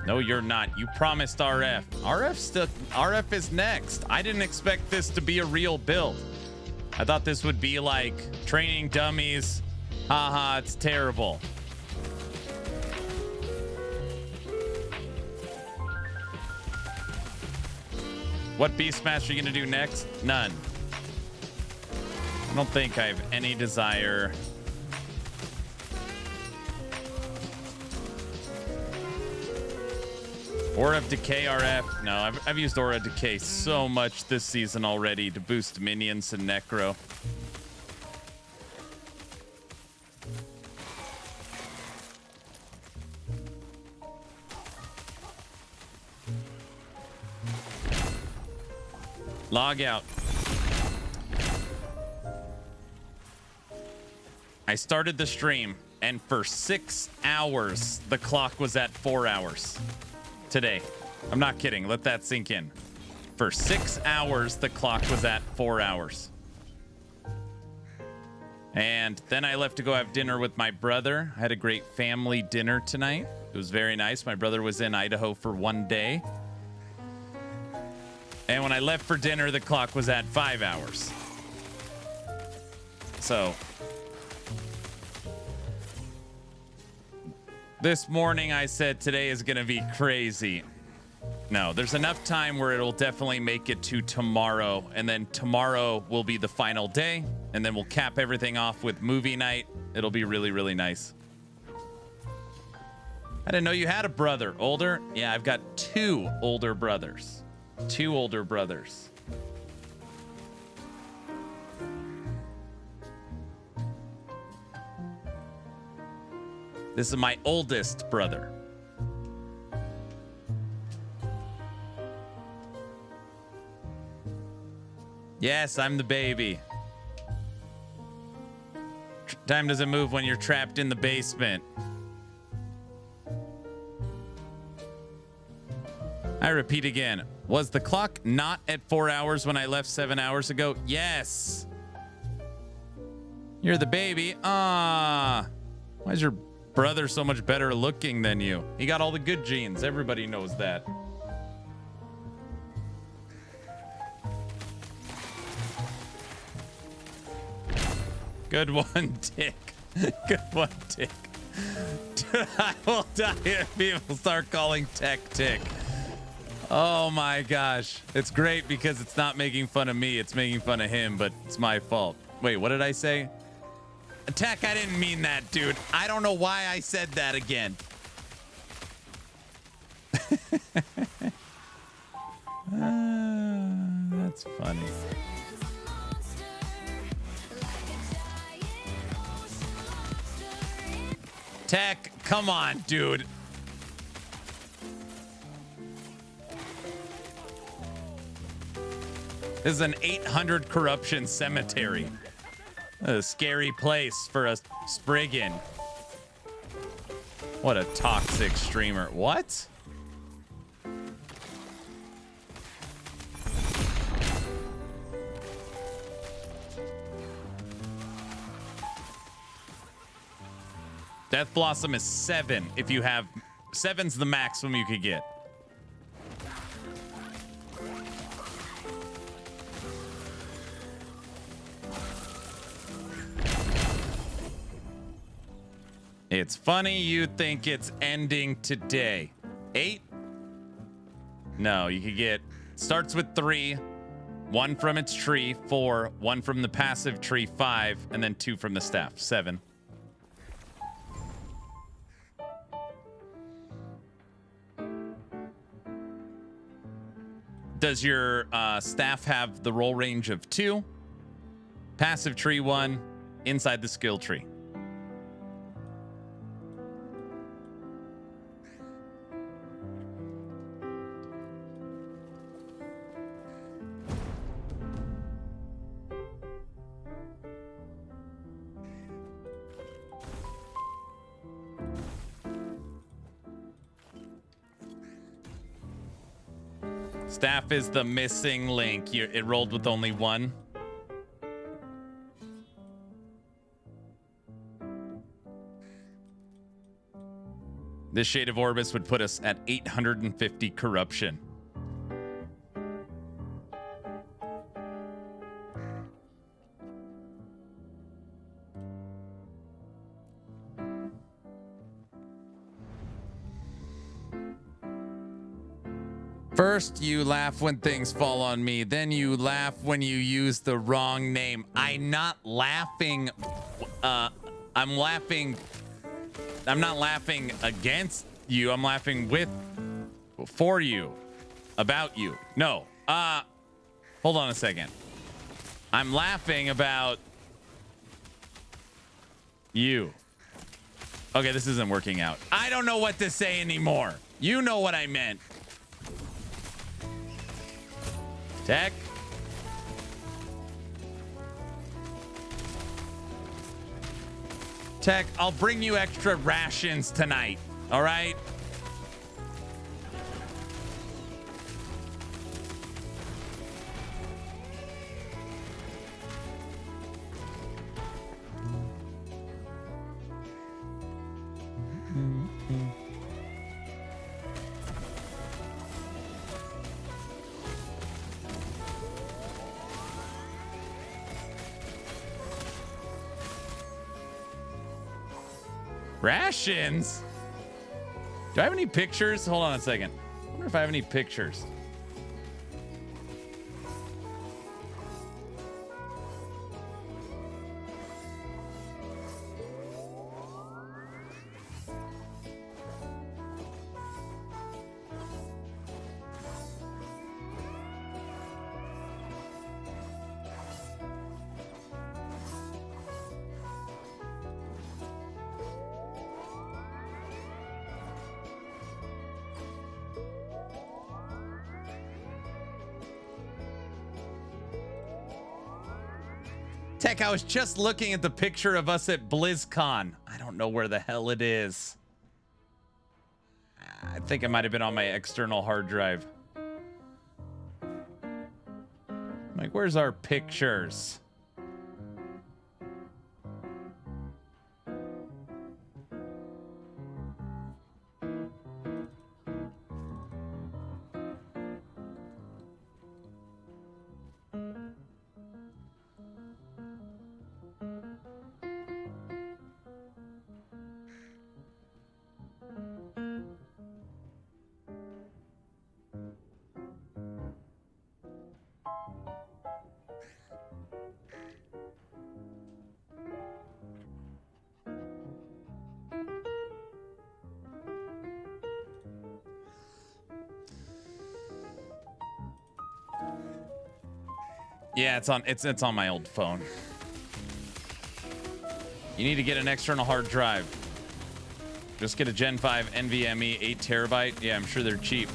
No, you're not. You promised RF. RF is next. I didn't expect this to be a real build. I thought this would be like training dummies. Haha, it's terrible. What Beastmaster are you gonna do next? None. I don't think I have any desire. Aura of Decay RF. No, I've used Aura of Decay so much this season already to boost minions and Necro. Log out. I started the stream, and for 6 hours, the clock was at 4 hours. Today. I'm not kidding. Let that sink in. For 6 hours, the clock was at 4 hours. And then I left to go have dinner with my brother. I had a great family dinner tonight. It was very nice. My brother was in Idaho for 1 day. And when I left for dinner, the clock was at 5 hours. So this morning I said today is going to be crazy. No, there's enough time where it'll definitely make it to tomorrow. And then tomorrow will be the final day. And then we'll cap everything off with movie night. It'll be really, really nice. I didn't know you had a brother. Older? Yeah, I've got 2 older brothers. 2 older brothers. This is my oldest brother. Yes, I'm the baby. Time doesn't move when you're trapped in the basement. I repeat again. Was the clock not at 4 hours when I left 7 hours ago? Yes. You're the baby. Ah. Why is your brother so much better looking than you? He got all the good genes. Everybody knows that. Good one, Dick. Good one, Dick. Dude, I will die if people start calling Tech Tick. Oh my gosh. It's great because it's not making fun of me. It's making fun of him, but it's my fault. Wait, what did I say? Tech, I didn't mean that, dude. I don't know why I said that again. That's funny. Tech, come on, dude. This is an 800 corruption cemetery. A scary place for a Spriggan. What a toxic streamer. What? Death Blossom is 7 if you have... 7's the maximum you could get. It's funny you think it's ending today. 8? No, you could get... Starts with 3. 1 from its tree. 4. 1 from the passive tree. 5. And then 2 from the staff. 7. Does your staff have the roll range of 2? Passive tree 1. Inside the skill tree. Staff is the missing link. It rolled with only 1. This Shade of Orbis would put us at 850 corruption. First, you laugh when things fall on me. Then you laugh when you use the wrong name. I'm not laughing. I'm laughing. I'm not laughing against you. I'm laughing for you, about you. No. Hold on a second. I'm laughing about you. Okay, this isn't working out. I don't know what to say anymore. You know what I meant. Tech. Tech, I'll bring you extra rations tonight. All right? Rations? Do I have any pictures? Hold on a second. I wonder if I have any pictures. Tech, I was just looking at the picture of us at BlizzCon. I don't know where the hell it is. I think it might have been on my external hard drive. Like, where's our pictures? Yeah, it's on my old phone. You need to get an external hard drive. Just get a Gen 5 NVMe 8 terabyte. Yeah, I'm sure they're cheap.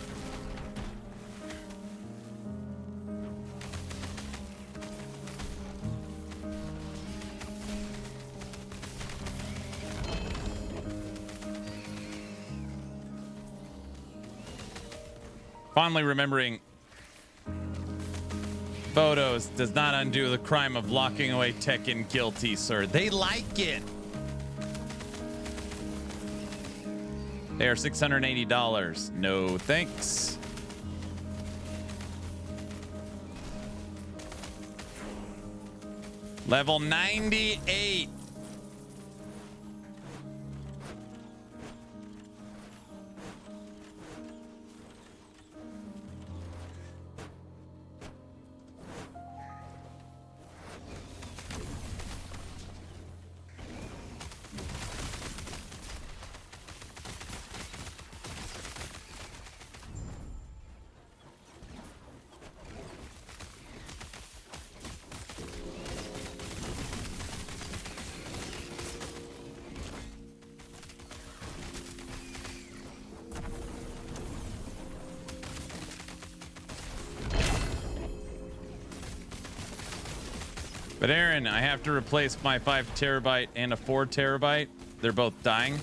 Fondly remembering photos does not undo the crime of locking away Tekken guilty, sir. They like it. They are $680. No thanks. Level 98. But Aaron, I have to replace my 5 terabyte and a 4 terabyte. They're both dying.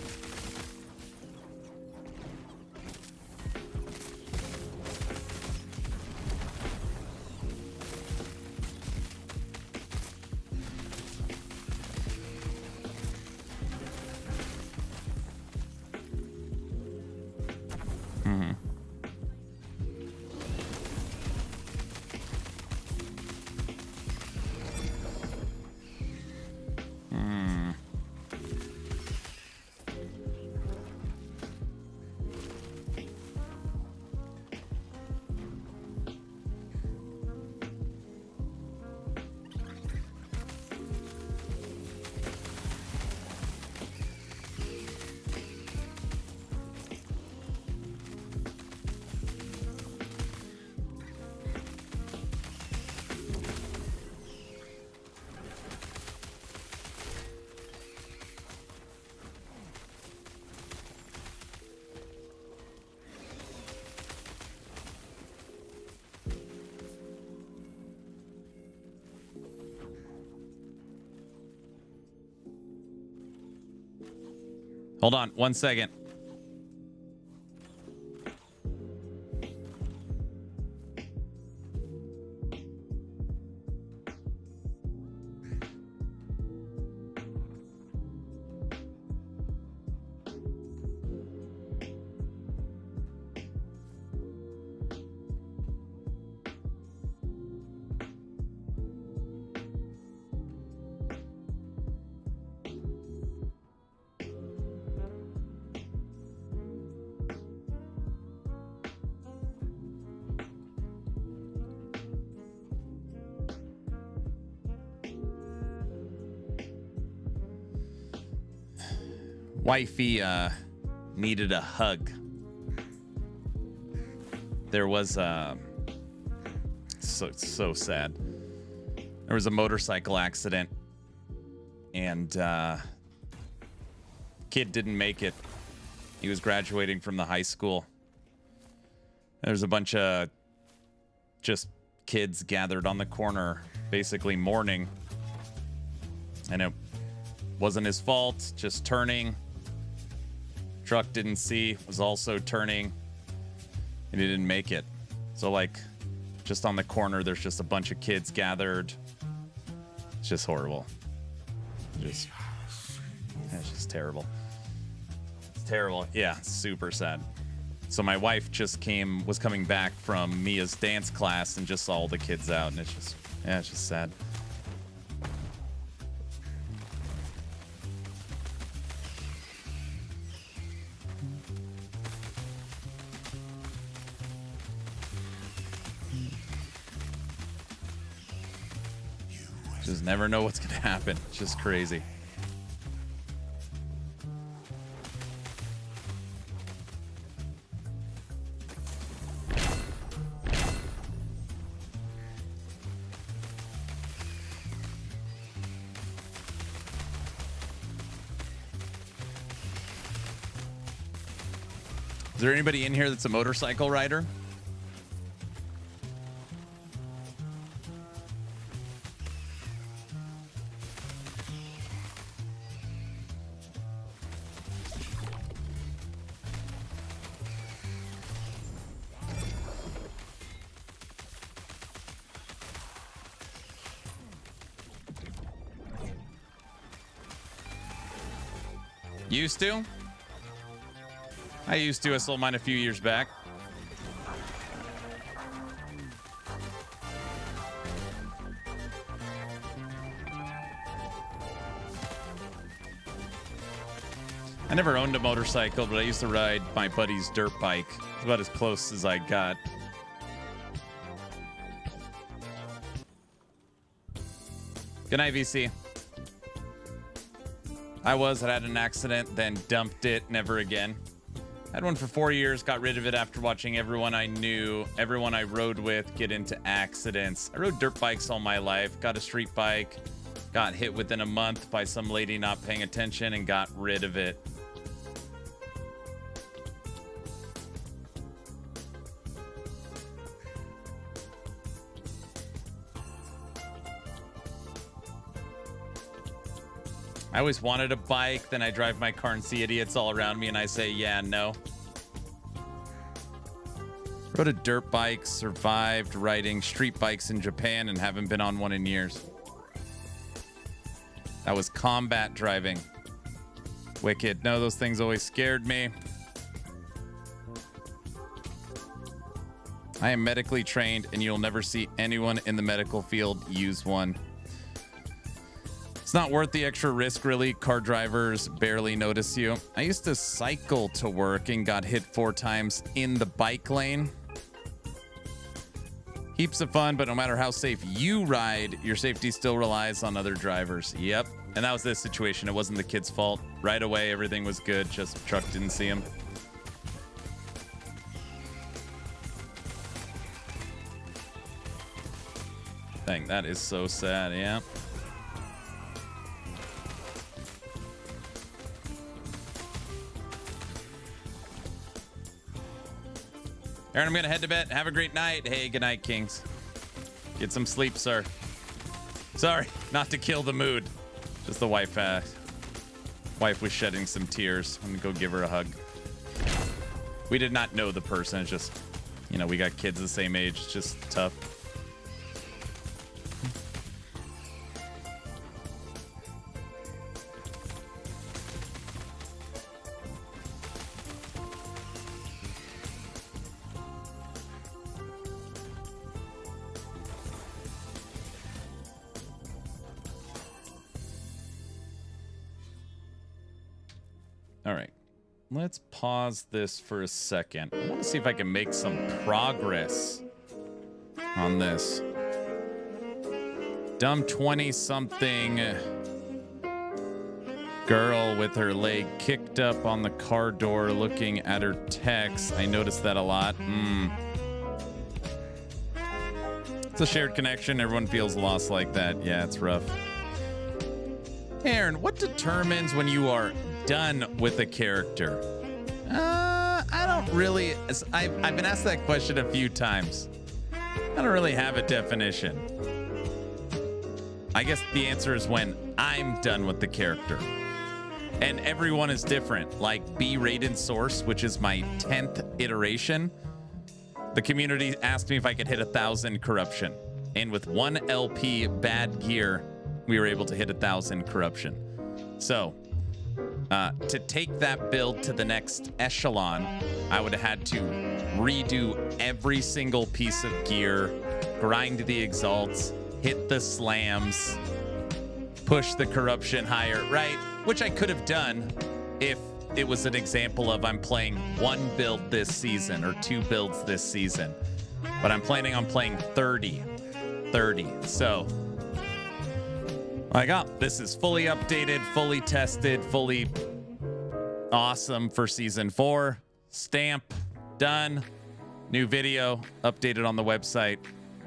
Hold on 1 second. Wifey needed a hug. There was so sad. There was a motorcycle accident and kid didn't make it. He was graduating from the high school. There's a bunch of just kids gathered on the corner basically mourning, and it wasn't his fault, just turning. Truck didn't see, was also turning, and he didn't make it. So like just on the corner there's just a bunch of kids gathered. It's just horrible. It's just terrible. It's terrible. Yeah, super sad. So my wife just was coming back from Mia's dance class and just saw all the kids out, and it's just sad. Just never know what's gonna happen. It's just crazy. Is there anybody in here that's a motorcycle rider? Used to? I used to. I sold mine a few years back. I never owned a motorcycle, but I used to ride my buddy's dirt bike. It's about as close as I got. Good night, VC. I had an accident, then dumped it, never again. Had one for 4 years, got rid of it after watching everyone I knew, everyone I rode with get into accidents. I rode dirt bikes all my life, got a street bike, got hit within a month by some lady not paying attention and got rid of it. I always wanted a bike, then I drive my car and see idiots all around me and I say, yeah, no. Rode a dirt bike, survived riding street bikes in Japan and haven't been on one in years. That was combat driving. Wicked. No, those things always scared me. I am medically trained and you'll never see anyone in the medical field use one. It's not worth the extra risk, really. Car drivers barely notice you. I used to cycle to work and got hit 4 times in the bike lane. Heaps of fun, but no matter how safe you ride, your safety still relies on other drivers. Yep. And that was this situation. It wasn't the kid's fault. Right away, everything was good. Just the truck didn't see him. Dang, that is so sad. Yeah. Aaron, I'm going to head to bed. Have a great night. Hey, good night, Kings. Get some sleep, sir. Sorry, not to kill the mood. Just the wife was shedding some tears. I'm going to go give her a hug. We did not know the person. It's just, you know, we got kids the same age. It's just tough. All right, let's pause this for a second. I want to see if I can make some progress on this. Dumb 20-something girl with her leg kicked up on the car door looking at her text. I noticed that a lot. It's a shared connection. Everyone feels lost like that. Yeah, it's rough. Aaron, what determines when you are done with a character? I don't really. I've been asked that question a few times. I don't really have a definition. I guess the answer is when I'm done with the character. And everyone is different. Like B Raiden Source, which is my 10th iteration. The community asked me if I could hit 1,000 corruption. And with 1 LP bad gear, we were able to hit 1,000 corruption. So, to take that build to the next echelon, I would have had to redo every single piece of gear, grind the exalts, hit the slams, push the corruption higher, right? Which I could have done if it was an example of I'm playing 1 build this season or 2 builds this season. But I'm planning on playing 30. So, like, oh, this is fully updated, fully tested, fully awesome for season 4. Stamp, done. New video, updated on the website.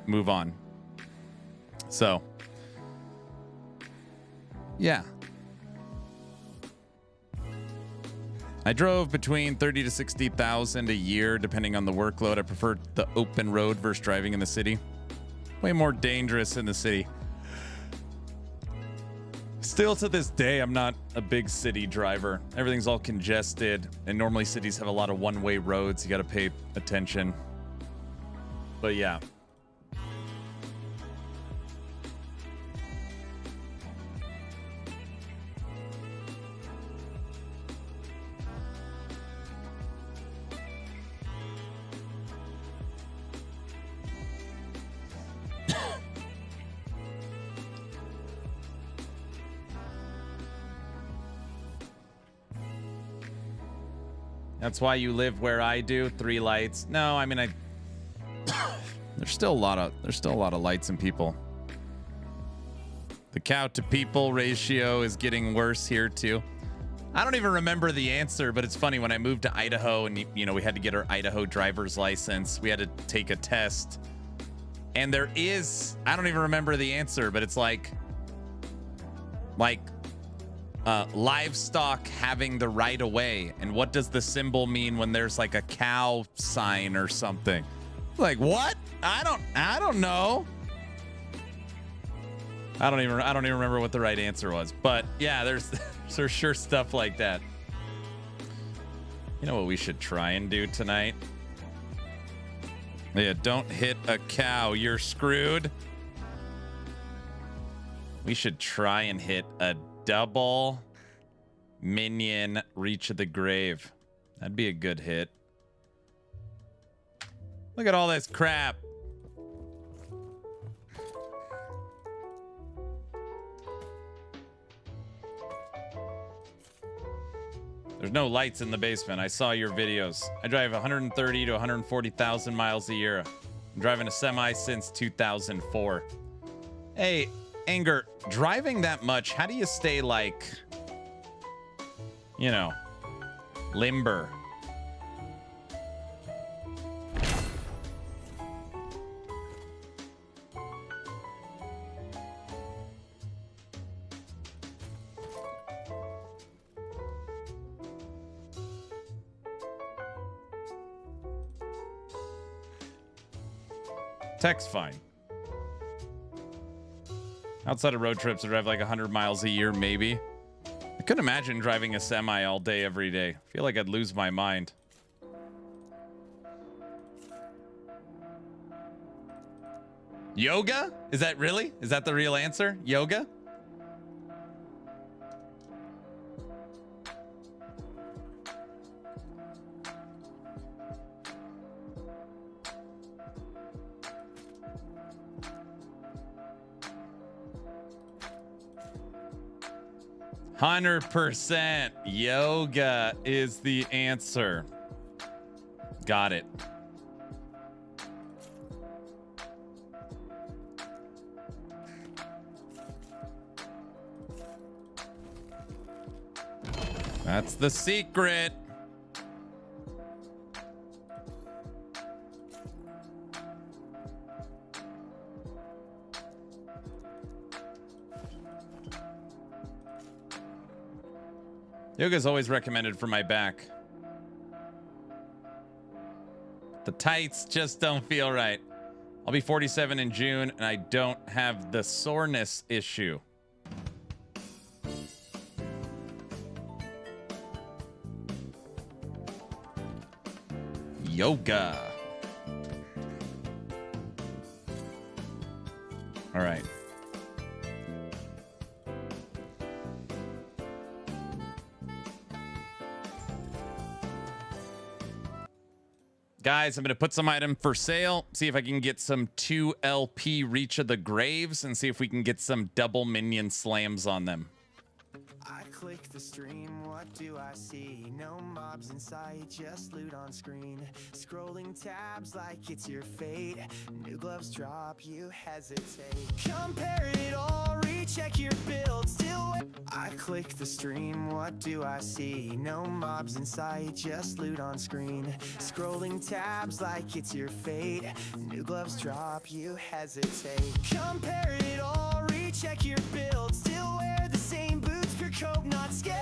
Move on. So, yeah. I drove between 30 to 60,000 a year, depending on the workload. I prefer the open road versus driving in the city. Way more dangerous in the city. Still to this day, I'm not a big city driver. Everything's all congested, and normally cities have a lot of one-way roads. You got to pay attention. But yeah. That's why you live where I do. 3 lights. No, I mean, there's still a lot of lights and people. The cow to people ratio is getting worse here too. I don't even remember the answer, but it's funny when I moved to Idaho and you know we had to get our Idaho driver's license. We had to take a test, and there is, I don't even remember the answer, but it's like livestock having the right of way. And what does the symbol mean when there's like a cow sign or something? Like what? I don't know. I don't even remember what the right answer was. But yeah, there's sure stuff like that. You know what we should try and do tonight? Yeah, don't hit a cow. You're screwed. We should try and hit a double minion reach of the grave. That'd be a good hit. Look at all this crap. There's no lights in the basement. I saw your videos. I drive 130 to 140,000 miles a year. I'm driving a semi since 2004. Hey, Anger, driving that much, how do you stay like, you know, limber? Tech's fine. Outside of road trips, I drive like 100 miles a year, maybe. I couldn't imagine driving a semi all day, every day. I feel like I'd lose my mind. Yoga? Is that really? Is that the real answer? Yoga? %. Yoga is the answer. Got it. That's the secret. Yoga is always recommended for my back. The tights just don't feel right. I'll be 47 in June, and I don't have the soreness issue. Yoga. All right. Guys, I'm going to put some item for sale, see if I can get some 2LP Reach of the Graves, and see if we can get some double minion slams on them. I click the stream, what do I see? No mobs in sight, just loot on screen. Scrolling tabs like it's your fate. New gloves drop, you hesitate. Compare it all, recheck your build, still wait. I click the stream, what do I see? No mobs in sight, just loot on screen. Scrolling tabs like it's your fate. New gloves drop, you hesitate. Compare it all, recheck your build, still wear the same boots, pure coat, not scared.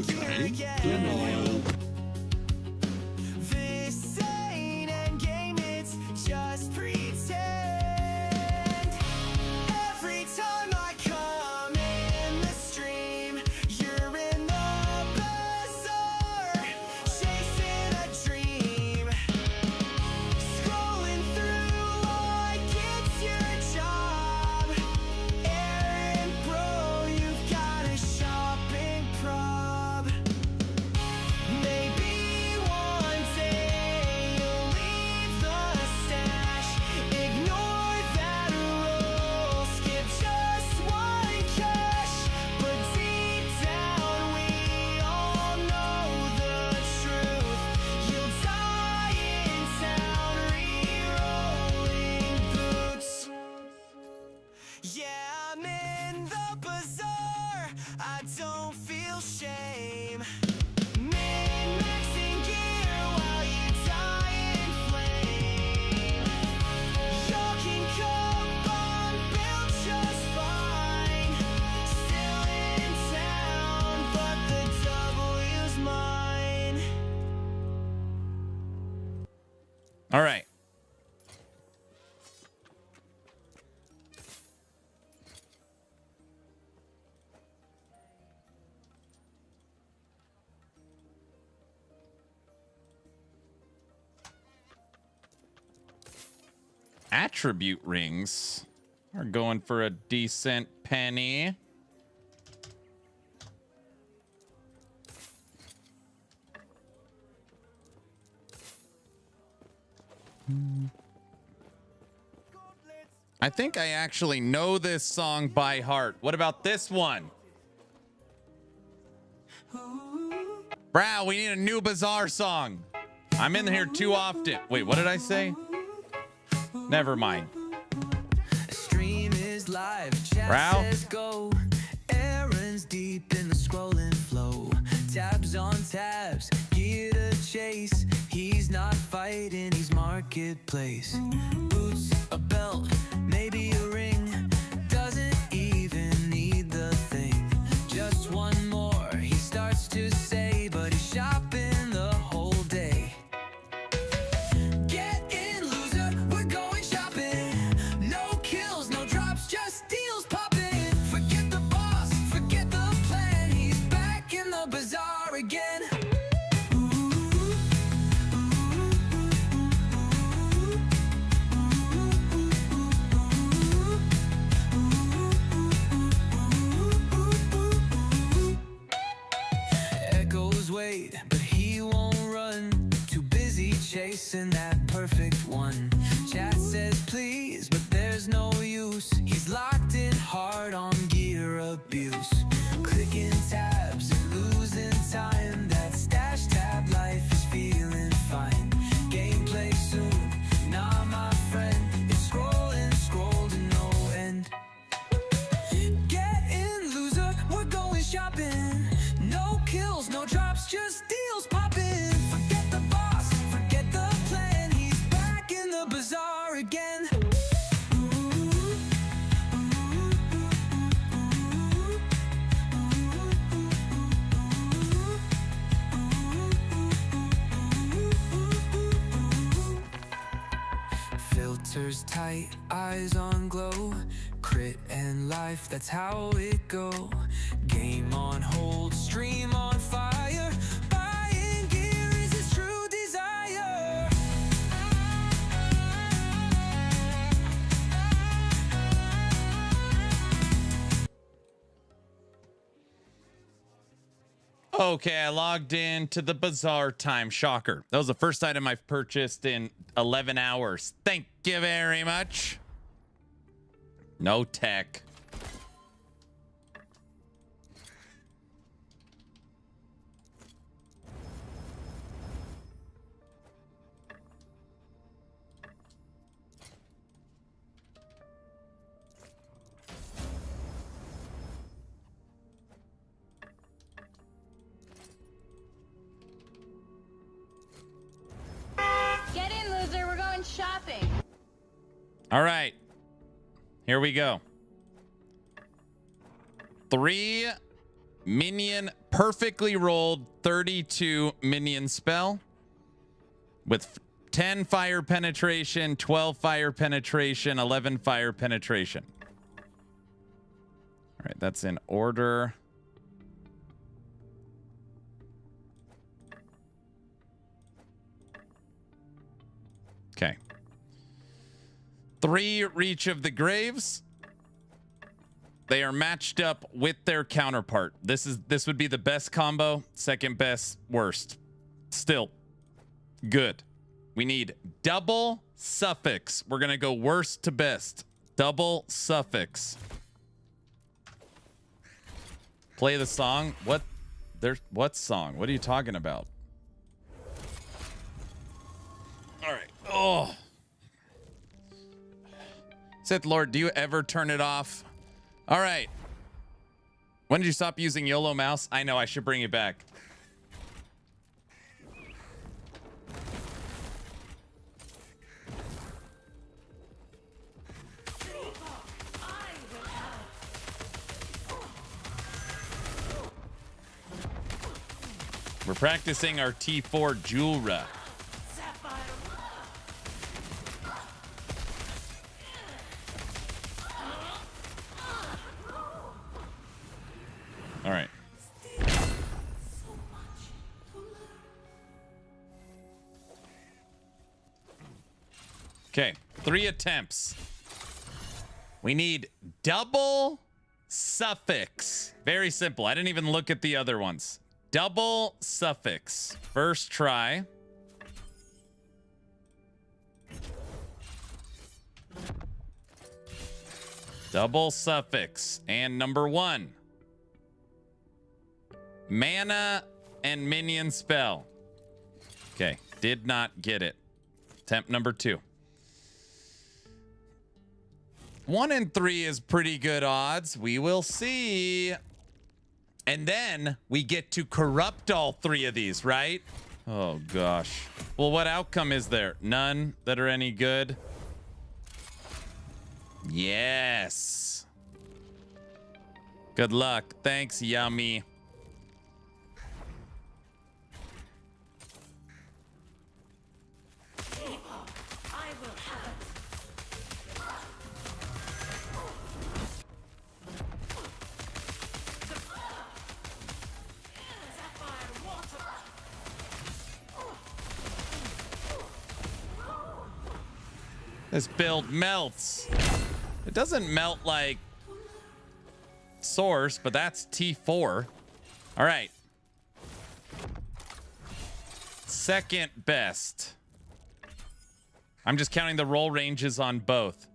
Okay, denial. This ain't Endgame, it's just pretend. Every time I come in the stream, you're in the bazaar, chasing a dream, scrolling through like it's your job. Aaron, bro, you've got a shopping prob. Maybe one day you'll leave the stash, ignore that roll, skip just one cash. But deep down we all know the truth. You'll die in town, re-rolling boots. Yeah, I'm in the bazaar, I don't feel shame. Min-maxing gear while you die in flame. Your king Cobalt built just fine. Still in town, but the W's mine. All right. Attribute rings are going for a decent penny. I think I actually know this song by heart. What about this one? Brow, we need a new Bazaar song. I'm in here too often. Wait, what did I say? Never mind. Stream is live, chat Brow? says go. Aaron's deep in the scrolling flow. Tabs on tabs, gear to chase. He's not fighting, he's marketplace. Boots, a belt, maybe a ring. Doesn't even need the thing. Just one more, he starts to say, but he's shopping the whole day. Get in, loser, we're going shopping. No kills, no drops, just deals popping. Forget the boss, forget the plan. He's back in the bazaar again. Echoes wait, but he won't run. Too busy chasing that perfect one. Chat says please, but there's no use. He's locked in hard on gear abuse. Clicking tabs and losing time. That stash tab life is feeling fine. Gameplay soon, nah my friend. It's scrolling, scroll to no end. Get in, loser, we're going shopping. No kills, no drops, just deals popping. Forget the boss, forget the plan. He's back in the bazaar again. Filters tight, eyes on glow. Crit and life, that's how it go. Game on hold, stream on fire. Buying gear is his true desire. Okay, I logged in to the Bazaar time. Shocker. That was the first item I've purchased in 11 hours. Thank you very much. No tech. Get in, loser. We're going shopping. All right. Here we go. 3 minion perfectly rolled 32 minion spell with 10 fire penetration, 12 fire penetration, 11 fire penetration. All right, that's in order. Okay. 3 Reach of the Graves. They are matched up with their counterpart. This would be the best combo, second best, worst. Still good. We need double suffix. We're gonna go worst to best. Double suffix. Play the song. What song? What are you talking about? All right. Oh. Sith Lord, do you ever turn it off? All right. When did you stop using YOLO mouse? I know, I should bring it back. We're practicing our T4 Julra. All right. Okay, 3 attempts. We need double suffix. Very simple. I didn't even look at the other ones. Double suffix. First try. Double suffix. And number 1. Mana and minion spell. Okay, did not get it. Attempt number 2. 1 and 3 is pretty good odds. We will see. And then we get to corrupt all 3 of these, right? Oh, gosh. Well, what outcome is there? None that are any good? Yes. Good luck. Thanks, Yummy. This build melts. It doesn't melt like Source, but that's T4. All right. Second best. I'm just counting the roll ranges on both.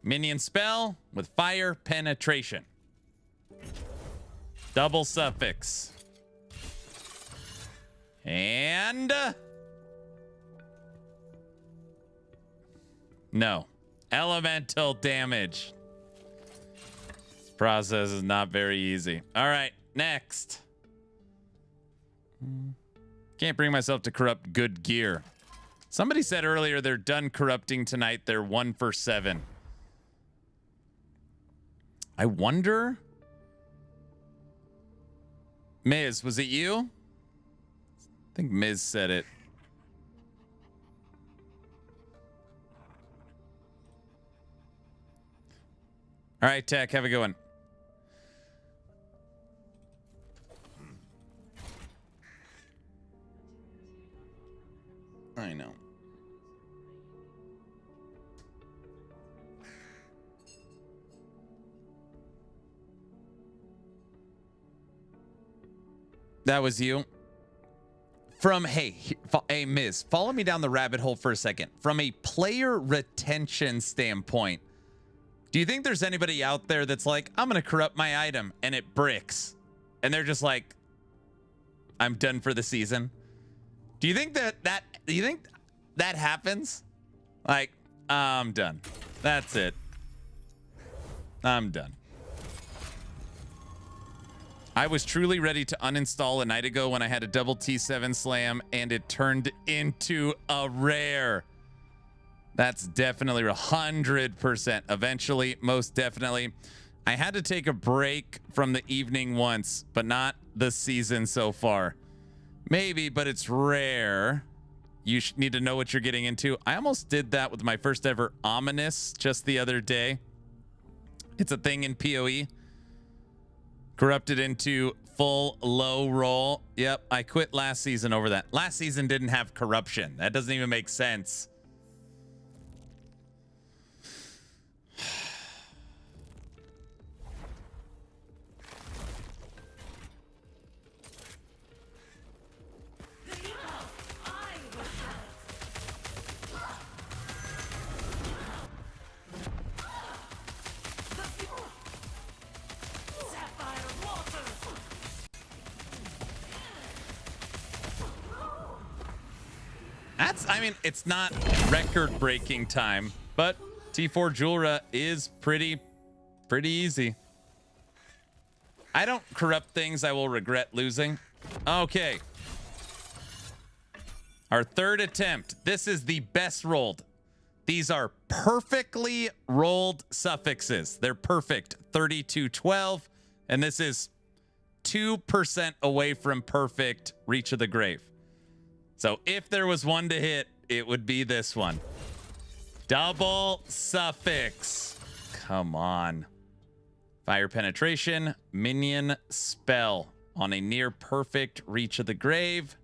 Minion spell with fire penetration. Double suffix. And... no. Elemental damage. This process is not very easy. All right, next. Can't bring myself to corrupt good gear. Somebody said earlier they're done corrupting tonight. They're 1 for 7. I wonder... Miz, was it you? I think Miz said it. All right, Tech, have a good one. I know. That was you. From, hey, Miz, follow me down the rabbit hole for a second. From a player retention standpoint, do you think there's anybody out there that's like, I'm going to corrupt my item and it bricks? And they're just like, I'm done for the season. Do you think that happens? Like, I'm done. That's it. I'm done. I was truly ready to uninstall a night ago when I had a double T7 slam and it turned into a rare. That's definitely 100%. Eventually, most definitely. I had to take a break from the evening once, but not the season so far. Maybe, but it's rare. You need to know what you're getting into. I almost did that with my first ever Ominous just the other day. It's a thing in PoE. Corrupted into full low roll. Yep, I quit last season over that. Last season didn't have corruption. That doesn't even make sense. I mean, it's not record-breaking time, but T4 Julra is pretty easy. I don't corrupt things I will regret losing. Okay. Our third attempt. This is the best rolled. These are perfectly rolled suffixes. They're perfect. 3212, and this is 2% away from perfect Reach of the Grave. So if there was one to hit, it would be this one. Double suffix. Come on. Fire penetration, minion spell on a near perfect Reach of the Grave.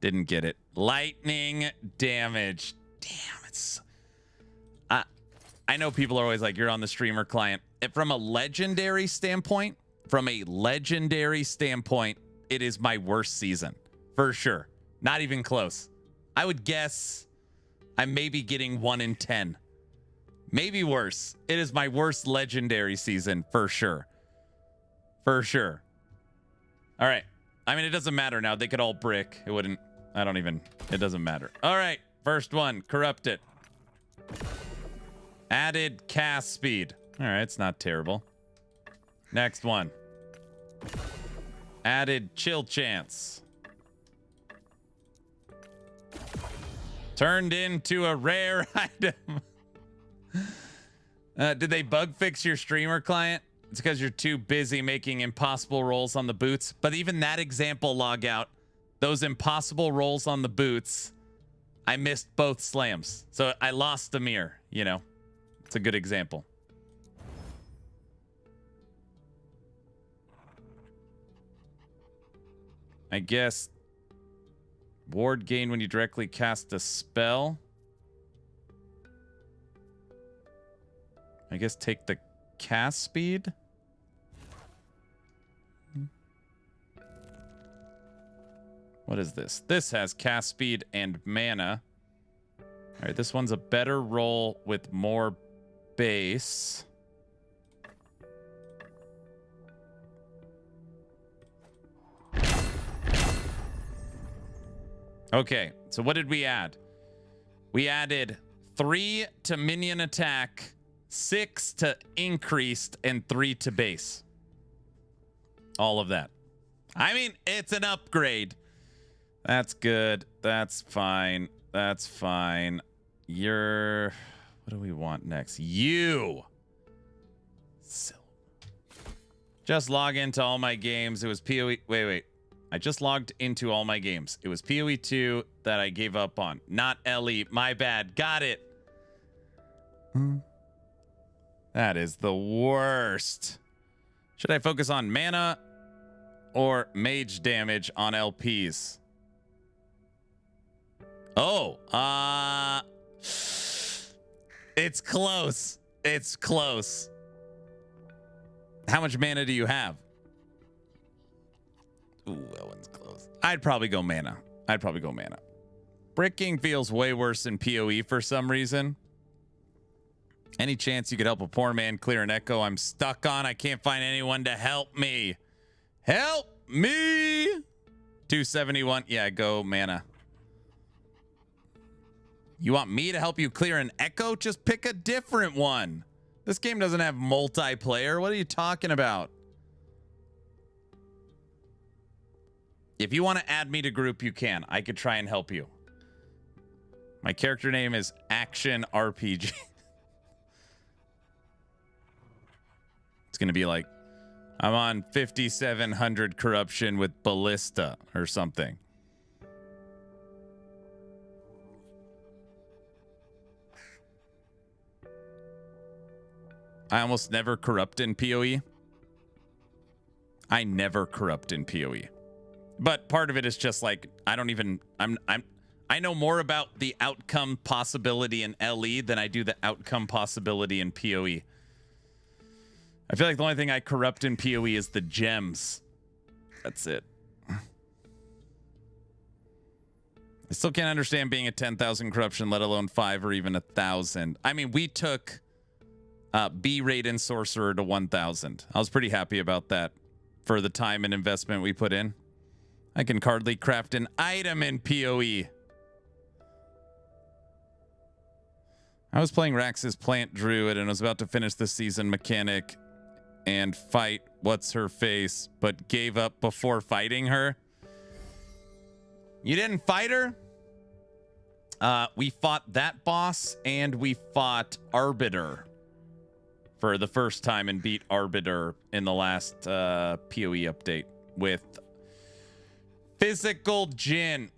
Didn't get it. Lightning damage. Damn, it's... I know people are always like, you're on the streamer client. From a legendary standpoint, it is my worst season. For sure. Not even close. I would guess I'm maybe getting 1 in 10. Maybe worse. It is my worst legendary season for sure. For sure. All right. I mean, it doesn't matter now. They could all brick. It wouldn't. It doesn't matter. All right. First one. Corrupt it. Added cast speed. All right. It's not terrible. Next one. Added chill chance. Turned into a rare item. Did they bug fix your streamer client? It's because you're too busy making impossible rolls on the boots. But even that example log out, those impossible rolls on the boots, I missed both slams. So I lost the mirror, you know. It's a good example. I guess ward gain when you directly cast a spell. I guess take the cast speed. What is this? This has cast speed and mana. All right, this one's a better roll with more base. Okay, so what did we add? We added 3 to minion attack, 6 to increased, and 3 to base. All of that. I mean, it's an upgrade. That's good. That's fine. That's fine. You're... What do we want next? You! Just log into all my games. It was PoE... Wait. I just logged into all my games. It was PoE 2 that I gave up on. Not LE. My bad. Got it. That is the worst. Should I focus on mana or mage damage on LPs? Oh, it's close. It's close. How much mana do you have? Ooh, that one's close. I'd probably go mana. Bricking feels way worse than PoE for some reason. Any chance you could help a poor man clear an echo I'm stuck on? I can't find anyone to help me. Help me! 271. Yeah, go mana. You want me to help you clear an echo? Just pick a different one. This game doesn't have multiplayer. What are you talking about? If you want to add me to group, you can. I could try and help you. My character name is Action RPG. going to be like, I'm on 5,700 corruption with Ballista or something. I almost never corrupt in PoE. I never corrupt in PoE. But part of it is just like, I know more about the outcome possibility in LE than I do the outcome possibility in PoE. I feel like the only thing I corrupt in PoE is the gems. That's it. I still can't understand being at 10,000 corruption, let alone 5 or even 1,000. I mean, we took B-rate and sorcerer to 1,000. I was pretty happy about that for the time and investment we put in. I can hardly craft an item in PoE. I was playing Rax's Plant Druid and was about to finish the season mechanic and fight what's-her-face, but gave up before fighting her. You didn't fight her? We fought that boss, and we fought Arbiter for the first time and beat Arbiter in the last PoE update with Physical Djinn.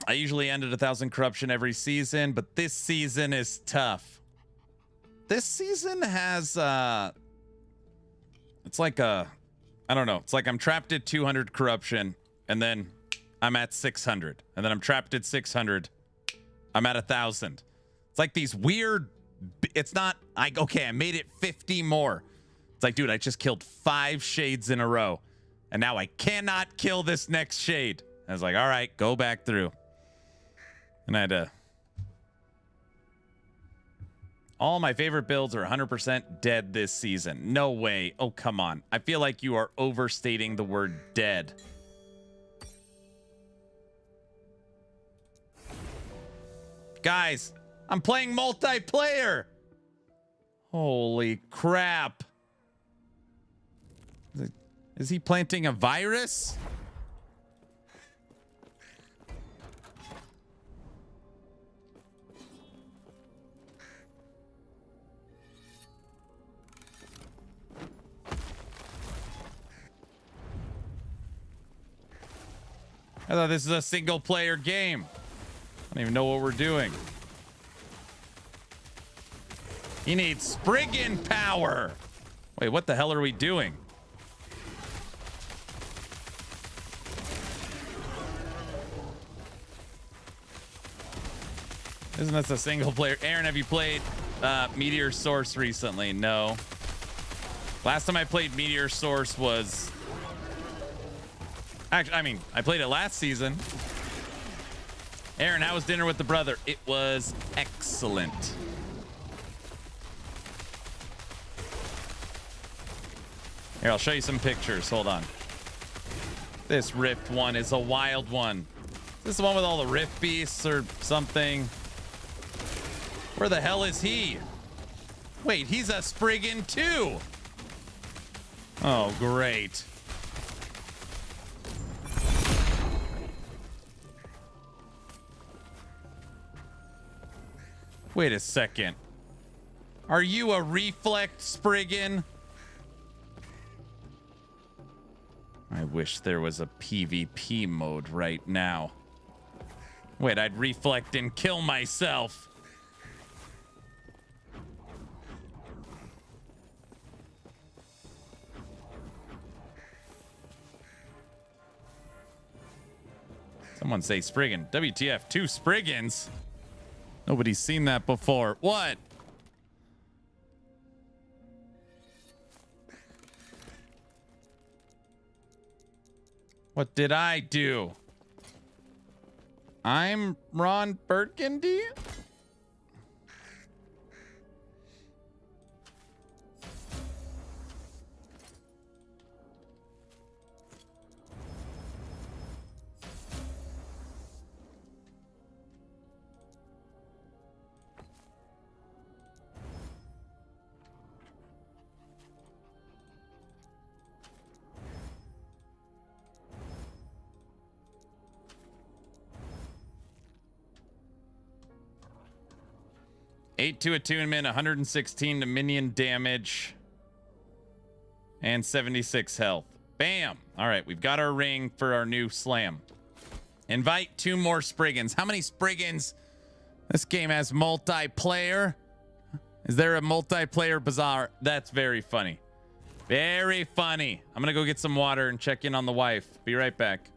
I usually end at 1,000 corruption every season, but this season is tough. This season has it's like I don't know. It's like I'm trapped at 200 corruption, and then I'm at 600, and then I'm trapped at 600. I'm at 1,000. It's like these weird. It's not like, okay, I made it 50 more. It's like, dude, I just killed 5 shades in a row, and now I cannot kill this next shade. I was like, all right, go back through, and I had to. All my favorite builds are 100% dead this season. No way. Oh, come on. I feel like you are overstating the word dead. Guys, I'm playing multiplayer. Holy crap. Is he planting a virus? I thought this is a single player game. I don't even know what we're doing. He needs Spriggan power. Wait, what the hell are we doing? Isn't this a single player? Aaron, have you played Meteor Source recently? No. Last time I played Meteor Source was... Actually, I mean, I played it last season. Aaron, how was dinner with the brother? It was excellent. Here, I'll show you some pictures. Hold on. This Rift one is a wild one. Is this the one with all the Rift beasts or something? Where the hell is he? Wait, he's a Spriggan too. Oh, great. Wait a second. Are you a reflect Spriggan? I wish there was a PvP mode right now. Wait, I'd reflect and kill myself. Someone say Spriggan. WTF, 2 Spriggans? Nobody's seen that before. What? What did I do? I'm Ron Burgundy? Eight to attunement, 116 to minion damage. And 76 health. Bam. All right, we've got our ring for our new slam. Invite 2 more Spriggans. How many Spriggans? This game has multiplayer. Is there a multiplayer Bazaar? That's very funny. Very funny. I'm going to go get some water and check in on the wife. Be right back.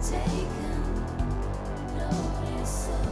Taken notice of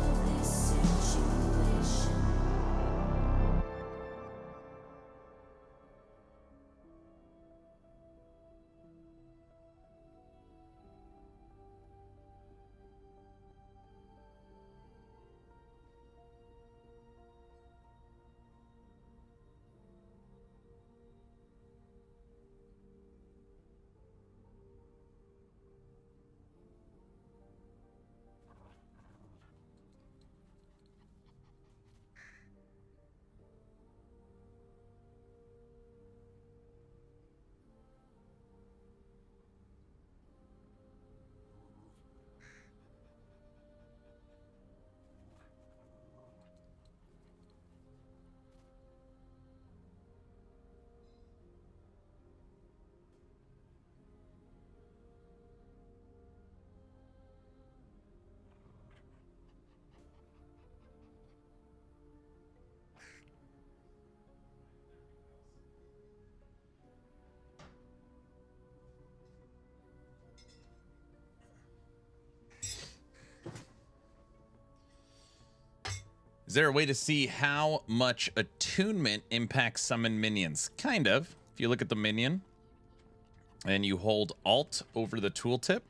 Is there a way to see how much attunement impacts summon minions? Kind of. If you look at the minion and you hold Alt over the tooltip,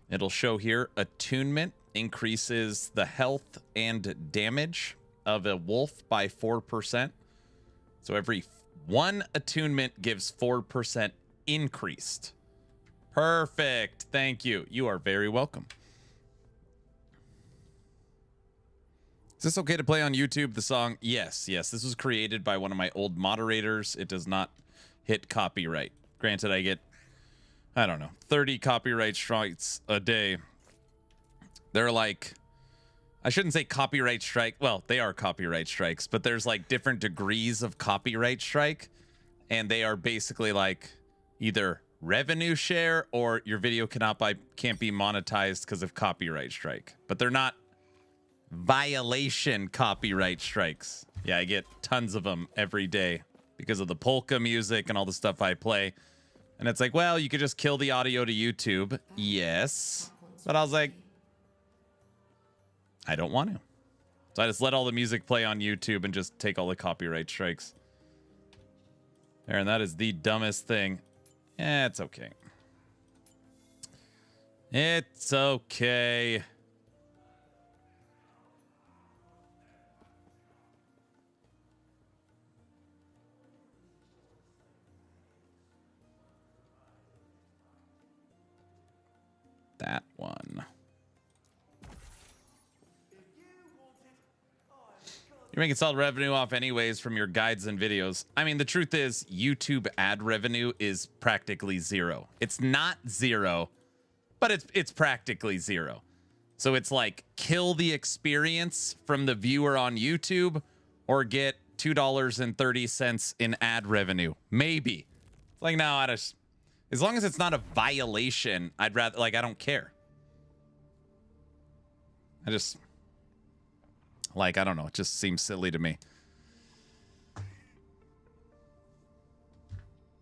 it'll show here attunement increases the health and damage of a wolf by 4%. So every one attunement gives 4% increased. Perfect. Thank you. You are very welcome. Is this okay to play on YouTube, the song? Yes, yes. This was created by one of my old moderators. It does not hit copyright. Granted, I get, I don't know, 30 copyright strikes a day. They're like, I shouldn't say copyright strike. Well, they are copyright strikes, but there's like different degrees of copyright strike. And they are basically like either revenue share or your video can't be monetized because of copyright strike. But they're not violation copyright strikes. Yeah, I get tons of them every day because of the polka music and all the stuff I play. And it's like, well, you could just kill the audio to YouTube. Yes. But I was like, I don't want to. So I just let all the music play on YouTube and just take all the copyright strikes. There, and that is the dumbest thing. It's okay. It's okay. That one. You're making solid revenue off anyways from your guides and videos. I mean, the truth is YouTube ad revenue is practically zero. It's not zero, but it's practically zero. So it's like kill the experience from the viewer on YouTube or get $2.30 in ad revenue. Maybe. It's like, no, as long as it's not a violation, I'd rather, like, I don't care. I just, like, I don't know. It just seems silly to me.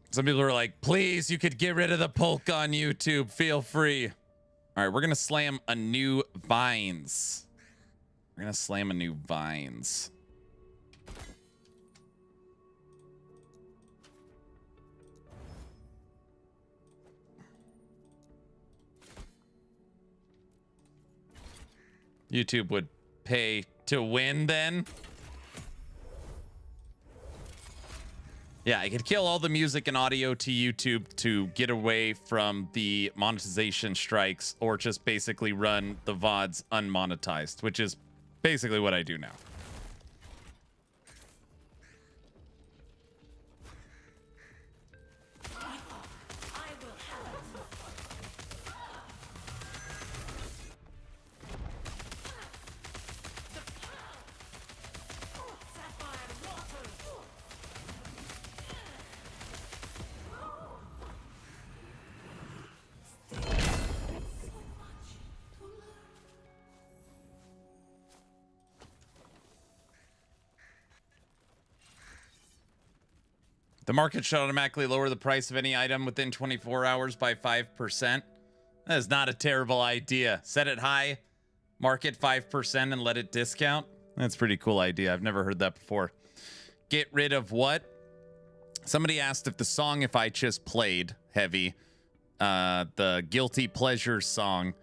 Some people are like, please, you could get rid of the polka on YouTube. Feel free. All right, we're going to slam a new vines. We're going to slam a new vines. YouTube would pay to win then. Yeah, I could kill all the music and audio to YouTube to get away from the monetization strikes, or just basically run the VODs unmonetized, which is basically what I do now. The market should automatically lower the price of any item within 24 hours by 5%. That is not a terrible idea. Set it high, market 5%, and let it discount. That's a pretty cool idea. I've never heard that before. Get rid of what? Somebody asked if the song If I Just Played, Heavy, the Guilty Pleasure song,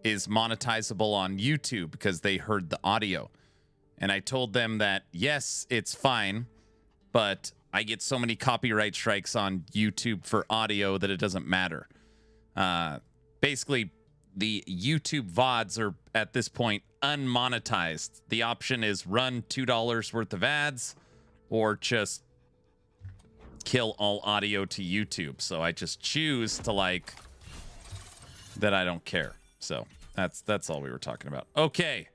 is monetizable on YouTube because they heard the audio. And I told them that, yes, it's fine, but I get so many copyright strikes on YouTube for audio that it doesn't matter. Basically, the YouTube VODs are, at this point, unmonetized. The option is run $2 worth of ads or just kill all audio to YouTube. So I just choose to, like, that I don't care. So that's all we were talking about. Okay.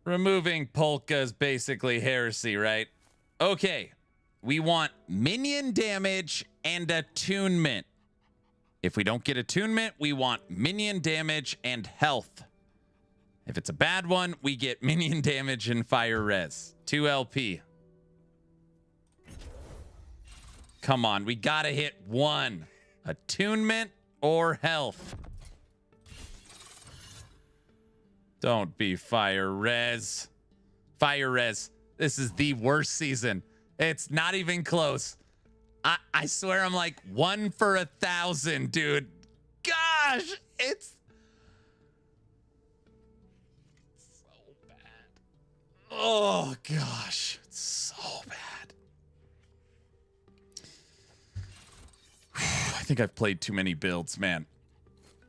Removing polka is basically heresy, right? Okay. We want minion damage and attunement. If we don't get attunement, we want minion damage and health. If it's a bad one, we get minion damage and fire res. 2 LP. Come on, we gotta hit one. Attunement or health. Don't be fire res. Fire res. This is the worst season. It's not even close. I swear I'm like 1 for 1,000, dude. Gosh, it's so bad. Oh gosh, it's so bad. I think I've played too many builds, man.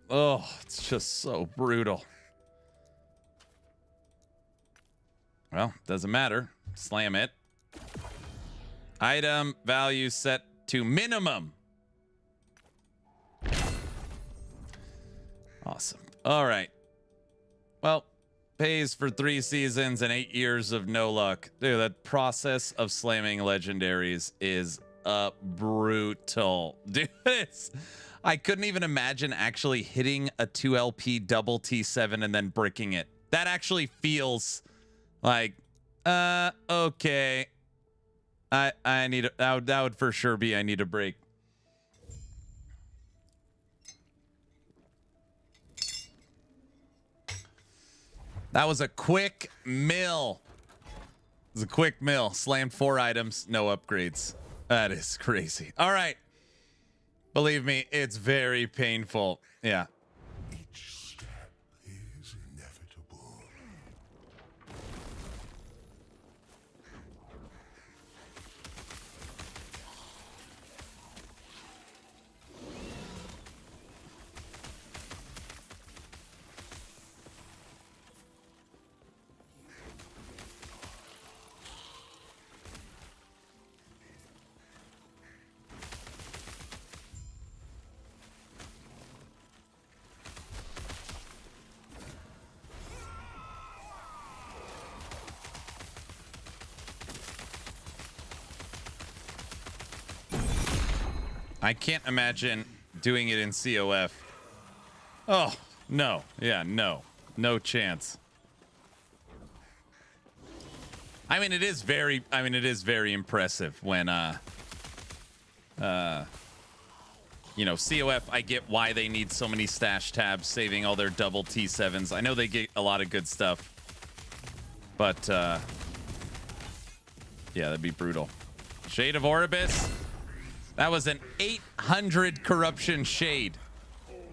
Oh, it's just so brutal. Well, doesn't matter. Slam it. Item value set to minimum. Awesome. All right. Well, pays for 3 seasons and 8 years of no luck. Dude, that process of slamming legendaries is brutal. Dude, I couldn't even imagine actually hitting a 2LP double T7 and then bricking it. That actually feels like, okay. I need that would for sure be I need a break. That was a quick mill. It was a quick mill. Slammed 4 items, no upgrades. That is crazy. All right. Believe me, it's very painful. Yeah. Each step is inevitable. I can't imagine doing it in COF. Oh, no. Yeah, no. No chance. I mean, it is very impressive when, you know, COF, I get why they need so many stash tabs, saving all their double T7s. I know they get a lot of good stuff. But, yeah, that'd be brutal. Shade of Orbis. That was an 800 corruption shade.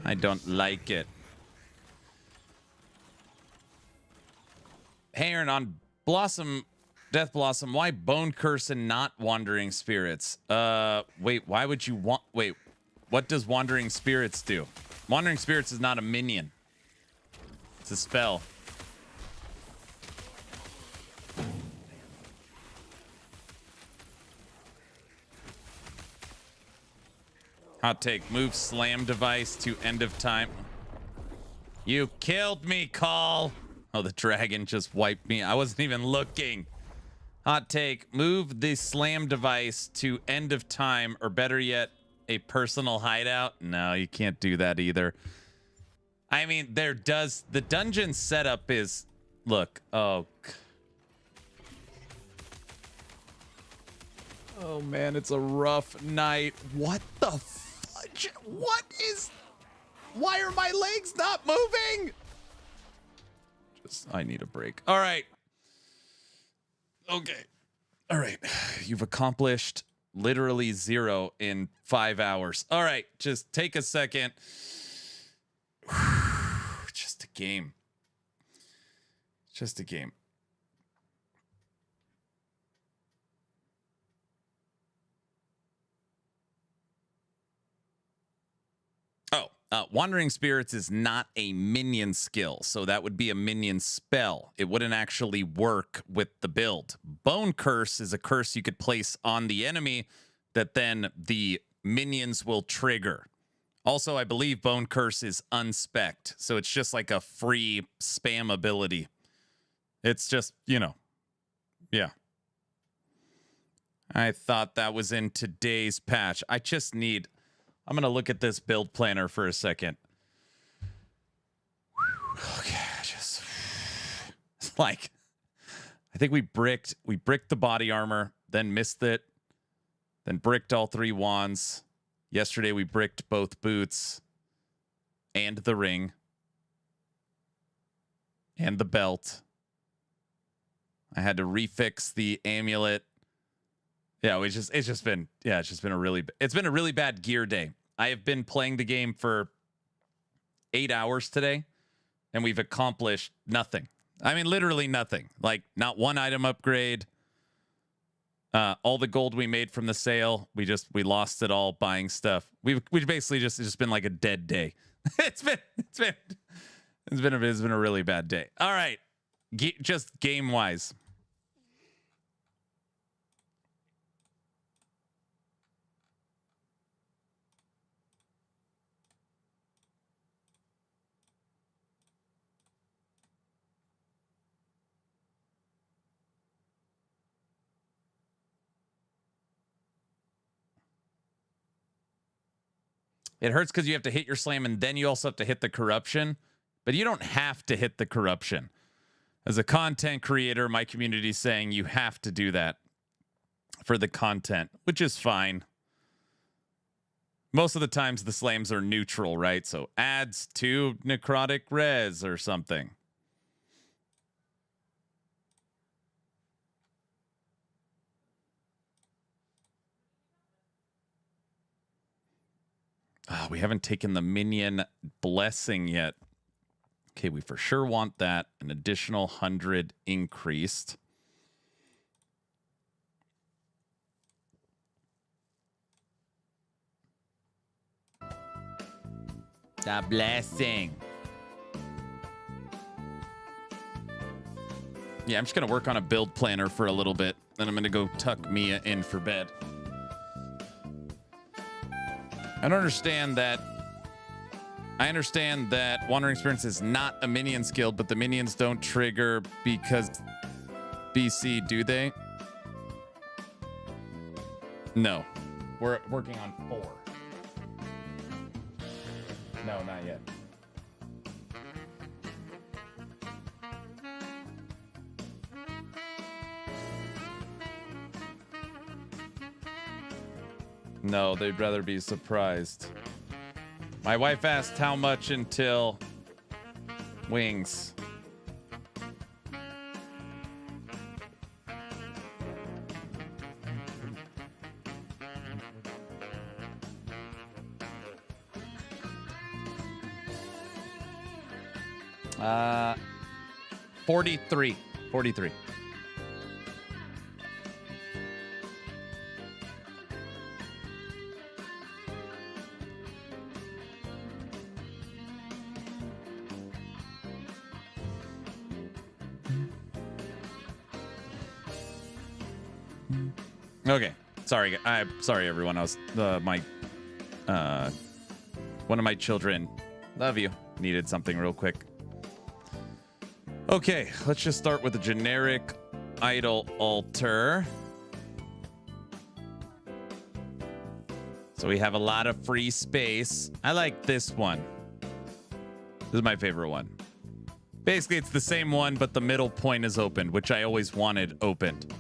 I don't like it. Hey, Aaron, on Blossom, Death Blossom, why Bone Curse and not Wandering Spirits? Wait, why would you want... Wait, what does Wandering Spirits do? Wandering Spirits is not a minion. It's a spell. Hot take. Move slam device to end of time. You killed me, Call. Oh, the dragon just wiped me. I wasn't even looking. Hot take. Move the slam device to end of time, or better yet, a personal hideout. No, you can't do that either. I mean, the dungeon setup is, look. Oh man, it's a rough night. What the fudge? Why are my legs not moving? I need a break. All right. Okay. All right. You've accomplished literally 0 in 5 hours. All right. Just take a second. Just a game. Just a game. Wandering Spirits is not a minion skill, so that would be a minion spell. It wouldn't actually work with the build. Bone Curse is a curse you could place on the enemy that then the minions will trigger. Also, I believe Bone Curse is unspec'd, so it's just like a free spam ability. It's just, you know, yeah. I thought that was in today's patch. I just need... I'm going to look at this build planner for a second. Okay, just... It's like... I think we bricked the body armor, then missed it, then bricked all 3 wands. Yesterday we bricked both boots and the ring. And the belt. I had to refix the amulet. Yeah, it's just been a really bad gear day. I have been playing the game for 8 hours today, and we've accomplished nothing. I mean, literally nothing. Like, not one item upgrade. All the gold we made from the sale, we lost it all buying stuff. We basically it's just been like a dead day. It's been a really bad day. All right, just game wise. It hurts because you have to hit your slam and then you also have to hit the corruption, but you don't have to hit the corruption. As a content creator, my community is saying you have to do that for the content, which is fine. Most of the times the slams are neutral, right? So adds 2 necrotic res or something. We haven't taken the minion blessing yet. Okay, we for sure want that. An additional 100 increased. The blessing. Yeah, I'm just going to work on a build planner for a little bit. Then I'm going to go tuck Mia in for bed. I understand that Wandering Experience is not a minion skill, but the minions don't trigger because BC, do they? No. We're working on 4. No, not yet. No, they'd rather be surprised. My wife asked how much until wings. Uh, 43. Okay. Sorry. I'm sorry, everyone. I was one of my children, love you, needed something real quick. Okay, let's just start with a generic idol altar. So we have a lot of free space. I like this one. This is my favorite one. Basically, it's the same one, but the middle point is opened, which I always wanted opened.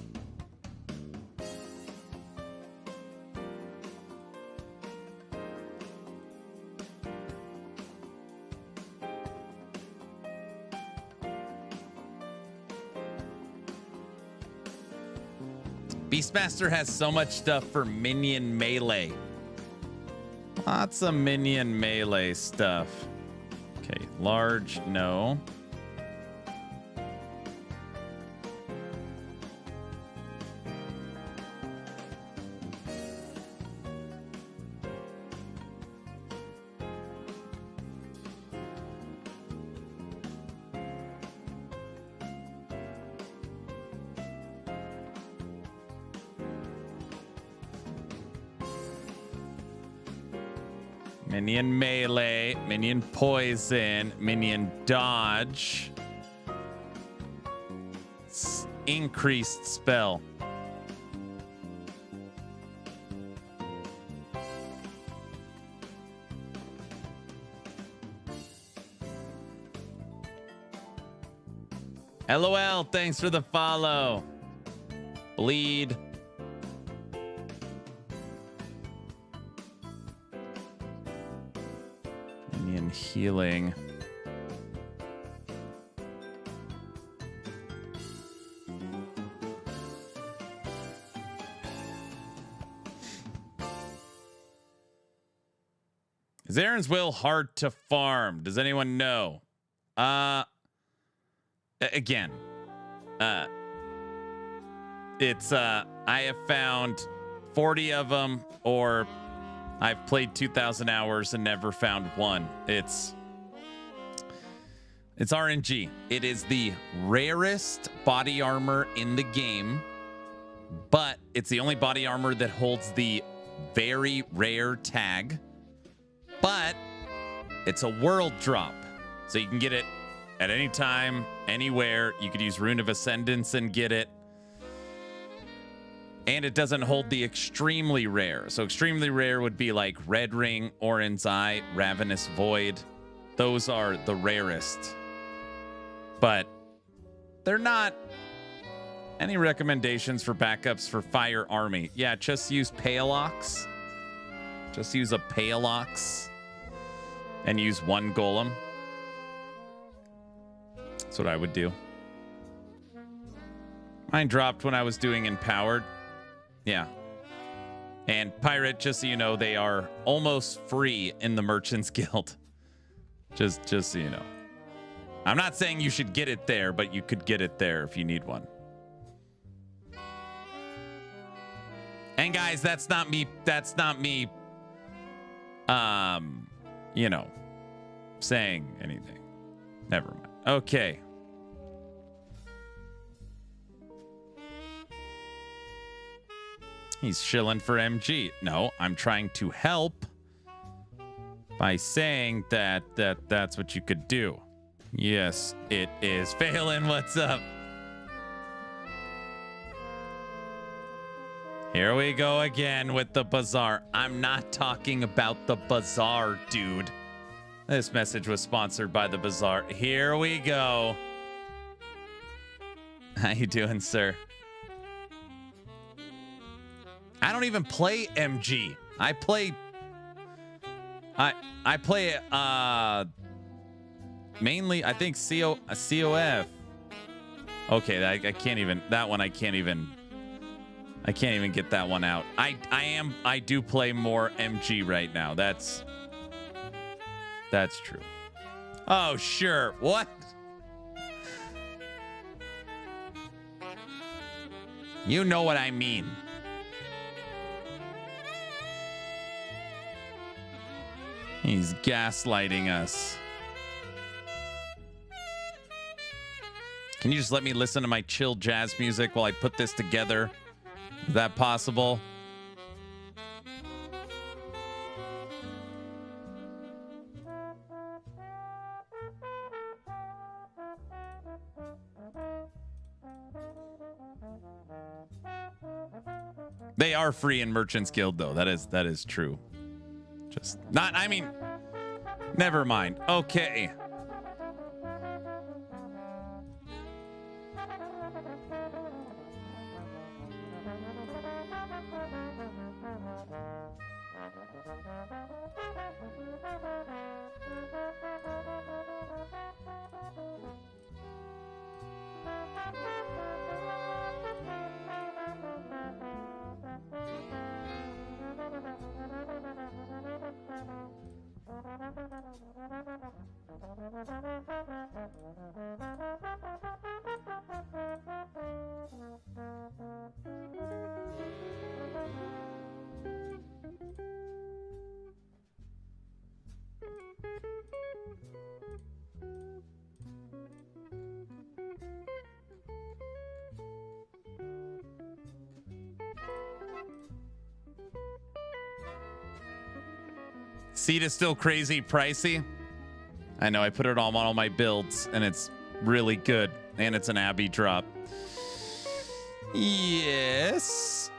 Beastmaster has so much stuff for minion melee. Lots of minion melee stuff. Okay, large, no. Minion melee, minion poison, minion dodge. Increased spell. LOL, thanks for the follow. Bleed. Minion healing. turns will hard to farm? Does anyone know? Again, it's I have found 40 of them, or I've played 2,000 hours and never found one. It's RNG. It is the rarest body armor in the game, but it's the only body armor that holds the very rare tag, but it's a world drop. So you can get it at any time, anywhere. You could use Rune of Ascendance and get it. And it doesn't hold the extremely rare. So extremely rare would be like Red Ring, Orin's Eye, Ravenous Void. Those are the rarest. But they're not. Any recommendations for backups for Fire Army? Yeah, just use Paleox. Just use a Paleox and use one Golem. That's what I would do. Mine dropped when I was doing Empowered. Yeah. And Pirate, just so you know, they are almost free in the Merchants Guild. Just so you know. I'm not saying you should get it there, but you could get it there if you need one. And guys, that's not me, you know, saying anything. Never mind. Okay. He's shilling for MG. No, I'm trying to help by saying that's what you could do. Yes, it is. Phelan, what's up? Here we go again with the Bazaar. I'm not talking about the Bazaar, dude. This message was sponsored by the Bazaar. Here we go. How you doing, sir? I don't even play MG. I play mainly, I think COF. Okay, I can't even, that one I can't even get that one out. I do play more MG right now. That's true. Oh, sure. What? You know what I mean. He's gaslighting us. Can you just let me listen to my chill jazz music while I put this together? Is that possible? They are free in Merchants Guild, though. That is true. Just not, I mean, never mind. Okay. Seed is still crazy pricey. I know, I put it on all my builds and it's really good. And it's an Abbey drop. Yes.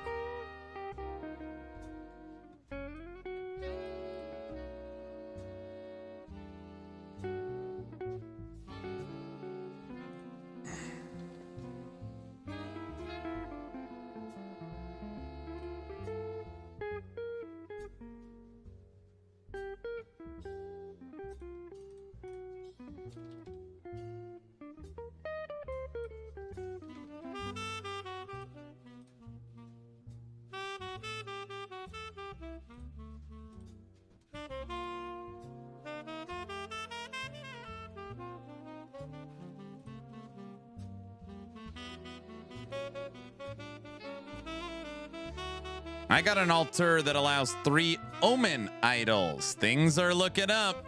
I got an altar that allows 3 omen idols. Things are looking up.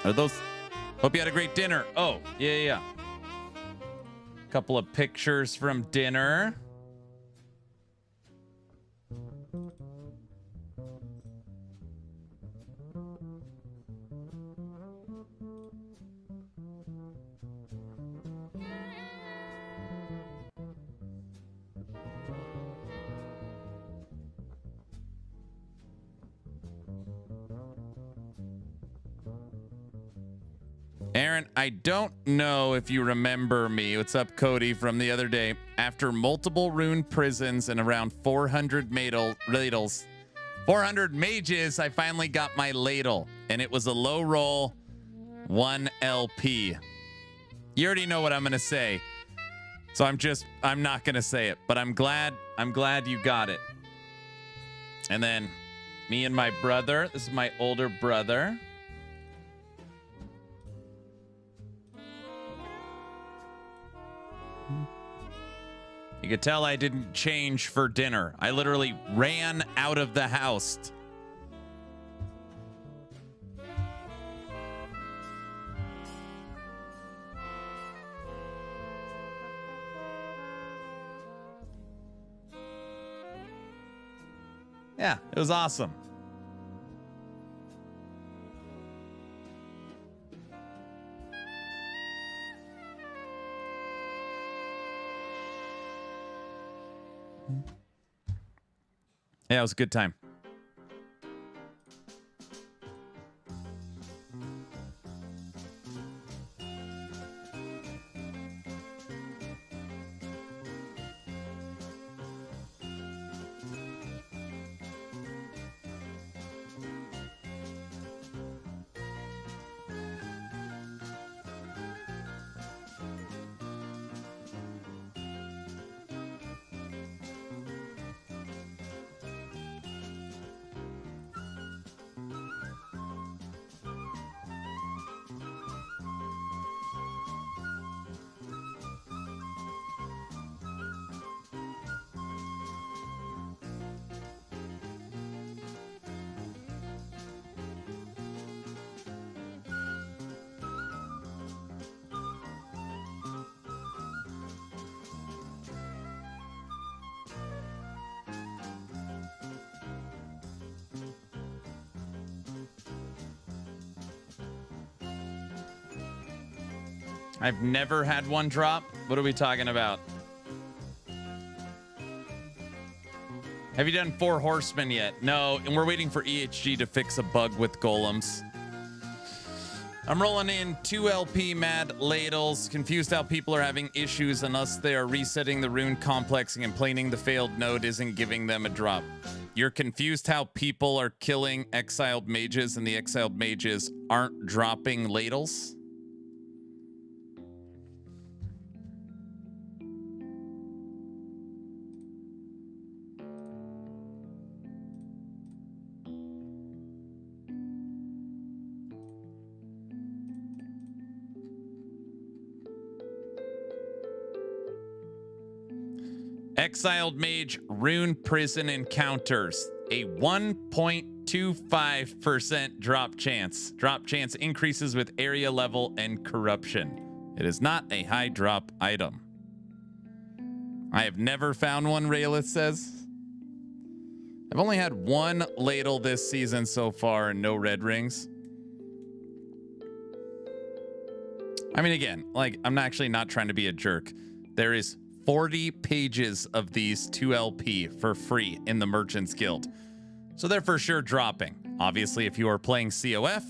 Are those? Hope you had a great dinner. Oh, yeah. Couple of pictures from dinner. Aaron, I don't know if you remember me. What's up, Cody, from the other day? After multiple rune prisons and around 400 ladles, 400 mages, I finally got my ladle, and it was a low roll 1 LP. You already know what I'm going to say. So I'm not going to say it, but I'm glad you got it. And then me and my brother, this is my older brother. You could tell I didn't change for dinner. I literally ran out of the house. Yeah, it was awesome. Yeah, it was a good time. I've never had one drop. What are we talking about? Have you done 4 Horsemen yet? No, and we're waiting for EHG to fix a bug with golems. I'm rolling in 2 LP mad ladles. Confused how people are having issues unless they are resetting the rune complexing and planing the failed node isn't giving them a drop. You're confused how people are killing exiled mages and the exiled mages aren't dropping ladles? Exiled Mage Rune Prison Encounters. A 1.25% drop chance. Drop chance increases with area level and corruption. It is not a high drop item. I have never found one, Raylith says. I've only had 1 ladle this season so far and no red rings. I mean, again, like, I'm actually not trying to be a jerk. There is 40 pages of these 2 LP for free in the Merchants Guild. So they're for sure dropping. Obviously, if you are playing COF,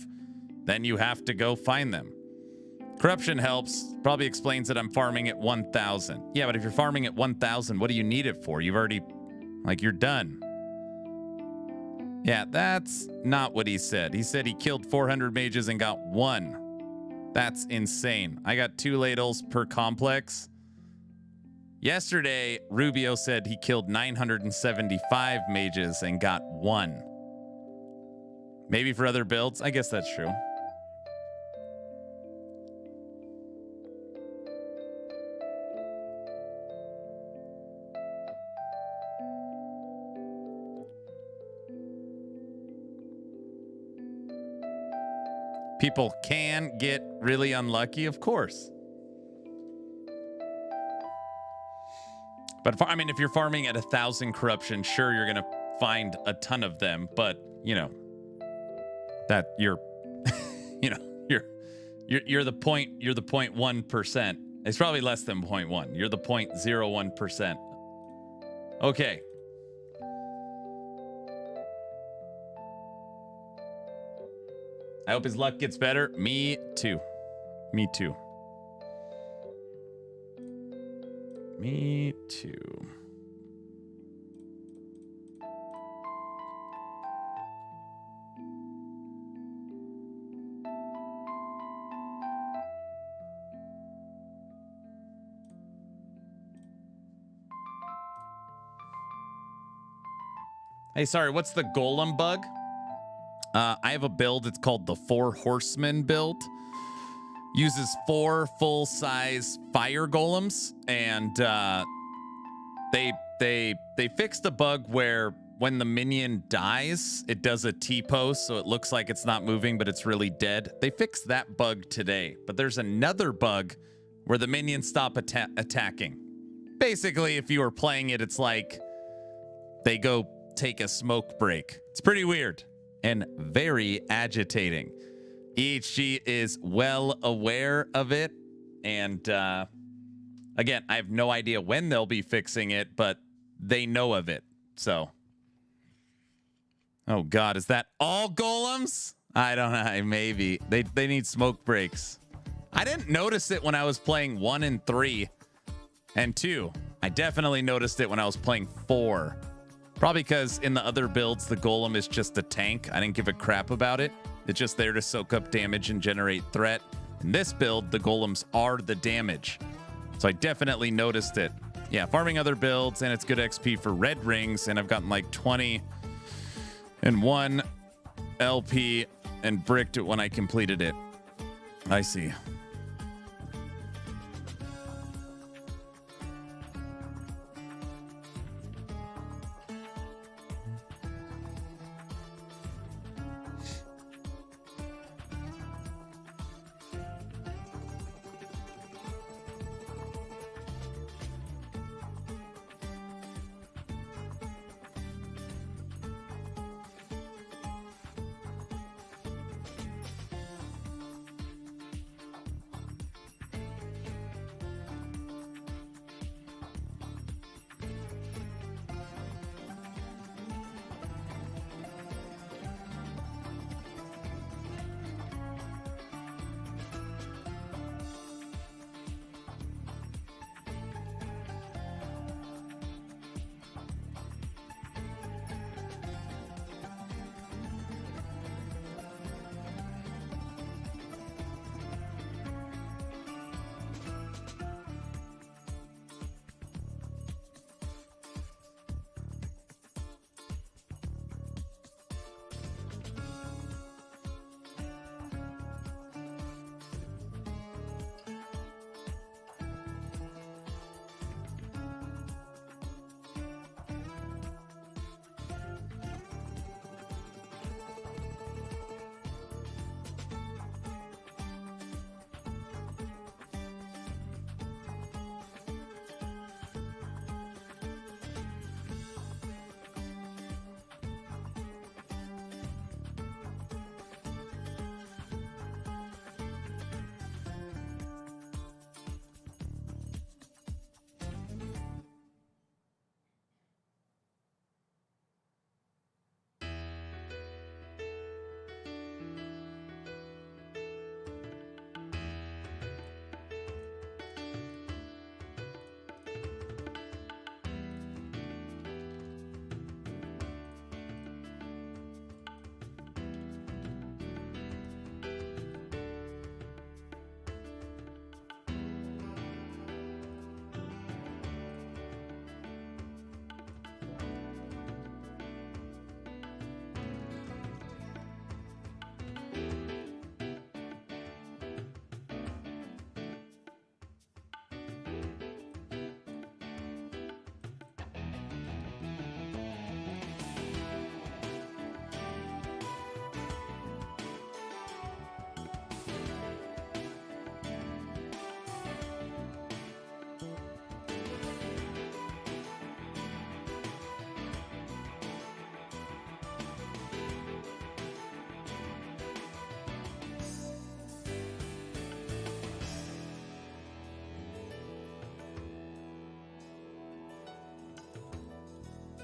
then you have to go find them. Corruption helps. Probably explains that I'm farming at 1,000. Yeah, but if you're farming at 1,000, what do you need it for? You've already, like, you're done. Yeah, that's not what he said. He said he killed 400 mages and got 1. That's insane. I got 2 ladles per complex. Yesterday, Rubio said he killed 975 mages and got 1. Maybe for other builds. I guess that's true. People can get really unlucky, of course. But I mean, if you're farming at 1,000 corruption, sure, you're gonna find a ton of them. But you know that you're, you know, you're the 0.1%. It's probably less than 0.1. You're the 0.01%. Okay. I hope his luck gets better. Me too. Me too. Me too. Hey, sorry, what's the golem bug? I have a build. It's called the 4 Horsemen build. Uses 4 full-size fire golems, and they fixed a bug where when the minion dies, it does a T-pose, so it looks like it's not moving, but it's really dead. They fixed that bug today, but there's another bug where the minions stop attacking. Basically, if you were playing it, it's like they go take a smoke break. It's pretty weird and very agitating. EHG is well aware of it, and again, I have no idea when they'll be fixing it, but they know of it. So, oh god, is that all golems? I don't know. Maybe they need smoke breaks. I didn't notice it when I was playing 1 and 3 and 2. I definitely noticed it when I was playing 4. Probably because in the other builds, the golem is just a tank. I didn't give a crap about it. It's just there to soak up damage and generate threat. In this build, the golems are the damage. So I definitely noticed it. Yeah, farming other builds, and it's good XP for red rings, and I've gotten like 20 and 1 LP and bricked it when I completed it. I see.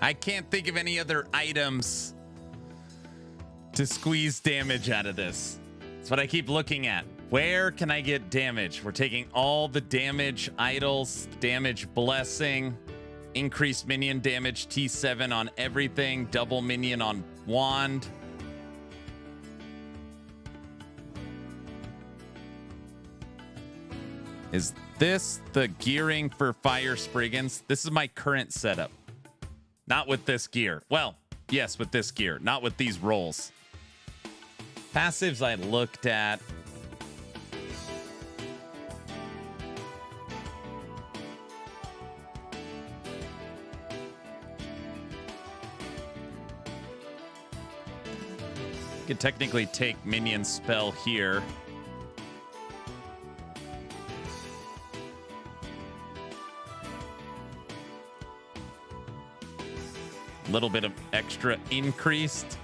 I can't think of any other items to squeeze damage out of this. That's what I keep looking at. Where can I get damage? We're taking all the damage idols, damage blessing, increased minion damage, T7 on everything, double minion on wand. Is this the gearing for fire Spriggans? This is my current setup. Not with this gear. Well, yes, with this gear, not with these rolls. Passives I looked at. You could technically take minion spell here. A little bit of extra increased.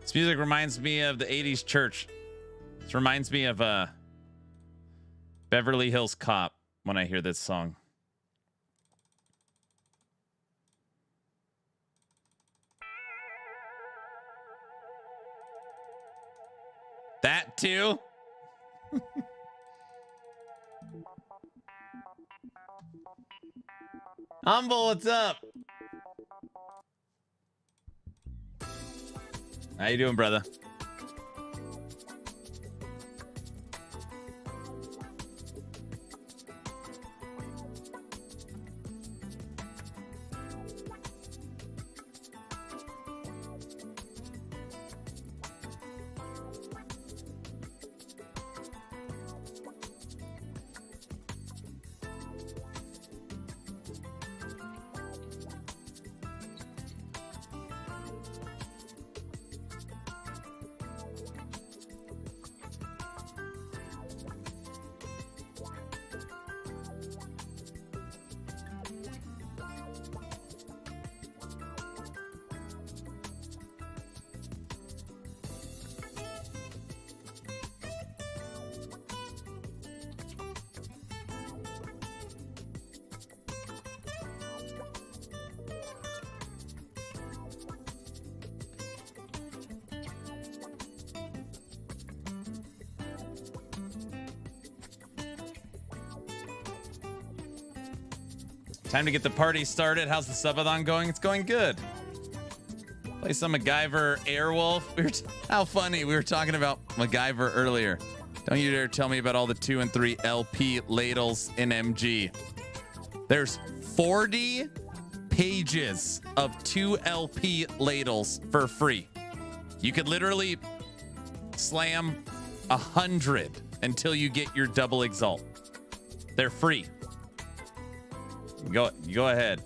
This music reminds me of the 80s church. This reminds me of Beverly Hills Cop when I hear this song. That too? Humble, what's up? How you doing, brother? Time to get the party started. How's the subathon going? It's going good. Play some MacGyver Airwolf. How funny. We were talking about MacGyver earlier. Don't you dare tell me about all the 2 and 3 LP ladles in MG. There's 40 pages of 2 LP ladles for free. You could literally slam 100 until you get your double exalt. They're free. Go ahead.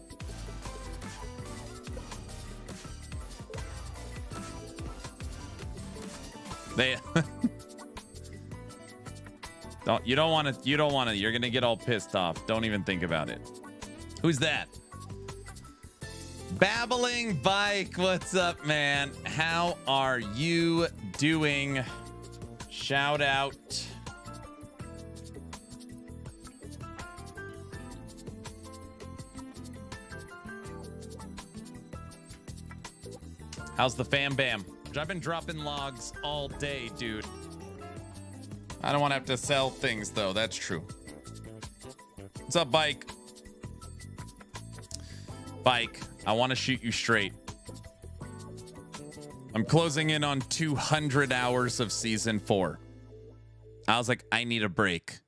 They you don't want to you're going to get all pissed off. Don't even think about it. Who's that? Babbling Bike. What's up, man? How are you doing? Shout out. How's the fam bam? I've been dropping logs all day, dude. I don't want to have to sell things, though. That's true. What's up, Bike? Bike, I want to shoot you straight. I'm closing in on 200 hours of season 4. I was like, I need a break.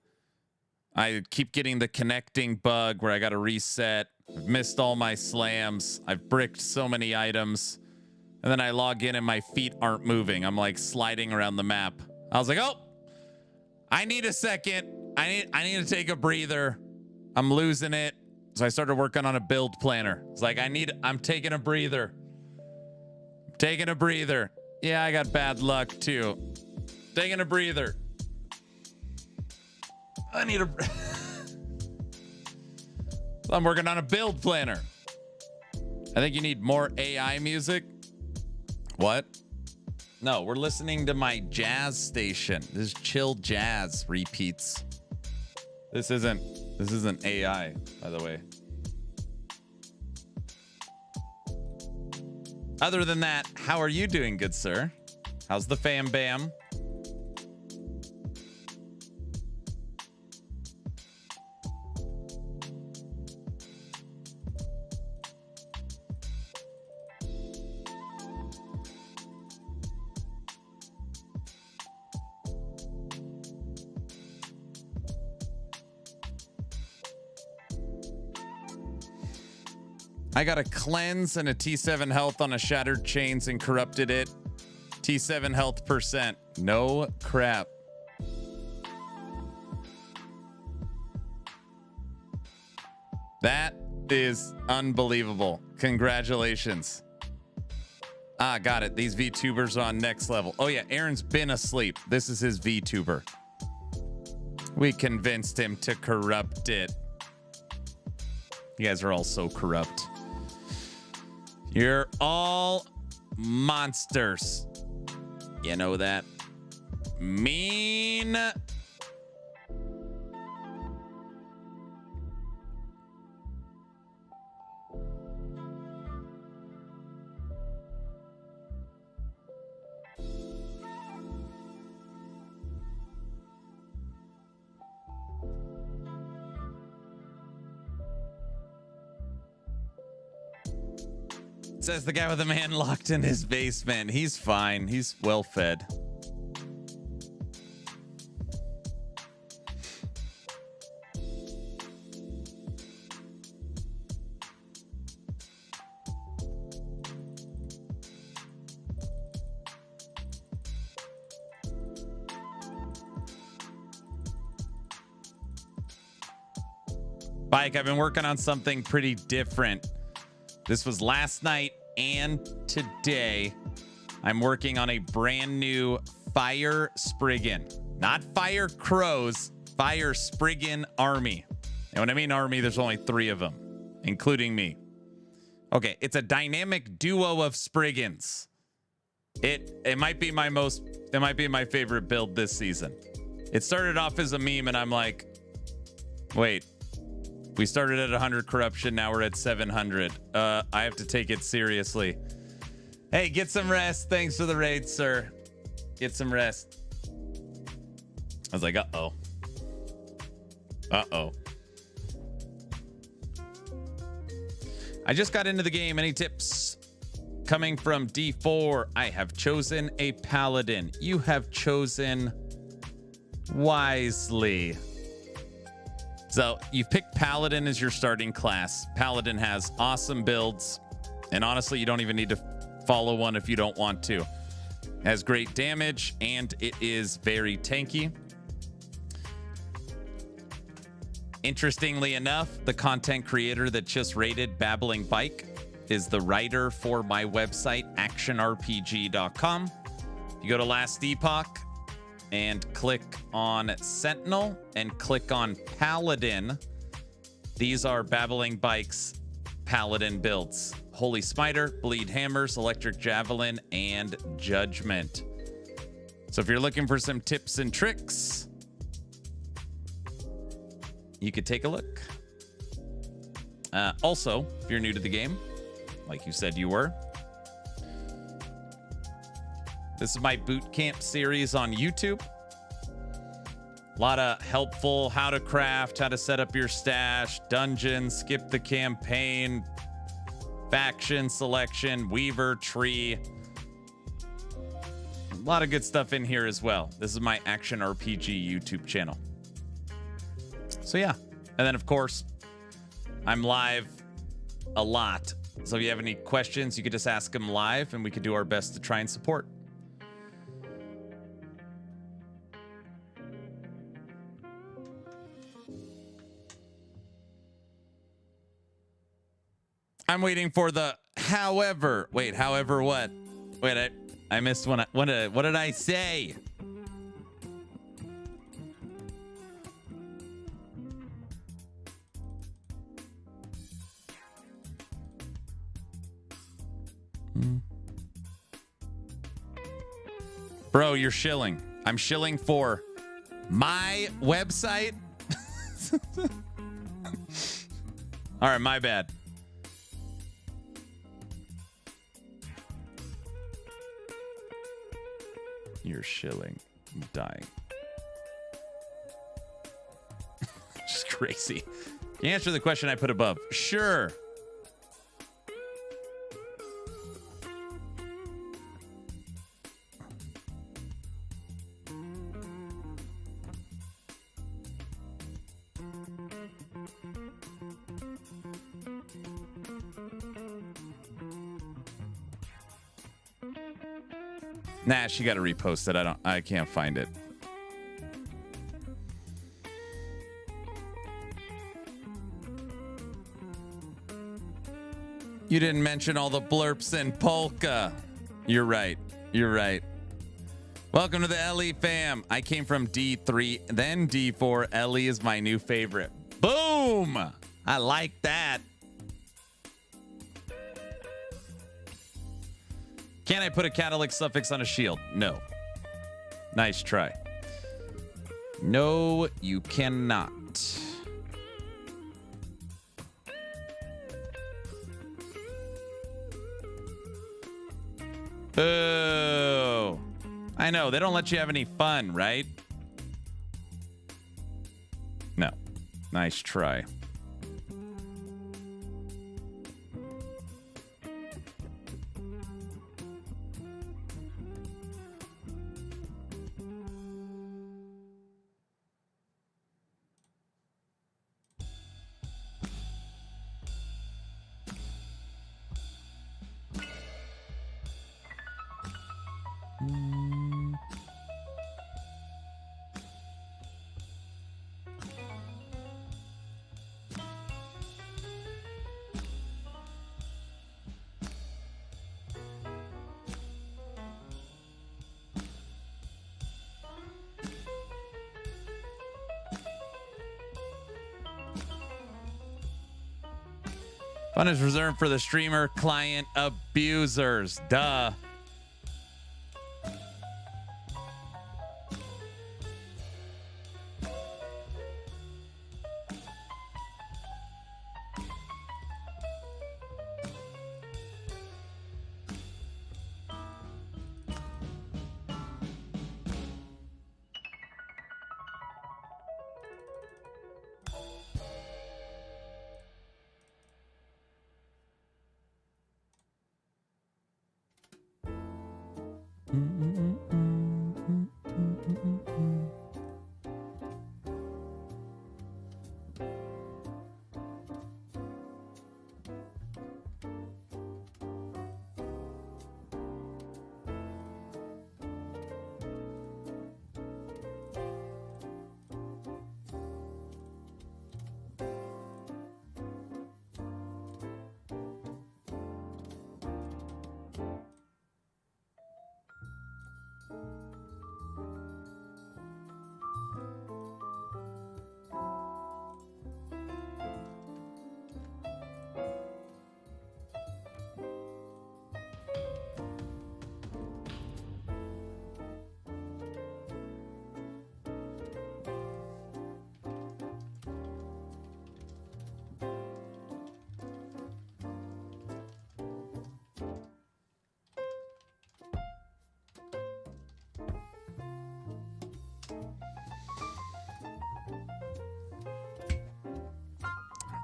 I keep getting the connecting bug where I got to reset. I've missed all my slams. I've bricked so many items. And then I log in and my feet aren't moving. I'm like sliding around the map. I was like, oh, I need a second. I need to take a breather. I'm losing it. So I started working on a build planner. It's like I'm taking a breather. Taking a breather. Yeah, I got bad luck too. Taking a breather. I need a I'm working on a build planner. I think you need more AI music. What? No, we're listening to my jazz station. This is chill jazz repeats. This isn't AI, by the way. Other than that, how are you doing, good sir? How's the fam bam? I got a cleanse and a T7 health on a shattered chains and corrupted it. T7 health percent. No crap. That is unbelievable. Congratulations. Ah, got it. These VTubers are on next level. Oh yeah, Aaron's been asleep. This is his VTuber. We convinced him to corrupt it. You guys are all so corrupt. You're all monsters. You know that? Mean. Says the guy with the man locked in his basement. He's fine. He's well fed. Bike, I've been working on something pretty different. This was last night and today. I'm working on a brand new fire spriggan. Not fire crows, fire spriggan army. And when I mean army, there's only 3 of them, including me. Okay, it's a dynamic duo of spriggans. It might be my favorite build this season. It started off as a meme and I'm like, wait. We started at 100 corruption, now we're at 700. I have to take it seriously. Hey, get some rest. Thanks for the raid, sir. Get some rest. I was like, uh-oh. Uh-oh. I just got into the game. Any tips? Coming from D4, I have chosen a paladin. You have chosen wisely. So you've picked Paladin as your starting class. Paladin has awesome builds. And honestly, you don't even need to follow one if you don't want to. It has great damage and it is very tanky. Interestingly enough, the content creator that just rated Babbling Bike is the writer for my website, actionrpg.com. You go to Last Epoch and click on Sentinel and click on Paladin. These are Babbling Bike's Paladin builds. Holy Smiter, Bleed Hammers, Electric Javelin, and Judgment. So if you're looking for some tips and tricks, you could take a look. Also, if you're new to the game, like you said you were, this is my boot camp series on YouTube. A lot of helpful how to craft, how to set up your stash, dungeons, skip the campaign, faction selection, weaver tree. A lot of good stuff in here as well. This is my Action RPG YouTube channel. So yeah, and then of course, I'm live a lot. So if you have any questions, you could just ask them live and we could do our best to try and support. I'm waiting for the however. Wait, however what? Wait, I missed one. What did I say? Bro, you're shilling. I'm shilling for my website. All right, my bad. You're shilling. I'm dying. Just crazy. Can you answer the question I put above? Sure. Nah, she got to repost it. I can't find it. You didn't mention all the blurps in Polka. You're right. You're right. Welcome to the Ellie fam. I came from D3, then D4. Ellie is my new favorite. Boom! I like that. Can I put a catalytic suffix on a shield? No. Nice try. No, you cannot. Boo. I know, they don't let you have any fun, right? No. Nice try. Fun is reserved for the streamer client abusers. Duh.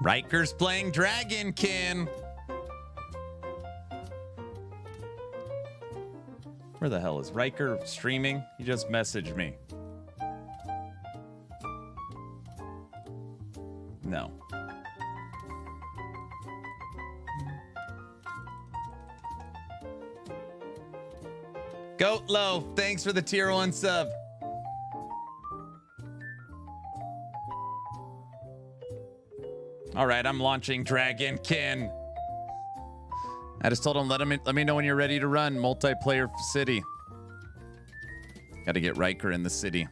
Riker's playing Dragonkin. Where the hell is Riker streaming? He just messaged me. No. Goat Loaf, thanks for the tier 1 sub. All right, I'm launching Dragonkin. I just told him, let me know when you're ready to run multiplayer city. Got to get Riker in the city.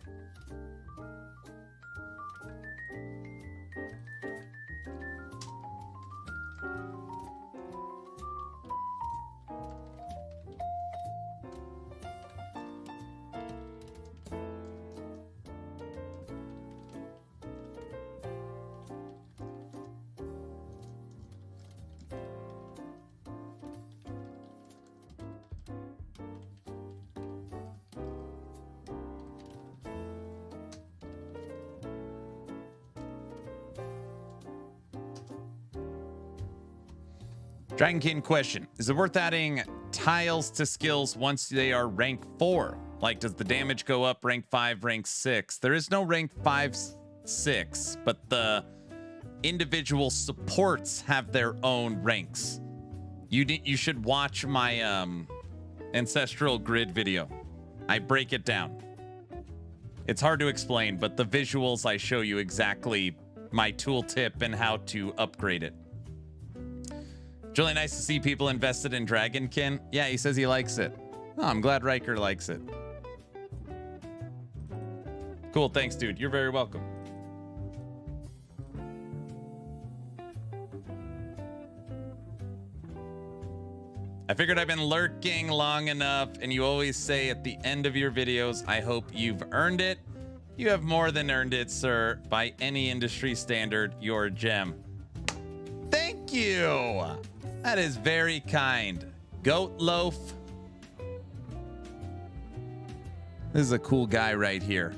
Dragon King question. Is it worth adding tiles to skills once they are rank 4? Like, does the damage go up rank 5, rank 6? There is no rank 5, 6, but the individual supports have their own ranks. You should watch my Ancestral Grid video. I break it down. It's hard to explain, but the visuals, I show you exactly my tooltip and how to upgrade it. It's really nice to see people invested in Dragonkin. Yeah, he says he likes it. Oh, I'm glad Riker likes it. Cool, thanks, dude. You're very welcome. I figured I've been lurking long enough, and you always say at the end of your videos, I hope you've earned it. You have more than earned it, sir. By any industry standard, you're a gem. Thank you. That is very kind. Goat Loaf. This is a cool guy right here.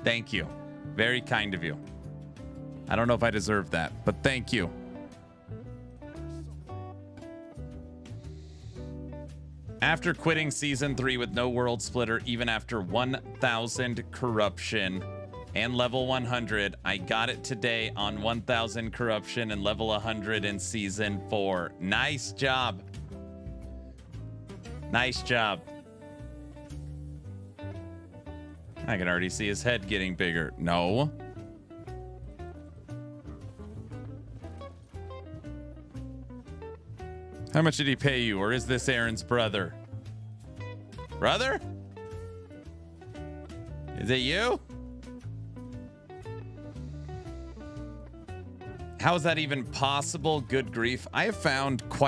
Thank you. Very kind of you. I don't know if I deserve that, but thank you. After quitting season 3 with no world splitter, even after 1,000 corruption and level 100, I got it today on 1,000 corruption and level 100 in season 4. Nice job. Nice job. I can already see his head getting bigger. No. How much did he pay you, or is this Aaron's brother? Brother? Is it you? How is that even possible? Good grief. I have found quite